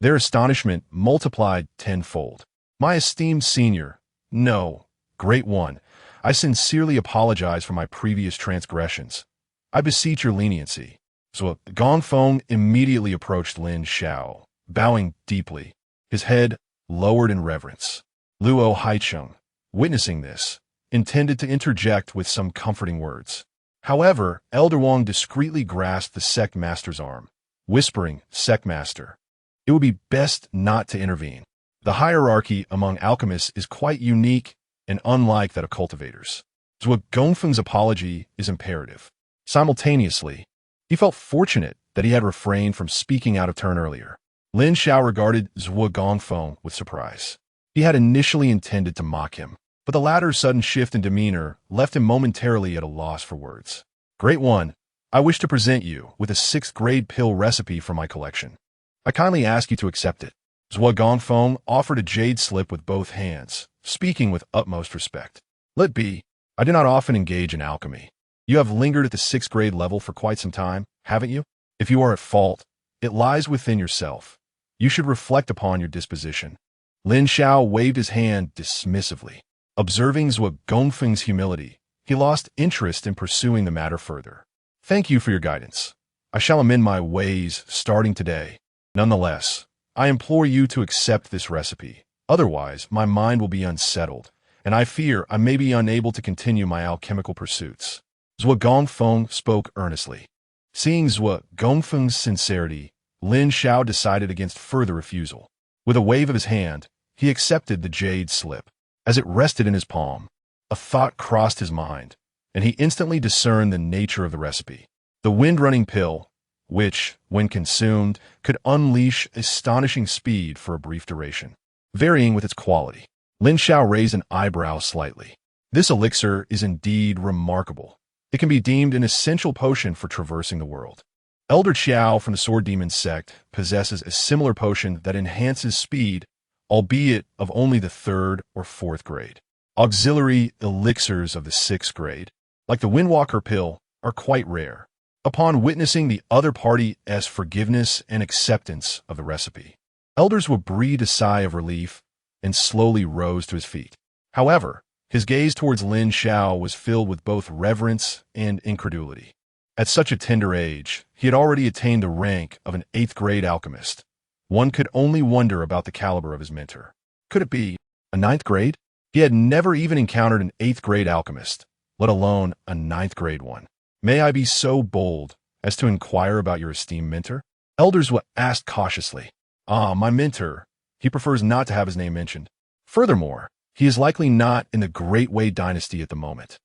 S1: their astonishment multiplied tenfold. My esteemed senior, no, great one, I sincerely apologize for my previous transgressions. I beseech your leniency. So Gongfeng immediately approached Lin Xiao, bowing deeply, his head lowered in reverence. Luo Haicheng, witnessing this, intended to interject with some comforting words. However, Elder Wang discreetly grasped the sect master's arm, whispering, "Sect master, it would be best not to intervene. The hierarchy among alchemists is quite unique and unlike that of cultivators." Zhuo Gongfeng's apology is imperative. Simultaneously, he felt fortunate that he had refrained from speaking out of turn earlier. Lin Xiao regarded Zhuo Gongfeng with surprise. He had initially intended to mock him, but the latter's sudden shift in demeanor left him momentarily at a loss for words. "Great one, I wish to present you with a 6th-grade pill recipe from my collection. I kindly ask you to accept it." Zhuo Gongfeng offered a jade slip with both hands, speaking with utmost respect. "Let be. I do not often engage in alchemy. You have lingered at the 6th grade level for quite some time, haven't you? If you are at fault, it lies within yourself. You should reflect upon your disposition. Lin Xiao waved his hand dismissively. Observing Zhuo Gongfeng's humility, he lost interest in pursuing the matter further. Thank you for your guidance. I shall amend my ways starting today. Nonetheless, I implore you to accept this recipe. Otherwise, my mind will be unsettled, and I fear I may be unable to continue my alchemical pursuits. Zhuo Gongfeng spoke earnestly. Seeing Zhuo Gongfeng's sincerity, Lin Xiao decided against further refusal. With a wave of his hand, he accepted the jade slip. As it rested in his palm, a thought crossed his mind, and he instantly discerned the nature of the recipe. The wind-running pill, which, when consumed, could unleash astonishing speed for a brief duration, varying with its quality. Lin Xiao raised an eyebrow slightly. This elixir is indeed remarkable. It can be deemed an essential potion for traversing the world. Elder Xiao from the Sword Demon sect possesses a similar potion that enhances speed, albeit of only the 3rd or 4th grade. Auxiliary elixirs of the 6th grade, like the Windwalker pill, are quite rare. Upon witnessing the other party's forgiveness and acceptance of the recipe, Elders would breathe a sigh of relief and slowly rose to his feet. However, his gaze towards Lin Xiao was filled with both reverence and incredulity. At such a tender age, he had already attained the rank of an 8th grade alchemist. One could only wonder about the caliber of his mentor. Could it be a 9th grade? He had never even encountered an 8th grade alchemist, let alone a 9th grade one. May I be so bold as to inquire about your esteemed mentor? Elders would ask cautiously. My mentor. He prefers not to have his name mentioned. Furthermore, he is likely not in the Great Wei dynasty at the moment.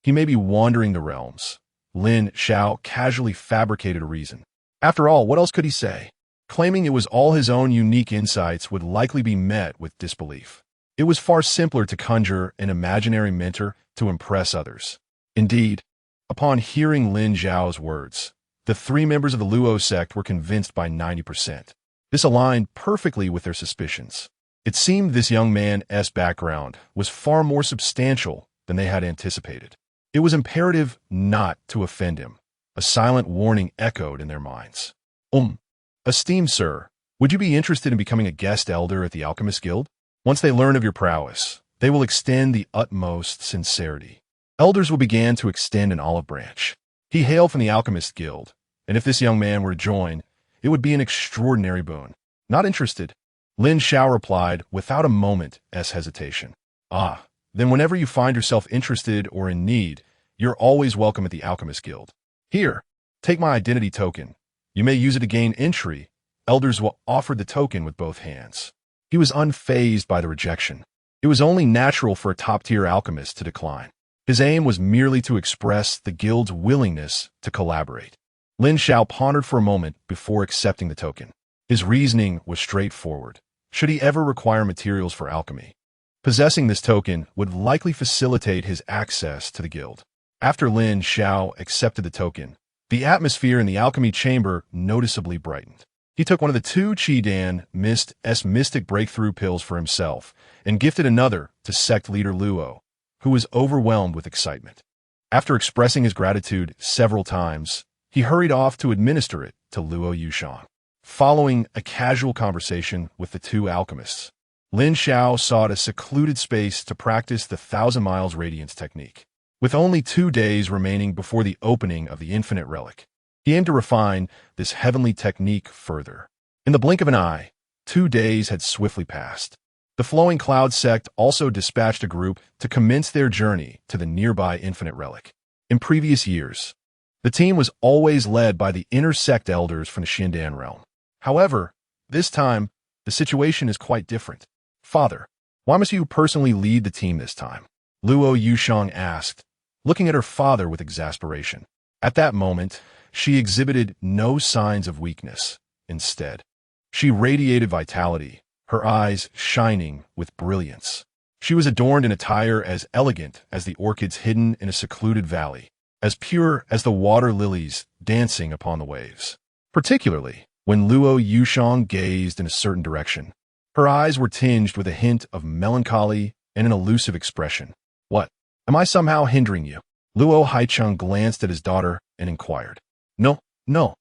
S1: He may be wandering the realms. Lin Xiao casually fabricated a reason. After all, what else could he say? Claiming it was all his own unique insights would likely be met with disbelief. It was far simpler to conjure an imaginary mentor to impress others. Indeed, upon hearing Lin Xiao's words, the 3 members of the Luo sect were convinced by 90%. This aligned perfectly with their suspicions. It seemed this young man's background was far more substantial than they had anticipated. It was imperative not to offend him. A silent warning echoed in their minds. Esteemed sir, would you be interested in becoming a guest elder at the Alchemist Guild? Once they learn of your prowess, they will extend the utmost sincerity. Elders will begin to extend an olive branch. He hailed from the Alchemist Guild, and if this young man were to join, it would be an extraordinary boon. Not interested, Lin Xiao replied without a moment's hesitation. Then whenever you find yourself interested or in need, you're always welcome at the Alchemist Guild. Here, take my identity token. You may use it to gain entry. Elders will offer the token with both hands. He was unfazed by the rejection. It was only natural for a top-tier alchemist to decline. His aim was merely to express the guild's willingness to collaborate. Lin Xiao pondered for a moment before accepting the token. His reasoning was straightforward. Should he ever require materials for alchemy, possessing this token would likely facilitate his access to the guild. After Lin Xiao accepted the token, the atmosphere in the alchemy chamber noticeably brightened. He took one of the 2 Qidan Mist's mystic breakthrough pills for himself and gifted another to sect leader Luo, who was overwhelmed with excitement. After expressing his gratitude several times, he hurried off to administer it to Luo Yushang. Following a casual conversation with the 2 alchemists, Lin Xiao sought a secluded space to practice the 1,000 Miles Radiance technique. With only 2 days remaining before the opening of the infinite relic, he aimed to refine this heavenly technique further. In the blink of an eye, 2 days had swiftly passed. The Flowing Cloud sect also dispatched a group to commence their journey to the nearby infinite relic. In previous years, the team was always led by the inner sect elders from the Xindan realm. However, this time, the situation is quite different. Father, why must you personally lead the team this time? Luo Yushang asked, looking at her father with exasperation. At that moment, she exhibited no signs of weakness. Instead, she radiated vitality, her eyes shining with brilliance. She was adorned in attire as elegant as the orchids hidden in a secluded valley, as pure as the water lilies dancing upon the waves. Particularly, when Luo Yushang gazed in a certain direction, her eyes were tinged with a hint of melancholy and an elusive expression. What? Am I somehow hindering you? Luo Haicheng glanced at his daughter and inquired. No, no.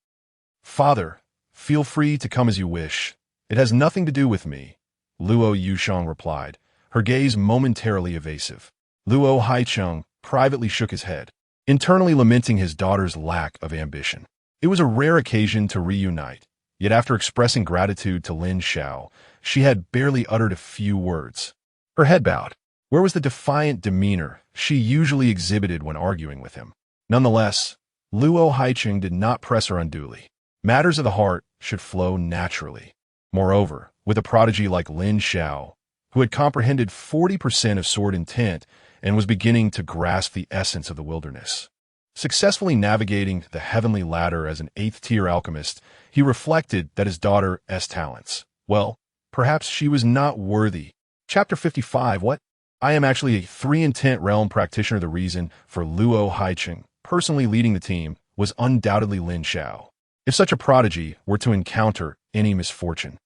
S1: Father, feel free to come as you wish. It has nothing to do with me, Luo Yusheng replied, her gaze momentarily evasive. Luo Haicheng privately shook his head, internally lamenting his daughter's lack of ambition. It was a rare occasion to reunite, yet after expressing gratitude to Lin Xiao, she had barely uttered a few words. Her head bowed. Where was the defiant demeanor she usually exhibited when arguing with him? Nonetheless, Luo Haicheng did not press her unduly. Matters of the heart should flow naturally. Moreover, with a prodigy like Lin Xiao, who had comprehended 40% of sword intent and was beginning to grasp the essence of the wilderness, successfully navigating the heavenly ladder as an 8th-tier alchemist, he reflected that his daughter's talents, well, perhaps she was not worthy. Chapter 55. What? I am actually a 3-intent realm practitioner. The reason for Luo Haicheng personally leading the team was undoubtedly Lin Xiao. If such a prodigy were to encounter any misfortune,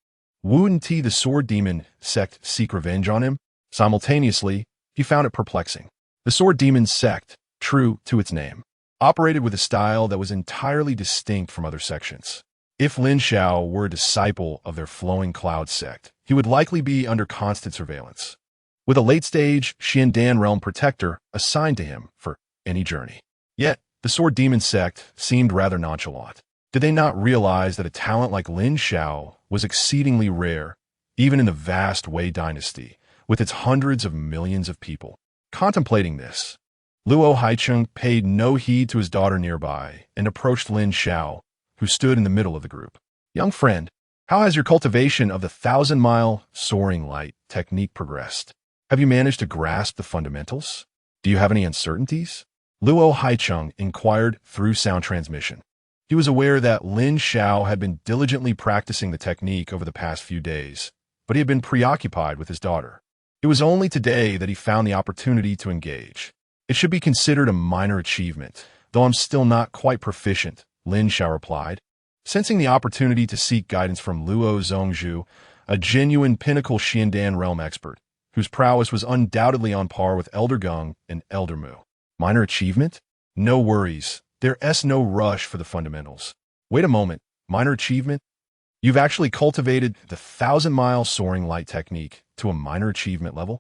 S1: wouldn't the sword demon sect seek revenge on him? Simultaneously, he found it perplexing. The sword demon sect, true to its name, operated with a style that was entirely distinct from other sections. If Lin Xiao were a disciple of their flowing cloud sect, he would likely be under constant surveillance, with a late-stage Xiandan realm protector assigned to him for any journey. Yet, the sword demon sect seemed rather nonchalant. Did they not realize that a talent like Lin Xiao was exceedingly rare, even in the vast Wei dynasty, with its hundreds of millions of people? Contemplating this, Luo Haicheng paid no heed to his daughter nearby and approached Lin Xiao, who stood in the middle of the group. Young friend, how has your cultivation of the 1,000-mile soaring light technique progressed? Have you managed to grasp the fundamentals? Do you have any uncertainties? Luo Haicheng inquired through sound transmission. He was aware that Lin Xiao had been diligently practicing the technique over the past few days, but he had been preoccupied with his daughter. It was only today that he found the opportunity to engage. It should be considered a minor achievement, though I'm still not quite proficient, Lin Xiao replied, sensing the opportunity to seek guidance from Luo Zhongzhu, a genuine pinnacle Xiandan realm expert, whose prowess was undoubtedly on par with Elder Geng and Elder Mu. Minor achievement? No worries. There's no rush for the fundamentals. Wait a moment. Minor achievement? You've actually cultivated the 1,000-mile soaring light technique to a minor achievement level?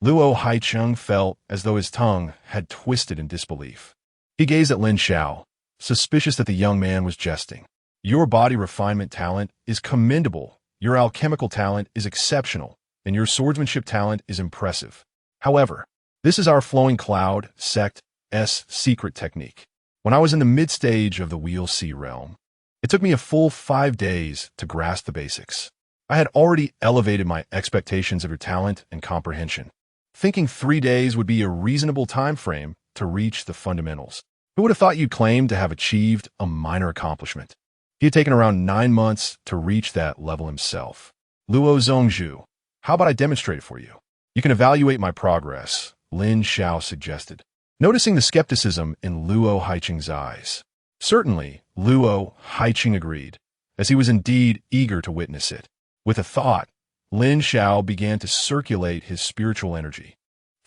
S1: Luo Haicheng felt as though his tongue had twisted in disbelief. He gazed at Lin Xiao, suspicious that the young man was jesting. Your body refinement talent is commendable, your alchemical talent is exceptional, and your swordsmanship talent is impressive. However, this is our flowing cloud sect's secret technique. When I was in the mid-stage of the Wheel C realm, it took me a full 5 days to grasp the basics. I had already elevated my expectations of your talent and comprehension, thinking 3 days would be a reasonable time frame to reach the fundamentals. Who would have thought you'd claim to have achieved a minor accomplishment? He had taken around 9 months to reach that level himself. Luo Zhongzhu, how about I demonstrate it for you? You can evaluate my progress, Lin Xiao suggested, noticing the skepticism in Luo Haicheng's eyes. Certainly, Luo Haicheng agreed, as he was indeed eager to witness it. With a thought, Lin Xiao began to circulate his spiritual energy.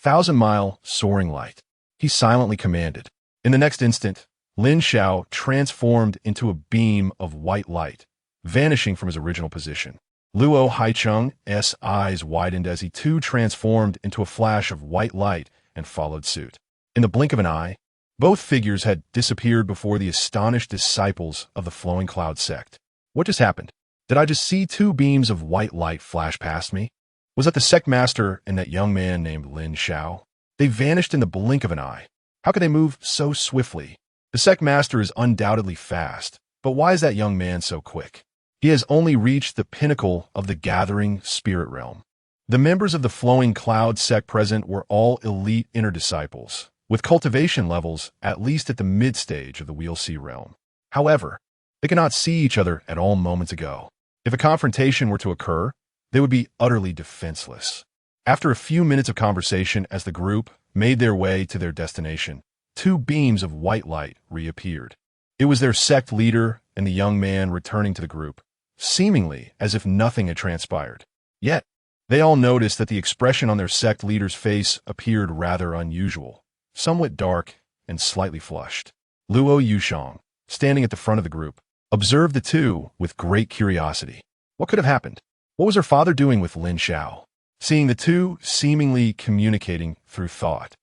S1: 1,000-mile soaring light, he silently commanded. In the next instant, Lin Xiao transformed into a beam of white light, vanishing from his original position. Luo Haicheng's eyes widened as he too transformed into a flash of white light and followed suit. In the blink of an eye, both figures had disappeared before the astonished disciples of the Flowing Cloud sect. What just happened? Did I just see 2 beams of white light flash past me? Was that the sect master and that young man named Lin Xiao? They vanished in the blink of an eye. How could they move so swiftly? The sect master is undoubtedly fast, but why is that young man so quick? He has only reached the pinnacle of the gathering spirit realm. The members of the Flowing Cloud sect present were all elite inner disciples, with cultivation levels at least at the mid-stage of the Wheel C realm. However, they could not see each other at all moments ago. If a confrontation were to occur, they would be utterly defenseless. After a few minutes of conversation as the group made their way to their destination, 2 beams of white light reappeared. It was their sect leader and the young man returning to the group, seemingly as if nothing had transpired. Yet, they all noticed that the expression on their sect leader's face appeared rather unusual, somewhat dark and slightly flushed. Luo Yushang, standing at the front of the group, observed the two with great curiosity. What could have happened? What was her father doing with Lin Xiao? Seeing the two seemingly communicating through thought,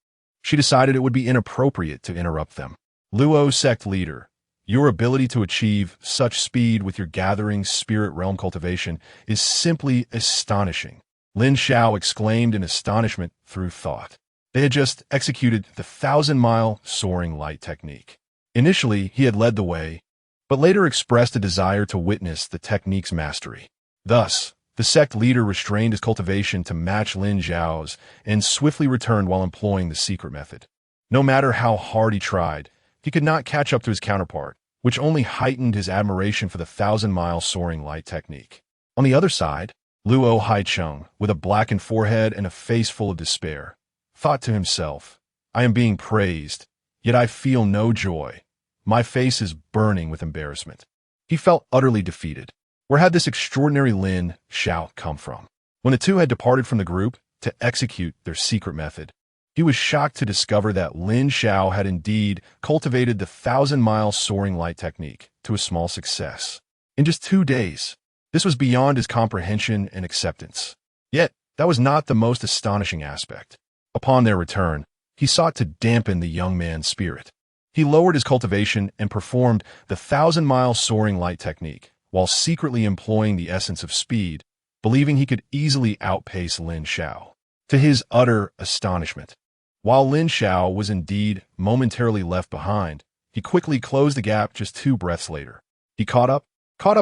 S1: she decided it would be inappropriate to interrupt them. Luo sect leader, your ability to achieve such speed with your gathering spirit realm cultivation is simply astonishing. Lin Xiao exclaimed in astonishment through thought. They had just executed the 1,000-mile soaring light technique. Initially, he had led the way, but later expressed a desire to witness the technique's mastery. Thus, the sect leader restrained his cultivation to match Lin Xiao's and swiftly returned while employing the secret method. No matter how hard he tried, he could not catch up to his counterpart, which only heightened his admiration for the 1,000-mile soaring light technique. On the other side, Luo Haicheng, with a blackened forehead and a face full of despair, thought to himself, I am being praised, yet I feel no joy. My face is burning with embarrassment. He felt utterly defeated. Where had this extraordinary Lin Xiao come from? When the two had departed from the group to execute their secret method, he was shocked to discover that Lin Xiao had indeed cultivated the 1,000-mile soaring light technique to a small success. In just 2 days, this was beyond his comprehension and acceptance. Yet, that was not the most astonishing aspect. Upon their return, he sought to dampen the young man's spirit. He lowered his cultivation and performed the 1,000-mile soaring light technique, while secretly employing the essence of speed, believing he could easily outpace Lin Xiao. To his utter astonishment, while Lin Xiao was indeed momentarily left behind, he quickly closed the gap just 2 breaths later. He caught up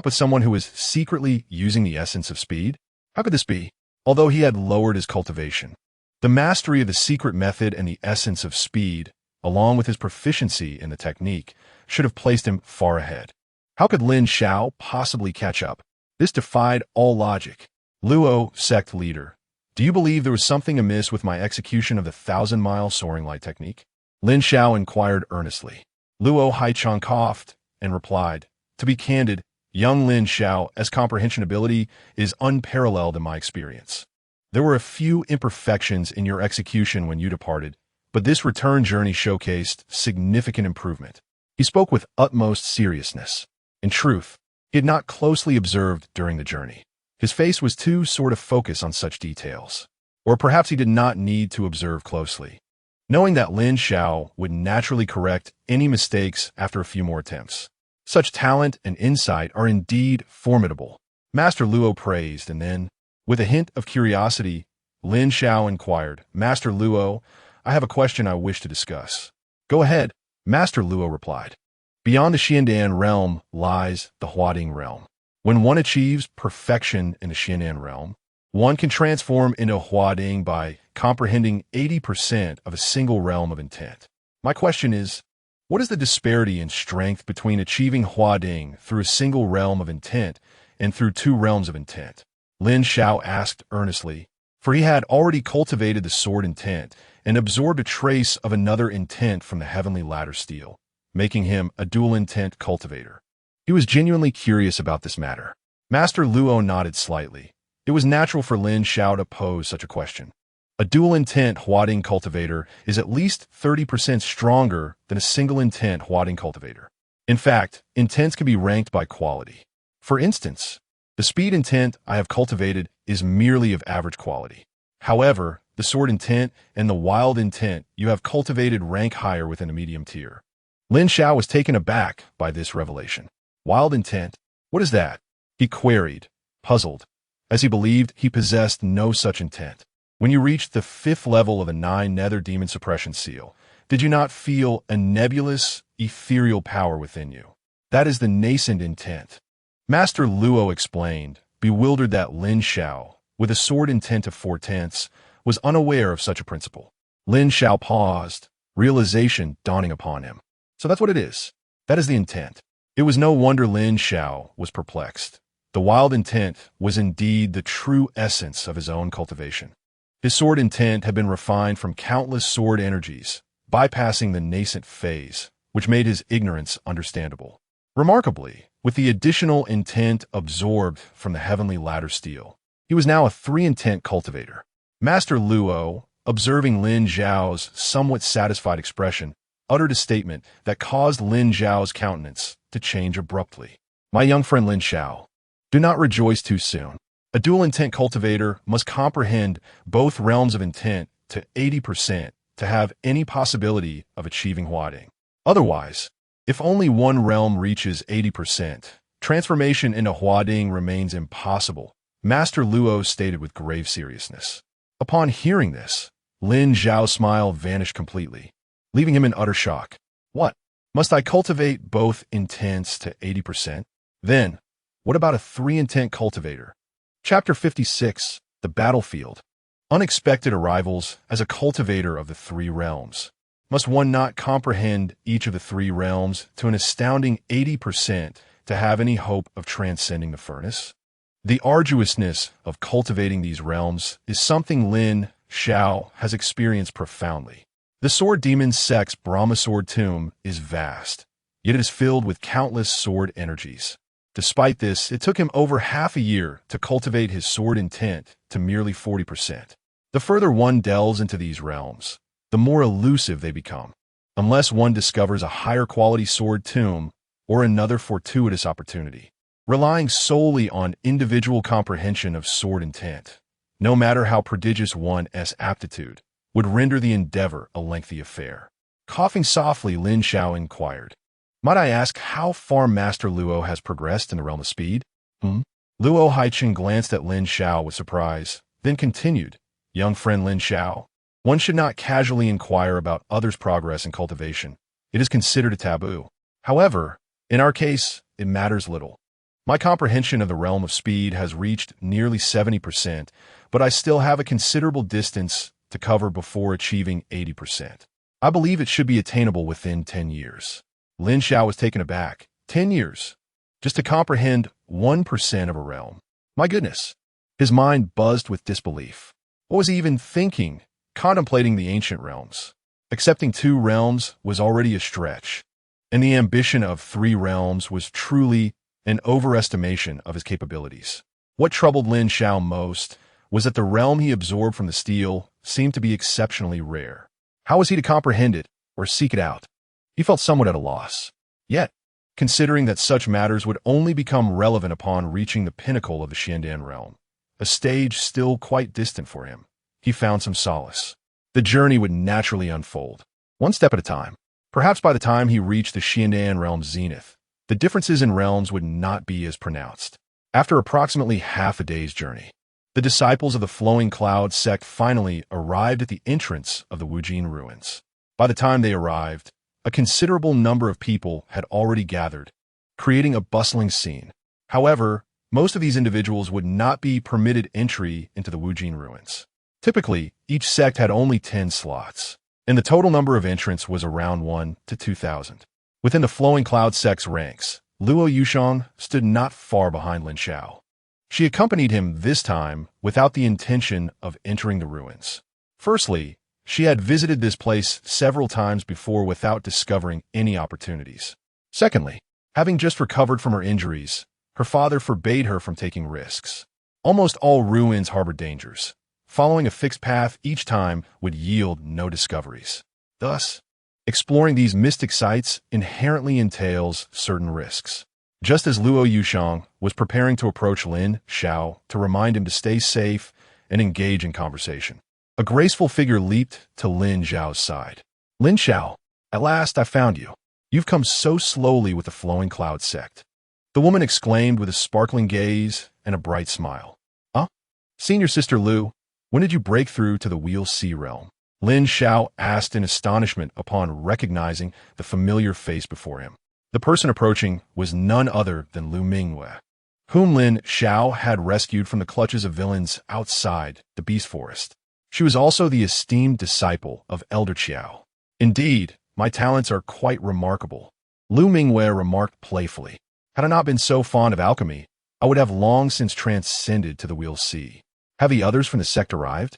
S1: with someone who was secretly using the essence of speed? How could this be? Although he had lowered his cultivation, the mastery of the secret method and the essence of speed, along with his proficiency in the technique, should have placed him far ahead. How could Lin Xiao possibly catch up? This defied all logic. Luo sect leader, do you believe there was something amiss with my execution of the 1,000-mile soaring light technique? Lin Xiao inquired earnestly. Luo Haicheng coughed and replied, to be candid, young Lin Xiao's comprehension ability is unparalleled in my experience. There were a few imperfections in your execution when you departed, but this return journey showcased significant improvement. He spoke with utmost seriousness. In truth, he had not closely observed during the journey. His face was too sort of focused on such details. Or perhaps he did not need to observe closely, knowing that Lin Xiao would naturally correct any mistakes after a few more attempts. Such talent and insight are indeed formidable, Master Luo praised, and then, with a hint of curiosity, Lin Xiao inquired, Master Luo, I have a question I wish to discuss. Go ahead, Master Luo replied. Beyond the Xiandan realm lies the Huading realm. When one achieves perfection in the Xiandan realm, one can transform into Huading by comprehending 80% of a single realm of intent. My question is, what is the disparity in strength between achieving Huading through a single realm of intent and through 2 realms of intent? Lin Xiao asked earnestly, for he had already cultivated the sword intent and absorbed a trace of another intent from the heavenly ladder steel, making him a dual intent cultivator. He was genuinely curious about this matter. Master Luo nodded slightly. It was natural for Lin Xiao to pose such a question. A dual intent Huading cultivator is at least 30% stronger than a single intent Huading cultivator. In fact, intents can be ranked by quality. For instance, the speed intent I have cultivated is merely of average quality. However, the sword intent and the wild intent you have cultivated rank higher within a medium tier. Lin Xiao was taken aback by this revelation. Wild intent? What is that? He queried, puzzled, as he believed he possessed no such intent. When you reached the 5th level of the 9 Nether Demon Suppression Seal, did you not feel a nebulous, ethereal power within you? That is the nascent intent. Master Luo explained, bewildered that Lin Xiao, with a sword intent of 4/10, was unaware of such a principle. Lin Xiao paused, realization dawning upon him. So that's what it is. That is the intent. It was no wonder Lin Xiao was perplexed. The wild intent was indeed the true essence of his own cultivation. His sword intent had been refined from countless sword energies, bypassing the nascent phase, which made his ignorance understandable. Remarkably, with the additional intent absorbed from the heavenly ladder steel, he was now a 3-intent cultivator. Master Luo, observing Lin Xiao's somewhat satisfied expression, uttered a statement that caused Lin Xiao's countenance to change abruptly. My young friend Lin Xiao, do not rejoice too soon. A dual intent cultivator must comprehend both realms of intent to 80% to have any possibility of achieving wielding. Otherwise, if only one realm reaches 80%, transformation into wielding remains impossible, Master Luo stated with grave seriousness. Upon hearing this, Lin Xiao's smile vanished completely, leaving him in utter shock. What? Must I cultivate both intents to 80%? Then, what about a 3-intent cultivator? Chapter 56, The Battlefield. Unexpected arrivals as a cultivator of the 3 realms. Must one not comprehend each of the 3 realms to an astounding 80% to have any hope of transcending the furnace? The arduousness of cultivating these realms is something Lin Xiao has experienced profoundly. The sword demon sect's Brahma sword tomb is vast, yet it is filled with countless sword energies. Despite this, it took him over half a year to cultivate his sword intent to merely 40%. The further one delves into these realms, the more elusive they become, unless one discovers a higher quality sword tomb or another fortuitous opportunity. Relying solely on individual comprehension of sword intent, no matter how prodigious one's aptitude, would render the endeavor a lengthy affair. Coughing softly, Lin Xiao inquired, might I ask how far Master Luo has progressed in the realm of speed? Luo Haichen glanced at Lin Xiao with surprise, then continued, young friend Lin Xiao, one should not casually inquire about others' progress in cultivation. It is considered a taboo. However, in our case, it matters little. My comprehension of the realm of speed has reached nearly 70%, but I still have a considerable distance to cover before achieving 80%. I believe it should be attainable within 10 years. Lin Xiao was taken aback. 10 years? Just to comprehend 1% of a realm. My goodness. His mind buzzed with disbelief. What was he even thinking, contemplating the ancient realms? Accepting 2 realms was already a stretch, and the ambition of 3 realms was truly an overestimation of his capabilities. What troubled Lin Xiao most was that the realm he absorbed from the steel seemed to be exceptionally rare. How was he to comprehend it or seek it out? He felt somewhat at a loss. Yet, considering that such matters would only become relevant upon reaching the pinnacle of the Xiandan realm, a stage still quite distant for him, he found some solace. The journey would naturally unfold, one step at a time. Perhaps by the time he reached the Xiandan realm's zenith, the differences in realms would not be as pronounced. After approximately half a day's journey, the disciples of the Flowing Cloud sect finally arrived at the entrance of the Wujin ruins. By the time they arrived, a considerable number of people had already gathered, creating a bustling scene. However, most of these individuals would not be permitted entry into the Wujin ruins. Typically, each sect had only 10 slots, and the total number of entrants was around 1 to 2,000. Within the Flowing Cloud sect's ranks, Luo Yushang stood not far behind Lin Xiao. She accompanied him this time without the intention of entering the ruins. Firstly, she had visited this place several times before without discovering any opportunities. Secondly, having just recovered from her injuries, her father forbade her from taking risks. Almost all ruins harbored dangers. Following a fixed path each time would yield no discoveries. Thus, exploring these mystic sites inherently entails certain risks. Just as Luo Yushang was preparing to approach Lin Xiao to remind him to stay safe and engage in conversation, a graceful figure leaped to Lin Xiao's side. Lin Xiao, at last I found you. You've come so slowly with the Flowing Cloud sect. The woman exclaimed with a sparkling gaze and a bright smile. Senior Sister Lu, when did you break through to the Wheel C realm? Lin Xiao asked in astonishment upon recognizing the familiar face before him. The person approaching was none other than Lu Mingwei, whom Lin Xiao had rescued from the clutches of villains outside the Beast Forest. She was also the esteemed disciple of Elder Qiao. Indeed, my talents are quite remarkable, Lu Mingwei remarked playfully. Had I not been so fond of alchemy, I would have long since transcended to the Wheel C. Have the others from the sect arrived?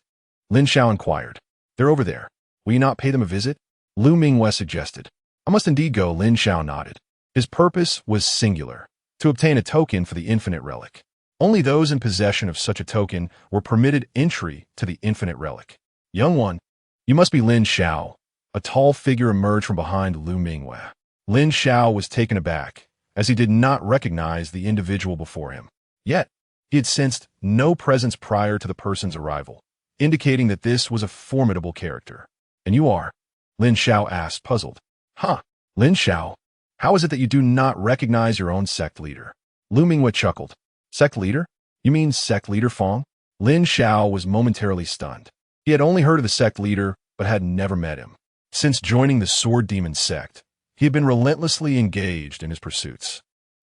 S1: Lin Xiao inquired. They're over there. Will you not pay them a visit? Lu Mingwei suggested. I must indeed go, Lin Xiao nodded. His purpose was singular, to obtain a token for the infinite relic. Only those in possession of such a token were permitted entry to the infinite relic. Young one, you must be Lin Xiao, A tall figure emerged from behind Lu Mingwe. Lin Xiao was taken aback, as he did not recognize the individual before him. Yet, he had sensed no presence prior to the person's arrival, indicating that this was a formidable character. "And you are?" Lin Xiao asked, puzzled. "Huh, Lin Xiao, how is it that you do not recognize your own sect leader?" Lu Mingwe chuckled. "Sect leader? You mean sect leader Fong?" Lin Xiao was momentarily stunned. He had only heard of the sect leader, but had never met him. Since joining the Sword Demon sect, he had been relentlessly engaged in his pursuits.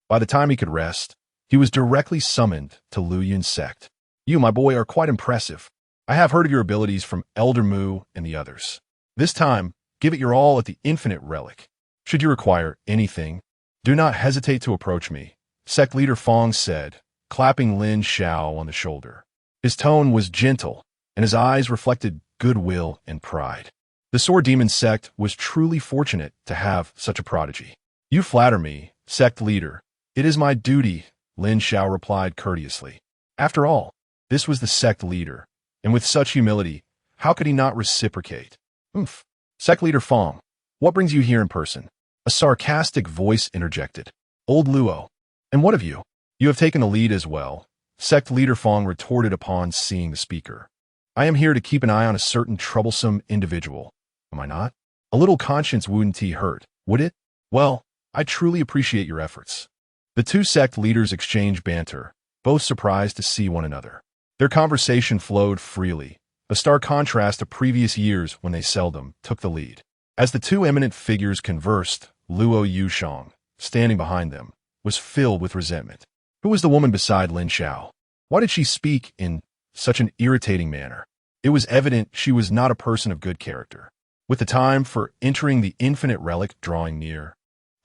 S1: By the time he could rest, he was directly summoned to Lu Yun's sect. "You, my boy, are quite impressive. I have heard of your abilities from Elder Mu and the others. This time, give it your all at the infinite relic. Should you require anything, do not hesitate to approach me," Sect Leader Fong said, clapping Lin Xiao on the shoulder. His tone was gentle, and his eyes reflected goodwill and pride. The Sword Demon sect was truly fortunate to have such a prodigy. "You flatter me, sect leader. It is my duty," Lin Xiao replied courteously. After all, this was the sect leader, and with such humility, how could he not reciprocate? "Oomph. Sect leader Fong, what brings you here in person?" A sarcastic voice interjected. "Old Luo. And what of you? You have taken the lead as well," Sect leader Fong retorted upon seeing the speaker. "I am here to keep an eye on a certain troublesome individual. Am I not? A little conscience wouldn't hurt, would it? Well, I truly appreciate your efforts." The two sect leaders exchanged banter, both surprised to see one another. Their conversation flowed freely, a stark contrast to previous years when they seldom took the lead. As the two eminent figures conversed, Luo Yushang, standing behind them, was filled with resentment. Who was the woman beside Lin Xiao? Why did she speak in such an irritating manner? It was evident she was not a person of good character. With the time for entering the infinite relic drawing near,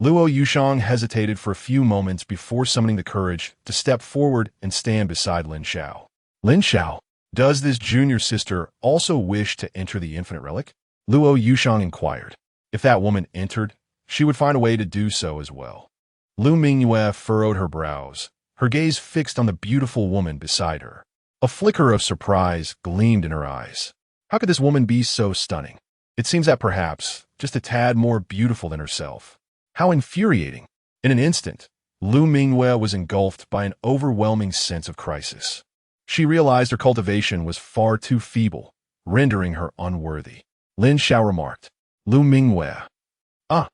S1: Luo Yushang hesitated for a few moments before summoning the courage to step forward and stand beside Lin Xiao. "Lin Xiao, does this junior sister also wish to enter the infinite relic?" Luo Yushang inquired. If that woman entered, she would find a way to do so as well. Lu Mingyue furrowed her brows, her gaze fixed on the beautiful woman beside her. A flicker of surprise gleamed in her eyes. How could this woman be so stunning? It seems that perhaps just a tad more beautiful than herself. How infuriating! In an instant, Lu Mingyue was engulfed by an overwhelming sense of crisis. She realized her cultivation was far too feeble, rendering her unworthy. Lin Xiao remarked, "Lu Mingyue. Ah,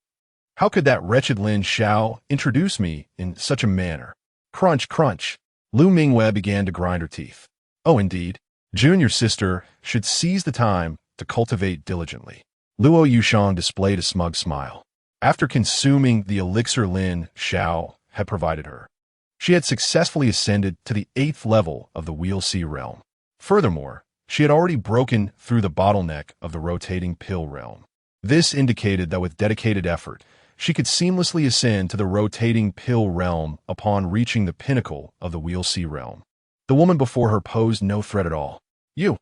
S1: how could that wretched Lin Xiao introduce me in such a manner?" Crunch, crunch. Lu Mingyue began to grind her teeth. "Oh, indeed. Junior sister should seize the time to cultivate diligently." Luo Yushang displayed a smug smile. After consuming the elixir Lin Xiao had provided her, she had successfully ascended to the 8th level of the wielding realm. Furthermore, she had already broken through the bottleneck of the rotating pill realm. This indicated that with dedicated effort, she could seamlessly ascend to the rotating pill realm upon reaching the pinnacle of the wielding realm. The woman before her posed no threat at all. "You."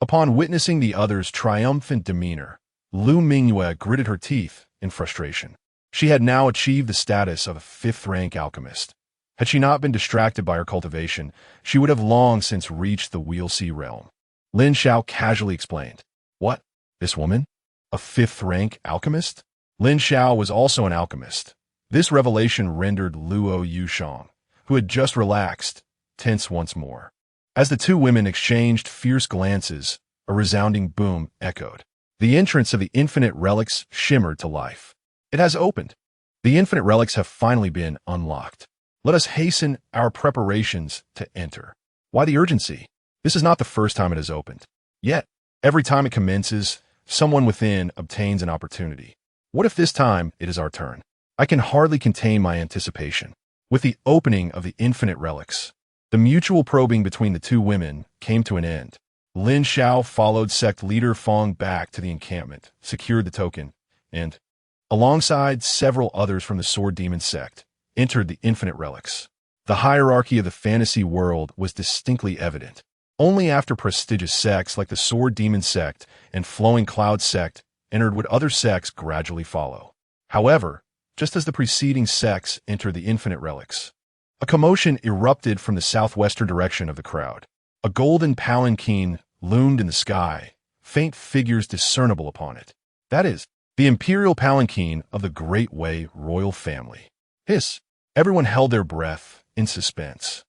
S1: Upon witnessing the other's triumphant demeanor, Lu Mingyue gritted her teeth in frustration. She had now achieved the status of a 5th-rank alchemist. Had she not been distracted by her cultivation, she would have long since reached the wielding realm. Lin Xiao casually explained. "What? This woman? A 5th-rank alchemist?" Lin Xiao was also an alchemist. This revelation rendered Luo Yushang, who had just relaxed, tense once more. As the two women exchanged fierce glances, a resounding boom echoed. The entrance of the infinite relics shimmered to life. "It has opened. The infinite relics have finally been unlocked. Let us hasten our preparations to enter." Why the urgency? This is not the first time it has opened. Yet, every time it commences, someone within obtains an opportunity. What if this time it is our turn? I can hardly contain my anticipation. With the opening of the infinite relics, the mutual probing between the two women came to an end. Lin Xiao followed sect leader Fong back to the encampment, secured the token, and, alongside several others from the Sword Demon sect, entered the infinite relics. The hierarchy of the fantasy world was distinctly evident. Only after prestigious sects like the Sword Demon sect and Flowing Cloud sect entered would other sects gradually follow. However, just as the preceding sects entered the infinite relics, a commotion erupted from the southwestern direction of the crowd. A golden palanquin loomed in the sky, faint figures discernible upon it. That is, the imperial palanquin of the Great Wei royal family. Hiss! Everyone held their breath in suspense.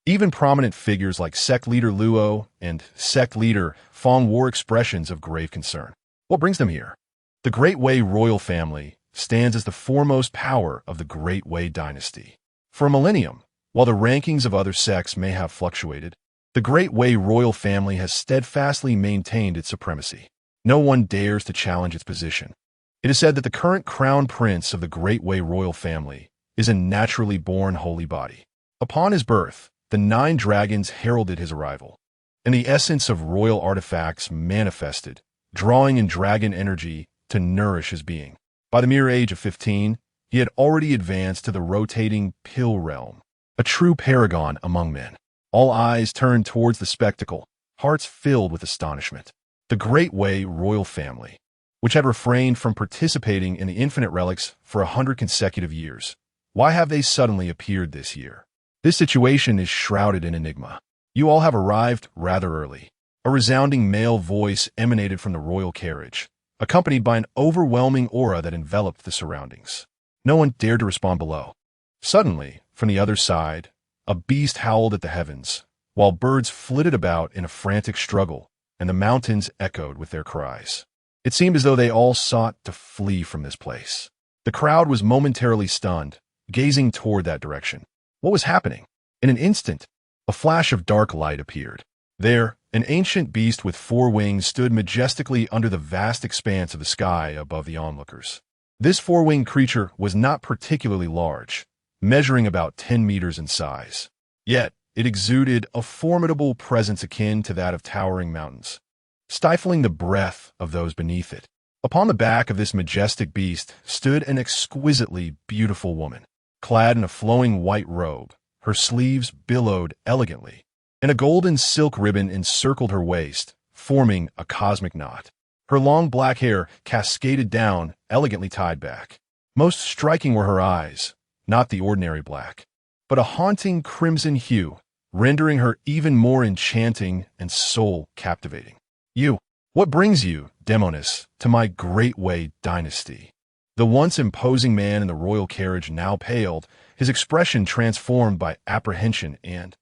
S1: Even prominent figures like sect leader Luo and sect leader Fong wore expressions of grave concern. What brings them here? The Great Wei royal family stands as the foremost power of the Great Wei dynasty. For a millennium, while the rankings of other sects may have fluctuated, the Great Wei royal family has steadfastly maintained its supremacy. No one dares to challenge its position. It is said that the current crown prince of the Great Wei royal family is a naturally born holy body. Upon his birth, the 9 dragons heralded his arrival, and the essence of royal artifacts manifested, drawing in dragon energy to nourish his being. By the mere age of 15, he had already advanced to the rotating pill realm, a true paragon among men. All eyes turned towards the spectacle, hearts filled with astonishment. The Great Wei royal family, which had refrained from participating in the infinite relics for 100 consecutive years, why have they suddenly appeared this year? This situation is shrouded in enigma. You all have arrived rather early. A resounding male voice emanated from the royal carriage, accompanied by an overwhelming aura that enveloped the surroundings. No one dared to respond below. Suddenly, from the other side, a beast howled at the heavens, while birds flitted about in a frantic struggle, and the mountains echoed with their cries. It seemed as though they all sought to flee from this place. The crowd was momentarily stunned, gazing toward that direction. What was happening? In an instant, a flash of dark light appeared. There, an ancient beast with 4 wings stood majestically under the vast expanse of the sky above the onlookers. This 4-winged creature was not particularly large, measuring about 10 meters in size. Yet, it exuded a formidable presence akin to that of towering mountains, stifling the breath of those beneath it. Upon the back of this majestic beast stood an exquisitely beautiful woman, clad in a flowing white robe. Her sleeves billowed elegantly, and a golden silk ribbon encircled her waist, forming a cosmic knot. Her long black hair cascaded down, elegantly tied back. Most striking were her eyes, not the ordinary black, but a haunting crimson hue, rendering her even more enchanting and soul-captivating. What brings you, Demonis, to my Great Wei dynasty? The once imposing man in the royal carriage now paled, his expression transformed by apprehension and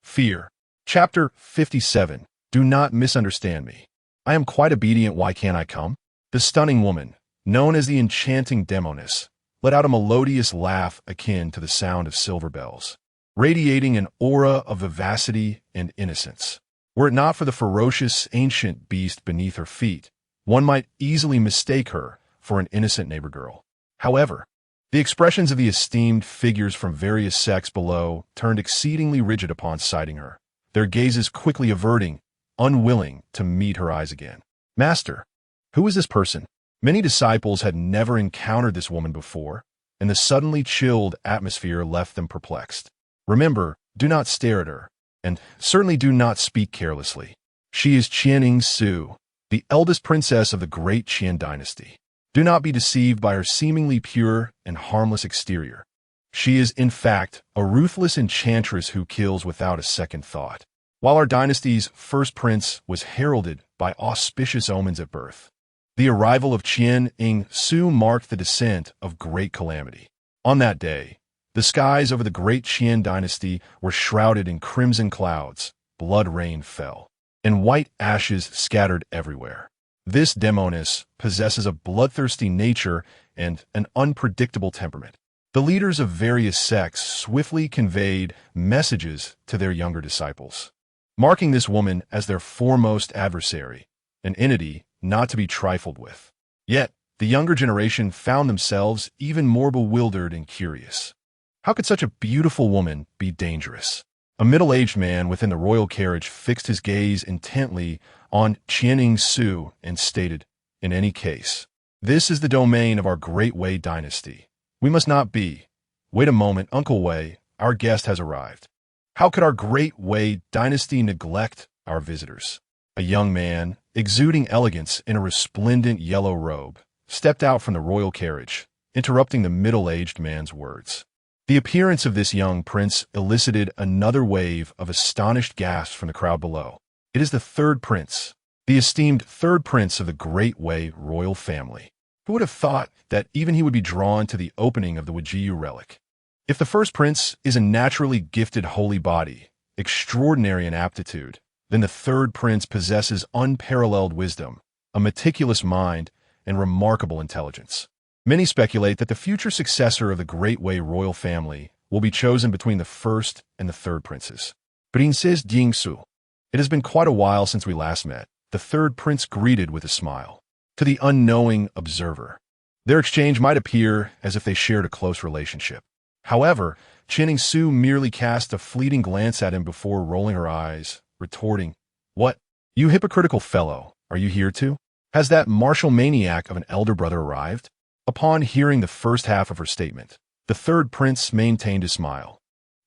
S1: fear. Chapter 57. Do not misunderstand me. I am quite obedient. Why can't I come? The stunning woman, known as the enchanting Demonis, let out a melodious laugh akin to the sound of silver bells, radiating an aura of vivacity and innocence. Were it not for the ferocious ancient beast beneath her feet, one might easily mistake her for an innocent neighbor girl. However, the expressions of the esteemed figures from various sects below turned exceedingly rigid upon sighting her, their gazes quickly averting, unwilling to meet her eyes again. Master, who is this person? Many disciples had never encountered this woman before, and the suddenly chilled atmosphere left them perplexed. Remember, do not stare at her, and certainly do not speak carelessly. She is Qianing Su, the eldest princess of the great Qian dynasty. Do not be deceived by her seemingly pure and harmless exterior. She is, in fact, a ruthless enchantress who kills without a second thought. While our dynasty's first prince was heralded by auspicious omens at birth, the arrival of Qianing Su marked the descent of great calamity. On that day, the skies over the great Qian dynasty were shrouded in crimson clouds, blood rain fell, and white ashes scattered everywhere. This Demonis possesses a bloodthirsty nature and an unpredictable temperament. The leaders of various sects swiftly conveyed messages to their younger disciples, marking this woman as their foremost adversary, an entity not to be trifled with. Yet, the younger generation found themselves even more bewildered and curious. How could such a beautiful woman be dangerous? A middle-aged man within the royal carriage fixed his gaze intently on Qianing Su and stated, "In any case, this is the domain of our Great Wei dynasty. We must not be. Wait a moment, Uncle Wei, our guest has arrived." How could our Great Wei dynasty neglect our visitors? A young man, exuding elegance in a resplendent yellow robe, stepped out from the royal carriage, interrupting the middle-aged man's words. The appearance of this young prince elicited another wave of astonished gasps from the crowd below. It is the third prince, the esteemed third prince of the Great Wei royal family. Who would have thought that even he would be drawn to the opening of the Wujiu relic? If the first prince is a naturally gifted holy body, extraordinary in aptitude, then the third prince possesses unparalleled wisdom, a meticulous mind, and remarkable intelligence. Many speculate that the future successor of the Great Wei royal family will be chosen between the first and the third princes. Princess Jingsu. It has been quite a while since we last met, the third prince greeted with a smile. To the unknowing observer, their exchange might appear as if they shared a close relationship. However, Su merely cast a fleeting glance at him before rolling her eyes, retorting, "What? You hypocritical fellow, are you here too? Has that martial maniac of an elder brother arrived?" Upon hearing the first half of her statement, the third prince maintained a smile.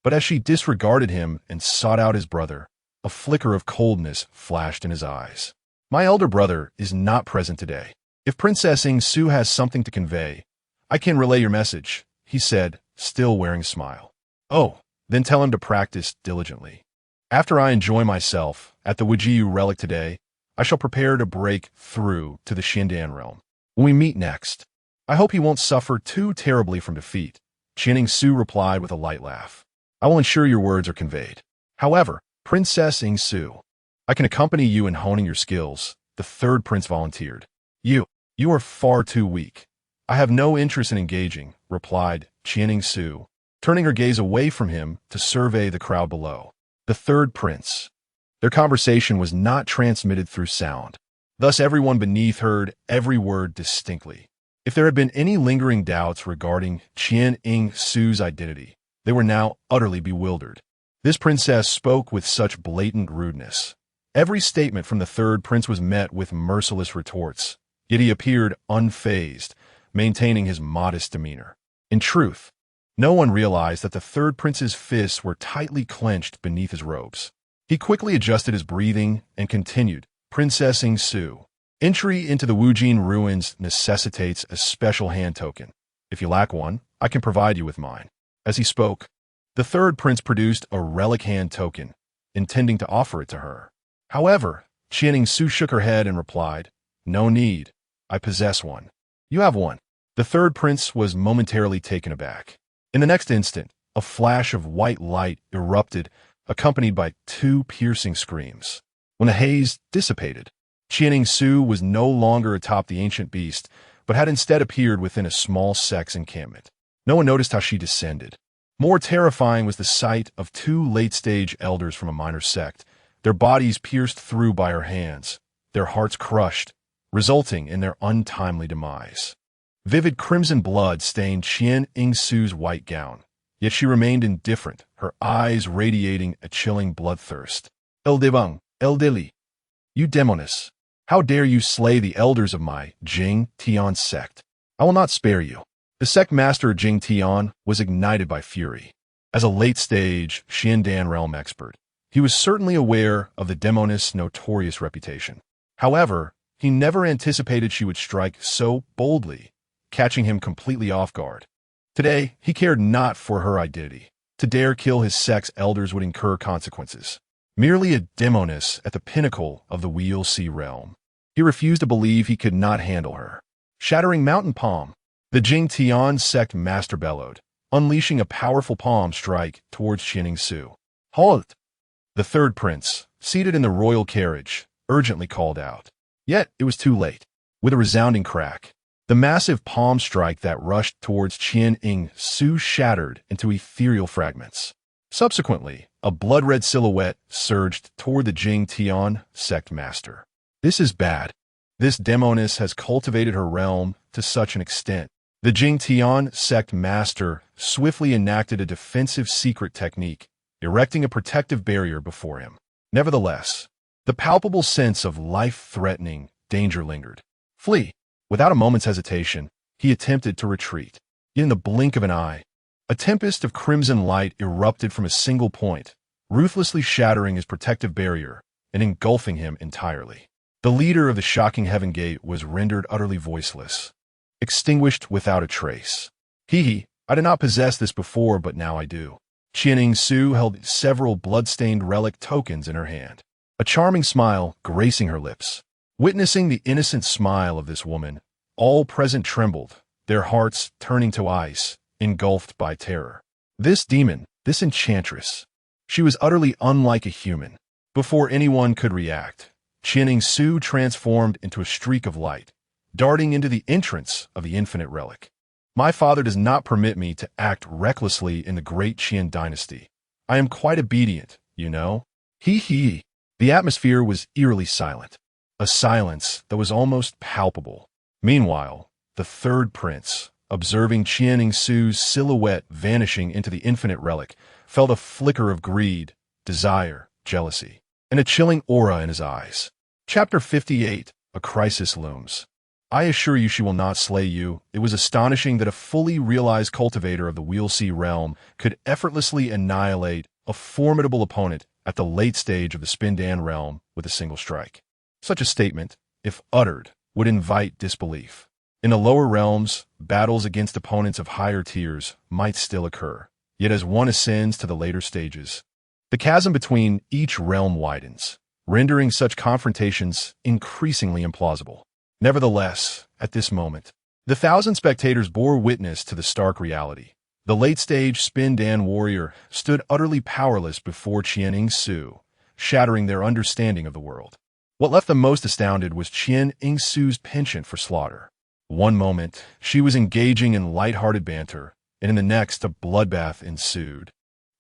S1: But as she disregarded him and sought out his brother, a flicker of coldness flashed in his eyes. "My elder brother is not present today. If Princess Su has something to convey, I can relay your message," he said, still wearing a smile. "Oh, then tell him to practice diligently. After I enjoy myself at the Wujiu relic today, I shall prepare to break through to the Xindan realm. When we meet next, I hope he won't suffer too terribly from defeat." Su replied with a light laugh. "I will ensure your words are conveyed. However, Princess Su, I can accompany you in honing your skills," the third prince volunteered. You are far too weak. I have no interest in engaging," replied Su, turning her gaze away from him to survey the crowd below. The third prince. Their conversation was not transmitted through sound. Thus everyone beneath heard every word distinctly. If there had been any lingering doubts regarding Su's identity, they were now utterly bewildered. This princess spoke with such blatant rudeness. Every statement from the third prince was met with merciless retorts, yet he appeared unfazed, maintaining his modest demeanor. In truth, no one realized that the third prince's fists were tightly clenched beneath his robes. He quickly adjusted his breathing and continued, "Princess Su, entry into the Wujin ruins necessitates a special hand token. If you lack one, I can provide you with mine." As he spoke, the third prince produced a relic hand token, intending to offer it to her. However, Su shook her head and replied, "No need. I possess one." "You have one." The third prince was momentarily taken aback. In the next instant, a flash of white light erupted, accompanied by two piercing screams. When the haze dissipated, Su was no longer atop the ancient beast, but had instead appeared within a small sect's encampment. No one noticed how she descended. More terrifying was the sight of two late-stage elders from a minor sect, their bodies pierced through by her hands, their hearts crushed, resulting in their untimely demise. Vivid crimson blood stained Su's white gown, yet she remained indifferent, her eyes radiating a chilling bloodthirst. "El Devang, El Deli, you demoness! How dare you slay the elders of my Jing Tian sect? I will not spare you." The sect master Jing Tian was ignited by fury. As a late-stage Xindan realm expert, he was certainly aware of the demoness' notorious reputation. However, he never anticipated she would strike so boldly, catching him completely off guard. Today, he cared not for her identity. To dare kill his sect's elders would incur consequences. Merely a demoness at the pinnacle of the Wheel Sea realm. He refused to believe he could not handle her. Shattering mountain palm, the Jing Tian sect master bellowed, unleashing a powerful palm strike towards Su. "Halt!" The third prince, seated in the royal carriage, urgently called out. Yet it was too late. With a resounding crack, the massive palm strike that rushed towards Su shattered into ethereal fragments. Subsequently, a blood-red silhouette surged toward the Jing Tian sect master. "This is bad. This demoness has cultivated her realm to such an extent." The Jing Tian sect master swiftly enacted a defensive secret technique, erecting a protective barrier before him. Nevertheless, the palpable sense of life-threatening danger lingered. "Flee!" Without a moment's hesitation, he attempted to retreat. Yet in the blink of an eye, a tempest of crimson light erupted from a single point, ruthlessly shattering his protective barrier and engulfing him entirely. The leader of the shocking Heaven Gate was rendered utterly voiceless, extinguished without a trace. I did not possess this before, but now I do." Su held several blood-stained relic tokens in her hand, a charming smile gracing her lips. Witnessing the innocent smile of this woman, all present trembled, their hearts turning to ice, engulfed by terror. This demon, this enchantress, she was utterly unlike a human. Before anyone could react, Qianing Su transformed into a streak of light, darting into the entrance of the infinite relic. My father does not permit me to act recklessly in the great Qian dynasty. I am quite obedient, you know. He. The atmosphere was eerily silent, a silence that was almost palpable. Meanwhile, the third prince, observing Qianing Su's silhouette vanishing into the infinite relic, felt a flicker of greed, desire, jealousy, and a chilling aura in his eyes. Chapter 58, A Crisis Looms. I assure you she will not slay you. It was astonishing that a fully realized cultivator of the Wheel-Sea realm could effortlessly annihilate a formidable opponent at the late stage of the Spindan realm with a single strike. Such a statement, if uttered, would invite disbelief. In the lower realms, battles against opponents of higher tiers might still occur, yet as one ascends to the later stages, the chasm between each realm widens, rendering such confrontations increasingly implausible. Nevertheless, at this moment, the 1,000 spectators bore witness to the stark reality. The late-stage Spindan warrior stood utterly powerless before Qianing Su, shattering their understanding of the world. What left them most astounded was Qianing Su's penchant for slaughter. One moment, she was engaging in light-hearted banter, and in the next, a bloodbath ensued.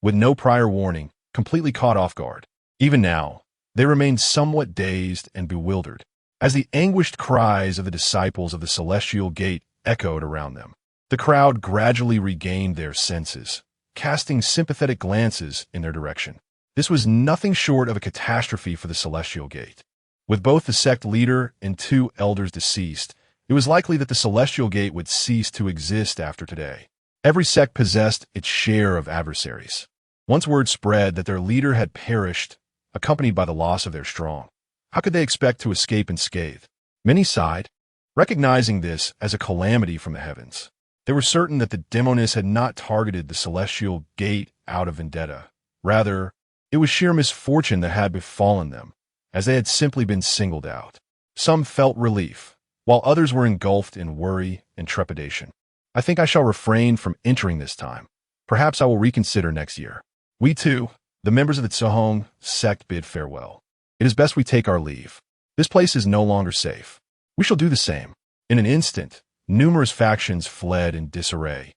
S1: With no prior warning, completely caught off guard. Even now, they remained somewhat dazed and bewildered, as the anguished cries of the disciples of the Celestial Gate echoed around them. The crowd gradually regained their senses, casting sympathetic glances in their direction. This was nothing short of a catastrophe for the Celestial Gate. With both the sect leader and 2 elders deceased, it was likely that the Celestial Gate would cease to exist after today. Every sect possessed its share of adversaries. Once word spread that their leader had perished, accompanied by the loss of their strong, how could they expect to escape unscathed? Many sighed, recognizing this as a calamity from the heavens. They were certain that the demoness had not targeted the Celestial Gate out of vendetta. Rather, it was sheer misfortune that had befallen them, as they had simply been singled out. Some felt relief, while others were engulfed in worry and trepidation. I think I shall refrain from entering this time. Perhaps I will reconsider next year. We too, the members of the Tsohong sect, bid farewell. It is best we take our leave. This place is no longer safe. We shall do the same. In an instant, numerous factions fled in disarray,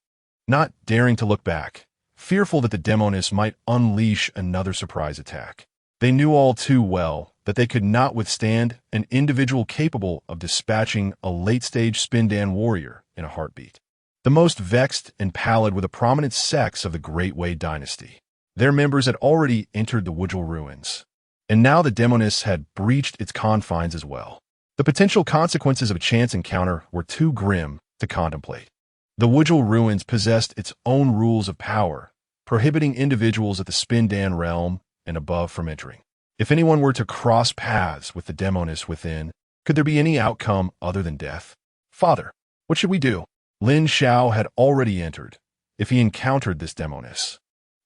S1: not daring to look back, fearful that the demoness might unleash another surprise attack. They knew all too well that they could not withstand an individual capable of dispatching a late-stage Spindan warrior in a heartbeat. The most vexed and pallid were the prominent sects of the Great Wei dynasty. Their members had already entered the Wujal ruins, and now the demoness had breached its confines as well. The potential consequences of a chance encounter were too grim to contemplate. The Wujal ruins possessed its own rules of power, prohibiting individuals at the Spindan realm and above from entering. If anyone were to cross paths with the demoness within, could there be any outcome other than death? Father, what should we do? Lin Xiao had already entered. If he encountered this demoness,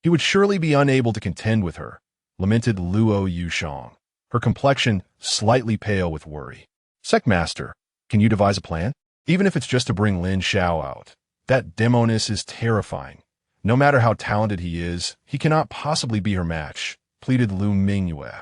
S1: he would surely be unable to contend with her, lamented Luo Yushang, her complexion slightly pale with worry. Sectmaster, can you devise a plan? Even if it's just to bring Lin Xiao out. That demoness is terrifying. No matter how talented he is, he cannot possibly be her match, pleaded Lu Mingyue.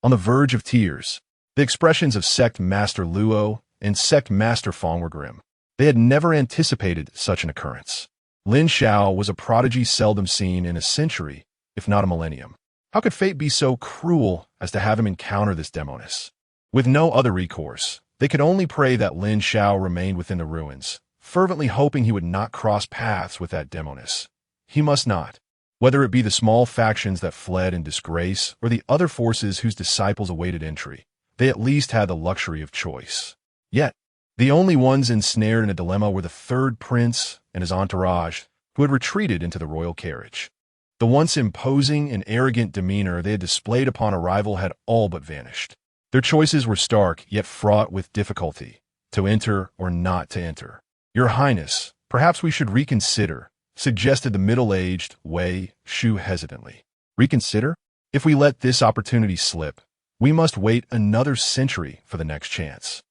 S1: On the verge of tears, the expressions of Sect Master Luo and Sect Master Fong were grim. They had never anticipated such an occurrence. Lin Xiao was a prodigy seldom seen in a century, if not a millennium. How could fate be so cruel as to have him encounter this demoness? With no other recourse, they could only pray that Lin Xiao remained within the ruins, fervently hoping he would not cross paths with that demoness. He must not. Whether it be the small factions that fled in disgrace or the other forces whose disciples awaited entry, they at least had the luxury of choice. Yet, the only ones ensnared in a dilemma were the third prince and his entourage, who had retreated into the royal carriage. The once imposing and arrogant demeanor they had displayed upon arrival had all but vanished. Their choices were stark, yet fraught with difficulty, to enter or not to enter. Your Highness, perhaps we should reconsider, suggested the middle-aged Wei Shu hesitantly. Reconsider? If we let this opportunity slip, We must wait another century for the next chance.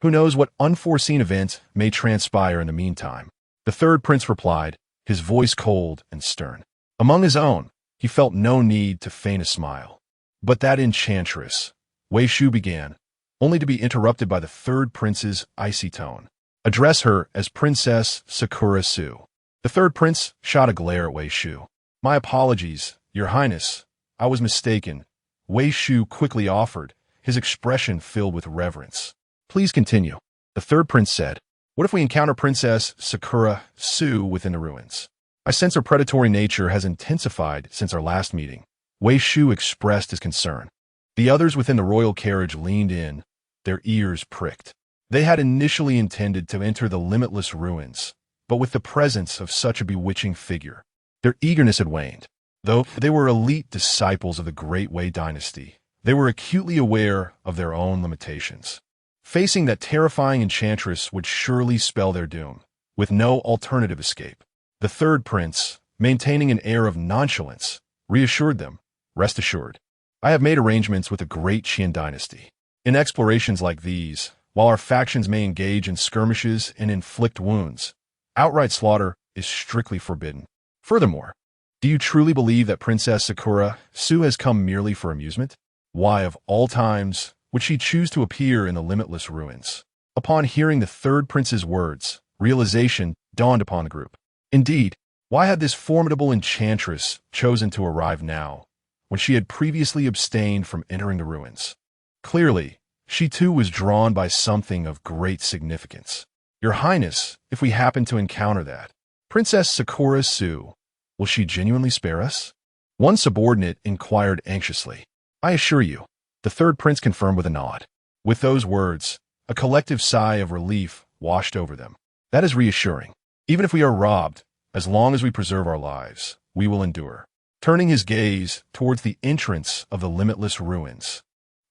S1: Who knows what unforeseen event may transpire in the meantime? The third prince replied, his voice cold and stern. Among his own, he felt no need to feign a smile. But that enchantress, Wei Shu began, only to be interrupted by the third prince's icy tone. Address her as Princess Sakura Su. The third prince shot a glare at Wei Shu. My apologies, Your Highness. I was mistaken. Wei Shu quickly offered, his expression filled with reverence. Please continue. The third prince said, what if we encounter Princess Sakura Su within the ruins? I sense her predatory nature has intensified since our last meeting. Wei Shu expressed his concern. The others within the royal carriage leaned in, their ears pricked. They had initially intended to enter the limitless ruins, but with the presence of such a bewitching figure, their eagerness had waned. Though they were elite disciples of the Great Wei dynasty, they were acutely aware of their own limitations. Facing that terrifying enchantress would surely spell their doom, with no alternative escape. The third prince, maintaining an air of nonchalance, reassured them, rest assured. I have made arrangements with the great Qian dynasty. In explorations like these, while our factions may engage in skirmishes and inflict wounds, outright slaughter is strictly forbidden. Furthermore, do you truly believe that Princess Sakura Su has come merely for amusement? Why, of all times, would she choose to appear in the limitless ruins? Upon hearing the third prince's words, realization dawned upon the group. Indeed, why had this formidable enchantress chosen to arrive now, when she had previously abstained from entering the ruins? Clearly, she too was drawn by something of great significance. Your Highness, if we happen to encounter that, Princess Sakura Su, will she genuinely spare us? One subordinate inquired anxiously. I assure you, the third prince confirmed with a nod. With those words, a collective sigh of relief washed over them. That is reassuring. Even if we are robbed, as long as we preserve our lives, we will endure. Turning his gaze towards the entrance of the limitless ruins,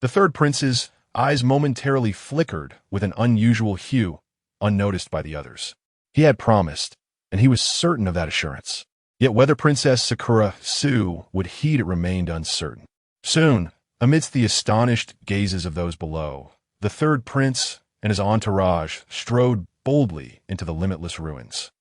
S1: the third prince's eyes momentarily flickered with an unusual hue, unnoticed by the others. He had promised, and he was certain of that assurance. Yet whether Princess Sakura Su would heed it remained uncertain. Soon, amidst the astonished gazes of those below, the third prince and his entourage strode boldly into the limitless ruins.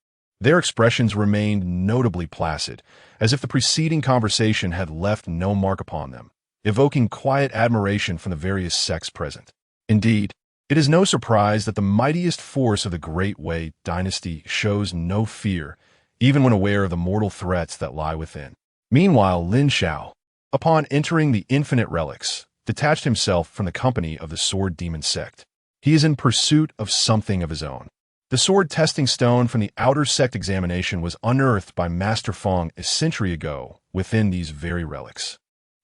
S1: Their expressions remained notably placid, as if the preceding conversation had left no mark upon them, evoking quiet admiration from the various sects present. Indeed, it is no surprise that the mightiest force of the Great Wei dynasty shows no fear, even when aware of the mortal threats that lie within. Meanwhile, Lin Xiao, upon entering the infinite relics, detached himself from the company of the sword demon sect. He is in pursuit of something of his own. The sword testing stone from the outer sect examination was unearthed by Master Feng a century ago within these very relics.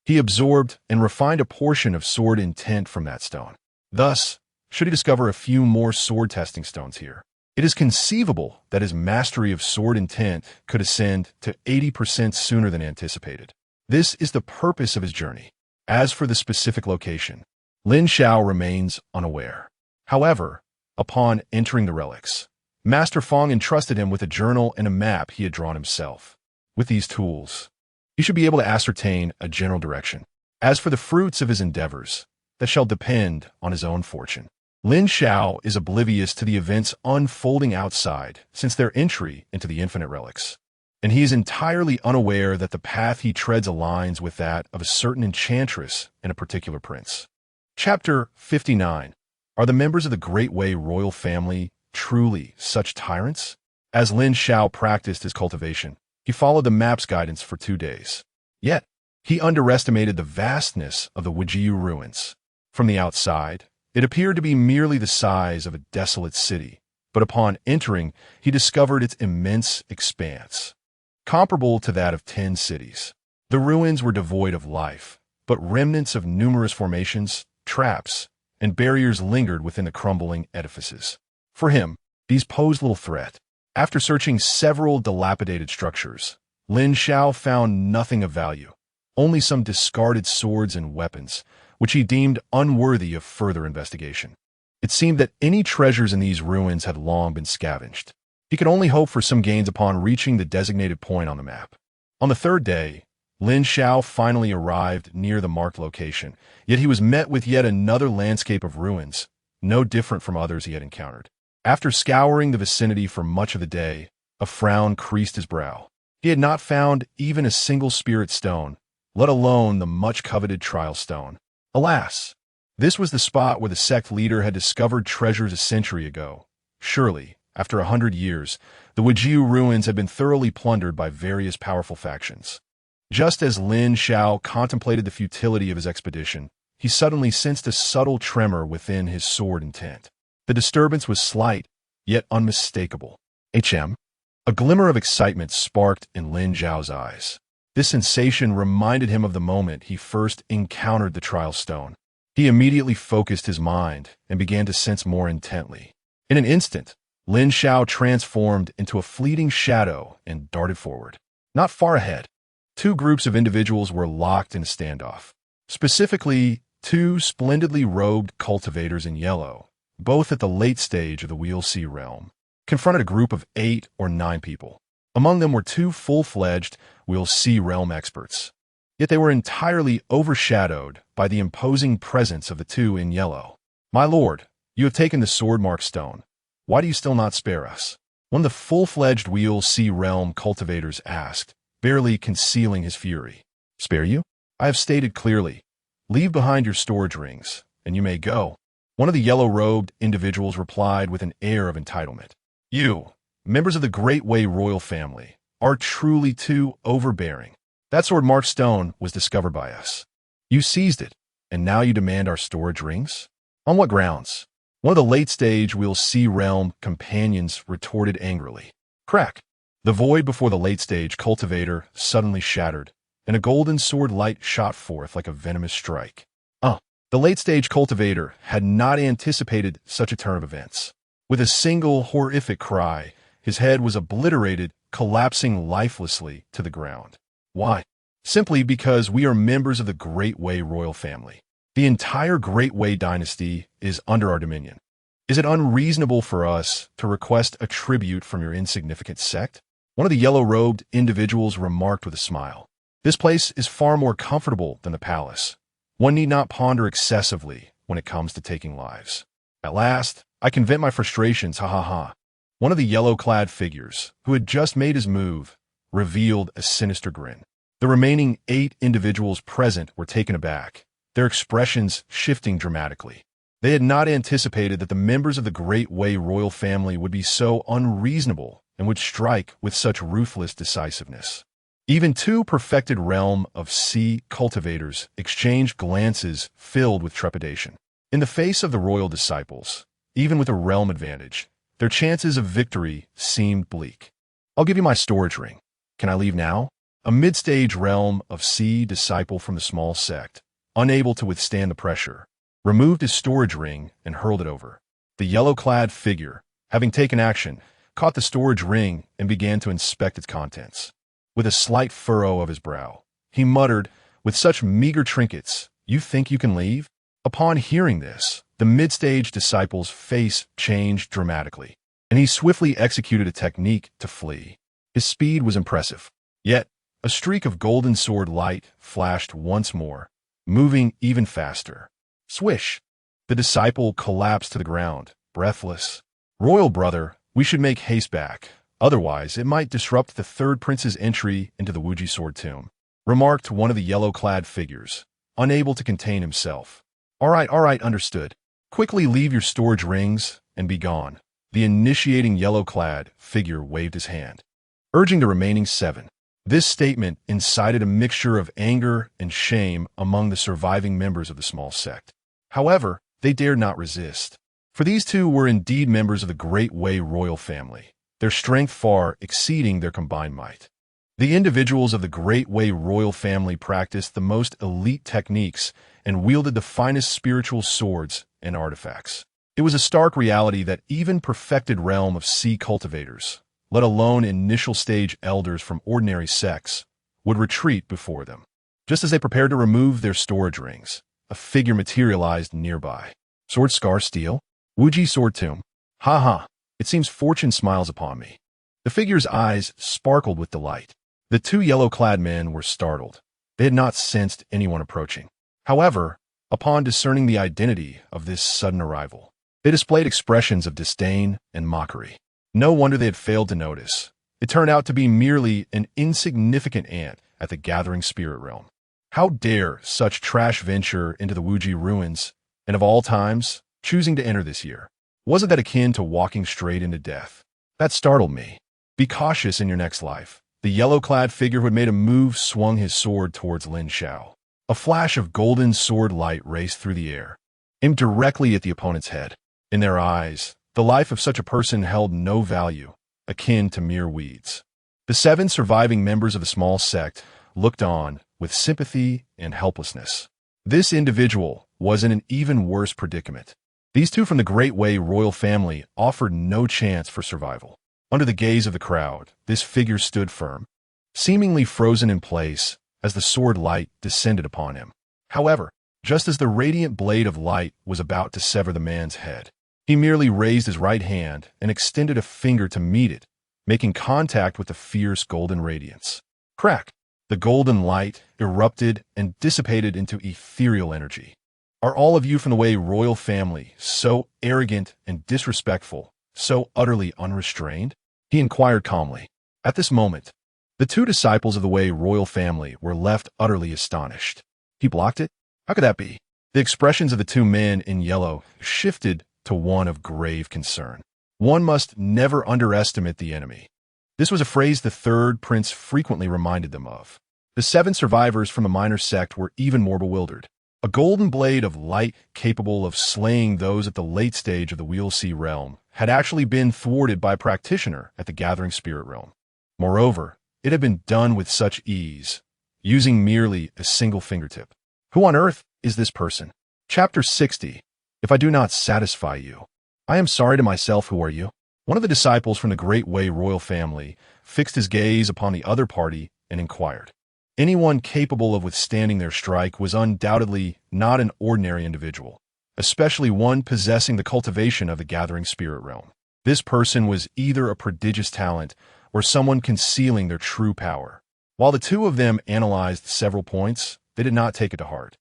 S1: He absorbed and refined a portion of sword intent from that stone. Thus, should he discover a few more sword testing stones here, it is conceivable that his mastery of sword intent could ascend to 80% sooner than anticipated. This is the purpose of his journey. As for the specific location, Lin Xiao remains unaware. However, upon entering the relics, Master Feng entrusted him with a journal and a map he had drawn himself. With these tools, he should be able to ascertain a general direction. As for the fruits of his endeavors, that shall depend on his own fortune. Lin Xiao is oblivious to the events unfolding outside since their entry into the infinite relics, and he is entirely unaware that the path he treads aligns with that of a certain enchantress and a particular prince. Chapter 59. Are the members of the Great Wei royal family truly such tyrants? As Lin Xiao practiced his cultivation, he followed the map's guidance for 2 days. Yet, he underestimated the vastness of the Wujiu ruins. From the outside, it appeared to be merely the size of a desolate city, but upon entering, he discovered its immense expanse, comparable to that of 10 cities. The ruins were devoid of life, but remnants of numerous formations, traps, and barriers lingered within the crumbling edifices. For him, these posed little threat. After searching several dilapidated structures, Lin Xiao found nothing of value, only some discarded swords and weapons, which he deemed unworthy of further investigation. It seemed that any treasures in these ruins had long been scavenged. He could only hope for some gains upon reaching the designated point on the map. On the third day, Lin Xiao finally arrived near the marked location, yet he was met with yet another landscape of ruins, no different from others he had encountered. After scouring the vicinity for much of the day, a frown creased his brow. He had not found even a single spirit stone, let alone the much-coveted trial stone. Alas! This was the spot where the sect leader had discovered treasures a century ago. Surely, after 100 years, the Wujiu ruins had been thoroughly plundered by various powerful factions. Just as Lin Xiao contemplated the futility of his expedition, he suddenly sensed a subtle tremor within his sword intent. The disturbance was slight, yet unmistakable. A glimmer of excitement sparked in Lin Xiao's eyes. This sensation reminded him of the moment he first encountered the trial stone. He immediately focused his mind and began to sense more intently. In an instant, Lin Xiao transformed into a fleeting shadow and darted forward. Not far ahead, two groups of individuals were locked in a standoff. Specifically, two splendidly robed cultivators in yellow, both at the late stage of the Wheel C realm, confronted a group of 8 or 9 people. Among them were 2 full-fledged Wheel C realm experts. Yet they were entirely overshadowed by the imposing presence of the 2 in yellow. "My lord, you have taken the sword-marked stone. Why do you still not spare us?" One of the full-fledged Wheel C realm cultivators asked, barely concealing his fury. "Spare you? I have stated clearly. Leave behind your storage rings, and you may go." One of the yellow-robed individuals replied with an air of entitlement. "You, members of the Great Wei royal family, are truly too overbearing. That sword-marked stone was discovered by us. You seized it, and now you demand our storage rings? On what grounds?" One of the late-stage Wheel C realm companions retorted angrily. Crack! The void before the late-stage cultivator suddenly shattered, and a golden sword light shot forth like a venomous strike. The late-stage cultivator had not anticipated such a turn of events. With a single horrific cry, his head was obliterated, collapsing lifelessly to the ground. Why? Simply because we are members of the Great Wei royal family. The entire Great Wei dynasty is under our dominion. Is it unreasonable for us to request a tribute from your insignificant sect? One of the yellow-robed individuals remarked with a smile. This place is far more comfortable than the palace. One need not ponder excessively when it comes to taking lives. At last, I can vent my frustrations, ha ha ha. One of the yellow-clad figures, who had just made his move, revealed a sinister grin. The remaining 8 individuals present were taken aback, their expressions shifting dramatically. They had not anticipated that the members of the Great Wei royal family would be so unreasonable and would strike with such ruthless decisiveness. Even 2 perfected realm of C cultivators exchanged glances filled with trepidation. In the face of the royal disciples, even with a realm advantage, their chances of victory seemed bleak. "I'll give you my storage ring. Can I leave now?" A mid-stage realm of C disciple from the small sect, unable to withstand the pressure, removed his storage ring and hurled it over. The yellow-clad figure, having taken action, caught the storage ring and began to inspect its contents. With a slight furrow of his brow, he muttered, "With such meager trinkets, you think you can leave?" Upon hearing this, the mid-stage disciple's face changed dramatically, and he swiftly executed a technique to flee. His speed was impressive. Yet, a streak of golden sword light flashed once more, moving even faster. Swish! The disciple collapsed to the ground, breathless. "Royal brother, we should make haste back. Otherwise, it might disrupt the 3rd prince's entry into the Wuji sword tomb," remarked one of the yellow-clad figures, unable to contain himself. All right, understood. Quickly leave your storage rings and be gone." The initiating yellow-clad figure waved his hand, urging the remaining 7. This statement incited a mixture of anger and shame among the surviving members of the small sect. However, they dared not resist, for these 2 were indeed members of the Great Wei royal family, their strength far exceeding their combined might. The individuals of the Great Wei royal family practiced the most elite techniques and wielded the finest spiritual swords and artifacts. It was a stark reality that even perfected realm of C cultivators, let alone initial-stage elders from ordinary sects, would retreat before them. Just as they prepared to remove their storage rings, a figure materialized nearby. "Sword Scar Steel? Wuji Sword Tomb? Ha ha! It seems fortune smiles upon me." The figure's eyes sparkled with delight. The 2 yellow-clad men were startled, They had not sensed anyone approaching. However, upon discerning the identity of this sudden arrival, they displayed expressions of disdain and mockery. No wonder they had failed to notice. It turned out to be merely an insignificant ant at the gathering spirit realm. How dare such trash venture into the Wuji ruins, and of all times, choosing to enter this year? Wasn't that akin to walking straight into death? That startled me. Be cautious in your next life. The yellow-clad figure who had made a move swung his sword towards Lin Xiao. A flash of golden sword light raced through the air, aimed directly at the opponent's head. In their eyes, the life of such a person held no value, akin to mere weeds. The 7 surviving members of the small sect looked on with sympathy and helplessness. This individual was in an even worse predicament. These 2 from the Great Wei royal family offered no chance for survival. Under the gaze of the crowd, this figure stood firm, seemingly frozen in place as the sword light descended upon him. However, just as the radiant blade of light was about to sever the man's head, he merely raised his right hand and extended a finger to meet it, making contact with the fierce golden radiance. Crack! The golden light erupted and dissipated into ethereal energy. Are all of you from the Wei royal family so arrogant and disrespectful, so utterly unrestrained? He inquired calmly. At this moment, the 2 disciples of the Wei royal family were left utterly astonished. He blocked it? How could that be? The expressions of the 2 men in yellow shifted to one of grave concern. One must never underestimate the enemy. This was a phrase the 3rd prince frequently reminded them of. The 7 survivors from the minor sect were even more bewildered. A golden blade of light capable of slaying those at the late stage of the Wheel Sea realm had actually been thwarted by a practitioner at the Gathering Spirit realm. Moreover, it had been done with such ease, using merely a single fingertip. Who on earth is this person? Chapter 60. If I do not satisfy you, I am sorry to myself. Who are you? One of the disciples from the Great Wei royal family fixed his gaze upon the other party and inquired. Anyone capable of withstanding their strike was undoubtedly not an ordinary individual, especially one possessing the cultivation of the gathering spirit realm. This person was either a prodigious talent or someone concealing their true power. While the 2 of them analyzed several points, they did not take it to heart.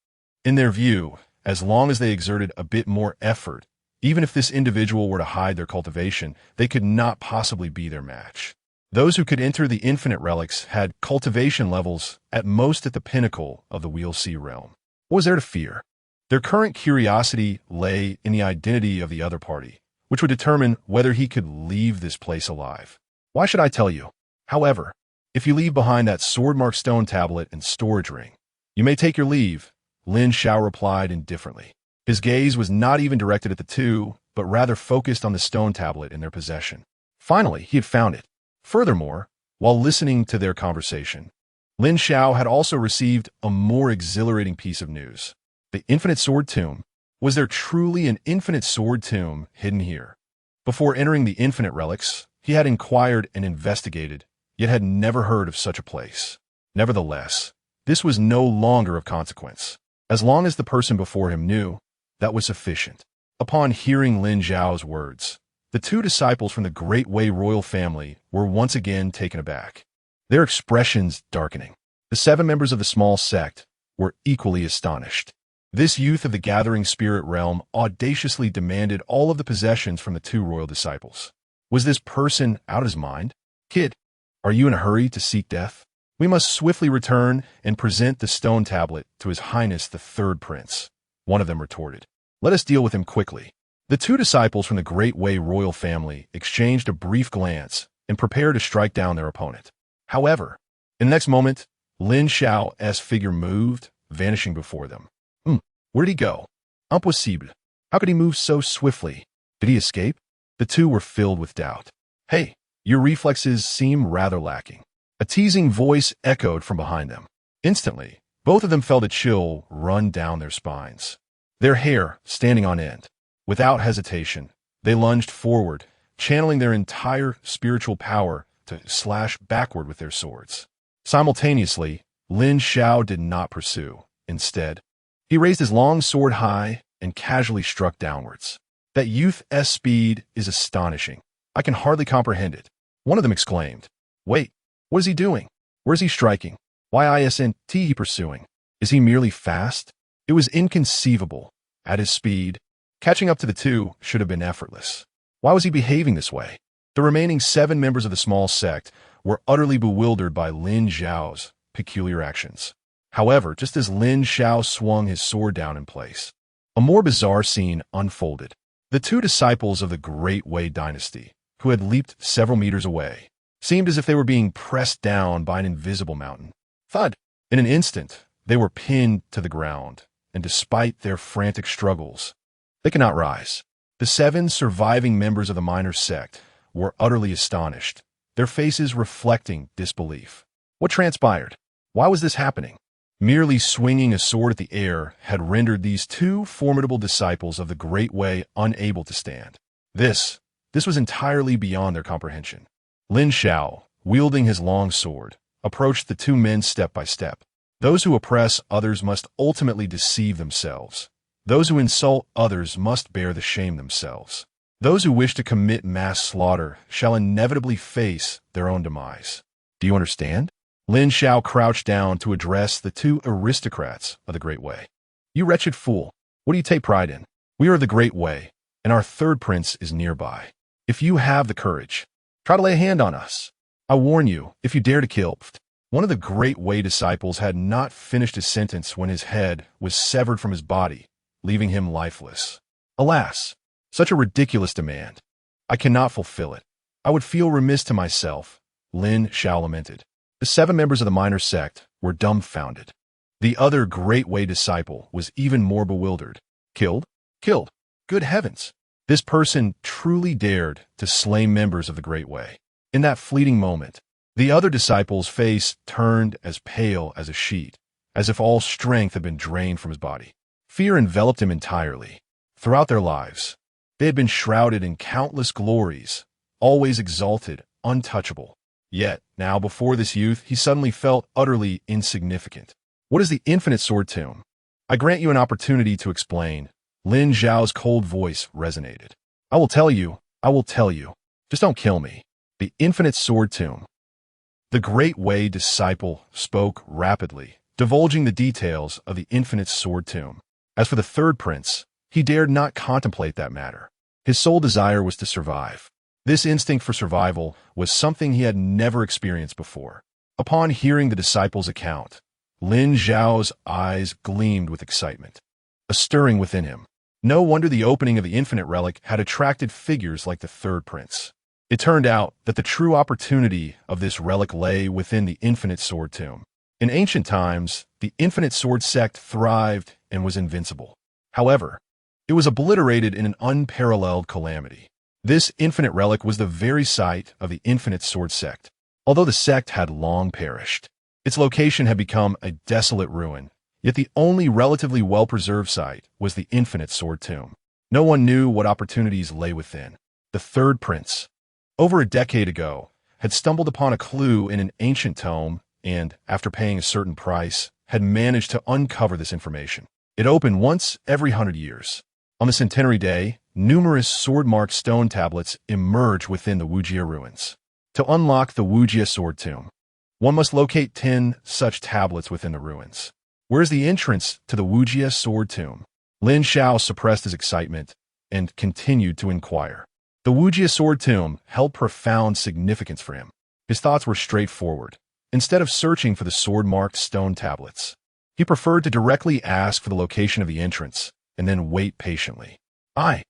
S1: In their view, as long as they exerted a bit more effort, even if this individual were to hide their cultivation, they could not possibly be their match. Those who could enter the infinite relics had cultivation levels at most at the pinnacle of the Wheel Sea realm. What was there to fear? Their current curiosity lay in the identity of the other party, which would determine whether he could leave this place alive. Why should I tell you? However, if you leave behind that sword-marked stone tablet and storage ring, you may take your leave, Lin Xiao replied indifferently. His gaze was not even directed at the 2, but rather focused on the stone tablet in their possession. Finally, he had found it. Furthermore, while listening to their conversation, Lin Xiao had also received a more exhilarating piece of news. The infinite sword tomb. Was there truly an infinite sword tomb hidden here? Before entering the infinite relics, he had inquired and investigated, yet had never heard of such a place. Nevertheless, this was no longer of consequence. As long as the person before him knew, that was sufficient. Upon hearing Lin Xiao's words, the 2 disciples from the Great Wei royal family were once again taken aback, their expressions darkening. The 7 members of the small sect were equally astonished. This youth of the gathering spirit realm audaciously demanded all of the possessions from the 2 royal disciples. Was this person out of his mind? Kid, are you in a hurry to seek death? We must swiftly return and present the stone tablet to His Highness the 3rd Prince. One of them retorted. Let us deal with him quickly. The 2 disciples from the Great Wei royal family exchanged a brief glance and prepared to strike down their opponent. However, in the next moment, Lin Xiao's figure moved, vanishing before them. Where did he go? Impossible. How could he move so swiftly? Did he escape? The 2 were filled with doubt. Hey, your reflexes seem rather lacking. A teasing voice echoed from behind them. Instantly, both of them felt a chill run down their spines, their hair standing on end. Without hesitation, they lunged forward, channeling their entire spiritual power to slash backward with their swords. Simultaneously, Lin Xiao did not pursue. Instead, he raised his long sword high and casually struck downwards. That youth's speed is astonishing. I can hardly comprehend it. One of them exclaimed. Wait, what is he doing? Where is he striking? Why isn't he pursuing? Is he merely fast? It was inconceivable. At his speed, catching up to the two should have been effortless. Why was he behaving this way? The remaining 7 members of the small sect were utterly bewildered by Lin Xiao's peculiar actions. However, just as Lin Xiao swung his sword down in place, a more bizarre scene unfolded. The 2 disciples of the Great Wei dynasty, who had leaped several meters away, seemed as if they were being pressed down by an invisible mountain. Thud! In an instant, they were pinned to the ground, and despite their frantic struggles, they could not rise. The 7 surviving members of the minor sect were utterly astonished, their faces reflecting disbelief. What transpired? Why was this happening? Merely swinging a sword at the air had rendered these 2 formidable disciples of the Great Wei unable to stand. This was entirely beyond their comprehension. Lin Xiao, wielding his long sword, approached the 2 men step by step. Those who oppress others must ultimately deceive themselves. Those who insult others must bear the shame themselves. Those who wish to commit mass slaughter shall inevitably face their own demise. Do you understand? Lin Xiao crouched down to address the 2 aristocrats of the Great Wei. You wretched fool, what do you take pride in? We are the Great Wei, and our 3rd prince is nearby. If you have the courage, try to lay a hand on us. I warn you, if you dare to kill. One of the Great Wei disciples had not finished his sentence when his head was severed from his body, leaving him lifeless. Alas, such a ridiculous demand. I cannot fulfill it. I would feel remiss to myself, Lin Xiao lamented. The 7 members of the minor sect were dumbfounded. The other Great Wei disciple was even more bewildered. Killed? Killed. Good heavens! This person truly dared to slay members of the Great Wei. In that fleeting moment, the other disciple's face turned as pale as a sheet, as if all strength had been drained from his body. Fear enveloped him entirely. Throughout their lives, they had been shrouded in countless glories, always exalted, untouchable. Yet, now before this youth, he suddenly felt utterly insignificant. What is the infinite sword tomb? I grant you an opportunity to explain. Lin Xiao's cold voice resonated. I will tell you. Just don't kill me. The infinite sword tomb. The Great Wei disciple spoke rapidly, divulging the details of the infinite sword tomb. As for the 3rd prince, he dared not contemplate that matter. His sole desire was to survive. This instinct for survival was something he had never experienced before. Upon hearing the disciple's account, Lin Xiao's eyes gleamed with excitement, a stirring within him. No wonder the opening of the infinite relic had attracted figures like the 3rd prince. It turned out that the true opportunity of this relic lay within the infinite sword tomb. In ancient times, the infinite sword sect thrived and was invincible. However, it was obliterated in an unparalleled calamity. This infinite relic was the very site of the infinite sword sect. Although the sect had long perished, its location had become a desolate ruin, yet the only relatively well-preserved site was the infinite sword tomb. No one knew what opportunities lay within. The 3rd prince, over a decade ago, had stumbled upon a clue in an ancient tome and, after paying a certain price, had managed to uncover this information. It opened once every 100 years. On the centenary day, numerous sword-marked stone tablets emerge within the Wujia ruins. To unlock the Wujia sword tomb, one must locate 10 such tablets within the ruins. Where is the entrance to the Wujia sword tomb? Lin Xiao suppressed his excitement and continued to inquire. The Wujia sword tomb held profound significance for him. His thoughts were straightforward. Instead of searching for the sword-marked stone tablets, he preferred to directly ask for the location of the entrance and then wait patiently. I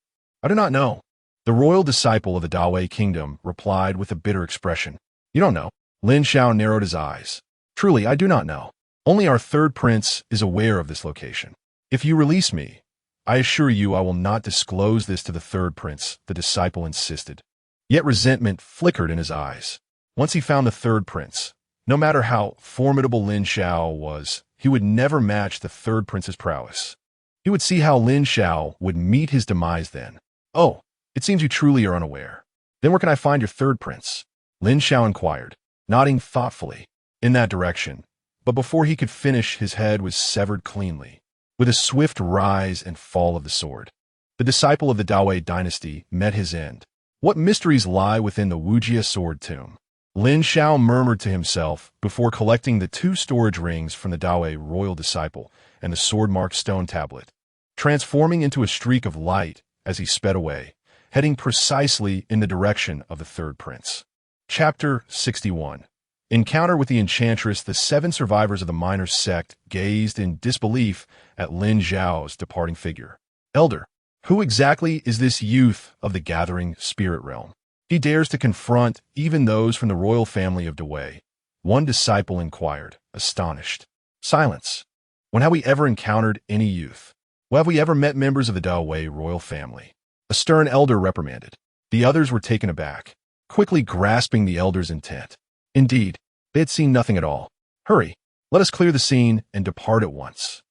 S1: do not know. The royal disciple of the Dao kingdom replied with a bitter expression. You don't know? Lin Xiao narrowed his eyes. Truly, I do not know. Only our 3rd prince is aware of this location. If you release me, I assure you I will not disclose this to the 3rd prince, the disciple insisted. Yet resentment flickered in his eyes. Once he found the 3rd prince, no matter how formidable Lin Xiao was, he would never match the 3rd prince's prowess. He would see how Lin Xiao would meet his demise then. Oh, it seems you truly are unaware. Then where can I find your 3rd prince? Lin Xiao inquired, nodding thoughtfully in that direction. But before he could finish, his head was severed cleanly, with a swift rise and fall of the sword. The disciple of the Dao dynasty met his end. What mysteries lie within the Wujia sword tomb? Lin Xiao murmured to himself before collecting the 2 storage rings from the Dao royal disciple and the sword-marked stone tablet, transforming into a streak of light as he sped away, heading precisely in the direction of the 3rd prince. Chapter 61. Encounter with the Enchantress. The 7 survivors of the miners' sect gazed in disbelief at Lin Xiao's departing figure. Elder, who exactly is this youth of the gathering spirit realm? He dares to confront even those from the royal family of Dawei. One disciple inquired, astonished. Silence. When have we ever encountered any youth? When have we ever met members of the Dawei royal family? A stern elder reprimanded. The others were taken aback, quickly grasping the elder's intent. Indeed, they had seen nothing at all. Hurry, let us clear the scene and depart at once.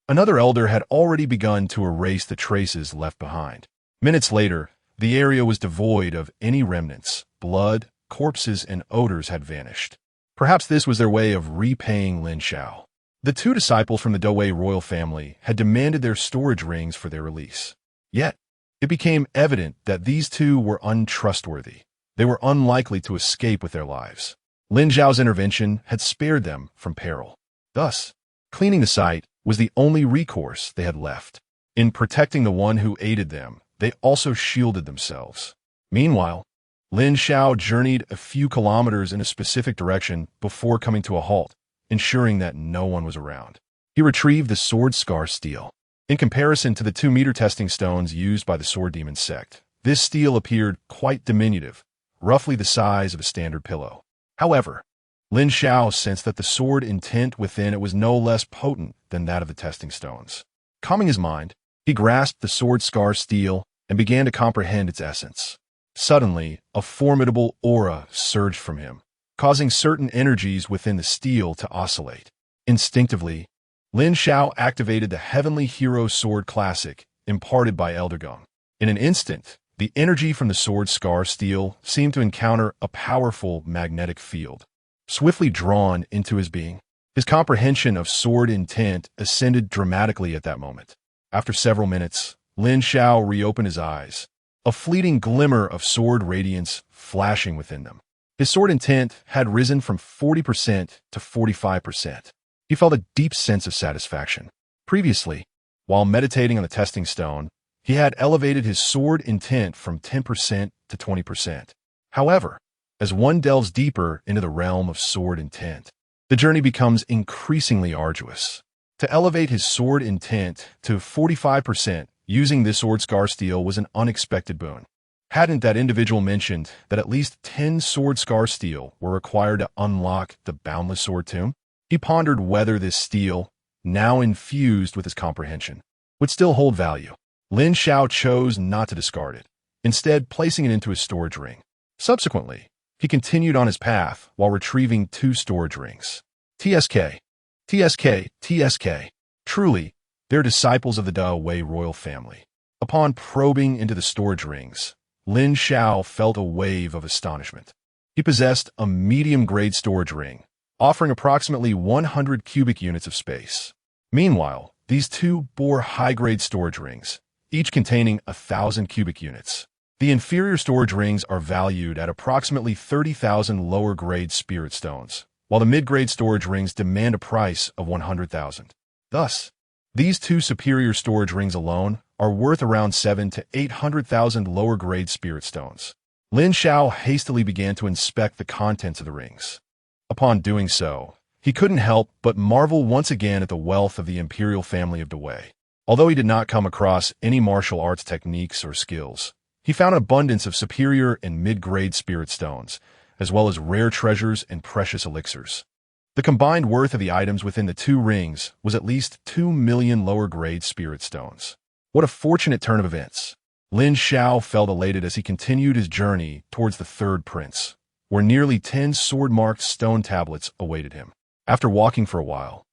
S1: Another elder had already begun to erase the traces left behind. Minutes later, the area was devoid of any remnants. Blood, corpses, and odors had vanished. Perhaps this was their way of repaying Lin Xiao. The 2 disciples from the Dawei royal family had demanded their storage rings for their release. Yet, it became evident that these 2 were untrustworthy. They were unlikely to escape with their lives. Lin Xiao's intervention had spared them from peril. Thus, cleaning the site was the only recourse they had left. In protecting the one who aided them, they also shielded themselves. Meanwhile, Lin Xiao journeyed a few kilometers in a specific direction before coming to a halt, ensuring that no one was around. He retrieved the sword scar steel. In comparison to the 2-meter testing stones used by the sword demon sect, this steel appeared quite diminutive, roughly the size of a standard pillow. However, Lin Xiao sensed that the sword intent within it was no less potent than that of the testing stones. Calming his mind, he grasped the sword scar steel and began to comprehend its essence. Suddenly, a formidable aura surged from him, causing certain energies within the steel to oscillate. Instinctively, Lin Xiao activated the Heavenly Hero Sword Classic imparted by Elder Gong. In an instant, the energy from the sword scar steel seemed to encounter a powerful magnetic field, swiftly drawn into his being. His comprehension of sword intent ascended dramatically at that moment. After several minutes, Lin Xiao reopened his eyes, a fleeting glimmer of sword radiance flashing within them. His sword intent had risen from 40% to 45%. He felt a deep sense of satisfaction. Previously, while meditating on the testing stone, he had elevated his sword intent from 10% to 20%. However, as one delves deeper into the realm of sword intent, the journey becomes increasingly arduous. To elevate his sword intent to 45% using this sword scar steel was an unexpected boon. Hadn't that individual mentioned that at least 10 sword scar steel were required to unlock the boundless sword tomb? He pondered whether this steel, now infused with his comprehension, would still hold value. Lin Xiao chose not to discard it, instead placing it into his storage ring. Subsequently, he continued on his path while retrieving 2 storage rings. TSK. Truly, they're disciples of the Dawei royal family. Upon probing into the storage rings, Lin Xiao felt a wave of astonishment. He possessed a medium-grade storage ring, offering approximately 100 cubic units of space. Meanwhile, these 2 bore high-grade storage rings, each containing 1,000 cubic units. The inferior storage rings are valued at approximately 30,000 lower-grade spirit stones, while the mid-grade storage rings demand a price of 100,000. Thus, these 2 superior storage rings alone are worth around 700,000 to 800,000 lower-grade spirit stones. Lin Xiao hastily began to inspect the contents of the rings. Upon doing so, he couldn't help but marvel once again at the wealth of the imperial family of Dawei. Although he did not come across any martial arts techniques or skills, he found an abundance of superior and mid-grade spirit stones, as well as rare treasures and precious elixirs. The combined worth of the items within the 2 rings was at least 2 million lower-grade spirit stones. What a fortunate turn of events! Lin Xiao felt elated as he continued his journey towards the 3rd prince, where nearly 10 sword-marked stone tablets awaited him. After walking for a while,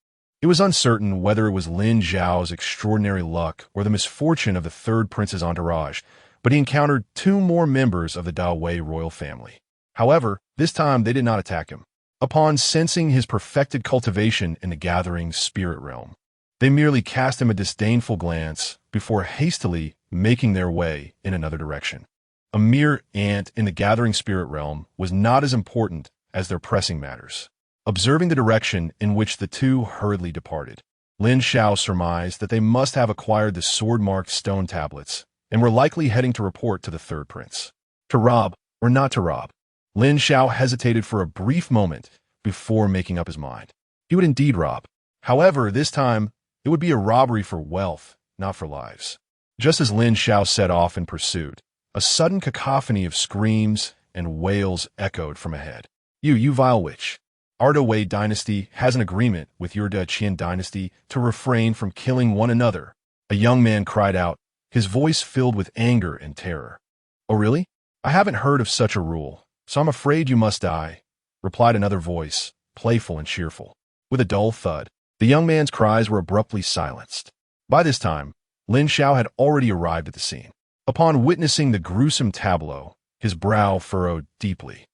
S1: it was uncertain whether it was Lin Xiao's extraordinary luck or the misfortune of the 3rd prince's entourage, but he encountered 2 more members of the Dawei royal family. However, this time they did not attack him. Upon sensing his perfected cultivation in the gathering spirit realm, they merely cast him a disdainful glance before hastily making their way in another direction. A mere ant in the gathering spirit realm was not as important as their pressing matters. Observing the direction in which the two hurriedly departed, Lin Xiao surmised that they must have acquired the sword-marked stone tablets and were likely heading to report to the third prince. To rob or not to rob? Lin Xiao hesitated for a brief moment before making up his mind. He would indeed rob. However, this time, it would be a robbery for wealth, not for lives. Just as Lin Xiao set off in pursuit, a sudden cacophony of screams and wails echoed from ahead. You vile witch! Our Wei dynasty has an agreement with your Qin dynasty to refrain from killing one another. A young man cried out, his voice filled with anger and terror. Oh really? I haven't heard of such a rule, so I'm afraid you must die, replied another voice, playful and cheerful. With a dull thud, the young man's cries were abruptly silenced. By this time, Lin Xiao had already arrived at the scene. Upon witnessing the gruesome tableau, his brow furrowed deeply.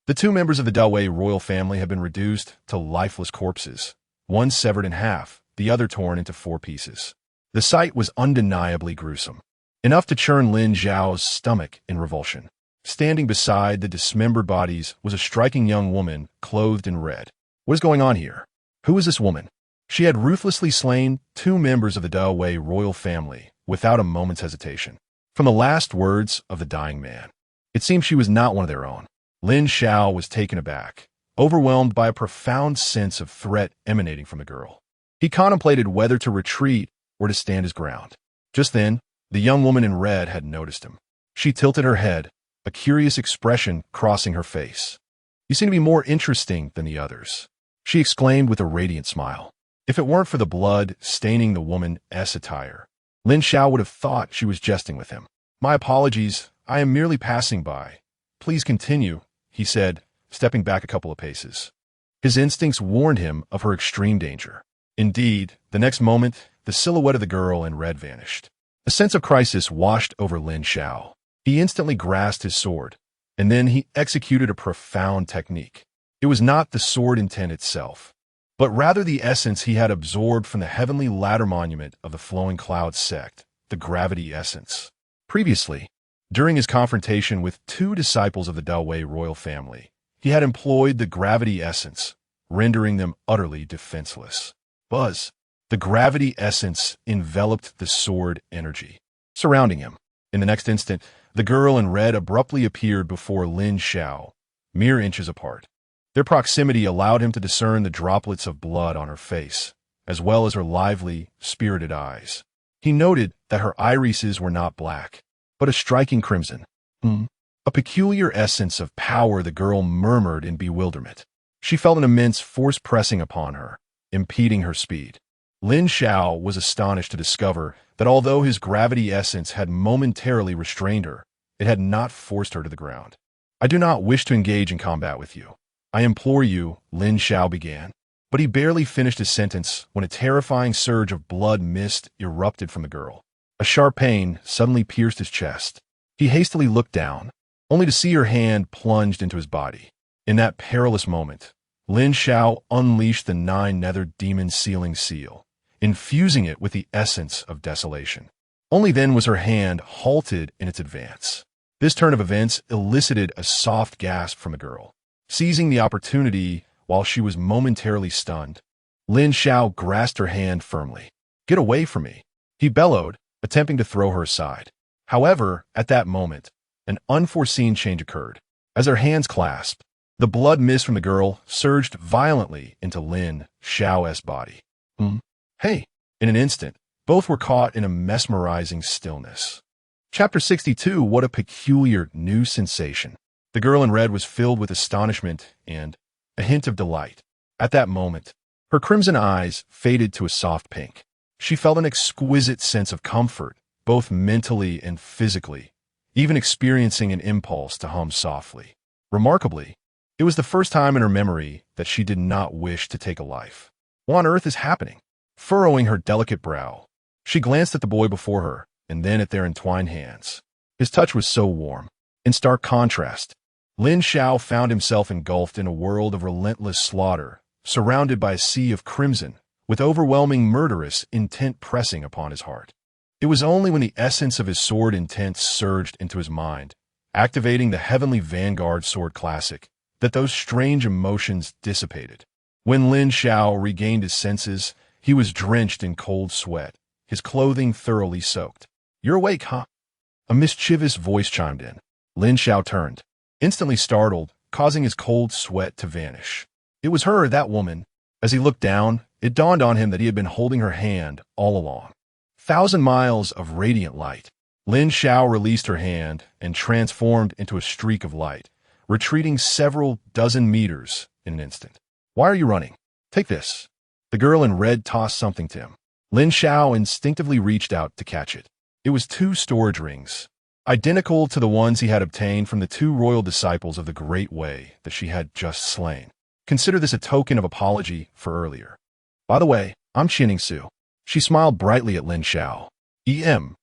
S1: The two members of the Dao royal family had been reduced to lifeless corpses, one severed in half, the other torn into 4 pieces. The sight was undeniably gruesome, enough to churn Lin Xiao's stomach in revulsion. Standing beside the dismembered bodies was a striking young woman clothed in red. What is going on here? Who is this woman? She had ruthlessly slain 2 members of the Dao royal family without a moment's hesitation. From the last words of the dying man, it seemed she was not one of their own. Lin Xiao was taken aback, overwhelmed by a profound sense of threat emanating from the girl. He contemplated whether to retreat or to stand his ground. Just then, the young woman in red had noticed him. She tilted her head, a curious expression crossing her face. You seem to be more interesting than the others, she exclaimed with a radiant smile. If it weren't for the blood staining the woman's attire, Lin Xiao would have thought she was jesting with him. My apologies, I am merely passing by. Please continue, he said, stepping back a couple of paces. His instincts warned him of her extreme danger. Indeed, the next moment, the silhouette of the girl in red vanished. A sense of crisis washed over Lin Xiao. He instantly grasped his sword, and then he executed a profound technique. It was not the sword intent itself, but rather the essence he had absorbed from the heavenly ladder monument of the flowing cloud sect, the gravity essence. Previously, during his confrontation with 2 disciples of the Dao royal family, he had employed the gravity essence, rendering them utterly defenseless. Buzz! The gravity essence enveloped the sword energy, surrounding him. In the next instant, the girl in red abruptly appeared before Lin Xiao, mere inches apart. Their proximity allowed him to discern the droplets of blood on her face, as well as her lively, spirited eyes. He noted that her irises were not black, but a striking crimson. A peculiar essence of power, the girl murmured in bewilderment. She felt an immense force pressing upon her, impeding her speed. Lin Xiao was astonished to discover that although his gravity essence had momentarily restrained her, it had not forced her to the ground. I do not wish to engage in combat with you. I implore you, Lin Xiao began. But he barely finished his sentence when a terrifying surge of blood mist erupted from the girl. A sharp pain suddenly pierced his chest. He hastily looked down, only to see her hand plunged into his body. In that perilous moment, Lin Xiao unleashed the 9-nethered demon sealing seal, infusing it with the essence of desolation. Only then was her hand halted in its advance. This turn of events elicited a soft gasp from the girl. Seizing the opportunity while she was momentarily stunned, Lin Xiao grasped her hand firmly. Get away from me, he bellowed, attempting to throw her aside. However, at that moment, an unforeseen change occurred. As their hands clasped, the blood mist from the girl surged violently into Lin Xiao's body. Hey! In an instant, both were caught in a mesmerizing stillness. Chapter 62. What a peculiar new sensation. The girl in red was filled with astonishment and a hint of delight. At that moment, her crimson eyes faded to a soft pink. She felt an exquisite sense of comfort, both mentally and physically, even experiencing an impulse to hum softly. Remarkably, it was the first time in her memory that she did not wish to take a life. What on earth is happening? Furrowing her delicate brow, she glanced at the boy before her and then at their entwined hands. His touch was so warm. In stark contrast, Lin Xiao found himself engulfed in a world of relentless slaughter, surrounded by a sea of crimson, with overwhelming murderous intent pressing upon his heart. It was only when the essence of his sword intent surged into his mind, activating the Heavenly Vanguard Sword Classic, that those strange emotions dissipated. When Lin Xiao regained his senses, he was drenched in cold sweat, his clothing thoroughly soaked. "You're awake, huh?" A mischievous voice chimed in. Lin Xiao turned, instantly startled, causing his cold sweat to vanish. It was her, that woman. As he looked down, it dawned on him that he had been holding her hand all along. 1,000 miles of radiant light. Lin Xiao released her hand and transformed into a streak of light, retreating several dozen meters in an instant. "Why are you running? Take this." The girl in red tossed something to him. Lin Xiao instinctively reached out to catch it. It was 2 storage rings, identical to the ones he had obtained from the 2 royal disciples of the Great Way that she had just slain. Consider this a token of apology for earlier. "By the way, I'm Su." She smiled brightly at Lin Xiao. "E.M.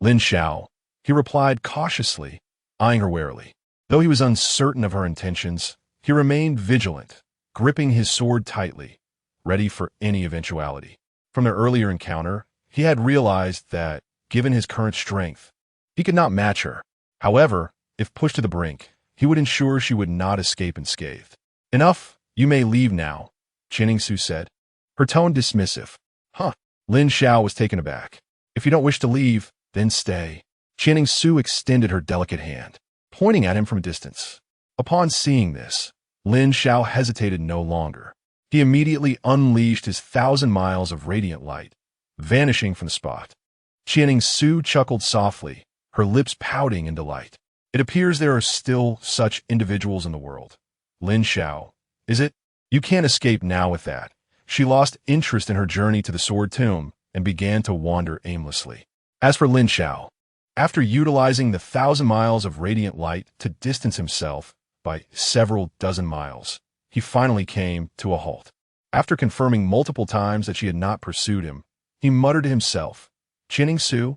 S1: Lin Xiao," he replied cautiously, eyeing her warily. Though he was uncertain of her intentions, he remained vigilant, gripping his sword tightly, ready for any eventuality. From their earlier encounter, he had realized that, given his current strength, he could not match her. However, if pushed to the brink, he would ensure she would not escape unscathed. "Enough, you may leave now," Su said, her tone dismissive. "Huh." Lin Xiao was taken aback. "If you don't wish to leave, then stay." Su extended her delicate hand, pointing at him from a distance. Upon seeing this, Lin Xiao hesitated no longer. He immediately unleashed his 1,000 miles of radiant light, vanishing from the spot. Su chuckled softly, her lips pouting in delight. "It appears there are still such individuals in the world. Lin Xiao, is it? You can't escape now with that." She lost interest in her journey to the Sword Tomb and began to wander aimlessly. As for Lin Xiao, after utilizing the 1,000 miles of radiant light to distance himself by several dozen miles, he finally came to a halt. After confirming multiple times that she had not pursued him, he muttered to himself, Su,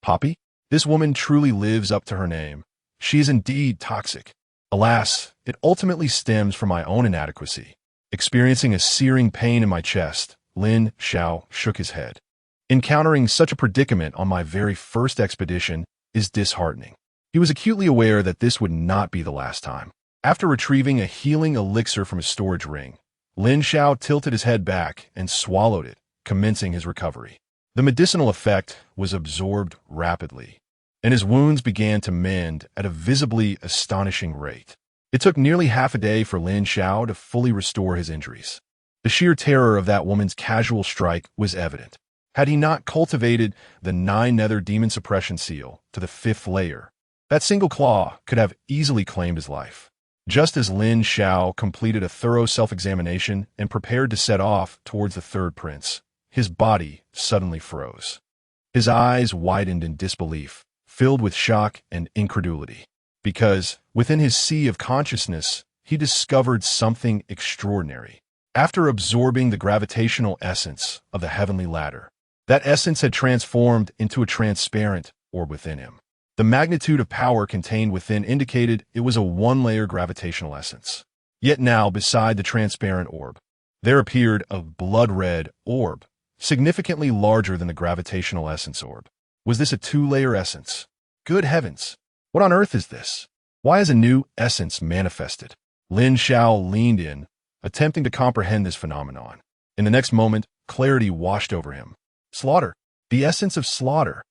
S1: Poppy? This woman truly lives up to her name. She is indeed toxic. Alas, it ultimately stems from my own inadequacy." Experiencing a searing pain in my chest, Lin Xiao shook his head. "Encountering such a predicament on my very first expedition is disheartening." He was acutely aware that this would not be the last time. After retrieving a healing elixir from his storage ring, Lin Xiao tilted his head back and swallowed it, commencing his recovery. The medicinal effect was absorbed rapidly, and his wounds began to mend at a visibly astonishing rate. It took nearly half a day for Lin Xiao to fully restore his injuries. The sheer terror of that woman's casual strike was evident. Had he not cultivated the 9-nether demon suppression seal to the 5th layer, that single claw could have easily claimed his life. Just as Lin Xiao completed a thorough self-examination and prepared to set off towards the 3rd prince, his body suddenly froze. His eyes widened in disbelief, filled with shock and incredulity, because, within his sea of consciousness, he discovered something extraordinary. After absorbing the gravitational essence of the heavenly ladder, that essence had transformed into a transparent orb within him. The magnitude of power contained within indicated it was a 1-layer gravitational essence. Yet now, beside the transparent orb, there appeared a blood-red orb, significantly larger than the gravitational essence orb. Was this a 2-layer essence? Good heavens! What on earth is this? Why has a new essence manifested? Lin Xiao leaned in, attempting to comprehend this phenomenon. In the next moment, clarity washed over him. Slaughter. The essence of slaughter.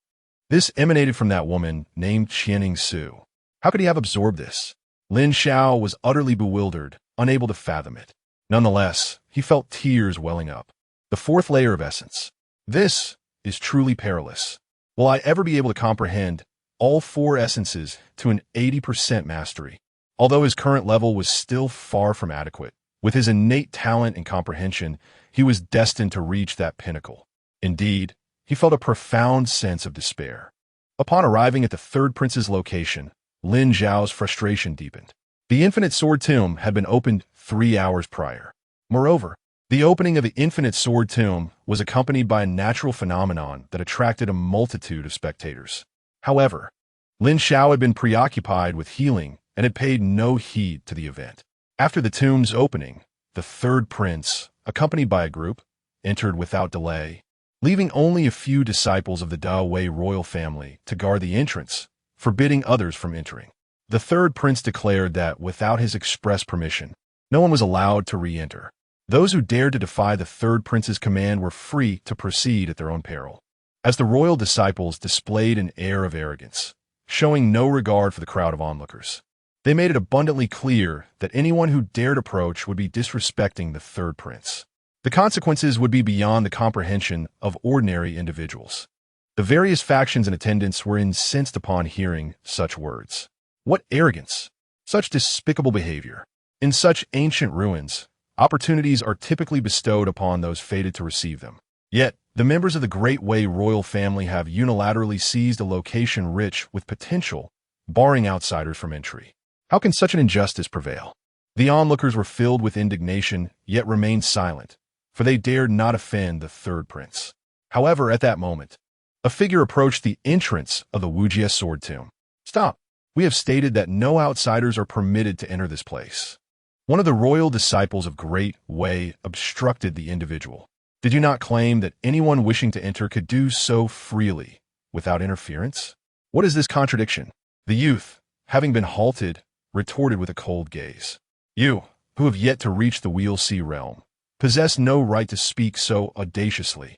S1: This emanated from that woman named Su. How could he have absorbed this? Lin Xiao was utterly bewildered, unable to fathom it. Nonetheless, he felt tears welling up. The 4th layer of essence. This is truly perilous. Will I ever be able to comprehend all 4 essences to an 80% mastery? Although his current level was still far from adequate, with his innate talent and comprehension, he was destined to reach that pinnacle. Indeed, he felt a profound sense of despair. Upon arriving at the 3rd prince's location, Lin Xiao's frustration deepened. The Infinite Sword Tomb had been opened 3 hours prior. Moreover, the opening of the Infinite Sword Tomb was accompanied by a natural phenomenon that attracted a multitude of spectators. However, Lin Xiao had been preoccupied with healing and had paid no heed to the event. After the tomb's opening, the 3rd prince, accompanied by a group, entered without delay, leaving only a few disciples of the Dao Wei royal family to guard the entrance, forbidding others from entering. The third prince declared that, without his express permission, no one was allowed to re-enter. Those who dared to defy the third prince's command were free to proceed at their own peril. As the royal disciples displayed an air of arrogance, showing no regard for the crowd of onlookers, they made it abundantly clear that anyone who dared approach would be disrespecting the third prince. The consequences would be beyond the comprehension of ordinary individuals. The various factions in attendance were incensed upon hearing such words. What arrogance! Such despicable behavior! In such ancient ruins, opportunities are typically bestowed upon those fated to receive them. Yet, the members of the Great Wei royal family have unilaterally seized a location rich with potential, barring outsiders from entry. How can such an injustice prevail? The onlookers were filled with indignation, yet remained silent, for they dared not offend the third prince. However, at that moment, a figure approached the entrance of the Wujie sword tomb. Stop! We have stated that no outsiders are permitted to enter this place. One of the royal disciples of Great Wei obstructed the individual. Did you not claim that anyone wishing to enter could do so freely, without interference? What is this contradiction? The youth, having been halted, retorted with a cold gaze. You, who have yet to reach the Wheel Sea realm, possess no right to speak so audaciously.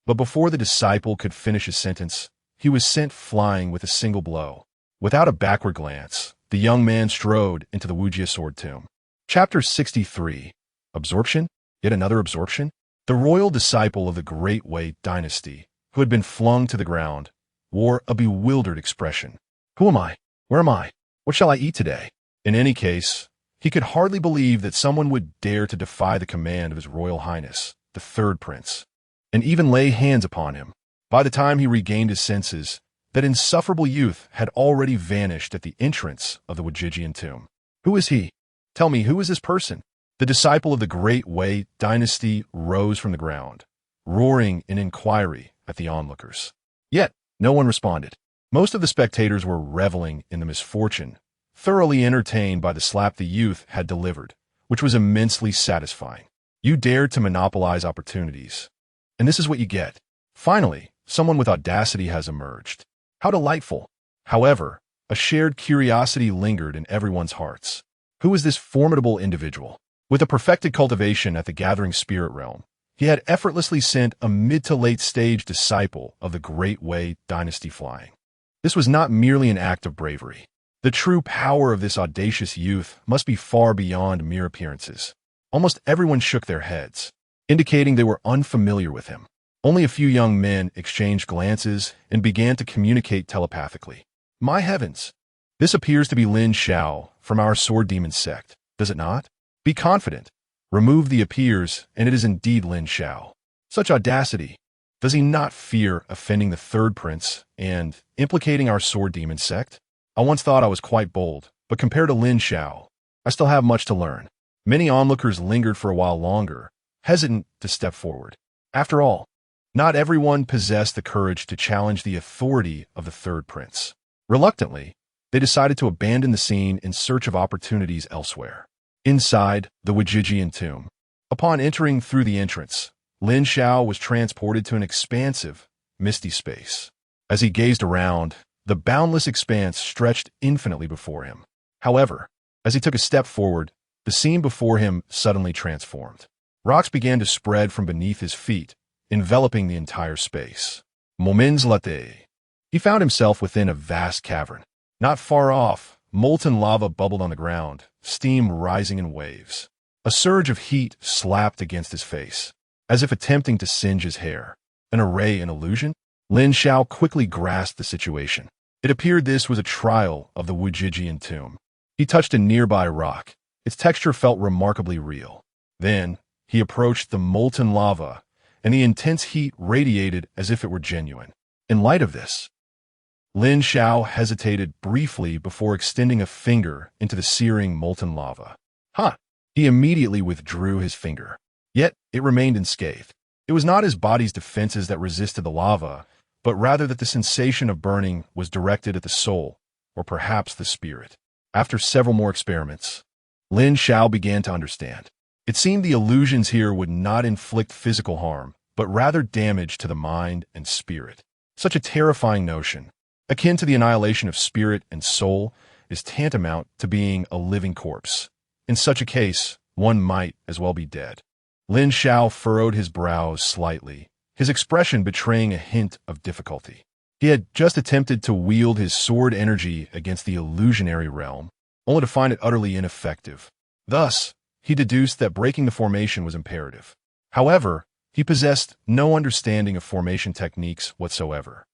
S1: But before the disciple could finish his sentence, he was sent flying with a single blow. Without a backward glance, the young man strode into the Wujie sword tomb. Chapter 63. Absorption? Yet another absorption? The royal disciple of the Great Wei dynasty, who had been flung to the ground, wore a bewildered expression. Who am I? Where am I? What shall I eat today? In any case, he could hardly believe that someone would dare to defy the command of His Royal Highness, the third prince, and even lay hands upon him. By the time he regained his senses, that insufferable youth had already vanished at the entrance of the Wujijian tomb. Who is he? Tell me, who is this person? The disciple of the Great Wei dynasty rose from the ground, roaring in inquiry at the onlookers. Yet, no one responded. Most of the spectators were reveling in the misfortune, thoroughly entertained by the slap the youth had delivered, which was immensely satisfying. You dared to monopolize opportunities, and this is what you get. Finally, someone with audacity has emerged. How delightful! However, a shared curiosity lingered in everyone's hearts. Who is this formidable individual? With a perfected cultivation at the gathering spirit realm, he had effortlessly sent a mid-to-late stage disciple of the Great Wei dynasty flying. This was not merely an act of bravery. The true power of this audacious youth must be far beyond mere appearances. Almost everyone shook their heads, indicating they were unfamiliar with him. Only a few young men exchanged glances and began to communicate telepathically. My heavens! This appears to be Lin Xiao from our sword demon sect, does it not? Be confident. Remove the appears, and it is indeed Lin Xiao. Such audacity! Does he not fear offending the third prince and implicating our sword demon sect? I once thought I was quite bold, but compared to Lin Xiao, I still have much to learn. Many onlookers lingered for a while longer, hesitant to step forward. After all, not everyone possessed the courage to challenge the authority of the third prince. Reluctantly, they decided to abandon the scene in search of opportunities elsewhere. Inside the Wujijian tomb, upon entering through the entrance, Lin Xiao was transported to an expansive, misty space. As he gazed around, the boundless expanse stretched infinitely before him. However, as he took a step forward, the scene before him suddenly transformed. Rocks began to spread from beneath his feet, enveloping the entire space. Moments later, he found himself within a vast cavern. Not far off, molten lava bubbled on the ground, steam rising in waves. A surge of heat slapped against his face, as if attempting to singe his hair. An array in illusion? Lin Xiao quickly grasped the situation. It appeared this was a trial of the Wujijian tomb. He touched a nearby rock. Its texture felt remarkably real. Then, he approached the molten lava, and the intense heat radiated as if it were genuine. In light of this, Lin Xiao hesitated briefly before extending a finger into the searing molten lava. He immediately withdrew his finger. Yet, it remained unscathed. It was not his body's defenses that resisted the lava, but rather that the sensation of burning was directed at the soul, or perhaps the spirit. After several more experiments, Lin Xiao began to understand. It seemed the illusions here would not inflict physical harm, but rather damage to the mind and spirit. Such a terrifying notion, akin to the annihilation of spirit and soul, is tantamount to being a living corpse. In such a case, one might as well be dead. Lin Xiao furrowed his brows slightly, his expression betraying a hint of difficulty. He had just attempted to wield his sword energy against the illusionary realm, only to find it utterly ineffective. Thus, he deduced that breaking the formation was imperative. However, he possessed no understanding of formation techniques whatsoever.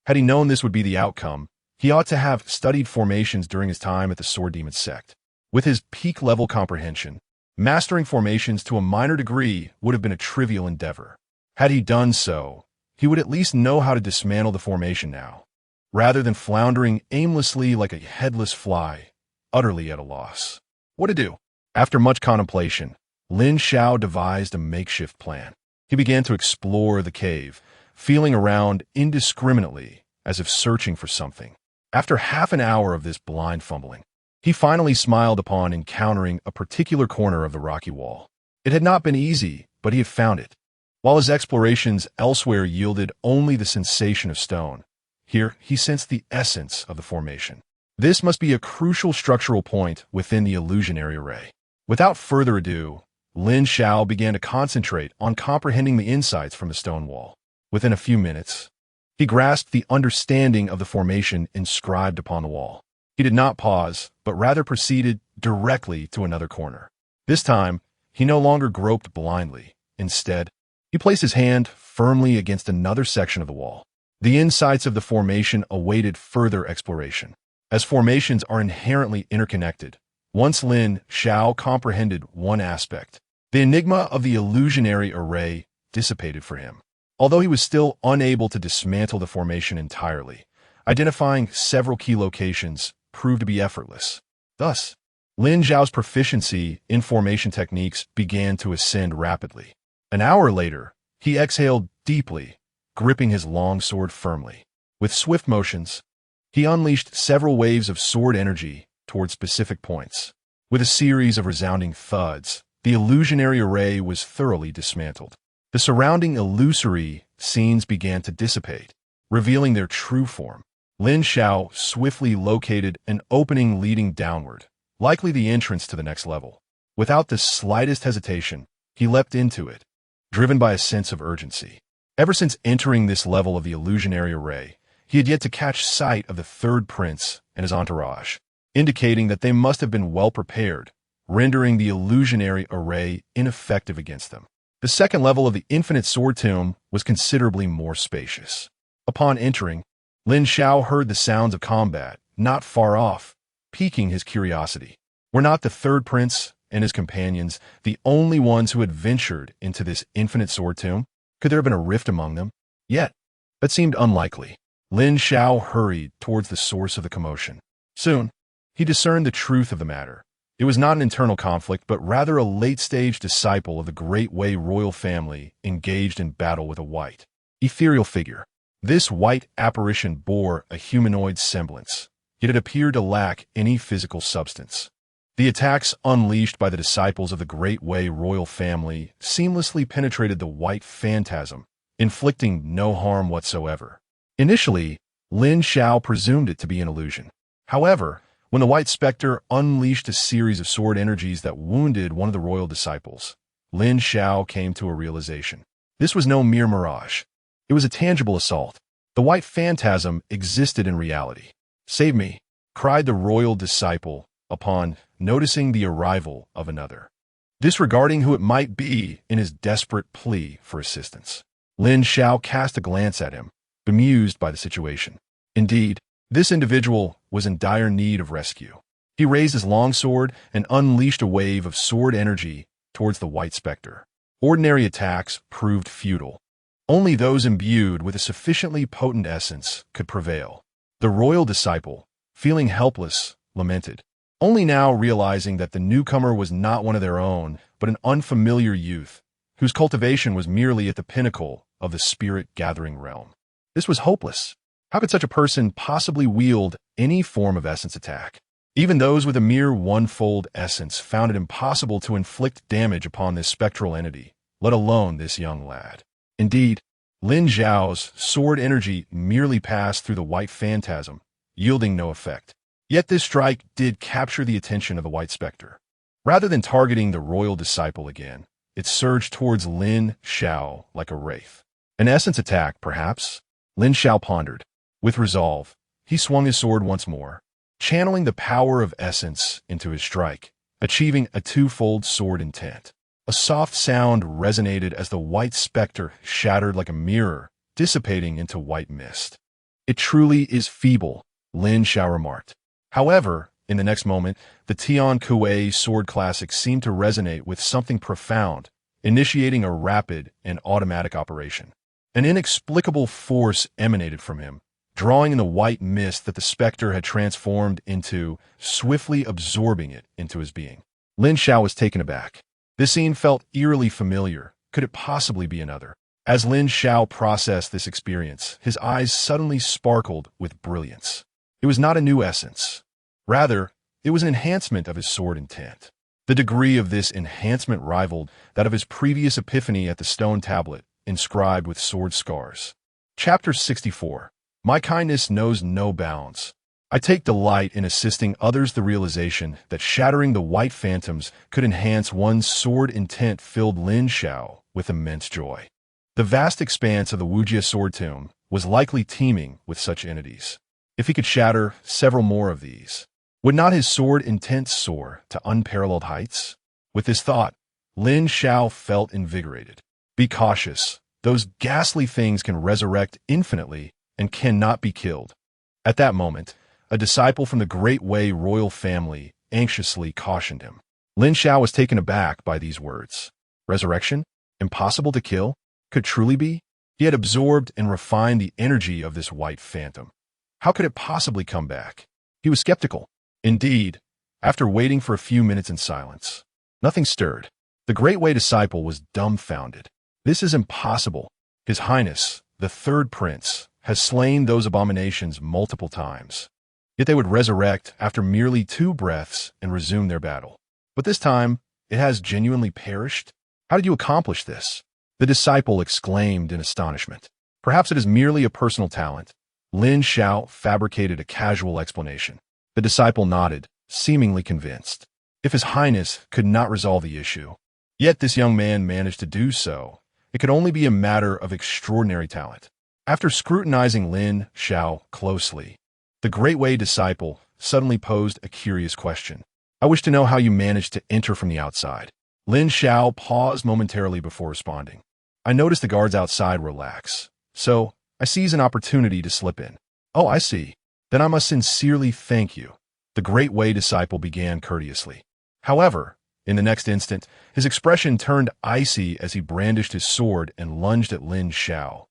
S1: Had he known this would be the outcome, he ought to have studied formations during his time at the Sword Demon sect. With his peak-level comprehension, mastering formations to a minor degree would have been a trivial endeavor. Had he done so, he would at least know how to dismantle the formation now, rather than floundering aimlessly like a headless fly, utterly at a loss. What to do? After much contemplation, Lin Xiao devised a makeshift plan. He began to explore the cave, feeling around indiscriminately as if searching for something. After half an hour of this blind fumbling, he finally smiled upon encountering a particular corner of the rocky wall. It had not been easy, but he had found it. While his explorations elsewhere yielded only the sensation of stone, here he sensed the essence of the formation. This must be a crucial structural point within the illusionary array. Without further ado, Lin Xiao began to concentrate on comprehending the insights from the stone wall. Within a few minutes, he grasped the understanding of the formation inscribed upon the wall. He did not pause, but rather proceeded directly to another corner. This time, he no longer groped blindly. Instead, he placed his hand firmly against another section of the wall. The insights of the formation awaited further exploration. As formations are inherently interconnected, once Lin Xiao comprehended one aspect, the enigma of the illusionary array dissipated for him. Although he was still unable to dismantle the formation entirely, identifying several key locations proved to be effortless. Thus, Lin Xiao's proficiency in formation techniques began to ascend rapidly. An hour later, he exhaled deeply, gripping his long sword firmly. With swift motions, he unleashed several waves of sword energy toward specific points. With a series of resounding thuds, the illusionary array was thoroughly dismantled. The surrounding illusory scenes began to dissipate, revealing their true form. Lin Xiao swiftly located an opening leading downward, likely the entrance to the next level. Without the slightest hesitation, he leapt into it, driven by a sense of urgency. Ever since entering this level of the illusionary array, he had yet to catch sight of the third prince and his entourage, indicating that they must have been well prepared, rendering the illusionary array ineffective against them. The second level of the infinite sword tomb was considerably more spacious. Upon entering, Lin Xiao heard the sounds of combat, not far off, piquing his curiosity. Were not the third prince and his companions the only ones who had ventured into this infinite sword tomb? Could there have been a rift among them? Yet, that seemed unlikely. Lin Xiao hurried towards the source of the commotion. Soon, he discerned the truth of the matter. It was not an internal conflict, but rather a late-stage disciple of the Great Wei royal family engaged in battle with a white, ethereal figure. This white apparition bore a humanoid semblance, yet it appeared to lack any physical substance. The attacks unleashed by the disciples of the Great Wei royal family seamlessly penetrated the white phantasm, inflicting no harm whatsoever. Initially, Lin Xiao presumed it to be an illusion. However, when the white specter unleashed a series of sword energies that wounded one of the royal disciples, Lin Xiao came to a realization. This was no mere mirage. It was a tangible assault. The white phantasm existed in reality. "Save me," cried the royal disciple upon noticing the arrival of another, disregarding who it might be in his desperate plea for assistance. Lin Xiao cast a glance at him, bemused by the situation. Indeed, this individual was in dire need of rescue. He raised his longsword and unleashed a wave of sword energy towards the white specter. Ordinary attacks proved futile. Only those imbued with a sufficiently potent essence could prevail. The royal disciple, feeling helpless, lamented, only now realizing that the newcomer was not one of their own, but an unfamiliar youth, whose cultivation was merely at the pinnacle of the spirit-gathering realm. This was hopeless. How could such a person possibly wield any form of essence attack? Even those with a mere one-fold essence found it impossible to inflict damage upon this spectral entity, let alone this young lad. Indeed, Lin Xiao's sword energy merely passed through the white phantasm, yielding no effect. Yet this strike did capture the attention of the White Spectre. Rather than targeting the royal disciple again, it surged towards Lin Xiao like a wraith. An essence attack, perhaps? Lin Xiao pondered. With resolve, he swung his sword once more, channeling the power of essence into his strike, achieving a twofold sword intent. A soft sound resonated as the White Spectre shattered like a mirror, dissipating into white mist. It truly is feeble, Lin Xiao remarked. However, in the next moment, the Tian Kuei sword classic seemed to resonate with something profound, initiating a rapid and automatic operation. An inexplicable force emanated from him, drawing in the white mist that the spectre had transformed into, swiftly absorbing it into his being. Lin Xiao was taken aback. This scene felt eerily familiar. Could it possibly be another? As Lin Xiao processed this experience, his eyes suddenly sparkled with brilliance. It was not a new essence. Rather, it was an enhancement of his sword intent. The degree of this enhancement rivaled that of his previous epiphany at the stone tablet, inscribed with sword scars. Chapter 64. My kindness knows no bounds. I take delight in assisting others. The realization that shattering the white phantoms could enhance one's sword intent filled Lin Xiao with immense joy. The vast expanse of the Wujia sword tomb was likely teeming with such entities. If he could shatter several more of these, would not his sword intent soar to unparalleled heights? With this thought, Lin Xiao felt invigorated. Be cautious. Those ghastly things can resurrect infinitely and cannot be killed. At that moment, a disciple from the Great Wei royal family anxiously cautioned him. Lin Xiao was taken aback by these words. Resurrection? Impossible to kill? Could truly be? He had absorbed and refined the energy of this white phantom. How could it possibly come back? He was skeptical. Indeed, after waiting for a few minutes in silence, nothing stirred. The Great Wei disciple was dumbfounded. This is impossible. His Highness, the third prince, has slain those abominations multiple times. Yet they would resurrect after merely 2 breaths and resume their battle. But this time, it has genuinely perished? How did you accomplish this? The disciple exclaimed in astonishment. Perhaps it is merely a personal talent. Lin Xiao fabricated a casual explanation. The disciple nodded, seemingly convinced. If His Highness could not resolve the issue, yet this young man managed to do so, it could only be a matter of extraordinary talent. After scrutinizing Lin Xiao closely, the Great Wei disciple suddenly posed a curious question. I wish to know how you managed to enter from the outside. Lin Xiao paused momentarily before responding. I noticed the guards outside relax, so I seized an opportunity to slip in. Oh, I see. Then I must sincerely thank you. The Great Wei disciple began courteously. However, in the next instant, his expression turned icy as he brandished his sword and lunged at Lin Xiao,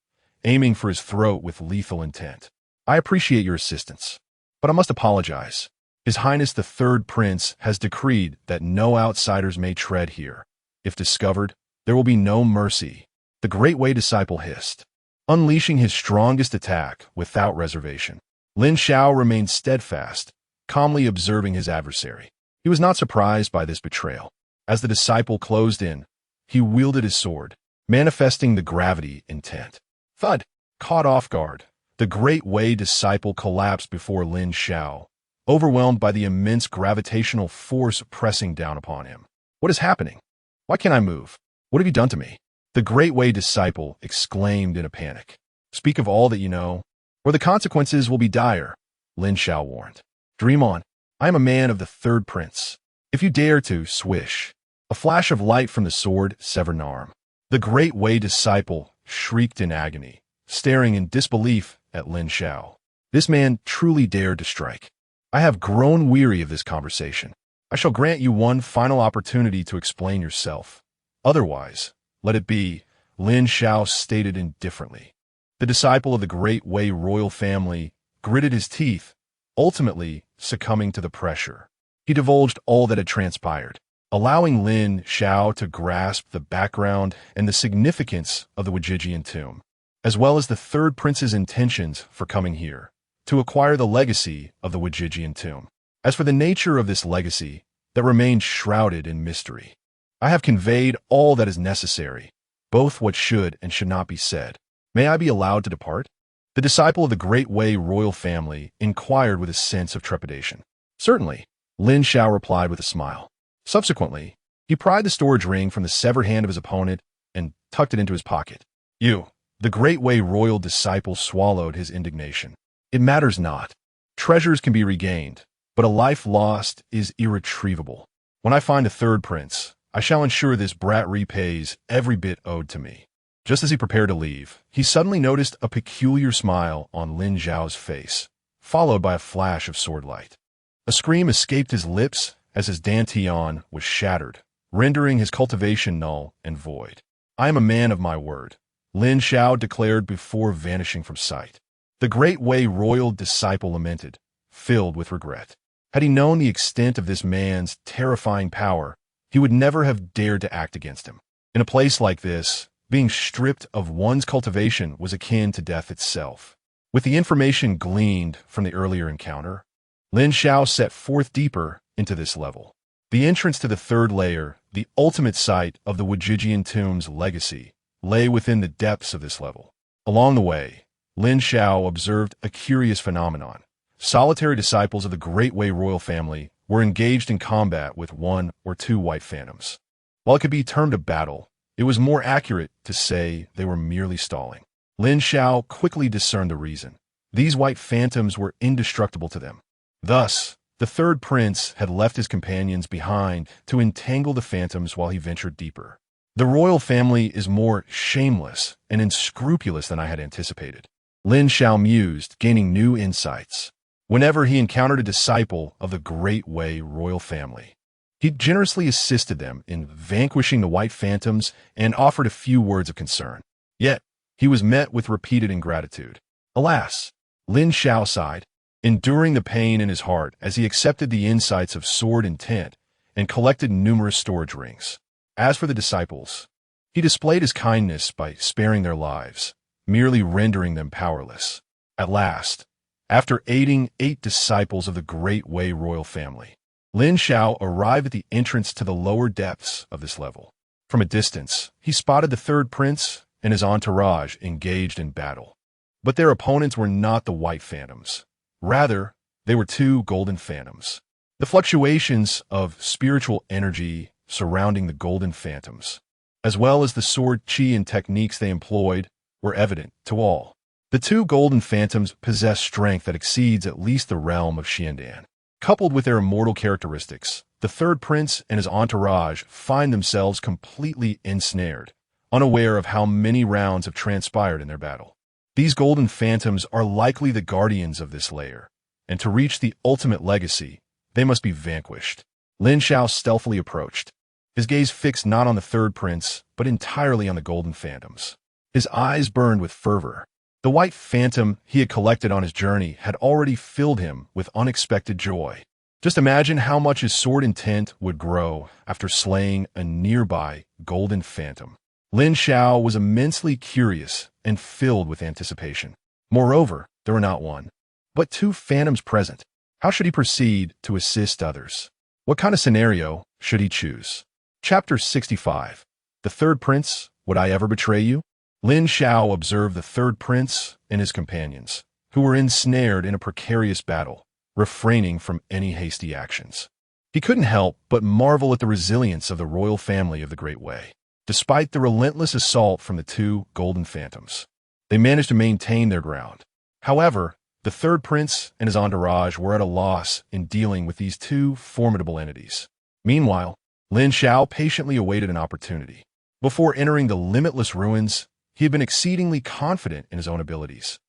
S1: aiming for his throat with lethal intent. I appreciate your assistance, but I must apologize. His Highness the Third Prince has decreed that no outsiders may tread here. If discovered, there will be no mercy. The Great Wei disciple hissed, unleashing his strongest attack without reservation. Lin Xiao remained steadfast, calmly observing his adversary. He was not surprised by this betrayal. As the disciple closed in, he wielded his sword, manifesting the gravity intent. Thud! Caught off guard, the Great Wei disciple collapsed before Lin Xiao, overwhelmed by the immense gravitational force pressing down upon him. What is happening? Why can't I move? What have you done to me? The Great Wei disciple exclaimed in a panic. Speak of all that you know, or the consequences will be dire, Lin Xiao warned. Dream on. I am a man of the Third Prince. If you dare to swish, a flash of light from the sword severed an arm. The Great Wei disciple shrieked in agony, staring in disbelief at Lin Xiao. This man truly dared to strike. I have grown weary of this conversation. I shall grant you one final opportunity to explain yourself. Otherwise, let it be, Lin Xiao stated indifferently. The disciple of the Great Wei royal family gritted his teeth, ultimately succumbing to the pressure. He divulged all that had transpired, allowing Lin Xiao to grasp the background and the significance of the Wujijian tomb, as well as the Third Prince's intentions for coming here, to acquire the legacy of the Wujijian tomb. As for the nature of this legacy, that remained shrouded in mystery. I have conveyed all that is necessary, both what should and should not be said. May I be allowed to depart? The disciple of the Great Wei royal family inquired with a sense of trepidation. Certainly, Lin Xiao replied with a smile. Subsequently, he pried the storage ring from the severed hand of his opponent and tucked it into his pocket. You, the Great Way royal disciple, swallowed his indignation. It matters not. Treasures can be regained, but a life lost is irretrievable. When I find the third prince, I shall ensure this brat repays every bit owed to me. Just as he prepared to leave, he suddenly noticed a peculiar smile on Lin Xiao's face, followed by a flash of sword light. A scream escaped his lips as his dantian was shattered, rendering his cultivation null and void. I am a man of my word, Lin Xiao declared before vanishing from sight. The Great Way royal disciple lamented, filled with regret. Had he known the extent of this man's terrifying power, he would never have dared to act against him. In a place like this, being stripped of one's cultivation was akin to death itself. With the information gleaned from the earlier encounter, Lin Xiao set forth deeper into this level. The entrance to the third layer, the ultimate site of the Wajijian tomb's legacy, lay within the depths of this level. Along the way, Lin Xiao observed a curious phenomenon. Solitary disciples of the Great Way royal family were engaged in combat with one or two white phantoms. While it could be termed a battle, it was more accurate to say they were merely stalling. Lin Xiao quickly discerned the reason. These white phantoms were indestructible to them. Thus, the third prince had left his companions behind to entangle the phantoms while he ventured deeper. The royal family is more shameless and unscrupulous than I had anticipated. Lin Xiao mused, gaining new insights. Whenever he encountered a disciple of the Great Way royal family, he generously assisted them in vanquishing the white phantoms and offered a few words of concern. Yet, he was met with repeated ingratitude. Alas, Lin Xiao sighed, enduring the pain in his heart as he accepted the insights of sword intent and collected numerous storage rings. As for the disciples, he displayed his kindness by sparing their lives, merely rendering them powerless. At last, after aiding 8 disciples of the Great Way royal family, Lin Xiao arrived at the entrance to the lower depths of this level. From a distance, he spotted the third prince and his entourage engaged in battle. But their opponents were not the white phantoms. Rather, they were 2 golden phantoms. The fluctuations of spiritual energy surrounding the golden phantoms, as well as the sword qi and techniques they employed, were evident to all. The 2 golden phantoms possess strength that exceeds at least the realm of Xiandan. Coupled with their immortal characteristics, the third prince and his entourage find themselves completely ensnared, unaware of how many rounds have transpired in their battle. These golden phantoms are likely the guardians of this layer, and to reach the ultimate legacy, they must be vanquished. Lin Xiao stealthily approached, his gaze fixed not on the third prince, but entirely on the golden phantoms. His eyes burned with fervor. The white phantom he had collected on his journey had already filled him with unexpected joy. Just imagine how much his sword intent would grow after slaying a nearby golden phantom. Lin Xiao was immensely curious and filled with anticipation. Moreover, there were not one, but 2 phantoms present. How should he proceed to assist others? What kind of scenario should he choose? Chapter 65. The Third Prince, Would I Ever Betray You? Lin Xiao observed the third prince and his companions, who were ensnared in a precarious battle, refraining from any hasty actions. He couldn't help but marvel at the resilience of the royal family of the Great Way. Despite the relentless assault from the 2 golden phantoms, they managed to maintain their ground. However, the third prince and his entourage were at a loss in dealing with these 2 formidable entities. Meanwhile, Lin Xiao patiently awaited an opportunity. Before entering the limitless ruins, he had been exceedingly confident in his own abilities.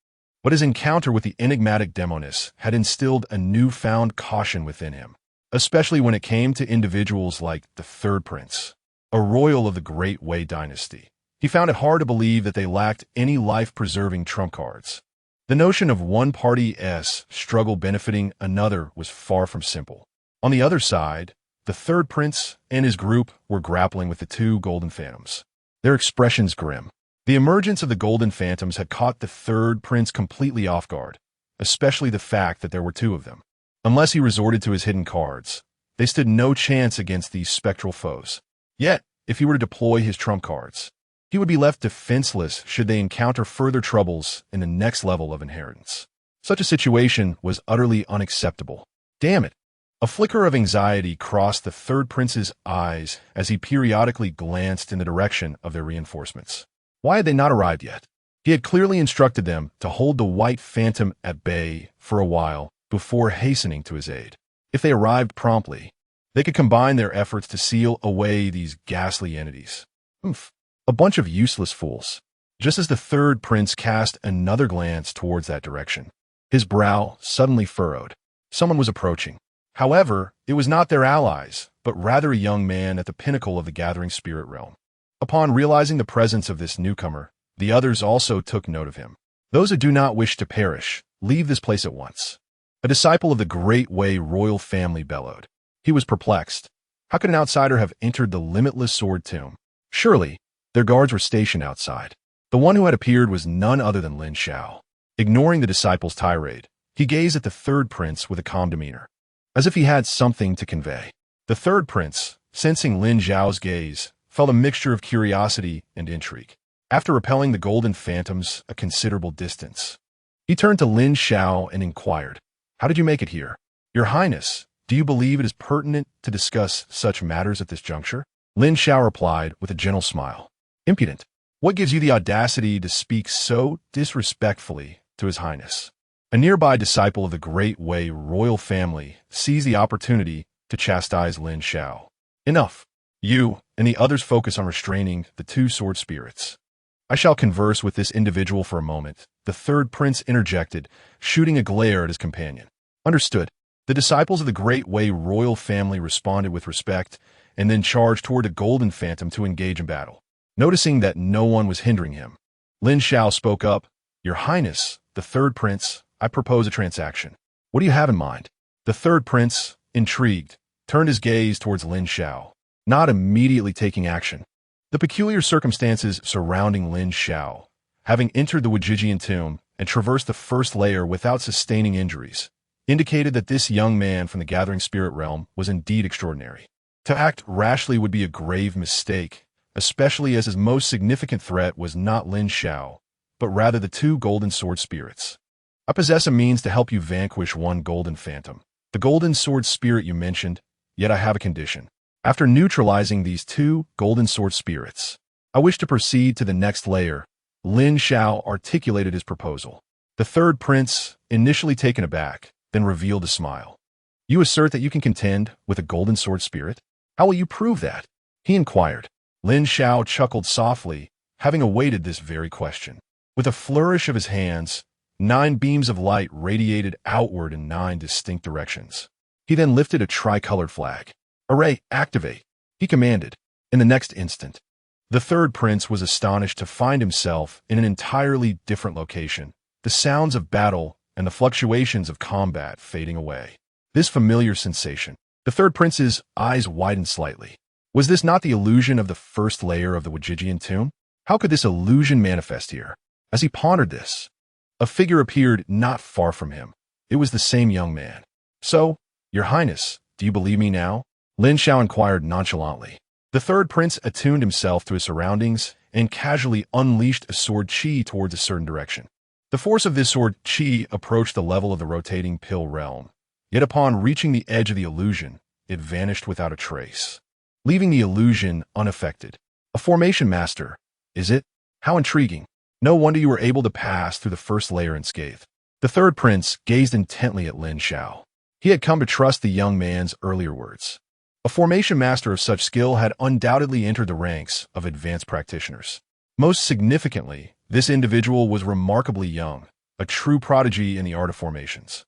S1: But his encounter with the enigmatic demoness had instilled a newfound caution within him, especially when it came to individuals like the third prince, a royal of the Great Way dynasty. He found it hard to believe that they lacked any life-preserving trump cards. The notion of one party's struggle benefiting another was far from simple. On the other side, the third prince and his group were grappling with the 2 golden phantoms, their expressions grim. The emergence of the golden phantoms had caught the third prince completely off guard, especially the fact that there were 2 of them. Unless he resorted to his hidden cards, they stood no chance against these spectral foes. Yet, if he were to deploy his trump cards, he would be left defenseless should they encounter further troubles in the next level of inheritance. Such a situation was utterly unacceptable. Damn it! A flicker of anxiety crossed the third prince's eyes as he periodically glanced in the direction of their reinforcements. Why had they not arrived yet? He had clearly instructed them to hold the white phantom at bay for a while before hastening to his aid. If they arrived promptly, they could combine their efforts to seal away these ghastly entities. Oomph. A bunch of useless fools. Just as the third prince cast another glance towards that direction, his brow suddenly furrowed. Someone was approaching. However, it was not their allies, but rather a young man at the pinnacle of the gathering spirit realm. Upon realizing the presence of this newcomer, the others also took note of him. Those who do not wish to perish, leave this place at once. A disciple of the Great Way royal family bellowed. He was perplexed. How could an outsider have entered the limitless sword tomb? Surely, their guards were stationed outside. The one who had appeared was none other than Lin Xiao. Ignoring the disciple's tirade, he gazed at the third prince with a calm demeanor, as if he had something to convey. The third prince, sensing Lin Xiao's gaze, felt a mixture of curiosity and intrigue. After repelling the golden phantoms a considerable distance, he turned to Lin Xiao and inquired, "How did you make it here? Your Highness, do you believe it is pertinent to discuss such matters at this juncture?" Lin Xiao replied with a gentle smile. "Impudent. What gives you the audacity to speak so disrespectfully to His Highness?" A nearby disciple of the Great Way royal family seized the opportunity to chastise Lin Xiao. "Enough. You and the others focus on restraining the two sword spirits. I shall converse with this individual for a moment," the third prince interjected, shooting a glare at his companion. "Understood." The disciples of the Great Way royal family responded with respect and then charged toward the golden phantom to engage in battle. Noticing that no one was hindering him, Lin Xiao spoke up, "Your Highness, the third prince, I propose a transaction. What do you have in mind?" The third prince, intrigued, turned his gaze towards Lin Xiao, not immediately taking action. The peculiar circumstances surrounding Lin Xiao, having entered the Wajijian tomb and traversed the first layer without sustaining injuries, indicated that this young man from the gathering spirit realm was indeed extraordinary. To act rashly would be a grave mistake, especially as his most significant threat was not Lin Xiao, but rather the two golden sword spirits. "I possess a means to help you vanquish one golden phantom, the golden sword spirit you mentioned, yet I have a condition. After neutralizing these two golden sword spirits, I wish to proceed to the next layer." Lin Xiao articulated his proposal. The third prince, initially taken aback, then revealed a smile. "You assert that you can contend with a golden sword spirit? How will you prove that?" he inquired. Lin Xiao chuckled softly, having awaited this very question. With a flourish of his hands, 9 beams of light radiated outward in 9 distinct directions. He then lifted a tricolored flag. "Array, activate," he commanded. In the next instant, the third prince was astonished to find himself in an entirely different location, the sounds of battle and the fluctuations of combat fading away. This familiar sensation. The third prince's eyes widened slightly. Was this not the illusion of the first layer of the Wajijian tomb? How could this illusion manifest here? As he pondered this, a figure appeared not far from him. It was the same young man. "So, Your Highness, do you believe me now?" Lin Xiao inquired nonchalantly. The third prince attuned himself to his surroundings and casually unleashed a sword chi towards a certain direction. The force of this sword chi approached the level of the rotating pill realm, yet upon reaching the edge of the illusion, it vanished without a trace, leaving the illusion unaffected. "A formation master, is it? How intriguing. No wonder you were able to pass through the first layer unscathed." The third prince gazed intently at Lin Xiao. He had come to trust the young man's earlier words. A formation master of such skill had undoubtedly entered the ranks of advanced practitioners. Most significantly, this individual was remarkably young, a true prodigy in the art of formations.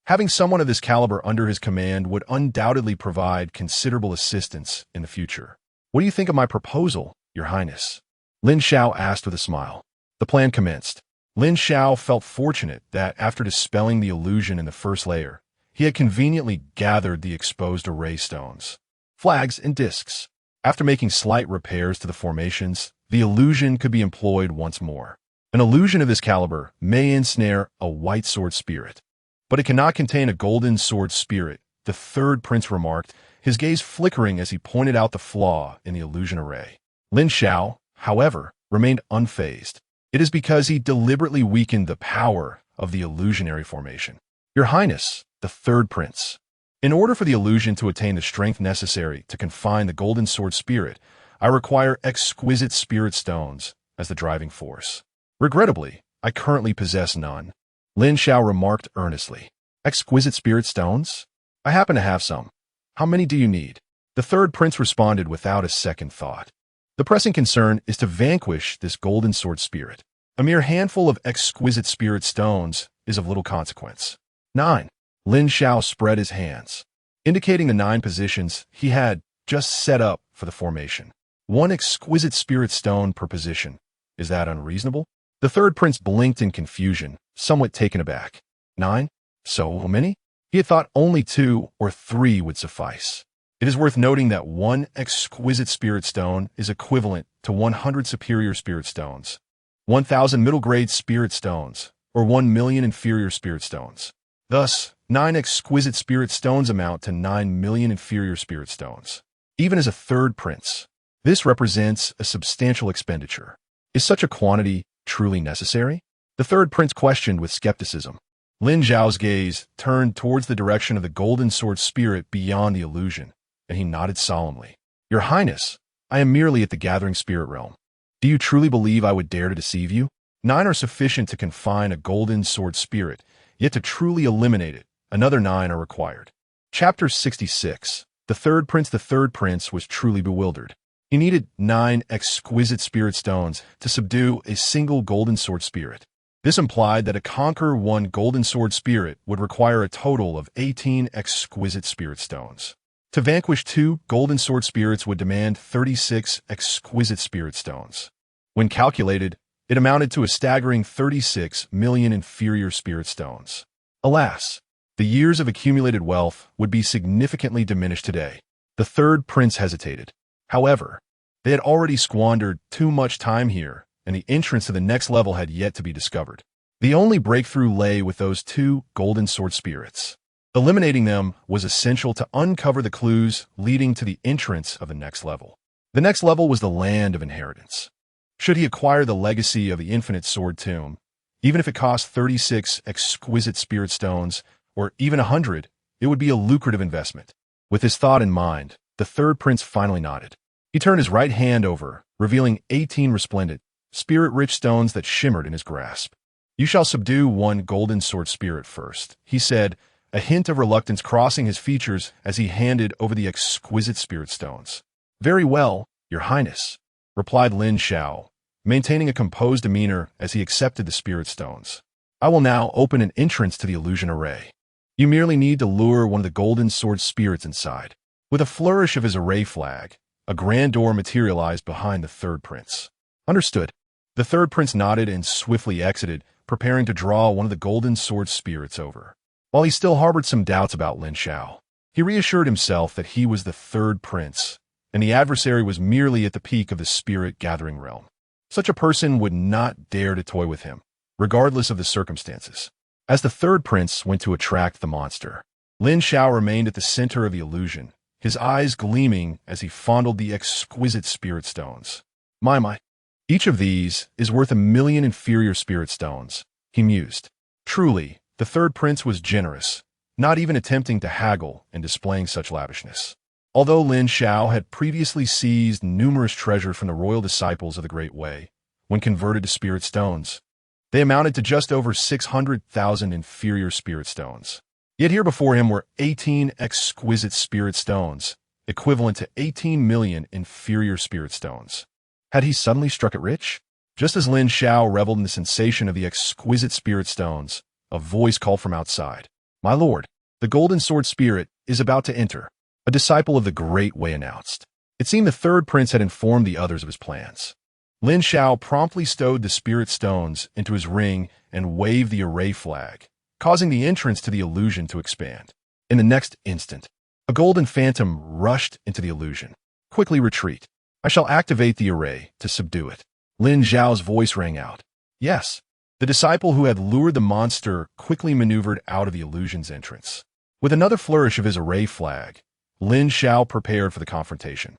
S1: Having someone of this caliber under his command would undoubtedly provide considerable assistance in the future. "What do you think of my proposal, Your Highness?" Lin Xiao asked with a smile. The plan commenced. Lin Xiao felt fortunate that after dispelling the illusion in the first layer, he had conveniently gathered the exposed array stones, flags, and discs. After making slight repairs to the formations, the illusion could be employed once more. An illusion of this caliber may ensnare a white sword spirit, but it cannot contain a golden sword spirit, the third prince remarked, his gaze flickering as he pointed out the flaw in the illusion array. Lin Xiao, however, remained unfazed. It is because he deliberately weakened the power of the illusionary formation. "Your Highness, the third prince, In order for the illusion to attain the strength necessary to confine the golden sword spirit, I require exquisite spirit stones as the driving force. Regrettably, I currently possess none. Lin Xiao remarked earnestly. Exquisite spirit stones? I happen to have some. How many do you need? The third prince responded without a second thought. The pressing concern is to vanquish this golden sword spirit. A mere handful of exquisite spirit stones is of little consequence. 9. Lin Xiao spread his hands, indicating the 9 positions he had just set up for the formation. 1 exquisite spirit stone per position. Is that unreasonable? The third prince blinked in confusion, somewhat taken aback. 9? So many? He had thought only 2 or 3 would suffice. It is worth noting that 1 exquisite spirit stone is equivalent to 100 superior spirit stones, 1,000 middle-grade spirit stones, or 1,000,000 inferior spirit stones. Thus, 9 exquisite spirit stones amount to 9,000,000 inferior spirit stones. Even as a third prince, this represents a substantial expenditure. Is such a quantity truly necessary? The third prince questioned with skepticism. Lin Xiao's gaze turned towards the direction of the golden sword spirit beyond the illusion, and he nodded solemnly. Your Highness, I am merely at the gathering spirit realm. Do you truly believe I would dare to deceive you? 9 are sufficient to confine a golden sword spirit, yet to truly eliminate it, another 9 are required. Chapter 66. The third prince was truly bewildered. He needed 9 exquisite spirit stones to subdue a single golden sword spirit. This implied that to conquer 1 golden sword spirit would require a total of 18 exquisite spirit stones. To vanquish 2 golden sword spirits would demand 36 exquisite spirit stones. When calculated, it amounted to a staggering 36 million inferior spirit stones. Alas, the years of accumulated wealth would be significantly diminished today. The third prince hesitated. However, they had already squandered too much time here, and the entrance to the next level had yet to be discovered. The only breakthrough lay with those 2 golden sword spirits. Eliminating them was essential to uncover the clues leading to the entrance of the next level. The next level was the land of inheritance. Should he acquire the legacy of the infinite sword tomb, even if it cost 36 exquisite spirit stones, or even 100, it would be a lucrative investment. With this thought in mind, the third prince finally nodded. He turned his right hand over, revealing 18 resplendent, spirit-rich stones that shimmered in his grasp. You shall subdue 1 golden sword spirit first, he said, a hint of reluctance crossing his features as he handed over the exquisite spirit stones. Very well, Your Highness, replied Lin Xiao, maintaining a composed demeanor as he accepted the spirit stones. I will now open an entrance to the illusion array. You merely need to lure 1 of the golden sword spirits inside. With a flourish of his array flag, a grand door materialized behind the third prince. Understood. The third prince nodded and swiftly exited, preparing to draw 1 of the golden sword spirits over. While he still harbored some doubts about Lin Xiao, he reassured himself that he was the third prince, and the adversary was merely at the peak of the spirit-gathering realm. Such a person would not dare to toy with him, regardless of the circumstances. As the third prince went to attract the monster, Lin Xiao remained at the center of the illusion, his eyes gleaming as he fondled the exquisite spirit stones. My. Each of these is worth 1,000,000 inferior spirit stones, he mused. Truly, the third prince was generous, not even attempting to haggle and displaying such lavishness. Although Lin Xiao had previously seized numerous treasures from the royal disciples of the Great Way, when converted to spirit stones, they amounted to just over 600,000 inferior spirit stones. Yet here before him were 18 exquisite spirit stones, equivalent to 18 million inferior spirit stones. Had he suddenly struck it rich? Just as Lin Xiao reveled in the sensation of the exquisite spirit stones, a voice called from outside. My lord, the golden sword spirit is about to enter, a disciple of the Great Way announced. It seemed the third prince had informed the others of his plans. Lin Xiao promptly stowed the spirit stones into his ring and waved the array flag, causing the entrance to the illusion to expand. In the next instant, a golden phantom rushed into the illusion. Quickly retreat. I shall activate the array to subdue it. Lin Xiao's voice rang out. Yes. The disciple who had lured the monster quickly maneuvered out of the illusion's entrance. With another flourish of his array flag, Lin Xiao prepared for the confrontation.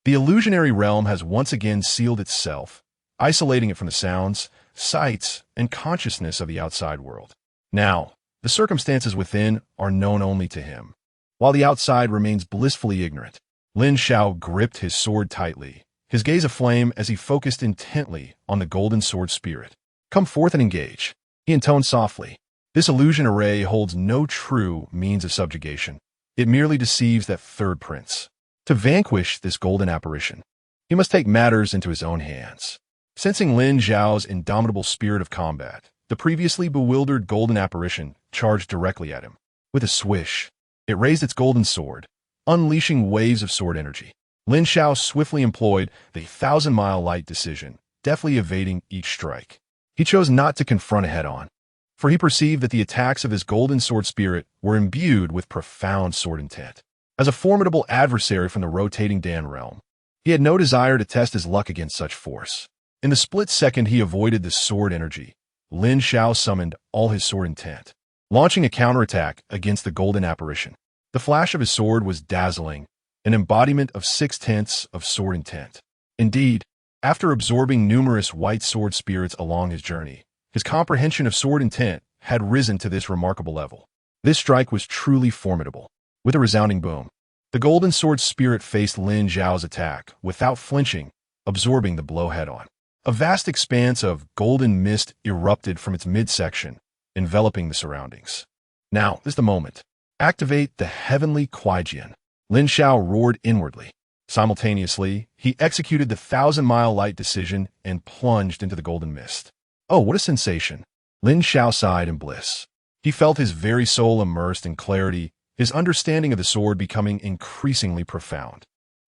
S1: The illusionary realm has once again sealed itself, isolating it from the sounds, sights, and consciousness of the outside world. Now, the circumstances within are known only to him. while the outside remains blissfully ignorant. Lin Xiao gripped his sword tightly, his gaze aflame as he focused intently on the golden sword spirit. "Come forth and engage," he intoned softly. "This illusion array holds no true means of subjugation. It merely deceives that third prince. To vanquish this golden apparition, he must take matters into his own hands." Sensing Lin Xiao's indomitable spirit of combat, the previously bewildered golden apparition charged directly at him. With a swish, it raised its golden sword, unleashing waves of sword energy. Lin Xiao swiftly employed the 1,000-mile light decision, deftly evading each strike. He chose not to confront it head-on, for he perceived that the attacks of his golden sword spirit were imbued with profound sword intent. As a formidable adversary from the rotating Dan realm, he had no desire to test his luck against such force. In the split second he avoided the sword energy, Lin Xiao summoned all his sword intent, launching a counterattack against the golden apparition. The flash of his sword was dazzling, an embodiment of 6/10 of sword intent. Indeed, after absorbing numerous white sword spirits along his journey, his comprehension of sword intent had risen to this remarkable level. This strike was truly formidable. With a resounding boom, the golden sword spirit faced Lin Xiao's attack without flinching, absorbing the blow head-on. A vast expanse of golden mist erupted from its midsection, enveloping the surroundings. "Now is the moment. Activate the heavenly Kuaijian," Lin Xiao roared inwardly. Simultaneously, he executed the 1,000-mile light decision and plunged into the golden mist. Oh, what a sensation! Lin Xiao sighed in bliss. He felt his very soul immersed in clarity, his understanding of the sword becoming increasingly profound.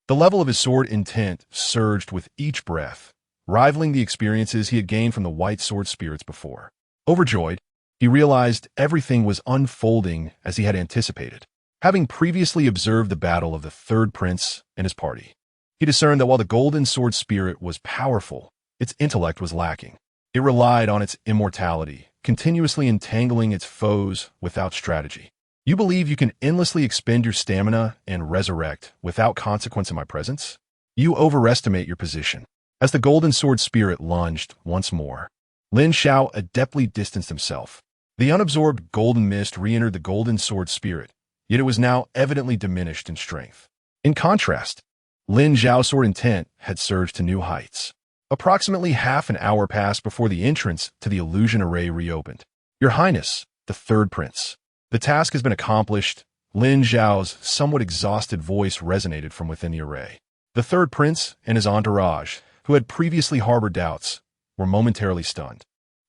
S1: The level of his sword intent surged with each breath, rivaling the experiences he had gained from the white sword spirits before. Overjoyed, he realized everything was unfolding as he had anticipated. Having previously observed the battle of the third prince and his party, he discerned that while the golden sword spirit was powerful, its intellect was lacking. It relied on its immortality, continuously entangling its foes without strategy. "You believe you can endlessly expend your stamina and resurrect without consequence in my presence? You overestimate your position." As the golden sword spirit lunged once more, Lin Xiao adeptly distanced himself. The unabsorbed golden mist re-entered the golden sword spirit, yet it was now evidently diminished in strength. In contrast, Lin Xiao's sword intent had surged to new heights. Approximately half an hour passed before the entrance to the illusion array reopened. "Your Highness, the third prince. The task has been accomplished." Lin Xiao's somewhat exhausted voice resonated from within the array. The third prince and his entourage, who had previously harbored doubts, were momentarily stunned.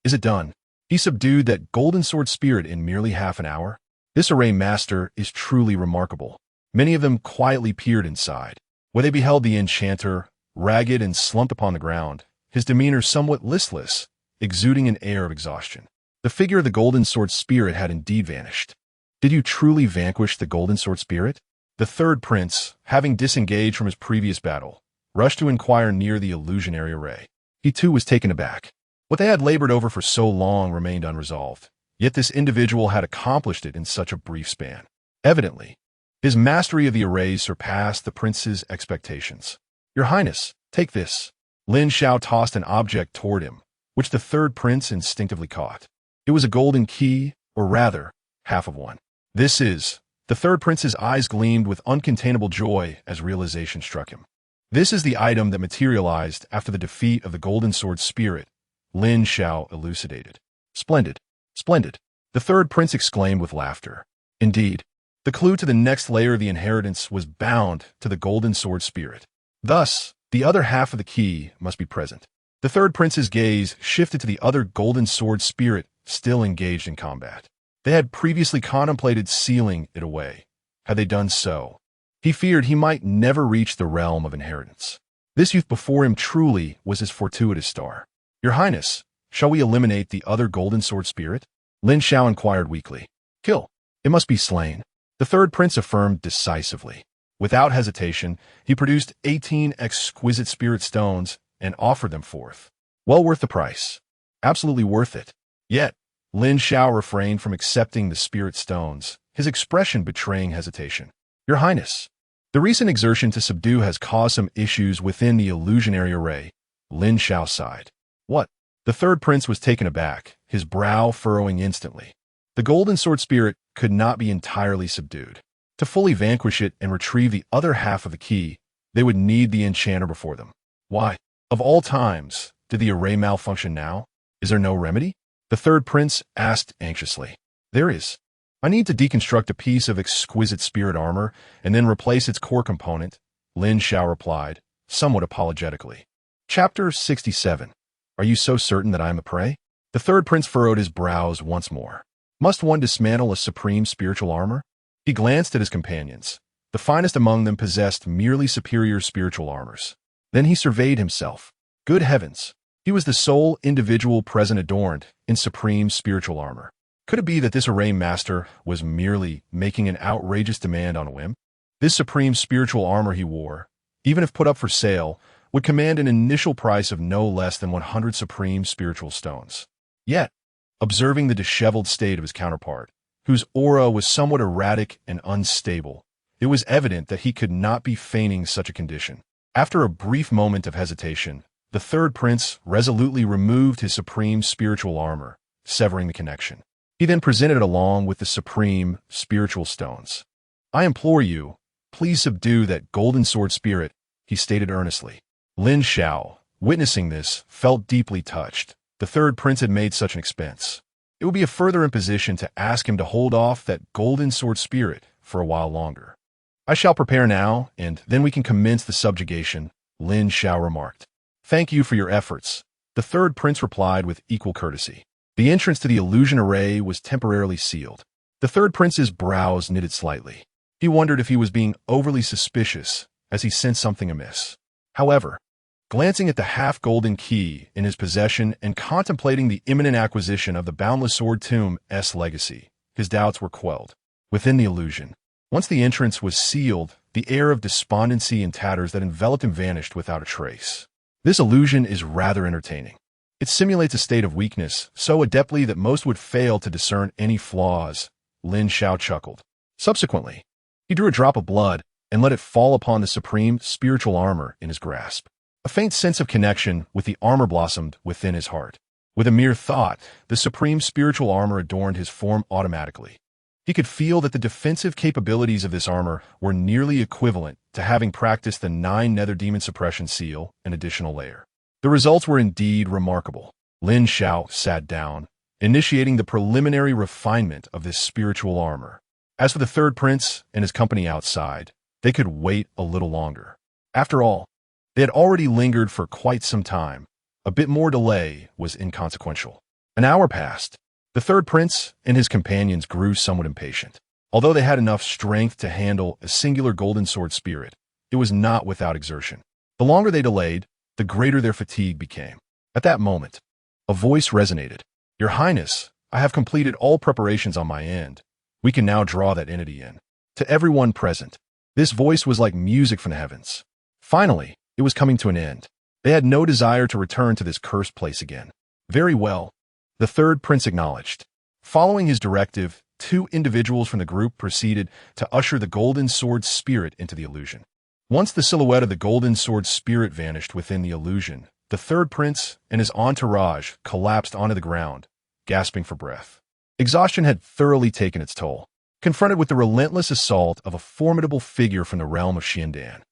S1: "Is it done?" He subdued that golden sword spirit in merely half an hour. This array master is truly remarkable. Many of them quietly peered inside, where they beheld the enchanter, ragged and slumped upon the ground, his demeanor somewhat listless, exuding an air of exhaustion. The figure of the golden sword spirit had indeed vanished. "Did you truly vanquish the golden sword spirit?" The third prince, having disengaged from his previous battle, rushed to inquire near the illusionary array. He too was taken aback. What they had labored over for so long remained unresolved, yet this individual had accomplished it in such a brief span. Evidently, his mastery of the arrays surpassed the prince's expectations. "Your Highness, take this." Lin Xiao tossed an object toward him, which the third prince instinctively caught. It was a golden key, or rather, half of one. "This is..." The third prince's eyes gleamed with uncontainable joy as realization struck him. "This is the item that materialized after the defeat of the golden sword spirit," Lin Xiao elucidated. "Splendid, splendid," the third prince exclaimed with laughter. Indeed, the clue to the next layer of the inheritance was bound to the golden sword spirit. Thus, the other half of the key must be present. The third prince's gaze shifted to the other golden sword spirit still engaged in combat. They had previously contemplated sealing it away. Had they done so, he feared he might never reach the realm of inheritance. This youth before him truly was his fortuitous star. "Your Highness, shall we eliminate the other golden sword spirit?" Lin Xiao inquired weakly. "Kill. It must be slain," the third prince affirmed decisively. Without hesitation, he produced 18 exquisite spirit stones and offered them forth. Well worth the price. Absolutely worth it. Yet, Lin Xiao refrained from accepting the spirit stones, his expression betraying hesitation. "Your Highness, the recent exertion to subdue has caused some issues within the illusionary array," Lin Xiao sighed. "What?" The third prince was taken aback, his brow furrowing instantly. The golden sword spirit could not be entirely subdued. To fully vanquish it and retrieve the other half of the key, they would need the enchanter before them. Why, of all times, did the array malfunction now? Is there no remedy? The third prince asked anxiously. There is. I need to deconstruct a piece of exquisite spirit armor and then replace its core component, Lin Xiao replied, somewhat apologetically. Chapter 67. Are you so certain that I am a prey? The third prince furrowed his brows once more. Must one dismantle a supreme spiritual armor? He glanced at his companions. The finest among them possessed merely superior spiritual armors. Then he surveyed himself. Good heavens! He was the sole individual present adorned in supreme spiritual armor. Could it be that this array master was merely making an outrageous demand on a whim? This supreme spiritual armor he wore, even if put up for sale, would command an initial price of no less than 100 supreme spiritual stones. Yet, observing the disheveled state of his counterpart, whose aura was somewhat erratic and unstable, it was evident that he could not be feigning such a condition. After a brief moment of hesitation, the third prince resolutely removed his supreme spiritual armor, severing the connection. He then presented it along with the supreme spiritual stones. I implore you, please subdue that golden sword spirit, he stated earnestly. Lin Xiao, witnessing this, felt deeply touched. The third prince had made such an expense. It would be a further imposition to ask him to hold off that golden sword spirit for a while longer. I shall prepare now, and then we can commence the subjugation, Lin Xiao remarked. Thank you for your efforts, the third prince replied with equal courtesy. The entrance to the illusion array was temporarily sealed. The third prince's brows knitted slightly. He wondered if he was being overly suspicious, as he sensed something amiss. However, glancing at the half-golden key in his possession and contemplating the imminent acquisition of the Boundless Sword Tomb's legacy, his doubts were quelled. Within the illusion, once the entrance was sealed, the air of despondency and tatters that enveloped him vanished without a trace. This illusion is rather entertaining. It simulates a state of weakness so adeptly that most would fail to discern any flaws, Lin Xiao chuckled. Subsequently, he drew a drop of blood and let it fall upon the supreme spiritual armor in his grasp. A faint sense of connection with the armor blossomed within his heart. With a mere thought, the supreme spiritual armor adorned his form automatically. He could feel that the defensive capabilities of this armor were nearly equivalent to having practiced the 9 nether demon suppression seal, an additional layer. The results were indeed remarkable. Lin Xiao sat down, initiating the preliminary refinement of this spiritual armor. As for the third prince and his company outside, they could wait a little longer. After all, they had already lingered for quite some time. A bit more delay was inconsequential. An hour passed. The third prince and his companions grew somewhat impatient. Although they had enough strength to handle a singular golden sword spirit, it was not without exertion. The longer they delayed, the greater their fatigue became. At that moment, a voice resonated. Your Highness, I have completed all preparations on my end. We can now draw that entity in. To everyone present, this voice was like music from the heavens. Finally, it was coming to an end. They had no desire to return to this cursed place again. Very well, the third prince acknowledged. Following his directive, 2 individuals from the group proceeded to usher the golden sword spirit into the illusion. Once the silhouette of the golden sword spirit vanished within the illusion, the third prince and his entourage collapsed onto the ground, gasping for breath. Exhaustion had thoroughly taken its toll, confronted with the relentless assault of a formidable figure from the realm of Xiandan.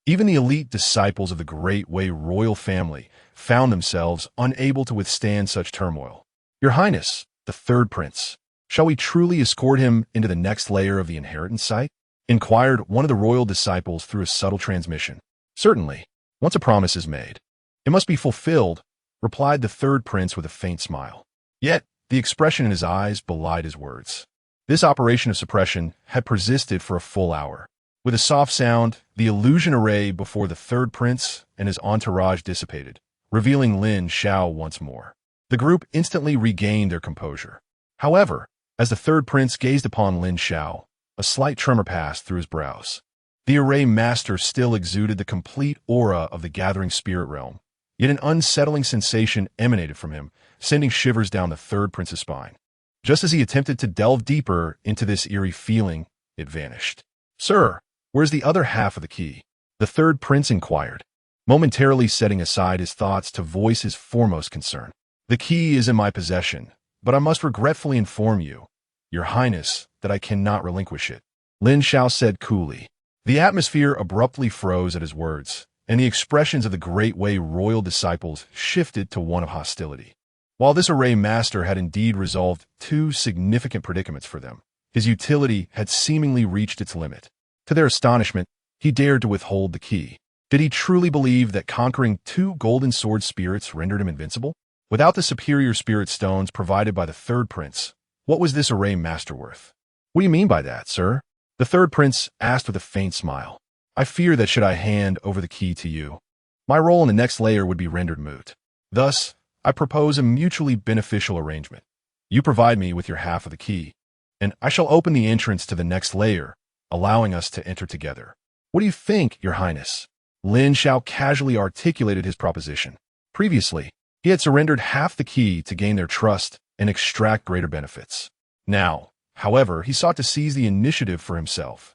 S1: Even the elite disciples of the Great Wei royal family found themselves unable to withstand such turmoil. Your Highness, the third prince, shall we truly escort him into the next layer of the inheritance site? Inquired one of the royal disciples through a subtle transmission. Certainly, once a promise is made, it must be fulfilled, replied the third prince with a faint smile. Yet, the expression in his eyes belied his words. This operation of suppression had persisted for a full hour. With a soft sound, the illusion array before the third prince and his entourage dissipated, revealing Lin Xiao once more. The group instantly regained their composure. However, as the third prince gazed upon Lin Xiao, a slight tremor passed through his brows. The array master still exuded the complete aura of the gathering spirit realm, yet an unsettling sensation emanated from him, sending shivers down the third prince's spine. Just as he attempted to delve deeper into this eerie feeling, it vanished. Sir, where's the other half of the key? The third prince inquired, momentarily setting aside his thoughts to voice his foremost concern. The key is in my possession, but I must regretfully inform you, Your Highness, that I cannot relinquish it. Lin Xiao said coolly. The atmosphere abruptly froze at his words, and the expressions of the Great Way royal disciples shifted to one of hostility. While this array master had indeed resolved two significant predicaments for them, his utility had seemingly reached its limit. To their astonishment, he dared to withhold the key. Did he truly believe that conquering two golden sword spirits rendered him invincible? Without the superior spirit stones provided by the third prince, what was this array master worth? What do you mean by that, sir? The third prince asked with a faint smile. I fear that should I hand over the key to you, my role in the next layer would be rendered moot. Thus, I propose a mutually beneficial arrangement. You provide me with your half of the key, and I shall open the entrance to the next layer, allowing us to enter together. What do you think, Your Highness? Lin Xiao casually articulated his proposition. Previously, he had surrendered half the key to gain their trust and extract greater benefits. Now, however, he sought to seize the initiative for himself.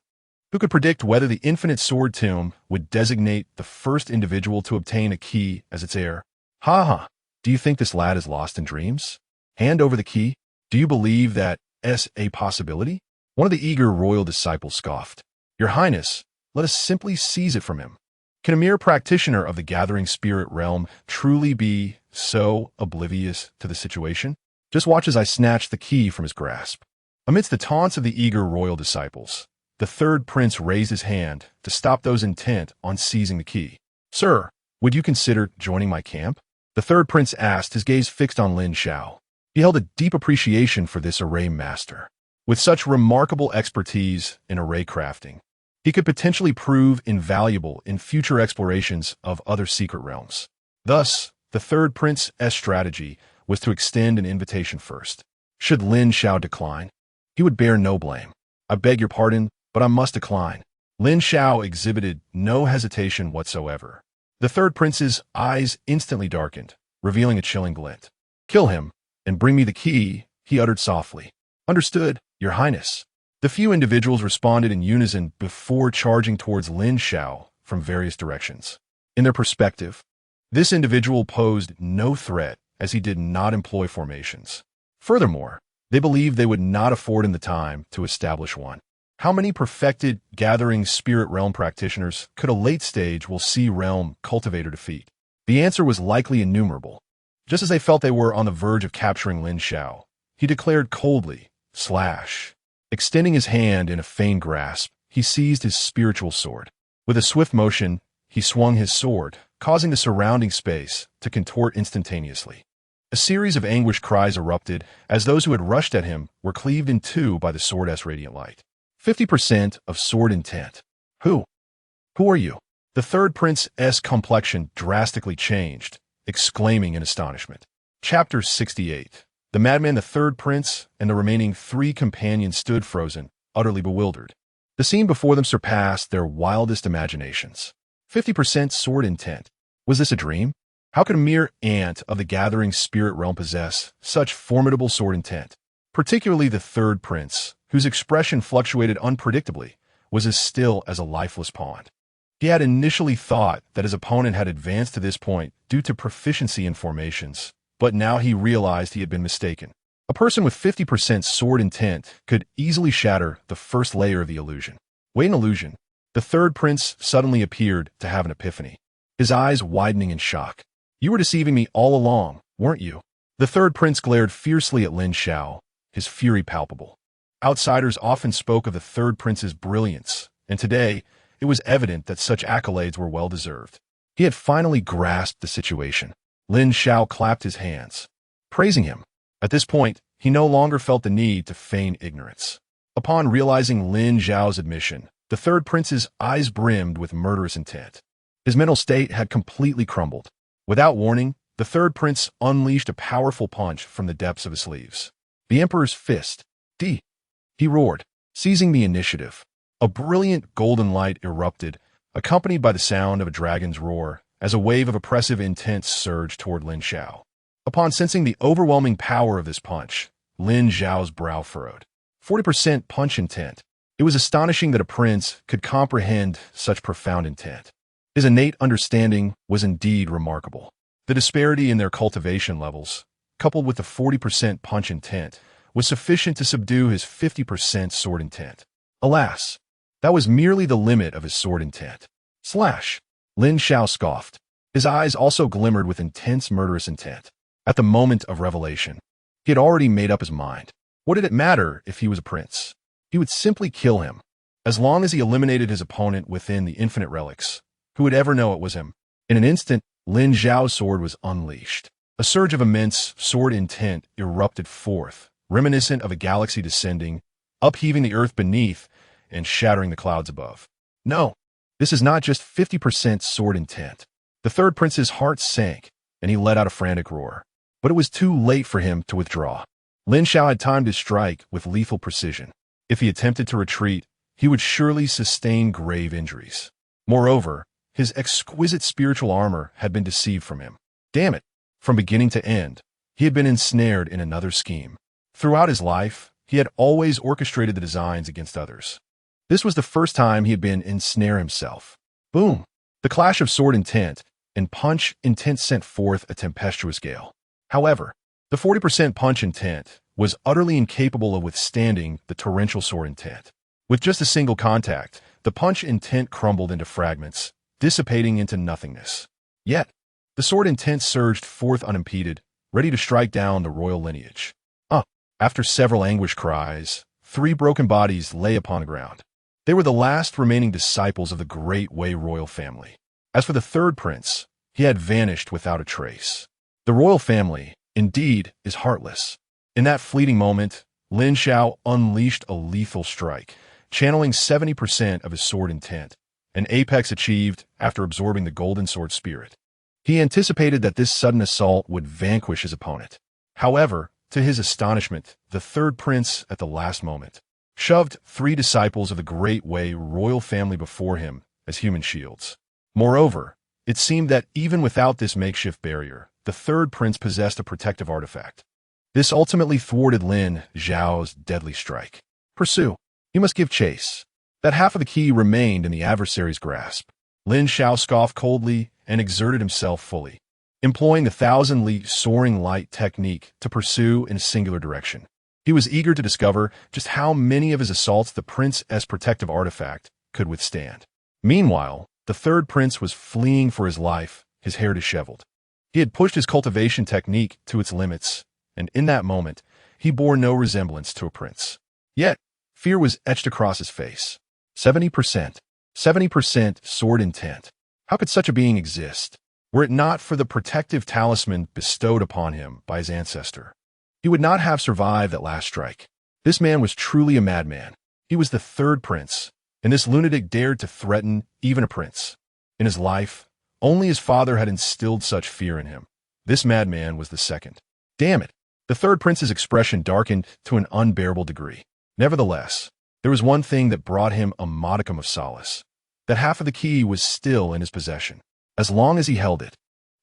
S1: Who could predict whether the infinite sword tomb would designate the first individual to obtain a key as its heir? Ha ha! Do you think this lad is lost in dreams? Hand over the key? Do you believe that is a possibility? One of the eager royal disciples scoffed. Your Highness, let us simply seize it from him. Can a mere practitioner of the gathering spirit realm truly be so oblivious to the situation? Just watch as I snatch the key from his grasp. Amidst the taunts of the eager royal disciples, the third prince raised his hand to stop those intent on seizing the key. Sir, would you consider joining my camp? The third prince asked, his gaze fixed on Lin Xiao. He held a deep appreciation for this array master. With such remarkable expertise in array crafting, he could potentially prove invaluable in future explorations of other secret realms. Thus, the third prince's strategy was to extend an invitation first. Should Lin Xiao decline, he would bear no blame. I beg your pardon, but I must decline. Lin Xiao exhibited no hesitation whatsoever. The third prince's eyes instantly darkened, revealing a chilling glint. Kill him, and bring me the key, he uttered softly. Understood, Your Highness. The few individuals responded in unison before charging towards Lin Xiao from various directions. In their perspective, this individual posed no threat as he did not employ formations. Furthermore, they believed they would not afford him the time to establish one. How many perfected gathering spirit realm practitioners could a late stage will see realm cultivator defeat? The answer was likely innumerable. Just as they felt they were on the verge of capturing Lin Xiao, he declared coldly, slash. Extending his hand in a feigned grasp, he seized his spiritual sword. With a swift motion, he swung his sword, causing the surrounding space to contort instantaneously. A series of anguished cries erupted as those who had rushed at him were cleaved in two by the sword's radiant light. 50% of sword intent. Who are you? The third prince's complexion drastically changed, exclaiming in astonishment. Chapter 68. The madman, the third prince, and the remaining three companions stood frozen, utterly bewildered. The scene before them surpassed their wildest imaginations. 50% sword intent. Was this a dream? How could a mere ant of the gathering spirit realm possess such formidable sword intent? Particularly the third prince, whose expression fluctuated unpredictably, was as still as a lifeless pond. He had initially thought that his opponent had advanced to this point due to proficiency in formations, but now he realized he had been mistaken. A person with 50% sword intent could easily shatter the first layer of the illusion. Wait, an illusion? The third prince suddenly appeared to have an epiphany, his eyes widening in shock. You were deceiving me all along, weren't you? The third prince glared fiercely at Lin Xiao, his fury palpable. Outsiders often spoke of the third prince's brilliance, and today it was evident that such accolades were well-deserved. He had finally grasped the situation. Lin Xiao clapped his hands, praising him. At this point, he no longer felt the need to feign ignorance. Upon realizing Lin Xiao's admission, the third prince's eyes brimmed with murderous intent. His mental state had completely crumbled. Without warning, the third prince unleashed a powerful punch from the depths of his sleeves. The Emperor's fist. He roared, seizing the initiative. A brilliant golden light erupted, accompanied by the sound of a dragon's roar, as a wave of oppressive intent surged toward Lin Xiao. Upon sensing the overwhelming power of this punch, Lin Xiao's brow furrowed. 40% punch intent. It was astonishing that a prince could comprehend such profound intent. His innate understanding was indeed remarkable. The disparity in their cultivation levels, coupled with the 40% punch intent, was sufficient to subdue his 50% sword intent. Alas, that was merely the limit of his sword intent. Slash! Lin Xiao scoffed. His eyes also glimmered with intense murderous intent. At the moment of revelation, he had already made up his mind. What did it matter if he was a prince? He would simply kill him. As long as he eliminated his opponent within the infinite relics, who would ever know it was him? In an instant, Lin Xiao's sword was unleashed. A surge of immense sword intent erupted forth, reminiscent of a galaxy descending, upheaving the earth beneath and shattering the clouds above. No, this is not just 50% sword intent. The third prince's heart sank, and he let out a frantic roar. But it was too late for him to withdraw. Lin Xiao had time to strike with lethal precision. If he attempted to retreat, he would surely sustain grave injuries. Moreover, his exquisite spiritual armor had been deceived from him. Damn it! From beginning to end, he had been ensnared in another scheme. Throughout his life, he had always orchestrated the designs against others. This was the first time he had been ensnared himself. Boom! The clash of sword intent and punch intent sent forth a tempestuous gale. However, the 40% punch intent was utterly incapable of withstanding the torrential sword intent. With just a single contact, the punch intent crumbled into fragments, dissipating into nothingness. Yet, the sword intent surged forth unimpeded, ready to strike down the royal lineage. After several anguished cries, 3 broken bodies lay upon the ground. They were the last remaining disciples of the great Wei royal family. As for the third prince, he had vanished without a trace. The royal family, indeed, is heartless. In that fleeting moment, Lin Xiao unleashed a lethal strike, channeling 70% of his sword intent, an apex achieved after absorbing the golden sword spirit. He anticipated that this sudden assault would vanquish his opponent. However, to his astonishment, the third prince, at the last moment, shoved 3 disciples of the great Wei royal family before him as human shields. Moreover, it seemed that even without this makeshift barrier, the third prince possessed a protective artifact. This ultimately thwarted Lin Xiao's deadly strike. Pursue. He must give chase. That half of the key remained in the adversary's grasp. Lin Xiao scoffed coldly and exerted himself fully, employing the 1,000-li soaring light technique to pursue in a singular direction. He was eager to discover just how many of his assaults the prince's protective artifact could withstand. Meanwhile, the third prince was fleeing for his life, his hair disheveled. He had pushed his cultivation technique to its limits, and in that moment, he bore no resemblance to a prince. Yet, fear was etched across his face. 70%. 70% sword intent. How could such a being exist, were it not for the protective talisman bestowed upon him by his ancestor? He would not have survived that last strike. This man was truly a madman. He was the third prince, and this lunatic dared to threaten even a prince. In his life, only his father had instilled such fear in him. This madman was the second. Damn it! The third prince's expression darkened to an unbearable degree. Nevertheless, there was one thing that brought him a modicum of solace. That half of the key was still in his possession. As long as he held it,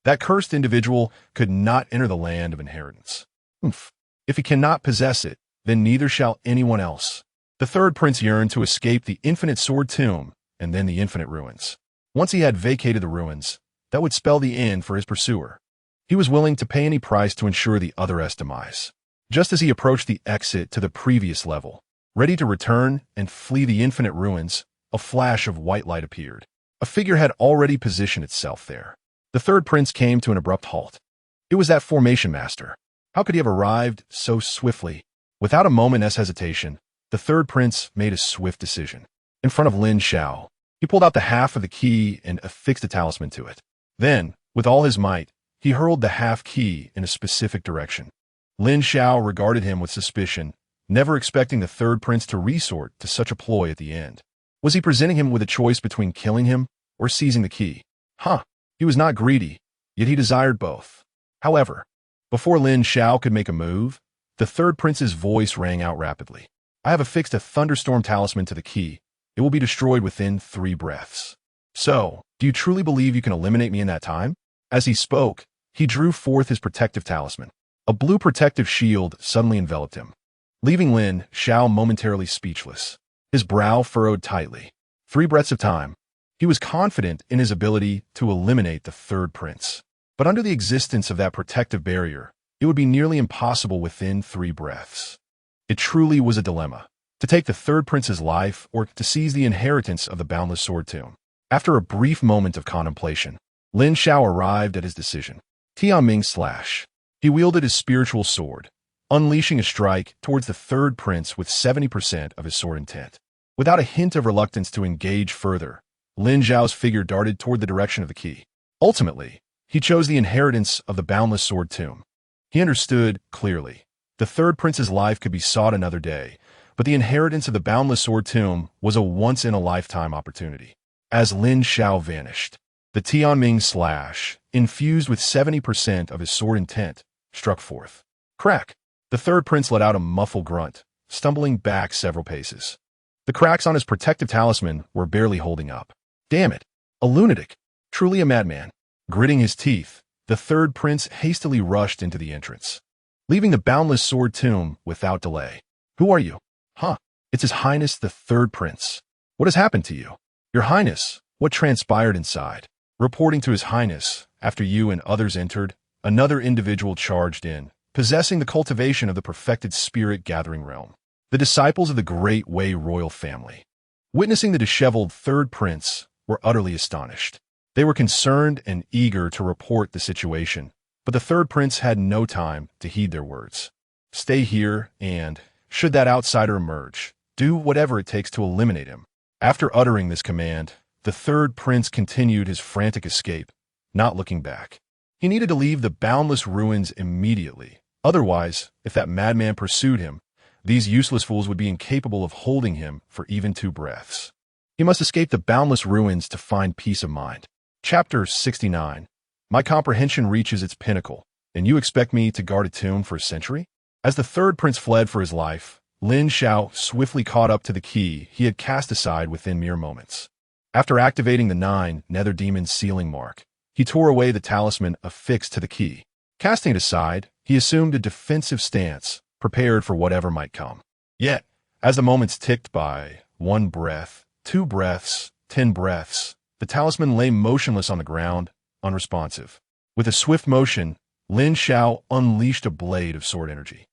S1: that cursed individual could not enter the land of inheritance. If he cannot possess it, then neither shall anyone else. The third prince yearned to escape the infinite sword tomb and then the infinite ruins. Once he had vacated the ruins, that would spell the end for his pursuer. He was willing to pay any price to ensure the other's demise. Just as he approached the exit to the previous level, ready to return and flee the infinite ruins, a flash of white light appeared. A figure had already positioned itself there. The third prince came to an abrupt halt. It was that formation master. How could he have arrived so swiftly? Without a moment's hesitation, the third prince made a swift decision. In front of Lin Xiao, he pulled out the half of the key and affixed a talisman to it. Then, with all his might, he hurled the half key in a specific direction. Lin Xiao regarded him with suspicion, never expecting the third prince to resort to such a ploy at the end. Was he presenting him with a choice between killing him or seizing the key? He was not greedy, yet he desired both. However, before Lin Xiao could make a move, the third prince's voice rang out rapidly. I have affixed a thunderstorm talisman to the key. It will be destroyed within 3 breaths. So, do you truly believe you can eliminate me in that time? As he spoke, he drew forth his protective talisman. A blue protective shield suddenly enveloped him, leaving Lin Xiao momentarily speechless. His brow furrowed tightly. 3 breaths of time. He was confident in his ability to eliminate the third prince. But under the existence of that protective barrier, it would be nearly impossible within 3 breaths. It truly was a dilemma. to take the third prince's life or to seize the inheritance of the boundless sword tomb. After a brief moment of contemplation, Lin Xiao arrived at his decision. Tianming slash. He wielded his spiritual sword, unleashing a strike towards the third prince with 70% of his sword intent. Without a hint of reluctance to engage further, Lin Xiao's figure darted toward the direction of the key. Ultimately, he chose the inheritance of the boundless sword tomb. He understood clearly. The third prince's life could be sought another day, but the inheritance of the boundless sword tomb was a once-in-a-lifetime opportunity. As Lin Xiao vanished, the Tianming slash, infused with 70% of his sword intent, struck forth. Crack! The third prince let out a muffled grunt, stumbling back several paces. The cracks on his protective talisman were barely holding up. Damn it! A lunatic! Truly a madman. Gritting his teeth, the third prince hastily rushed into the entrance, leaving the boundless sword tomb without delay. Who are you? Huh? It's His Highness the Third Prince. What has happened to you? Your Highness, what transpired inside? Reporting to His Highness, after you and others entered, another individual charged in, possessing the cultivation of the perfected spirit-gathering realm. The disciples of the Great Wei royal family. Witnessing the disheveled third prince, were utterly astonished. They were concerned and eager to report the situation, but the third prince had no time to heed their words. Stay here and, should that outsider emerge, do whatever it takes to eliminate him. After uttering this command, the third prince continued his frantic escape, not looking back. He needed to leave the boundless ruins immediately. Otherwise, if that madman pursued him, these useless fools would be incapable of holding him for even 2 breaths. He must escape the boundless ruins to find peace of mind. Chapter 69. My comprehension reaches its pinnacle, and you expect me to guard a tomb for a century? As the third prince fled for his life, Lin Xiao swiftly caught up to the key he had cast aside within mere moments. After activating the 9 nether demon sealing mark, he tore away the talisman affixed to the key. Casting it aside, he assumed a defensive stance, prepared for whatever might come. Yet, as the moments ticked by, 1 breath, 2 breaths, 10 breaths, the talisman lay motionless on the ground, unresponsive. With a swift motion, Lin Xiao unleashed a blade of sword energy,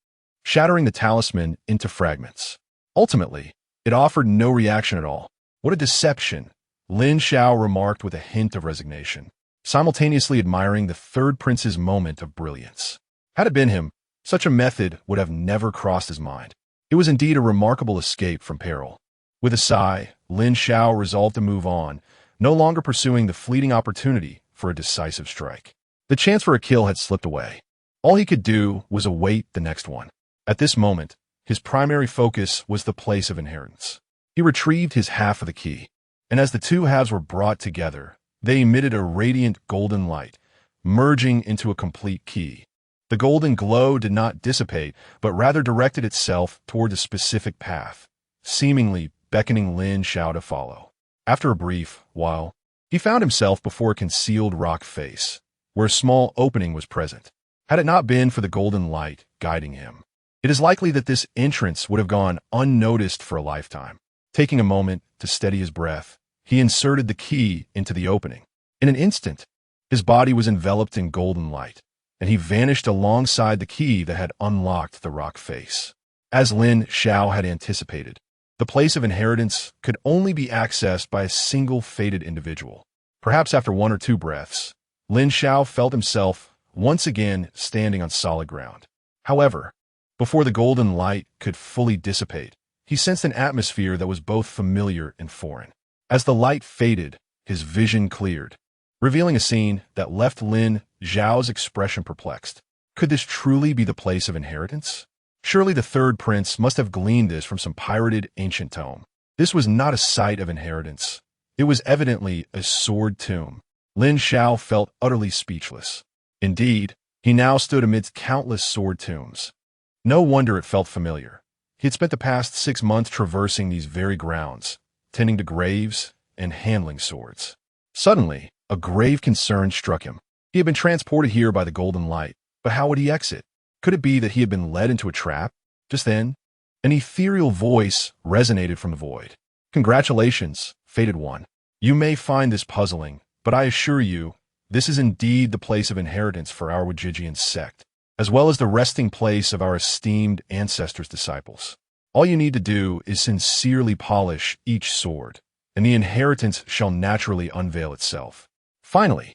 S1: shattering the talisman into fragments. Ultimately, it offered no reaction at all. What a deception, Lin Xiao remarked with a hint of resignation, simultaneously admiring the third prince's moment of brilliance. Had it been him, such a method would have never crossed his mind. It was indeed a remarkable escape from peril. With a sigh, Lin Xiao resolved to move on, no longer pursuing the fleeting opportunity for a decisive strike. The chance for a kill had slipped away. All he could do was await the next one. At this moment, his primary focus was the place of inheritance. He retrieved his half of the key, and as the 2 halves were brought together, they emitted a radiant golden light, merging into a complete key. The golden glow did not dissipate, but rather directed itself toward a specific path, seemingly beckoning Lin Xiao to follow. After a brief while, he found himself before a concealed rock face, where a small opening was present. Had it not been for the golden light guiding him, it is likely that this entrance would have gone unnoticed for a lifetime. Taking a moment to steady his breath, he inserted the key into the opening. In an instant, his body was enveloped in golden light, and he vanished alongside the key that had unlocked the rock face. As Lin Xiao had anticipated, the place of inheritance could only be accessed by a single fated individual. Perhaps after 1 or 2 breaths, Lin Xiao felt himself once again standing on solid ground. However, before the golden light could fully dissipate, he sensed an atmosphere that was both familiar and foreign. As the light faded, his vision cleared, revealing a scene that left Lin Xiao's expression perplexed. Could this truly be the place of inheritance? Surely the third prince must have gleaned this from some pirated ancient tome. This was not a site of inheritance. It was evidently a sword tomb. Lin Xiao felt utterly speechless. Indeed, he now stood amidst countless sword tombs. No wonder it felt familiar. He had spent the past 6 months traversing these very grounds, tending to graves and handling swords. Suddenly, a grave concern struck him. He had been transported here by the golden light, but how would he exit? Could it be that he had been led into a trap? Just then, an ethereal voice resonated from the void. Congratulations, fated one. You may find this puzzling, but I assure you, this is indeed the place of inheritance for our Wajijian sect, as well as the resting place of our esteemed ancestors' disciples. All you need to do is sincerely polish each sword, and the inheritance shall naturally unveil itself. Finally,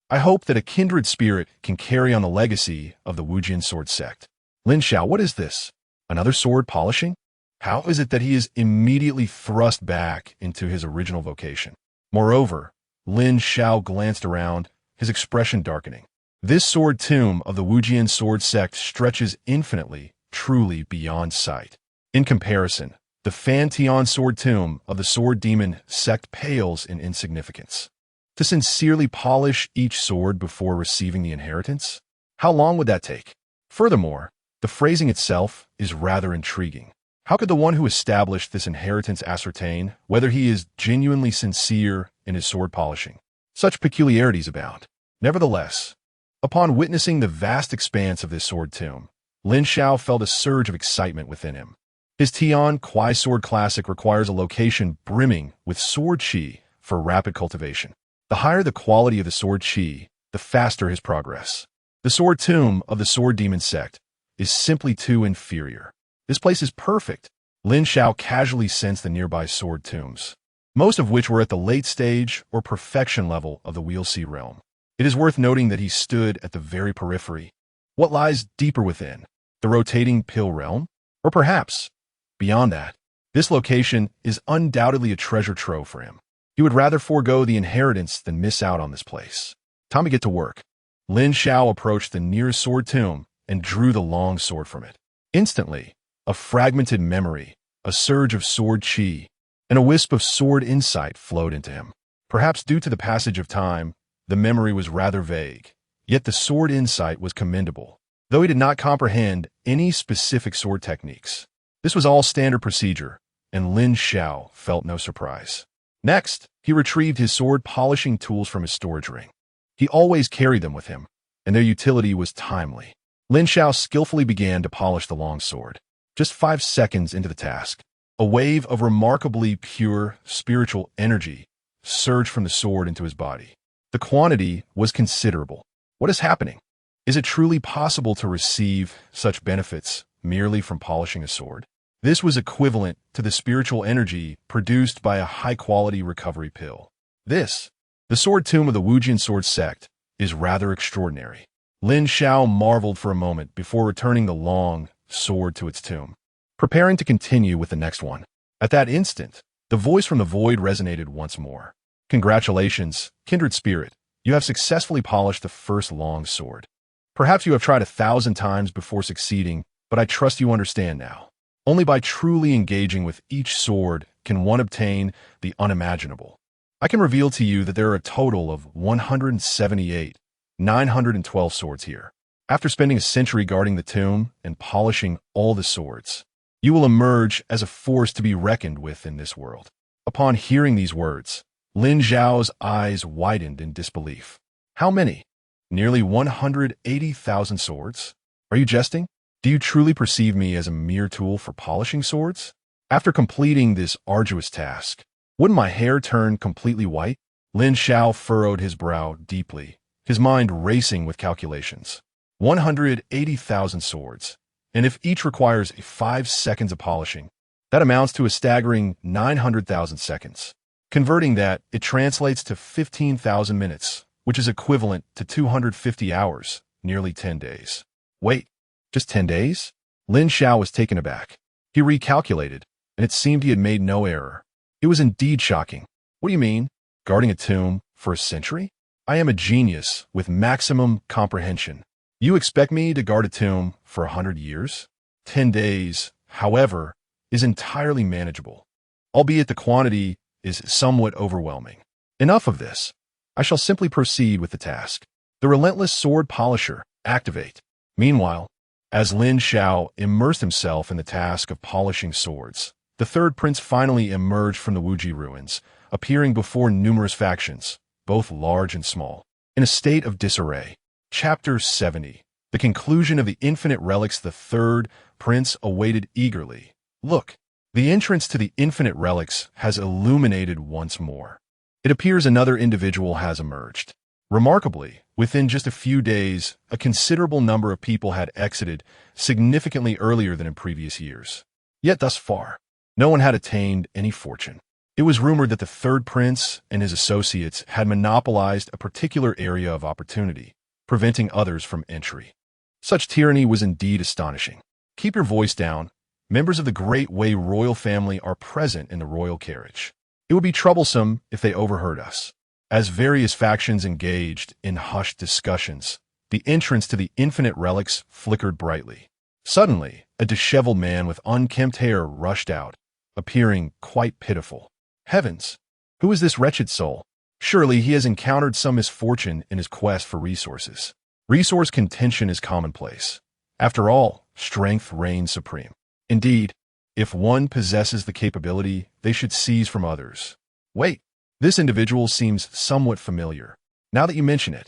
S1: I hope that a kindred spirit can carry on the legacy of the Wujian sword sect. Lin Xiao, what is this? Another sword polishing? How is it that he is immediately thrust back into his original vocation? Moreover, Lin Xiao glanced around, his expression darkening. This sword tomb of the Wujian sword sect stretches infinitely, truly beyond sight. In comparison, the Fan Tian sword tomb of the sword demon sect pales in insignificance. To sincerely polish each sword before receiving the inheritance? How long would that take? Furthermore, the phrasing itself is rather intriguing. How could the one who established this inheritance ascertain whether he is genuinely sincere in his sword polishing? Such peculiarities abound. Nevertheless, upon witnessing the vast expanse of this sword tomb, Lin Xiao felt a surge of excitement within him. His Tian Kuai sword classic requires a location brimming with sword qi for rapid cultivation. The higher the quality of the sword qi, the faster his progress. The sword tomb of the sword demon sect is simply too inferior. This place is perfect. Lin Xiao casually sensed the nearby sword tombs, most of which were at the late stage or perfection level of the Wheel-C realm. It is worth noting that he stood at the very periphery. What lies deeper within? The rotating pill realm? Or perhaps, beyond that, this location is undoubtedly a treasure trove for him. He would rather forego the inheritance than miss out on this place. Time to get to work. Lin Xiao approached the nearest sword tomb and drew the long sword from it. Instantly, a fragmented memory, a surge of sword qi, and a wisp of sword insight flowed into him. Perhaps due to the passage of time, the memory was rather vague, yet the sword insight was commendable, though he did not comprehend any specific sword techniques. This was all standard procedure, and Lin Xiao felt no surprise. Next, he retrieved his sword polishing tools from his storage ring. He always carried them with him, and their utility was timely. Lin Xiao skillfully began to polish the long sword. Just 5 seconds into the task, a wave of remarkably pure spiritual energy surged from the sword into his body. The quantity was considerable. What is happening? Is it truly possible to receive such benefits merely from polishing a sword? This was equivalent to the spiritual energy produced by a high-quality recovery pill. This, the sword tomb of the Wujian sword sect, is rather extraordinary. Lin Xiao marveled for a moment before returning the long sword to its tomb, preparing to continue with the next one. At that instant, the voice from the void resonated once more. Congratulations, kindred spirit. You have successfully polished the first long sword. Perhaps you have tried 1,000 times before succeeding, but I trust you understand now. Only by truly engaging with each sword can one obtain the unimaginable. I can reveal to you that there are a total of 178,912 swords here. After spending a century guarding the tomb and polishing all the swords, you will emerge as a force to be reckoned with in this world. Upon hearing these words, Lin Xiao's eyes widened in disbelief. How many? Nearly 180,000 swords? Are you jesting? Do you truly perceive me as a mere tool for polishing swords? After completing this arduous task, wouldn't my hair turn completely white? Lin Xiao furrowed his brow deeply, his mind racing with calculations. 180,000 swords, and if each requires 5 seconds of polishing, that amounts to a staggering 900,000 seconds. Converting that, it translates to 15,000 minutes, which is equivalent to 250 hours, nearly 10 days. Wait, just 10 days? Lin Xiao was taken aback. He recalculated, and it seemed he had made no error. It was indeed shocking. What do you mean? Guarding a tomb for a century? I am a genius with maximum comprehension. You expect me to guard a tomb for 100 years? 10 days, however, is entirely manageable, albeit the quantity is somewhat overwhelming. Enough of this. I shall simply proceed with the task. The relentless sword polisher, activate. Meanwhile, as Lin Xiao immersed himself in the task of polishing swords, the third prince finally emerged from the Wuji ruins, appearing before numerous factions, both large and small, in a state of disarray. Chapter 70. The conclusion of the infinite relics. The third prince awaited eagerly. Look, the entrance to the infinite relics has illuminated once more. It appears another individual has emerged. Remarkably, within just a few days, a considerable number of people had exited significantly earlier than in previous years. Yet thus far, no one had attained any fortune. It was rumored that the third prince and his associates had monopolized a particular area of opportunity, preventing others from entry. Such tyranny was indeed astonishing. Keep your voice down. Members of the Great Wei royal family are present in the royal carriage. It would be troublesome if they overheard us. As various factions engaged in hushed discussions, the entrance to the infinite relics flickered brightly. Suddenly, a disheveled man with unkempt hair rushed out, appearing quite pitiful. Heavens! Who is this wretched soul? Surely he has encountered some misfortune in his quest for resources. Resource contention is commonplace. After all, strength reigns supreme. Indeed, if one possesses the capability, they should seize from others. Wait, this individual seems somewhat familiar. Now that you mention it,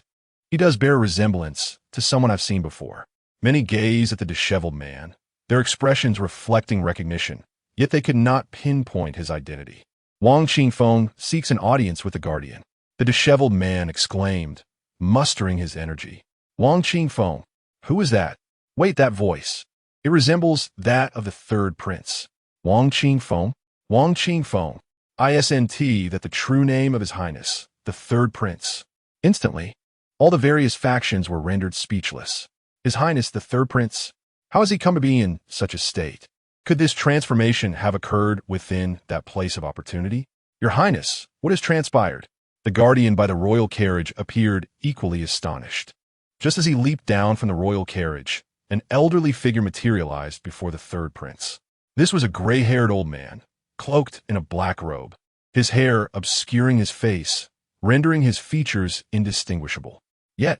S1: he does bear a resemblance to someone I've seen before. Many gaze at the disheveled man, their expressions reflecting recognition, yet they could not pinpoint his identity. Wang Qingfeng seeks an audience with the guardian. The disheveled man exclaimed, mustering his energy. Wang Qingfeng, who is that? Wait, that voice. It resembles that of the third prince. Wang Qingfeng? Wang Qingfeng. ISNT that the true name of His Highness, the third prince. Instantly, all the various factions were rendered speechless. His Highness, the third prince? How has he come to be in such a state? Could this transformation have occurred within that place of opportunity? Your Highness, what has transpired? The guardian by the royal carriage appeared equally astonished. Just as he leaped down from the royal carriage, an elderly figure materialized before the third prince. This was a gray-haired old man, cloaked in a black robe, his hair obscuring his face, rendering his features indistinguishable. Yet,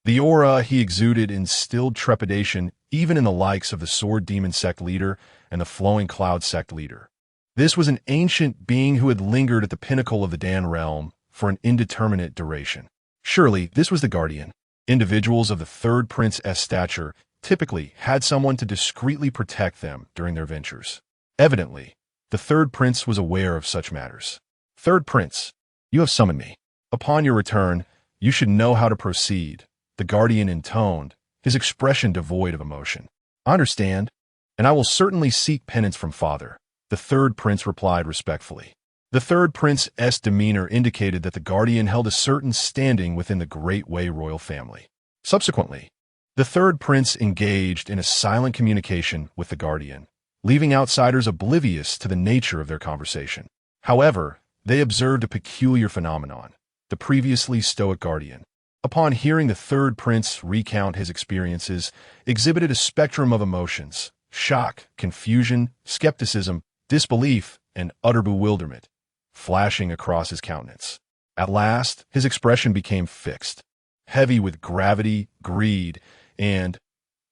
S1: the aura he exuded instilled trepidation even in the likes of the Sword Demon Sect leader and the Flowing Cloud Sect leader. This was an ancient being who had lingered at the pinnacle of the Dan realm for an indeterminate duration. Surely, this was the guardian. Individuals of the third prince's stature typically had someone to discreetly protect them during their ventures. Evidently, the third prince was aware of such matters. Third prince, you have summoned me. Upon your return, you should know how to proceed, the guardian intoned, his expression devoid of emotion. I understand, and I will certainly seek penance from father, the third prince replied respectfully. The third prince's demeanor indicated that the guardian held a certain standing within the Great Wei royal family. Subsequently, the third prince engaged in a silent communication with the guardian, leaving outsiders oblivious to the nature of their conversation. However, they observed a peculiar phenomenon. The previously stoic guardian, upon hearing the third prince recount his experiences, exhibited a spectrum of emotions: shock, confusion, skepticism, disbelief, and utter bewilderment, flashing across his countenance. At last, his expression became fixed, heavy with gravity, greed, and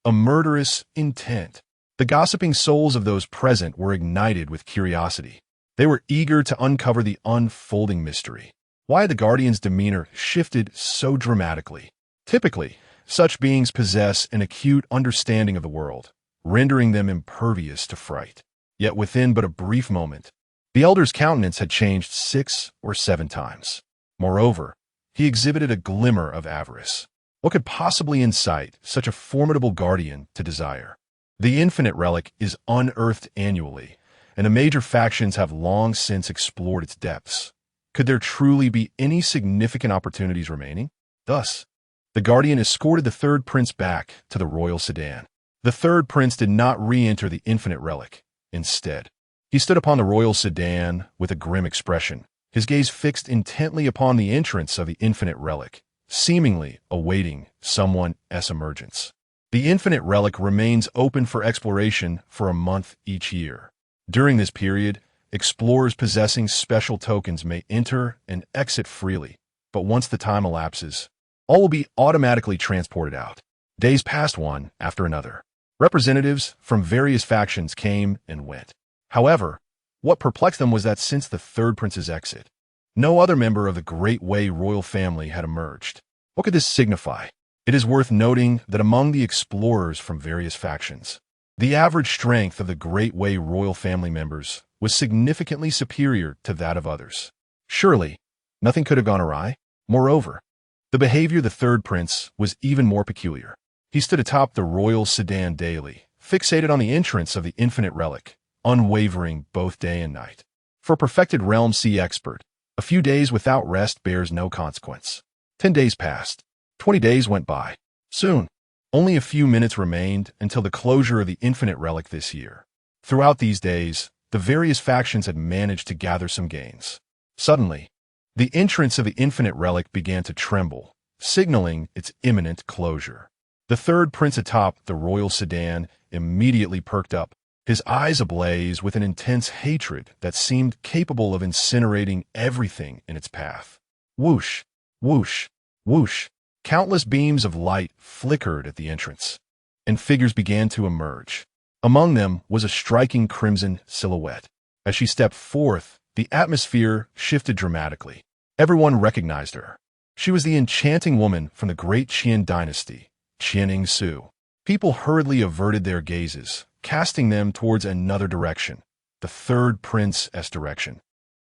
S1: a murderous intent. The gossiping souls of those present were ignited with curiosity. They were eager to uncover the unfolding mystery. Why had the guardian's demeanor shifted so dramatically? Typically, such beings possess an acute understanding of the world, rendering them impervious to fright. Yet within but a brief moment, the elder's countenance had changed 6 or 7 times. Moreover, he exhibited a glimmer of avarice. What could possibly incite such a formidable guardian to desire? The infinite relic is unearthed annually, and the major factions have long since explored its depths. Could there truly be any significant opportunities remaining? Thus, the guardian escorted the third prince back to the royal sedan. The third prince did not re-enter the infinite relic. Instead, he stood upon the royal sedan with a grim expression, his gaze fixed intently upon the entrance of the infinite relic, seemingly awaiting someone's emergence. The infinite relic remains open for exploration for a month each year. During this period, explorers possessing special tokens may enter and exit freely, but once the time elapses, all will be automatically transported out. Days passed one after another. Representatives from various factions came and went. However, what perplexed them was that since the third prince's exit, no other member of the Great Wei royal family had emerged. What could this signify? It is worth noting that among the explorers from various factions, the average strength of the Great Wei royal family members was significantly superior to that of others. Surely, nothing could have gone awry. Moreover, the behavior of the third prince was even more peculiar. He stood atop the royal sedan daily, fixated on the entrance of the infinite relic, unwavering both day and night. For a perfected realm sea expert, a few days without rest bears no consequence. 10 days passed. 20 days went by. Soon, only a few minutes remained until the closure of the infinite relic this year. Throughout these days, the various factions had managed to gather some gains. Suddenly, the entrance of the infinite relic began to tremble, signaling its imminent closure. The third prince atop the royal sedan immediately perked up, his eyes ablaze with an intense hatred that seemed capable of incinerating everything in its path. Whoosh, whoosh, whoosh. Countless beams of light flickered at the entrance, and figures began to emerge. Among them was a striking crimson silhouette. As she stepped forth, the atmosphere shifted dramatically. Everyone recognized her. She was the enchanting woman from the great Qian dynasty, Qianing Su. People hurriedly averted their gazes, casting them towards another direction, the third prince's direction.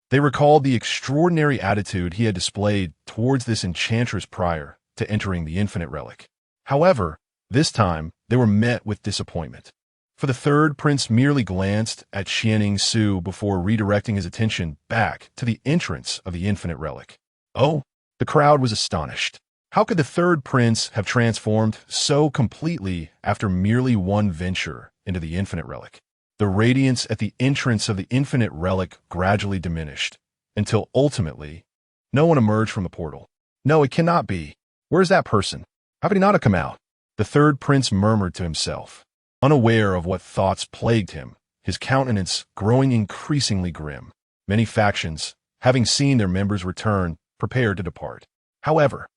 S1: They recalled the extraordinary attitude he had displayed towards this enchantress prior to entering the infinite relic. However, this time they were met with disappointment. For the third prince merely glanced at Qianing Su before redirecting his attention back to the entrance of the infinite relic. Oh, the crowd was astonished. How could the third prince have transformed so completely after merely one venture into the infinite relic? The radiance at the entrance of the infinite relic gradually diminished, until ultimately, no one emerged from the portal. No, it cannot be. Where's that person? How could he not have come out? The third prince murmured to himself, unaware of what thoughts plagued him, his countenance growing increasingly grim. Many factions, having seen their members return, prepared to depart. However,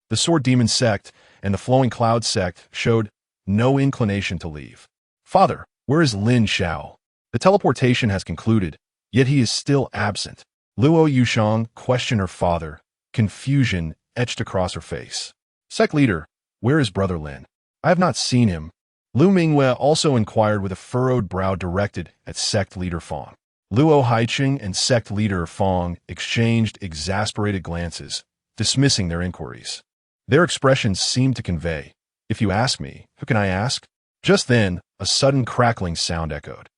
S1: the Sword Demon sect and the Flowing Cloud sect showed no inclination to leave. Father, where is Lin Xiao? The teleportation has concluded, yet he is still absent. Luo Yushang questioned her father, confusion etched across her face. Sect leader, where is brother Lin? I have not seen him. Lu Mingwei also inquired with a furrowed brow directed at sect leader Fong. Luo Haiqing and sect leader Fong exchanged exasperated glances, dismissing their inquiries. Their expressions seemed to convey, if you ask me, who can I ask? Just then, a sudden crackling sound echoed.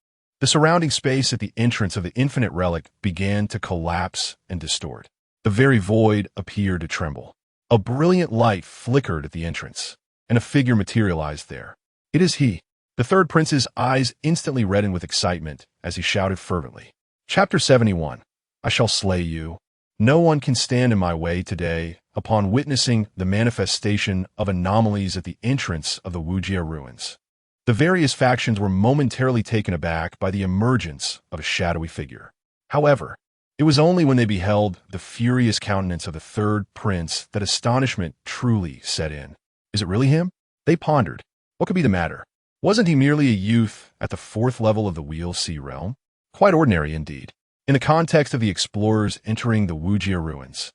S1: The surrounding space at the entrance of the infinite relic began to collapse and distort. The very void appeared to tremble. A brilliant light flickered at the entrance, and a figure materialized there. It is he. The third prince's eyes instantly reddened with excitement as he shouted fervently. Chapter 71. I shall slay you. No one can stand in my way today upon witnessing the manifestation of anomalies at the entrance of the Wujia ruins. The various factions were momentarily taken aback by the emergence of a shadowy figure. However, it was only when they beheld the furious countenance of the third prince that astonishment truly set in. Is it really him? They pondered. What could be the matter? Wasn't he merely a youth at the fourth level of the Wheel Sea realm? Quite ordinary indeed, in the context of the explorers entering the Wujia ruins.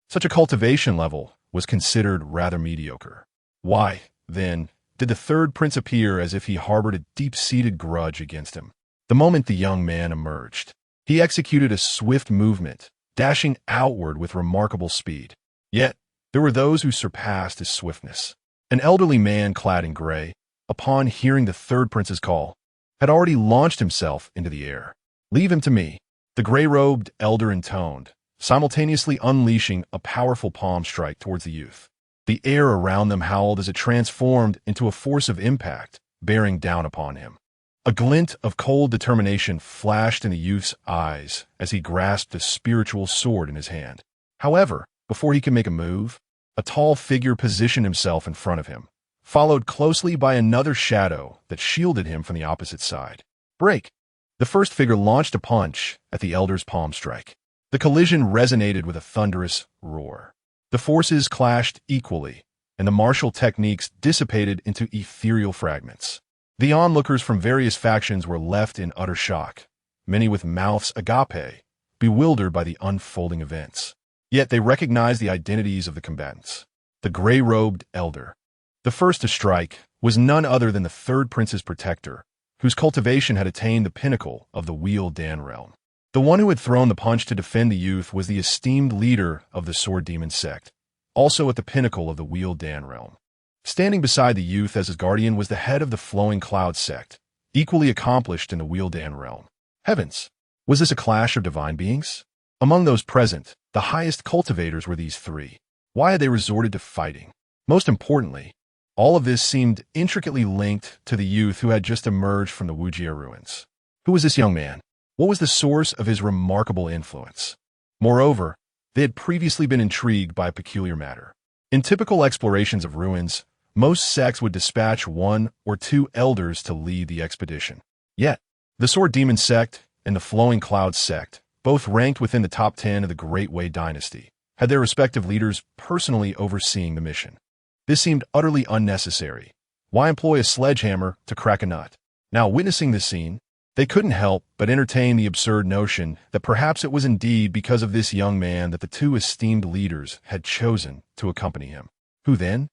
S1: Such a cultivation level was considered rather mediocre. Why, then, did the third prince appear as if he harbored a deep-seated grudge against him? The moment the young man emerged, he executed a swift movement, dashing outward with remarkable speed. Yet, there were those who surpassed his swiftness. An elderly man clad in gray, upon hearing the third prince's call, had already launched himself into the air. Leave him to me, the gray-robed elder intoned, simultaneously unleashing a powerful palm strike towards the youth. The air around them howled as it transformed into a force of impact, bearing down upon him. A glint of cold determination flashed in the youth's eyes as he grasped the spiritual sword in his hand. However, before he could make a move, a tall figure positioned himself in front of him, followed closely by another shadow that shielded him from the opposite side. Break! The first figure launched a punch at the elder's palm strike. The collision resonated with a thunderous roar. The forces clashed equally, and the martial techniques dissipated into ethereal fragments. The onlookers from various factions were left in utter shock, many with mouths agape, bewildered by the unfolding events. Yet they recognized the identities of the combatants. The gray-robed elder. The first to strike was none other than the third prince's protector, whose cultivation had attained the pinnacle of the wielding realm. The one who had thrown the punch to defend the youth was the esteemed leader of the Sword Demon sect, also at the pinnacle of the wielding realm. Standing beside the youth as his guardian was the head of the Flowing Cloud sect, equally accomplished in the wielding realm. Heavens! Was this a clash of divine beings? Among those present, the highest cultivators were these three. Why had they resorted to fighting? Most importantly, all of this seemed intricately linked to the youth who had just emerged from the Wujia ruins. Who was this young man? What was the source of his remarkable influence? Moreover, they had previously been intrigued by a peculiar matter. In typical explorations of ruins, most sects would dispatch 1 or 2 elders to lead the expedition. Yet, the Sword Demon sect and the Flowing Cloud sect, both ranked within the top 10 of the Great Wei dynasty, had their respective leaders personally overseeing the mission. This seemed utterly unnecessary. Why employ a sledgehammer to crack a nut? Now, witnessing this scene, they couldn't help but entertain the absurd notion that perhaps it was indeed because of this young man that the two esteemed leaders had chosen to accompany him. Who then?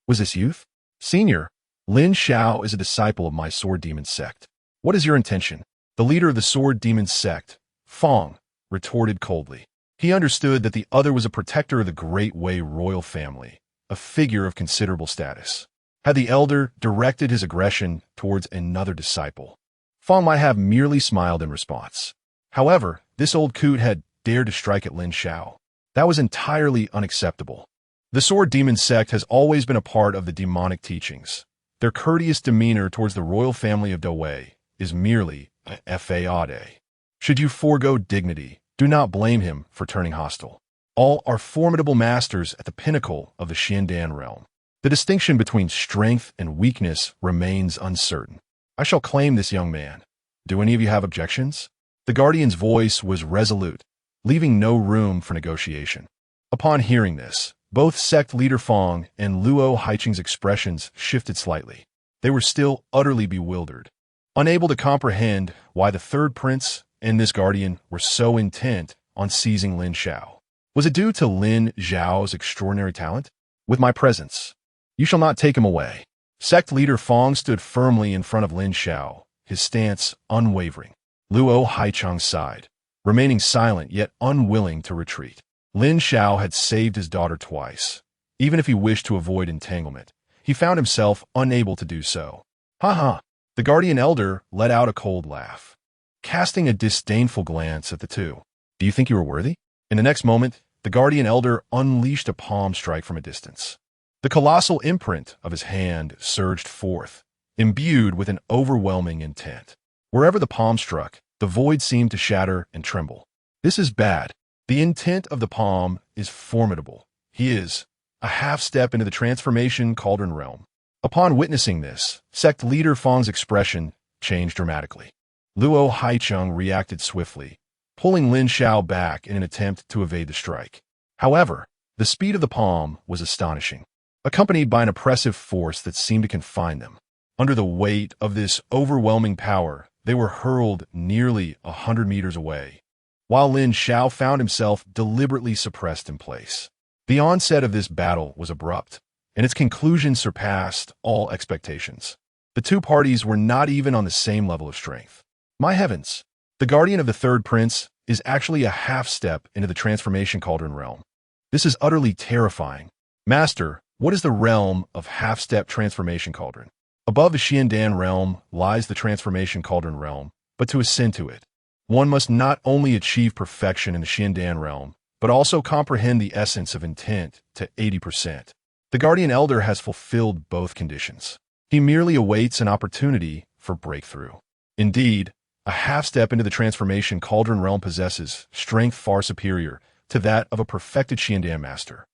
S1: Was this youth? Senior, Lin Xiao is a disciple of my Sword Demon sect. What is your intention? The leader of the Sword Demon sect, Fong, retorted coldly. He understood that the other was a protector of the Great Wei royal family, a figure of considerable status. Had the elder directed his aggression towards another disciple, Fong might have merely smiled in response. However, this old coot had dared to strike at Lin Xiao. That was entirely unacceptable. The Sword Demon sect has always been a part of the demonic teachings. Their courteous demeanor towards the royal family of Dawei is merely a fade. Should you forego dignity, do not blame him for turning hostile. All are formidable masters at the pinnacle of the Xiandan realm. The distinction between strength and weakness remains uncertain. I shall claim this young man. Do any of you have objections? The guardian's voice was resolute, leaving no room for negotiation. Upon hearing this, both sect leader Fong and Luo Haiqing's expressions shifted slightly. They were still utterly bewildered, unable to comprehend why the third prince and this guardian were so intent on seizing Lin Xiao. Was it due to Lin Xiao's extraordinary talent? With my presence, you shall not take him away. Sect leader Fong stood firmly in front of Lin Xiao, his stance unwavering. Luo Haiqing sighed, remaining silent yet unwilling to retreat. Lin Xiao had saved his daughter twice. Even if he wished to avoid entanglement, he found himself unable to do so. Ha ha! The guardian elder let out a cold laugh, casting a disdainful glance at the two. Do you think you are worthy? In the next moment, the guardian elder unleashed a palm strike from a distance. The colossal imprint of his hand surged forth, imbued with an overwhelming intent. Wherever the palm struck, the void seemed to shatter and tremble. This is bad. The intent of the palm is formidable. He is a half step into the transformation cauldron realm. Upon witnessing this, sect leader Fong's expression changed dramatically. Luo Haiqing reacted swiftly, pulling Lin Xiao back in an attempt to evade the strike. However, the speed of the palm was astonishing, accompanied by an oppressive force that seemed to confine them. Under the weight of this overwhelming power, they were hurled nearly 100 meters away, while Lin Xiao found himself deliberately suppressed in place. The onset of this battle was abrupt, and its conclusion surpassed all expectations. The two parties were not even on the same level of strength. My heavens! The guardian of the third prince is actually a half step into the transformation cauldron realm. This is utterly terrifying. Master, what is the realm of half-step transformation cauldron? Above the Xiandan realm lies the transformation cauldron realm, but to ascend to it, one must not only achieve perfection in the Xiandan realm, but also comprehend the essence of intent to 80%. The guardian elder has fulfilled both conditions. He merely awaits an opportunity for breakthrough. Indeed, a half-step into the transformation cauldron realm possesses strength far superior to that of a perfected Xiandan master.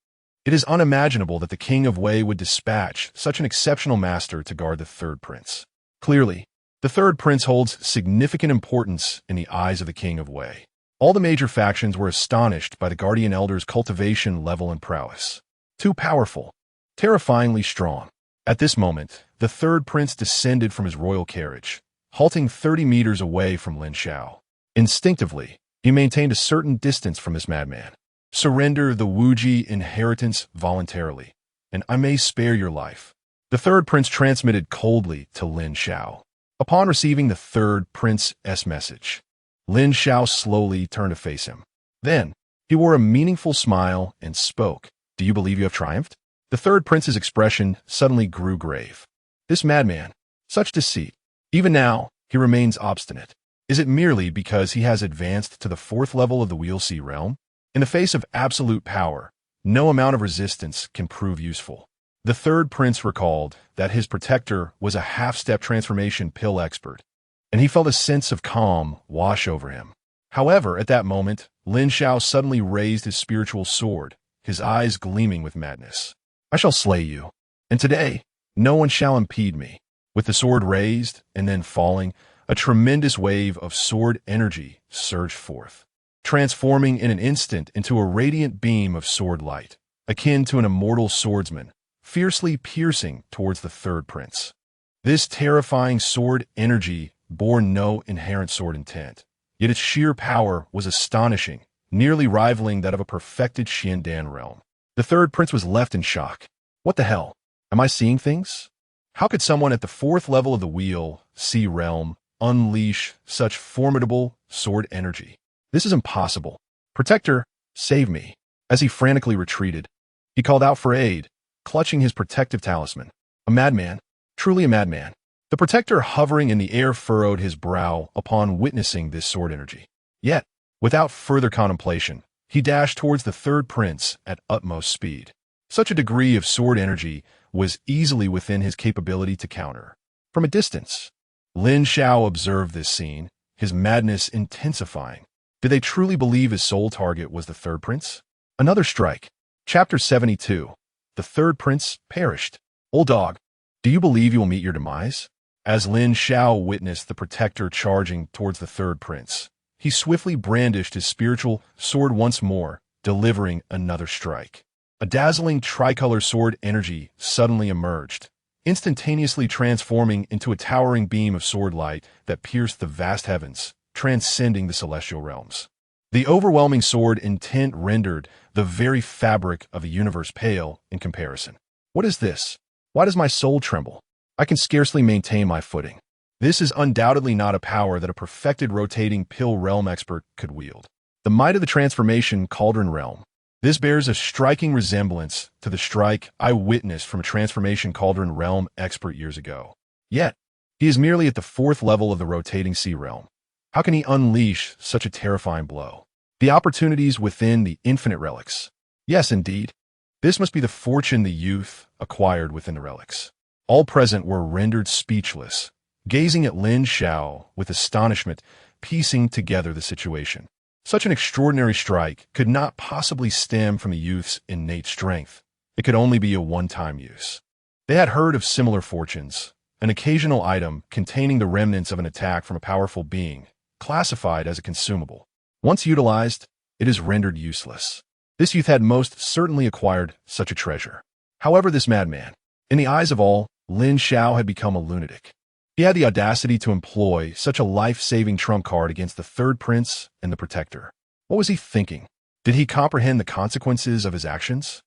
S1: It is unimaginable that the king of Wei would dispatch such an exceptional master to guard the third prince. Clearly, the third prince holds significant importance in the eyes of the king of Wei. All the major factions were astonished by the guardian elder's cultivation level and prowess. Too powerful, terrifyingly strong. At this moment, the third prince descended from his royal carriage, halting 30 meters away from Lin Xiao. Instinctively, he maintained a certain distance from this madman. Surrender the Wuji inheritance voluntarily, and I may spare your life. The third prince transmitted coldly to Lin Xiao. Upon receiving the third prince's message, Lin Xiao slowly turned to face him. Then, he wore a meaningful smile and spoke. Do you believe you have triumphed? The third prince's expression suddenly grew grave. This madman, such deceit. Even now, he remains obstinate. Is it merely because he has advanced to the fourth level of the Wheel C realm? In the face of absolute power, no amount of resistance can prove useful. The third prince recalled that his protector was a half-step transformation pill expert, and he felt a sense of calm wash over him. However, at that moment, Lin Xiao suddenly raised his spiritual sword, his eyes gleaming with madness. I shall slay you, and today, no one shall impede me. With the sword raised and then falling, a tremendous wave of sword energy surged forth, transforming in an instant into a radiant beam of sword light, akin to an immortal swordsman, fiercely piercing towards the third prince. This terrifying sword energy bore no inherent sword intent, yet its sheer power was astonishing, nearly rivaling that of a perfected Xiandan realm. The third prince was left in shock. What the hell? Am I seeing things? How could someone at the fourth level of the Wheel C realm unleash such formidable sword energy? This is impossible. Protector, save me. As he frantically retreated, he called out for aid, clutching his protective talisman. A madman, truly a madman. The protector hovering in the air furrowed his brow upon witnessing this sword energy. Yet, without further contemplation, he dashed towards the third prince at utmost speed. Such a degree of sword energy was easily within his capability to counter. From a distance, Lin Xiao observed this scene, his madness intensifying. Did they truly believe his sole target was the third prince? Another strike. Chapter 72. The third prince perished. Old dog, do you believe you will meet your demise? As Lin Xiao witnessed the protector charging towards the third prince, he swiftly brandished his spiritual sword once more, delivering another strike. A dazzling tricolor sword energy suddenly emerged, instantaneously transforming into a towering beam of sword light that pierced the vast heavens, transcending the celestial realms. The overwhelming sword intent rendered the very fabric of the universe pale in comparison. What is this? Why does my soul tremble? I can scarcely maintain my footing. This is undoubtedly not a power that a perfected rotating pill realm expert could wield. The might of the transformation cauldron realm. This bears a striking resemblance to the strike I witnessed from a transformation cauldron realm expert years ago. Yet, he is merely at the fourth level of the rotating sea realm. How can he unleash such a terrifying blow? The opportunities within the infinite relics. Yes, indeed. This must be the fortune the youth acquired within the relics. All present were rendered speechless, gazing at Lin Xiao with astonishment, piecing together the situation. Such an extraordinary strike could not possibly stem from the youth's innate strength. It could only be a one-time use. They had heard of similar fortunes, an occasional item containing the remnants of an attack from a powerful being, classified as a consumable. Once utilized, it is rendered useless. This youth had most certainly acquired such a treasure. However, this madman, in the eyes of all, Lin Xiao had become a lunatic. He had the audacity to employ such a life-saving trump card against the third prince and the protector. What was he thinking? Did he comprehend the consequences of his actions?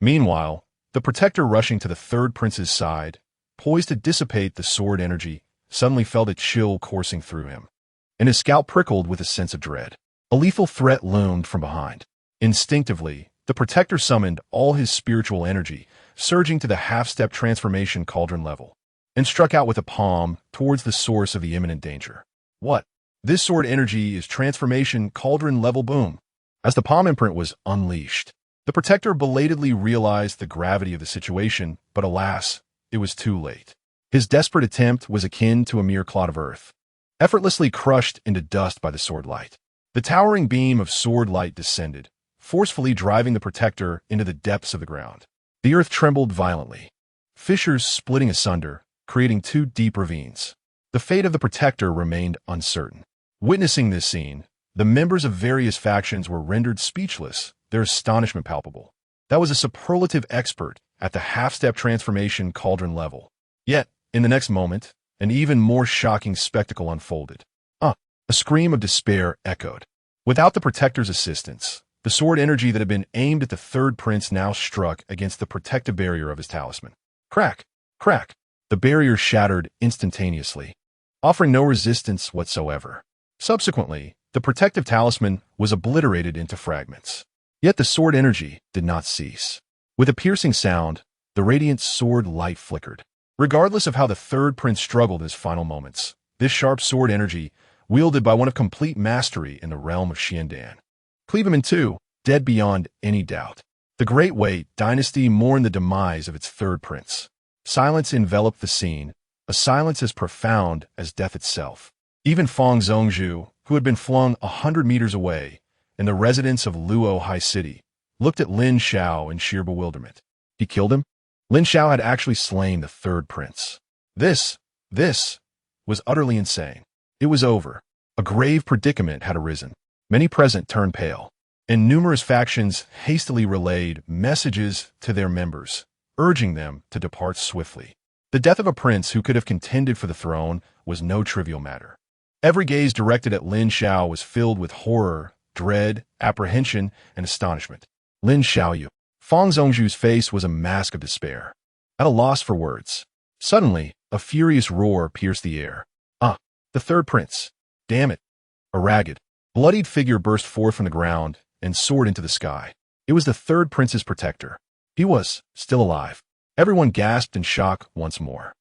S1: Meanwhile, the protector rushing to the third prince's side, poised to dissipate the sword energy, suddenly felt a chill coursing through him, and his scalp prickled with a sense of dread. A lethal threat loomed from behind. Instinctively, the protector summoned all his spiritual energy, surging to the half-step transformation cauldron level, and struck out with a palm towards the source of the imminent danger. What? This sword energy is transformation cauldron level boom. As the palm imprint was unleashed, the protector belatedly realized the gravity of the situation, but alas, it was too late. His desperate attempt was akin to a mere clod of earth, effortlessly crushed into dust by the sword light. The towering beam of sword light descended, forcefully driving the protector into the depths of the ground. The earth trembled violently, fissures splitting asunder, creating two deep ravines. The fate of the protector remained uncertain. Witnessing this scene, the members of various factions were rendered speechless, their astonishment palpable. That was a superlative expert at the half-step transformation cauldron level. Yet, in the next moment, an even more shocking spectacle unfolded. A scream of despair echoed. Without the protector's assistance, the sword energy that had been aimed at the third prince now struck against the protective barrier of his talisman. Crack! Crack! The barrier shattered instantaneously, offering no resistance whatsoever. Subsequently, the protective talisman was obliterated into fragments. Yet the sword energy did not cease. With a piercing sound, the radiant sword light flickered. Regardless of how the third prince struggled in his final moments, this sharp sword energy wielded by one of complete mastery in the realm of Xiandan. Cleave him in two, dead beyond any doubt. The Great Wei dynasty mourned the demise of its third prince. Silence enveloped the scene, a silence as profound as death itself. Even Feng Zhongzhu, who had been flung 100 meters away, in the residence of Luo High City, looked at Lin Xiao in sheer bewilderment. He killed him? Lin Xiao had actually slain the third prince. This was utterly insane. It was over. A grave predicament had arisen. Many present turned pale, and numerous factions hastily relayed messages to their members, urging them to depart swiftly. The death of a prince who could have contended for the throne was no trivial matter. Every gaze directed at Lin Xiao was filled with horror, dread, apprehension, and astonishment. Lin Xiao. Feng Zhongzhu's face was a mask of despair, at a loss for words. Suddenly, a furious roar pierced the air. The third prince. Damn it. A ragged, bloodied figure burst forth from the ground and soared into the sky. It was the third prince's protector. He was still alive. Everyone gasped in shock once more.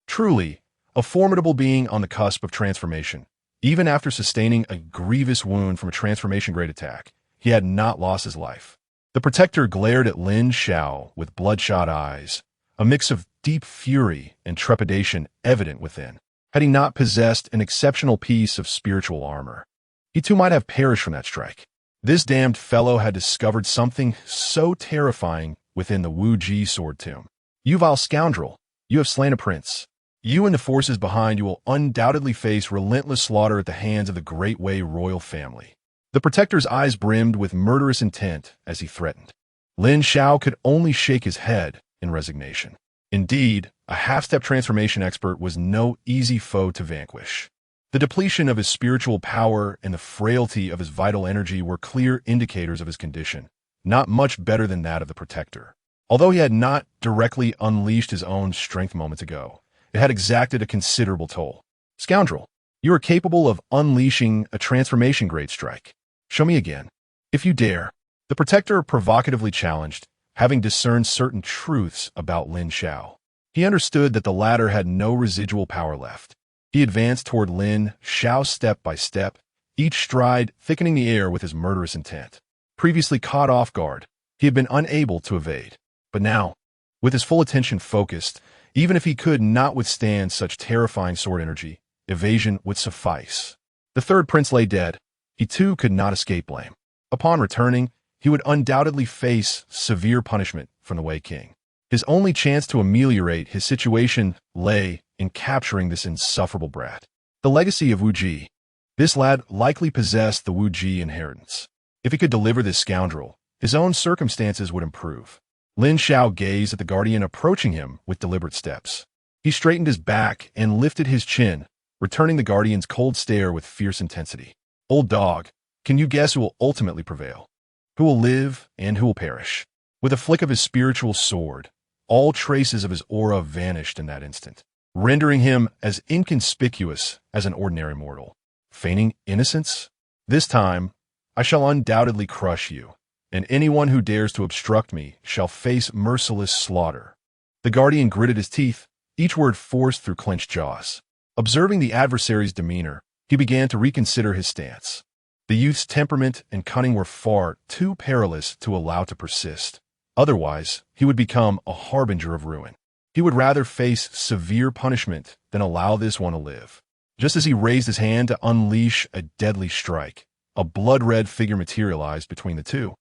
S1: Truly, a formidable being on the cusp of transformation. Even after sustaining a grievous wound from a transformation-grade attack, he had not lost his life. The protector glared at Lin Xiao with bloodshot eyes, a mix of deep fury and trepidation evident within. Had he not possessed an exceptional piece of spiritual armor, he too might have perished from that strike. This damned fellow had discovered something so terrifying within the Wu Ji sword tomb. You vile scoundrel, you have slain a prince. You and the forces behind you will undoubtedly face relentless slaughter at the hands of the Great Wei royal family. The protector's eyes brimmed with murderous intent as he threatened. Lin Xiao could only shake his head in resignation. Indeed, a half-step transformation expert was no easy foe to vanquish. The depletion of his spiritual power and the frailty of his vital energy were clear indicators of his condition, not much better than that of the protector. Although he had not directly unleashed his own strength moments ago, it had exacted a considerable toll. Scoundrel, you are capable of unleashing a transformation-grade strike. Show me again, if you dare. The protector provocatively challenged, having discerned certain truths about Lin Xiao. He understood that the latter had no residual power left. He advanced toward Lin Xiao step by step, each stride thickening the air with his murderous intent. Previously caught off guard, he had been unable to evade. But now, with his full attention focused, even if he could not withstand such terrifying sword energy, evasion would suffice. The third prince lay dead. He too could not escape blame. Upon returning, he would undoubtedly face severe punishment from the Wei King. His only chance to ameliorate his situation lay in capturing this insufferable brat. The legacy of Wu Ji. This lad likely possessed the Wu Ji inheritance. If he could deliver this scoundrel, his own circumstances would improve. Lin Xiao gazed at the guardian approaching him with deliberate steps. He straightened his back and lifted his chin, returning the guardian's cold stare with fierce intensity. Old dog, can you guess who will ultimately prevail? Who will live and who will perish? With a flick of his spiritual sword, all traces of his aura vanished in that instant, rendering him as inconspicuous as an ordinary mortal. Feigning innocence? This time, I shall undoubtedly crush you, and anyone who dares to obstruct me shall face merciless slaughter. The guardian gritted his teeth, each word forced through clenched jaws. Observing the adversary's demeanor, he began to reconsider his stance. The youth's temperament and cunning were far too perilous to allow to persist. Otherwise, he would become a harbinger of ruin. He would rather face severe punishment than allow this one to live. Just as he raised his hand to unleash a deadly strike, a blood-red figure materialized between the two.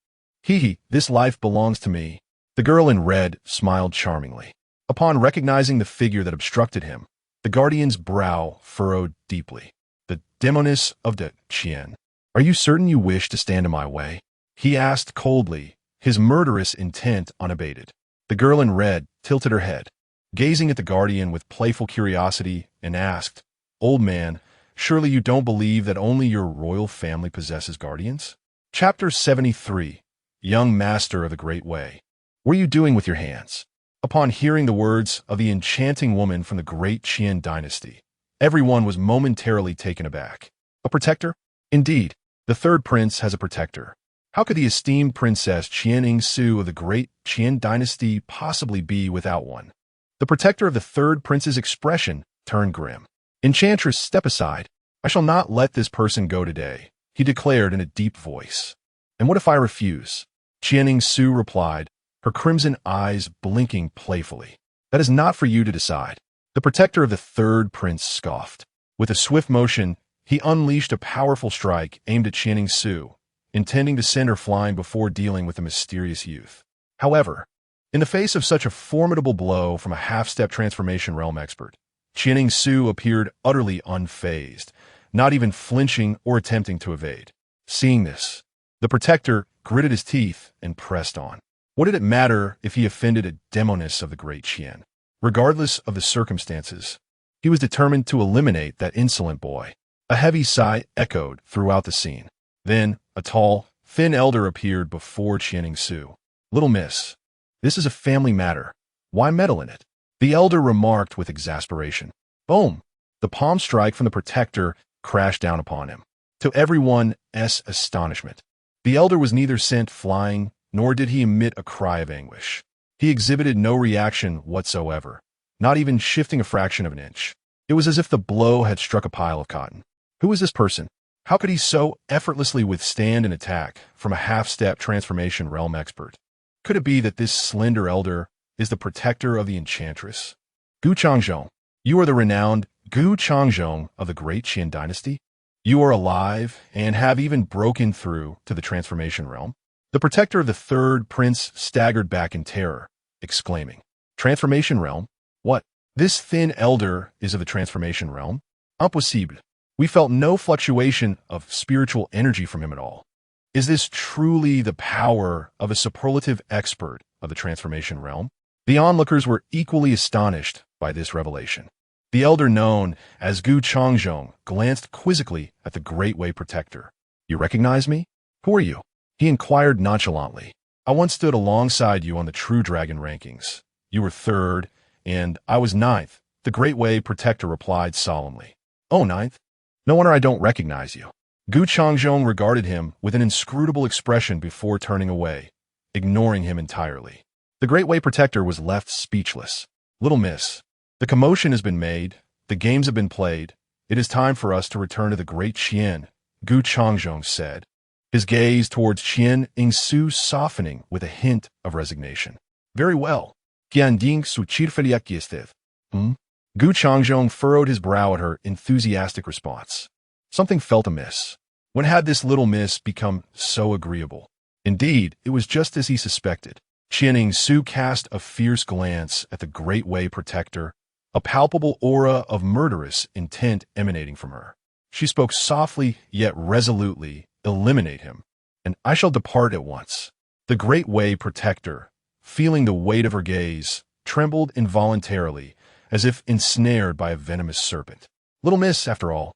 S1: This life belongs to me. The girl in red smiled charmingly. Upon recognizing the figure that obstructed him, the guardian's brow furrowed deeply. The demoness of the Qian. Are you certain you wish to stand in my way? He asked coldly, his murderous intent unabated. The girl in red tilted her head, gazing at the guardian with playful curiosity, and asked, Old man, surely you don't believe that only your royal family possesses guardians? Chapter 73. Young Master of the Great Wei. What are you doing with your hands? Upon hearing the words of the enchanting woman from the great Qian dynasty, everyone was momentarily taken aback. A protector? Indeed, the third prince has a protector. How could the esteemed princess Qian Su of the great Qian dynasty possibly be without one? The protector of the third prince's expression turned grim. Enchantress, step aside. I shall not let this person go today, he declared in a deep voice. And what if I refuse? Qianing Su replied, her crimson eyes blinking playfully. That is not for you to decide. The protector of the third prince scoffed. With a swift motion, he unleashed a powerful strike aimed at Qianing Su, intending to send her flying before dealing with the mysterious youth. However, in the face of such a formidable blow from a half-step transformation realm expert, Qianing Su appeared utterly unfazed, not even flinching or attempting to evade. Seeing this, the protector gritted his teeth and pressed on. What did it matter if he offended a demoness of the great Qian? Regardless of the circumstances, he was determined to eliminate that insolent boy. A heavy sigh echoed throughout the scene. Then, a tall, thin elder appeared before Qianing Su. Little miss, this is a family matter. Why meddle in it? The elder remarked with exasperation. Boom! The palm strike from the protector crashed down upon him. To everyone's astonishment, the elder was neither sent flying, nor did he emit a cry of anguish. He exhibited no reaction whatsoever, not even shifting a fraction of an inch. It was as if the blow had struck a pile of cotton. Who was this person? How could he so effortlessly withstand an attack from a half-step transformation realm expert? Could it be that this slender elder is the protector of the enchantress? Gu Changzhong, you are the renowned Gu Changzhong of the Great Qin dynasty? You are alive and have even broken through to the transformation realm? The protector of the third prince staggered back in terror, exclaiming, Transformation realm? What? This thin elder is of the transformation realm? Impossible. We felt no fluctuation of spiritual energy from him at all. Is this truly the power of a superlative expert of the transformation realm? The onlookers were equally astonished by this revelation. The elder known as Gu Changzhong glanced quizzically at the Great Way Protector. You recognize me? Who are you? He inquired nonchalantly. I once stood alongside you on the True Dragon rankings. You were third, and I was ninth, the Great Way Protector replied solemnly. Oh, ninth? No wonder I don't recognize you. Gu Changzhong regarded him with an inscrutable expression before turning away, ignoring him entirely. The Great Way Protector was left speechless. Little miss, the commotion has been made, the games have been played. It is time for us to return to the Great Qian, Gu Changzhong said, his gaze towards Qianing Su softening with a hint of resignation. Very well. Qianding su chirfeliakisteth. Gu Changzhong furrowed his brow at her enthusiastic response. Something felt amiss. When had this little miss become so agreeable? Indeed, it was just as he suspected. Qianing Su cast a fierce glance at the Great Way Protector, a palpable aura of murderous intent emanating from her. She spoke softly yet resolutely, eliminate him, and I shall depart at once. The Great Way Protector, feeling the weight of her gaze, trembled involuntarily, as if ensnared by a venomous serpent. Little miss, after all.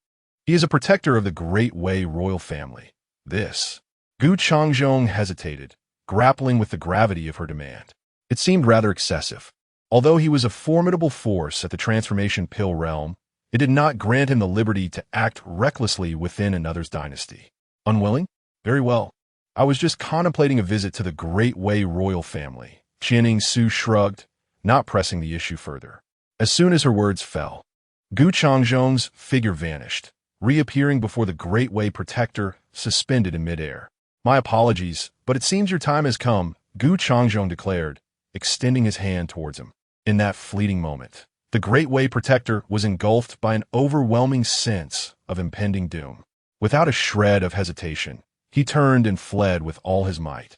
S1: He is a protector of the Great Way royal family. This. Gu Changzhong hesitated, grappling with the gravity of her demand. It seemed rather excessive. Although he was a formidable force at the transformation pill realm, it did not grant him the liberty to act recklessly within another's dynasty. Unwilling? Very well. I was just contemplating a visit to the Great Way royal family. Qianing Su shrugged, not pressing the issue further. As soon as her words fell, Gu Changzhong's figure vanished, reappearing before the Great Way Protector, suspended in midair. My apologies, but it seems your time has come, Gu Changzhong declared, extending his hand towards him. In that fleeting moment, the Great Way Protector was engulfed by an overwhelming sense of impending doom. Without a shred of hesitation, he turned and fled with all his might,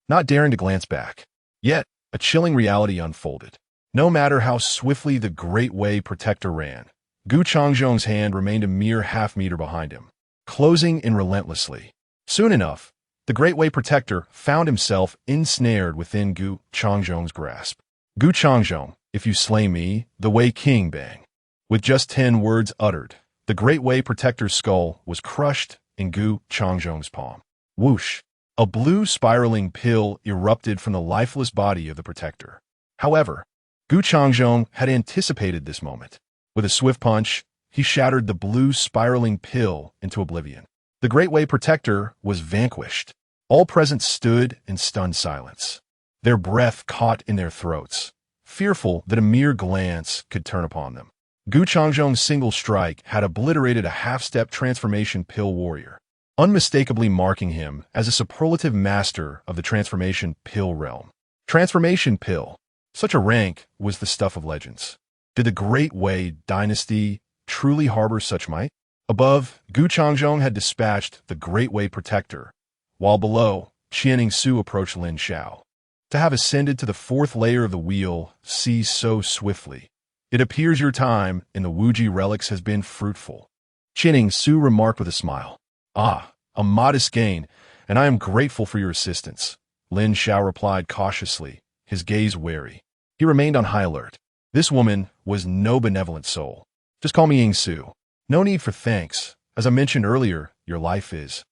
S1: not daring to glance back. Yet, a chilling reality unfolded. No matter how swiftly the Great Way Protector ran, Gu Changzhong's hand remained a mere half-meter behind him, closing in relentlessly. Soon enough, the Great Way Protector found himself ensnared within Gu Changzhong's grasp. Gu Changzhong, if you slay me, the Wei King bang. With just 10 words uttered, the Great Way Protector's skull was crushed in Gu Changzhong's palm. Whoosh! A blue spiraling pill erupted from the lifeless body of the Protector. However, Gu Changzhong had anticipated this moment. With a swift punch, he shattered the blue spiraling pill into oblivion. The Great Way Protector was vanquished. All present stood in stunned silence, their breath caught in their throats, fearful that a mere glance could turn upon them. Gu Changzhong's single strike had obliterated a half-step transformation pill warrior, unmistakably marking him as a superlative master of the transformation pill realm. Transformation pill. Such a rank was the stuff of legends. Did the Great Wei dynasty truly harbor such might? Above, Gu Changzhong had dispatched the Great Wei protector, while below, Qianing Su approached Lin Xiao. To have ascended to the fourth layer of the wheel ceased so swiftly. It appears your time in the Wuji relics has been fruitful. Qianing Su remarked with a smile. Ah, a modest gain, and I am grateful for your assistance. Lin Xiao replied cautiously, his gaze wary. He remained on high alert. This woman was no benevolent soul. Just call me Ying Su. No need for thanks. As I mentioned earlier, your life is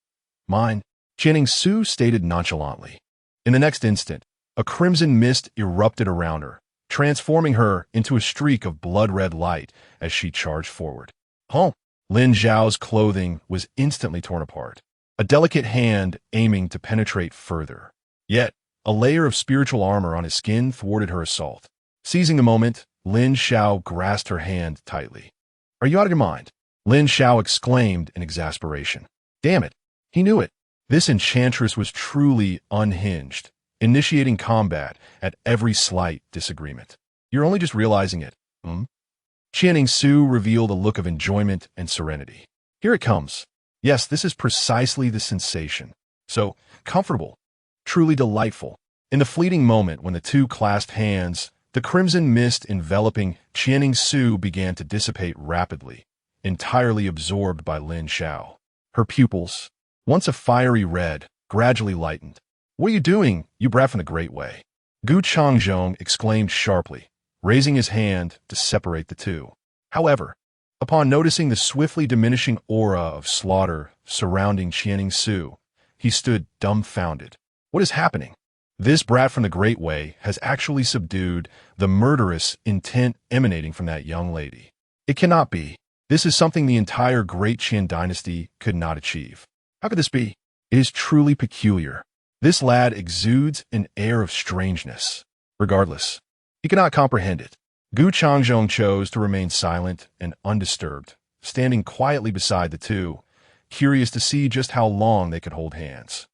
S1: mine. Qianing Su stated nonchalantly. In the next instant, a crimson mist erupted around her, transforming her into a streak of blood-red light as she charged forward. Huh? Lin Xiao's clothing was instantly torn apart, a delicate hand aiming to penetrate further. Yet, a layer of spiritual armor on his skin thwarted her assault. Seizing the moment, Lin Xiao grasped her hand tightly. Are you out of your mind? Lin Xiao exclaimed in exasperation. Damn it, he knew it. This enchantress was truly unhinged, initiating combat at every slight disagreement. You're only just realizing it, Qianing Su revealed a look of enjoyment and serenity. Here it comes. Yes, this is precisely the sensation. So, comfortable, truly delightful. In the fleeting moment when the two clasped hands, the crimson mist enveloping Qianing Su began to dissipate rapidly, entirely absorbed by Lin Xiao. Her pupils, once a fiery red, gradually lightened. What are you doing, you brat from the Great Wei? Gu Changzhong exclaimed sharply, raising his hand to separate the two. However, upon noticing the swiftly diminishing aura of slaughter surrounding Qianing Su, he stood dumbfounded. What is happening? This brat from the Great Wei has actually subdued the murderous intent emanating from that young lady. It cannot be. This is something the entire Great Qin dynasty could not achieve. How could this be? It is truly peculiar. This lad exudes an air of strangeness. Regardless, he cannot comprehend it. Gu Changzhong chose to remain silent and undisturbed, standing quietly beside the two, curious to see just how long they could hold hands.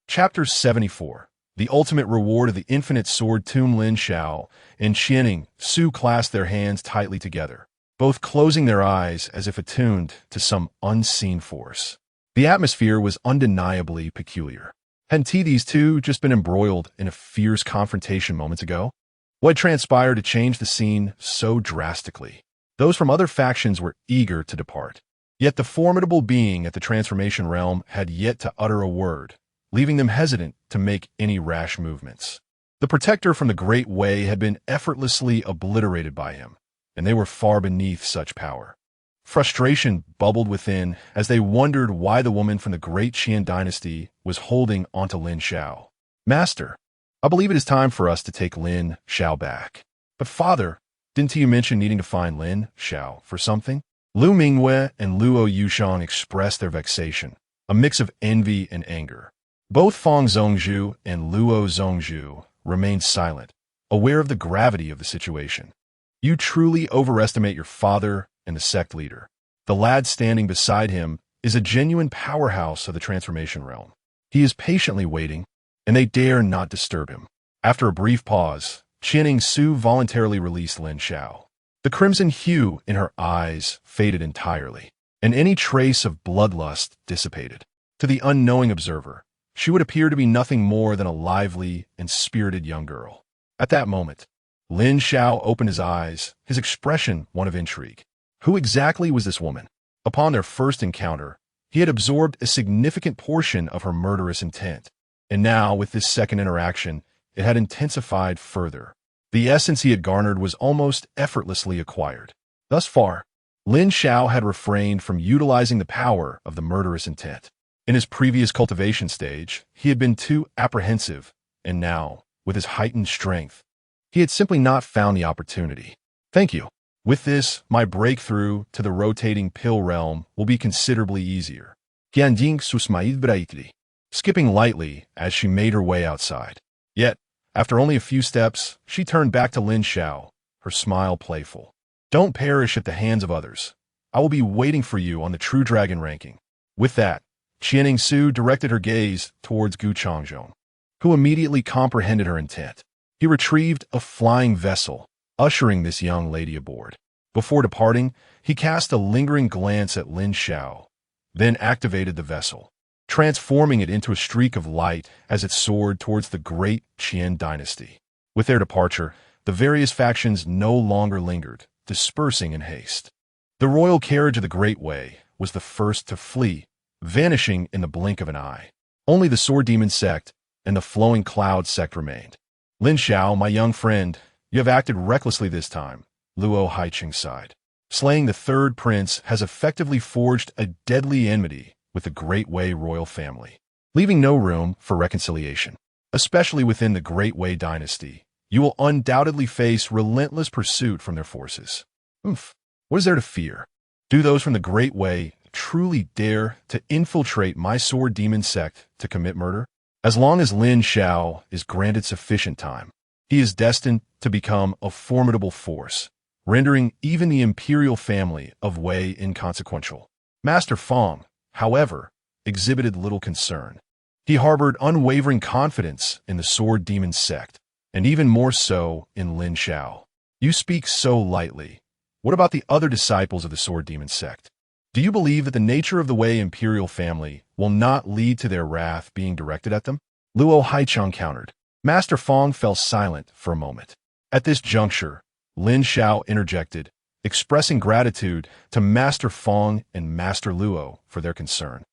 S1: Chapter 74. The ultimate reward of the infinite sword tomb. Lin Xiao and Qianing Su clasped their hands tightly together, both closing their eyes as if attuned to some unseen force. The atmosphere was undeniably peculiar. Hadn't these two just been embroiled in a fierce confrontation moments ago? What had transpired to change the scene so drastically? Those from other factions were eager to depart. Yet the formidable being at the transformation realm had yet to utter a word, leaving them hesitant to make any rash movements. The protector from the Great Wei had been effortlessly obliterated by him, and they were far beneath such power. Frustration bubbled within as they wondered why the woman from the Great Qian dynasty was holding onto Lin Xiao. Master, I believe it is time for us to take Lin Xiao back. But father, didn't you mention needing to find Lin Xiao for something? Lu Mingwei and Luo Yushang expressed their vexation, a mix of envy and anger. Both Fang Zhongzhu and Luo Zhongzhu remained silent, aware of the gravity of the situation. You truly overestimate your father and the sect leader. The lad standing beside him is a genuine powerhouse of the transformation realm. He is patiently waiting, and they dare not disturb him. After a brief pause, Qianing Su voluntarily released Lin Xiao. The crimson hue in her eyes faded entirely, and any trace of bloodlust dissipated. To the unknowing observer, she would appear to be nothing more than a lively and spirited young girl. At that moment, Lin Xiao opened his eyes, his expression one of intrigue. Who exactly was this woman? Upon their first encounter, he had absorbed a significant portion of her murderous intent, and now, with this second interaction, it had intensified further. The essence he had garnered was almost effortlessly acquired. Thus far, Lin Xiao had refrained from utilizing the power of the murderous intent. In his previous cultivation stage, he had been too apprehensive, and now, with his heightened strength, he had simply not found the opportunity. Thank you. With this, my breakthrough to the rotating pill realm will be considerably easier. Skipping lightly as she made her way outside. Yet, after only a few steps, she turned back to Lin Xiao, her smile playful. Don't perish at the hands of others. I will be waiting for you on the True Dragon ranking. With that, Qianing Su directed her gaze towards Gu Changzhong, who immediately comprehended her intent. He retrieved a flying vessel, ushering this young lady aboard. Before departing, he cast a lingering glance at Lin Xiao, then activated the vessel, transforming it into a streak of light as it soared towards the great Qian dynasty. With their departure, the various factions no longer lingered, dispersing in haste. The royal carriage of the Great Way was the first to flee, vanishing in the blink of an eye. Only the Sword Demon sect and the Flowing Cloud sect remained. Lin Xiao, my young friend, you have acted recklessly this time, Luo Haiqing sighed. Slaying the third prince has effectively forged a deadly enmity with the Great Way royal family, leaving no room for reconciliation. Especially within the Great Way dynasty, you will undoubtedly face relentless pursuit from their forces. What is there to fear? Do those from the Great Way truly dare to infiltrate my Sword Demon sect to commit murder? As long as Lin Xiao is granted sufficient time, he is destined to become a formidable force, rendering even the imperial family of Wei inconsequential. Master Fong, however, exhibited little concern. He harbored unwavering confidence in the Sword Demon sect, and even more so in Lin Xiao. You speak so lightly. What about the other disciples of the Sword Demon sect? Do you believe that the nature of the Wei imperial family will not lead to their wrath being directed at them? Luo Haicheng countered. Master Fong fell silent for a moment. At this juncture, Lin Xiao interjected, expressing gratitude to Master Fong and Master Luo for their concern,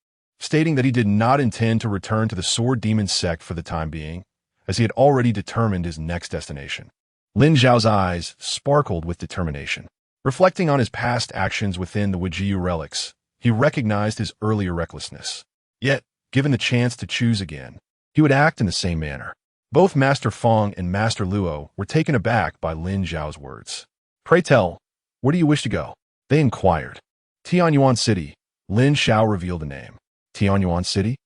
S1: stating that he did not intend to return to the Sword Demon sect for the time being, as he had already determined his next destination. Lin Xiao's eyes sparkled with determination. Reflecting on his past actions within the Wujiu relics, he recognized his earlier recklessness. Yet, given the chance to choose again, he would act in the same manner. Both Master Fong and Master Luo were taken aback by Lin Xiao's words. Pray tell, where do you wish to go? They inquired. Tianyuan City. Lin Xiao revealed the name. Tianyuan City?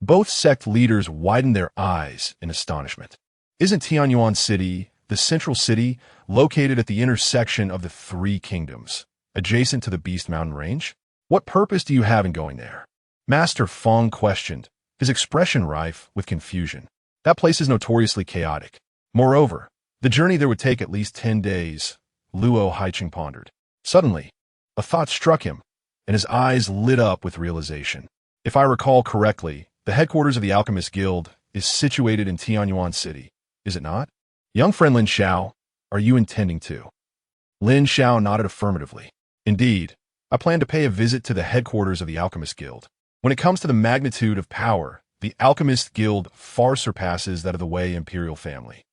S1: Both sect leaders widened their eyes in astonishment. Isn't Tianyuan City the central city located at the intersection of the three kingdoms, adjacent to the Beast Mountain Range? What purpose do you have in going there? Master Fong questioned, his expression rife with confusion. That place is notoriously chaotic. Moreover, the journey there would take at least 10 days, Luo Haiqing pondered. Suddenly, a thought struck him, and his eyes lit up with realization. If I recall correctly, the headquarters of the Alchemist Guild is situated in Tianyuan City, is it not? Young friend Lin Xiao, are you intending to? Lin Xiao nodded affirmatively. Indeed, I plan to pay a visit to the headquarters of the Alchemist Guild. When it comes to the magnitude of power, the Alchemist Guild far surpasses that of the Wei imperial family.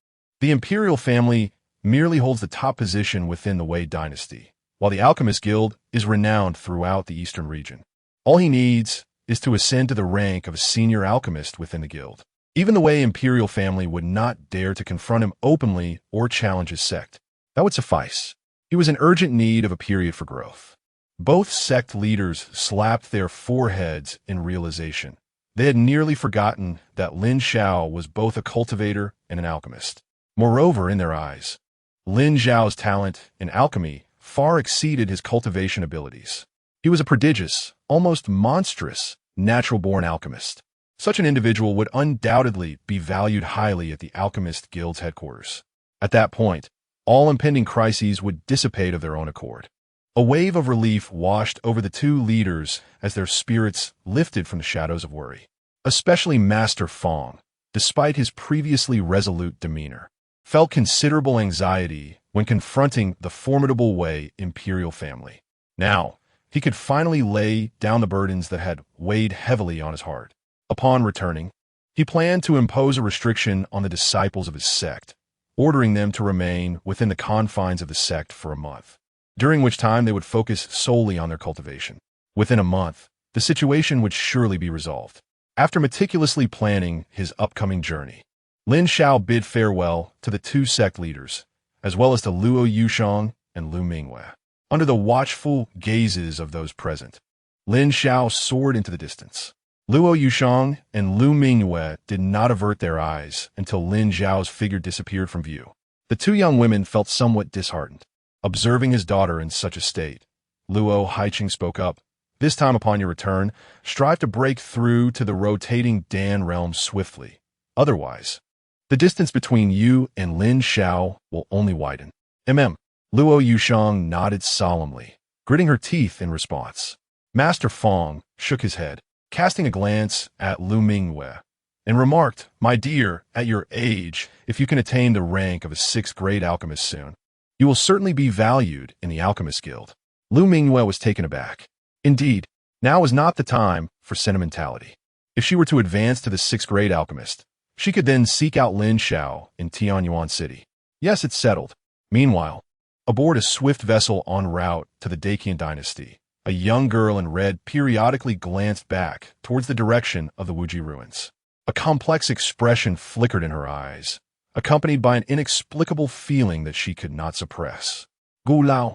S1: The imperial family merely holds the top position within the Wei dynasty, while the Alchemist Guild is renowned throughout the eastern region. All he needs is to ascend to the rank of a senior alchemist within the guild. Even the Wei imperial family would not dare to confront him openly or challenge his sect. That would suffice. He was in urgent need of a period for growth. Both sect leaders slapped their foreheads in realization. They had nearly forgotten that Lin Xiao was both a cultivator and an alchemist. Moreover, in their eyes, Lin Xiao's talent in alchemy far exceeded his cultivation abilities. He was a prodigious, almost monstrous, natural-born alchemist. Such an individual would undoubtedly be valued highly at the Alchemist Guild's headquarters. At that point, all impending crises would dissipate of their own accord. A wave of relief washed over the two leaders as their spirits lifted from the shadows of worry. Especially Master Fong, despite his previously resolute demeanor, felt considerable anxiety when confronting the formidable Wei imperial family. Now, he could finally lay down the burdens that had weighed heavily on his heart. Upon returning, he planned to impose a restriction on the disciples of his sect, ordering them to remain within the confines of the sect for a month, during which time they would focus solely on their cultivation. Within a month, the situation would surely be resolved. After meticulously planning his upcoming journey, Lin Xiao bid farewell to the two sect leaders, as well as to Luo Yushang and Lu Mingyue. Under the watchful gazes of those present, Lin Xiao soared into the distance. Luo Yushang and Lu Mingyue did not avert their eyes until Lin Xiao's figure disappeared from view. The two young women felt somewhat disheartened. Observing his daughter in such a state, Luo Haiqing spoke up. This time upon your return, strive to break through to the rotating Dan realm swiftly. Otherwise, the distance between you and Lin Xiao will only widen. Luo Yushang nodded solemnly, gritting her teeth in response. Master Fong shook his head, casting a glance at Lu Mingyue, and remarked, "My dear, at your age, if you can attain the rank of a 6th grade alchemist soon, you will certainly be valued in the Alchemist Guild." Lu Mingyue was taken aback. Indeed, now was not the time for sentimentality. If she were to advance to the 6th grade alchemist, she could then seek out Lin Xiao in Tianyuan City. Yes, it's settled. Meanwhile, aboard a swift vessel en route to the Dacian dynasty, a young girl in red periodically glanced back towards the direction of the Wuji ruins. A complex expression flickered in her eyes, accompanied by an inexplicable feeling that she could not suppress. "Gu Lao,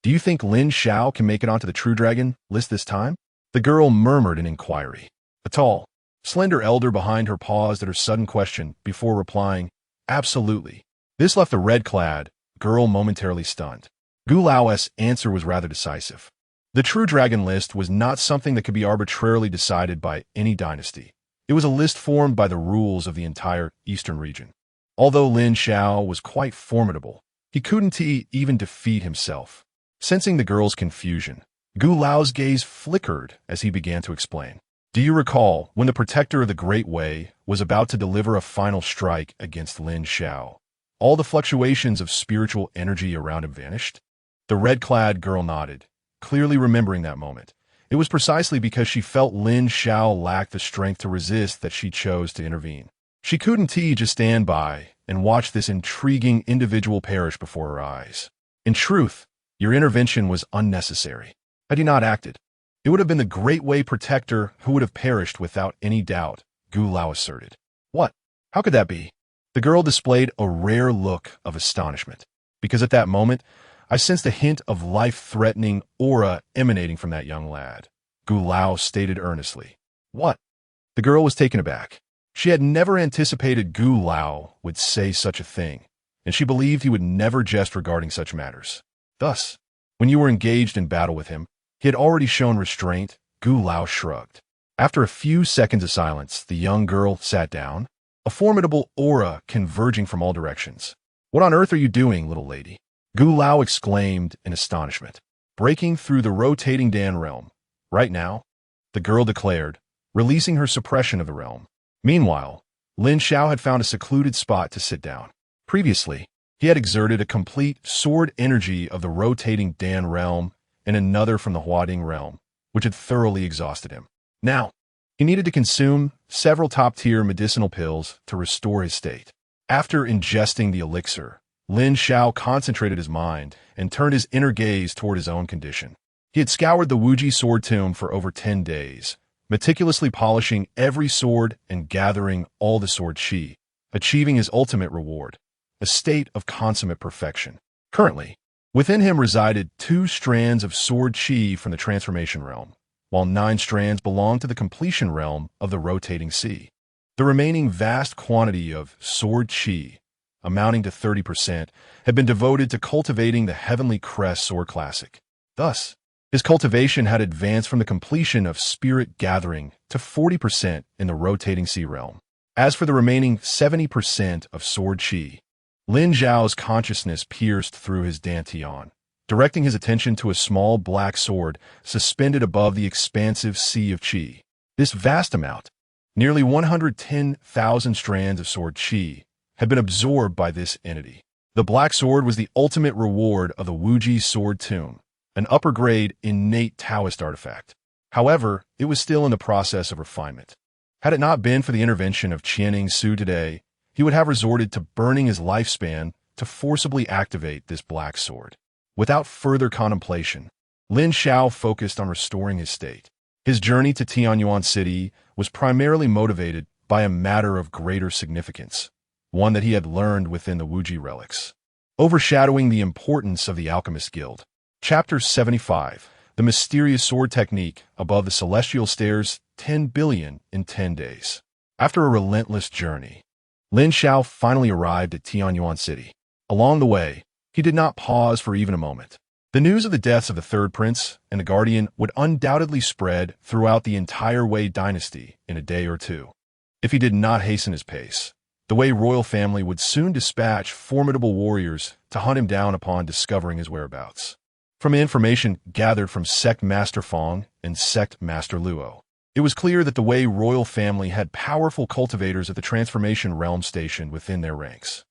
S1: do you think Lin Xiao can make it onto the True Dragon list this time?" The girl murmured in inquiry. A tall, slender elder behind her paused at her sudden question before replying, "Absolutely." This left the red-clad girl momentarily stunned. Gu Lao's answer was rather decisive. The True Dragon list was not something that could be arbitrarily decided by any dynasty. It was a list formed by the rules of the entire eastern region. Although Lin Xiao was quite formidable, he couldn't even defeat himself. Sensing the girl's confusion, Gu Lao's gaze flickered as he began to explain. "Do you recall when the protector of the Great Way was about to deliver a final strike against Lin Xiao? All the fluctuations of spiritual energy around him vanished?" The red-clad girl nodded, clearly remembering that moment. It was precisely because she felt Lin Xiao lacked the strength to resist that she chose to intervene. She couldn't just stand by and watch this intriguing individual perish before her eyes. "In truth, your intervention was unnecessary. Had you not acted, it would have been the Great Way protector who would have perished without any doubt," Gu Lao asserted. "What? How could that be?" The girl displayed a rare look of astonishment, because at that moment, I sensed a hint of life-threatening aura emanating from that young lad. Gu Lao stated earnestly. "What?" The girl was taken aback. She had never anticipated Gu Lao would say such a thing, and she believed he would never jest regarding such matters. Thus, when you were engaged in battle with him, he had already shown restraint. Gu Lao shrugged. After a few seconds of silence, the young girl sat down, a formidable aura converging from all directions. "What on earth are you doing, little lady?" Gu Lao exclaimed in astonishment. "Breaking through the rotating Dan realm. Right now," the girl declared, releasing her suppression of the realm. Meanwhile, Lin Xiao had found a secluded spot to sit down. Previously, he had exerted a complete sword energy of the rotating Dan realm and another from the Huading realm, which had thoroughly exhausted him. Now, he needed to consume several top-tier medicinal pills to restore his state. After ingesting the elixir, Lin Xiao concentrated his mind and turned his inner gaze toward his own condition. He had scoured the Wuji sword tomb for over 10 days, meticulously polishing every sword and gathering all the sword qi, achieving his ultimate reward, a state of consummate perfection. Currently, within him resided 2 strands of sword qi from the transformation realm, while 9 strands belonged to the completion realm of the rotating sea. The remaining vast quantity of sword qi, amounting to 30%, had been devoted to cultivating the Heavenly Crest Sword Classic. Thus, his cultivation had advanced from the completion of Spirit Gathering to 40% in the rotating sea realm. As for the remaining 70% of sword qi, Lin Xiao's consciousness pierced through his dantian, directing his attention to a small black sword suspended above the expansive sea of qi. This vast amount, nearly 110,000 strands of sword qi, had been absorbed by this entity. The black sword was the ultimate reward of the Wuji sword tomb, an upper-grade innate Taoist artifact. However, it was still in the process of refinement. Had it not been for the intervention of Qianing Su today, he would have resorted to burning his lifespan to forcibly activate this black sword. Without further contemplation, Lin Xiao focused on restoring his state. His journey to Tianyuan City was primarily motivated by a matter of greater significance, one that he had learned within the Wuji relics. Overshadowing the importance of the Alchemist Guild. Chapter 75, The Mysterious Sword Technique Above the Celestial Stairs, 10 billion in 10 days. After a relentless journey, Lin Xiao finally arrived at Tianyuan City. Along the way, he He did not pause for even a moment. The news of the deaths of the third prince and the guardian would undoubtedly spread throughout the entire Wei dynasty in a day or two. If he did not hasten his pace, the Wei royal family would soon dispatch formidable warriors to hunt him down upon discovering his whereabouts. From information gathered from Sect Master Fong and Sect Master Luo, it was clear that the Wei royal family had powerful cultivators at the Transformation Realm stationed within their ranks.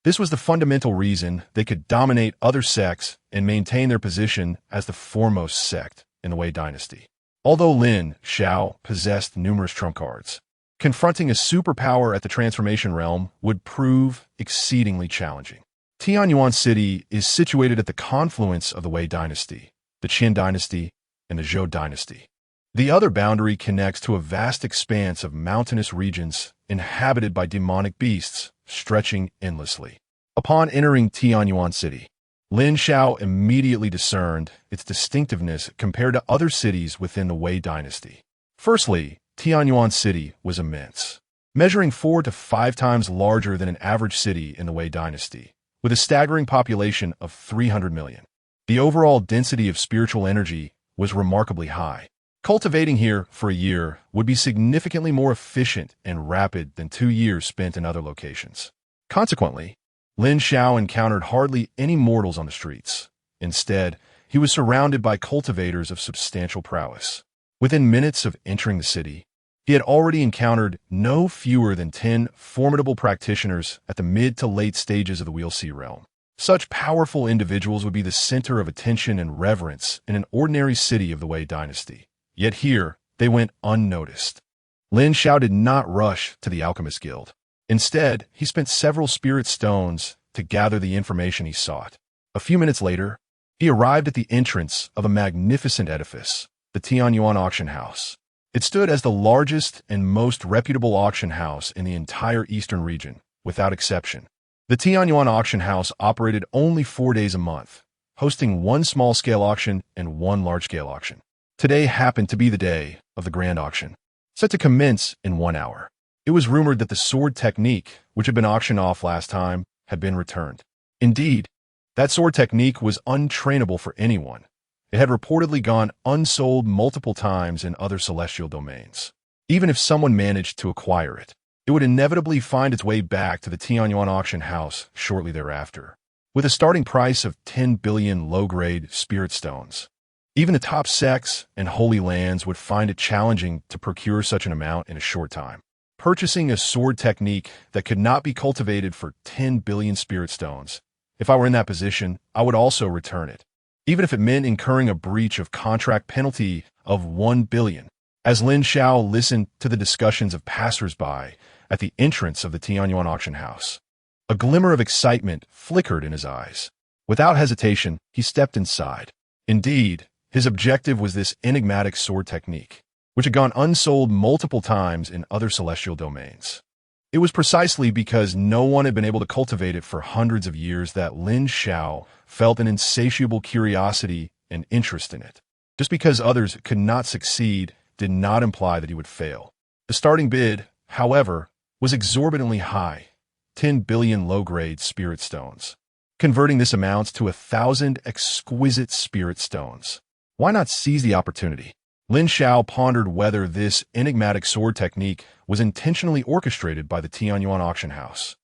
S1: This was the fundamental reason they could dominate other sects and maintain their position as the foremost sect in the Wei dynasty. Although Lin Xiao possessed numerous trump cards, confronting a superpower at the Transformation Realm would prove exceedingly challenging. Tianyuan City is situated at the confluence of the Wei dynasty, the Qin dynasty, and the Zhou dynasty. The other boundary connects to a vast expanse of mountainous regions inhabited by demonic beasts stretching endlessly. Upon entering Tianyuan City, Lin Xiao immediately discerned its distinctiveness compared to other cities within the Wei dynasty. Firstly, Tianyuan City was immense, measuring 4 to 5 times larger than an average city in the Wei dynasty, with a staggering population of 300 million. The overall density of spiritual energy was remarkably high. Cultivating here for a year would be significantly more efficient and rapid than 2 years spent in other locations. Consequently, Lin Xiao encountered hardly any mortals on the streets. Instead, he was surrounded by cultivators of substantial prowess. Within minutes of entering the city, he had already encountered no fewer than 10 formidable practitioners at the mid to late stages of the Wheel Sea realm. Such powerful individuals would be the center of attention and reverence in an ordinary city of the Wei dynasty. Yet here, they went unnoticed. Lin Xiao did not rush to the Alchemist Guild. Instead, he spent several spirit stones to gather the information he sought. A few minutes later, he arrived at the entrance of a magnificent edifice, the Tianyuan Auction House. It stood as the largest and most reputable auction house in the entire eastern region, without exception. The Tianyuan Auction House operated only 4 days a month, hosting 1 small-scale auction and 1 large-scale auction. Today happened to be the day of the grand auction, set to commence in 1 hour. It was rumored that the sword technique, which had been auctioned off last time, had been returned. Indeed, that sword technique was untrainable for anyone. It had reportedly gone unsold multiple times in other celestial domains. Even if someone managed to acquire it, it would inevitably find its way back to the Tianyuan auction house shortly thereafter, with a starting price of 10 billion low-grade spirit stones. Even the top sects and holy lands would find it challenging to procure such an amount in a short time. Purchasing a sword technique that could not be cultivated for 10 billion spirit stones. If I were in that position, I would also return it, even if it meant incurring a breach of contract penalty of 1 billion. As Lin Xiao listened to the discussions of passers-by at the entrance of the Tianyuan auction house, a glimmer of excitement flickered in his eyes. Without hesitation, he stepped inside. Indeed, his objective was this enigmatic sword technique, which had gone unsold multiple times in other celestial domains. It was precisely because no one had been able to cultivate it for hundreds of years that Lin Xiao felt an insatiable curiosity and interest in it. Just because others could not succeed did not imply that he would fail. The starting bid, however, was exorbitantly high, 10 billion low-grade spirit stones. Converting this amounts to 1,000 exquisite spirit stones. Why not seize the opportunity? Lin Xiao pondered whether this enigmatic sword technique was intentionally orchestrated by the Tianyuan auction house.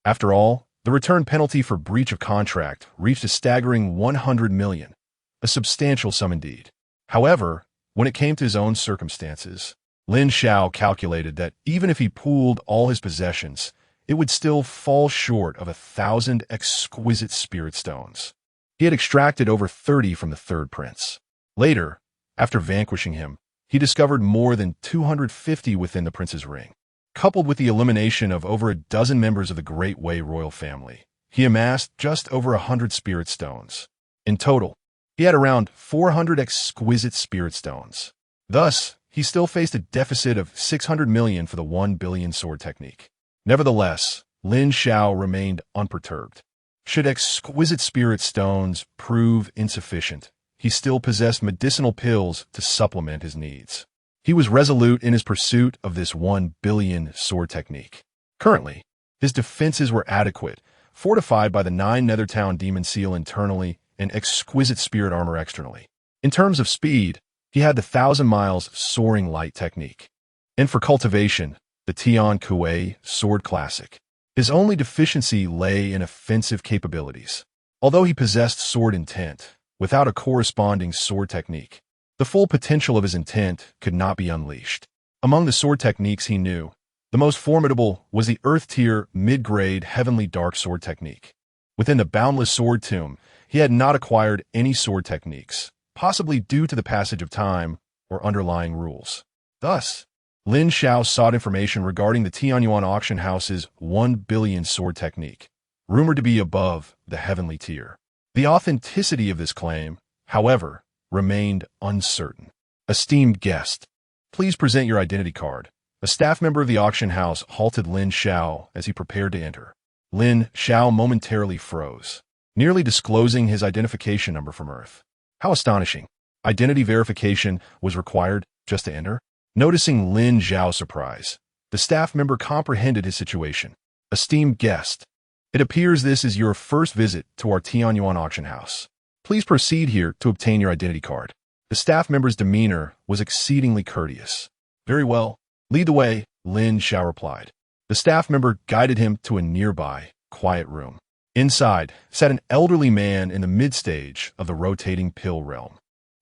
S1: After all, the return penalty for breach of contract reached a staggering 100 million, a substantial sum indeed. However, when it came to his own circumstances, Lin Xiao calculated that even if he pooled all his possessions, it would still fall short of 1,000 exquisite spirit stones. He had extracted over 30 from the third prince. Later, after vanquishing him, he discovered more than 250 within the prince's ring. Coupled with the elimination of over a dozen members of the Great Wei royal family, he amassed just over 100 spirit stones. In total, he had around 400 exquisite spirit stones. Thus, he still faced a deficit of 600 million for the 1 billion sword technique. Nevertheless, Lin Xiao remained unperturbed. Should exquisite spirit stones prove insufficient, he still possessed medicinal pills to supplement his needs. He was resolute in his pursuit of this 1 billion sword technique. Currently, his defenses were adequate fortified by the 9 Nethertown Demon Seal internally and exquisite spirit armor externally. In terms of speed, he had the 1,000 miles soaring light technique. And for cultivation, the Tian Kuei Sword Classic. His only deficiency lay in offensive capabilities. Although he possessed sword intent, without a corresponding sword technique, the full potential of his intent could not be unleashed. Among the sword techniques he knew, the most formidable was the Earth-tier mid-grade Heavenly Dark Sword technique. Within the Boundless Sword Tomb, he had not acquired any sword techniques, possibly due to the passage of time or underlying rules. Thus, Lin Xiao sought information regarding the Tianyuan auction house's 1 billion sword technique, rumored to be above the heavenly tier. The authenticity of this claim, however, remained uncertain. Esteemed guest, please present your identity card. A staff member of the auction house halted Lin Xiao as he prepared to enter. Lin Xiao momentarily froze, nearly disclosing his identification number from Earth. How astonishing. Identity verification was required just to enter? Noticing Lin Xiao's surprise, the staff member comprehended his situation. Esteemed guest, it appears this is your first visit to our Tianyuan auction house. Please proceed here to obtain your identity card. The staff member's demeanor was exceedingly courteous. Very well. Lead the way, Lin Xiao replied. The staff member guided him to a nearby, quiet room. Inside sat an elderly man in the mid-stage of the rotating pill realm.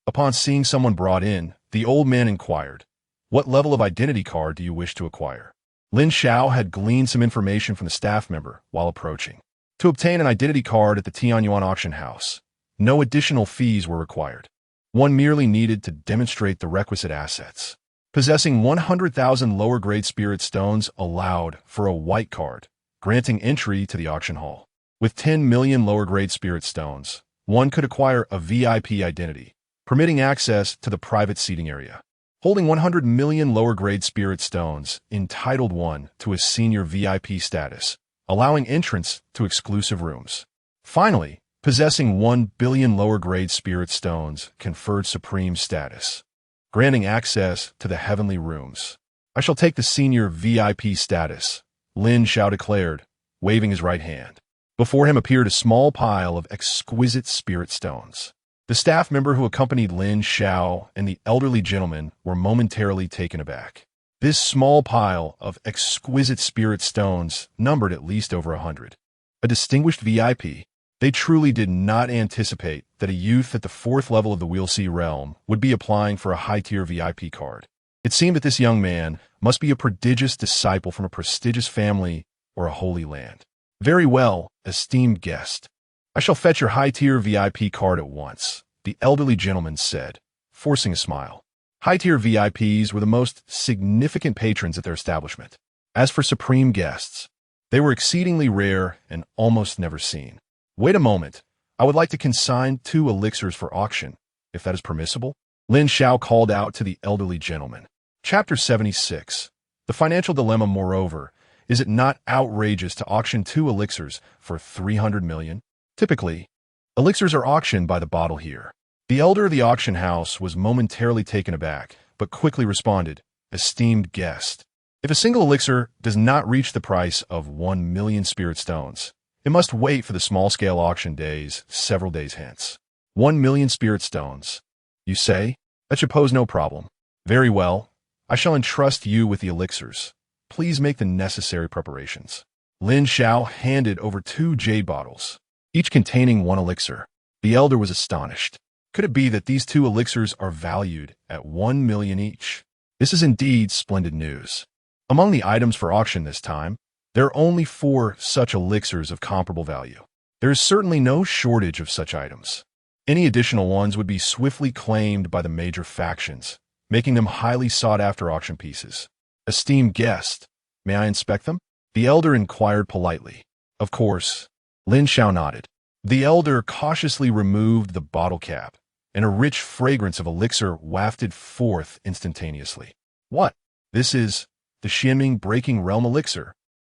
S1: Upon seeing someone brought in, the old man inquired, "What level of identity card do you wish to acquire?" Lin Xiao had gleaned some information from the staff member while approaching. To obtain an identity card at the Tianyuan auction house, no additional fees were required. One merely needed to demonstrate the requisite assets. Possessing 100,000 lower-grade spirit stones allowed for a white card, granting entry to the auction hall. With 10 million lower-grade spirit stones, one could acquire a VIP identity, permitting access to the private seating area. Holding 100 million lower-grade spirit stones entitled one to a senior VIP status, allowing entrance to exclusive rooms. Finally, possessing 1 billion lower-grade spirit stones conferred supreme status, granting access to the heavenly rooms. I shall take the senior VIP status, Lin Xiao declared, waving his right hand. Before him appeared a small pile of exquisite spirit stones. The staff member who accompanied Lin Xiao and the elderly gentleman were momentarily taken aback. This small pile of exquisite spirit stones numbered at least over 100. A distinguished VIP. They truly did not anticipate that a youth at the 4th level of the Wheel Sea realm would be applying for a high-tier VIP card. It seemed that this young man must be a prodigious disciple from a prestigious family or a holy land. Very well, esteemed guest. I shall fetch your high-tier VIP card at once, the elderly gentleman said, forcing a smile. High-tier VIPs were the most significant patrons at their establishment. As for supreme guests, they were exceedingly rare and almost never seen. Wait a moment. I would like to consign 2 elixirs for auction, if that is permissible. Lin Xiao called out to the elderly gentleman. Chapter 76. The financial dilemma, moreover, is it not outrageous to auction 2 elixirs for 300 million? Typically, elixirs are auctioned by the bottle here. The elder of the auction house was momentarily taken aback, but quickly responded, "Esteemed guest, if a single elixir does not reach the price of 1 million spirit stones, it must wait for the small-scale auction days several days hence." 1 million spirit stones. You say? That should pose no problem. Very well. I shall entrust you with the elixirs. Please make the necessary preparations. Lin Xiao handed over 2 jade bottles, each containing 1 elixir. The elder was astonished. Could it be that these 2 elixirs are valued at 1 million each? This is indeed splendid news. Among the items for auction this time, there are only 4 such elixirs of comparable value. There is certainly no shortage of such items. Any additional ones would be swiftly claimed by the major factions, making them highly sought-after auction pieces. Esteemed guest, may I inspect them? The elder inquired politely. Of course. Lin Xiao nodded. The elder cautiously removed the bottle cap, and a rich fragrance of elixir wafted forth instantaneously. What? This is the Xianming Breaking Realm elixir.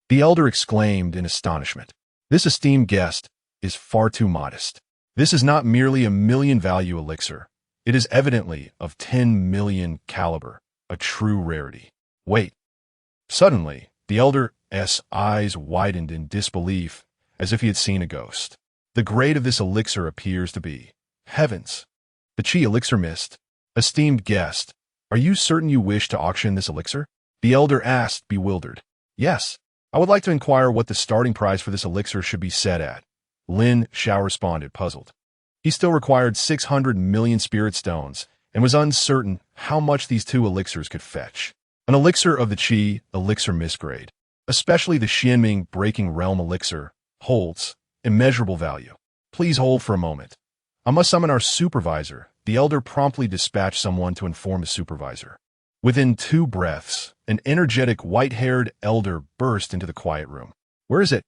S1: The elder exclaimed in astonishment. This esteemed guest is far too modest. This is not merely a million-value elixir. It is evidently of 10 million caliber, a true rarity. Wait. Suddenly, the elder's eyes widened in disbelief as if he had seen a ghost. The grade of this elixir appears to be heavens. The Qi elixir mist. Esteemed guest, are you certain you wish to auction this elixir? The elder asked, bewildered. Yes. I would like to inquire what the starting price for this elixir should be set at. Lin Xiao responded, puzzled. He still required 600 million spirit stones and was uncertain how much these two elixirs could fetch. An elixir of the Qi elixir mist grade, especially the Xianming breaking realm elixir, holds immeasurable value. Please hold for a moment. I must summon our supervisor. The elder promptly dispatched someone to inform his supervisor. Within 2 breaths, an energetic white-haired elder burst into the quiet room. Where is it?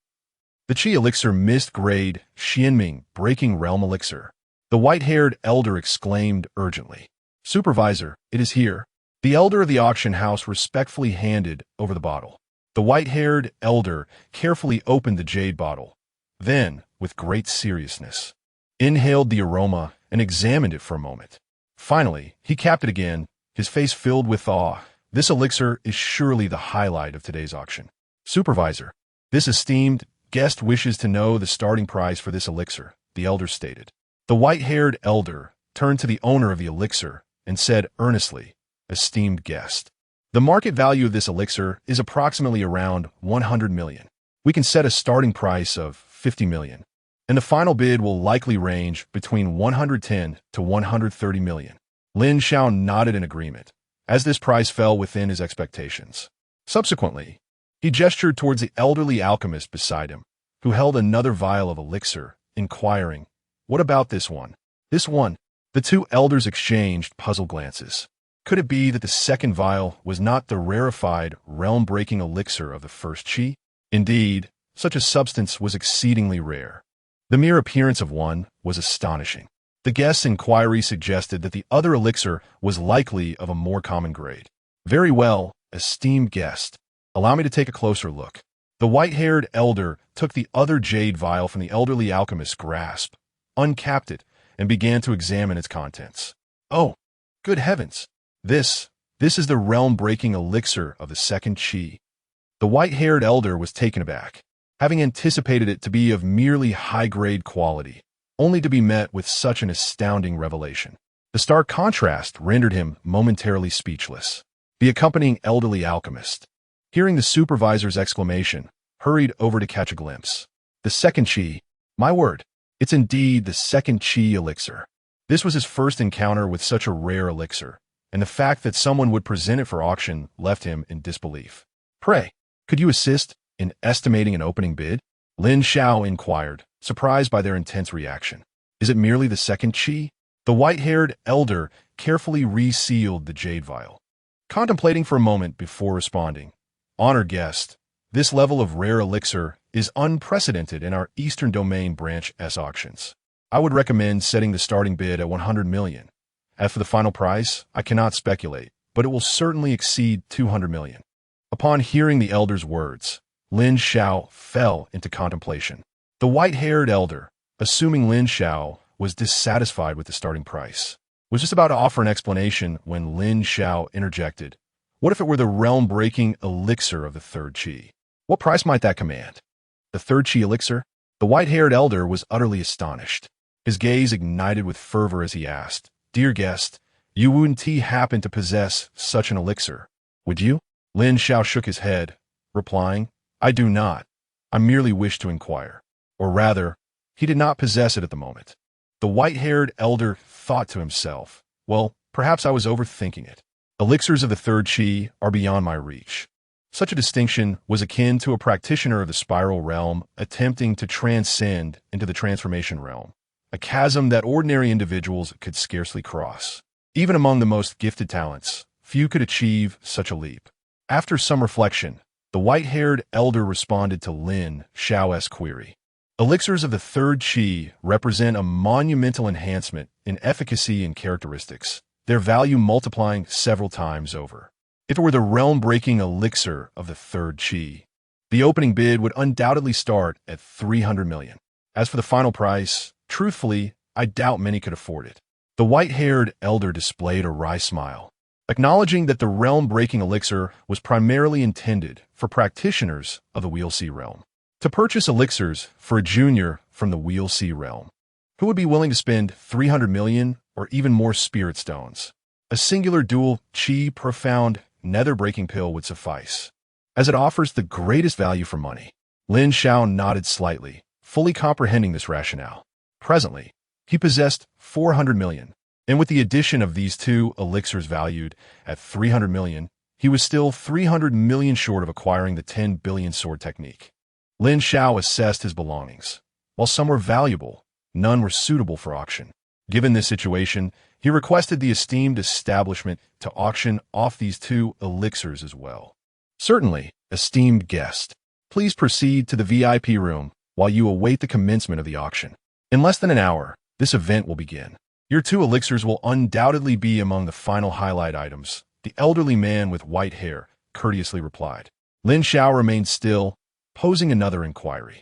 S1: The Qi elixir mist grade Xianming breaking realm elixir. The white-haired elder exclaimed urgently. Supervisor, it is here. The elder of the auction house respectfully handed over the bottle. The white-haired elder carefully opened the jade bottle. Then, with great seriousness, inhaled the aroma and examined it for a moment. Finally, he capped it again, his face filled with awe. This elixir is surely the highlight of today's auction. Supervisor, this esteemed guest wishes to know the starting price for this elixir, the elder stated. The white-haired elder turned to the owner of the elixir and said earnestly, esteemed guest, the market value of this elixir is approximately around 100 million. We can set a starting price of 50 million, and the final bid will likely range between 110 to 130 million. Lin Xiao nodded in agreement, as this price fell within his expectations. Subsequently, he gestured towards the elderly alchemist beside him, who held another vial of elixir, inquiring, what about this one? This one? The 2 elders exchanged puzzled glances. Could it be that the second vial was not the rarefied, realm-breaking elixir of the first Qi? Indeed, such a substance was exceedingly rare. The mere appearance of one was astonishing. The guest's inquiry suggested that the other elixir was likely of a more common grade. Very well, esteemed guest. Allow me to take a closer look. The white-haired elder took the other jade vial from the elderly alchemist's grasp, uncapped it, and began to examine its contents. Oh, good heavens! This is the realm-breaking elixir of the second Qi. The white-haired elder was taken aback, having anticipated it to be of merely high-grade quality, only to be met with such an astounding revelation. The stark contrast rendered him momentarily speechless. The accompanying elderly alchemist, hearing the supervisor's exclamation, hurried over to catch a glimpse. The second Qi, my word, it's indeed the second Qi elixir. This was his first encounter with such a rare elixir, and the fact that someone would present it for auction left him in disbelief. Pray, could you assist in estimating an opening bid? Lin Xiao inquired, surprised by their intense reaction. Is it merely the second Qi? The white-haired elder carefully resealed the jade vial, contemplating for a moment before responding. Honored guest, this level of rare elixir is unprecedented in our Eastern Domain Branch S auctions. I would recommend setting the starting bid at 100 million. As for the final price, I cannot speculate, but it will certainly exceed 200 million. Upon hearing the elder's words, Lin Xiao fell into contemplation. The white-haired elder, assuming Lin Xiao was dissatisfied with the starting price, was just about to offer an explanation when Lin Xiao interjected. What if it were the realm-breaking elixir of the third Qi? What price might that command? The third Qi elixir? The white-haired elder was utterly astonished. His gaze ignited with fervor as he asked, Dear guest, you wouldn't happen to possess such an elixir, would you? Lin Xiao shook his head, replying, I do not. I merely wish to inquire. Or rather, he did not possess it at the moment. The white-haired elder thought to himself, well, perhaps I was overthinking it. Elixirs of the third Qi are beyond my reach. Such a distinction was akin to a practitioner of the spiral realm attempting to transcend into the transformation realm, a chasm that ordinary individuals could scarcely cross. Even among the most gifted talents, few could achieve such a leap. After some reflection, the white-haired elder responded to Lin Xiao's query. Elixirs of the third Qi represent a monumental enhancement in efficacy and characteristics, their value multiplying several times over. If it were the realm-breaking elixir of the third Qi, the opening bid would undoubtedly start at 300 million. As for the final price, truthfully, I doubt many could afford it. The white-haired elder displayed a wry smile, acknowledging that the realm-breaking elixir was primarily intended for practitioners of the Wheel Sea realm. To purchase elixirs for a junior from the Wheel Sea realm, who would be willing to spend 300 million or even more spirit stones? A singular dual chi profound nether-breaking pill would suffice, as it offers the greatest value for money. Lin Xiao nodded slightly, fully comprehending this rationale. Presently, he possessed 400 million, and with the addition of these two elixirs valued at 300 million, he was still 300 million short of acquiring the 10 billion sword technique. Lin Xiao assessed his belongings. While some were valuable, none were suitable for auction. Given this situation, he requested the esteemed establishment to auction off these two elixirs as well. Certainly, esteemed guest. Please proceed to the VIP room while you await the commencement of the auction. In less than an hour, this event will begin. Your two elixirs will undoubtedly be among the final highlight items, the elderly man with white hair courteously replied. Lin Xiao remained still, posing another inquiry.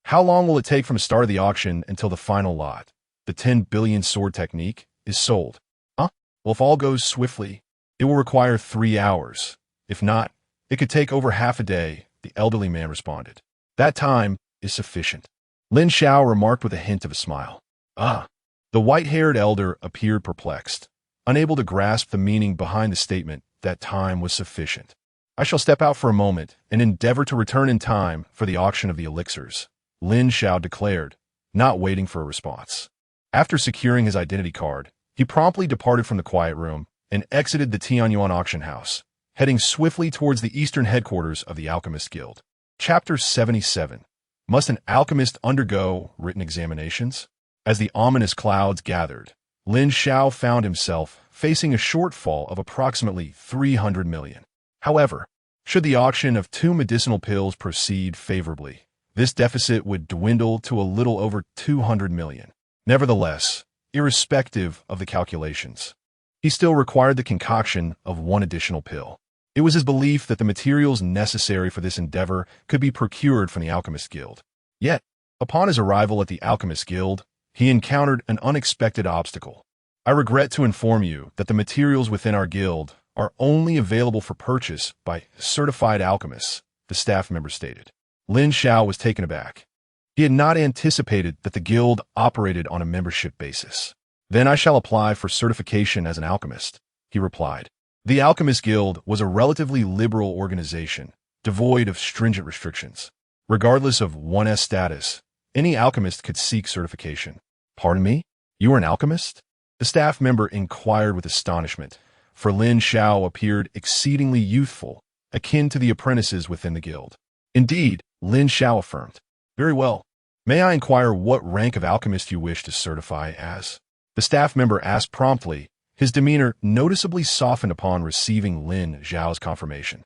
S1: How long will it take from the start of the auction until the final lot, the 10 billion sword technique, is sold? Well, if all goes swiftly, it will require 3 hours. If not, it could take over half a day, the elderly man responded. That time is sufficient. Lin Xiao remarked with a hint of a smile. The white-haired elder appeared perplexed, unable to grasp the meaning behind the statement that time was sufficient. I shall step out for a moment and endeavor to return in time for the auction of the elixirs, Lin Xiao declared, not waiting for a response. After securing his identity card, he promptly departed from the quiet room and exited the Tianyuan auction house, heading swiftly towards the eastern headquarters of the Alchemist Guild. Chapter 77. Must an alchemist undergo written examinations? As the ominous clouds gathered, Lin Xiao found himself facing a shortfall of approximately 300 million. However, should the auction of 2 medicinal pills proceed favorably, this deficit would dwindle to a little over 200 million. Nevertheless, irrespective of the calculations, he still required the concoction of 1 additional pill. It was his belief that the materials necessary for this endeavor could be procured from the Alchemist Guild. Yet, upon his arrival at the Alchemist Guild, he encountered an unexpected obstacle. I regret to inform you that the materials within our guild are only available for purchase by certified alchemists, the staff member stated. Lin Xiao was taken aback. He had not anticipated that the guild operated on a membership basis. Then I shall apply for certification as an alchemist, he replied. The Alchemist Guild was a relatively liberal organization, devoid of stringent restrictions. Regardless of one's status, any alchemist could seek certification. Pardon me? You are an alchemist? The staff member inquired with astonishment, for Lin Xiao appeared exceedingly youthful, akin to the apprentices within the guild. Indeed, Lin Xiao affirmed. Very well. May I inquire what rank of alchemist you wish to certify as? The staff member asked promptly, his demeanor noticeably softened upon receiving Lin Xiao's confirmation.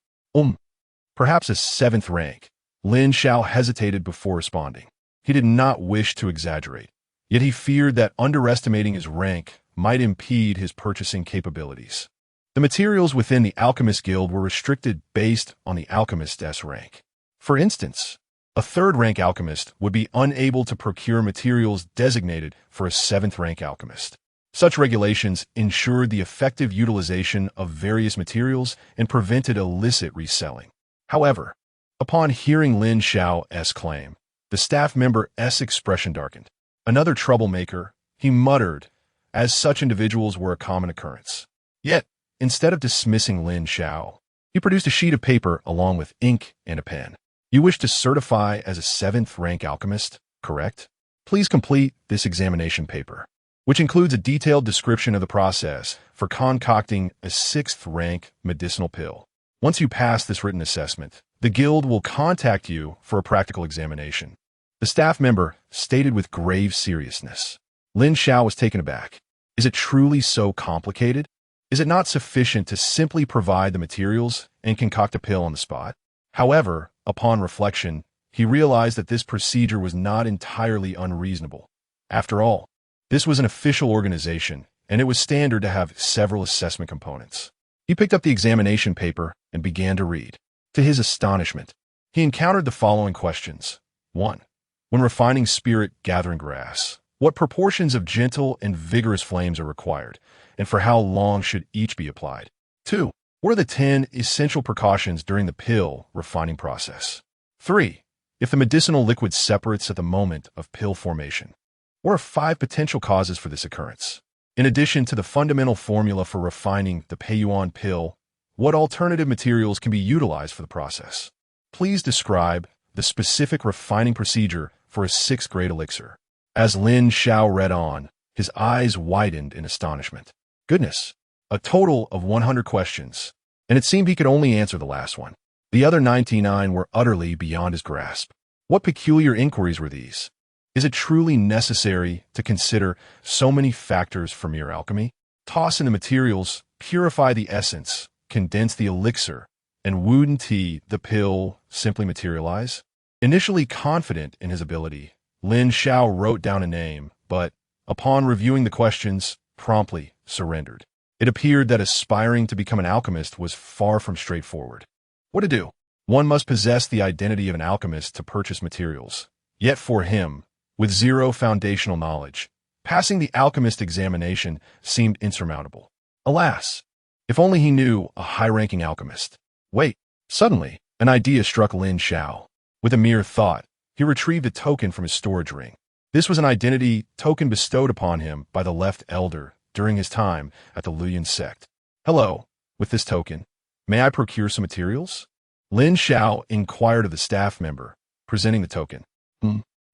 S1: Perhaps a 7th rank. Lin Xiao hesitated before responding. He did not wish to exaggerate, yet he feared that underestimating his rank might impede his purchasing capabilities. The materials within the Alchemist Guild were restricted based on the alchemist's rank. For instance, a 3rd rank alchemist would be unable to procure materials designated for a 7th rank alchemist. Such regulations ensured the effective utilization of various materials and prevented illicit reselling. However, upon hearing Lin Xiao's claim, the staff member's expression darkened. Another troublemaker, he muttered, as such individuals were a common occurrence. Yet, instead of dismissing Lin Xiao, he produced a sheet of paper along with ink and a pen. You wish to certify as a 7th rank alchemist, correct? Please complete this examination paper, which includes a detailed description of the process for concocting a 6th rank medicinal pill. Once you pass this written assessment, the guild will contact you for a practical examination. The staff member stated with grave seriousness. Lin Xiao was taken aback. Is it truly so complicated? Is it not sufficient to simply provide the materials and concoct a pill on the spot? However, upon reflection, he realized that this procedure was not entirely unreasonable. After all, this was an official organization, and it was standard to have several assessment components. He picked up the examination paper and began to read. To his astonishment, he encountered the following questions. 1. When refining spirit gathering grass, what proportions of gentle and vigorous flames are required, and for how long should each be applied? 2. What are the 10 essential precautions during the pill refining process? 3. If the medicinal liquid separates at the moment of pill formation, what are 5 potential causes for this occurrence? In addition to the fundamental formula for refining the Peiyuan pill, what alternative materials can be utilized for the process? Please describe the specific refining procedure for a 6th grade elixir. As Lin Xiao read on, his eyes widened in astonishment. Goodness, a total of 100 questions, and it seemed he could only answer the last one. The other 99 were utterly beyond his grasp. What peculiar inquiries were these? Is it truly necessary to consider so many factors for mere alchemy? Toss in the materials, purify the essence, condense the elixir, and wouldn't the pill simply materialize? Initially confident in his ability, Lin Xiao wrote down a name, but, upon reviewing the questions, promptly surrendered. It appeared that aspiring to become an alchemist was far from straightforward. What to do? One must possess the identity of an alchemist to purchase materials. Yet for him, with zero foundational knowledge, passing the alchemist examination seemed insurmountable. Alas, if only he knew a high-ranking alchemist. Wait, suddenly, an idea struck Lin Xiao. With a mere thought, he retrieved a token from his storage ring. This was an identity token bestowed upon him by the left elder during his time at the Luyan sect. Hello, with this token, may I procure some materials? Lin Xiao inquired of the staff member, presenting the token.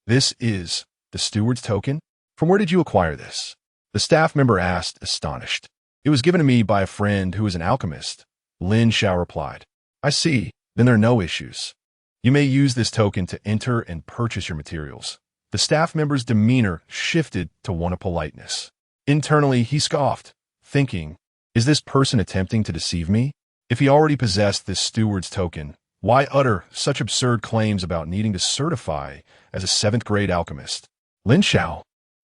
S1: This is the steward's token? From where did you acquire this? The staff member asked, astonished. It was given to me by a friend who is an alchemist. Lin Xiao replied. I see, then there are no issues. You may use this token to enter and purchase your materials. The staff member's demeanor shifted to one of politeness. Internally, he scoffed, thinking, is this person attempting to deceive me? If he already possessed this steward's token, why utter such absurd claims about needing to certify as a 7th grade alchemist? Lin Xiao,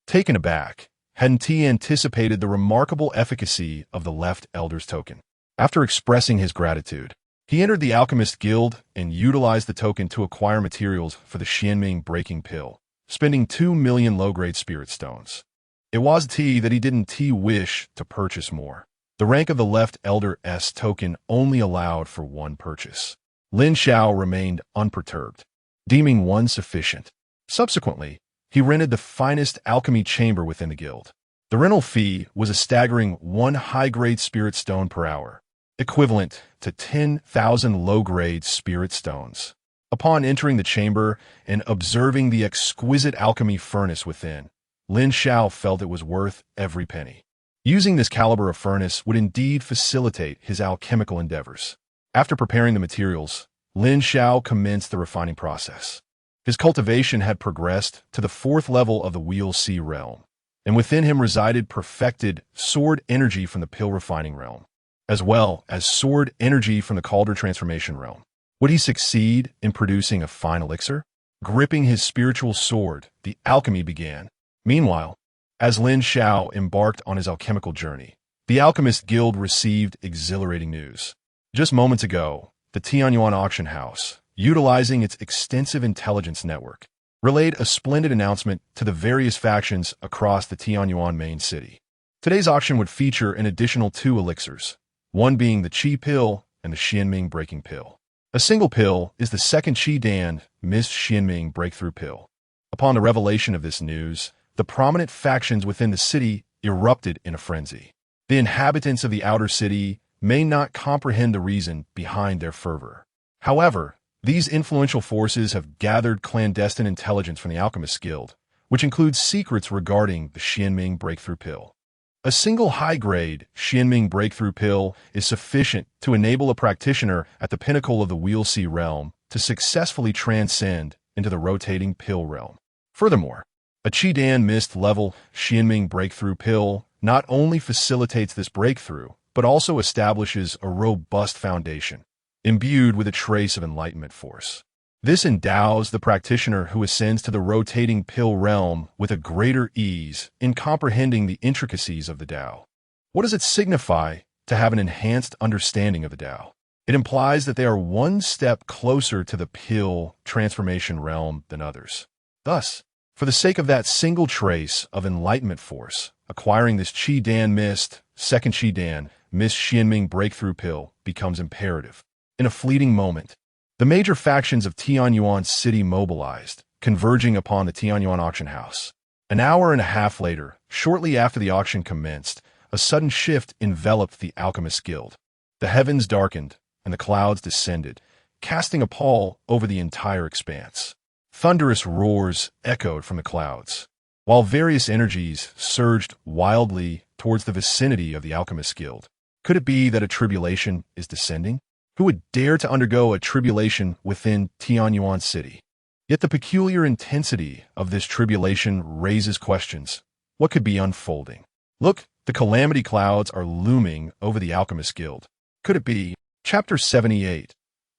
S1: taken aback, hadn't he anticipated the remarkable efficacy of the left elder's token. After expressing his gratitude, he entered the Alchemist Guild and utilized the token to acquire materials for the Xianming breaking pill, spending 2 million low-grade spirit stones. It was that he didn't wish to purchase more. The rank of the left elder's token only allowed for 1 purchase. Lin Xiao remained unperturbed, deeming 1 sufficient. Subsequently, he rented the finest alchemy chamber within the guild. The rental fee was a staggering 1 high-grade spirit stone per hour, equivalent to 10,000 low-grade spirit stones. Upon entering the chamber and observing the exquisite alchemy furnace within, Lin Xiao felt it was worth every penny. Using this caliber of furnace would indeed facilitate his alchemical endeavors. After preparing the materials, Lin Xiao commenced the refining process. His cultivation had progressed to the 4th level of the Wheel C realm, and within him resided perfected sword energy from the pill refining realm, as well as sword energy from the cauldron transformation realm. Would he succeed in producing a fine elixir? Gripping his spiritual sword, the alchemy began. Meanwhile, as Lin Xiao embarked on his alchemical journey, the Alchemist Guild received exhilarating news. Just moments ago, the Tianyuan auction house, utilizing its extensive intelligence network, relayed a splendid announcement to the various factions across the Tianyuan main city. Today's auction would feature an additional 2 elixirs, one being the Qi pill and the Xianming breaking pill. A single pill is the 2nd Qi Dan Miss Xianming breakthrough pill. Upon the revelation of this news, the prominent factions within the city erupted in a frenzy. The inhabitants of the outer city may not comprehend the reason behind their fervor. However, these influential forces have gathered clandestine intelligence from the Alchemist Guild, which includes secrets regarding the Xianming breakthrough pill. A single high-grade Xianming breakthrough pill is sufficient to enable a practitioner at the pinnacle of the Wheel C realm to successfully transcend into the rotating pill realm. Furthermore, a Qi-Dan Mist level Xianming breakthrough pill not only facilitates this breakthrough, but also establishes a robust foundation, imbued with a trace of enlightenment force. This endows the practitioner who ascends to the rotating pill realm with a greater ease in comprehending the intricacies of the Dao. What does it signify to have an enhanced understanding of the Dao? It implies that they are 1 step closer to the pill transformation realm than others. Thus, for the sake of that single trace of enlightenment force, acquiring this Qi-Dan Mist, 2nd Qi-Dan Miss Xianming breakthrough pill becomes imperative. In a fleeting moment, The major factions of Tianyuan City mobilized, converging upon the Tianyuan auction house. An hour and a half later, shortly after the auction commenced, a sudden shift enveloped the Alchemist Guild. The heavens darkened, and the clouds descended, casting a pall over the entire expanse. Thunderous roars echoed from the clouds, while various energies surged wildly towards the vicinity of the Alchemist Guild. Could it be that a tribulation is descending? Who would dare to undergo a tribulation within Tianyuan City? Yet the peculiar intensity of this tribulation raises questions. What could be unfolding? Look, the calamity clouds are looming over the Alchemist Guild. Could it be? Chapter 78.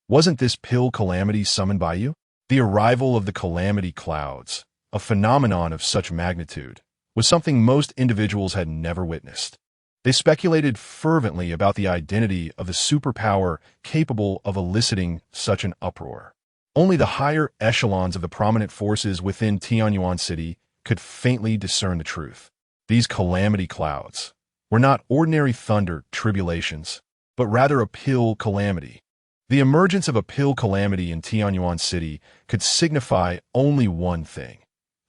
S1: Wasn't this pill calamity summoned by you? The arrival of the calamity clouds, a phenomenon of such magnitude, was something most individuals had never witnessed. They speculated fervently about the identity of the superpower capable of eliciting such an uproar. Only the higher echelons of the prominent forces within Tianyuan City could faintly discern the truth. These calamity clouds were not ordinary thunder tribulations, but rather a pill calamity. The emergence of a pill calamity in Tianyuan City could signify only one thing.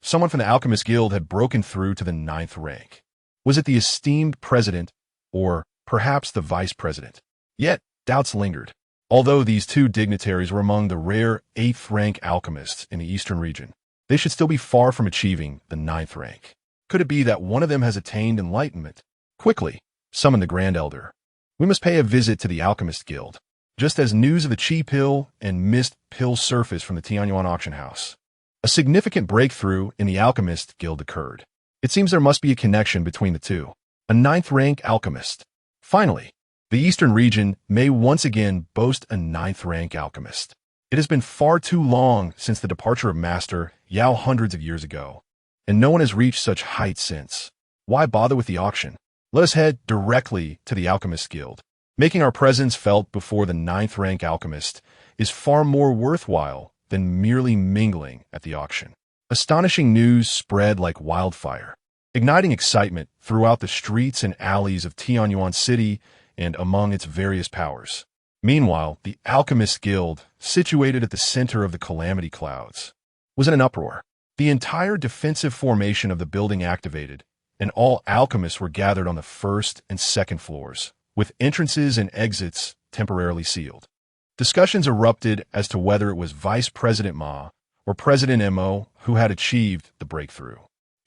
S1: Someone from the Alchemist Guild had broken through to the 9th rank. Was it the esteemed president, or perhaps the vice president? Yet, doubts lingered. Although these two dignitaries were among the rare 8th rank alchemists in the eastern region, they should still be far from achieving the 9th rank. Could it be that one of them has attained enlightenment? Quickly, summon the Grand Elder. We must pay a visit to the Alchemist Guild, just as news of the Chi pill and mist pill surfaced from the Tianyuan auction house. A significant breakthrough in the Alchemist Guild occurred. It seems there must be a connection between the two. A 9th rank alchemist. Finally, the eastern region may once again boast a 9th rank alchemist. It has been far too long since the departure of Master Yao hundreds of years ago, and no one has reached such heights since. Why bother with the auction? Let us head directly to the Alchemist Guild. Making our presence felt before the 9th rank alchemist is far more worthwhile than merely mingling at the auction. Astonishing news spread like wildfire, igniting excitement throughout the streets and alleys of Tianyuan City and among its various powers. Meanwhile, the Alchemist Guild, situated at the center of the calamity clouds, was in an uproar. The entire defensive formation of the building activated, and all alchemists were gathered on the 1st and 2nd floors, with entrances and exits temporarily sealed. Discussions erupted as to whether it was Vice President Ma or President Mo who had achieved the breakthrough.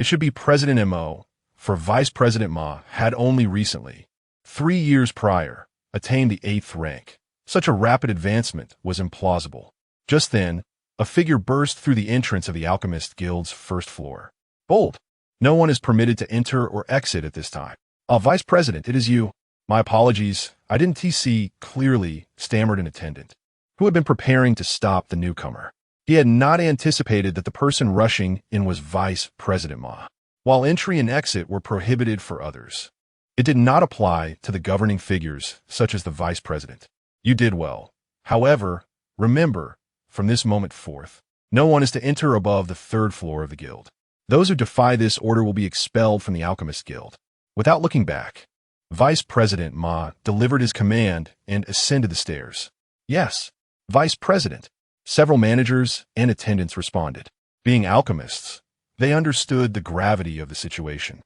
S1: It should be President Mo, for Vice President Ma had only recently, 3 years prior, attained the 8th rank. Such a rapid advancement was implausible. Just then, a figure burst through the entrance of the Alchemist Guild's 1st floor. Bold! No one is permitted to enter or exit at this time. Vice President, it is you. My apologies, I didn't see clearly, stammered an attendant, who had been preparing to stop the newcomer. He had not anticipated that the person rushing in was Vice President Ma, while entry and exit were prohibited for others. It did not apply to the governing figures, such as the Vice President. You did well. However, remember, from this moment forth, no one is to enter above the 3rd floor of the guild. Those who defy this order will be expelled from the Alchemist Guild. Without looking back, Vice President Ma delivered his command and ascended the stairs. Yes, Vice President. Several managers and attendants responded. Being alchemists, they understood the gravity of the situation.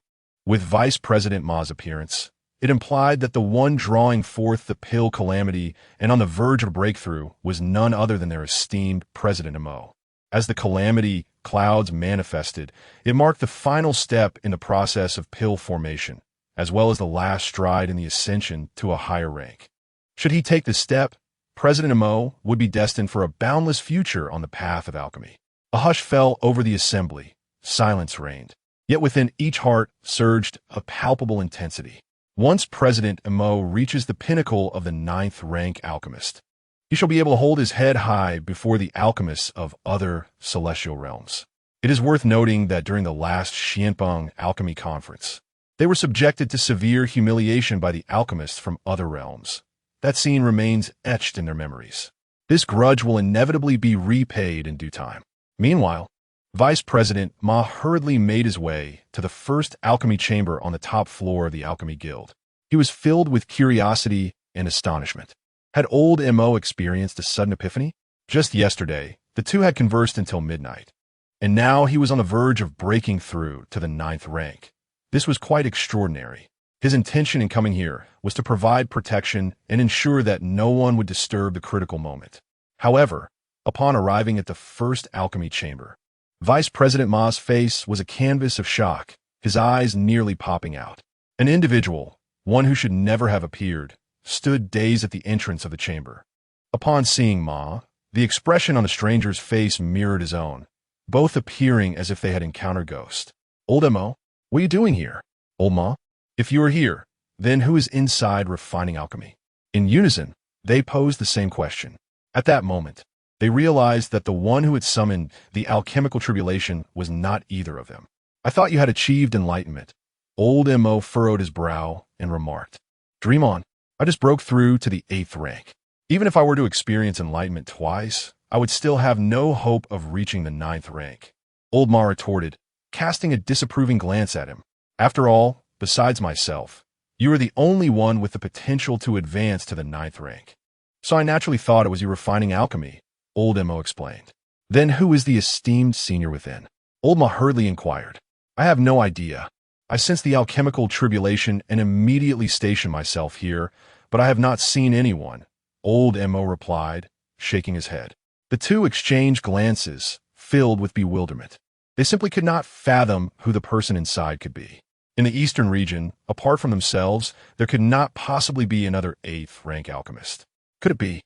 S1: With Vice President Ma's appearance, it implied that the one drawing forth the pill calamity and on the verge of breakthrough was none other than their esteemed President Mo. As the calamity clouds manifested, it marked the final step in the process of pill formation, as well as the last stride in the ascension to a higher rank. Should he take this step, President Mo would be destined for a boundless future on the path of alchemy. A hush fell over the assembly. Silence reigned. Yet within each heart surged a palpable intensity. Once President Mo reaches the pinnacle of the 9th rank alchemist, he shall be able to hold his head high before the alchemists of other celestial realms. It is worth noting that during the last Xianpeng Alchemy Conference, they were subjected to severe humiliation by the alchemists from other realms. That scene remains etched in their memories. This grudge will inevitably be repaid in due time. Meanwhile, Vice President Ma hurriedly made his way to the 1st alchemy chamber on the top floor of the Alchemy Guild. He was filled with curiosity and astonishment. Had old Mo experienced a sudden epiphany? Just yesterday, the two had conversed until midnight, and now he was on the verge of breaking through to the 9th rank. This was quite extraordinary. His intention in coming here was to provide protection and ensure that no one would disturb the critical moment. However, upon arriving at the first alchemy chamber, Vice President Ma's face was a canvas of shock, his eyes nearly popping out. An individual, one who should never have appeared, stood dazed at the entrance of the chamber. Upon seeing Ma, the expression on the stranger's face mirrored his own, both appearing as if they had encountered ghosts. Old Mo, what are you doing here? Old Ma? If you are here, then who is inside refining alchemy? In unison, they posed the same question. At that moment, they realized that the one who had summoned the alchemical tribulation was not either of them. I thought you had achieved enlightenment. Old Mo furrowed his brow and remarked, Dream on. I just broke through to the 8th rank. Even if I were to experience enlightenment twice, I would still have no hope of reaching the 9th rank. Old Ma retorted, casting a disapproving glance at him. After all, besides myself, you are the only one with the potential to advance to the 9th rank. So I naturally thought it was you refining alchemy, Old Mo explained. Then who is the esteemed senior within? Old Ma hurriedly inquired. I have no idea. I sensed the alchemical tribulation and immediately stationed myself here, but I have not seen anyone, Old Mo replied, shaking his head. The two exchanged glances, filled with bewilderment. They simply could not fathom who the person inside could be. In the eastern region, apart from themselves, there could not possibly be another 8th rank alchemist. Could it be?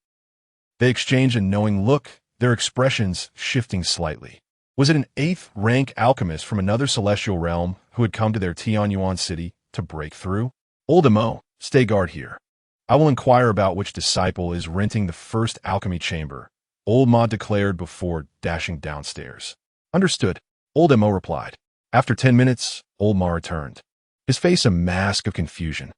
S1: They exchanged a knowing look, their expressions shifting slightly. Was it an 8th rank alchemist from another celestial realm who had come to their Tianyuan city to break through? Old Mo, stay guard here. I will inquire about which disciple is renting the first alchemy chamber, Old Ma declared before dashing downstairs. Understood, Old Mo replied. After 10 minutes, Old Ma returned, his face a mask of confusion.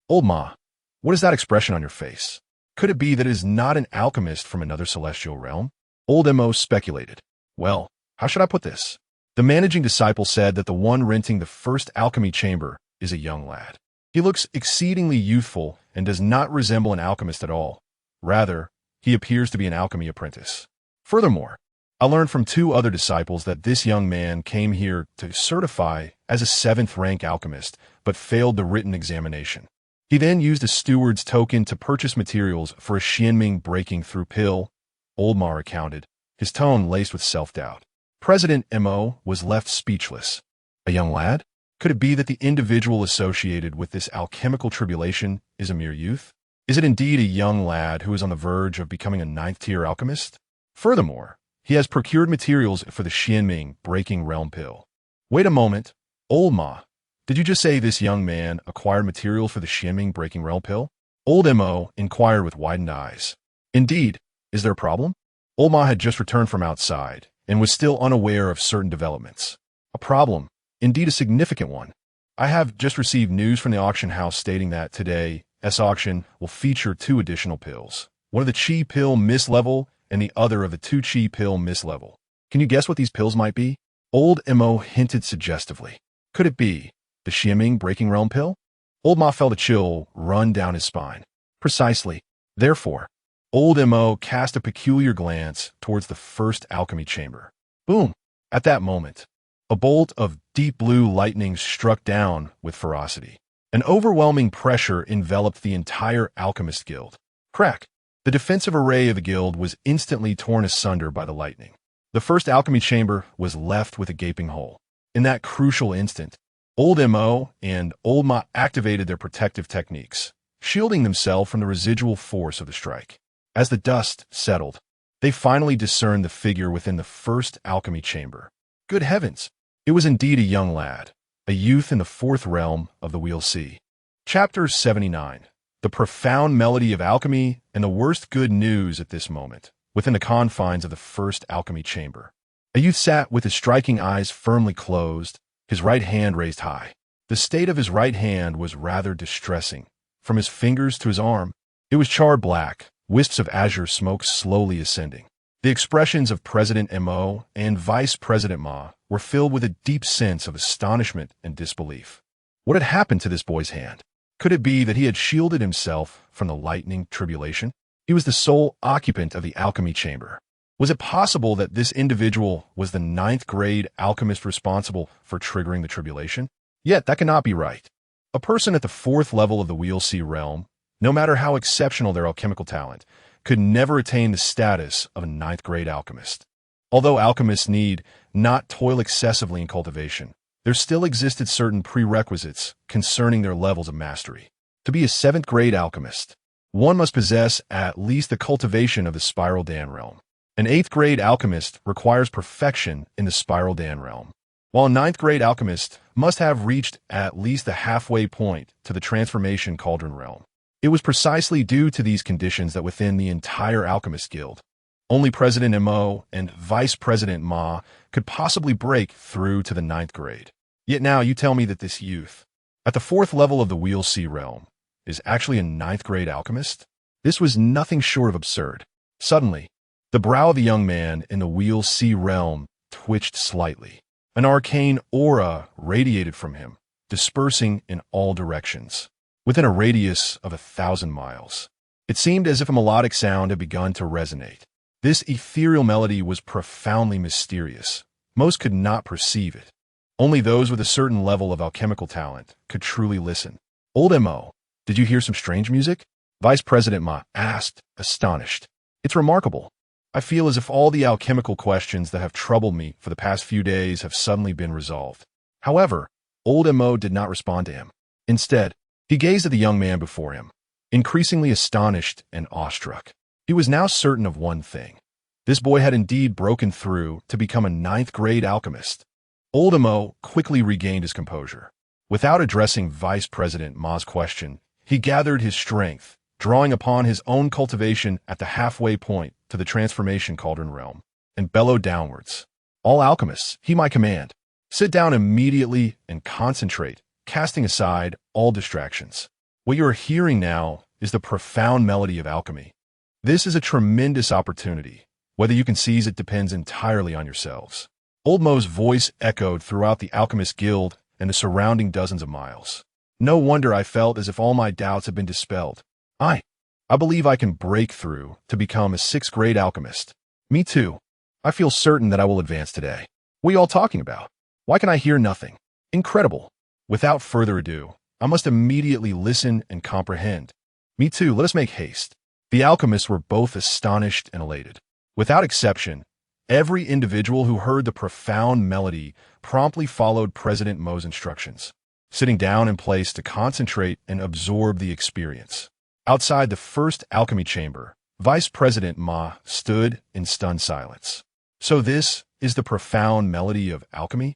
S1: Old Ma, what is that expression on your face? Could it be that it is not an alchemist from another celestial realm? Old Mo speculated. Well, how should I put this? The managing disciple said that the one renting the first alchemy chamber is a young lad. He looks exceedingly youthful and does not resemble an alchemist at all. Rather, he appears to be an alchemy apprentice. Furthermore, I learned from 2 other disciples that this young man came here to certify as a 7th rank alchemist, but failed the written examination. He then used a steward's token to purchase materials for a Xianming breaking through pill, Old Ma recounted, his tone laced with self-doubt. President Mo was left speechless. A young lad? Could it be that the individual associated with this alchemical tribulation is a mere youth? Is it indeed a young lad who is on the verge of becoming a 9th-tier alchemist? Furthermore, he has procured materials for the Xianming breaking realm pill. Wait a moment, Old Ma. Did you just say this young man acquired material for the Xianming breaking realm pill? Old Mo inquired with widened eyes. Indeed. Is there a problem? Old Ma had just returned from outside and was still unaware of certain developments. A problem, indeed a significant one. I have just received news from the auction house stating that today's auction will feature 2 additional pills. One of the Qi pill mis-level and the other of the 2 Qi pill mis-level. Can you guess what these pills might be? Old Mo hinted suggestively. Could it be the Xianming breaking realm pill? Old Ma felt a chill run down his spine. Precisely. Therefore, Old Mo cast a peculiar glance towards the first alchemy chamber. Boom! At that moment, a bolt of deep blue lightning struck down with ferocity. An overwhelming pressure enveloped the entire alchemist guild. Crack! The defensive array of the guild was instantly torn asunder by the lightning. The first alchemy chamber was left with a gaping hole. In that crucial instant, Old Mo and Old Ma activated their protective techniques, shielding themselves from the residual force of the strike. As the dust settled, they finally discerned the figure within the first alchemy chamber. Good heavens! It was indeed a young lad, a youth in the 4th realm of the Wheel Sea. Chapter 79. The profound melody of alchemy and the worst good news at this moment, within the confines of the first alchemy chamber. A youth sat with his striking eyes firmly closed, his right hand raised high. The state of his right hand was rather distressing. From his fingers to his arm, it was charred black, wisps of azure smoke slowly ascending. The expressions of President Mo and Vice President Ma were filled with a deep sense of astonishment and disbelief. What had happened to this boy's hand? Could it be that he had shielded himself from the lightning tribulation? He was the sole occupant of the alchemy chamber. Was it possible that this individual was the ninth-grade alchemist responsible for triggering the tribulation? Yet that cannot be right. A person at the fourth level of the Wheel C realm, no matter how exceptional their alchemical talent, could never attain the status of a ninth-grade alchemist. Although alchemists need not toil excessively in cultivation, there still existed certain prerequisites concerning their levels of mastery. To be a seventh-grade alchemist, one must possess at least the cultivation of the Spiral Dan realm. An eighth-grade alchemist requires perfection in the Spiral Dan realm, while a ninth-grade alchemist must have reached at least the halfway point to the Transformation Cauldron realm. It was precisely due to these conditions that within the entire Alchemist Guild, only President Mo and Vice President Ma could possibly break through to the ninth grade. Yet now you tell me that this youth, at the fourth level of the Wheel C realm, is actually a ninth-grade alchemist? This was nothing short of absurd. Suddenly, the brow of the young man in the Wheel C realm twitched slightly. An arcane aura radiated from him, dispersing in all directions, within a radius of 1,000 miles. It seemed as if a melodic sound had begun to resonate. This ethereal melody was profoundly mysterious. Most could not perceive it. Only those with a certain level of alchemical talent could truly listen. Old Mo, did you hear some strange music? Vice President Ma asked, astonished. It's remarkable. I feel as if all the alchemical questions that have troubled me for the past few days have suddenly been resolved. However, old Mo did not respond to him. Instead, he gazed at the young man before him, increasingly astonished and awestruck. He was now certain of one thing. This boy had indeed broken through to become a ninth-grade alchemist. Old Mo quickly regained his composure. Without addressing Vice President Ma's question, he gathered his strength, drawing upon his own cultivation at the halfway point to the Transformation Cauldron realm, and bellowed downwards. All alchemists, heed my command. Sit down immediately and concentrate, casting aside all distractions. What you are hearing now is the profound melody of alchemy. This is a tremendous opportunity. Whether you can seize it depends entirely on yourselves. Old Mo's voice echoed throughout the Alchemist Guild and the surrounding dozens of miles. No wonder I felt as if all my doubts had been dispelled. I believe I can break through to become a sixth-grade alchemist. Me too. I feel certain that I will advance today. What are you all talking about? Why can I hear nothing? Incredible. Without further ado, I must immediately listen and comprehend. Me too, let us make haste. The alchemists were both astonished and elated. Without exception, every individual who heard the profound melody promptly followed President Mo's instructions, sitting down in place to concentrate and absorb the experience. Outside the first alchemy chamber, Vice President Ma stood in stunned silence. So this is the profound melody of alchemy?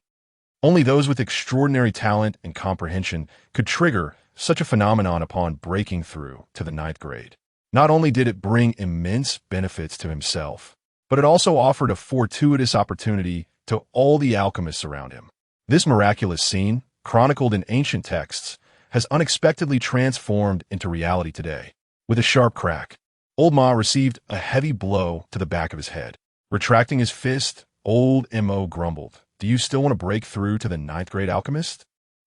S1: Only those with extraordinary talent and comprehension could trigger such a phenomenon upon breaking through to the ninth grade. Not only did it bring immense benefits to himself, but it also offered a fortuitous opportunity to all the alchemists around him. This miraculous scene, chronicled in ancient texts, has unexpectedly transformed into reality today. With a sharp crack, old Ma received a heavy blow to the back of his head. Retracting his fist, old Mo grumbled, "Do you still want to break through to the ninth-grade alchemist?"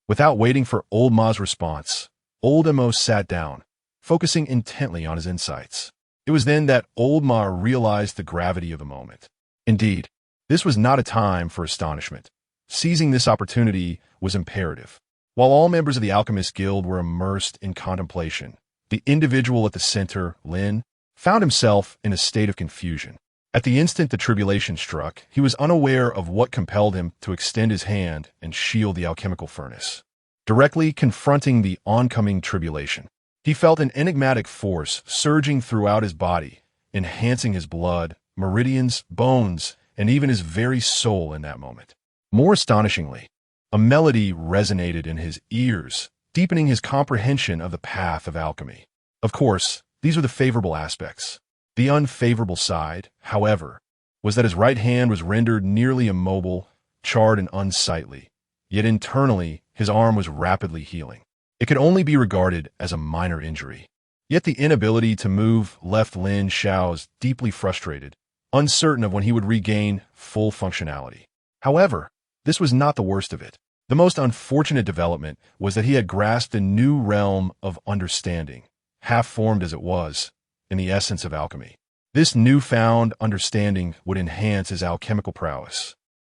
S1: Without waiting for old Ma's response, old Mo sat down, focusing intently on his insights. It was then that old Ma realized the gravity of the moment. Indeed, this was not a time for astonishment. Seizing this opportunity was imperative. While all members of the Alchemist Guild were immersed in contemplation, the individual at the center, Lin, found himself in a state of confusion. At the instant the tribulation struck, he was unaware of what compelled him to extend his hand and shield the alchemical furnace. Directly confronting the oncoming tribulation, he felt an enigmatic force surging throughout his body, enhancing his blood, meridians, bones, and even his very soul in that moment. More astonishingly, a melody resonated in his ears, deepening his comprehension of the path of alchemy. Of course, these were the favorable aspects. The unfavorable side, however, was that his right hand was rendered nearly immobile, charred and unsightly. Yet internally, his arm was rapidly healing. It could only be regarded as a minor injury. Yet the inability to move left Lin Xiao deeply frustrated, uncertain of when he would regain full functionality. However, this was not the worst of it. The most unfortunate development was that he had grasped a new realm of understanding, half-formed as it was, in the essence of alchemy. This newfound understanding would enhance his alchemical prowess,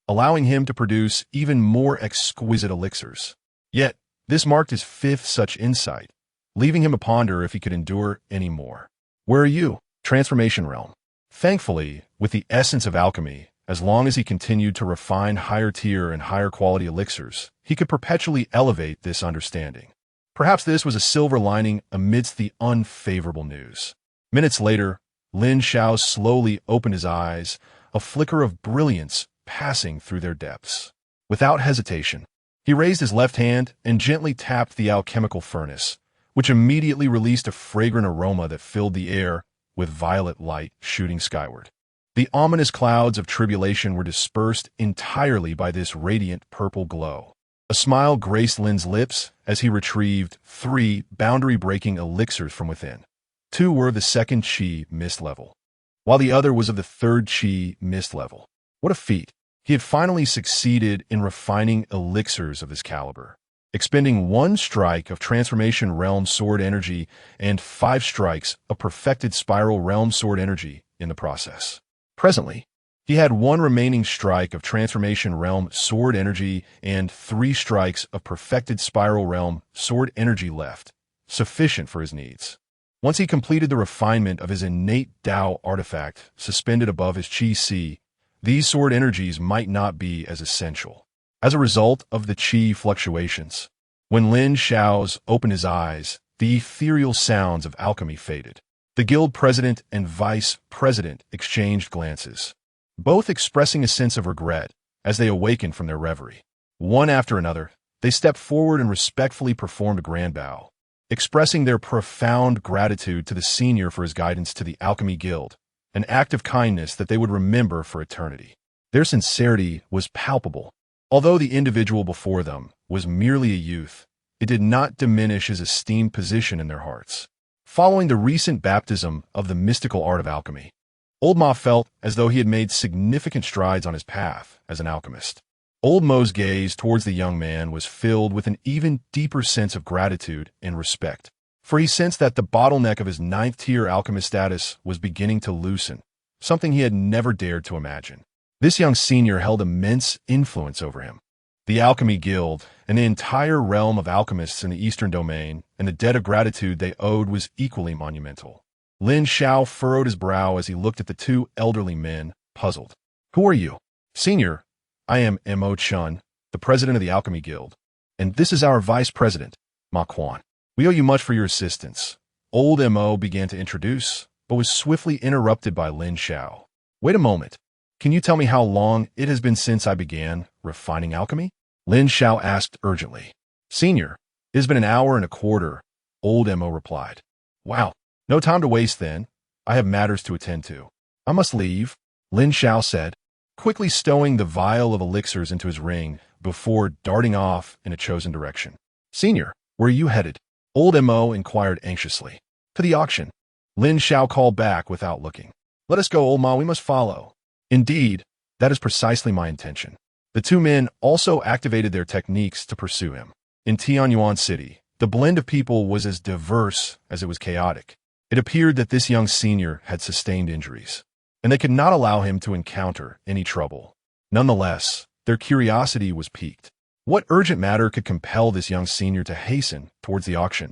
S1: allowing him to produce even more exquisite elixirs. Yet, this marked his fifth such insight, leaving him to ponder if he could endure any more. Where are you? Transformation realm. Thankfully, with the essence of alchemy, as long as he continued to refine higher tier and higher quality elixirs, he could perpetually elevate this understanding. Perhaps this was a silver lining amidst the unfavorable news. Minutes later, Lin Xiao slowly opened his eyes, a flicker of brilliance passing through their depths. Without hesitation, he raised his left hand and gently tapped the alchemical furnace, which immediately released a fragrant aroma that filled the air with violet light shooting skyward. The ominous clouds of tribulation were dispersed entirely by this radiant purple glow. A smile graced Lin's lips as he retrieved 3 boundary-breaking elixirs from within. 2 were of the second Qi mist level, while the other was of the third Qi mist level. What a feat! He had finally succeeded in refining elixirs of this caliber, expending 1 strike of Transformation Realm Sword Energy and 5 strikes of Perfected Spiral Realm Sword Energy in the process. Presently, he had 1 remaining strike of Transformation Realm Sword Energy and 3 strikes of Perfected Spiral Realm Sword Energy left, sufficient for his needs. Once he completed the refinement of his innate Dao artifact suspended above his Qi Si, these sword energies might not be as essential. As a result of the Qi fluctuations, when Lin Xiao's opened his eyes, the ethereal sounds of alchemy faded. The guild president and vice president exchanged glances, both expressing a sense of regret as they awakened from their reverie. One after another, they stepped forward and respectfully performed a grand bow, expressing their profound gratitude to the senior for his guidance to the Alchemy Guild, an act of kindness that they would remember for eternity. Their sincerity was palpable. Although the individual before them was merely a youth, it did not diminish his esteemed position in their hearts. Following the recent baptism of the mystical art of alchemy, Old Ma felt as though he had made significant strides on his path as an alchemist. Old Mo's gaze towards the young man was filled with an even deeper sense of gratitude and respect, for he sensed that the bottleneck of his 9th-tier alchemist status was beginning to loosen, something he had never dared to imagine. This young senior held immense influence over him. The Alchemy Guild, and the entire realm of alchemists in the Eastern Domain, and the debt of gratitude they owed was equally monumental. Lin Xiao furrowed his brow as he looked at the 2 elderly men, puzzled. Who are you? Senior, I am Mo Chun, the president of the Alchemy Guild, and this is our vice president, Ma Quan. We owe you much for your assistance. Old Mo began to introduce, but was swiftly interrupted by Lin Xiao. Wait a moment. Can you tell me how long it has been since I began refining alchemy? Lin Xiao asked urgently. Senior, it has been an hour and a quarter, Old Mo replied. Wow, no time to waste then. I have matters to attend to. I must leave, Lin Xiao said, quickly stowing the vial of elixirs into his ring before darting off in a chosen direction. Senior, where are you headed? Old Mo inquired anxiously. To the auction. Lin Xiao called back without looking. Let us go, Old Ma, we must follow. Indeed, that is precisely my intention. The 2 men also activated their techniques to pursue him. In Tianyuan City, the blend of people was as diverse as it was chaotic. It appeared that this young senior had sustained injuries, and they could not allow him to encounter any trouble. Nonetheless, their curiosity was piqued. What urgent matter could compel this young senior to hasten towards the auction?